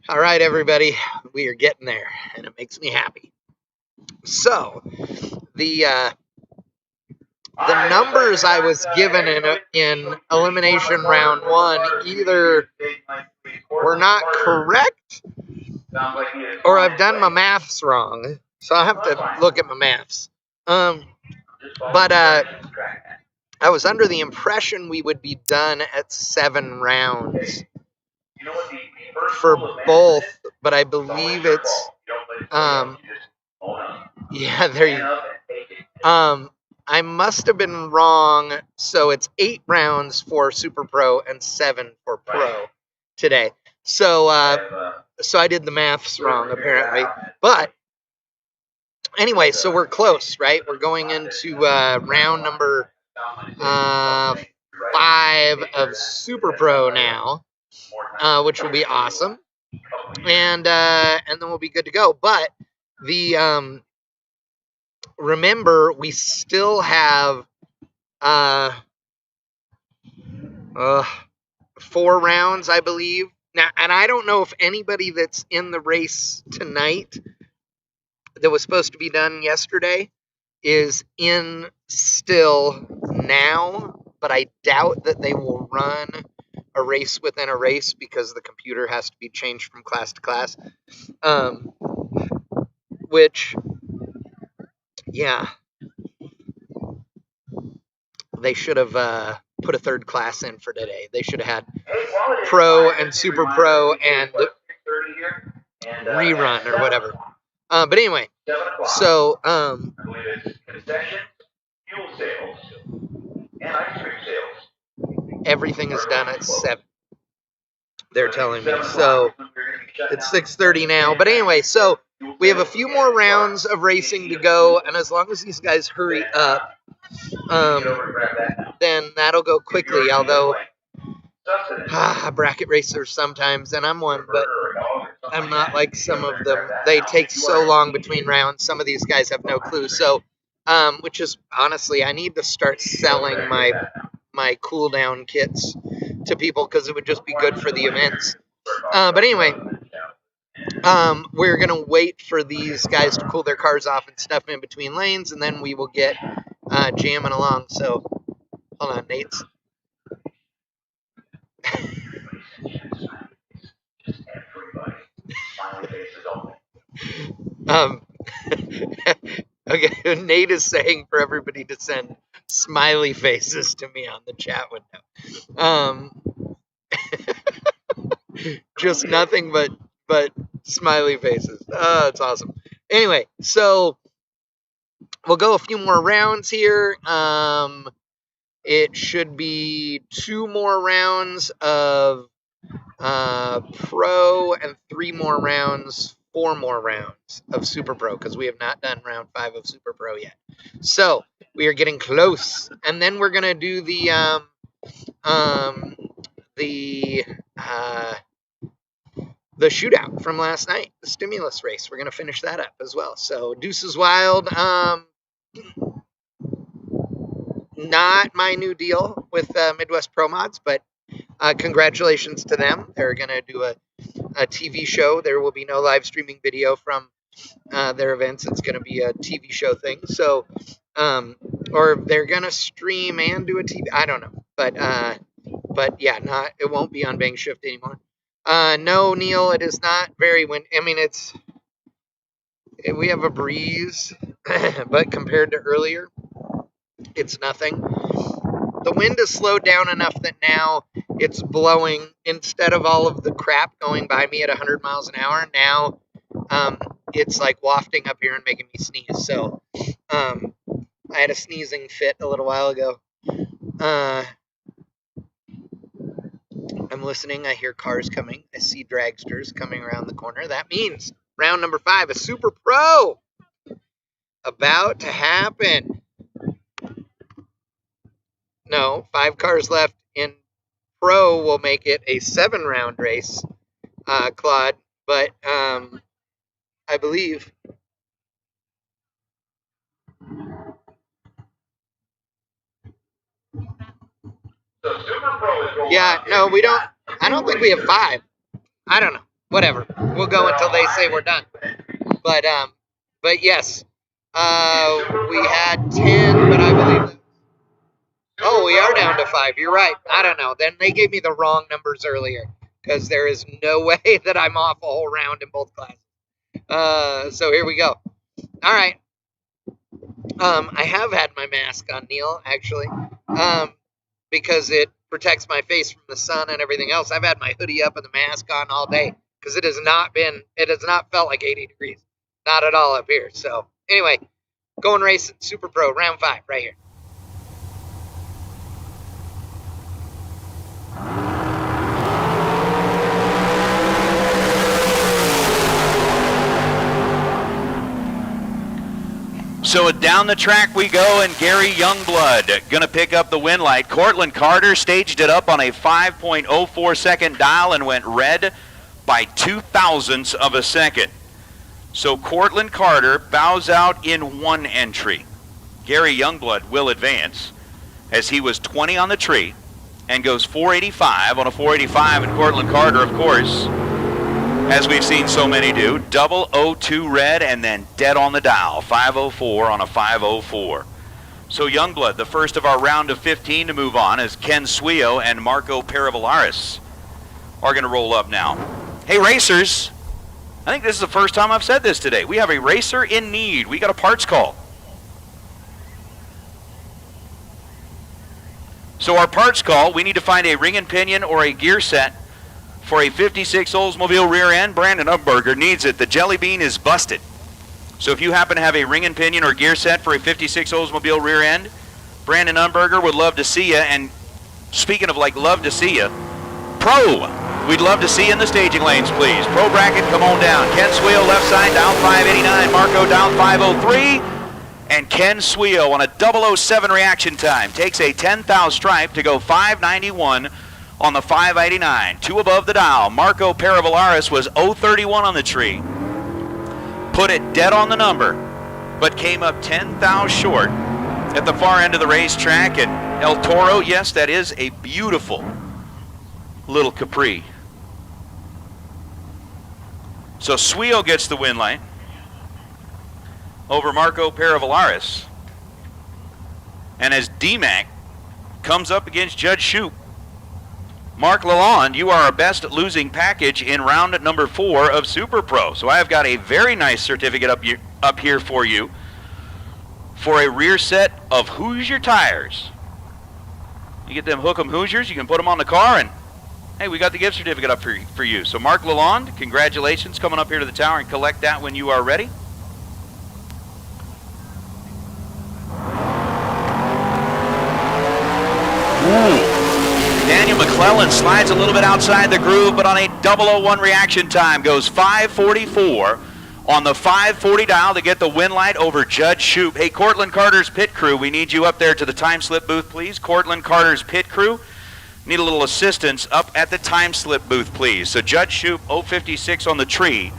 All right, everybody, we are getting there, and it makes me happy. So, the numbers I was given in elimination round 1 either were not correct, or I've done my maths wrong. So I have to look at my maths. But I was under the impression we would be done at 7 rounds for both, but I believe it's yeah, there you I must have been wrong, so it's 8 rounds for Super Pro and 7 for Pro today. So so I did the maths wrong apparently. But anyway, so we're close, right? We're going into round number 5 of Super Pro now, which will be awesome, and then we'll be good to go. But the remember, we still have 4 rounds, I believe. Now, and I don't know if anybody that's in the race tonight that was supposed to be done yesterday is in still now, but I doubt that they will run a race within a race because the computer has to be changed from class to class. Which, yeah, they should have put a 3rd class in for today. They should have had Pro and Super Pro and Rerun or whatever. But anyway, so everything is done at 7. They're telling me. So it's 6:30 now. But anyway, so we have a few more rounds of racing to go, and as long as these guys hurry up, then that'll go quickly. Although bracket racers sometimes, and I'm one, but I'm not like some of them. They take so long between rounds. Some of these guys have no clue. So, which is honestly, I need to start selling my cooldown kits to people because it would just be good for the events. But anyway, we're gonna wait for these guys to cool their cars off and stuff in between lanes, and then we will get jamming along. So, hold on, Nate's. Okay, Nate is saying for everybody to send smiley faces to me on the chat window. Just nothing but smiley faces. Oh, it's awesome. Anyway, so we'll go a few more rounds here. It should be 2 more rounds of Pro and 3 more rounds 4 more rounds of Super Pro because we have not done round 5 of Super Pro yet. So we are getting close, and then we're gonna do the shootout from last night, the stimulus race. We're gonna finish that up as well. So Deuces Wild, not my new deal with Midwest Pro Mods, but congratulations to them. They're gonna do a TV show. There will be no live streaming video from their events. It's gonna be a TV show thing. So, or they're gonna stream and do a TV. I don't know, but yeah, it won't be on Bang Shift anymore. No, Neil, it is not very windy. I mean, we have a breeze, but compared to earlier, it's nothing. The wind has slowed down enough that now it's blowing, instead of all of the crap going by me at 100 miles an hour, now it's like wafting up here and making me sneeze. So I had a sneezing fit a little while ago. I'm listening. I hear cars coming. I see dragsters coming around the corner. That means round number 5, a Super Pro about to happen. No, 5 cars left in Pro will make it a 7-round race, Claude. But I believe yeah, no, we don't. I don't think we have 5. I don't know. Whatever. We'll go until they say we're done. But yes, we had 10, but I believe. Oh, we are down to 5. You're right. I don't know. Then they gave me the wrong numbers earlier because there is no way that I'm off a whole round in both classes. So here we go. All right. I have had my mask on, Neil, actually, because it protects my face from the sun and everything else. I've had my hoodie up and the mask on all day because it has not felt like 80 degrees. Not at all up here. So anyway, going racing, Super Pro, round 5, right here. So down the track we go, and Gary Youngblood going to pick up the win light. Cortland Carter staged it up on a 5.04 second dial and went red by 0.02 of a second. So Cortland Carter bows out in 1 entry. Gary Youngblood will advance as he was 20 on the tree and goes 485 on a 485. And Cortland Carter, of course, as we've seen so many do, 002 red and then dead on the dial, 504 on a 504. So Youngblood, the first of our round of 15 to move on, as Ken Suio and Marco Paravalaris are going to roll up now. Hey, racers, I think this is the first time I've said this today. We have a racer in need. We got a parts call. So our parts call, we need to find a ring and pinion or a gear set for a 56 Oldsmobile rear end. Brandon Umberger needs it. The jelly bean is busted. So if you happen to have a ring and pinion or gear set for a 56 Oldsmobile rear end, Brandon Umberger would love to see you. And speaking of like love to see you, Pro, we'd love to see you in the staging lanes, please. Pro bracket, come on down. Ken Suio left side down 589. Marco down 503. And Ken Suio on a 007 reaction time takes a 10,000 stripe to go 591 on the 589. 2 above the dial. Marco Paravalaris was 031 on the tree. Put it dead on the number, but came up 10,000 short at the far end of the racetrack at El Toro. Yes, that is a beautiful little Capri. So Suio gets the win light over Marco Paravalaris. And as D-Mac comes up against Judge Shoup, Mark Lalonde, you are our best losing package in round number 4 of Super Pro. So I have got a very nice certificate up here for you for a rear set of Hoosier tires. You get them Hook'em Hoosiers, you can put them on the car, and hey, we got the gift certificate up for you. So Mark Lalonde, congratulations, coming up here to the tower and collect that when you are ready. Daniel McLean McClellan slides a little bit outside the groove, but on a 001 reaction time goes 5:44 on the 540 dial to get the win light over Judd Shoup. Hey, Cortland Carter's pit crew, we need you up there to the time slip booth, please. Cortland Carter's pit crew, need a little assistance up at the time slip booth, please. So Judd Shoup, 056 on the tree,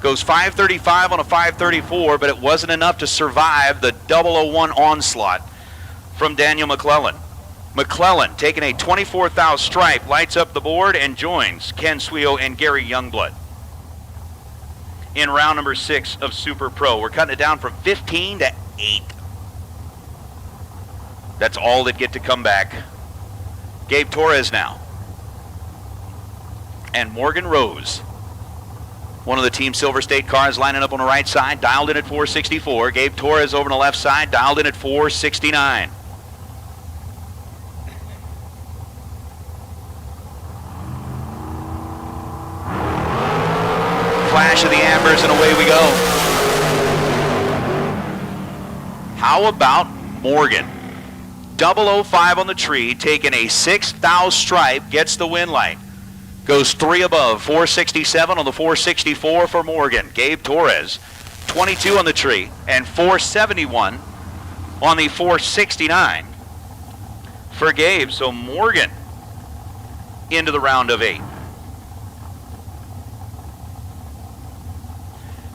goes 535 on a 534, but it wasn't enough to survive the 001 onslaught from Daniel McClellan. McClellan taking a 24 thou stripe, lights up the board and joins Ken Sweo and Gary Youngblood in round number 6 of Super Pro. We're cutting it down from 15 to 8. That's all that get to come back. Gabe Torres now. And Morgan Rose. One of the Team Silver State cars lining up on the right side, dialed in at 464. Gabe Torres over on the left side, dialed in at 469. Flash of the ambers and away we go. How about Morgan? 005 on the tree, taking a 6 thou stripe, gets the win light. Goes 3 above, 467 on the 464 for Morgan. Gabe Torres, 22 on the tree, and 471 on the 469 for Gabe. So Morgan into the round of 8.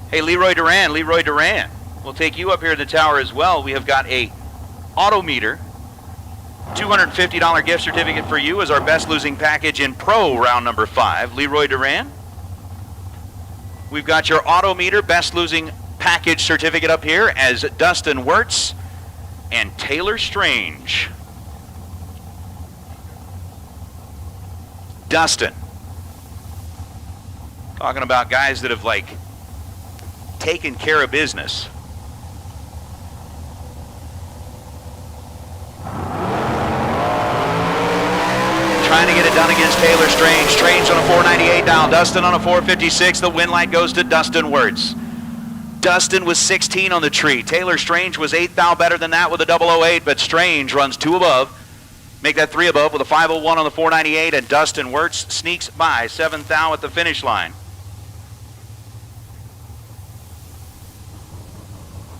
Hey, Leroy Duran, we'll take you up here to the tower as well. We have got a Autometer, $250 gift certificate for you as our best losing package in Pro round number 5. Leroy Duran, we've got your Autometer best losing package certificate up here as Dustin Wirtz and Taylor Strange. Dustin, talking about guys that have like taken care of business. Trying to get it done against Taylor Strange. Strange on a 498 down. Dustin on a 456. The win light goes to Dustin Wirtz. Dustin was 16 on the tree. Taylor Strange was 8 thou better than that with a 008, but Strange runs 2 above. Make that 3 above with a 501 on the 498, and Dustin Wirtz sneaks by 7 thou at the finish line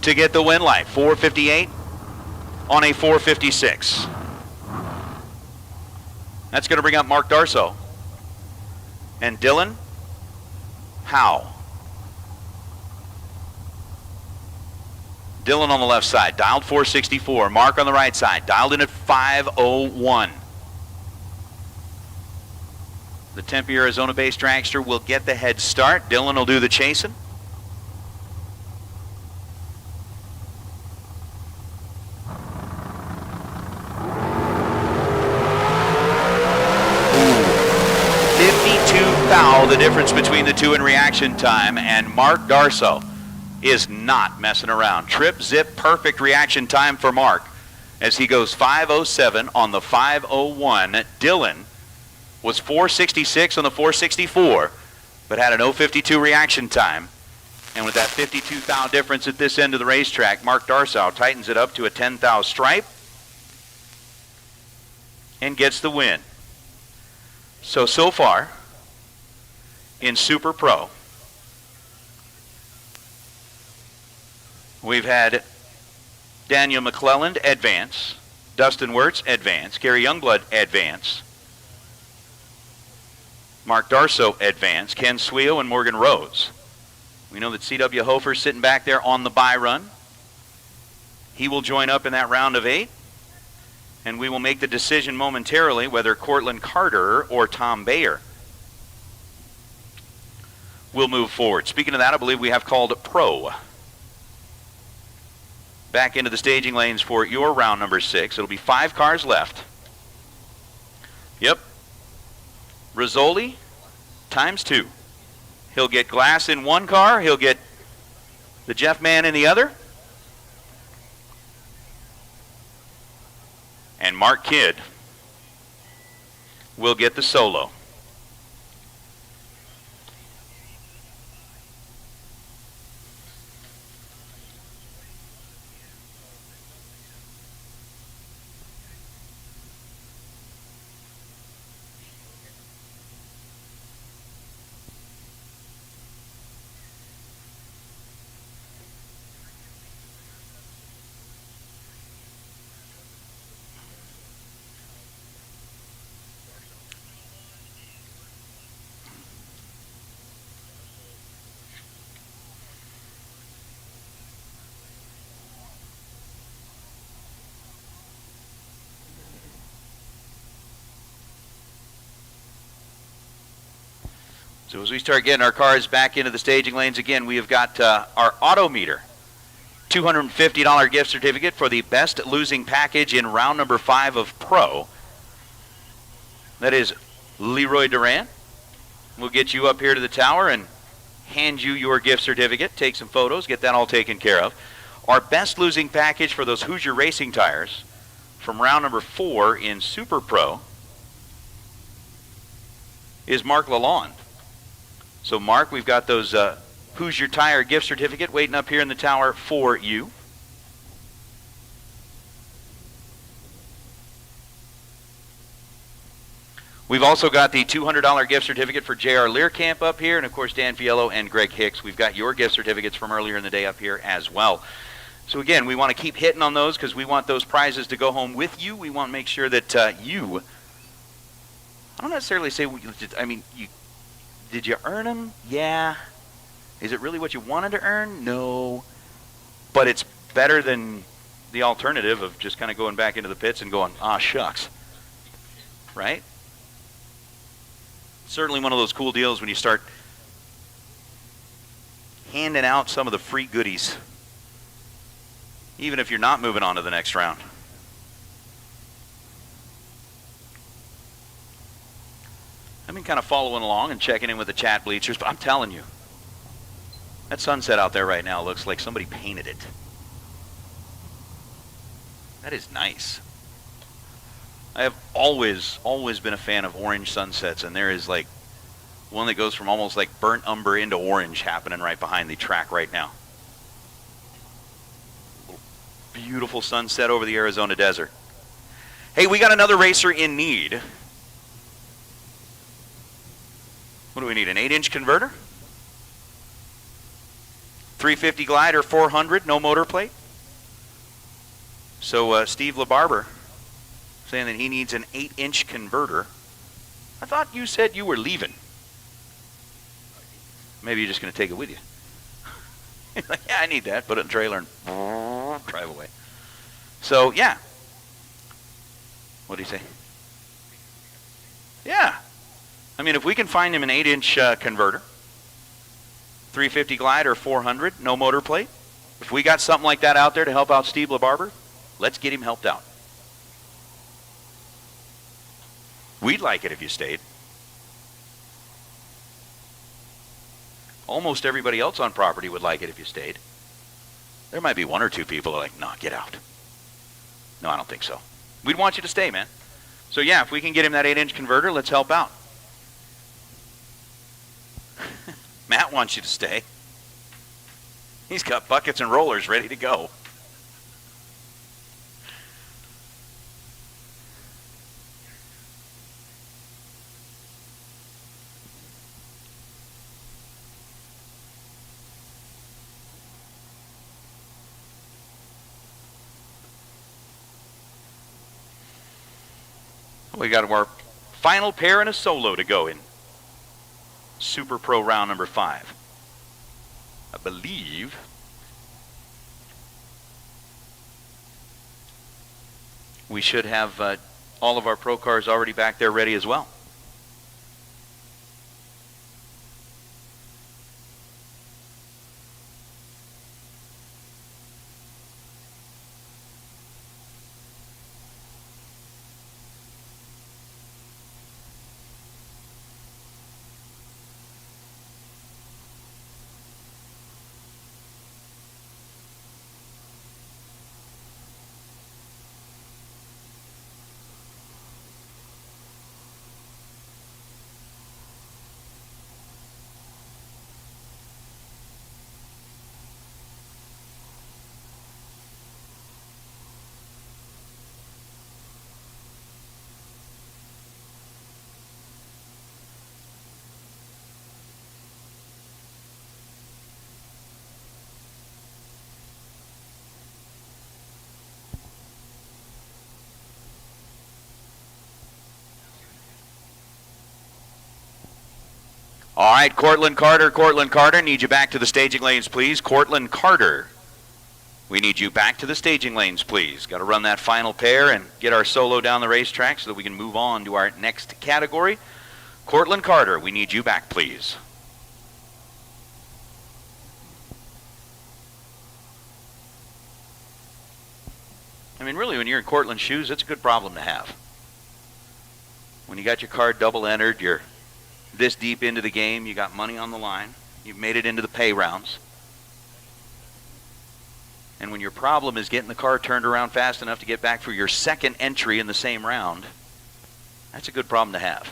to get the win light. 458 on a 456. That's going to bring up Mark Darso and Dylan Howe. Dylan on the left side, dialed 464. Mark on the right side, dialed in at 501. The Tempe, Arizona-based dragster will get the head start. Dylan will do the chasing. The difference between the two in reaction time, and Mark Darso is not messing around. Trip, zip, perfect reaction time for Mark as he goes 507 on the 501. Dylan was 466 on the 464, but had an 052 reaction time. And with that 52 thou difference at this end of the racetrack, Mark Darso tightens it up to a 10 thou stripe and gets the win. So far, in Super Pro, we've had Daniel McClellan advance, Dustin Wirtz advance, Gary Youngblood advance, Mark Darso advance, Ken Sweo and Morgan Rose. We know that C.W. Hofer's sitting back there on the bye run. He will join up in that round of 8, and we will make the decision momentarily whether Cortland Carter or Tom Bayer will move forward. Speaking of that, I believe we have called Pro back into the staging lanes for your round number 6. It'll be 5 cars left. Yep. Rizzoli times 2. He'll get Glass in one car. He'll get the Jeff Man in the other. And Mark Kidd will get the solo. So as we start getting our cars back into the staging lanes again, we have got our auto meter. $250 gift certificate for the best losing package in round number 5 of Pro. That is Leroy Duran. We'll get you up here to the tower and hand you your gift certificate, take some photos, get that all taken care of. Our best losing package for those Hoosier Racing tires from round number 4 in Super Pro is Mark Lalonde. So Mark, we've got those Hoosier Tire gift certificate waiting up here in the tower for you. We've also got the $200 gift certificate for J.R. Learcamp up here, and of course Dan Fiello and Greg Hicks. We've got your gift certificates from earlier in the day up here as well. So again, we want to keep hitting on those because we want those prizes to go home with you. We want to make sure that you, I don't necessarily say, I mean, did you earn them? Yeah. Is it really what you wanted to earn? No. But it's better than the alternative of just kind of going back into the pits and going, ah, shucks. Right? Certainly one of those cool deals when you start handing out some of the free goodies, even if you're not moving on to the next round. I've been kind of following along and checking in with the chat bleachers, but I'm telling you, that sunset out there right now looks like somebody painted it. That is nice. I have always been a fan of orange sunsets, and there is like one that goes from almost like burnt umber into orange happening right behind the track right now. Beautiful sunset over the Arizona desert. Hey, we got another racer in need. What do we need, an 8-inch converter? 350 glider, 400, no motor plate. So Steve LaBarber saying that he needs an 8-inch converter. I thought you said you were leaving. Maybe you're just going to take it with you. Like, yeah, I need that. Put it in the trailer and drive away. So, yeah. What do you say? Yeah. I mean, if we can find him an 8-inch converter, 350 glider, 400, no motor plate. If we got something like that out there to help out Steve LaBarber, let's get him helped out. We'd like it if you stayed. Almost everybody else on property would like it if you stayed. There might be 1 or 2 people who are like, nah, get out. No, I don't think so. We'd want you to stay, man. So yeah, if we can get him that 8-inch converter, let's help out. Matt wants you to stay. He's got buckets and rollers ready to go. We got our final pair and a solo to go in Super Pro round number 5. I believe we should have all of our pro cars already back there ready as well. All right, Cortland Carter, need you back to the staging lanes, please. Cortland Carter, we need you back to the staging lanes, please. Got to run that final pair and get our solo down the racetrack so that we can move on to our next category. Cortland Carter, we need you back, please. I mean, really, when you're in Cortland's shoes, it's a good problem to have. When you got your card double entered, you're this deep into the game, you got money on the line, you've made it into the pay rounds. And when your problem is getting the car turned around fast enough to get back for your second entry in the same round, that's a good problem to have.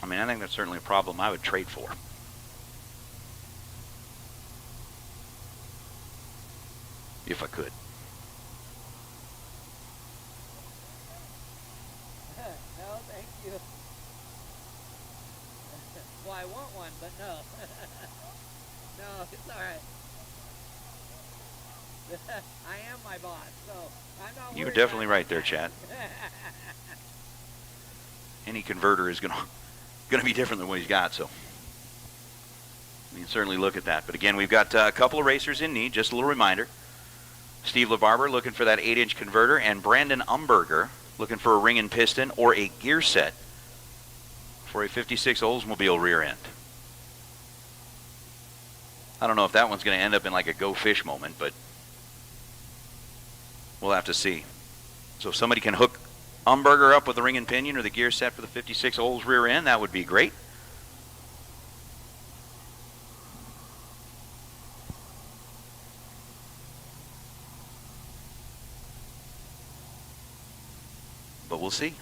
I mean, I think that's certainly a problem I would trade for. If I could. No, thank you. Well, I want one, but no. No, it's all right. I am my boss, so I'm not. You're definitely right there, Chad. Any converter is going to be different than what he's got, so we can certainly look at that. But again, we've got a couple of racers in need. Just a little reminder. Steve LaBarber looking for that 8-inch converter, and Brandon Umberger looking for a ring and piston or a gear set for a 56 Oldsmobile rear end. I don't know if that one's going to end up in like a go fish moment, but we'll have to see. So if somebody can hook Umberger up with the ring and pinion or the gear set for the 56 Olds rear end, that would be great. But we'll see.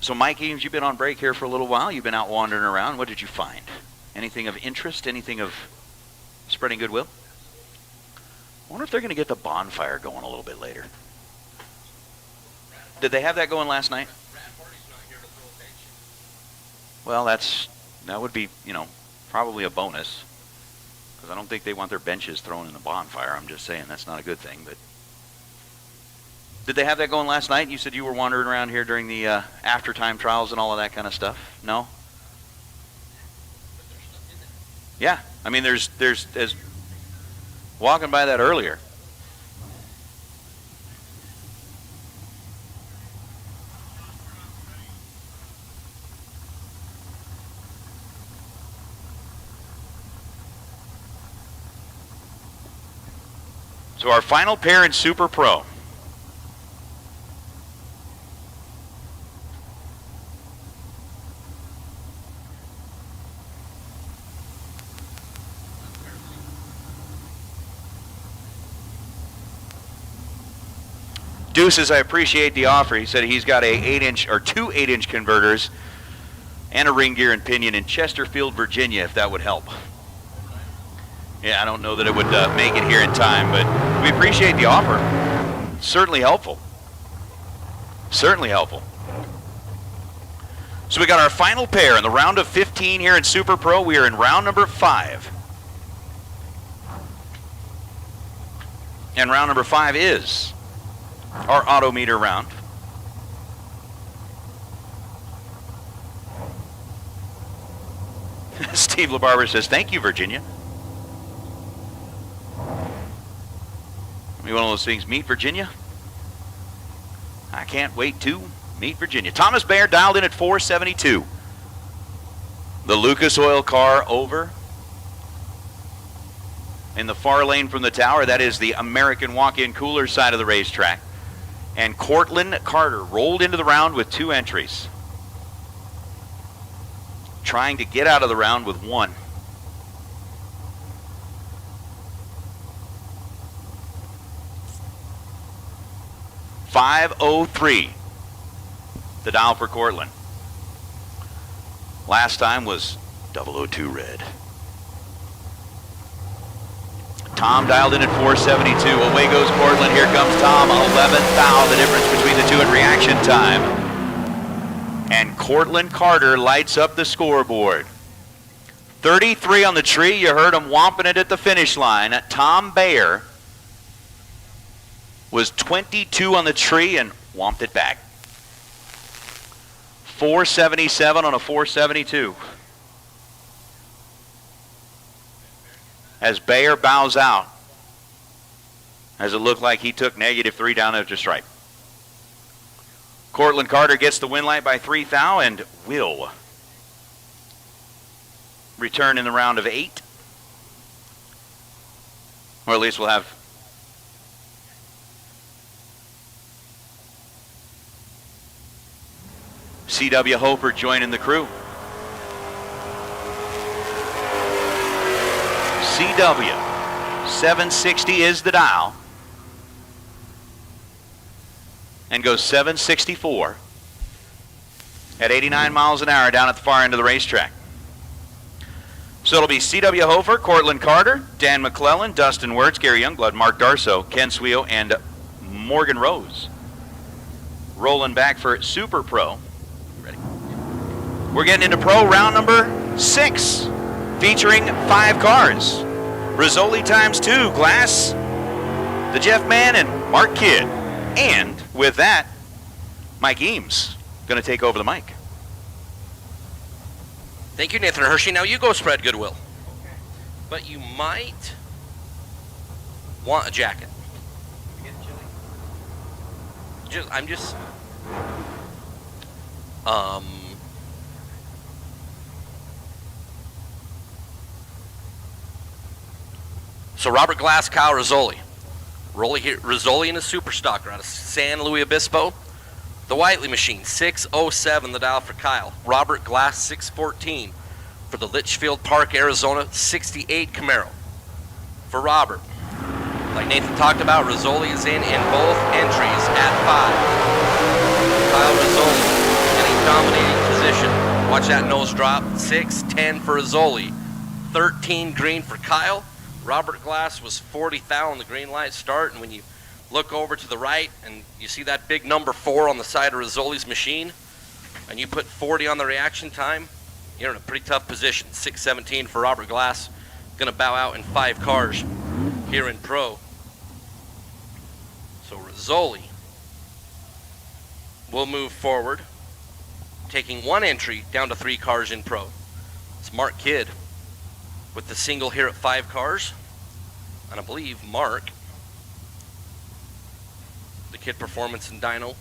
So Mike Eames, you've been on break here for a little while. You've been out wandering around. What did you find? Anything of interest? Anything of spreading goodwill? I wonder if they're going to get the bonfire going a little bit later. Did they have that going last night? Well, that would be, probably a bonus. Because I don't think they want their benches thrown in the bonfire. I'm just saying that's not a good thing, but... Did they have that going last night? You said you were wandering around here during the after-time trials and all of that kind of stuff. No? Yeah. I mean, there's as walking by that earlier. So our final pair in Super Pro. Deuce says, I appreciate the offer. He said he's got a 8-inch or two 8-inch converters and a ring gear and pinion in Chesterfield, Virginia, if that would help. Yeah, I don't know that it would make it here in time, but we appreciate the offer. Certainly helpful. Certainly helpful. So we got our final pair in the round of 15 here in Super Pro. We are in round number 5. And round number 5 is our auto meter round. Steve LaBarber says, thank you, Virginia. Maybe one of those things, meet Virginia. I can't wait to meet Virginia. Thomas Bayer dialed in at 472. The Lucas Oil car over in the far lane from the tower. That is the American walk-in cooler side of the racetrack. And Cortland Carter rolled into the round with 2 entries. Trying to get out of the round with 1. $503. the dial for Cortland. Last time was 002 red. Tom dialed in at 472. Away goes Cortland. Here comes Tom. 11th thou, the difference between the two in reaction time. And Cortland Carter lights up the scoreboard. 33 on the tree. You heard him whomping it at the finish line. Tom Bayer was 22 on the tree and whomped it back. 477 on a 472. As Bayer bows out, as it looked like he took -3 down there to stripe. Cortland Carter gets the win light by 3 thou and will return in the round of 8. Or at least we'll have C.W. Hofer joining the crew. CW 760 is the dial and goes 764 at 89 miles an hour down at the far end of the racetrack. So it'll be C.W. Hofer, Cortland Carter, Dan McClellan, Dustin Wirtz, Gary Youngblood, Mark Darso, Ken Sweo, and Morgan Rose. Rolling back for Super Pro. Ready? We're getting into Pro round number 6, featuring 5 cars. Rizzoli ×2, Glass, the Jeff Man, and Mark Kidd. And with that, Mike Eames going to take over the mic. Thank you, Nathan Hershey. Now you go spread goodwill. But you might want a jacket. I'm just so Robert Glass, Kyle Rizzoli. Rizzoli in a super stocker out of San Luis Obispo. The Whiteley machine, 607, the dial for Kyle. Robert Glass, 614 for the Litchfield Park, Arizona, 68 Camaro. For Robert, like Nathan talked about, Rizzoli is in both entries at 5. Kyle Rizzoli in a dominating position. Watch that nose drop, 610 for Rizzoli, 13 green for Kyle. Robert Glass was 40 thou on the green light start, and when you look over to the right and you see that big number 4 on the side of Rizzoli's machine, and you put 40 on the reaction time, you're in a pretty tough position. 617 for Robert Glass. Going to bow out in 5 cars here in Pro. So Rizzoli will move forward, taking 1 entry down to 3 cars in Pro. It's Mark Kidd with the single here at 5 cars. And I believe Mark, the Kidd Performance and Dyno,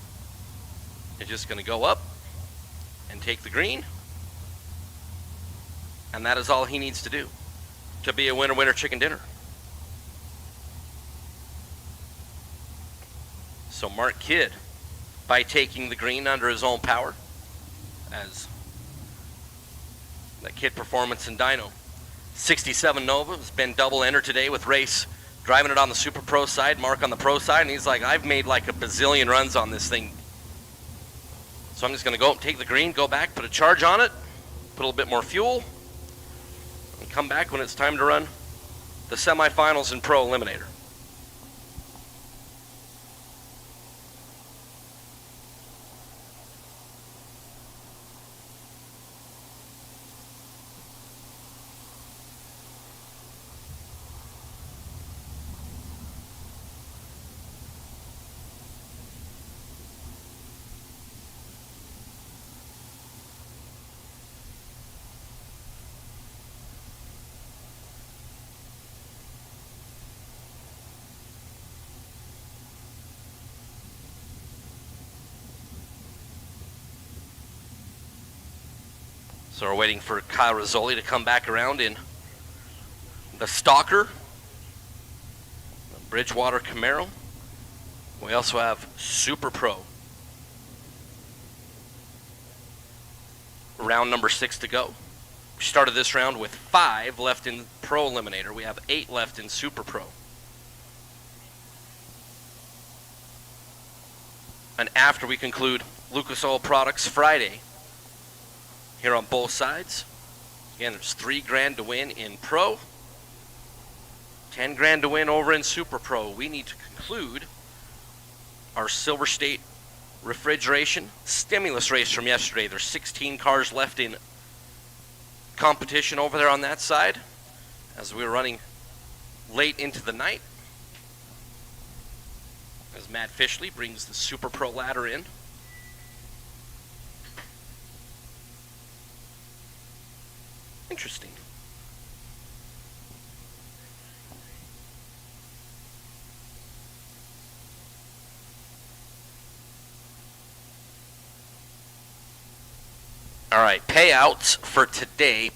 is just going to go up and take the green. And that is all he needs to do to be a winner chicken dinner. So Mark Kidd, by taking the green under his own power, as that Kidd Performance and Dyno 67 Nova has been double entered today with Race driving it on the Super Pro side, Mark on the Pro side, and he's like, I've made like a bazillion runs on this thing. So I'm just going to go take the green, go back, put a charge on it, put a little bit more fuel, and come back when it's time to run the semifinals in Pro Eliminator. So we're waiting for Kyle Rizzoli to come back around in the Stalker, the Bridgewater Camaro. We also have Super Pro. Round number 6 to go. We started this round with 5 left in Pro Eliminator. We have 8 left in Super Pro. And after we conclude Lucas Oil Products Friday here on both sides. Again, there's $3 to win in Pro, $10 to win over in Super Pro. We need to conclude our Silver State refrigeration stimulus race from yesterday. There's 16 cars left in competition over there on that side as we were running late into the night. As Matt Fishley brings the Super Pro ladder in. Interesting. All right, payouts for today.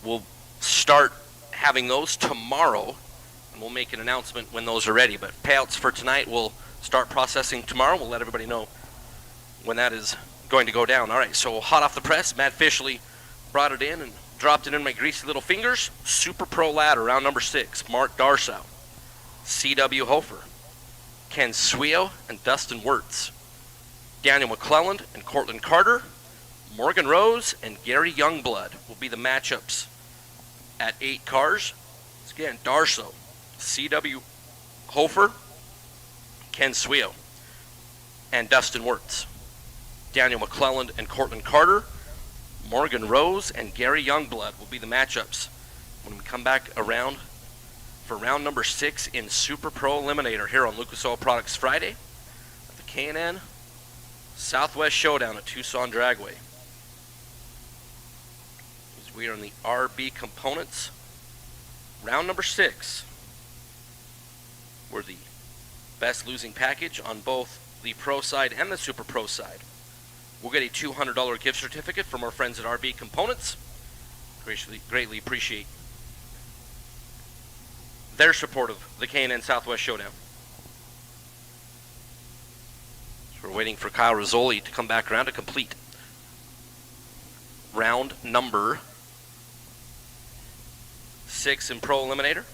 We'll start having those tomorrow, and we'll make an announcement when those are ready. But payouts for tonight, we'll start processing tomorrow. We'll let everybody know when that is going to go down. All right, so hot off the press, Matt Fishley brought it in and dropped it in my greasy little fingers. Super Pro ladder, round number 6. Mark Darsow, C.W. Hofer, Ken Sweo, and Dustin Wirtz. Daniel McClelland and Cortland Carter, Morgan Rose, and Gary Youngblood will be the matchups at 8 cars. It's again, Darsow, C.W. Hofer, Ken Sweo, and Dustin Wirtz. Daniel McClelland and Cortland Carter, Morgan Rose, and Gary Youngblood will be the matchups when we come back around for round number 6 in Super Pro Eliminator here on Lucas Oil Products Friday at the K&N Southwest Showdown at Tucson Dragway. As we are in the RB components, round number 6. We're the best losing package on both the Pro side and the Super Pro side. We'll get a $200 gift certificate from our friends at RB Components. Greatly appreciate their support of the K&N Southwest Showdown. So we're waiting for Kyle Rizzoli to come back around to complete round number 6 in Pro Eliminator.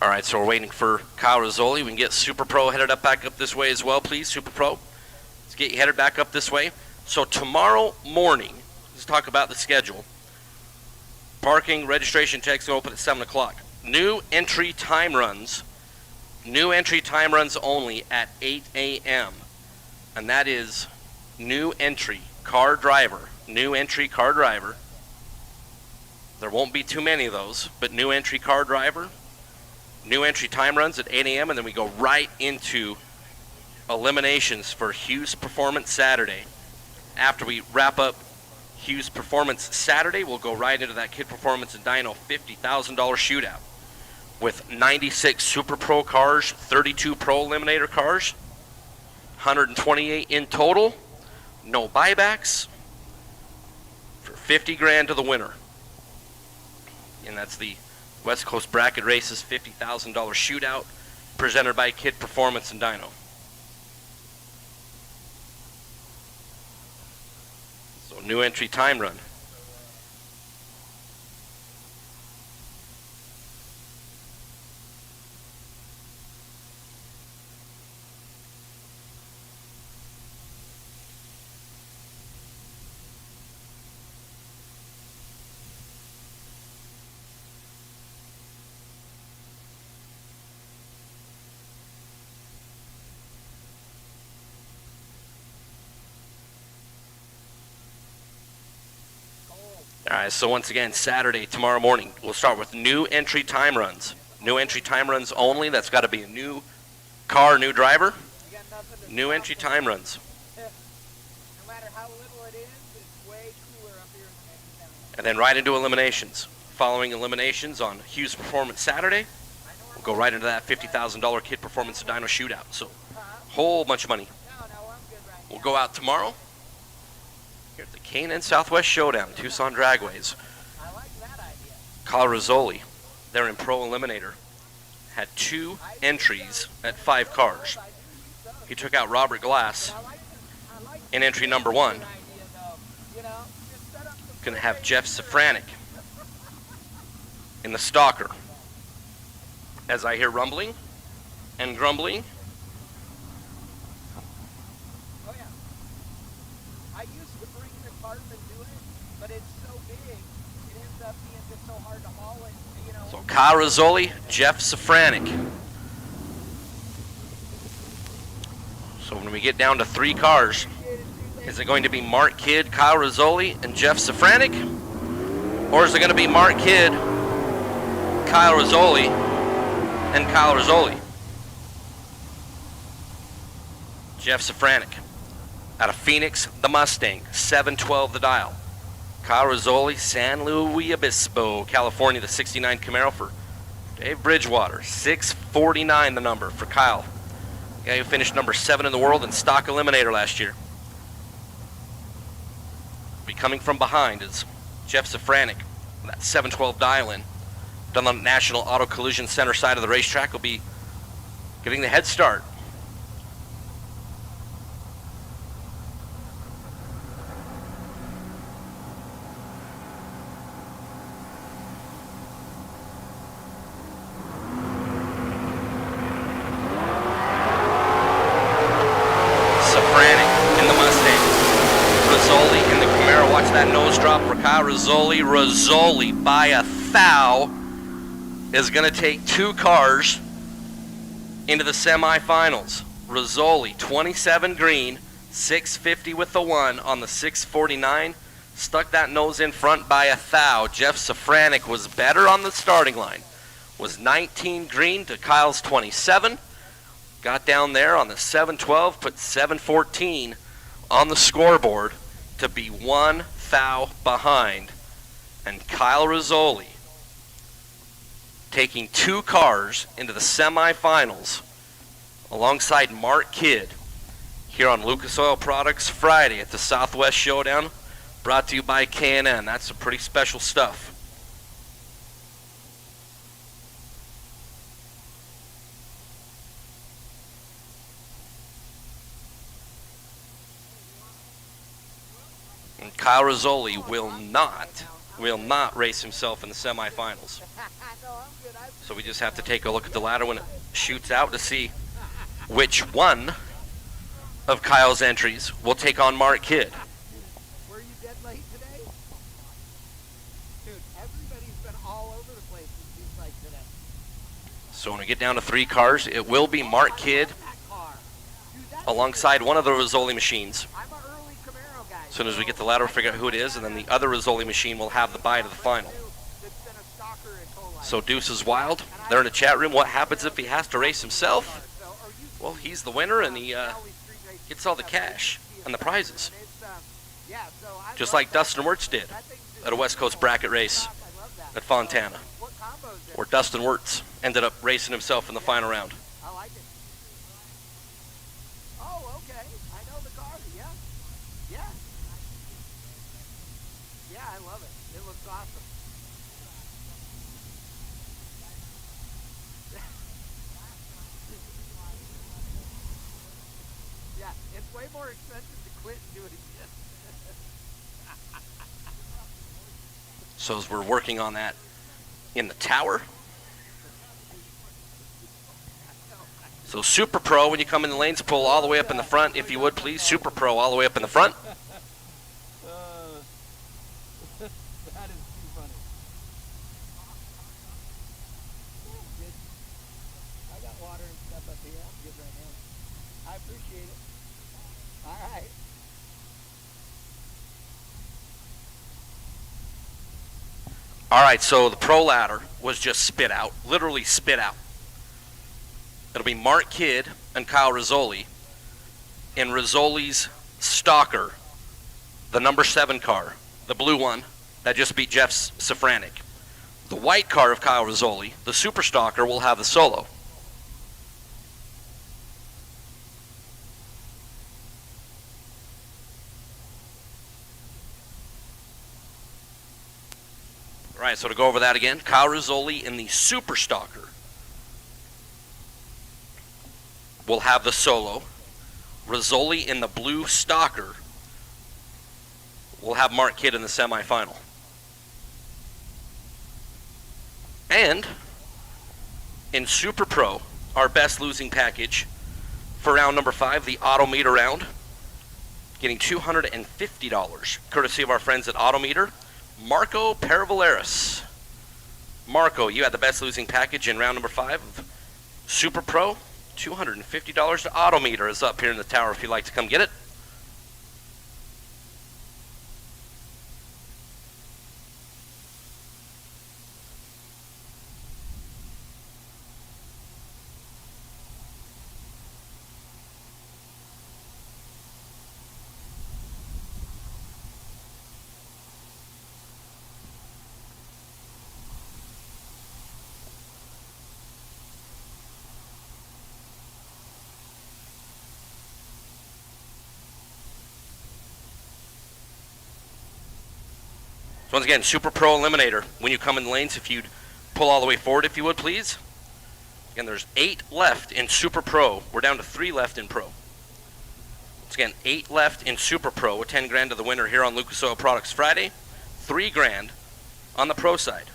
All right, so we're waiting for Kyle Rizzoli. We can get Super Pro headed up back up this way as well, please. Super Pro, let's get you headed back up this way. So tomorrow morning, let's talk about the schedule. Parking, registration checks open at 7 o'clock. New entry time runs only at 8 a.m. And that is new entry car driver. There won't be too many of those, but new entry car driver. New entry time runs at 8 a.m. and then we go right into eliminations for Hughes Performance Saturday. After we wrap up Hughes Performance Saturday, we'll go right into that Kid Performance and Dyno $50,000 shootout with 96 Super Pro cars, 32 Pro Eliminator cars, 128 in total, no buybacks, for $50,000 to the winner. And that's the West Coast Bracket Races $50,000 shootout presented by Kid Performance and Dyno. new entry time run. All right, so once again, Saturday, tomorrow morning, we'll start with new entry time runs. New entry time runs only. That's got to be a new car, new driver. New entry time runs. No matter how little it is, it's way cooler up here in the next town. And then right into eliminations. Following eliminations on Hughes Performance Saturday, we'll go right into that $50,000 kid performance dyno shootout. So, whole bunch of money. No, I'm good right We'll go out tomorrow here at the K&N Southwest Showdown, Tucson Dragways. I like that idea. Kyle Rizzoli, they're in Pro Eliminator, had 2 entries at 5 cars. He took out Robert Glass in entry number 1. Idea though, you know, just set up some Gonna have Jeff Safranek in the stalker. As I hear rumbling and grumbling, Oh yeah. I used to bring the cart and do it, but it's so big, it ends up being just so hard to haul it, you know. so Kyle Rizzoli, Jeff Safranek. So when we get down to 3 cars, is it going to be Mark Kidd, Kyle Rizzoli, and Jeff Safranek? Or is it going to be Mark Kidd, Kyle Rizzoli, and Kyle Rizzoli? Jeff Safranek out of Phoenix, the Mustang, 712 the dial. Kyle Rizzoli, San Luis Obispo, California, the 69 Camaro for Dave Bridgewater, 649 the number for Kyle. Guy who finished number 7 in the world in stock eliminator last year. Be coming from behind is Jeff Safranek, that 712 dial-in, done on the National Auto Collision Center side of the racetrack, will be getting the head start. Safranek in the Mustang. Rizzoli in the Camaro. Watch that nose drop for Kyle Rizzoli. Rizzoli by a thou is going to take 2 cars into the semifinals. Rizzoli, 27 green, 650 with the 1 on the 649. Stuck that nose in front by a thou. Jeff Safranek was better on the starting line. Was 19 green to Kyle's 27. Got down there on the 712, put 714 on the scoreboard to be 1 thou behind. And Kyle Rizzoli taking 2 cars into the semifinals alongside Mark Kidd here on Lucas Oil Products Friday at the Southwest Showdown, brought to you by K&N. That's some pretty special stuff. And Kyle Rizzoli will not race himself in the semifinals. So we just have to take a look at the ladder when it shoots out to see which one of Kyle's entries will take on Mark Kidd. Were you dead late today? Dude, everybody's been all over the place it seems like today. So when we get down to 3 cars, it will be Mark Kidd That car. Dude, that's alongside one of the Rizzoli machines. I'm an early Camaro guy. As soon as we get the ladder, we'll figure out who it is, and then the other Rizzoli machine will have the bye to the final. That's been a stalker in Holley. So Deuce is wild. They're in the chat room. What happens if he has to race himself? Well, he's the winner, and he gets all the cash and the prizes. Just like Dustin Wirtz did at a West Coast bracket race at Fontana, where Dustin Wirtz ended up racing himself in the final round. I like it. Oh, okay. I know the car. Yeah. Yeah. Yeah, I love it. It looks awesome. Yeah, it's way more expensive to quit and do it again. So as we're working on that in the tower. So Super Pro, when you come in the lanes, pull all the way up in the front, if you would, please. Super Pro all the way up in the front. That is too funny. I got water and stuff up here. I'm good right now. I appreciate it. All right. All right, so the Pro ladder was just spit out, literally spit out. It'll be Mark Kidd and Kyle Rizzoli in Rizzoli's Stalker, the number 7 car, the blue one that just beat Jeff's Safranic. The white car of Kyle Rizzoli, the Super Stalker, will have the Solo. All right, so to go over that again, Kyle Rizzoli in the Super Stalker will have the Solo. Rizzoli in the blue Stalker will have Mark Kidd in the semifinal. And in Super Pro, our best losing package for round number 5, the Autometer round, getting $250, courtesy of our friends at Autometer, Marco Peravaleris. Marco, you had the best losing package in round number 5 of Super Pro. $250 to Autometer is up here in the tower if you'd like to come get it. So once again, Super Pro Eliminator. When you come in the lanes, if you'd pull all the way forward, if you would, please. Again, there's 8 left in Super Pro. We're down to 3 left in Pro. Once again, 8 left in Super Pro with 10 grand to the winner here on Lucas Oil Products Friday. 3 grand on the Pro side.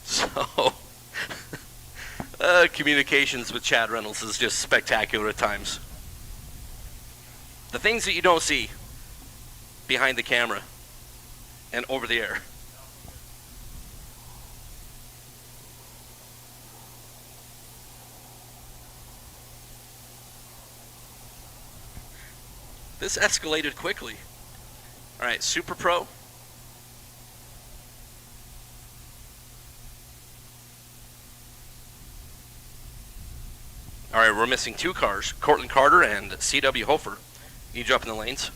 So, communications with Chad Reynolds is just spectacular at times. The things that you don't see behind the camera and over the air. This escalated quickly. All right, Super Pro. All right, we're missing 2 cars, Cortland Carter and C.W. Hofer. You jump in the lanes.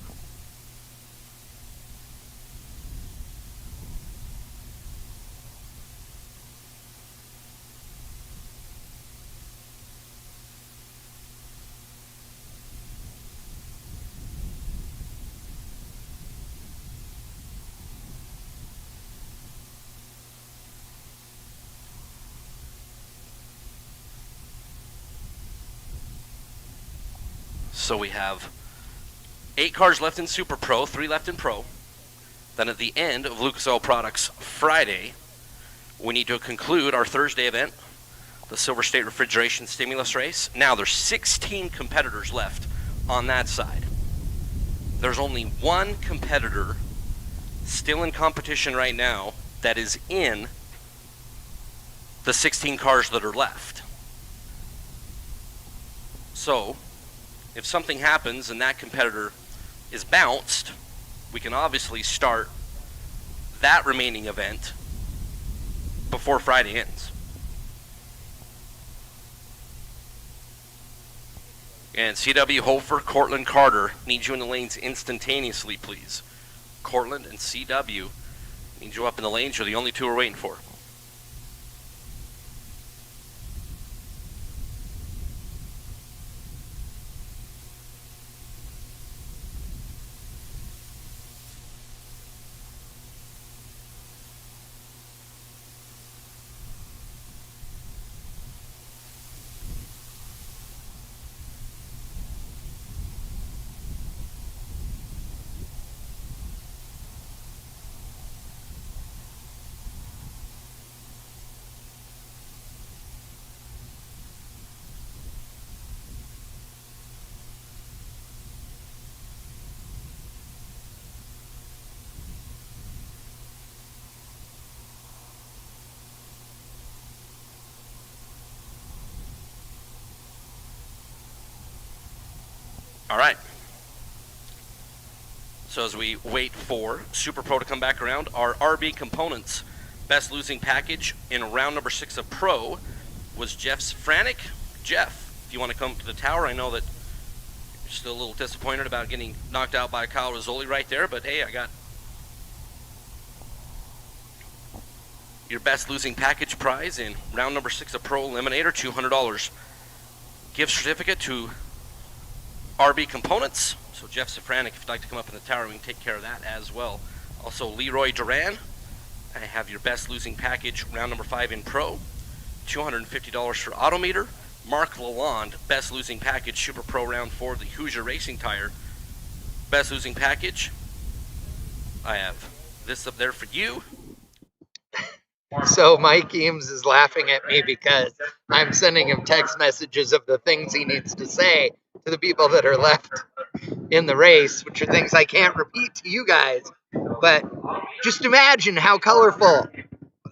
So we have 8 cars left in Super Pro, 3 left in Pro. Then at the end of Lucas Oil Products Friday, we need to conclude our Thursday event, the Silver State Refrigeration Stimulus Race. Now there's 16 competitors left on that side. There's only 1 competitor still in competition right now that is in the 16 cars that are left. So, if something happens and that competitor is bounced, we can obviously start that remaining event before Friday ends. And CW Hofer, Cortland Carter, need you in the lanes instantaneously, please. Cortland and CW need you up in the lanes. You're the only two we're waiting for. All right. So as we wait for Super Pro to come back around, our RB Components best losing package in round number 6 of Pro was Jeff Safranek. Jeff, if you want to come to the tower, I know that you're still a little disappointed about getting knocked out by Kyle Rizzoli right there, but hey, I got your best losing package prize in round number 6 of Pro Eliminator, $200 gift certificate to RB Components. So Jeff Safranek, if you'd like to come up in the tower, we can take care of that as well. Also Leroy Duran, I have your best losing package round number 5 in Pro, $250 for Autometer. Mark Lalonde, best losing package Super Pro round 4, the Hoosier Racing Tire best losing package. I have this up there for you. So Mike Eames is laughing at me because I'm sending him text messages of the things he needs to say to the people that are left in the race, which are things I can't repeat to you guys. But just imagine how colorful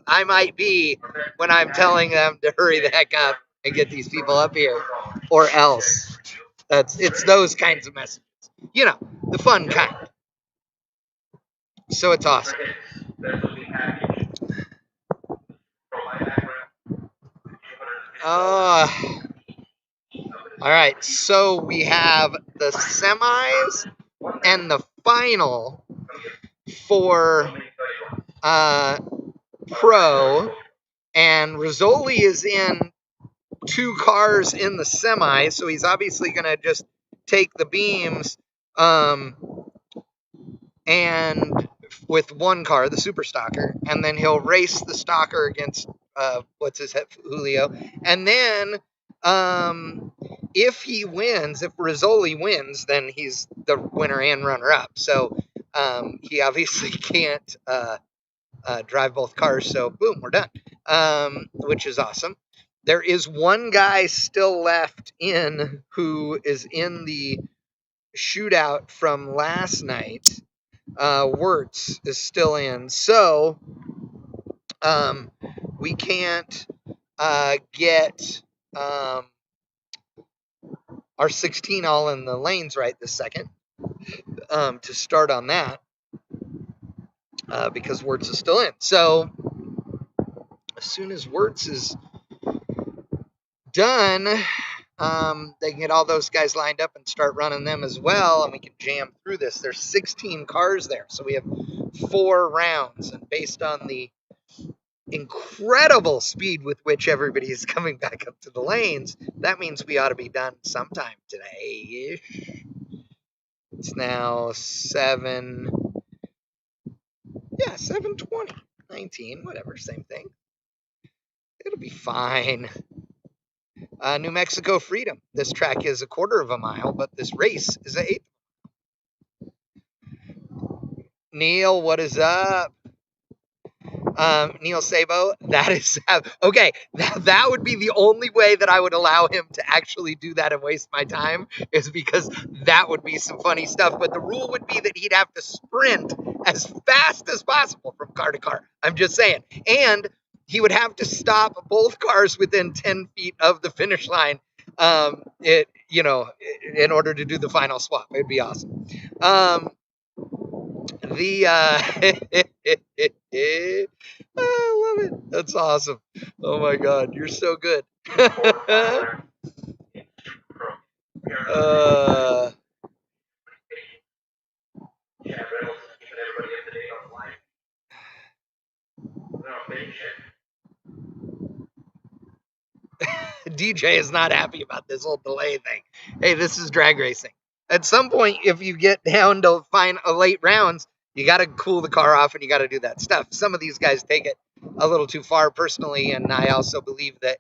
I might be when I'm telling them to hurry the heck up and get these people up here, or else. It's those kinds of messages. You know, the fun kind. So it's awesome. All right, so we have the semis and the final for Pro, and Rizzoli is in 2 cars in the semis, so he's obviously going to just take the beams and with 1 car, the Super Stalker, and then he'll race the Stalker against what's his head, Julio, and then if he wins, if Rizzoli wins, then he's the winner and runner-up. So he obviously can't drive both cars. So boom, we're done, which is awesome. There is 1 guy still left in who is in the shootout from last night. Wirtz is still in. So we can't get our 16 all in the lanes right this second to start on that because Wirtz is still in. So as soon as Wirtz is done, they can get all those guys lined up and start running them as well, and we can jam through this. There's 16 cars there, so we have 4 rounds, and based on the incredible speed with which everybody is coming back up to the lanes, that means we ought to be done sometime today-ish. It's now 7:20, 19, whatever, same thing. It'll be fine. New Mexico Freedom. This track is 1/4 of a mile, but this race is 1/8. Neil, what is up? Neil Sabo, that is okay. That would be the only way that I would allow him to actually do that and waste my time, is because that would be some funny stuff. But the rule would be that he'd have to sprint as fast as possible from car to car. I'm just saying. And he would have to stop both cars within 10 feet of the finish line. In order to do the final swap. It'd be awesome. I love it. That's awesome. Oh my God, you're so good. DJ is not happy about this whole delay thing. Hey, this is drag racing. At some point, if you get down to late rounds, you got to cool the car off and you got to do that stuff. Some of these guys take it a little too far personally, and I also believe that,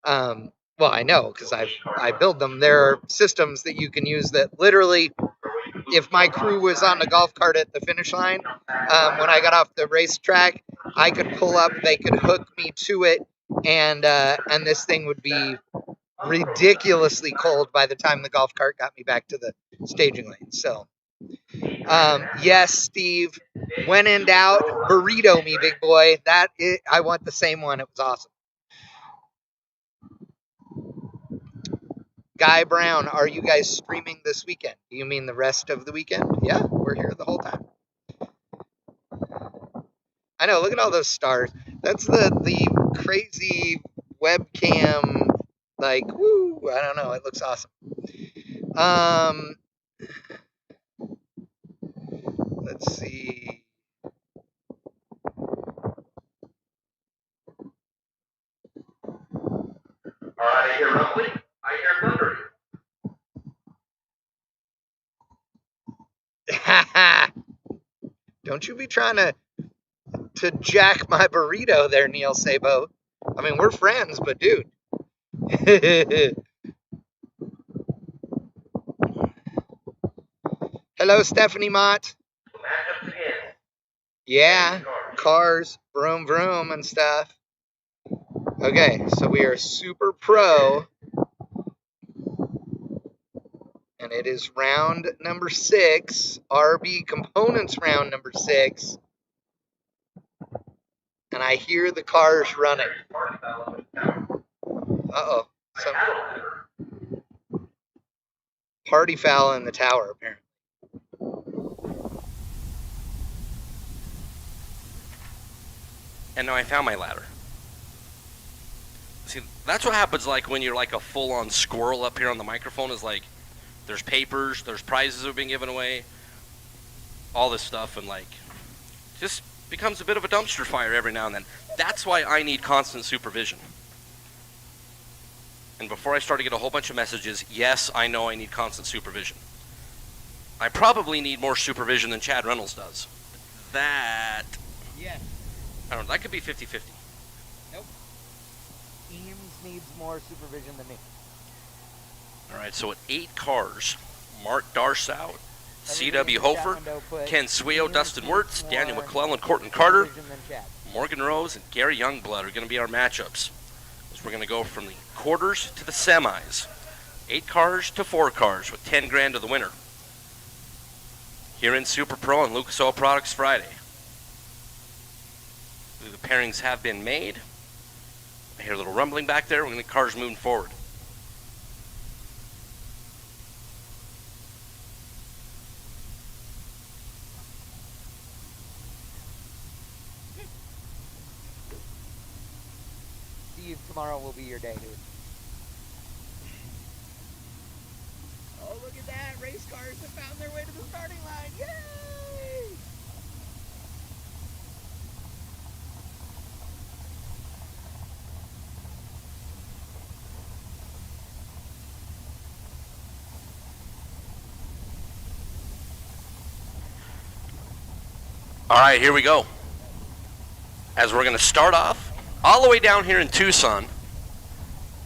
well, I know because I build them. There are systems that you can use that literally, if my crew was on the golf cart at the finish line, when I got off the racetrack, I could pull up, they could hook me to it, and this thing would be ridiculously cold by the time the golf cart got me back to the staging lane. So, yes, Steve, when in doubt, burrito me, big boy. I want the same one. It was awesome. Guy Brown, are you guys streaming this weekend? Do you mean the rest of the weekend? Yeah, we're here the whole time. I know, look at all those stars. That's the crazy webcam, like, woo, I don't know, it looks awesome. Let's see. All right, I hear rumbling. I hear thundering. Don't you be trying to jack my burrito there, Neil Sabo. I mean, we're friends, but dude. Hello, Stephanie Mott. Matchups again. Yeah, cars, vroom vroom and stuff. Okay, so we are Super Pro. And it is round number 6, RB Components round number 6. And I hear the cars running. Uh-oh. Some party foul in the tower, apparently. And now I found my ladder. See, that's what happens like when you're like a full-on squirrel up here on the microphone, is like there's papers, there's prizes that have been given away, all this stuff, and like just becomes a bit of a dumpster fire every now and then. That's why I need constant supervision. And before I start to get a whole bunch of messages, yes, I know I need constant supervision. I probably need more supervision than Chad Reynolds does. That, Yes. I don't know, that could be 50-50. Nope. Eames needs more supervision than me. All right, so at 8 cars, Mark Darsow, C.W. Hofer, Ken Sweo, Dustin Wirtz, Daniel McClellan, Courtney Carter, Morgan Rose, and Gary Youngblood are going to be our matchups. As we're going to go from the quarters to the semis. 8 cars to 4 cars with 10 grand to the winner. Here in Super Pro and Lucas Oil Products Friday. The pairings have been made. I hear a little rumbling back there. We're going to get cars moving forward. Steve, tomorrow will be your day, dude. Oh, look at that. Race cars have found their way to the starting line. Yay! All right, here we go. As we're going to start off all the way down here in Tucson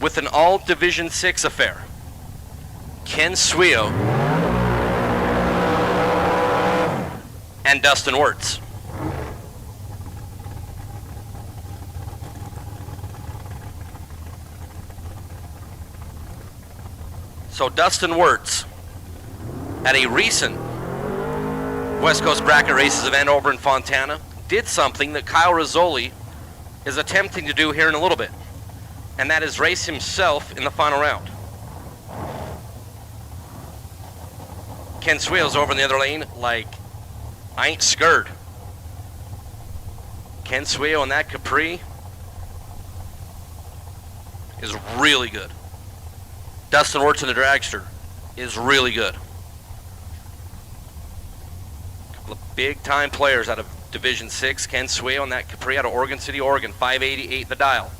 with an all Division 6 affair. Ken Sweo and Dustin Wirtz. So Dustin Wirtz, at a recent West Coast Bracket Races event over in Fontana, did something that Kyle Rizzoli is attempting to do here in a little bit, and that is race himself in the final round. Ken Sweo's over in the other lane like, I ain't scared. Ken Sweo in that Capri is really good. Dustin Wirtz in the Dragster is really good. A couple of big time players out of Division 6. Ken Sweo in that Capri out of Oregon City, Oregon, 588 the dial.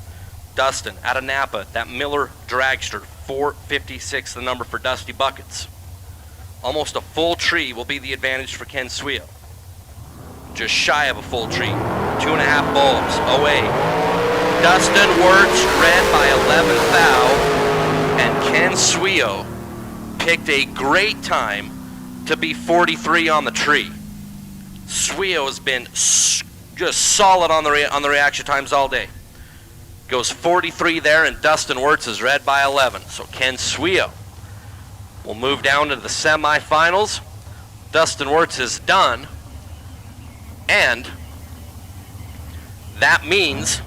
Dustin out of Napa, that Miller Dragster, 456 the number for Dusty Buckets. Almost a full tree will be the advantage for Ken Sweo. Just shy of a full tree. 2.5 bulbs away. Dustin Wirtz red by 11 thou, and Ken Sweo picked a great time to be 43 on the tree. Sweo has been just solid on the reaction times all day. Goes 43 there, and Dustin Wirtz is red by 11. So Ken Sweo will move down to the semifinals. Dustin Wirtz is done, and that means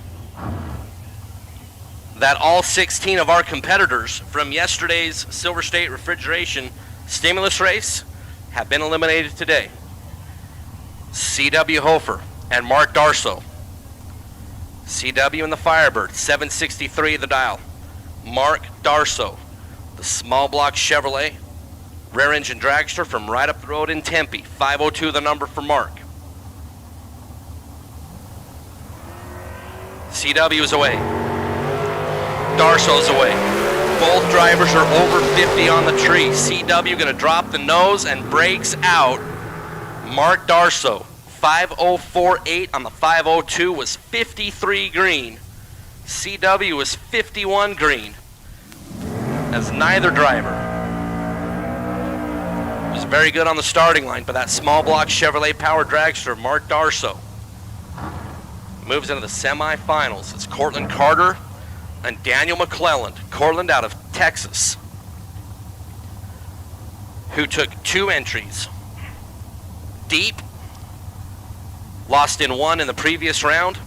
that all 16 of our competitors from yesterday's Silver State Refrigeration Stimulus Race have been eliminated today. C.W. Hofer and Mark Darso. C.W. in the Firebird, 763 the dial. Mark Darso, the small block Chevrolet rear engine dragster from right up the road in Tempe, 502 the number for Mark. C.W. is away. Darso's away. Both drivers are over 50 on the tree. C.W. going to drop the nose and breaks out. Mark Darso, 5048 on the 502, was 53 green. C.W. was 51 green. As neither driver was very good on the starting line, but that small block Chevrolet powered dragster, Mark Darso, moves into the semifinals. It's Cortland Carter and Daniel McClelland. Cortland out of Texas, who took 2 entries deep, lost in 1 in the previous round.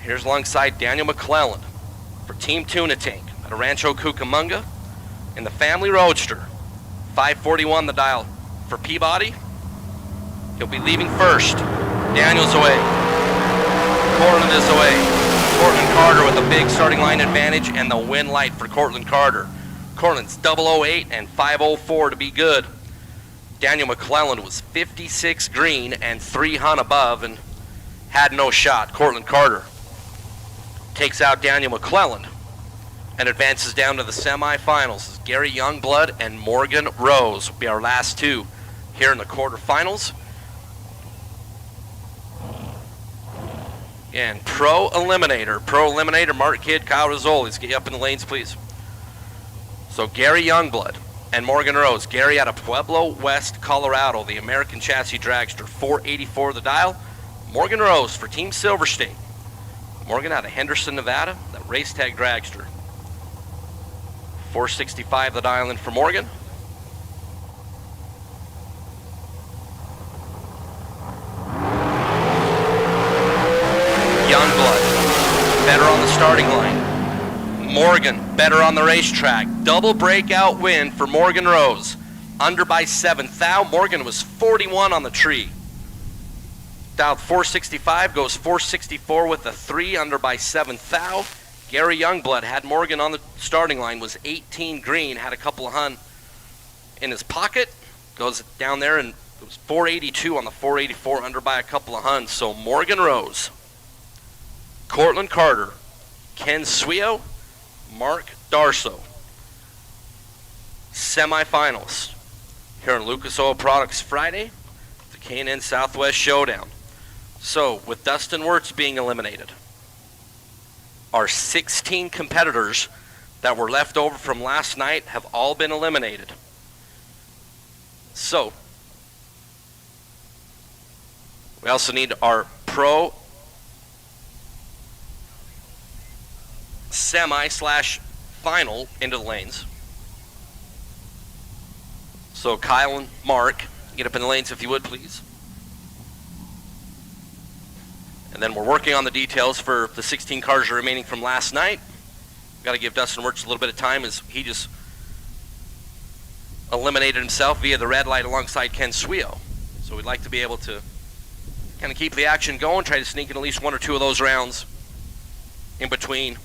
Here's alongside Daniel McClelland for Team Tuna Tank out of Rancho Cucamonga in the Family Roadster, 541 the dial for Peabody. He'll be leaving first. Daniel's away. Cortland is away. Cortland Carter with a big starting line advantage and the win light for Cortland Carter. Cortland's 008 and 504 to be good. Daniel McClelland was 56 green and 3 hun above and had no shot. Cortland Carter takes out Daniel McClelland and advances down to the semifinals. Gary Youngblood and Morgan Rose will be our last 2 here in the quarterfinals. And Pro Eliminator, Mark Kidd, Kyle Rizzoli, get you up in the lanes, please. So Gary Youngblood and Morgan Rose. Gary out of Pueblo West, Colorado, the American Chassis Dragster, 484 the dial. Morgan Rose for Team Silver State. Morgan out of Henderson, Nevada, that Race Tag Dragster, 465 the dial in for Morgan. Youngblood, better on the starting line. Morgan, better on the racetrack. Double breakout win for Morgan Rose. Under by 7 thou. Morgan was 41 on the tree. Dialed 465, goes 464 with a 3, under by 7 thou. Gary Youngblood had Morgan on the starting line, was 18 green, had a couple of hun in his pocket. Goes down there and it was 482 on the 484, under by a couple of huns. So Morgan Rose, Cortland Carter, Ken Sweo, Mark Darso. Semifinals here in Lucas Oil Products Friday, the K&N Southwest Showdown. So with Dustin Wirtz being eliminated, our 16 competitors that were left over from last night have all been eliminated. So we also need our pro semi/final into the lanes. So Kyle and Mark, get up in the lanes if you would, please. And then we're working on the details for the 16 cars remaining from last night. We've got to give Dustin Wirtz a little bit of time as he just eliminated himself via the red light alongside Ken Suio. So we'd like to be able to kind of keep the action going, try to sneak in at least one or two of those rounds in between,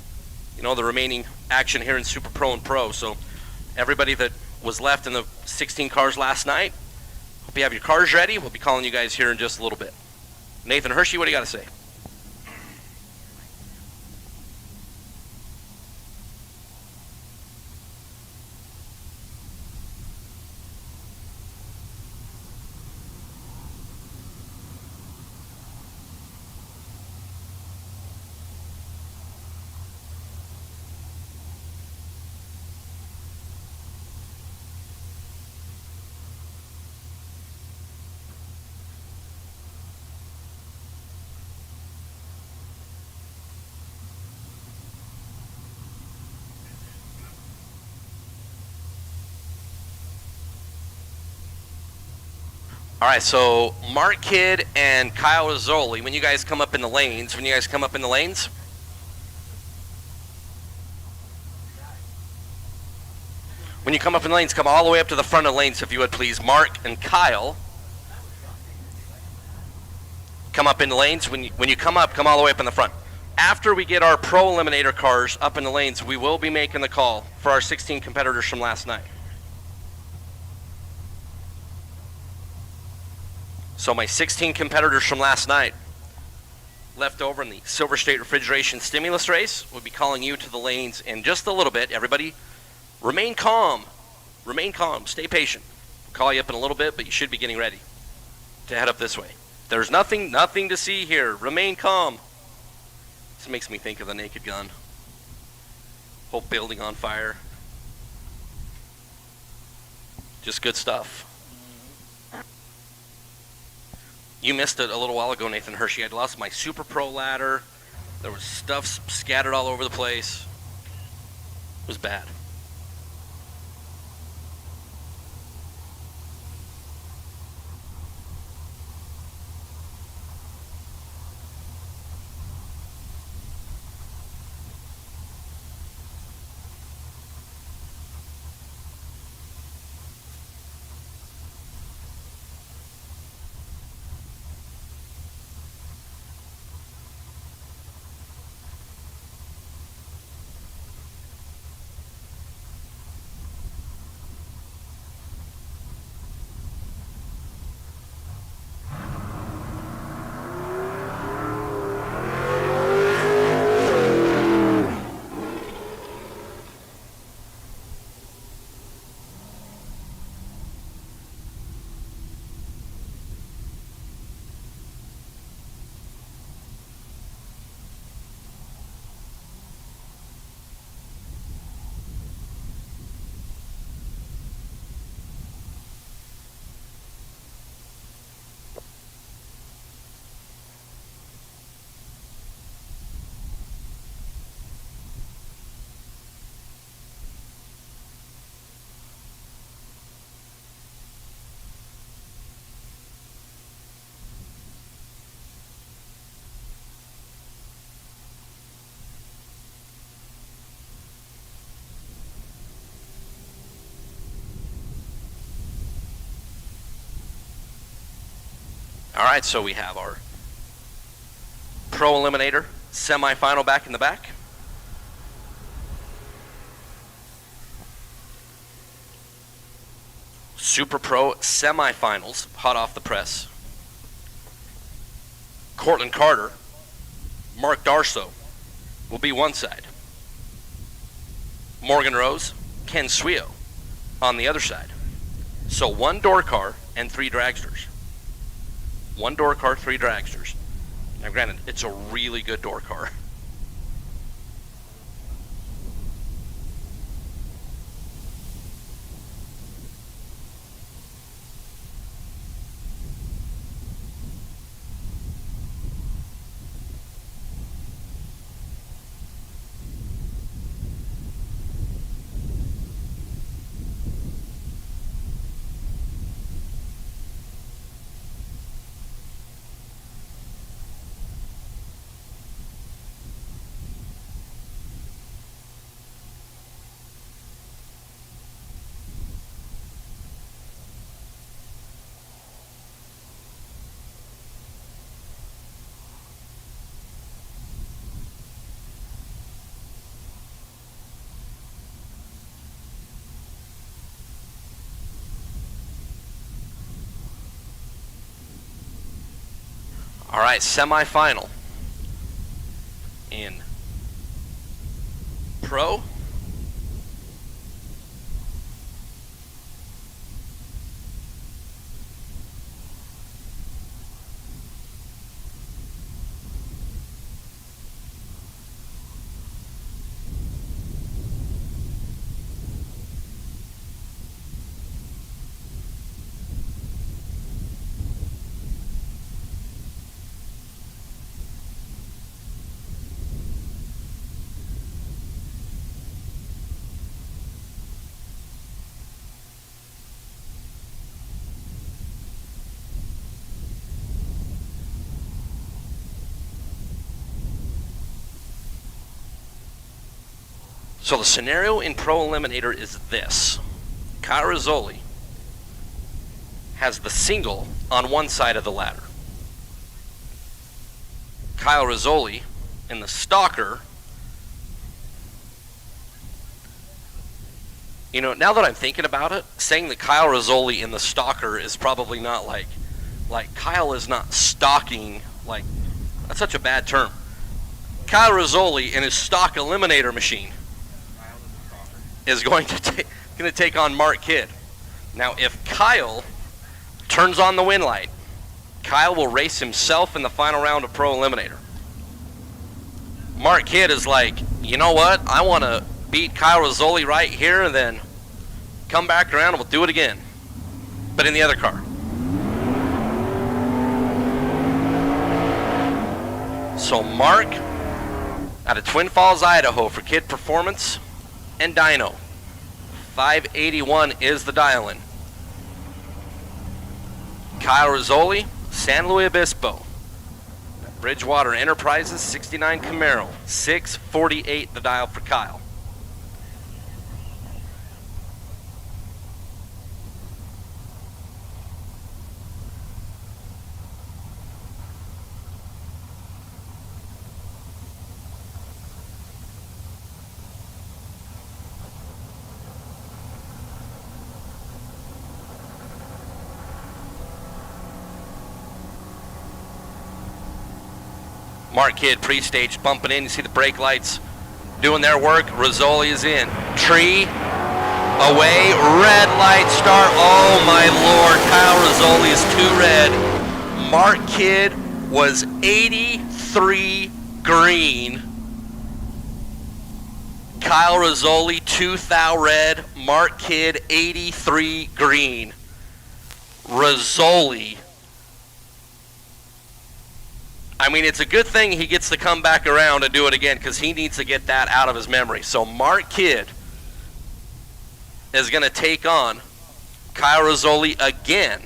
you know, the remaining action here in Super Pro and Pro. So everybody that was left in the 16 cars last night, hope you have your cars ready. We'll be calling you guys here in just a little bit. Nathan Hershey, what do you got to say? All right, so Mark Kidd and Kyle Rizzoli, when you guys come up in the lanes, when you come up in the lanes, come all the way up to the front of the lanes, if you would please. Mark and Kyle, come up in the lanes. When you come up, come all the way up in the front. After we get our Pro Eliminator cars up in the lanes, we will be making the call for our 16 competitors from last night. So my 16 competitors from last night, left over in the Silver State Refrigeration Stimulus Race, we'll be calling you to the lanes in just a little bit. Everybody, remain calm. Remain calm. Stay patient. We'll call you up in a little bit, but you should be getting ready to head up this way. There's nothing to see here. Remain calm. This makes me think of the Naked Gun. Whole building on fire. Just good stuff. You missed it a little while ago, Nathan Hershey. I'd lost my Super Pro ladder. There was stuff scattered all over the place. It was bad. All right, so we have our Pro Eliminator semifinal back in the back. Super Pro semifinals, hot off the press. Cortland Carter, Mark Darso will be one side. Morgan Rose, Ken Suio on the other side. So one door car and 3 dragsters. One door car, 3 dragsters. Now granted, it's a really good door car. right, semifinal in Pro. So the scenario in Pro Eliminator is this. Kyle Rizzoli has the single on one side of the ladder. Kyle Rizzoli in the stalker. You know, now that I'm thinking about it, saying that Kyle Rizzoli in the stalker is probably not like Kyle is not stalking, like, that's such a bad term. Kyle Rizzoli in his stock eliminator machine is going to take on Mark Kidd. Now, if Kyle turns on the win light, Kyle will race himself in the final round of Pro Eliminator. Mark Kidd is like, you know what? I want to beat Kyle Rizzoli right here and then come back around and we'll do it again. But in the other car. So Mark out of Twin Falls, Idaho for Kidd Performance and Dyno. 581 is the dial-in. Kyle Rizzoli, San Luis Obispo. Bridgewater Enterprises, 69 Camaro. 648 the dial for Kyle. Mark Kidd pre-staged bumping in. You see the brake lights doing their work. Rizzoli is in. Tree away. Red light start. Oh my Lord. Kyle Rizzoli is 2 red. Mark Kidd was 83 green. Kyle Rizzoli 2 thou red. Mark Kidd 83 green. Rizzoli. I mean, it's a good thing he gets to come back around and do it again because he needs to get that out of his memory. So Mark Kidd is going to take on Kyle Rizzoli again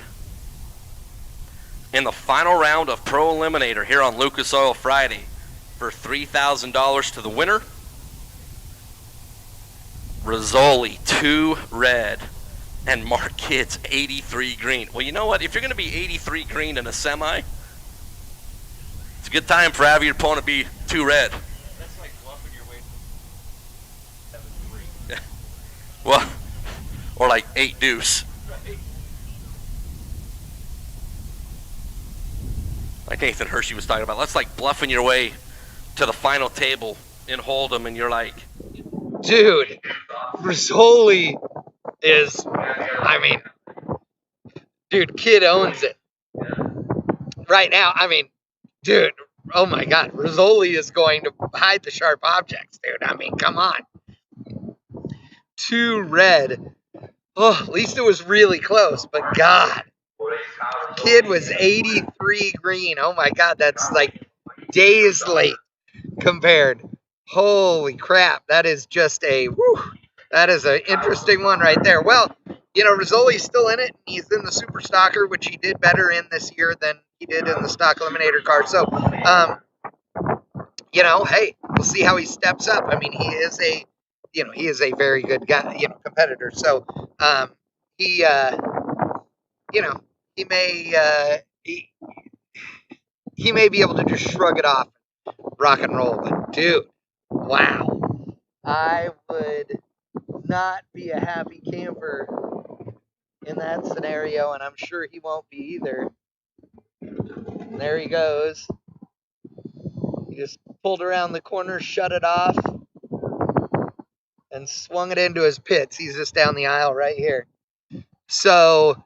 in the final round of Pro Eliminator here on Lucas Oil Friday for $3,000 to the winner. Rizzoli 2 red and Mark Kidd's 83 green. Well, you know what? If you're going to be 83 green in a semi, it's a good time for having your opponent be 2 red. That's like bluffing your way to 7-3. Well, or like 8 deuce. Right. Like Nathan Hershey was talking about. That's like bluffing your way to the final table in Hold'em, and you're like, Dude, Rizzoli is, I mean, dude, Kidd owns it. Right now, I mean, dude, oh my God, Rizzoli is going to hide the sharp objects, dude. I mean, come on. 2 red. Oh, at least it was really close, but God. Kidd was 83 green. Oh my God, that's like days late compared. Holy crap, that is just a, that is an interesting one right there. Well, you know, Rizzoli's still in it. He's in the Super Stalker, which he did better in this year than he did in the Stock Eliminator card. So, you know, hey, we'll see how he steps up. I mean, he is a very good guy, competitor. So, he, you know, he may be able to just shrug it off, rock and roll. But dude, wow, I would not be a happy camper in that scenario, and I'm sure he won't be either. There he goes. He just pulled around the corner, shut it off, and swung it into his pits. He's just down the aisle right here. So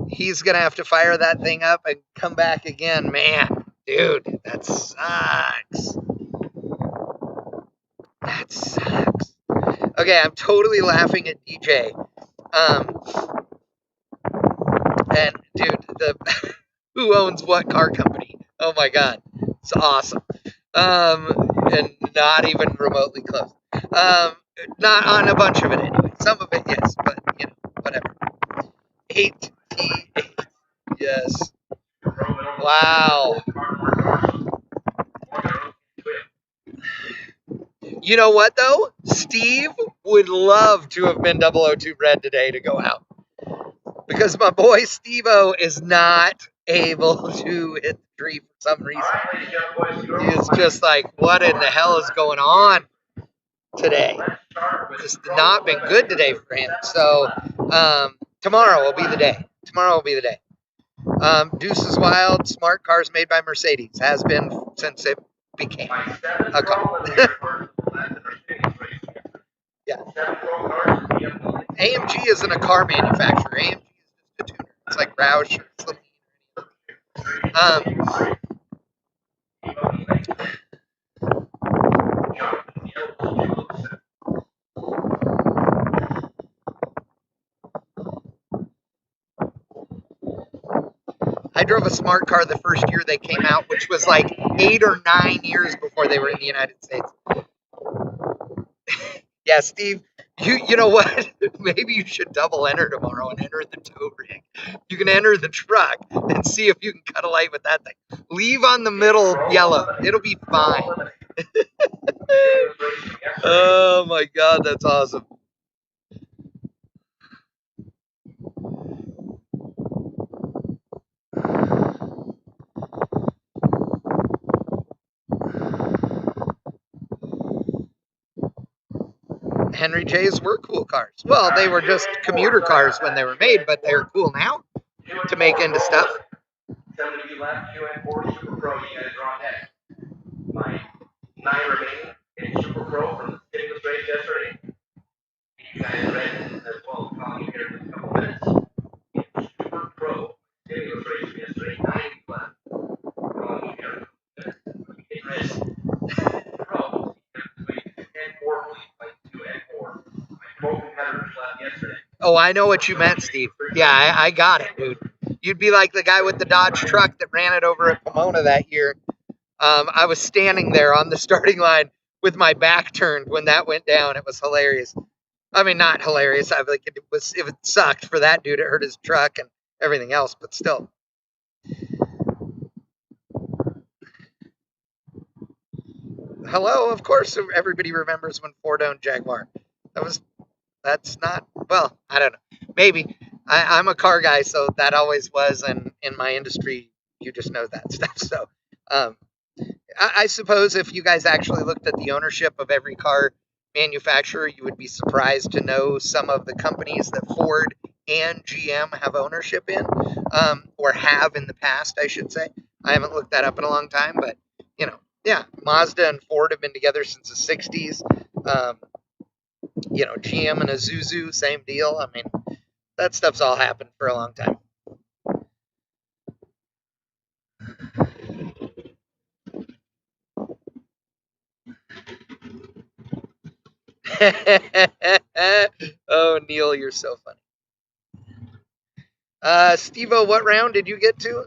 he's going to have to fire that thing up and come back again. Man, dude, that sucks. That sucks. Okay, I'm totally laughing at DJ. And dude, who owns what car company? Oh my God, it's awesome. And not even remotely close. Not on a bunch of it anyway. Some of it, yes, but you know, whatever. 8T8, yes. Wow. You know what though? Steve would love to have been 002 Red today to go out. Because my boy Steve-O is not able to hit the tree for some reason. He's just like, what in the hell is going on today? Just not been good today for him. So tomorrow will be the day. Tomorrow will be the day. Deuce is Wild, smart cars made by Mercedes. Has been since it became a car. Yeah. AMG isn't a car manufacturer. AMG is just a tuner. It's like Roush or something. I drove a smart car the first year they came out, which was like 8 or 9 years before they were in the United States. Yeah, Steve, you know what? Maybe you should double enter tomorrow and enter the tow rig. You can enter the truck and see if you can cut a light with that thing. Leave on the middle yellow. It'll be fine. Oh my God, that's awesome. Henry J's were cool cars. Well, they were just commuter cars when they were made, but they're cool now to make into stuff. Somebody you left, QN4 Super Pro, you guys are on deck. My 9 remaining in Super Pro from the stimulus race yesterday. You guys are ready as well. Calling you here in just a couple minutes. In Super Pro stimulus race yesterday, 90 left. Calling you here in a couple minutes. Get ready. Pro, N4 like 2 and 4. My pro competitors left yesterday. Oh, I know what you meant, Steve. Yeah, I got it, dude. You'd be like the guy with the Dodge truck that ran it over at Pomona that year. I was standing there on the starting line with my back turned when that went down. It was hilarious. I mean, not hilarious. I like it sucked for that dude. It hurt his truck and everything else, but still. Hello, of course. Everybody remembers when Ford owned Jaguar. That's not, well, I don't know. Maybe. I'm a car guy, so that always was, and in my industry, you just know that stuff. So I suppose if you guys actually looked at the ownership of every car manufacturer, you would be surprised to know some of the companies that Ford and GM have ownership in, or have in the past, I should say. I haven't looked that up in a long time, but, you know, yeah, Mazda and Ford have been together since the 60s. You know, GM and Isuzu, same deal. I mean, that stuff's all happened for a long time. Oh, Neil, you're so funny. Steve-O, what round did you get to?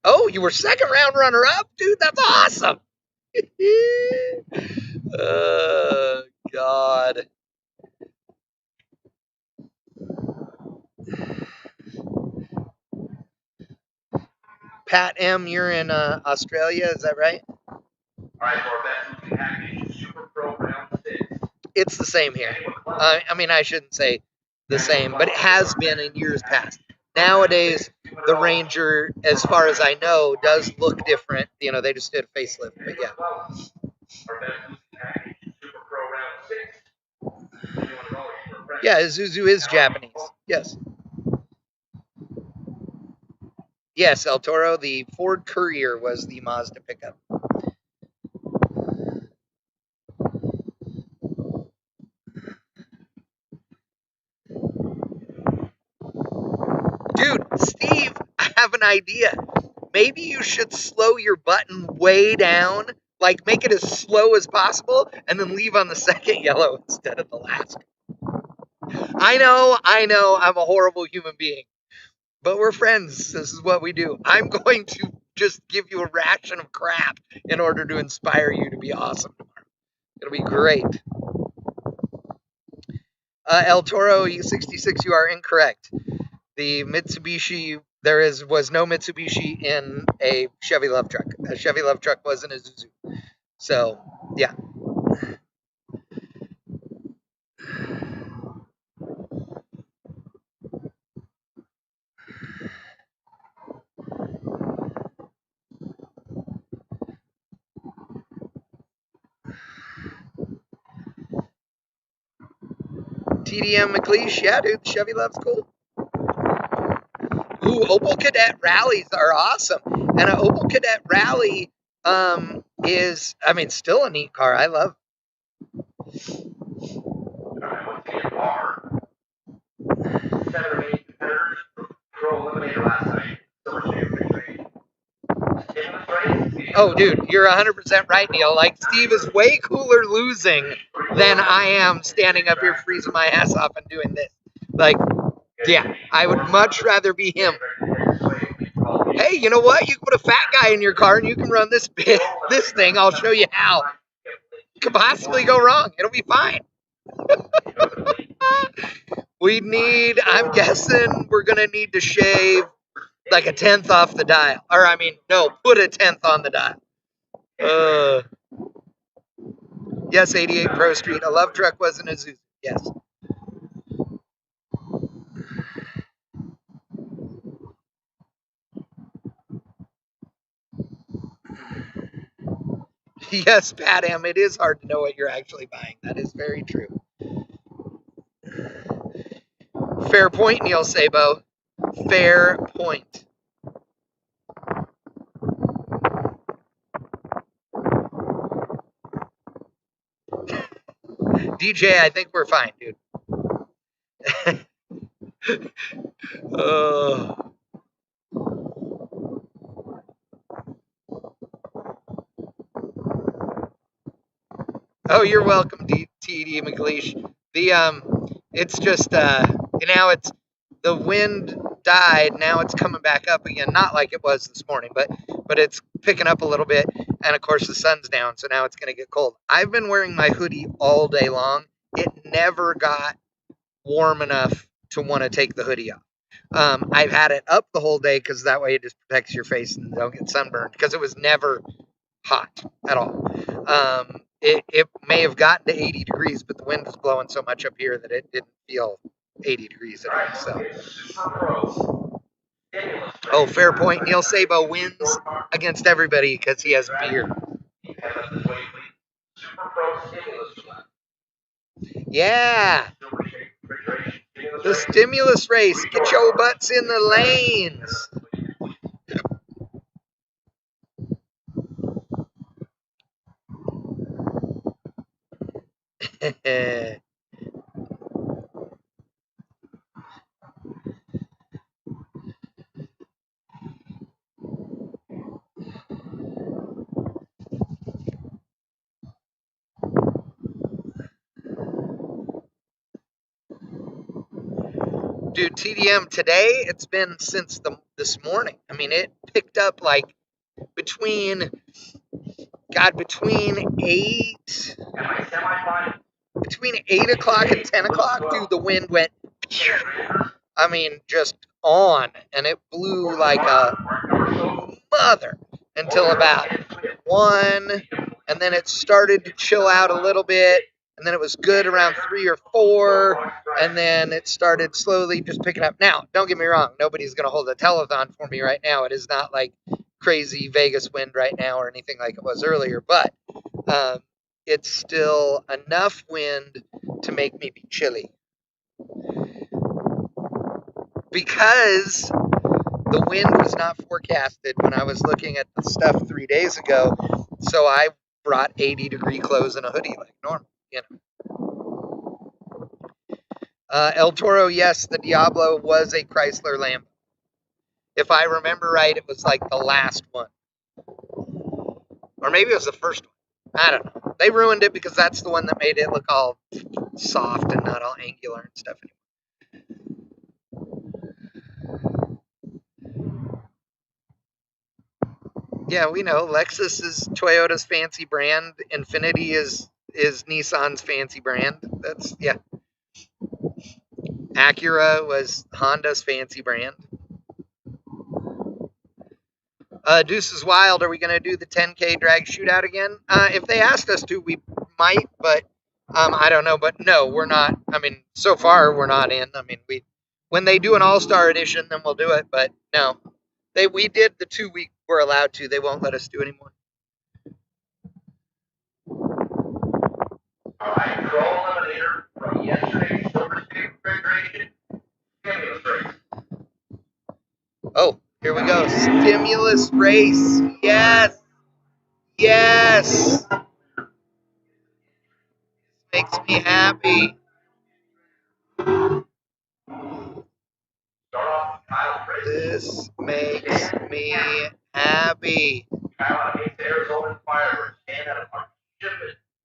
Oh, you were second round runner-up? Dude, that's awesome. Oh, God. Pat M., you're in Australia, is that right? All right, for our best losing package, Super Pro round 6. It's the same here. I mean, I shouldn't say the same, but it has been in years past. Nowadays, the Ranger, as far as I know, does look different. You know, they just did a facelift, but yeah. Our best losing package, Super Pro round 6. Yeah, Isuzu is Japanese. Yes. Yes, El Toro, the Ford Courier was the Mazda pickup. Dude, Steve, I have an idea. Maybe you should slow your button way down, like make it as slow as possible, and then leave on the second yellow instead of the last. I know, I'm a horrible human being. But we're friends. This is what we do. I'm going to just give you a ration of crap in order to inspire you to be awesome tomorrow. It'll be great. El Toro U66, you are incorrect. The Mitsubishi, was no Mitsubishi in a Chevy Love truck. A Chevy Love truck was in a Isuzu. So, yeah. TDM McLeish, yeah, dude, Chevy Love's cool. Ooh, Opel Cadet rallies are awesome. And an Opel Cadet rally is, I mean, still a neat car. I love. Alright, what's your bar? 7 remaining competitors. Pro eliminator last night. Silver Shade victory. Stimulus race. Oh, dude, you're 100% right, Neil. Like, Steve is way cooler losing than I am standing up here freezing my ass off and doing this. Like, yeah, I would much rather be him. Hey, you know what? You can put a fat guy in your car and you can run this thing. I'll show you how. It could possibly go wrong. It'll be fine. I'm guessing we're going to need to shave like a 10th off the dial. Or, I mean, no, put a 10th on the dial. Yes, 88 Pro Street. A Love truck wasn't a Isuzu. Yes. Yes, Pat M, it is hard to know what you're actually buying. That is very true. Fair point, Neil Sabo. Fair point. DJ, I think we're fine, dude. Oh, you're welcome, TD McLeish. It's just now it's the wind died. Now it's coming back up again. Not like it was this morning, but it's picking up a little bit. And of course the sun's down, so now it's gonna get cold. I've been wearing my hoodie all day long. It never got warm enough to want to take the hoodie off. I've had it up the whole day because that way it just protects your face and don't get sunburned. Because it was never hot at all. It may have gotten to 80 degrees, but the wind was blowing so much up here that it didn't feel 80 degrees at all. So. Oh, fair point. Neil Sabo wins against everybody because he has beer. Yeah. The stimulus race. Get your butts in the lanes. Dude, TDM today, it's been since this morning. I mean, it picked up like between 8 o'clock and 10 o'clock, dude, the wind went, I mean, just on, and it blew like a mother until about 1, and then it started to chill out a little bit, and then it was good around 3 or 4, and then it started slowly just picking up. Now, don't get me wrong, nobody's going to hold a telethon for me right now. It is not like crazy Vegas wind right now or anything like it was earlier, but it's still enough wind to make me be chilly. Because the wind was not forecasted when I was looking at the stuff 3 days ago, so I brought 80-degree clothes and a hoodie like normal, you know. El Toro, yes, the Diablo was a Chrysler Lambo. If I remember right, it was like the last one. Or maybe it was the first one. I don't know. They ruined it because that's the one that made it look all soft and not all angular and stuff anymore. Yeah, we know. Lexus is Toyota's fancy brand. Infiniti is Nissan's fancy brand. That's, yeah. Acura was Honda's fancy brand. Deuce is Wild, are we going to do the 10K drag shootout again? If they asked us to, we might, but I don't know. But no, we're not. I mean, so far, we're not in. I mean, when they do an all-star edition, then we'll do it. But no, we did the 2 week we're allowed to. They won't let us do anymore. All right, Pro Eliminator from yesterday's Silver State Refrigeration Stimulus Race. Oh, here we go. Stimulus race. Yes. Yes. Makes me happy. Start off with Kyle Fritz. This makes me happy. Kyle against Arizona Firebirds. Stand out of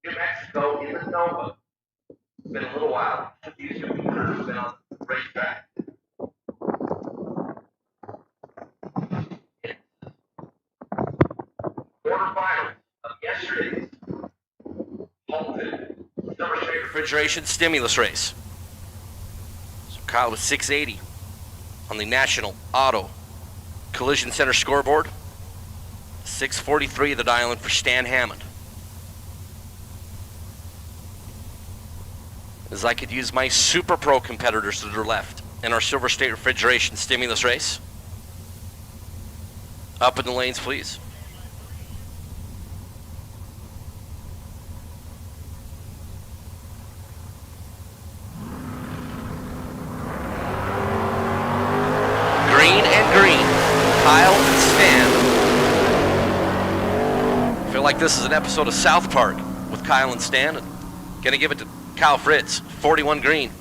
New Mexico in the Nova. It's been a little while. These two people have been on the racetrack. Quarterfinals of yesterday's halted Silver State Refrigeration stimulus race. So Kyle was 680 on the National Auto Collision Center scoreboard. 643 the dial-in for Stan Hammond. As I could use my Super Pro competitors to the left in our Silver State Refrigeration stimulus race. Up in the lanes, please. Green and green. Kyle and Stan. I feel like this is an episode of South Park with Kyle and Stan. And gonna give it to Kyle Fritz, 41 green.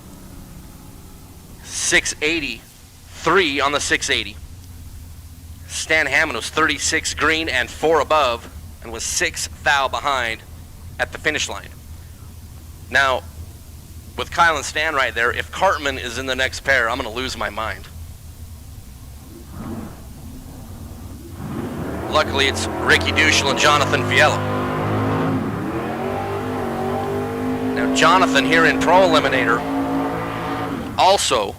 683 on the 680. Stan Hammond was 36 green and 4 above and was 6 thou behind at the finish line. Now, with Kyle and Stan right there, if Cartman is in the next pair, I'm going to lose my mind. Luckily, it's Ricky Duschel and Jonathan Fiello. Now, Jonathan here in Pro Eliminator also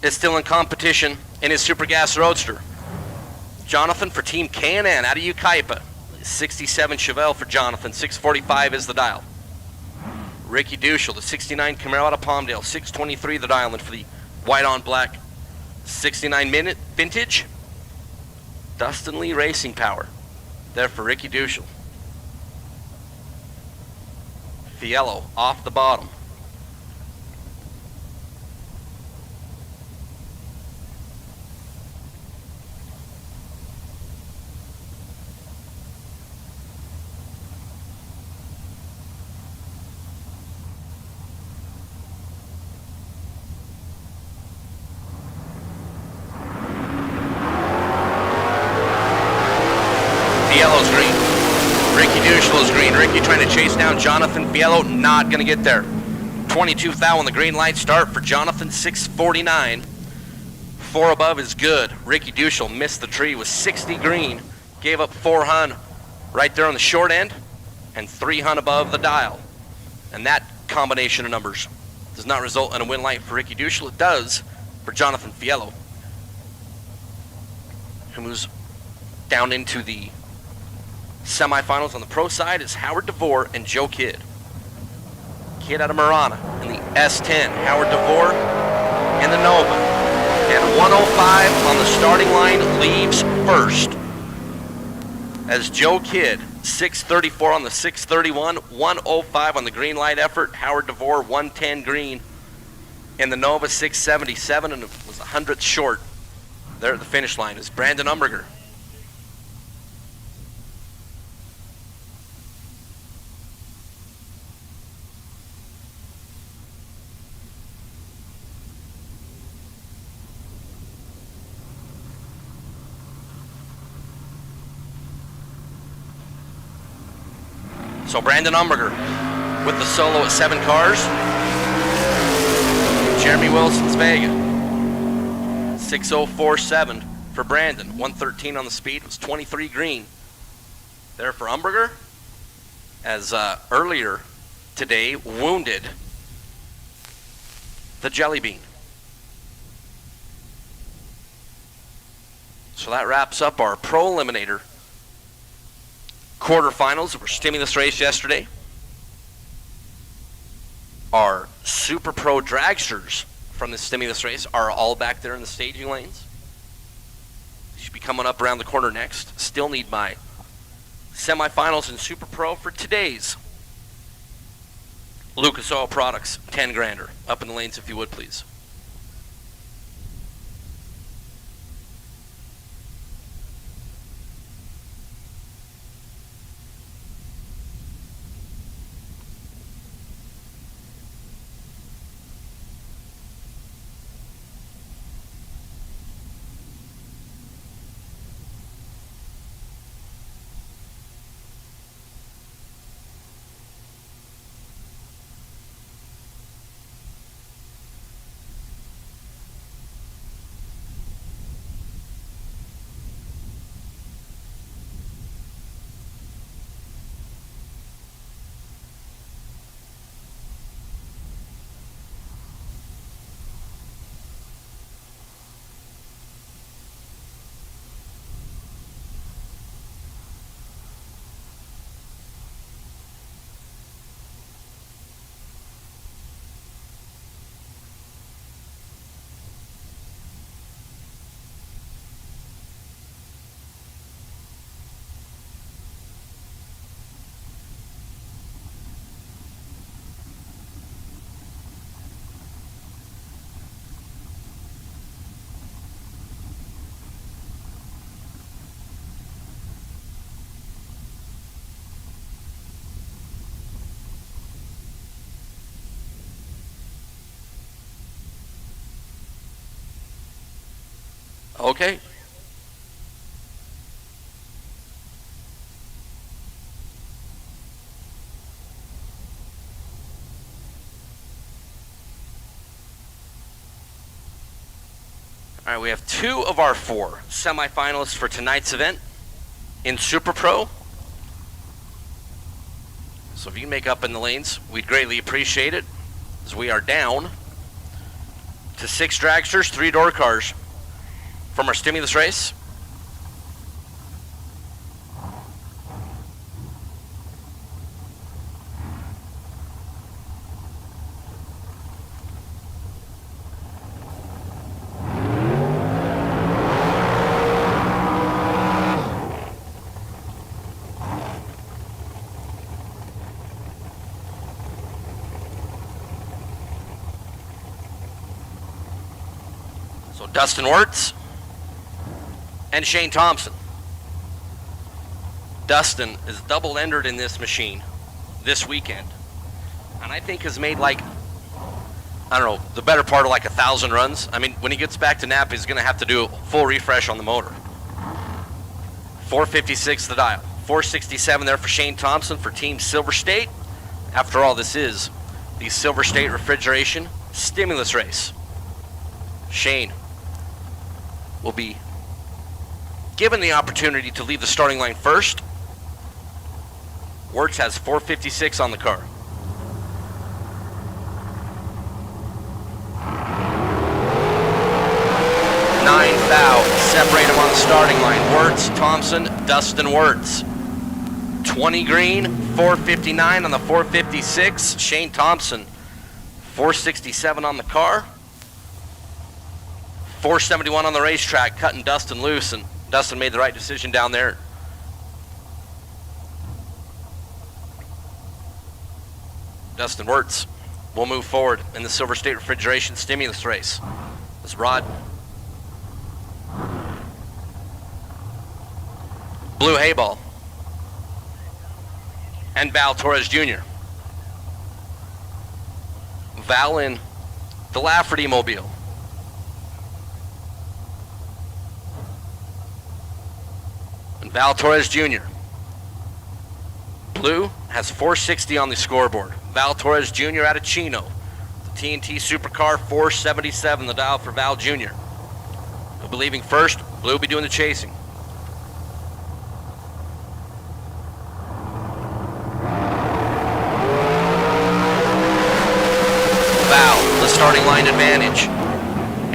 is still in competition in his Super Gas Roadster. Jonathan for Team K&N out of Yucaipa. 67 Chevelle for Jonathan. 645 is the dial. Ricky Duschel, the 69 Camaro out of Palmdale. 623 the dial in for the white on black 69 minute vintage. Dustin Lee Racing Power there for Ricky Duschel. Fiello off the bottom. Fiello's green. Ricky Duschel's green. Ricky trying to chase down Jonathan Fiello, not going to get there. 22 thou on the green light start for Jonathan, 649. 4 above is good. Ricky Duschel missed the tree with 60 green. Gave up 4 hun right there on the short end and 3 hun above the dial. And that combination of numbers does not result in a win light for Ricky Duschel. It does for Jonathan Fiello, who moves down into the semifinals. On the pro side is Howard DeVore and Joe Kidd. Kidd out of Marana in the S10. Howard DeVore in the Nova. And 105 on the starting line leaves first. As Joe Kidd, 634 on the 631, 105 on the green light effort. Howard DeVore, 110 green in the Nova, 677, and it was 100th short there at the finish line is Brandon Umberger. So Brandon Umberger with the solo at 7 cars. Jeremy Wilson's Vega. 6047 for Brandon. 113 on the speed. It was 23 green. There for Umberger. As earlier today wounded the Jelly Bean. So that wraps up our Pro Eliminator quarterfinals of our stimulus race yesterday. Our Super Pro dragsters from the stimulus race are all back there in the staging lanes. They should be coming up around the corner next. Still need my semifinals in Super Pro for today's Lucas Oil Products 10 grander. Up in the lanes if you would, please. Okay. All right, we have 2 of our 4 semifinalists for tonight's event in Super Pro. So if you can make up in the lanes, we'd greatly appreciate it, as we are down to 6 dragsters, 3 door cars from our stimulus race. So Dustin Wirtz and Shane Thompson. Dustin is double-entered in this machine this weekend, and I think has made like, I don't know, the better part of like 1,000 runs. I mean, when he gets back to Napa, he's going to have to do a full refresh on the motor. 456 the dial. 467 there for Shane Thompson for Team Silver State. After all, this is the Silver State Refrigeration Stimulus Race. Shane will be given the opportunity to leave the starting line first. Wirtz has 456 on the car. Separate him on the starting line. Wirtz, Thompson, Dustin Wirtz. 20 green, 459 on the 456. Shane Thompson, 467 on the car. 471 on the racetrack, cutting Dustin loose, and Dustin made the right decision down there. Dustin Wirtz will move forward in the Silver State Refrigeration Stimulus Race. As Rod Blue Hayball, and Val Torres Jr. Val in the Lafferty Mobile. And Val Torres Jr. Blue has 460 on the scoreboard. Val Torres Jr. out of Chino. The TNT Supercar 477, the dial for Val Jr. He'll be leaving first. Blue will be doing the chasing. Val, the starting line advantage.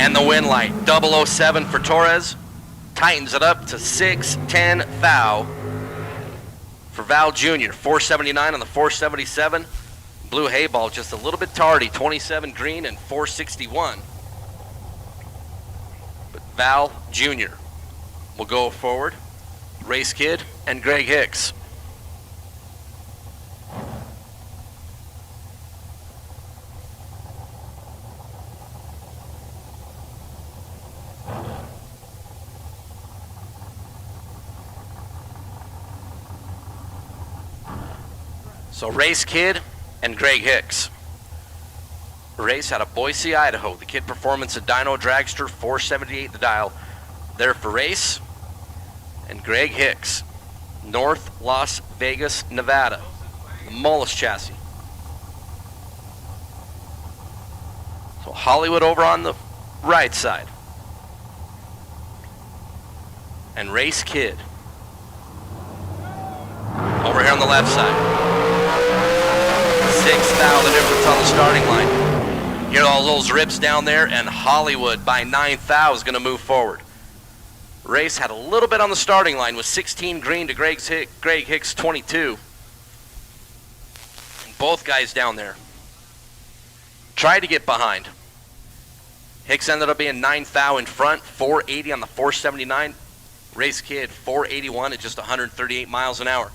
And the win light. 007 for Torres. Tightens it up to 610 thou for Val Jr. 479 on the 477. Blue Hayball just a little bit tardy. 27 green and 461. But Val Jr. will go forward. Race Kid and Greg Hicks. So Race Kid and Greg Hicks. Race out of Boise, Idaho. The Kid Performance at Dyno Dragster 478 the dial. There for Race and Greg Hicks. North Las Vegas, Nevada. The Mullis chassis. So Hollywood over on the right side. And Race Kid over here on the left side. 6 thou, the difference on the starting line. Hear all those ribs down there, and Hollywood by 9 thou is going to move forward. Race had a little bit on the starting line with 16 green to Greg Hicks 22. And both guys down there tried to get behind. Hicks ended up being 9 thou in front, 480 on the 479. Race Kid 481 at just 138 miles an hour.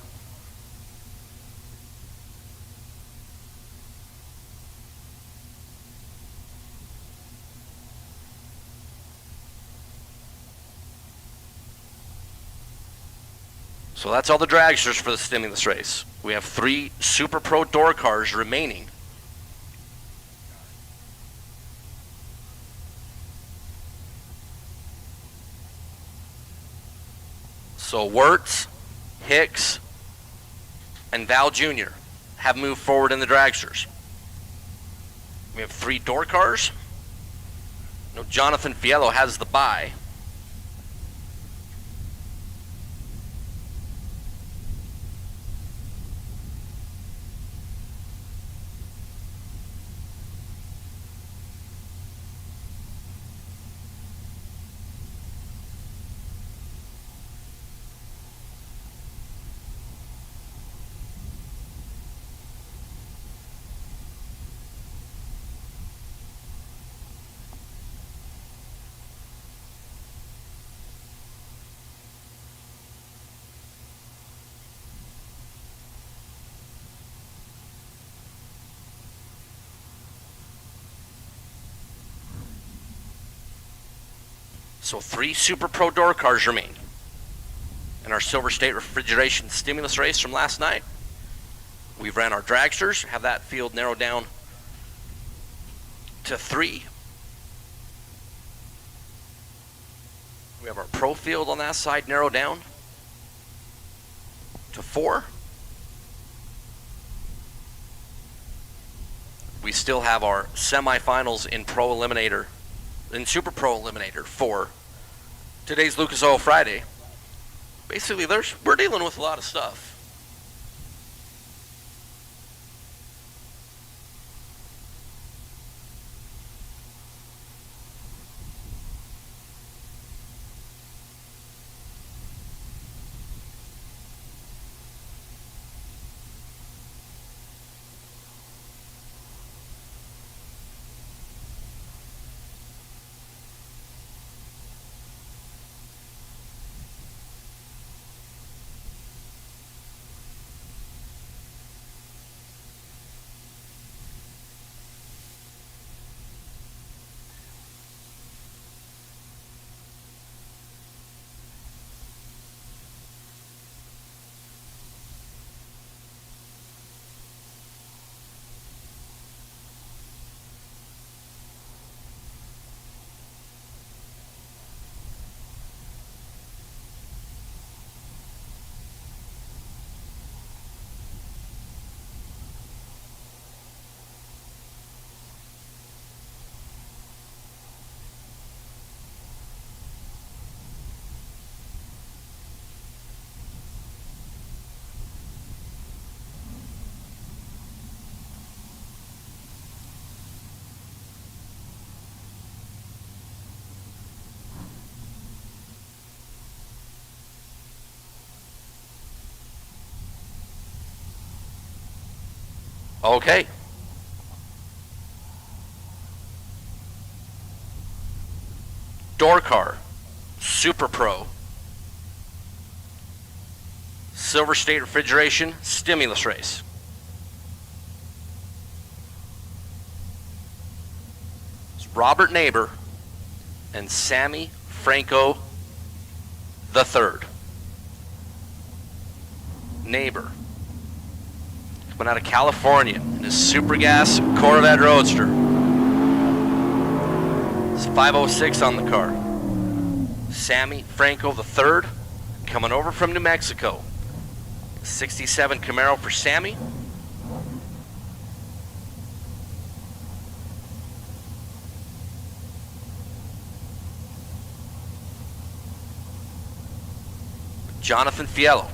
So that's all the dragsters for the stimulus race. We have 3 Super Pro door cars remaining. So Wirtz, Hicks, and Val Jr. have moved forward in the dragsters. We have 3 door cars. No, Jonathan Fiello has the bye. So 3 Super Pro door cars remain in our Silver State Refrigeration Stimulus race from last night. We've ran our dragsters, have that field narrowed down to 3. We have our pro field on that side narrowed down to 4. We still have our semifinals in Pro Eliminator, in Super Pro Eliminator for today's Lucas Oil Friday. Basically, we're dealing with a lot of stuff. Okay. Door car, Super Pro, Silver State Refrigeration, Stimulus Race. It's Robert Neighbor and Sammy Franco the Third. Neighbor, coming out of California in his super gas Corvette Roadster. It's 506 on the car. Sammy Franco the Third, coming over from New Mexico. 67 Camaro for Sammy. Jonathan Fiello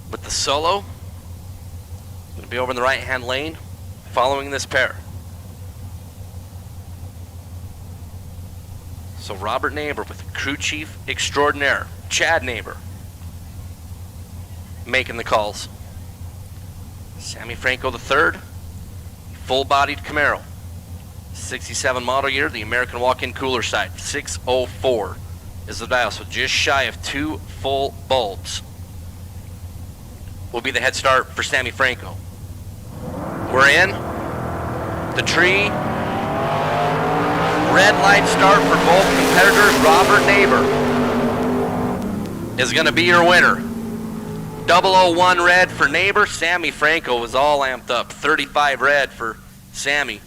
with the Solo. Going to be over in the right-hand lane following this pair. So Robert Neighbor with crew chief extraordinaire, Chad Neighbor, making the calls. Sammy Franco III, full-bodied Camaro. 67 model year, the American walk-in cooler side. 604 is the dial, so just shy of 2 full bulbs will be the head start for Sammy Franco. We're in. The tree. Red light start for both competitors. Robert Neighbor is going to be your winner. 001 red for Neighbor. Sammy Franco was all amped up. 35 red for Sammy.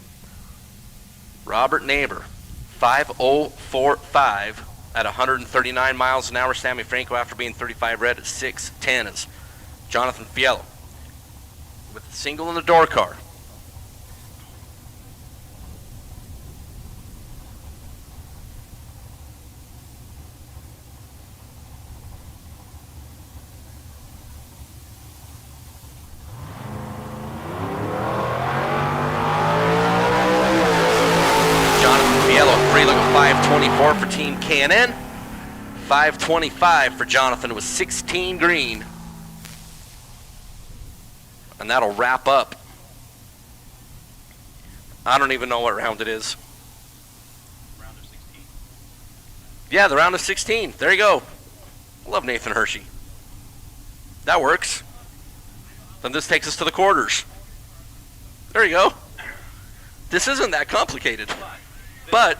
Robert Neighbor, 5045 at 139 miles an hour. Sammy Franco, after being 35 red, at 610 is Jonathan Fiello with the single in the door car. Look at 524 for Team K&N. 525 for Jonathan with 16 green. And that'll wrap up. I don't even know what round it is. Round of 16. Yeah, the round of 16. There you go. I love Nathan Hershey. That works. Then this takes us to the quarters. There you go. This isn't that complicated. But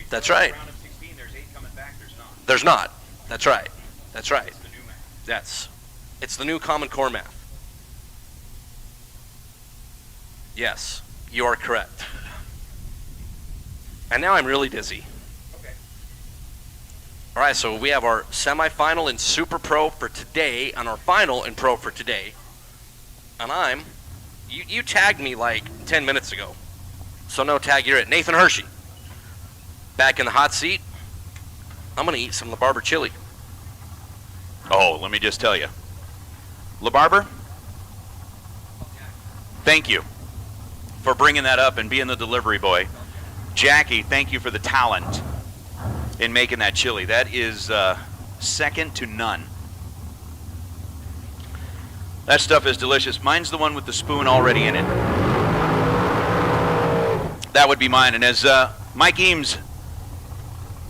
that's right. Round of 16, there's 8 coming back, there's not. There's not. That's right. That's right. It's the new math. Yes. It's the new Common Core math. Yes, you are correct. And now I'm really dizzy. Okay. All right, so we have our semifinal in Super Pro for today and our final in Pro for today. And you tagged me like 10 minutes ago. So no tag, you're it. Nathan Hershey, back in the hot seat. I'm going to eat some LaBarber chili. Oh, let me just tell you. LaBarber, thank you for bringing that up and being the delivery boy. Jackie, thank you for the talent in making that chili. That is second to none. That stuff is delicious. Mine's the one with the spoon already in it. That would be mine. And as Mike Eames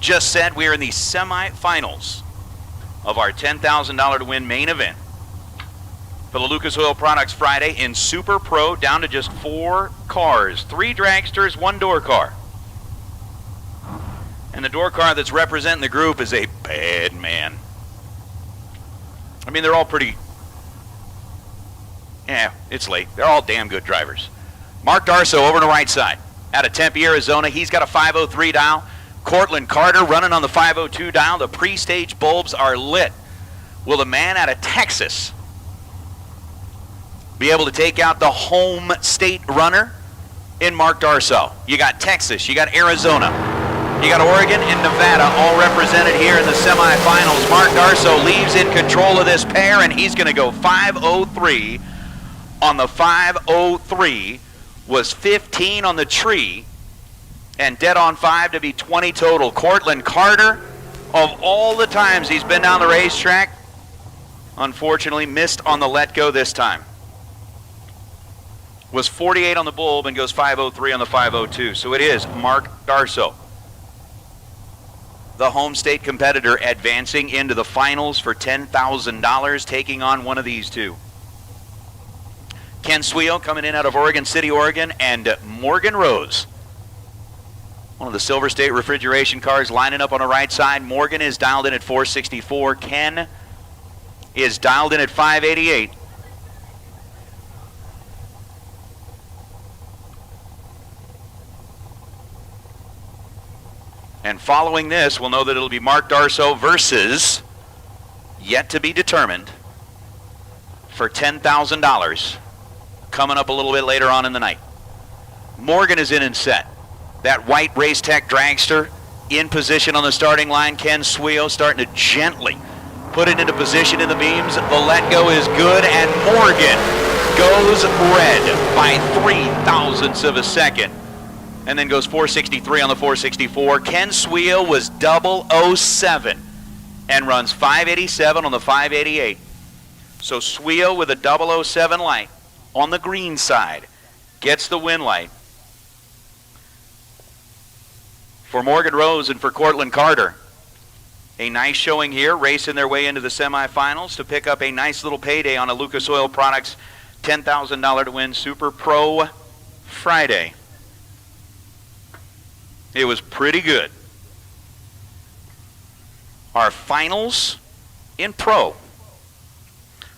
just said, we are in the semifinals of our $10,000 to win main event for the Lucas Oil Products Friday in Super Pro, down to just 4 cars, 3 dragsters, 1 door car. And the door car that's representing the group is a bad man. I mean, they're all pretty, yeah, it's late. They're all damn good drivers. Mark Darso over on the right side, out of Tempe, Arizona. He's got a 503 dial. Cortland Carter running on the 502 dial. The pre-stage bulbs are lit. Will the man out of Texas be able to take out the home state runner in Mark Darso? You got Texas, you got Arizona, you got Oregon and Nevada all represented here in the semifinals. Mark Darso leaves in control of this pair, and he's going to go 503 on the 503. Was 15 on the tree and dead on 5 to be 20 total. Cortland Carter, of all the times he's been down the racetrack, Unfortunately, missed on the let go this time. Was 48 on the bulb and goes 503 on the 502. So it is Mark Darso, the home state competitor, advancing into the finals for $10,000, taking on one of these two. Ken Sweo coming in out of Oregon City, Oregon, and Morgan Rose, one of the Silver State refrigeration cars, lining up on the right side. Morgan is dialed in at 464. Ken is dialed in at 588. And following this, we'll know that it'll be Mark Darso versus, yet to be determined, for $10,000, coming up a little bit later on in the night. Morgan is in and set. That white Race Tech dragster in position on the starting line. Ken Sweo starting to gently put it into position in the beams. The let go is good, and Morgan goes red by 0.03 of a second. And then goes 463 on the 464. Ken Sweo was 007 and runs 587 on the 588. So Sweo with a 007 light on the green side gets the win light. For Morgan Rose and for Cortland Carter, a nice showing here, racing their way into the semifinals to pick up a nice little payday on a Lucas Oil Products $10,000 to win Super Pro Friday. It was pretty good. Our finals in pro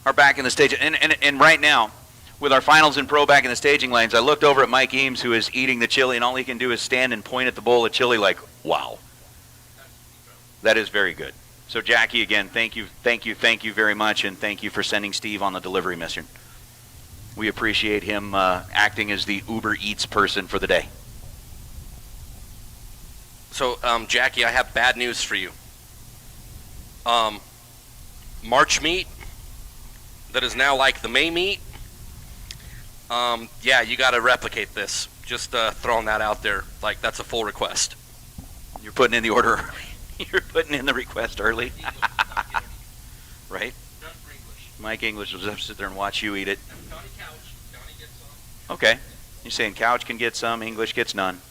are back in the stage. And right now, with our finals in pro back in the staging lanes, I looked over at Mike Eames, who is eating the chili, and all he can do is stand and point at the bowl of chili like, wow. That is very good. So Jackie, again, thank you very much, and thank you for sending Steve on the delivery mission. We appreciate him acting as the Uber Eats person for the day. So, Jackie, I have bad news for you. March meet, that is now like the May meet. Yeah, you got to replicate this. Just throwing that out there. Like, that's a full request. You're putting in the order. You're putting in the request early. Right? Mike English will just sit there and watch you eat it. Okay. You're saying Couch can get some, English gets none.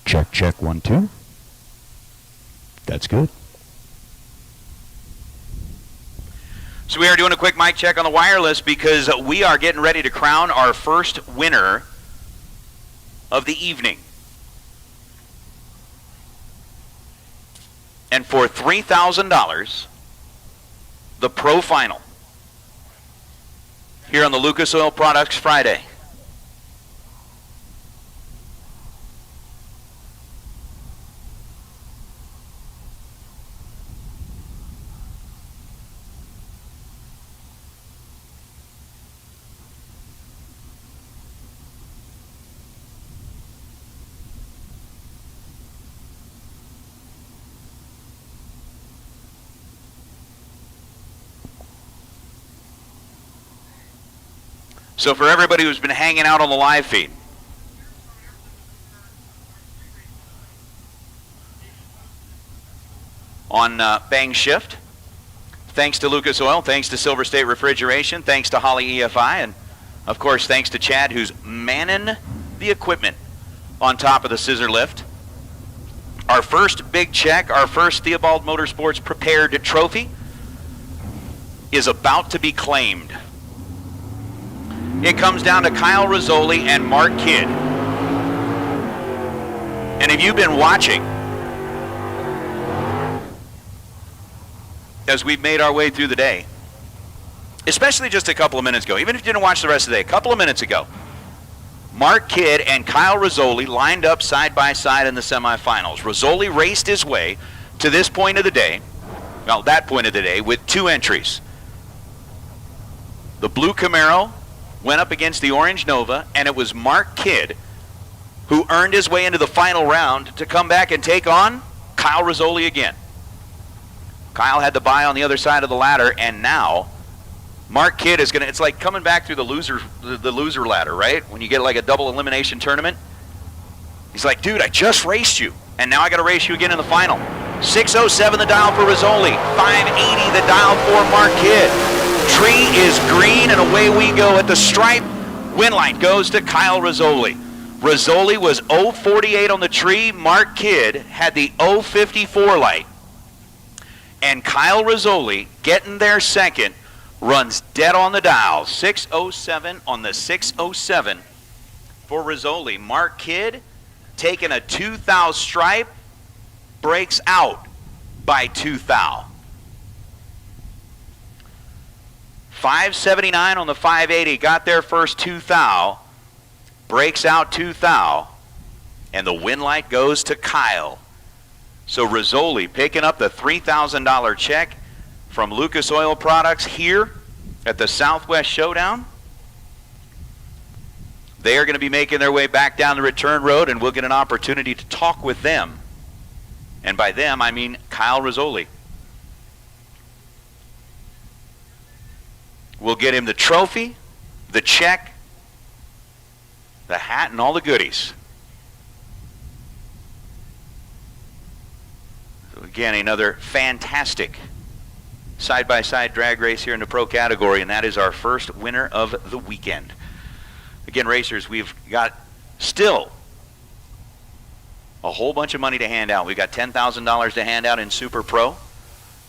Check, check, 1, 2. That's good. So we are doing a quick mic check on the wireless because we are getting ready to crown our first winner of the evening. And for $3,000, the Pro Final here on the Lucas Oil Products Friday. So for everybody who's been hanging out on the live feed, on Bang Shift, thanks to Lucas Oil, thanks to Silver State Refrigeration, thanks to Holley EFI, and of course thanks to Chad, who's manning the equipment on top of the scissor lift. Our first big check, our first Theobald Motorsports prepared trophy is about to be claimed. it comes down to Kyle Rizzoli and Mark Kidd. And if you've been watching, as we've made our way through the day, especially just a couple of minutes ago, even if you didn't watch the rest of the day, a couple of minutes ago, Mark Kidd and Kyle Rizzoli lined up side by side in the semifinals. Rizzoli raced his way to this point of the day, well, that point of the day, with 2 entries. The blue Camaro went up against the orange Nova, and it was Mark Kidd who earned his way into the final round to come back and take on Kyle Rizzoli again. Kyle had the bye on the other side of the ladder, and now Mark Kidd is it's like coming back through the loser ladder, right? When you get like a double elimination tournament. He's like, dude, I just raced you, and now I got to race you again in the final. 607 the dial for Rizzoli, 580 the dial for Mark Kidd. Tree is green, and away we go at the stripe. Win light goes to Kyle Rizzoli. Rizzoli was 048 on the tree. Mark Kidd had the 054 light. And Kyle Rizzoli, getting there second, runs dead on the dial. 607 on the 607 for Rizzoli. Mark Kidd, taking a 2 thou stripe, breaks out by 2 thou. 579 on the 580, got there first 2 thou, breaks out 2 thou, and the win light goes to Kyle. So Rizzoli picking up the $3,000 check from Lucas Oil Products here at the Southwest Showdown. They are going to be making their way back down the return road, and we'll get an opportunity to talk with them. And by them, I mean Kyle Rizzoli. We'll get him the trophy, the check, the hat, and all the goodies. So again, another fantastic side-by-side drag race here in the pro category, and that is our first winner of the weekend. Again, racers, we've got still a whole bunch of money to hand out. We've got $10,000 to hand out in Super Pro,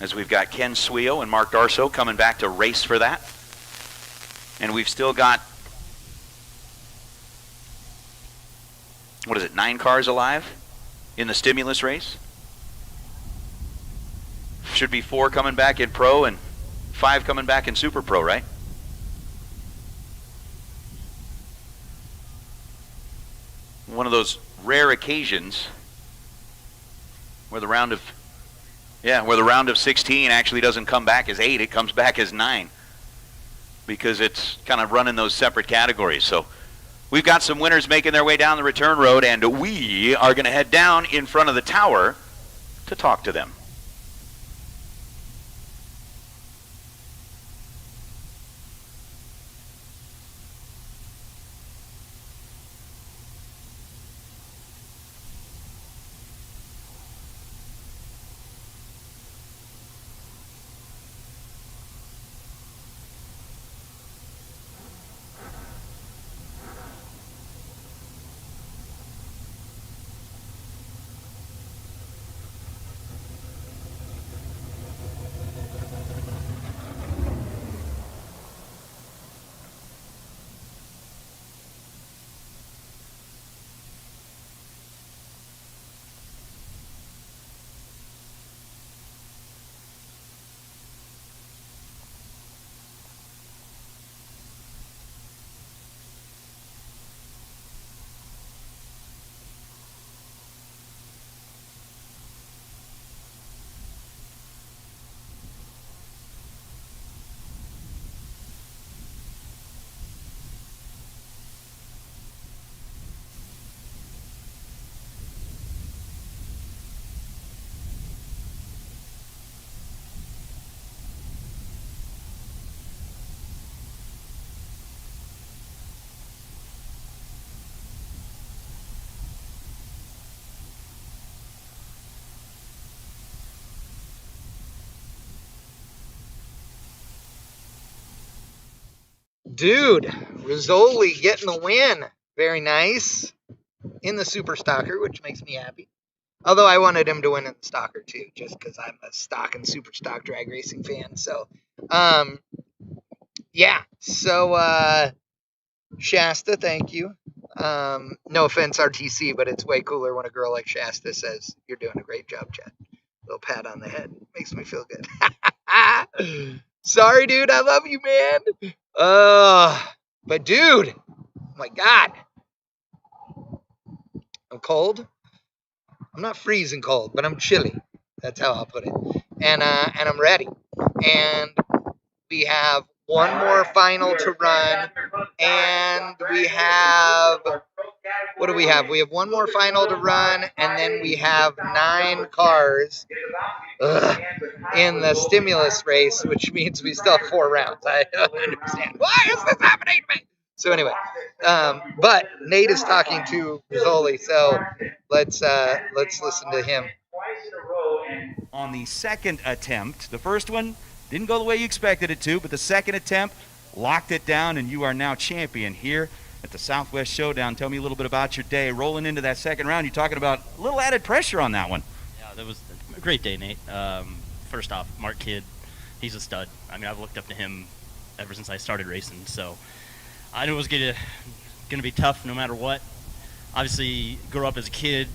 as we've got Ken Suio and Mark Darso coming back to race for that. And we've still got, 9 cars alive in the stimulus race? Should be 4 coming back in Pro and 5 coming back in Super Pro, right? One of those rare occasions where the round of 16 actually doesn't come back as 8, it comes back as 9, because it's kind of running those separate categories. So we've got some winners making their way down the return road, and we are going to head down in front of the tower to talk to them. Dude, Rizzoli getting the win. Very nice. In the Super Stocker, which makes me happy. Although I wanted him to win in the Stocker too, just because I'm a stock and super stock drag racing fan. So, yeah. So, Shasta, thank you. No offense, RTC, but it's way cooler when a girl like Shasta says, "You're doing a great job, Chad." Little pat on the head. Makes me feel good. Sorry, dude. I love you, man. But dude, oh my God. I'm cold. I'm not freezing cold, but I'm chilly. That's how I'll put it. And I'm ready. And we have one more final to run. And we have, what do we have? We have one more final to run, and then we have 9 cars in the stimulus race, which means we still have 4 rounds. I don't understand. Why is this happening to me? So anyway, but Nate is talking to Rizzoli, so let's listen to him. On the second attempt, the first one didn't go the way you expected it to, but the second attempt locked it down, and you are now champion here at the Southwest Showdown. Tell me a little bit about your day. Rolling into that second round, you're talking about a little added pressure on that one. Yeah, that was a great day, Nate. First off, Mark Kidd, he's a stud. I mean, I've looked up to him ever since I started racing, so I knew it was gonna be tough no matter what. Obviously, grew up as a kid,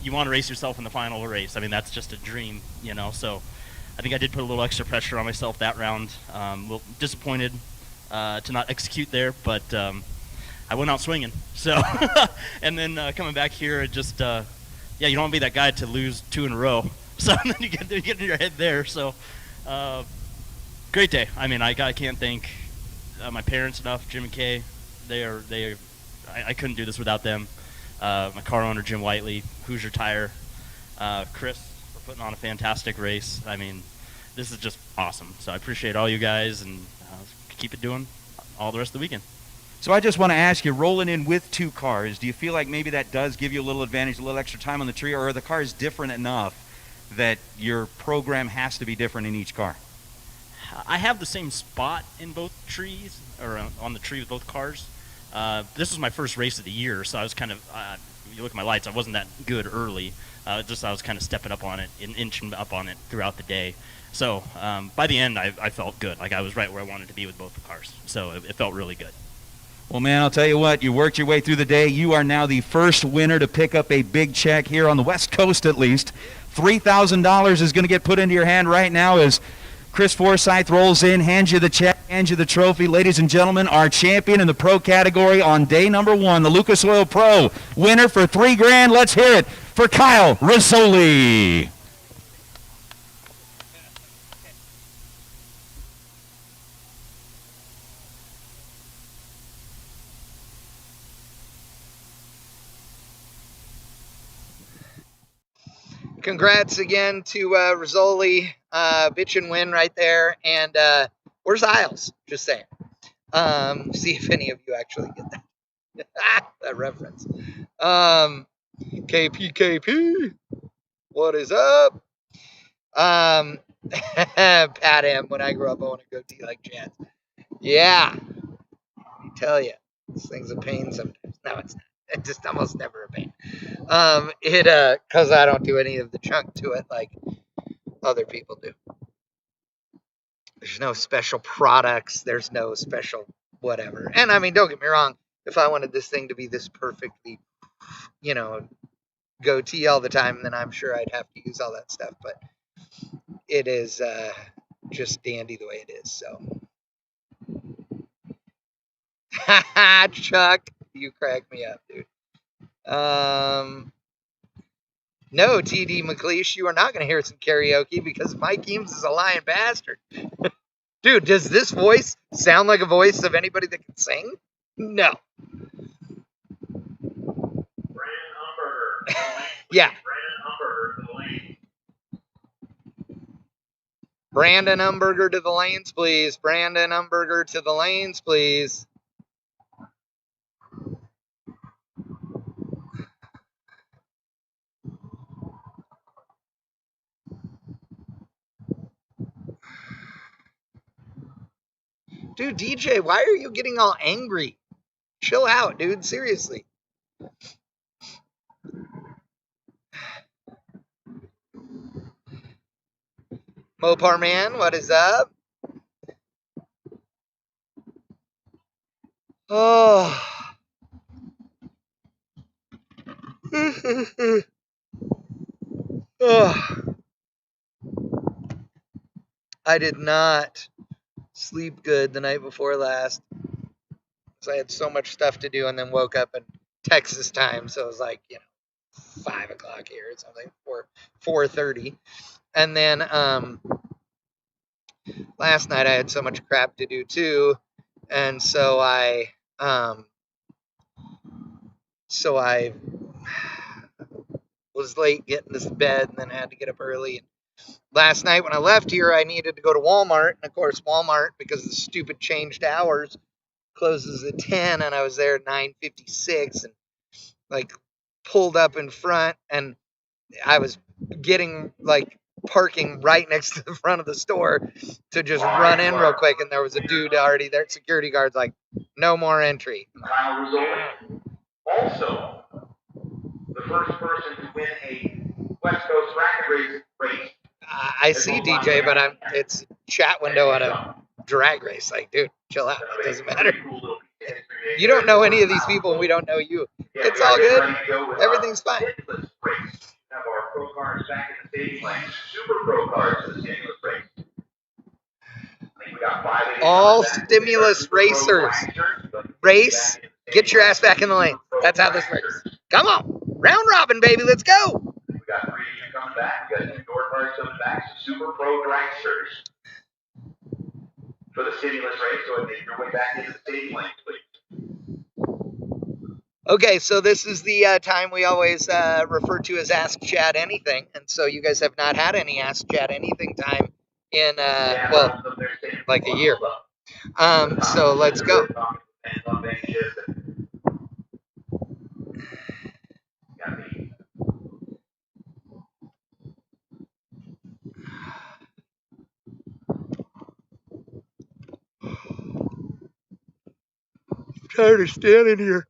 you want to race yourself in the final race. I mean, that's just a dream, you know. So I think I did put a little extra pressure on myself that round. A little disappointed to not execute there, but I went out swinging. So and then coming back here, it just yeah, you don't want to be that guy to lose 2 in a row. So then you get in your head there. So great day. I mean, I can't thank my parents enough. Jim and Kay, I couldn't do this without them. My car owner, Jim Whiteley, Hoosier Tire, Chris, for putting on a fantastic race. I mean, this is just awesome. So I appreciate all you guys, and keep it doing all the rest of the weekend. So I just want to ask you, rolling in with 2 cars, do you feel like maybe that does give you a little advantage, a little extra time on the tree, or are the cars different enough that your program has to be different in each car? I have the same spot in both trees, or on the tree with both cars. This was my first race of the year, so I was kind of, you look at my lights, I wasn't that good early. I was kind of stepping up on it, inching up on it throughout the day. So by the end, I felt good. Like I was right where I wanted to be with both the cars. So it felt really good. Well, man, I'll tell you what, you worked your way through the day. You are now the first winner to pick up a big check here on the West Coast, at least. $3,000 is going to get put into your hand right now as Chris Forsyth rolls in, hands you the check, hands you the trophy. Ladies and gentlemen, our champion in the pro category on day number 1, the Lucas Oil Pro winner for $3,000. Let's hear it for Kyle Rizzoli. Congrats again to Rizzoli, bitch and win right there. And where's Isles? Just saying. See if any of you actually get that that reference. KP, what is up? Pat him. When I grow up, I want to go tea like Chad's. Yeah, I tell you, this thing's a pain sometimes. No, it's not. It's just almost never a pain. Cause I don't do any of the chunk to it like other people do. There's no special products. There's no special whatever. And I mean, don't get me wrong. If I wanted this thing to be this perfectly, goatee all the time, then I'm sure I'd have to use all that stuff. But it is just dandy the way it is. So, Chuck, you crack me up, dude. No, TD McLeish, you are not going to hear some karaoke because Mike Eames is a lying bastard. Dude, does this voice sound like a voice of anybody that can sing? No. Yeah. Brandon Umberger to the lanes, please. Brandon Umberger to the lanes, please. Dude, DJ, why are you getting all angry? Chill out, dude. Seriously. Mopar Man, what is up? Oh. Oh. I did not sleep good the night before last. So I had so much stuff to do and then woke up in Texas time. So it was like, 5 o'clock here or something, 4:30. And then last night I had so much crap to do too. And so I was late getting to bed and then had to get up early. Last night when I left here, I needed to go to Walmart. And of course, Walmart, because of the stupid changed hours, closes at 10, and I was there at 9:56 and like pulled up in front, and I was getting like parking right next to the front of the store to just run in real quick, and there was a dude already there, security guard's like, no more entry. Also, the first person to win a West Coast racket race. I see DJ, but it's chat window on a drag race. Like, dude, chill out. It doesn't matter. You don't know any of these people, and we don't know you. It's all good. Everything's fine. Have our pro cars back in the stadium lane. Super pro cars in the stimulus race. I think we got 5 all stimulus racers. Race, get your ass back in the lane. That's how this works. Come on. Round robin, baby. Let's go. We got 3 of you coming back. We got 2 door cars coming back. Super pro dragsters for the stimulus race. So make your way back into the stadium lane, please. Okay, so this is the time we always refer to as Ask Chat Anything. And so you guys have not had any Ask Chat Anything time in, like a year. So let's go. I'm tired of standing here.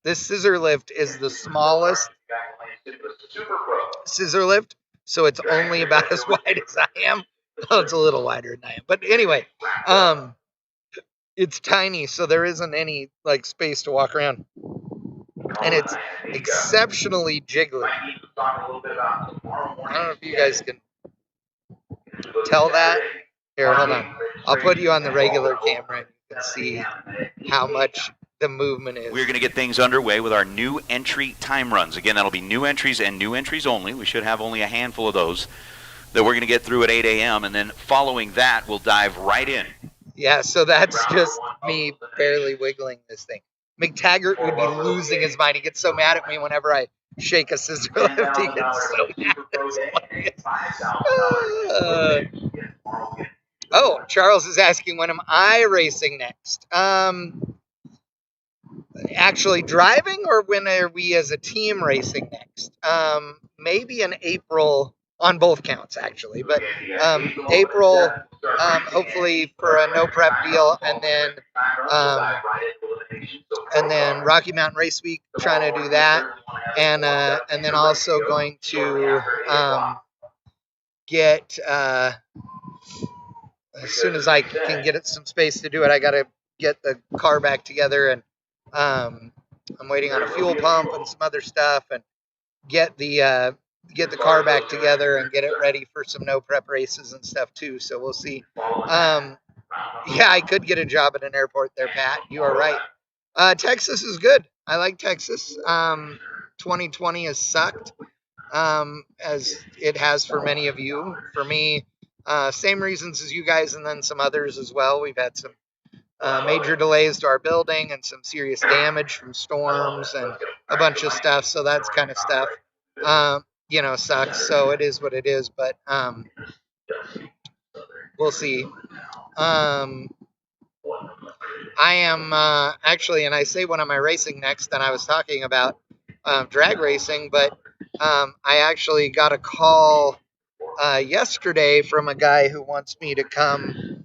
This scissor lift is the smallest scissor lift, so it's only about as wide as I am. Oh, it's a little wider than I am, but anyway, it's tiny, so there isn't any like space to walk around, and it's exceptionally jiggly. I don't know if you guys can tell that. Here, hold on. I'll put you on the regular camera and you can see how much the movement is. We're going to get things underway with our new entry time runs. Again, that'll be new entries and new entries only. We should have only a handful of those that we're going to get through at 8 a.m. And then following that, we'll dive right in. Yeah, so that's just me barely wiggling this thing. McTaggart would be losing his mind. He gets so mad at me whenever I shake a scissor lift. He gets so mad. Oh, Charles is asking, when am I racing next? Actually driving, or when are we as a team racing next? Maybe in April, on both counts actually, but April, hopefully for a no prep deal, and then Rocky Mountain Race Week, trying to do that, and then also going to get as soon as I can get some space to do it, I got to get the car back together, and I'm waiting on a fuel pump and some other stuff, and get the car back together and get it ready for some no prep races and stuff too. So we'll see. Yeah, I could get a job at an airport there, Pat. You are right. Texas is good. I like Texas. 2020 has sucked, as it has for many of you. For me, same reasons as you guys, and then some others as well. We've had some major delays to our building and some serious damage from storms and a bunch of stuff. So that's kind of stuff, sucks. So it is what it is, but we'll see. I am actually, and I say when am I racing next, and I was talking about drag racing, but I actually got a call yesterday from a guy who wants me to come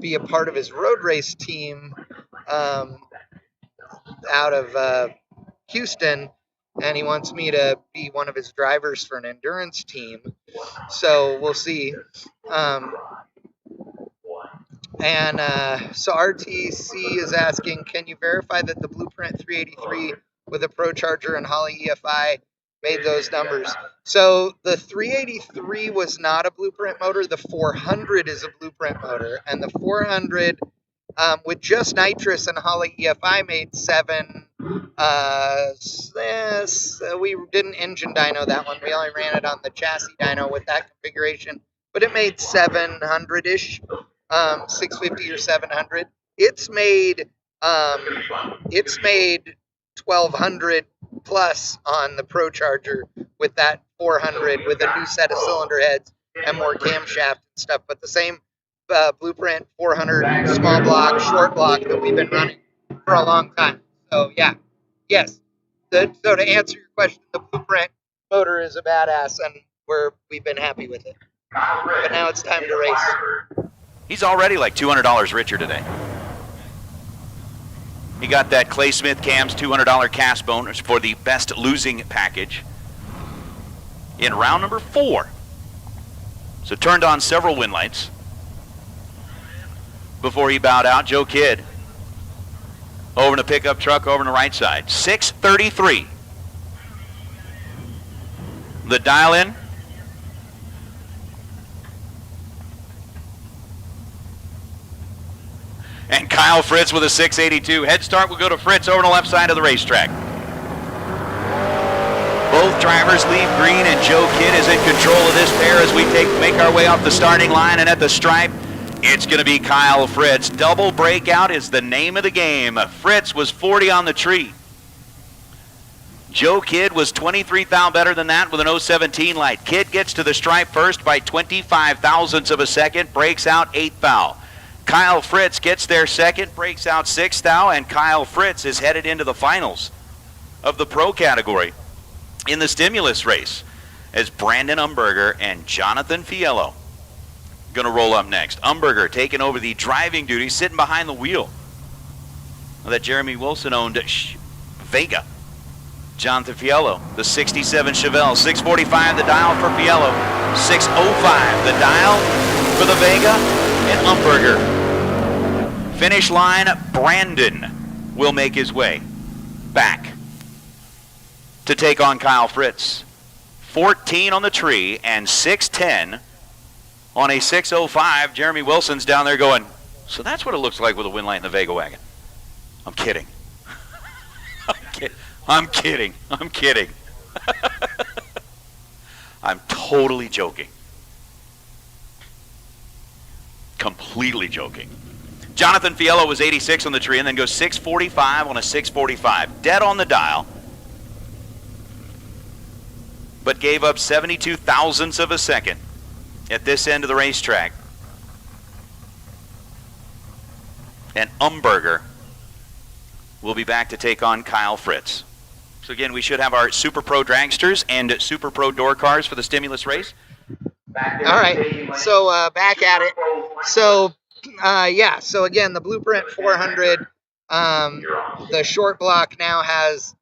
be a part of his road race team out of Houston, and he wants me to be one of his drivers for an endurance team. So we'll see. And so RTC is asking, can you verify that the Blueprint 383 with a Pro Charger and Holley EFI made those numbers? So the 383 was not a Blueprint motor. The 400 is a Blueprint motor. And the 400 with just nitrous and Holley EFI made 7. We didn't engine dyno that one. We only ran it on the chassis dyno with that configuration. But it made 700-ish. 650 or 700. It's made 1200 plus on the Pro Charger with that 400 with a new set of cylinder heads and more camshaft and stuff. But the same Blueprint 400 small block, short block that we've been running for a long time. So yeah, yes. So to answer your question, the Blueprint motor is a badass, and we've been happy with it. But now it's time to race. He's already like $200 richer today. He got that Clay Smith Cams $200 cast bonus for the best losing package in round number 4. So turned on several win lights before he bowed out. Joe Kidd over in the pickup truck over on the right side. 633. The dial in. And Kyle Fritz with a 682. Head start will go to Fritz over on the left side of the racetrack. Both drivers leave green, and Joe Kidd is in control of this pair as we make our way off the starting line. And at the stripe, it's going to be Kyle Fritz. Double breakout is the name of the game. Fritz was 40 on the tree. Joe Kidd was 23 thou better than that with an 017 light. Kidd gets to the stripe first by 25 thousandths of a second, breaks out 8 thou. Kyle Fritz gets there second, breaks out 6 thou, and Kyle Fritz is headed into the finals of the pro category in the stimulus race as Brandon Umberger and Jonathan Fiello going to roll up next. Umberger taking over the driving duty, sitting behind the wheel of that Jeremy Wilson-owned Vega. Jonathan Fiello, the 67 Chevelle, 645 the dial for Fiello, 605 the dial for the Vega and Umberger. Finish line, Brandon will make his way back to take on Kyle Fritz. 14 on the tree and 610 on a 605. Jeremy Wilson's down there going, so that's what it looks like with a win light in the Vega wagon. I'm kidding. I'm kidding. I'm totally joking. Completely joking. Jonathan Fiello was 86 on the tree and then goes 645 on a 645. Dead on the dial, but gave up 72 thousandths of a second at this end of the racetrack. And Umberger will be back to take on Kyle Fritz. So again, we should have our Super Pro dragsters and Super Pro door cars for the stimulus race. All right, so back at it. So yeah, so again, the Blueprint 400, the short block now has,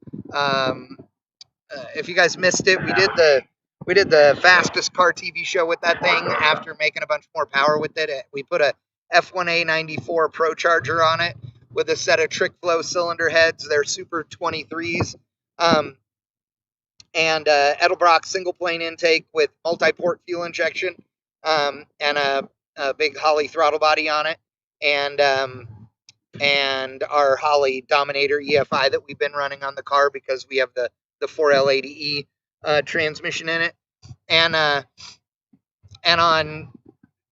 if you guys missed it, we did the fastest car TV show with that thing after making a bunch more power with it. We put a F1A 94 Pro Charger on it with a set of trick flow cylinder heads. They're Super 23s. And Edelbrock single plane intake with multi-port fuel injection, and a big Holley throttle body on it, and our Holley Dominator EFI that we've been running on the car because we have the 4L80E transmission in it, and on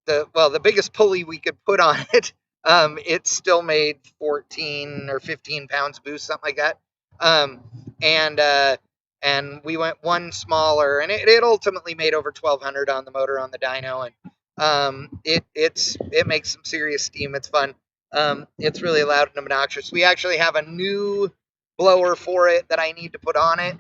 the biggest pulley we could put on it, it still made 14 or 15 pounds boost, something like that, and we went one smaller, and it ultimately made over 1,200 on the motor on the dyno, and it makes some serious steam. It's fun. It's really loud and obnoxious. We actually have a new blower for it that I need to put on it,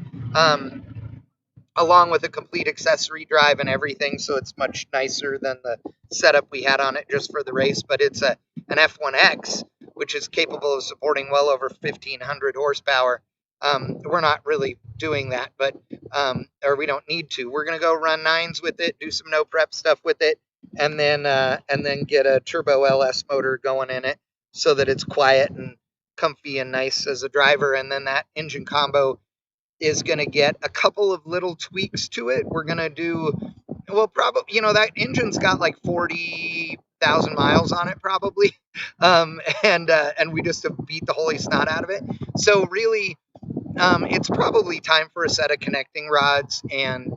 along with a complete accessory drive and everything, so it's much nicer than the setup we had on it just for the race. But it's an F1X, which is capable of supporting well over 1,500 horsepower. We're not really doing that, but or we don't need to. We're going to go run 9s with it, do some no prep stuff with it, and then get a turbo LS motor going in it so that it's quiet and comfy and nice as a driver. And then that engine combo is going to get a couple of little tweaks to it. We're going to do, well, probably, you know, that engine's got like 40,000 miles on it probably. And we just have beat the holy snot out of it. So really, it's probably time for a set of connecting rods and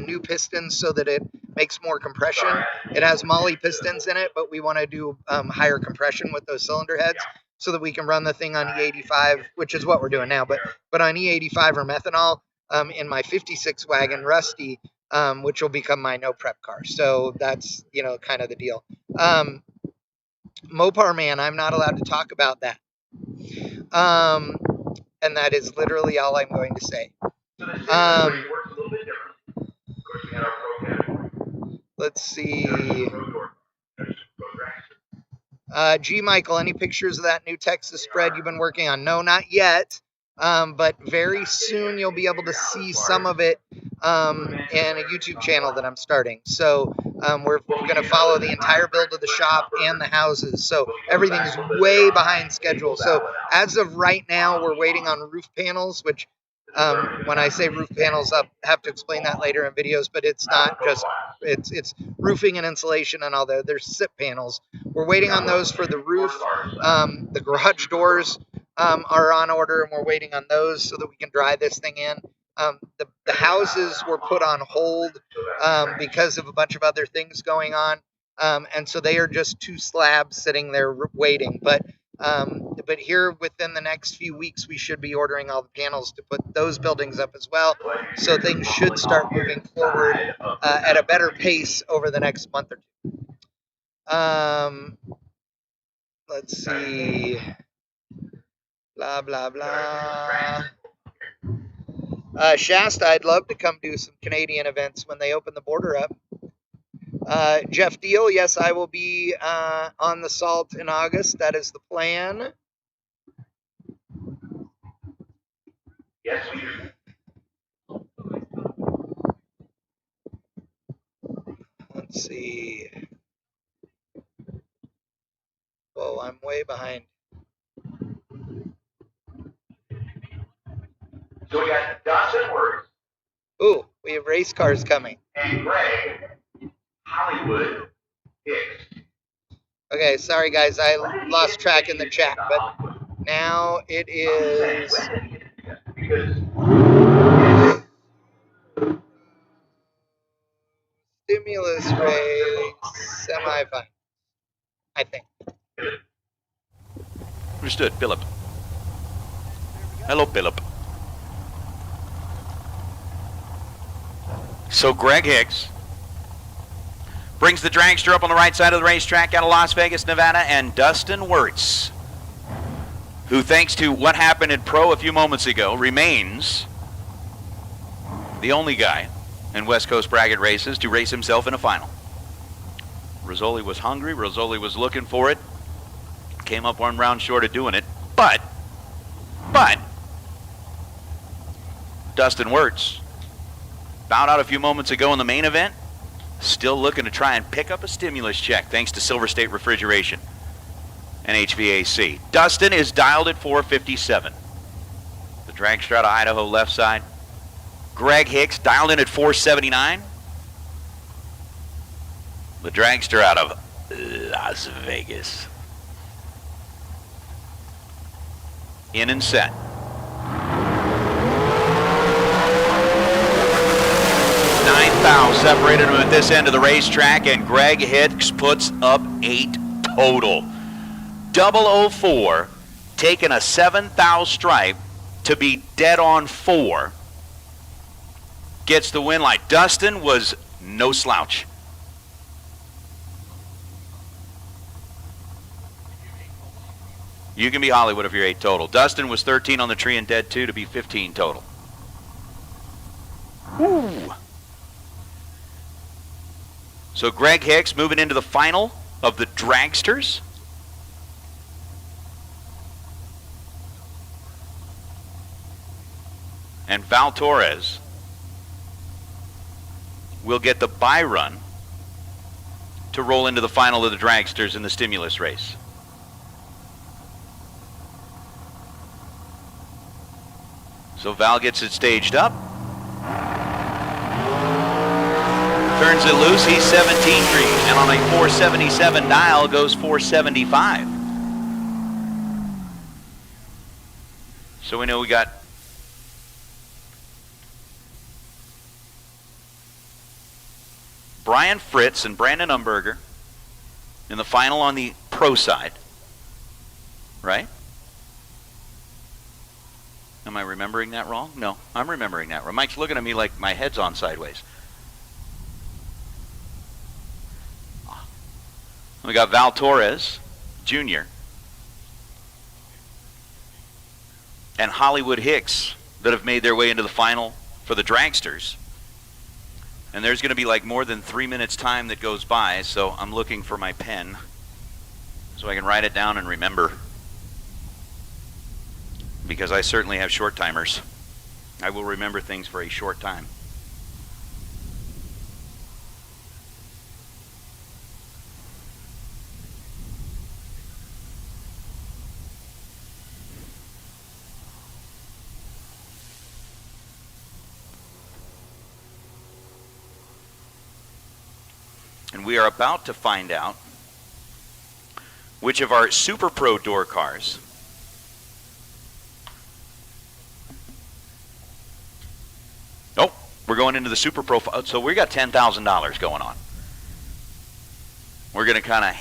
new pistons so that it makes more compression. It has Molle pistons in it, but we want to do higher compression with those cylinder heads so that we can run the thing on E85, which is what we're doing now, but on E85 or methanol in my 56 wagon Rusty, which will become my no prep car. So that's, you know, kind of the deal. Mopar Man, I'm not allowed to talk about that. And that is literally all I'm going to say. Let's see. G. Michael, any pictures of that new Texas spread you've been working on? No, not yet. But very soon you'll be able to see some of it in a YouTube channel that I'm starting. So we're going to follow the entire build of the shop and the houses. So everything's way behind schedule. So as of right now, we're waiting on roof panels, which when I say roof panels, I'll have to explain that later in videos, but it's not just, it's roofing and insulation and all that. There's SIP panels. We're waiting on those for the roof. The garage doors are on order, and we're waiting on those so that we can dry this thing in. The houses were put on hold because of a bunch of other things going on, and so they are just 2 slabs sitting there waiting. But here within the next few weeks, we should be ordering all the panels to put those buildings up as well. So things should start moving forward at a better pace over the next month or 2. Let's see. Blah, blah, blah. Shasta, I'd love to come do some Canadian events when they open the border up. Jeff Deal, yes, I will be on the Salt in August. That is the plan. Yes, we do. Let's see. Whoa, I'm way behind. So we got Dustin Works. Ooh, we have race cars coming. And Greg Hollywood Hicks. Okay, sorry guys, I lost track in the chat, but now it is stimulus race semi-final, I think. Understood, Philip. Hello, Philip. So Greg Hicks brings the dragster up on the right side of the racetrack out of Las Vegas, Nevada, and Dustin Wirtz, who, thanks to what happened in Pro a few moments ago, remains the only guy in West Coast bracket races to race himself in a final. Rizzoli was hungry. Rizzoli was looking for it. Came up 1 round short of doing it. But Dustin Wirtz bowed out a few moments ago in the main event. Still looking to try and pick up a stimulus check thanks to Silver State Refrigeration and HVAC. Dustin is dialed at 457. The dragster out of Idaho left side. Greg Hicks dialed in at 479. The dragster out of Las Vegas. In and set. 9 thou separated him at this end of the racetrack, and Greg Hicks puts up 8 total. 004 taking a 7 thou stripe to be dead on 4. Gets the win light. Dustin was no slouch. You can be Hollywood if you're 8 total. Dustin was 13 on the tree and dead 2 to be 15 total. Ooh. So Greg Hicks moving into the final of the dragsters. And Val Torres will get the bye run to roll into the final of the dragsters in the stimulus race. So Val gets it staged up. Turns it loose, he's 17 green, and on a 477 dial goes 475. So we know we got Brian Fritz and Brandon Umberger in the final on the pro side, right? Am I remembering that wrong? No, I'm remembering that wrong. Mike's looking at me like my head's on sideways. We got Val Torres, Jr. and Hollywood Hicks that have made their way into the final for the dragsters. And there's going to be like more than 3 minutes time that goes by, so I'm looking for my pen so I can write it down and remember, because I certainly have short timers. I will remember things for a short time. And we are about to find out which of our Super Pro door cars we're going into the Super Pro. So we got $10,000 going on. We're going to kind of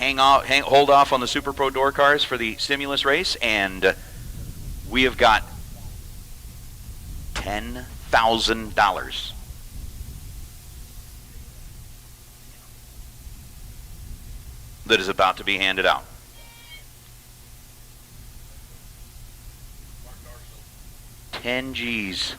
hold off on the Super Pro door cars for the stimulus race, and we have got $10,000 that is about to be handed out. $10 G's.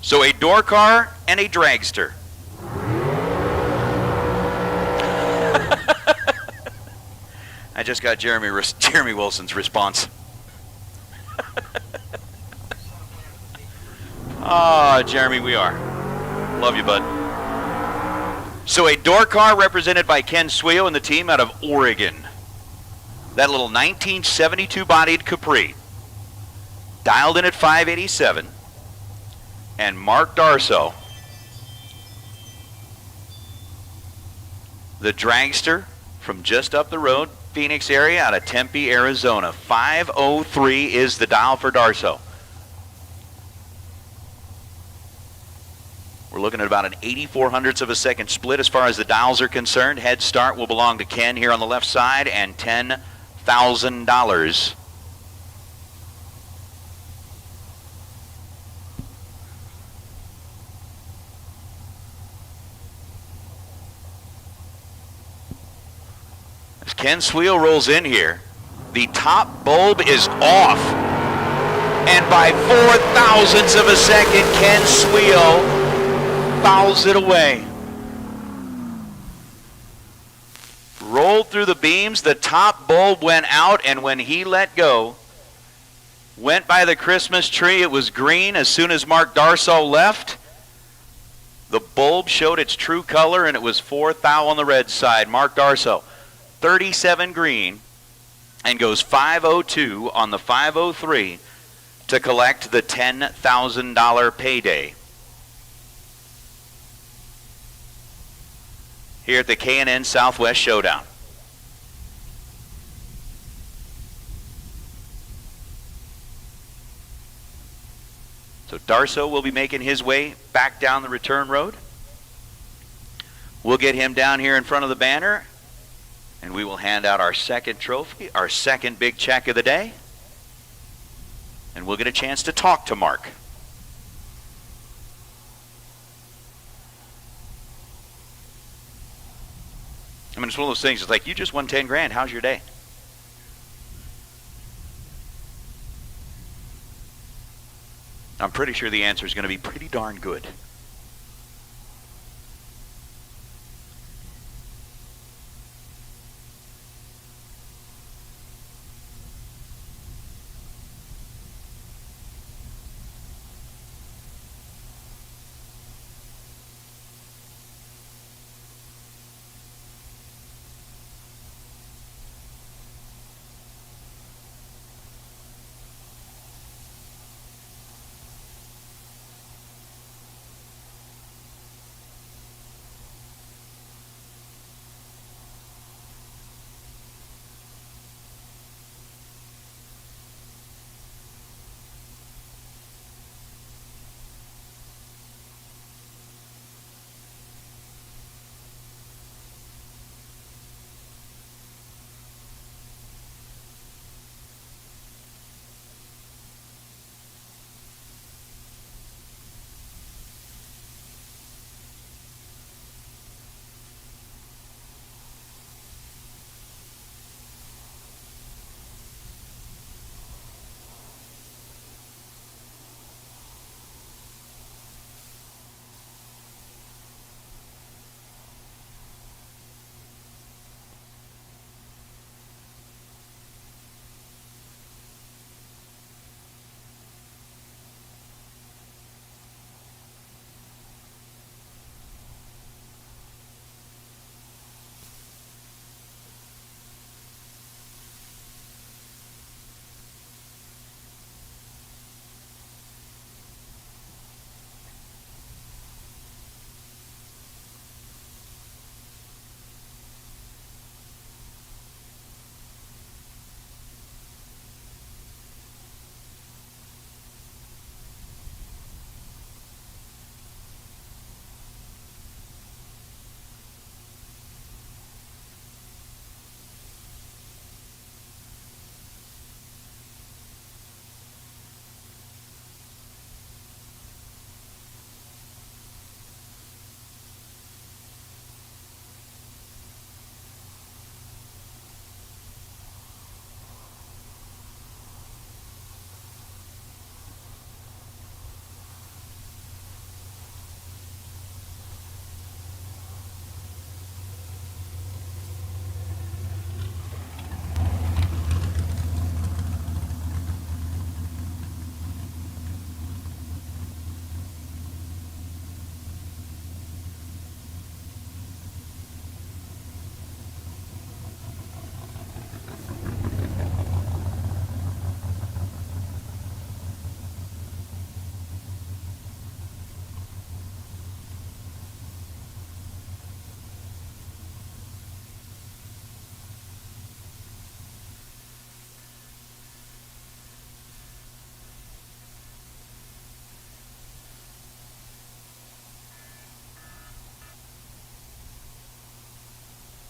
So a door car and a dragster. I just got Jeremy Wilson's response. Jeremy, we are. Love you, bud. So a door car represented by Ken Sweo and the team out of Oregon. That little 1972 bodied Capri. Dialed in at 587. And Mark Darso, the dragster from just up the road, Phoenix area, out of Tempe, Arizona. 503 is the dial for Darso. We're looking at about an 8400ths of a second split as far as the dials are concerned. Head start will belong to Ken here on the left side, and $10,000. As Ken Sweel rolls in here, the top bulb is off. And by 0.004 of a second, Ken Sweel fouls it away. Rolled through the beams, the top bulb went out, and when he let go, went by the Christmas tree. It was green as soon as Mark Darso left. The bulb showed its true color, and it was 4 thou on the red side. Mark Darso, 37 green, and goes 502 on the 503 to collect the $10,000 payday. Here at the K&N Southwest Showdown. So Darso will be making his way back down the return road. We'll get him down here in front of the banner, and we will hand out our second trophy, our second big check of the day, and we'll get a chance to talk to Mark. I mean, it's one of those things, it's like, you just won 10 grand, how's your day? I'm pretty sure the answer is going to be pretty darn good.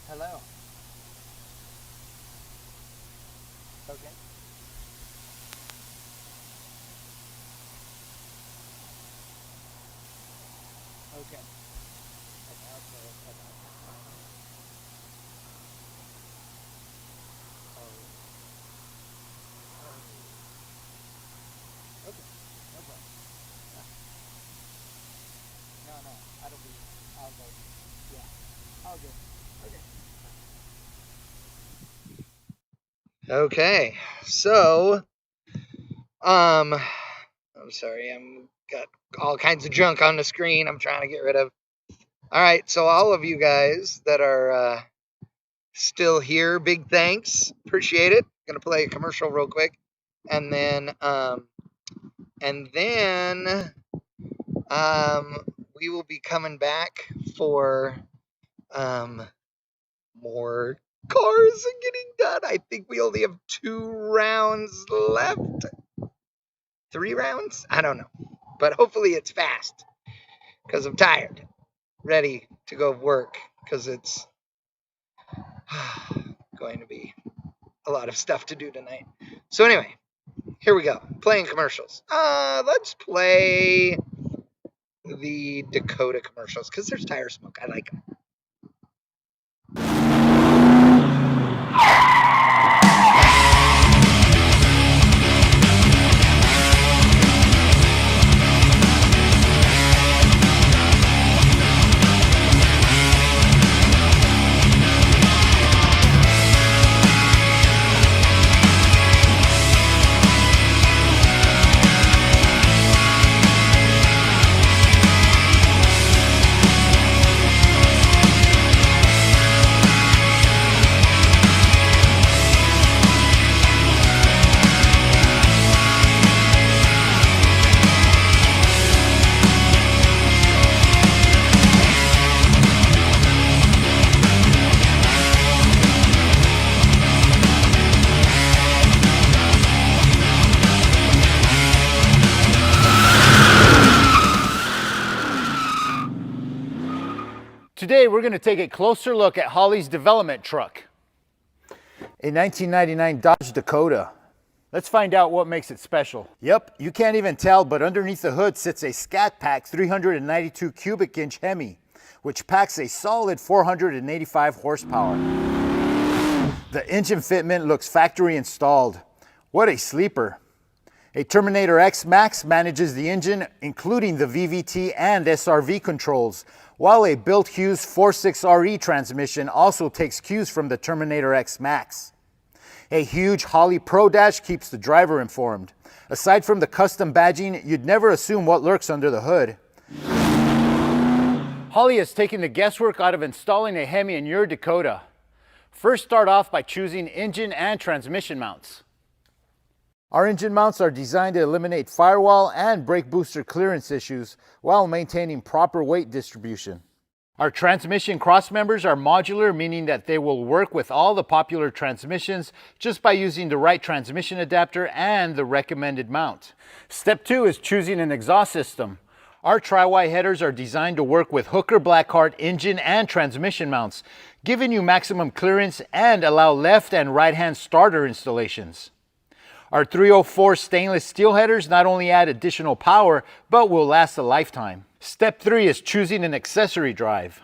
Hello. Okay. Okay. Okay, no problem. No, I'll go. Yeah, I'll go. Okay. Okay, so, I'm sorry, I'm got all kinds of junk on the screen I'm trying to get rid of. All right, so all of you guys that are still here, big thanks, appreciate it. Gonna play a commercial real quick, and then we will be coming back for more cars and getting done. I think we only have 2 rounds left. 3 rounds? I don't know. But hopefully it's fast because I'm tired. ready to go work because it's going to be a lot of stuff to do tonight. So anyway, here we go. Playing commercials. Let's play the Dakota commercials because there's tire smoke. I like them. Today we're going to take a closer look at Holley's development truck, a 1999 Dodge Dakota. Let's find out what makes it special. Yep, you can't even tell, but underneath the hood sits a Scat Pack 392 cubic inch Hemi, which packs a solid 485 horsepower. The engine fitment looks factory installed. What a sleeper. A Terminator X Max manages the engine, including the VVT and SRV controls, while a Built Hughes 46RE transmission also takes cues from the Terminator X Max. A huge Holley Pro Dash keeps the driver informed. Aside from the custom badging, you'd never assume what lurks under the hood. Holley has taken the guesswork out of installing a Hemi in your Dakota. First, start off by choosing engine and transmission mounts. Our engine mounts are designed to eliminate firewall and brake booster clearance issues while maintaining proper weight distribution. Our transmission cross members are modular, meaning that they will work with all the popular transmissions just by using the right transmission adapter and the recommended mount. Step 2 is choosing an exhaust system. Our Tri-Y headers are designed to work with Hooker Blackheart engine and transmission mounts, giving you maximum clearance and allow left and right hand starter installations. Our 304 stainless steel headers not only add additional power, but will last a lifetime. Step 3 is choosing an accessory drive.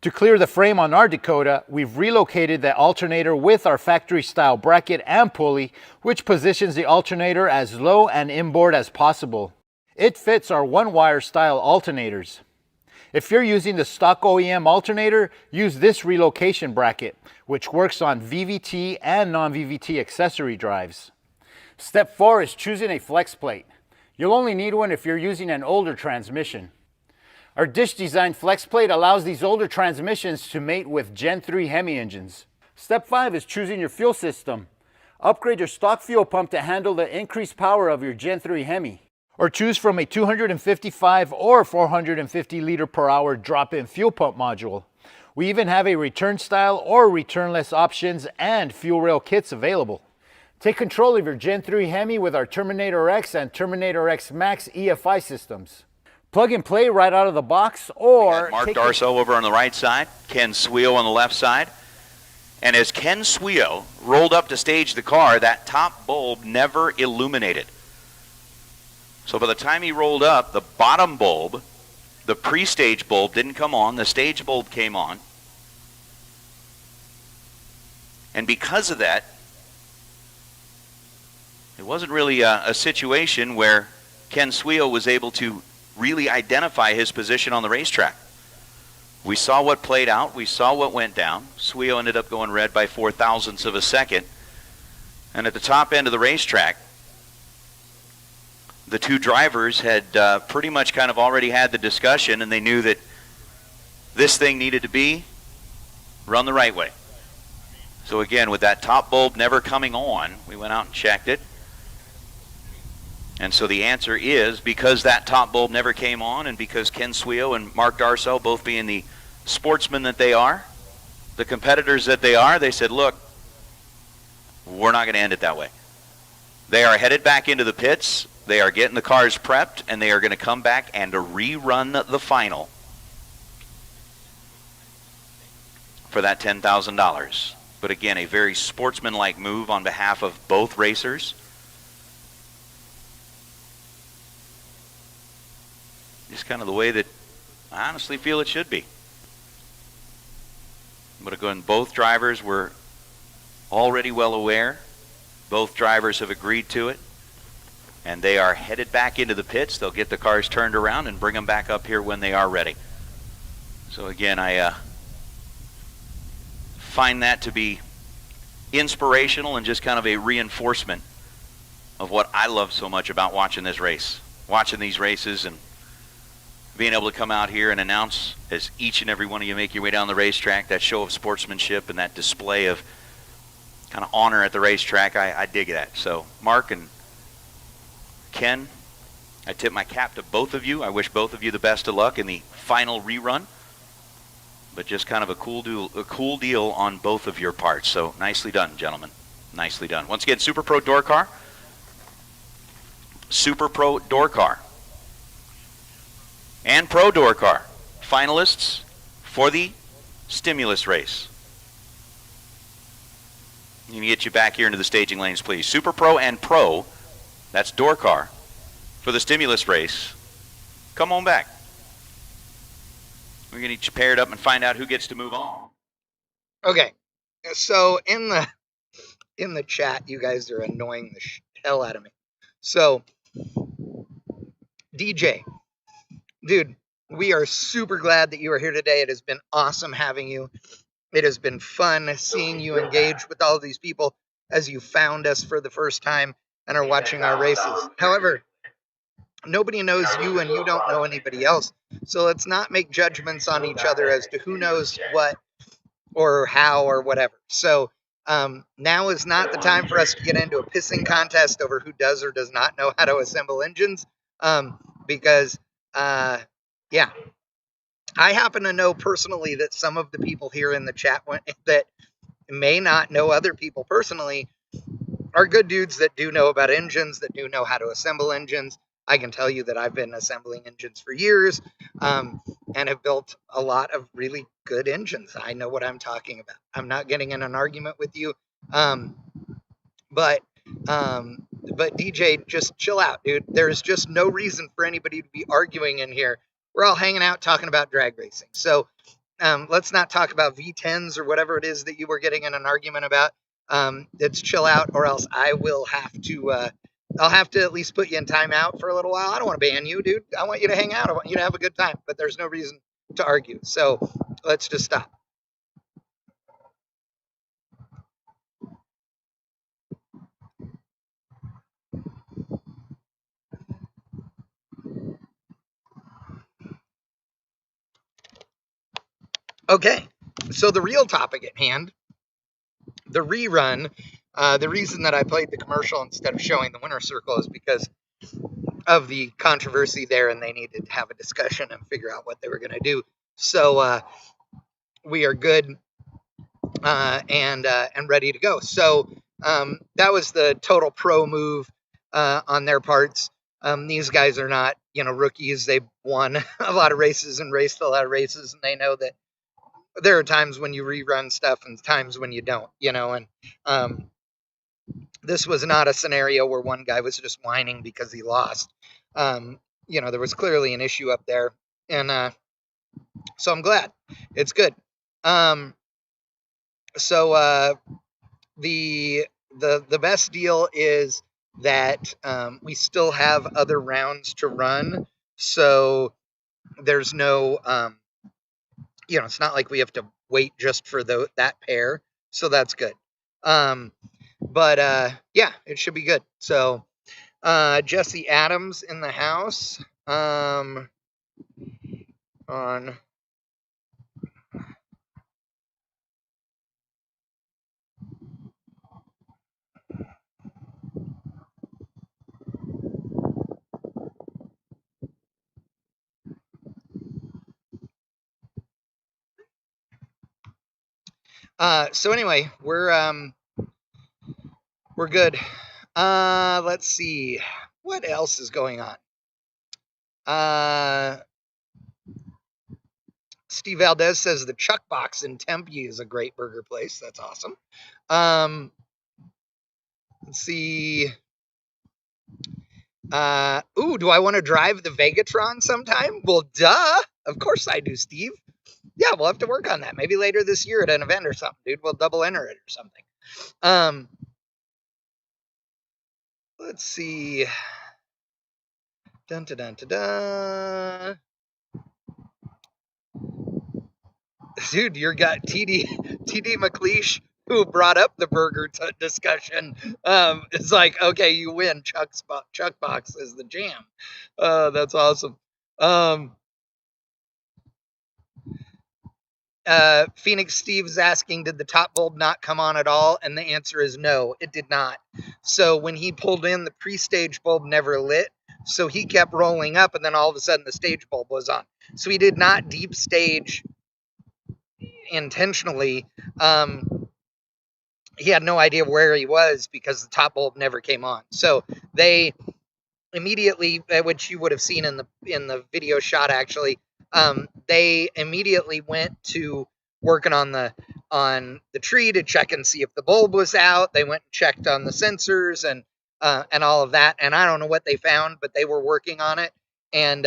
To clear the frame on our Dakota, we've relocated the alternator with our factory style bracket and pulley, which positions the alternator as low and inboard as possible. It fits our one-wire style alternators. If you're using the stock OEM alternator, use this relocation bracket, which works on VVT and non-VVT accessory drives. Step 4 is choosing a flex plate. You'll only need one if you're using an older transmission. Our dish design flex plate allows these older transmissions to mate with Gen 3 Hemi engines. Step 5 is choosing your fuel system. Upgrade your stock fuel pump to handle the increased power of your Gen 3 Hemi. Or choose from a 255 or 450 liter per hour drop-in fuel pump module. We even have a return style or returnless options and fuel rail kits available. Take control of your Gen 3 Hemi with our Terminator X and Terminator X Max EFI systems. Plug and play right out of the box, or Mark Darso over on the right side, Ken Sweo on the left side. And as Ken Sweo rolled up to stage the car, that top bulb never illuminated. So by the time he rolled up, the bottom bulb, the pre-stage bulb didn't come on, the stage bulb came on. And because of that, it wasn't really a situation where Ken Sweo was able to really identify his position on the racetrack. We saw what played out. We saw what went down. Sweo ended up going red by 0.04 of a second. And at the top end of the racetrack, the two drivers had pretty much kind of already had the discussion, and they knew that this thing needed to be run the right way. So again, with that top bulb never coming on, we went out and checked it. And so the answer is, because that top bulb never came on, and because Ken Sweo and Mark Darso, both being the sportsmen that they are, the competitors that they are, they said, look, we're not going to end it that way. They are headed back into the pits. They are getting the cars prepped, and they are going to come back and rerun the final for that $10,000. But again, a very sportsmanlike move on behalf of both racers. Just kind of the way that I honestly feel it should be. But again, both drivers were already well aware. Both drivers have agreed to it. And they are headed back into the pits. They'll get the cars turned around and bring them back up here when they are ready. So again, I find that to be inspirational and just kind of a reinforcement of what I love so much about watching this race. Watching these races and being able to come out here and announce, as each and every one of you make your way down the racetrack, that show of sportsmanship and that display of kind of honor at the racetrack. I dig that. So Mark and Ken, I tip my cap to both of you. I wish both of you the best of luck in the final rerun. But just kind of a cool deal on both of your parts. So nicely done, gentlemen. Nicely done. Once again, Super Pro Door Car. Super Pro Door Car. And Pro Door Car. Finalists for the stimulus race. You can get you back here into the staging lanes, please. Super Pro and Pro, that's Door Car, for the stimulus race. Come on back. We're going to get you paired up and find out who gets to move on. Okay, so in the chat, you guys are annoying the hell out of me. So, DJ, dude, we are super glad that you are here today. It has been awesome having you. It has been fun seeing you engage with all of these people as you found us for the first time and are watching our races. However, nobody knows you and you don't know anybody else. So let's not make judgments on each other as to who knows what or how or whatever. So now is not the time for us to get into a pissing contest over who does or does not know how to assemble engines. Because, yeah, I happen to know personally that some of the people here in the chat that may not know other people personally are good dudes that do know about engines, that do know how to assemble engines. I can tell you that I've been assembling engines for years and have built a lot of really good engines. I know what I'm talking about. I'm not getting in an argument with you. But DJ, just chill out, dude. There's just no reason for anybody to be arguing in here. We're all hanging out talking about drag racing. So let's not talk about V10s or whatever it is that you were getting in an argument about. Let's chill out, or else I will have to I'll have to at least put you in timeout for a little while. I don't want to ban you, dude. I want you to hang out. I want you to have a good time, but there's no reason to argue. So let's just stop. Okay, so the real topic at hand, the rerun. The reason that I played the commercial instead of showing the winner circle is because of the controversy there, and they needed to have a discussion and figure out what they were going to do. So we are good and ready to go. So that was the total pro move on their parts. These guys are not, rookies. They've won a lot of races and raced a lot of races, and they know that there are times when you rerun stuff and times when you don't, and this was not a scenario where one guy was just whining because he lost. There was clearly an issue up there, and so I'm glad. It's good. So the best deal is that we still have other rounds to run, so there's no it's not like we have to wait just for that pair, so that's good. But yeah, it should be good. So Jesse Adams in the house on so anyway, we're good. Let's see what else is going on. Steve Valdez says the Chuck Box in Tempe is a great burger place. That's awesome. Let's see. Ooh, do I want to drive the Vegatron sometime? Well, duh. Of course I do, Steve. Yeah, we'll have to work on that. Maybe later this year at an event or something, dude. We'll double enter it or something. Let's see. Dun dun dun dun dun. Dude, you got TD McLeish, who brought up the burger discussion. It's like, okay, you win. Chuck Box is the jam. That's awesome. Phoenix Steve's asking, did the top bulb not come on at all? And the answer is no, it did not. So when he pulled in, the pre-stage bulb never lit. So he kept rolling up, and then all of a sudden the stage bulb was on. So he did not deep stage intentionally. He had no idea where he was because the top bulb never came on. So they immediately, which you would have seen in the video shot actually, they immediately went to working on the tree to check and see if the bulb was out. They went and checked on the sensors and all of that. And I don't know what they found, but they were working on it. And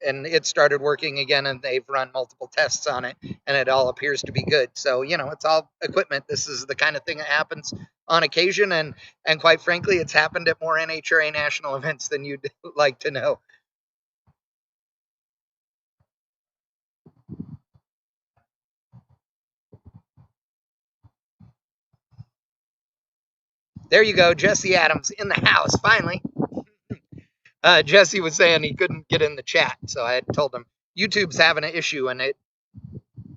it started working again, and they've run multiple tests on it, and it all appears to be good. So, it's all equipment. This is the kind of thing that happens on occasion, and quite frankly, it's happened at more NHRA national events than you'd like to know. There you go, Jesse Adams in the house, finally. Jesse was saying he couldn't get in the chat, so I had told him YouTube's having an issue, and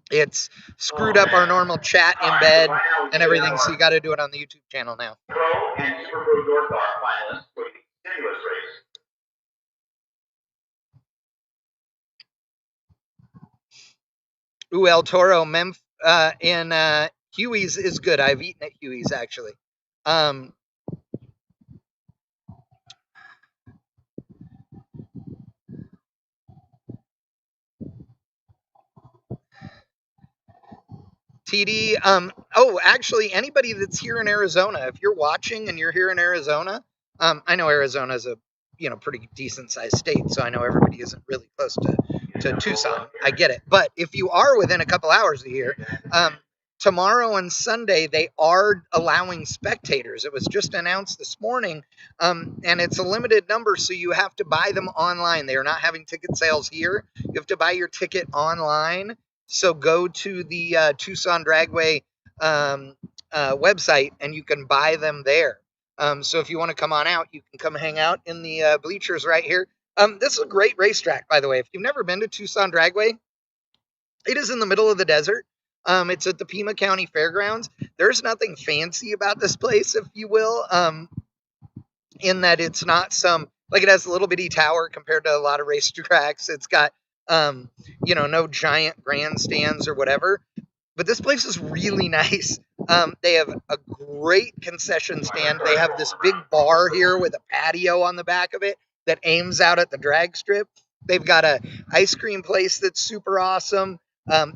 it's screwed up our normal chat embed and everything, so you got to do it on the YouTube channel now. Pro and Super Pro door car finalists for the stimulus race. Ooh, El Toro in Huey's is good. I've eaten at Huey's actually. TD, actually, anybody that's here in Arizona, if you're watching and you're here in Arizona, I know Arizona's a, pretty decent sized state, so I know everybody isn't really close to Tucson. I get it. But if you are within a couple hours of here, tomorrow and Sunday, they are allowing spectators. It was just announced this morning, and it's a limited number, so you have to buy them online. They are not having ticket sales here. You have to buy your ticket online. So go to the Tucson Dragway website, and you can buy them there. So if you want to come on out, you can come hang out in the bleachers right here. This is a great racetrack, by the way. If you've never been to Tucson Dragway, it is in the middle of the desert. It's at the Pima County Fairgrounds. There's nothing fancy about this place, if you will, in that it's not it has a little bitty tower compared to a lot of racetracks. It's got no giant grandstands or whatever, but this place is really nice. They have a great concession stand. They have this big bar here with a patio on the back of it that aims out at the drag strip. They've got a ice cream place that's super awesome.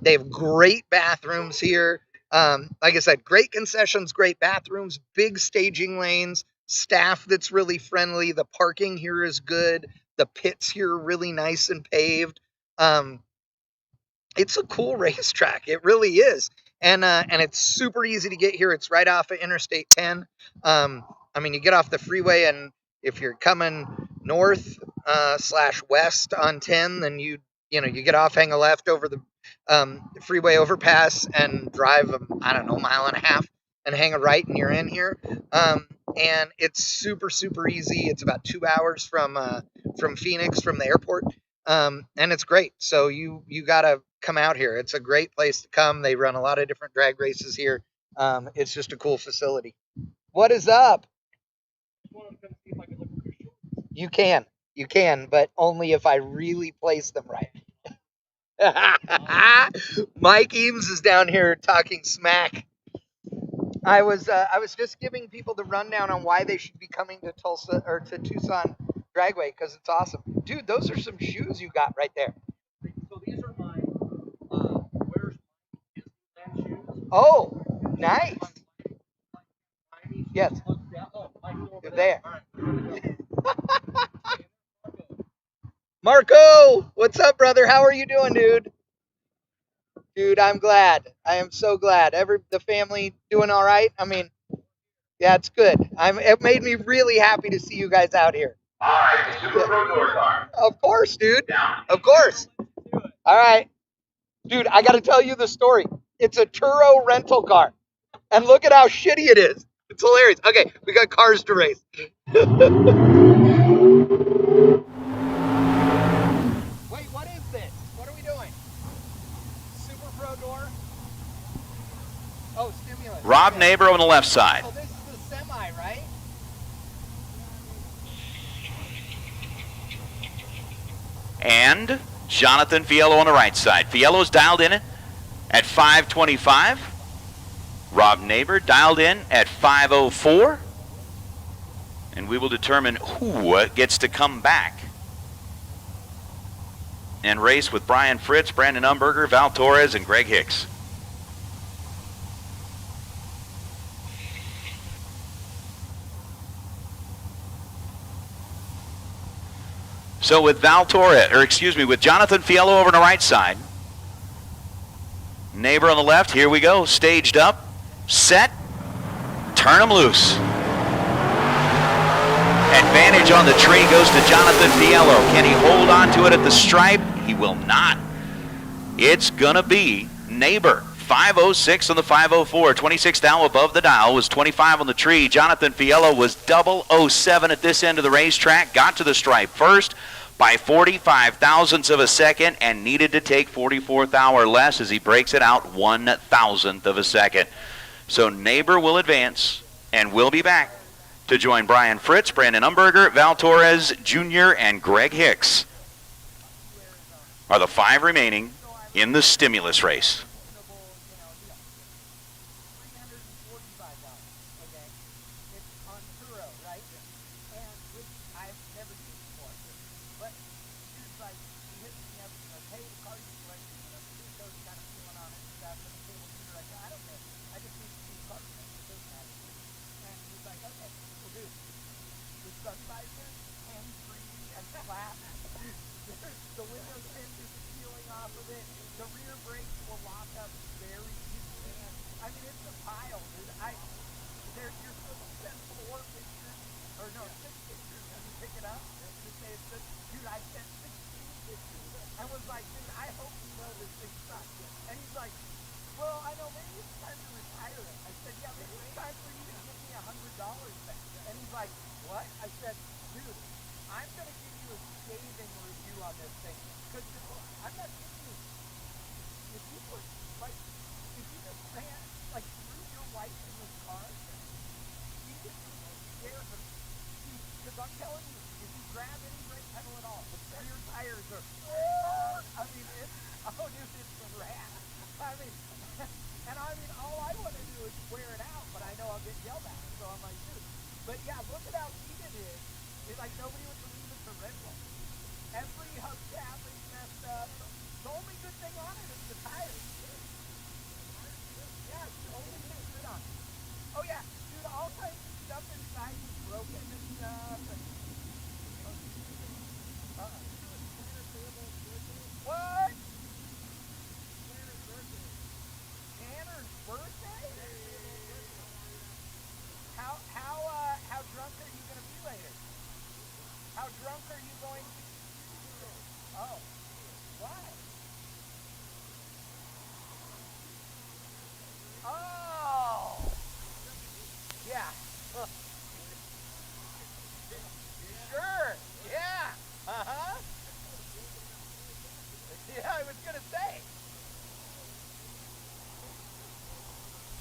They have great bathrooms here. Like I said, great concessions, great bathrooms, big staging lanes, staff that's really friendly. The parking here is good. The pits here are really nice and paved. It's a cool racetrack. It really is. And it's super easy to get here. It's right off of Interstate 10. You get off the freeway, and if you're coming north / west on 10, then you get off, hang a left over the freeway overpass and drive a mile and a half and hang a right, and you're in here. And it's super, super easy. It's about 2 hours from Phoenix, from the airport. And it's great. So you got to come out here. It's a great place to come. They run a lot of different drag races here. It's just a cool facility. What is up? You can, but only if I really place them right. Mike Eames is down here talking smack. I was just giving people the rundown on why they should be coming to Tulsa or to Tucson Dragway, because it's awesome. Dude, those are some shoes you got right there. So these are mine. Oh, nice. Yes. You're there. Marco, what's up, brother? How are you doing, dude? Dude, I'm glad. I am so glad. The family doing all right? I mean, yeah, it's good. It made me really happy to see you guys out here. All right, the Super Pro Tour car. Of course, dude. Of course. All right. Dude, I got to tell you the story. It's a Turo rental car. And look at how shitty it is. It's hilarious. Okay, we got cars to race. Wait, what is this? What are we doing? Super Pro door? Oh, stimulus. Rob Okay. Neighbor on the left side. So this is the semi, right? And Jonathan Fiello on the right side. Fiello's dialed in at 525. Rob Neighbor dialed in at 504. And we will determine who gets to come back and race with Brian Fritz, Brandon Umberger, Val Torres, and Greg Hicks. So with with Jonathan Fiello over on the right side, Neighbor on the left, here we go, staged up, set, turn them loose. Advantage on the tree goes to Jonathan Fiello. Can he hold on to it at the stripe? He will not. It's gonna be Neighbor. 506 on the 504, 26 thou above the dial, was 25 on the tree. Jonathan Fiello was 007 at this end of the racetrack, got to the stripe first by 45 thousandths of a second and needed to take 44th thou or less as he breaks it out 1,000th of a second. So Neighbor will advance and will be back to join Brian Fritz, Brandon Umberger, Val Torres Jr., and Greg Hicks are the 5 remaining in the stimulus race.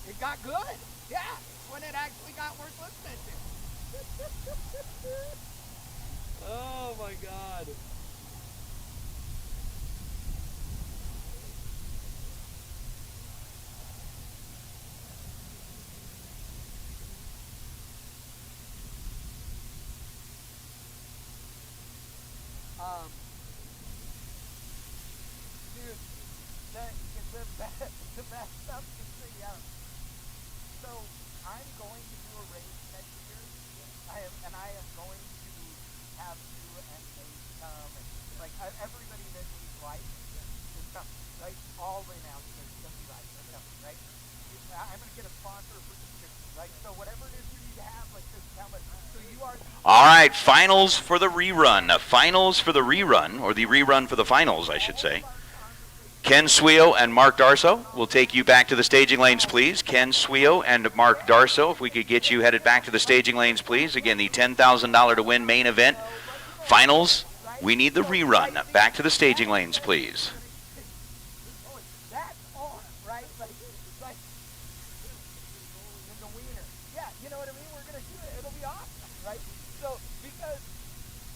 It got good. Yeah, when it actually got worth listening to. Oh my God. Dude, the best stuff to see out. I'm going to do a race next year, I am going to have you and Nate come, and like everybody that needs life is coming, right? All the announcers gonna be like, right? I'm gonna get a sponsor for each of you, right? So whatever it is you need to have, like this is how much. So you are. All right, finals for the rerun. Finals for the rerun, or the rerun for the finals, I should say. Ken Swio and Mark Darso will take you back to the staging lanes, please. Ken Swio and Mark Darso, if we could get you headed back to the staging lanes, please. Again, the $10,000 to win main event. Finals, we need the rerun. Back to the staging lanes, please. That's on, right? Like in the wiener. Yeah, you know what I mean? We're gonna do it. It'll be awesome, right? So because,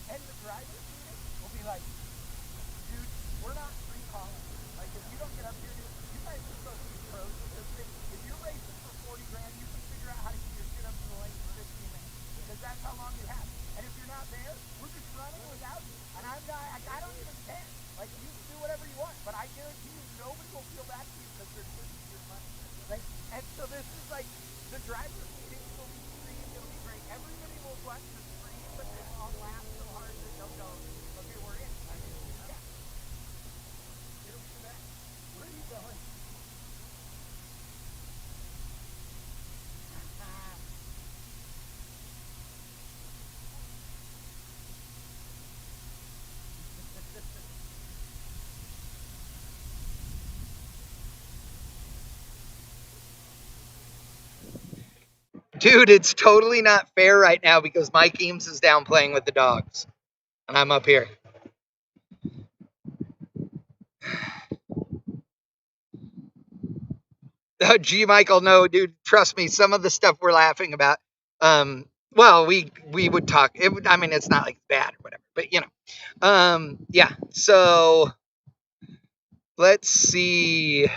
and the driver's meeting will be like, dude, we're not free calling. Like if you don't get up here, dude, you guys are supposed to be pros with this thing. If you're racing for 40 grand, you can figure out how to get your shit up to the lane in 15 minutes. Because that's how long you have. And if you're not there, we're just running without you. And I'm not, I don't even care. Like you can do whatever you want, but I guarantee you nobody will feel bad for you because they're taking your money. Right? And so this is like, the driver's meeting will be free, it'll be great. Everybody will want to scream, but then I'll laugh so hard that they'll go, okay, we're in. I mean, yeah. It'll be the best. Where are you going? Dude, it's totally not fair right now because Mike Eames is down playing with the dogs. And I'm up here. Oh, gee, Michael, no, dude, trust me, some of the stuff we're laughing about, well, we would talk, I mean, it's not like bad or whatever, but you know, yeah, so let's see.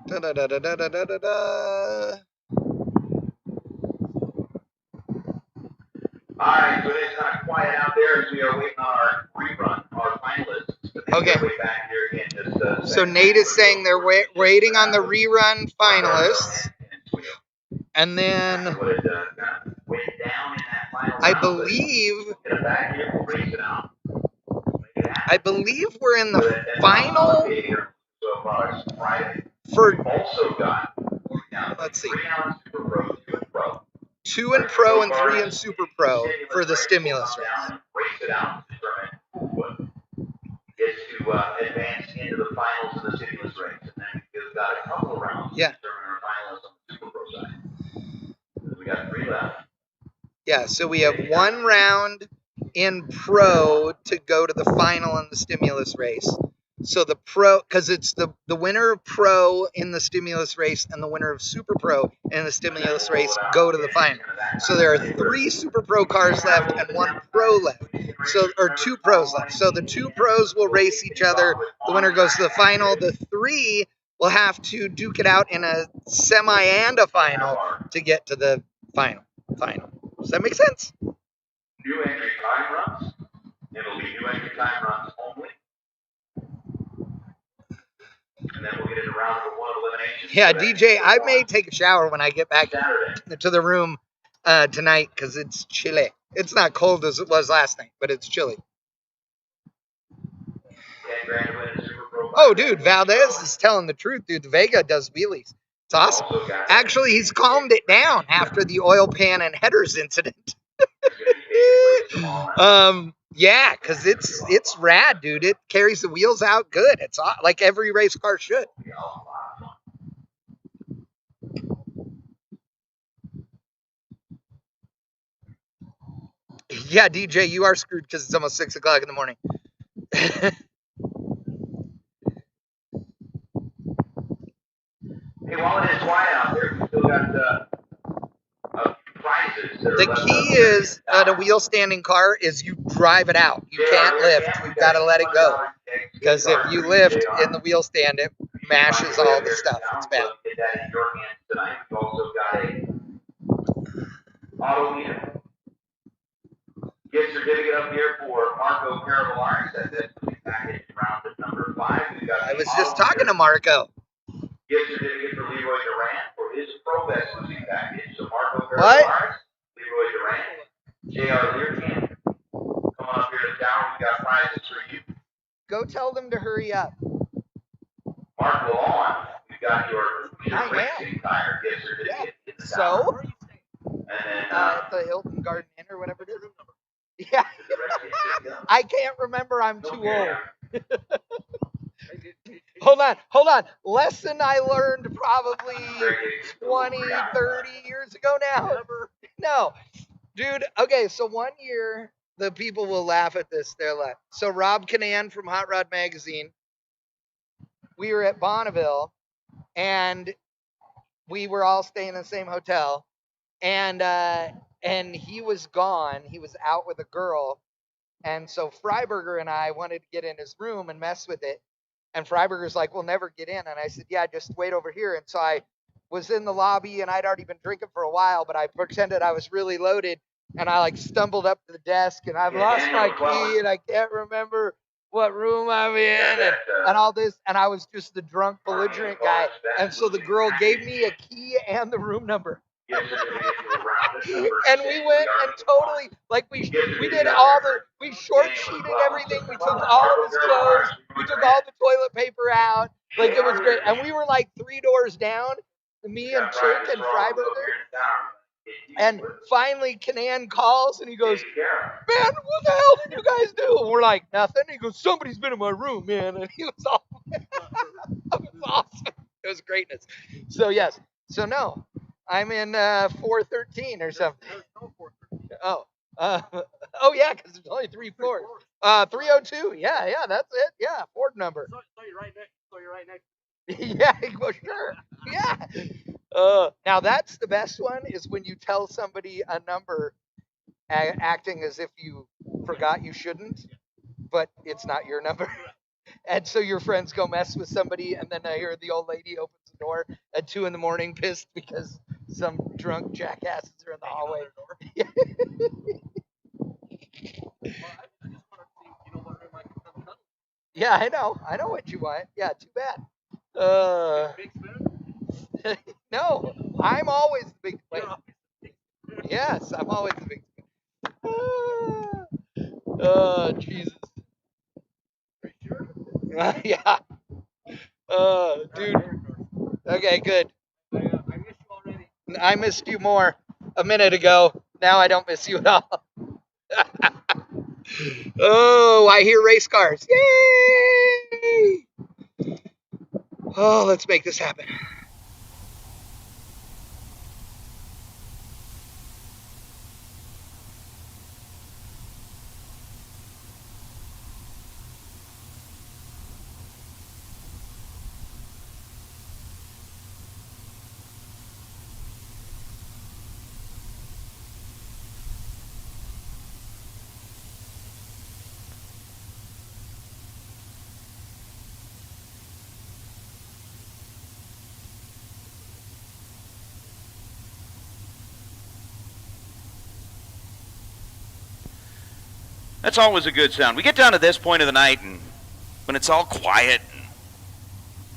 Da, da, da, da, da, da, da, da. All right, so it's kind of quiet out there as we are waiting on our rerun, our finalists. Okay. Back here again, just, So Nate is saying they're waiting on the rerun finalists. And then I believe we're in the final for, let's see, 2 in pro and 3 in super pro for the stimulus race. Gets to advance into the finals of the stimulus race, and then we've got a couple of rounds to determine our finalists on the super pro side. We got 3 left. Yeah, so we have 1 round in pro to go to the final in the stimulus race. So the pro, because it's the winner of pro in the stimulus race and the winner of super pro in the stimulus race go to the final. So there are 3 super pro cars left and 1 pro left. So, or 2 pros left. So the 2 pros will race each other. The winner goes to the final. The 3 will have to duke it out in a semi and a final to get to the final. Does that make sense? New entry time runs. It'll be new entry time runs only. And then we'll get into round number 1 of elimination. Yeah, DJ, I may take a shower when I get back to the room tonight because it's chilly. It's not cold as it was last night, but it's chilly. Oh, dude, Valdez is telling the truth, dude. The Vega does wheelies. It's awesome. Actually, he's calmed it down after the oil pan and headers incident. Yeah, because it's rad, dude. It carries the wheels out good. It's like every race car should. Yeah, DJ, you are screwed because it's almost 6 o'clock in the morning. Hey, while it is quiet out there, we still got prizes. The key is at a wheel standing car is you drive it out. You can't lift. You've got to let it go. Because if you lift in the wheel stand, it mashes all the stuff. It's bad. Get that in your hands tonight. We've also got a auto meter. Gift certificate up here for Marco Caravalaris. That's it. Package round number 5. I was just talking to Marco. Gift certificate for Leroy Durant for his Pro Best losing package. So Marco What? Barnes, Leroy Durant, J.R. Learcan, come on up here to town. We got prizes for you. Go tell them to hurry up. Mark Lalon, we got your I am. racing tire gift certificate. Yeah. in the So? town. And then, At the Hilton Garden Inn or whatever it is. Yeah. I can't remember. I'm too old. Hold on. Lesson I learned probably 20, 30 years ago now. No. Dude, okay, so one year, the people will laugh at this. They're like, so Rob Canan from Hot Rod Magazine, we were at Bonneville, and we were all staying in the same hotel, and he was gone. He was out with a girl, and so Freiberger and I wanted to get in his room and mess with it, and Freiberger's like, we'll never get in, and I said, yeah, just wait over here, and so I was in the lobby, and I'd already been drinking for a while, but I pretended I was really loaded, and I like stumbled up to the desk, and I've lost my key, and I can't remember what room I'm in, and all this, and I was just the drunk, belligerent guy, and so the girl gave me a key and the room number. And we went and totally, like, we did all we short sheeted everything, we took all of his clothes, we took all the toilet paper out, like, it was great, and we were like 3 doors down, me and Turk and Freiberger, and finally Canan calls and he goes, man, what the hell did you guys do? And we're like, nothing. He goes, somebody's been in my room, man, and he was all, it was awesome. It was greatness. So yes, so no, I'm in 413 or something. Oh, oh yeah, because there's only 3 floors. 302. Yeah, that's it. Yeah, Ford number. So you're right next. Yeah, well, sure. Yeah. Now that's the best one is when you tell somebody a number acting as if you forgot you shouldn't, but it's not your number. And so your friends go mess with somebody, and then I hear the old lady opens the door at 2 a.m. pissed because some drunk jackasses are in the hallway. Yeah, I know what you want. Yeah, too bad. No, I'm always the big player. Yes, I'm always the big player. Oh, Jesus. Yeah. Dude. Okay, good. I missed you already. I missed you more a minute ago. Now I don't miss you at all. Oh, I hear race cars. Yay! Oh, let's make this happen. That's always a good sound. We get down to this point of the night, and when it's all quiet and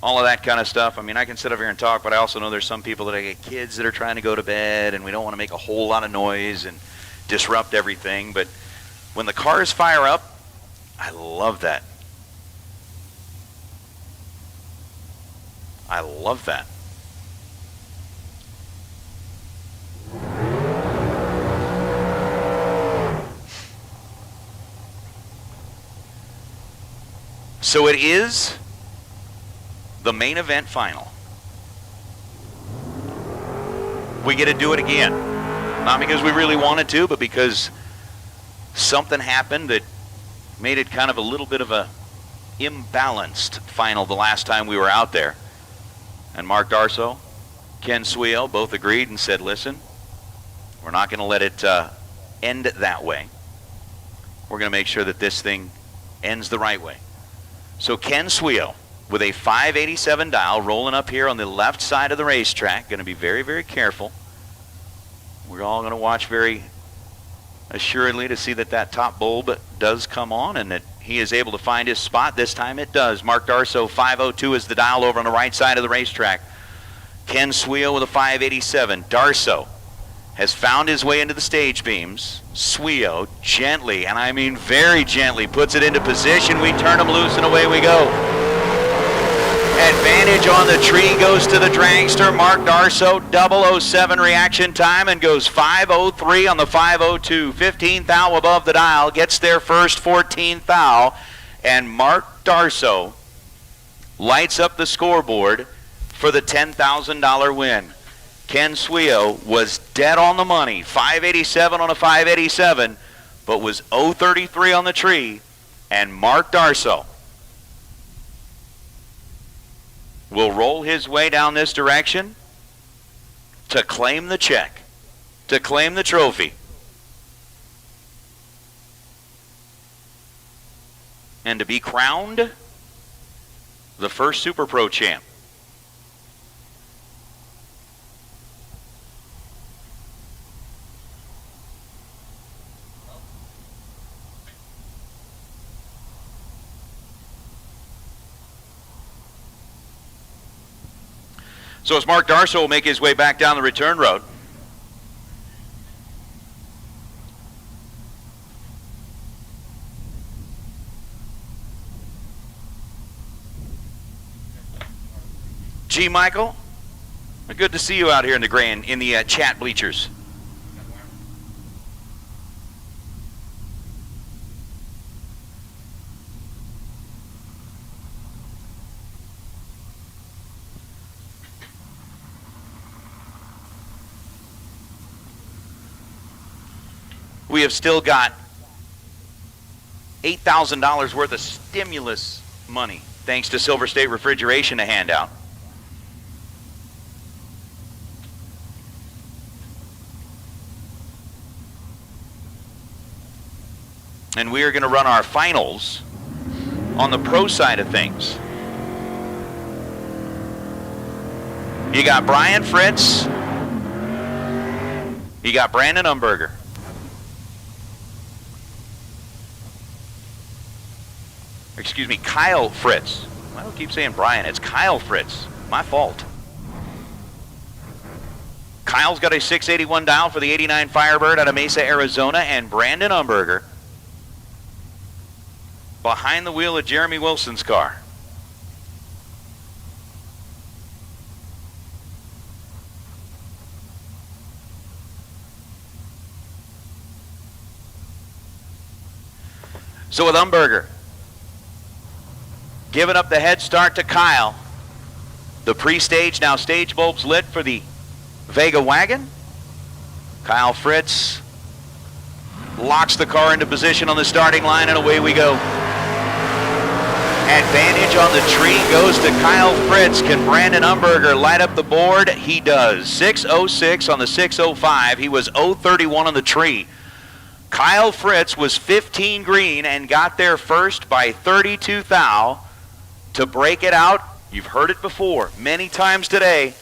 all of that kind of stuff, I mean, I can sit over here and talk, but I also know there's some people that get kids that are trying to go to bed, and we don't want to make a whole lot of noise and disrupt everything. But when the cars fire up, I love that. I love that. So it is the main event final. We get to do it again. Not because we really wanted to, but because something happened that made it kind of a little bit of a imbalanced final the last time we were out there. And Mark Darso, Ken Suio both agreed and said, listen, we're not going to let it end that way. We're going to make sure that this thing ends the right way. So Ken Suio with a 587 dial rolling up here on the left side of the racetrack. Going to be very, very careful. We're all going to watch very assuredly to see that that top bulb does come on and that he is able to find his spot. This time it does. Mark Darso, 502 is the dial over on the right side of the racetrack. Ken Sweo with a 587. Darso has found his way into the stage beams. Sweo gently, and I mean very gently, puts it into position. We turn him loose and away we go. Advantage on the tree goes to the dragster. Mark Darso, 007 reaction time, and goes 503 on the 502. 15th thou above the dial, gets there first, 14th thou, and Mark Darso lights up the scoreboard for the $10,000 win. Ken Sweo was dead on the money, 587 on a 587, but was 033 on the tree, and Mark Darso will roll his way down this direction to claim the check, to claim the trophy, and to be crowned the first Super Pro champ. So as Mark Darso will make his way back down the return road, G. Michael, good to see you out here in the chat bleachers. We have still got $8,000 worth of stimulus money, thanks to Silver State Refrigeration, to hand out. And we are going to run our finals on the pro side of things. You got Brian Fritz. You got Brandon Umberger. Excuse me, Kyle Fritz. I don't keep saying Brian. It's Kyle Fritz. My fault. Kyle's got a 681 dial for the 89 Firebird out of Mesa, Arizona, and Brandon Umberger behind the wheel of Jeremy Wilson's car. So with Umberger giving up the head start to Kyle, the pre-stage, now stage bulbs lit for the Vega wagon. Kyle Fritz locks the car into position on the starting line, and away we go. Advantage on the tree goes to Kyle Fritz. Can Brandon Umberger light up the board? He does. 606 on the 605. He was 031 on the tree. Kyle Fritz was 15 green and got there first by 32 thou to break it out. You've heard it before many times today.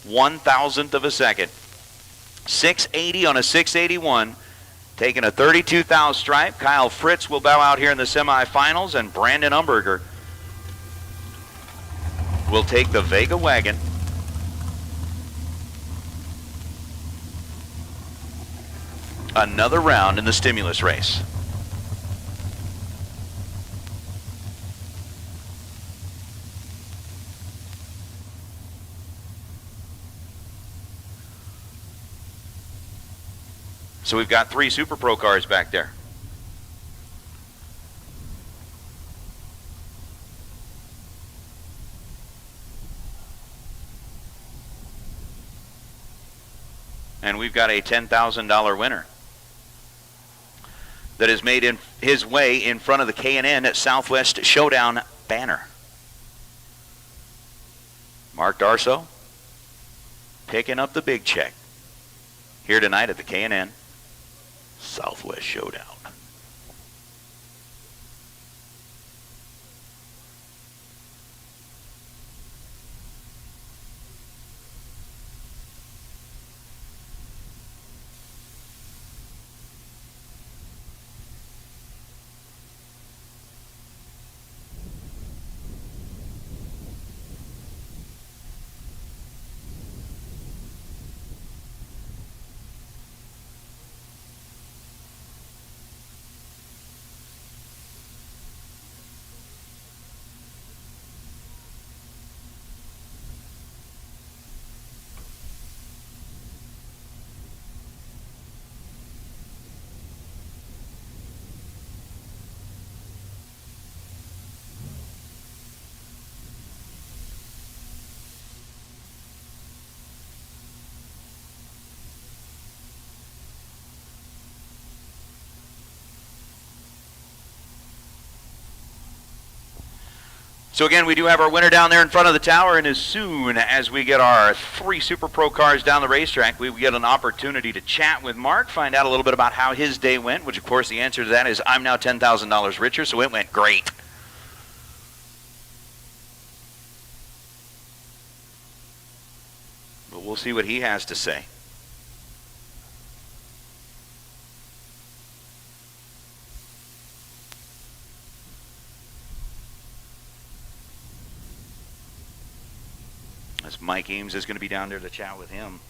1,000th of a second. 680 on a 681. Taking a 32 thou stripe. Kyle Fritz will bow out here in the semifinals, and Brandon Umberger will take the Vega wagon. Another round in the stimulus race. So we've got 3 Super Pro cars back there. And we've got a $10,000 winner that has made his way in front of the K&N at Southwest Showdown banner. Mark Darso picking up the big check here tonight at the K&N Southwest Showdown. So again, we do have our winner down there in front of the tower, and as soon as we get our 3 Super Pro cars down the racetrack, we will get an opportunity to chat with Mark, find out a little bit about how his day went, which of course the answer to that is I'm now $10,000 richer, so it went great. But we'll see what he has to say. As Mike Ames is going to be down there to chat with him.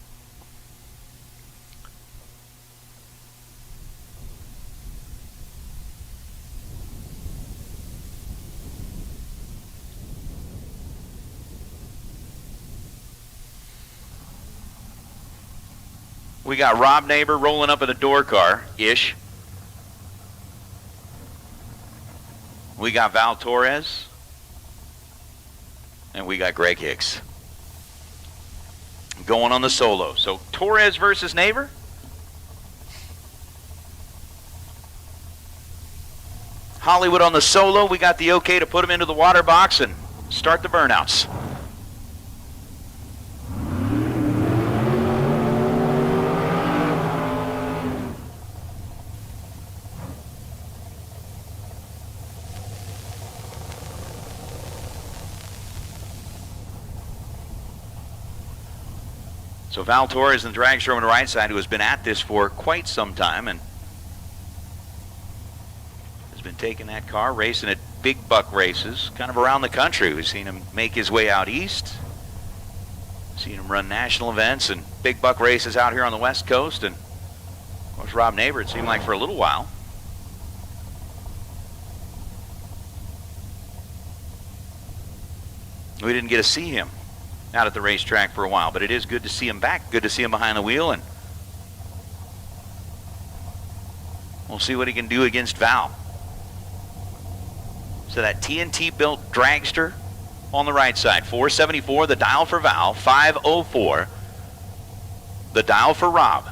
We got Rob Neighbor rolling up in a door car-ish. We got Val Torres. And we got Greg Hicks going on the solo. So Torres versus Neighbor. Hollywood on the solo. We got the okay to put him into the water box and start the burnouts. So Val Torres and the dragster on the right side, who has been at this for quite some time and has been taking that car, racing at big buck races kind of around the country. We've seen him make his way out east, seen him run national events and big buck races out here on the West Coast. And of course, Rob Neighbor, it seemed like for a little while. We didn't get to see him out at the racetrack for a while, but it is good to see him back, good to see him behind the wheel, and we'll see what he can do against Val. So that TNT built dragster on the right side, 474 the dial for Val, 504 the dial for Rob.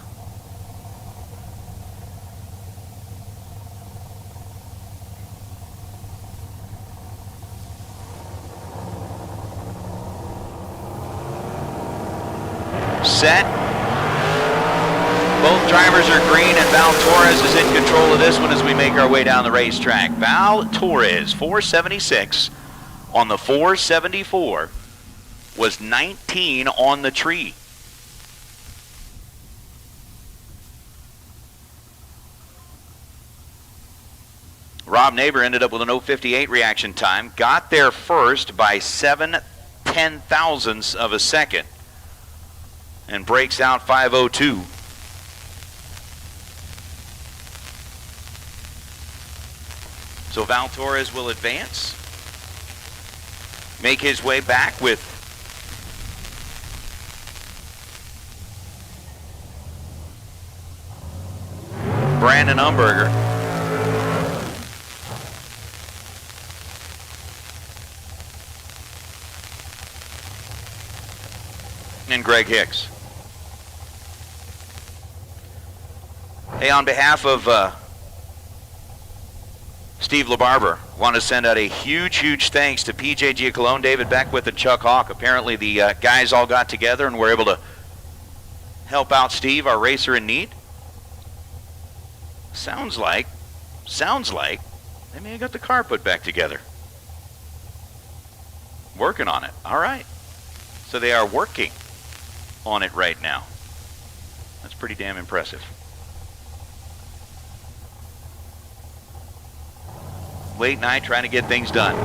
Set. Both drivers are green, and Val Torres is in control of this one as we make our way down the racetrack. Val Torres, 476 on the 474, was 19 on the tree. Rob Neighbor ended up with an 058 reaction time, got there first by 7/10,000ths of a second, and breaks out 502. So Val Torres will advance, make his way back with Brandon Umberger. And Greg Hicks. Hey, on behalf of Steve LaBarber, want to send out a huge thanks to PJ Giacalone, David Beckwith, and Chuck Hawk. Apparently the guys all got together and were able to help out Steve, our racer in need. Sounds like they may have got the car put back together. Working on it. All right. So they are working on it right now. That's pretty damn impressive. Late night trying to get things done.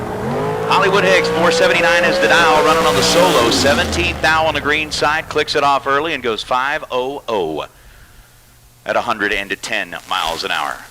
Hollywood Hicks, 479 is the dial, running on the solo. 17th thou on the green side, clicks it off early and goes 500 at 110 miles an hour.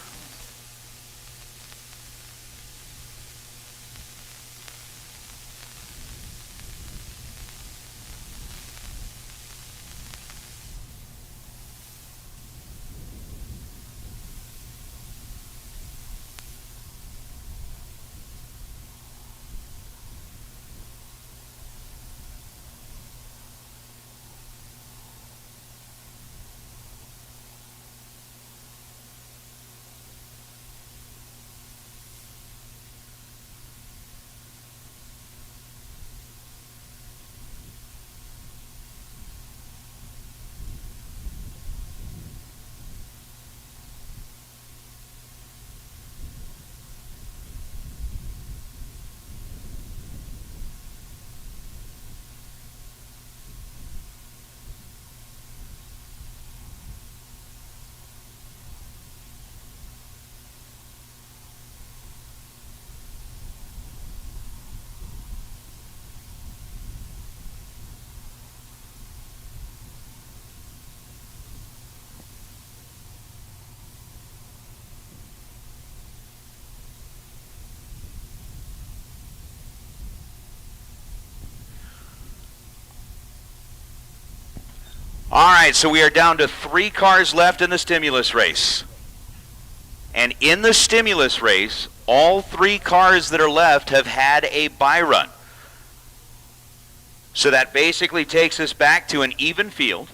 All right, so we are down to 3 cars left in the stimulus race. And in the stimulus race, all 3 cars that are left have had a buy run. So that basically takes us back to an even field.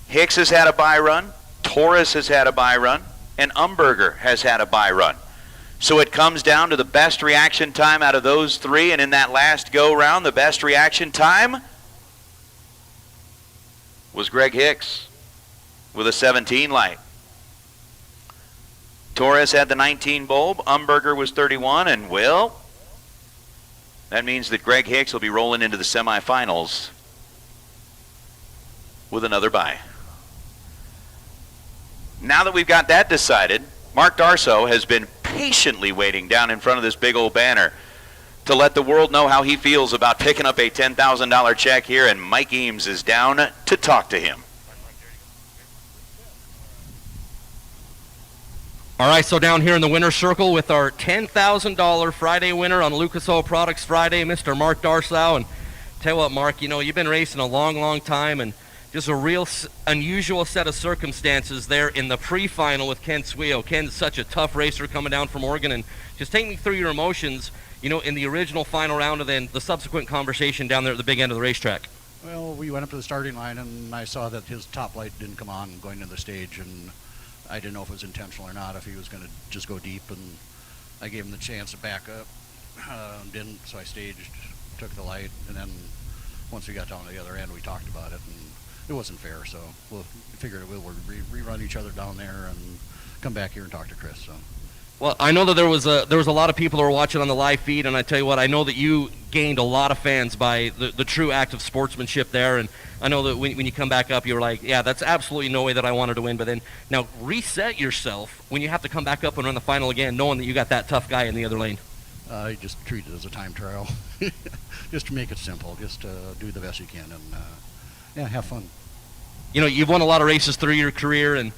Hicks has had a buy run, Taurus has had a buy run, and Umberger has had a buy run. So it comes down to the best reaction time out of those 3, and in that last go-round, the best reaction time was Greg Hicks with a 17 light. Torres had the 19 bulb, Umberger was 31, and well, that means that Greg Hicks will be rolling into the semifinals with another buy. Now that we've got that decided, Mark Darso has been patiently waiting down in front of this big old banner to let the world know how he feels about picking up a $10,000 check here, and Mike Eames is down to talk to him. All right, so down here in the winner's circle with our $10,000 Friday winner on Lucas Oil Products Friday, Mr. Mark Darsow. And tell you what, Mark, you know, you've been racing a long, long time, and just a real unusual set of circumstances there in the pre-final with Ken Sweo. Ken's such a tough racer coming down from Oregon, and just take me through your emotions, you know, in the original final round and then the subsequent conversation down there at the big end of the racetrack. Well, we went up to the starting line, and I saw that his top light didn't come on going into the stage, and I didn't know if it was intentional or not, if he was going to just go deep, and I gave him the chance to back up. Didn't, so I staged, took the light, and then once we got down to the other end, we talked about it, and it wasn't fair, so we figured we'll rerun each other down there and come back here and talk to Chris. So. Well, I know that there was a lot of people who were watching on the live feed, and I tell you what, I know that you gained a lot of fans by the true act of sportsmanship there, and I know that when you come back up, you were like, yeah, that's absolutely no way that I wanted to win, but then now reset yourself when you have to come back up and run the final again, knowing that you got that tough guy in the other lane. I just treat it as a time trial, just to make it simple, just do the best you can, and yeah, have fun. You know, you've won a lot of races through your career, and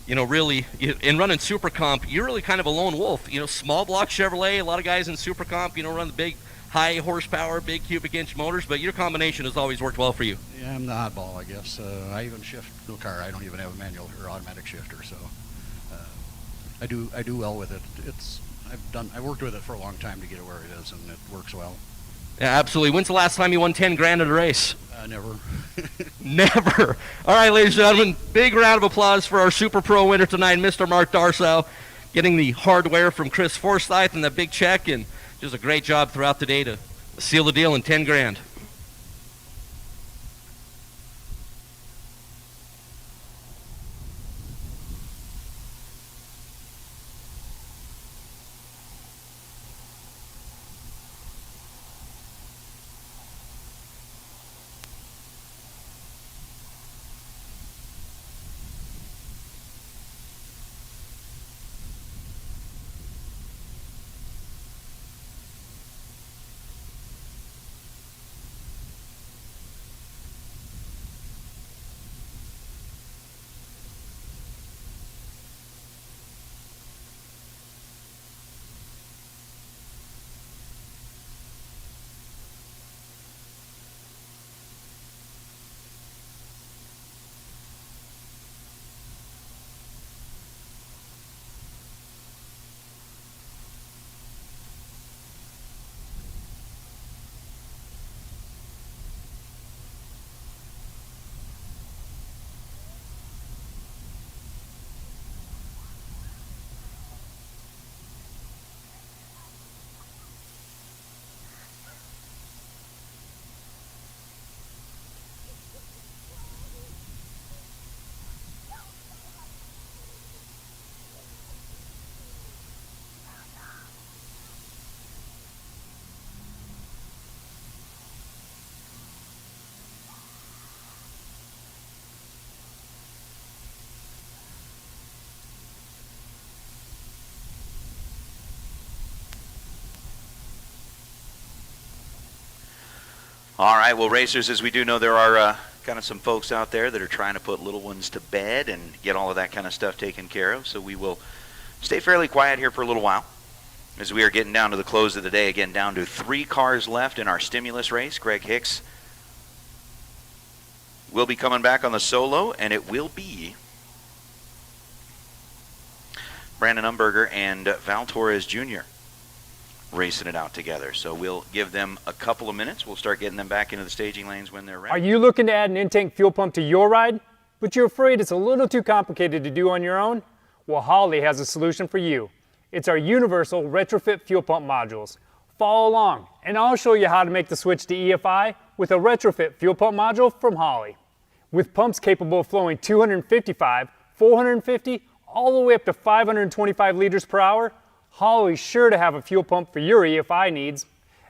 you know, really, in running Super Comp, you're really kind of a lone wolf. You know, small block Chevrolet, a lot of guys in Super Comp, you know, run the big, high horsepower, big cubic inch motors, but your combination has always worked well for you. Yeah, I'm the oddball, I guess. I even shift the car. I don't even have a manual or automatic shifter, so I do well with it. I worked with it for a long time to get it where it is, and it works well. Yeah, absolutely. When's the last time you won 10 grand at a race? Never. Never. All right, ladies and gentlemen, big round of applause for our Super Pro winner tonight, Mr. Mark Darsow, getting the hardware from Chris Forsyth and the big check, and just a great job throughout the day to seal the deal in 10 grand. All right, well, racers, as we do know, there are kind of some folks out there that are trying to put little ones to bed and get all of that kind of stuff taken care of. So we will stay fairly quiet here for a little while as we are getting down to the close of the day. Again, down to 3 cars left in our stimulus race. Greg Hicks will be coming back on the solo, and it will be Brandon Umberger and Val Torres Jr. racing it out together. So we'll give them a couple of minutes. We'll start getting them back into the staging lanes when they're ready. Are you looking to add an in-tank fuel pump to your ride, but you're afraid it's a little too complicated to do on your own? Well, Holley has a solution for you. It's our universal retrofit fuel pump modules. Follow along, and I'll show you how to make the switch to EFI with a retrofit fuel pump module from Holley. With pumps capable of flowing 255, 450, all the way up to 525 liters per hour, Holley's sure to have a fuel pump for your EFI needs.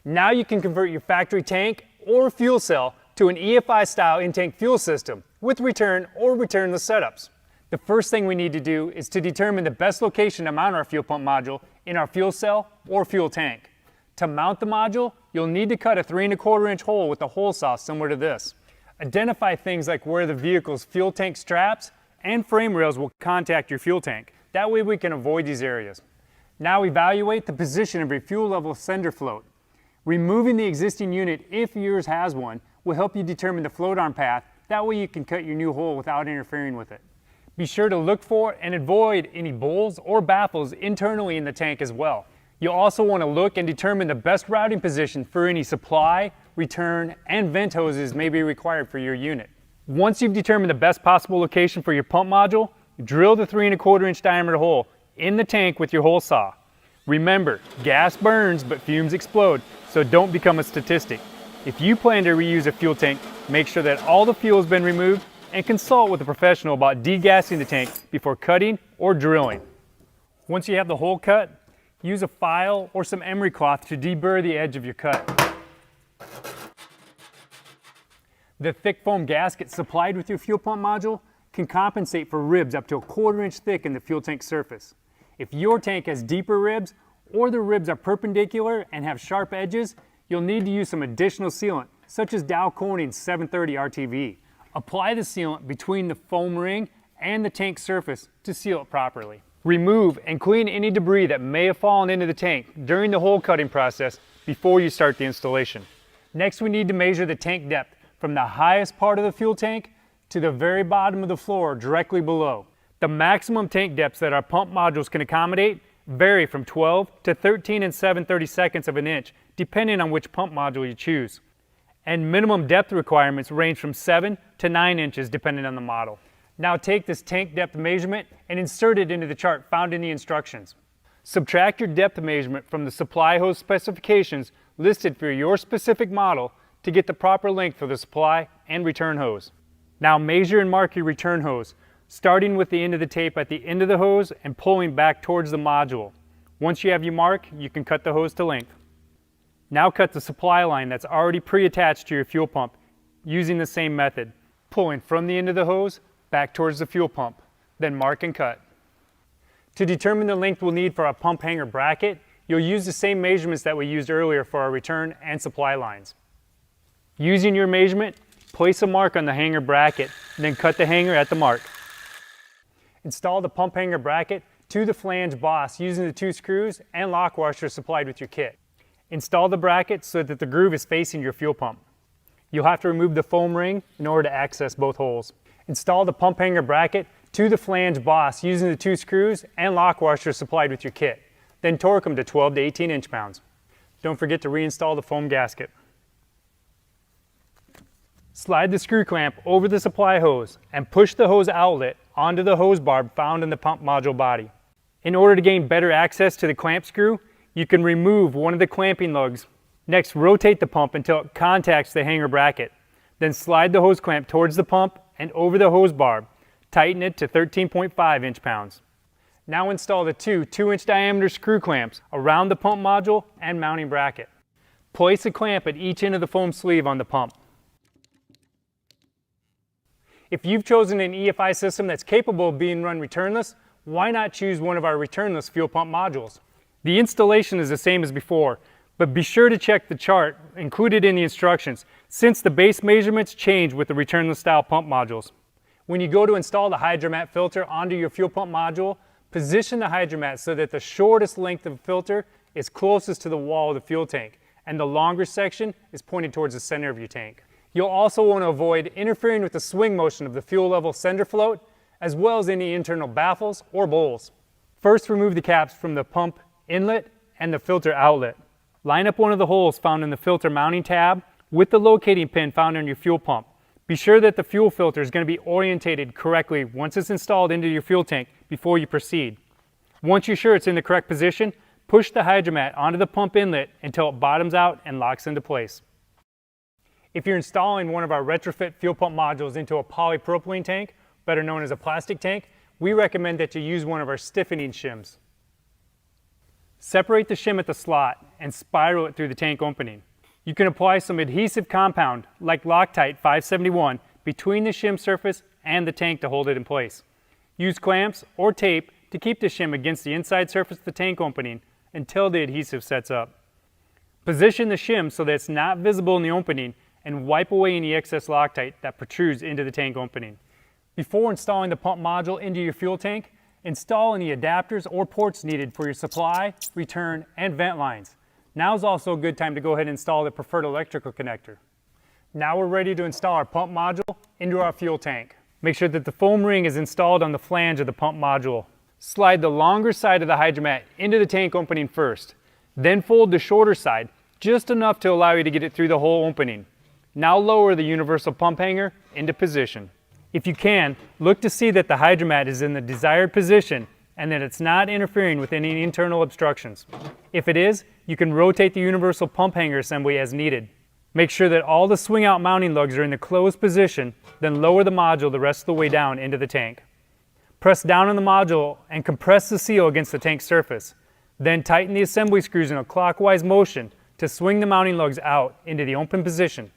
Now you can convert your factory tank or fuel cell to an EFI-style in-tank fuel system with return or returnless setups. The first thing we need to do is to determine the best location to mount our fuel pump module in our fuel cell or fuel tank. To mount the module, you'll need to cut a 3¼ inch hole with a hole saw similar to this. Identify things like where the vehicle's fuel tank straps and frame rails will contact your fuel tank. That way we can avoid these areas. Now evaluate the position of your fuel level sender float. Removing the existing unit, if yours has one, will help you determine the float arm path. That way you can cut your new hole without interfering with it. Be sure to look for and avoid any bowls or baffles internally in the tank as well. You'll also want to look and determine the best routing position for any supply, return, and vent hoses may be required for your unit. Once you've determined the best possible location for your pump module, drill the 3¼ inch diameter hole in the tank with your hole saw. Remember, gas burns but fumes explode, so don't become a statistic. If you plan to reuse a fuel tank, make sure that all the fuel has been removed and consult with a professional about degassing the tank before cutting or drilling. Once you have the hole cut, use a file or some emery cloth to deburr the edge of your cut. The thick foam gasket supplied with your fuel pump module can compensate for ribs up to 1/4 inch thick in the fuel tank surface. If your tank has deeper ribs or the ribs are perpendicular and have sharp edges, you'll need to use some additional sealant, such as Dow Corning's 730 RTV. Apply the sealant between the foam ring and the tank surface to seal it properly. Remove and clean any debris that may have fallen into the tank during the hole cutting process before you start the installation. Next, we need to measure the tank depth from the highest part of the fuel tank to the very bottom of the floor directly below. The maximum tank depths that our pump modules can accommodate vary from 12 to 13 7/32 of an inch, depending on which pump module you choose. And minimum depth requirements range from 7 to 9 inches depending on the model. Now take this tank depth measurement and insert it into the chart found in the instructions. Subtract your depth measurement from the supply hose specifications listed for your specific model to get the proper length for the supply and return hose. Now measure and mark your return hose, starting with the end of the tape at the end of the hose and pulling back towards the module. Once you have your mark, you can cut the hose to length. Now cut the supply line that's already pre-attached to your fuel pump using the same method, pulling from the end of the hose back towards the fuel pump, then mark and cut. To determine the length we'll need for our pump hanger bracket, you'll use the same measurements that we used earlier for our return and supply lines. Using your measurement, place a mark on the hanger bracket, and then cut the hanger at the mark. Install the pump hanger bracket to the flange boss using the 2 screws and lock washers supplied with your kit. Install the bracket so that the groove is facing your fuel pump. You'll have to remove the foam ring in order to access both holes. Install the pump hanger bracket to the flange boss using the 2 screws and lock washers supplied with your kit. Then torque them to 12 to 18 inch-pounds. Don't forget to reinstall the foam gasket. Slide the screw clamp over the supply hose and push the hose outlet onto the hose barb found in the pump module body. In order to gain better access to the clamp screw, you can remove one of the clamping lugs. Next, rotate the pump until it contacts the hanger bracket. Then slide the hose clamp towards the pump and over the hose barb. Tighten it to 13.5 inch-pounds. Now install the 2 2-inch diameter screw clamps around the pump module and mounting bracket. Place a clamp at each end of the foam sleeve on the pump. If you've chosen an EFI system that's capable of being run returnless, why not choose one of our returnless fuel pump modules? The installation is the same as before, but be sure to check the chart included in the instructions since the base measurements change with the returnless style pump modules. When you go to install the hydromat filter onto your fuel pump module, position the hydromat so that the shortest length of filter is closest to the wall of the fuel tank and the longer section is pointed towards the center of your tank. You'll also want to avoid interfering with the swing motion of the fuel level sender float, as well as any internal baffles or bowls. First, remove the caps from the pump inlet and the filter outlet. Line up one of the holes found in the filter mounting tab with the locating pin found on your fuel pump. Be sure that the fuel filter is going to be orientated correctly once it's installed into your fuel tank before you proceed. Once you're sure it's in the correct position, push the hydromat onto the pump inlet until it bottoms out and locks into place. If you're installing one of our retrofit fuel pump modules into a polypropylene tank, better known as a plastic tank, we recommend that you use one of our stiffening shims. Separate the shim at the slot and spiral it through the tank opening. You can apply some adhesive compound like Loctite 571 between the shim surface and the tank to hold it in place. Use clamps or tape to keep the shim against the inside surface of the tank opening until the adhesive sets up. Position the shim so that it's not visible in the opening and wipe away any excess Loctite that protrudes into the tank opening. Before installing the pump module into your fuel tank, install any adapters or ports needed for your supply, return, and vent lines. Now is also a good time to go ahead and install the preferred electrical connector. Now we're ready to install our pump module into our fuel tank. Make sure that the foam ring is installed on the flange of the pump module. Slide the longer side of the hydromat into the tank opening first. Then fold the shorter side just enough to allow you to get it through the whole opening. Now lower the universal pump hanger into position. If you can, look to see that the hydromat is in the desired position and that it's not interfering with any internal obstructions. If it is, you can rotate the universal pump hanger assembly as needed. Make sure that all the swing out mounting lugs are in the closed position, then lower the module the rest of the way down into the tank. Press down on the module and compress the seal against the tank surface. Then tighten the assembly screws in a clockwise motion to swing the mounting lugs out into the open position.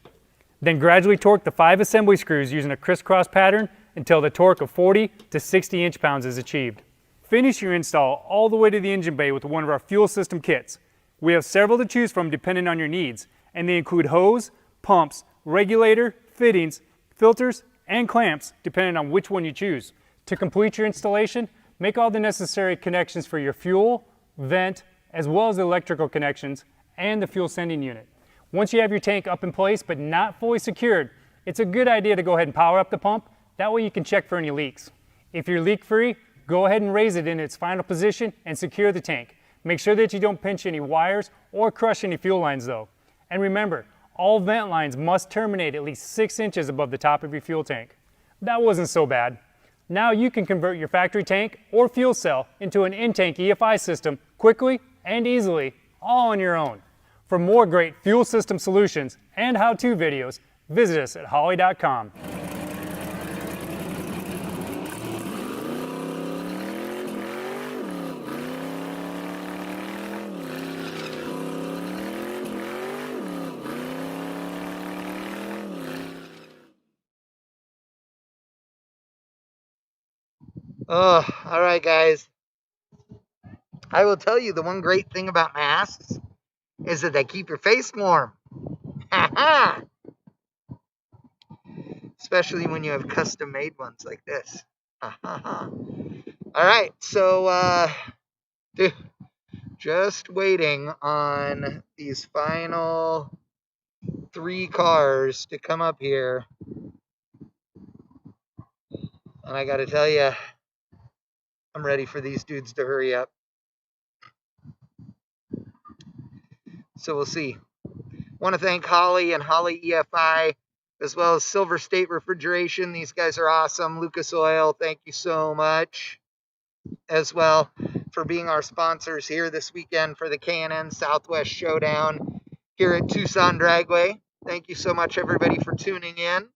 Then gradually torque the 5 assembly screws using a crisscross pattern until the torque of 40 to 60 inch-pounds is achieved. Finish your install all the way to the engine bay with one of our fuel system kits. We have several to choose from depending on your needs, and they include hose, pumps, regulator, fittings, filters, and clamps depending on which one you choose. To complete your installation, make all the necessary connections for your fuel, vent, as well as the electrical connections and the fuel sending unit. Once you have your tank up in place but not fully secured, it's a good idea to go ahead and power up the pump. That way you can check for any leaks. If you're leak free, go ahead and raise it in its final position and secure the tank. Make sure that you don't pinch any wires or crush any fuel lines though. And remember, all vent lines must terminate at least 6 inches above the top of your fuel tank. That wasn't so bad. Now you can convert your factory tank or fuel cell into an in-tank EFI system quickly and easily, all on your own. For more great fuel system solutions and how-to videos, visit us at holley.com. Oh, all right, guys. I will tell you the one great thing about masks is that they keep your face warm. Especially when you have custom-made ones like this. All right, so dude, just waiting on these final 3 cars to come up here. And I got to tell you, I'm ready for these dudes to hurry up. So we'll see. Want to thank Holley and Holley EFI, as well as Silver State Refrigeration. These guys are awesome. Lucas Oil, thank you so much, as well, for being our sponsors here this weekend for the K&N Southwest Showdown here at Tucson Dragway. Thank you so much, everybody, for tuning in.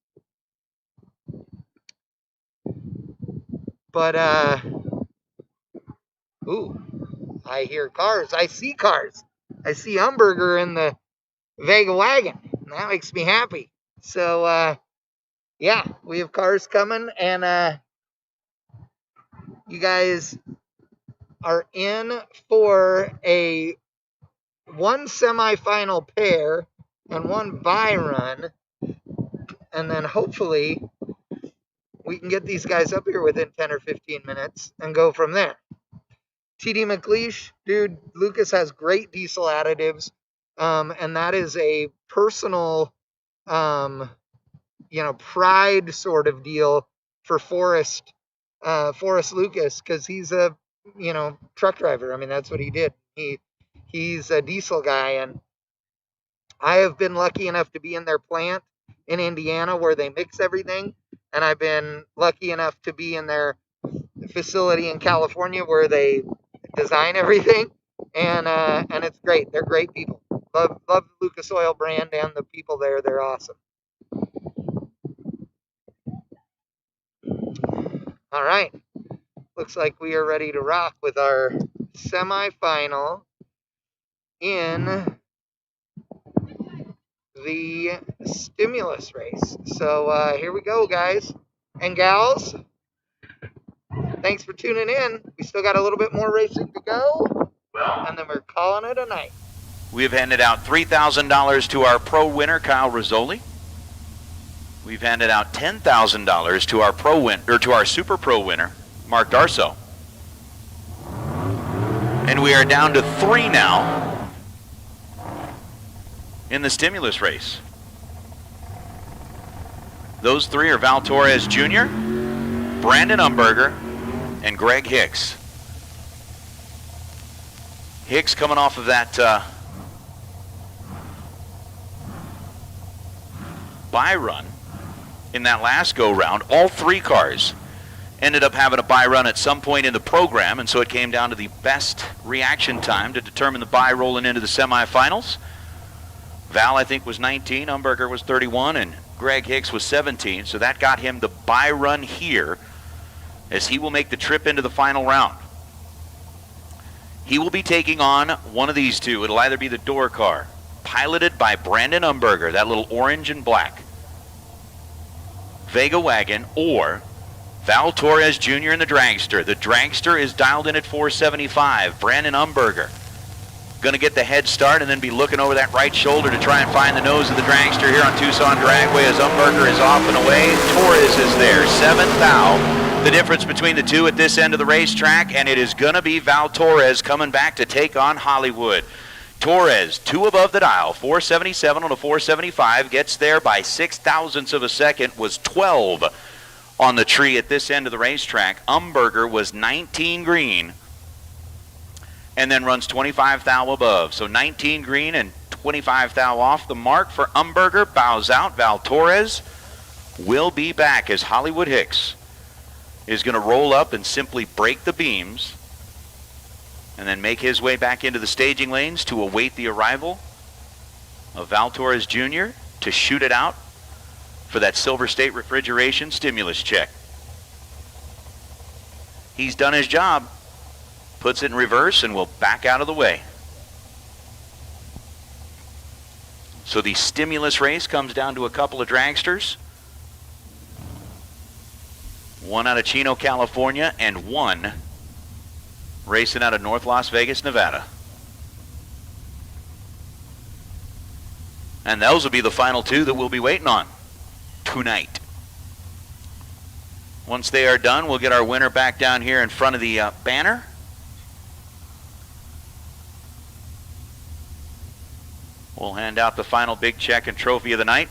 But, ooh, I hear cars. I see cars. I see Umberger in the Vega wagon. That makes me happy. So, yeah, we have cars coming, and you guys are in for one semifinal pair and one buy run, and then hopefully we can get these guys up here within 10 or 15 minutes and go from there. TD McLeish, dude, Lucas has great diesel additives, and that is a personal pride sort of deal for Forrest Lucas, because he's a, truck driver. I mean, that's what he did. He's a diesel guy, and I have been lucky enough to be in their plant in Indiana where they mix everything, and I've been lucky enough to be in their facility in California where they design everything, and it's great. They're great people. Love the Lucas Oil brand and the people there. They're awesome. All right. Looks like we are ready to rock with our semifinal in the stimulus race. So here we go, guys and gals. Thanks for tuning in. We still got a little bit more racing to go, and then we're calling it a night. We have handed out $3,000 to our pro winner, Kyle Rizzoli. We've handed out $10,000 to our to our super pro winner, Mark Darso. And we are down to 3 now in the stimulus race. Those 3 are Val Torres Jr., Brandon Umberger, and Greg Hicks. Hicks coming off of that buy run in that last go-round. All 3 cars ended up having a buy run at some point in the program, and so it came down to the best reaction time to determine the buy rolling into the semifinals. Val, I think, was 19, Umberger was 31, and Greg Hicks was 17, so that got him the buy run here as he will make the trip into the final round. He will be taking on one of these 2. It'll either be the door car, piloted by Brandon Umberger, that little orange and black Vega wagon, or Val Torres Jr. in the dragster. The dragster is dialed in at 475. Brandon Umberger going to get the head start and then be looking over that right shoulder to try and find the nose of the dragster here on Tucson Dragway as Umberger is off and away. Torres is there, 7th thou. The difference between the 2 at this end of the racetrack, and it is going to be Val Torres coming back to take on Hollywood. Torres, 2 above the dial, 477 on a 475, gets there by 0.6 of a second, was 12 on the tree at this end of the racetrack. Umberger was 19 green and then runs 25 thou above. So 19 green and 25 thou off the mark for Umberger. Bows out. Val Torres will be back as Hollywood Hicks is going to roll up and simply break the beams and then make his way back into the staging lanes to await the arrival of Val Torres Jr. to shoot it out for that Silver State refrigeration stimulus check. He's done his job, puts it in reverse, and will back out of the way. So the stimulus race comes down to a couple of dragsters. One out of Chino, California, and one racing out of North Las Vegas, Nevada. And those will be the final 2 that we'll be waiting on tonight. Once they are done, we'll get our winner back down here in front of the banner. We'll hand out the final big check and trophy of the night.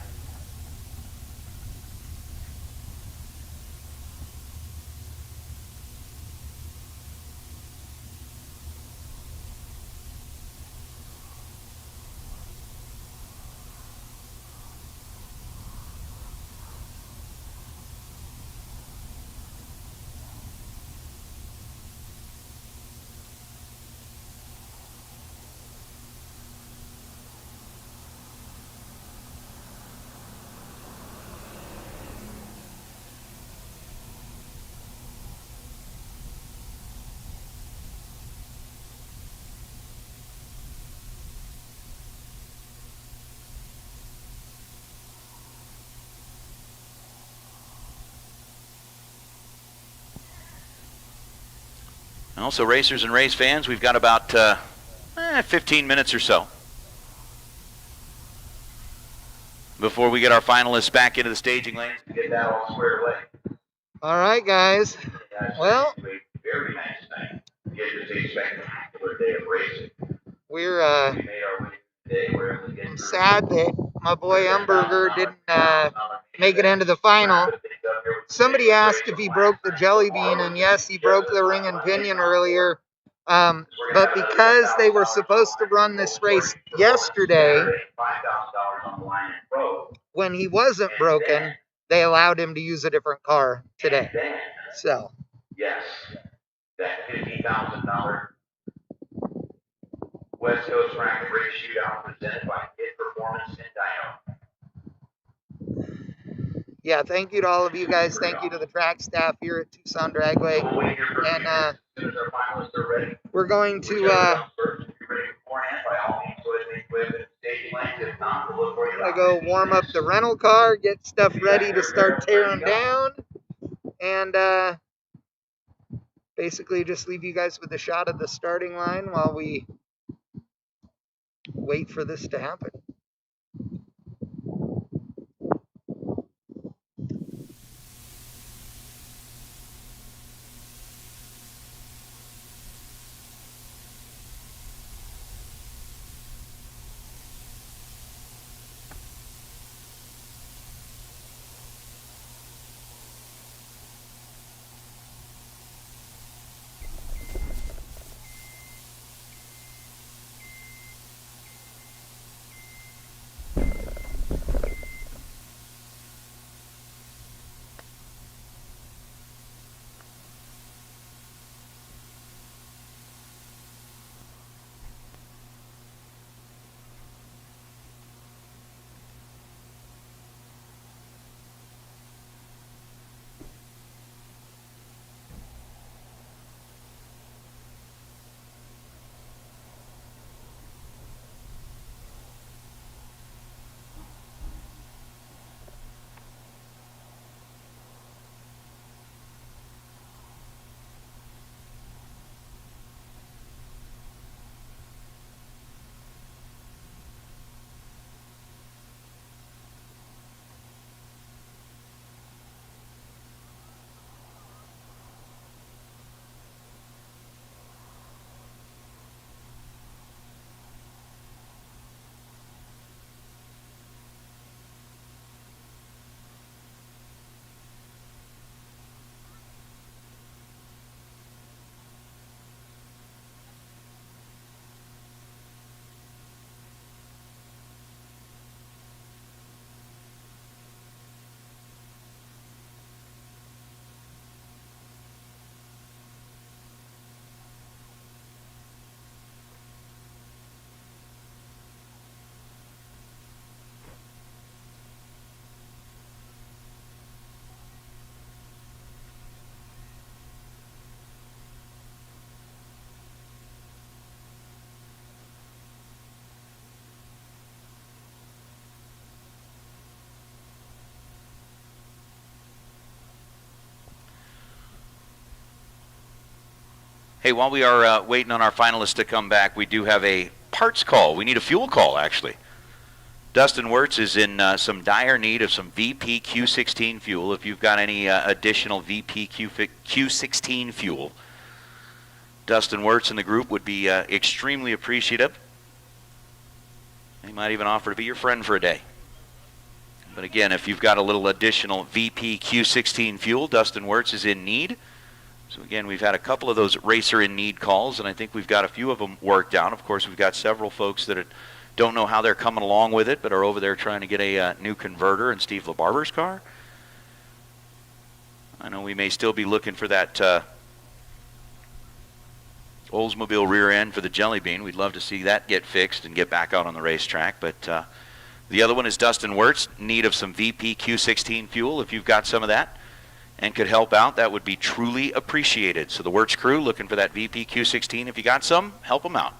Also, racers and race fans, we've got about 15 minutes or so before we get our finalists back into the staging lanes to get that all squared away. All right, guys. Well, very nice night. It was a spectacular day of racing. I'm sad that my boy Umberger didn't make it into the final. Somebody asked if he broke the jelly bean, and yes, he broke the ring and pinion earlier. But because they were supposed to run this race yesterday, when he wasn't broken, they allowed him to use a different car today. So. Yes, that $15,000 West Coast Rack and Race Shootout presented by Kid Performance and Dyno. Yeah, thank you to all of you guys. Thank you to the track staff here at Tucson Dragway. And we're going to go warm up the rental car, get stuff ready to start tearing down, and basically just leave you guys with a shot of the starting line while we wait for this to happen. Hey, while we are waiting on our finalists to come back, we do have a parts call. We need a fuel call, actually. Dustin Wirtz is in some dire need of some VP Q16 fuel. If you've got any additional VP Q16 fuel, Dustin Wirtz and the group would be extremely appreciative. He might even offer to be your friend for a day. But again, if you've got a little additional VP Q16 fuel, Dustin Wirtz is in need. So again, we've had a couple of those racer in need calls, and I think we've got a few of them worked out. Of course, we've got several folks that don't know how they're coming along with it, but are over there trying to get a new converter in Steve LaBarber's car. I know we may still be looking for that Oldsmobile rear end for the Jelly Bean. We'd love to see that get fixed and get back out on the racetrack. But the other one is Dustin Wirtz, need of some VP Q16 fuel. If you've got some of that and could help out, that would be truly appreciated. So the Wirtz crew looking for that VP Q16. If you got some, help them out.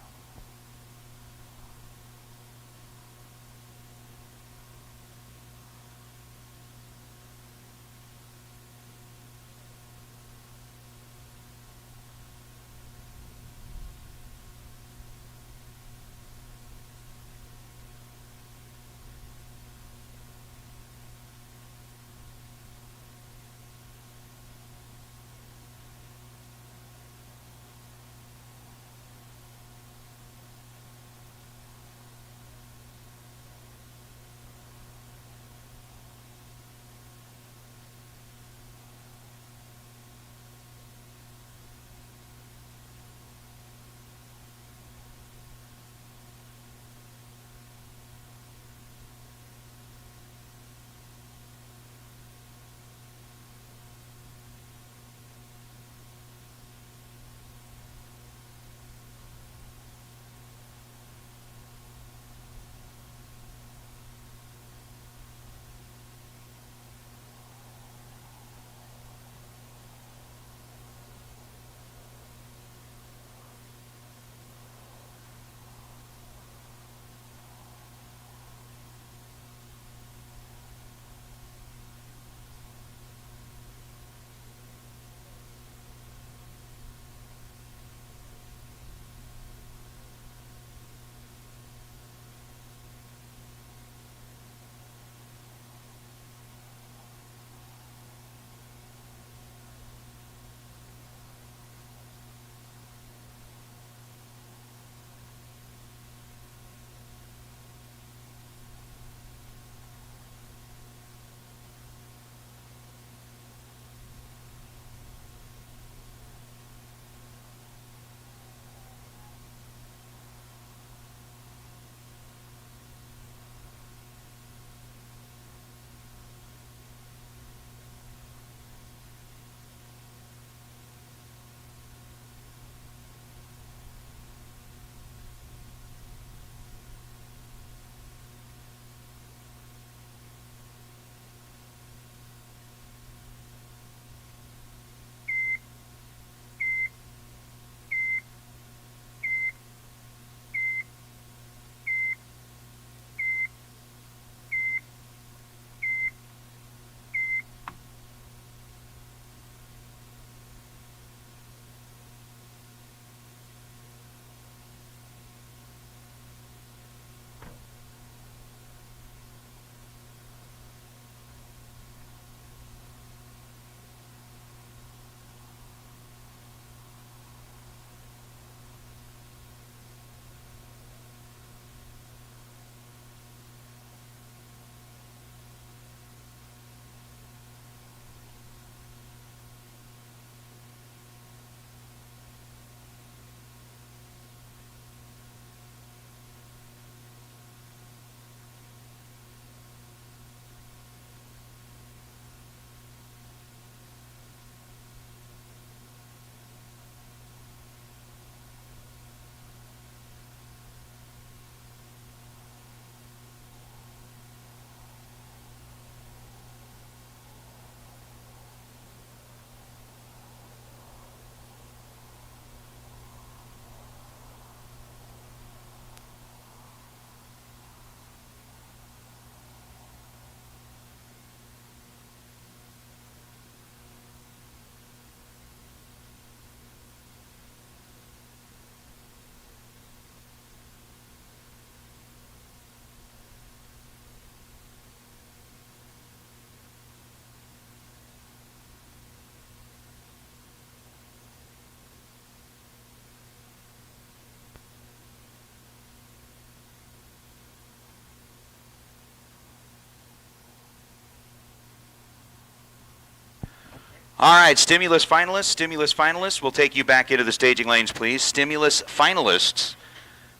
All right, stimulus finalists, we'll take you back into the staging lanes, please. Stimulus finalists,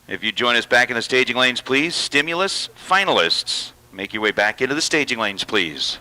if you join us back in the staging lanes, please. Stimulus finalists, make your way back into the staging lanes, please.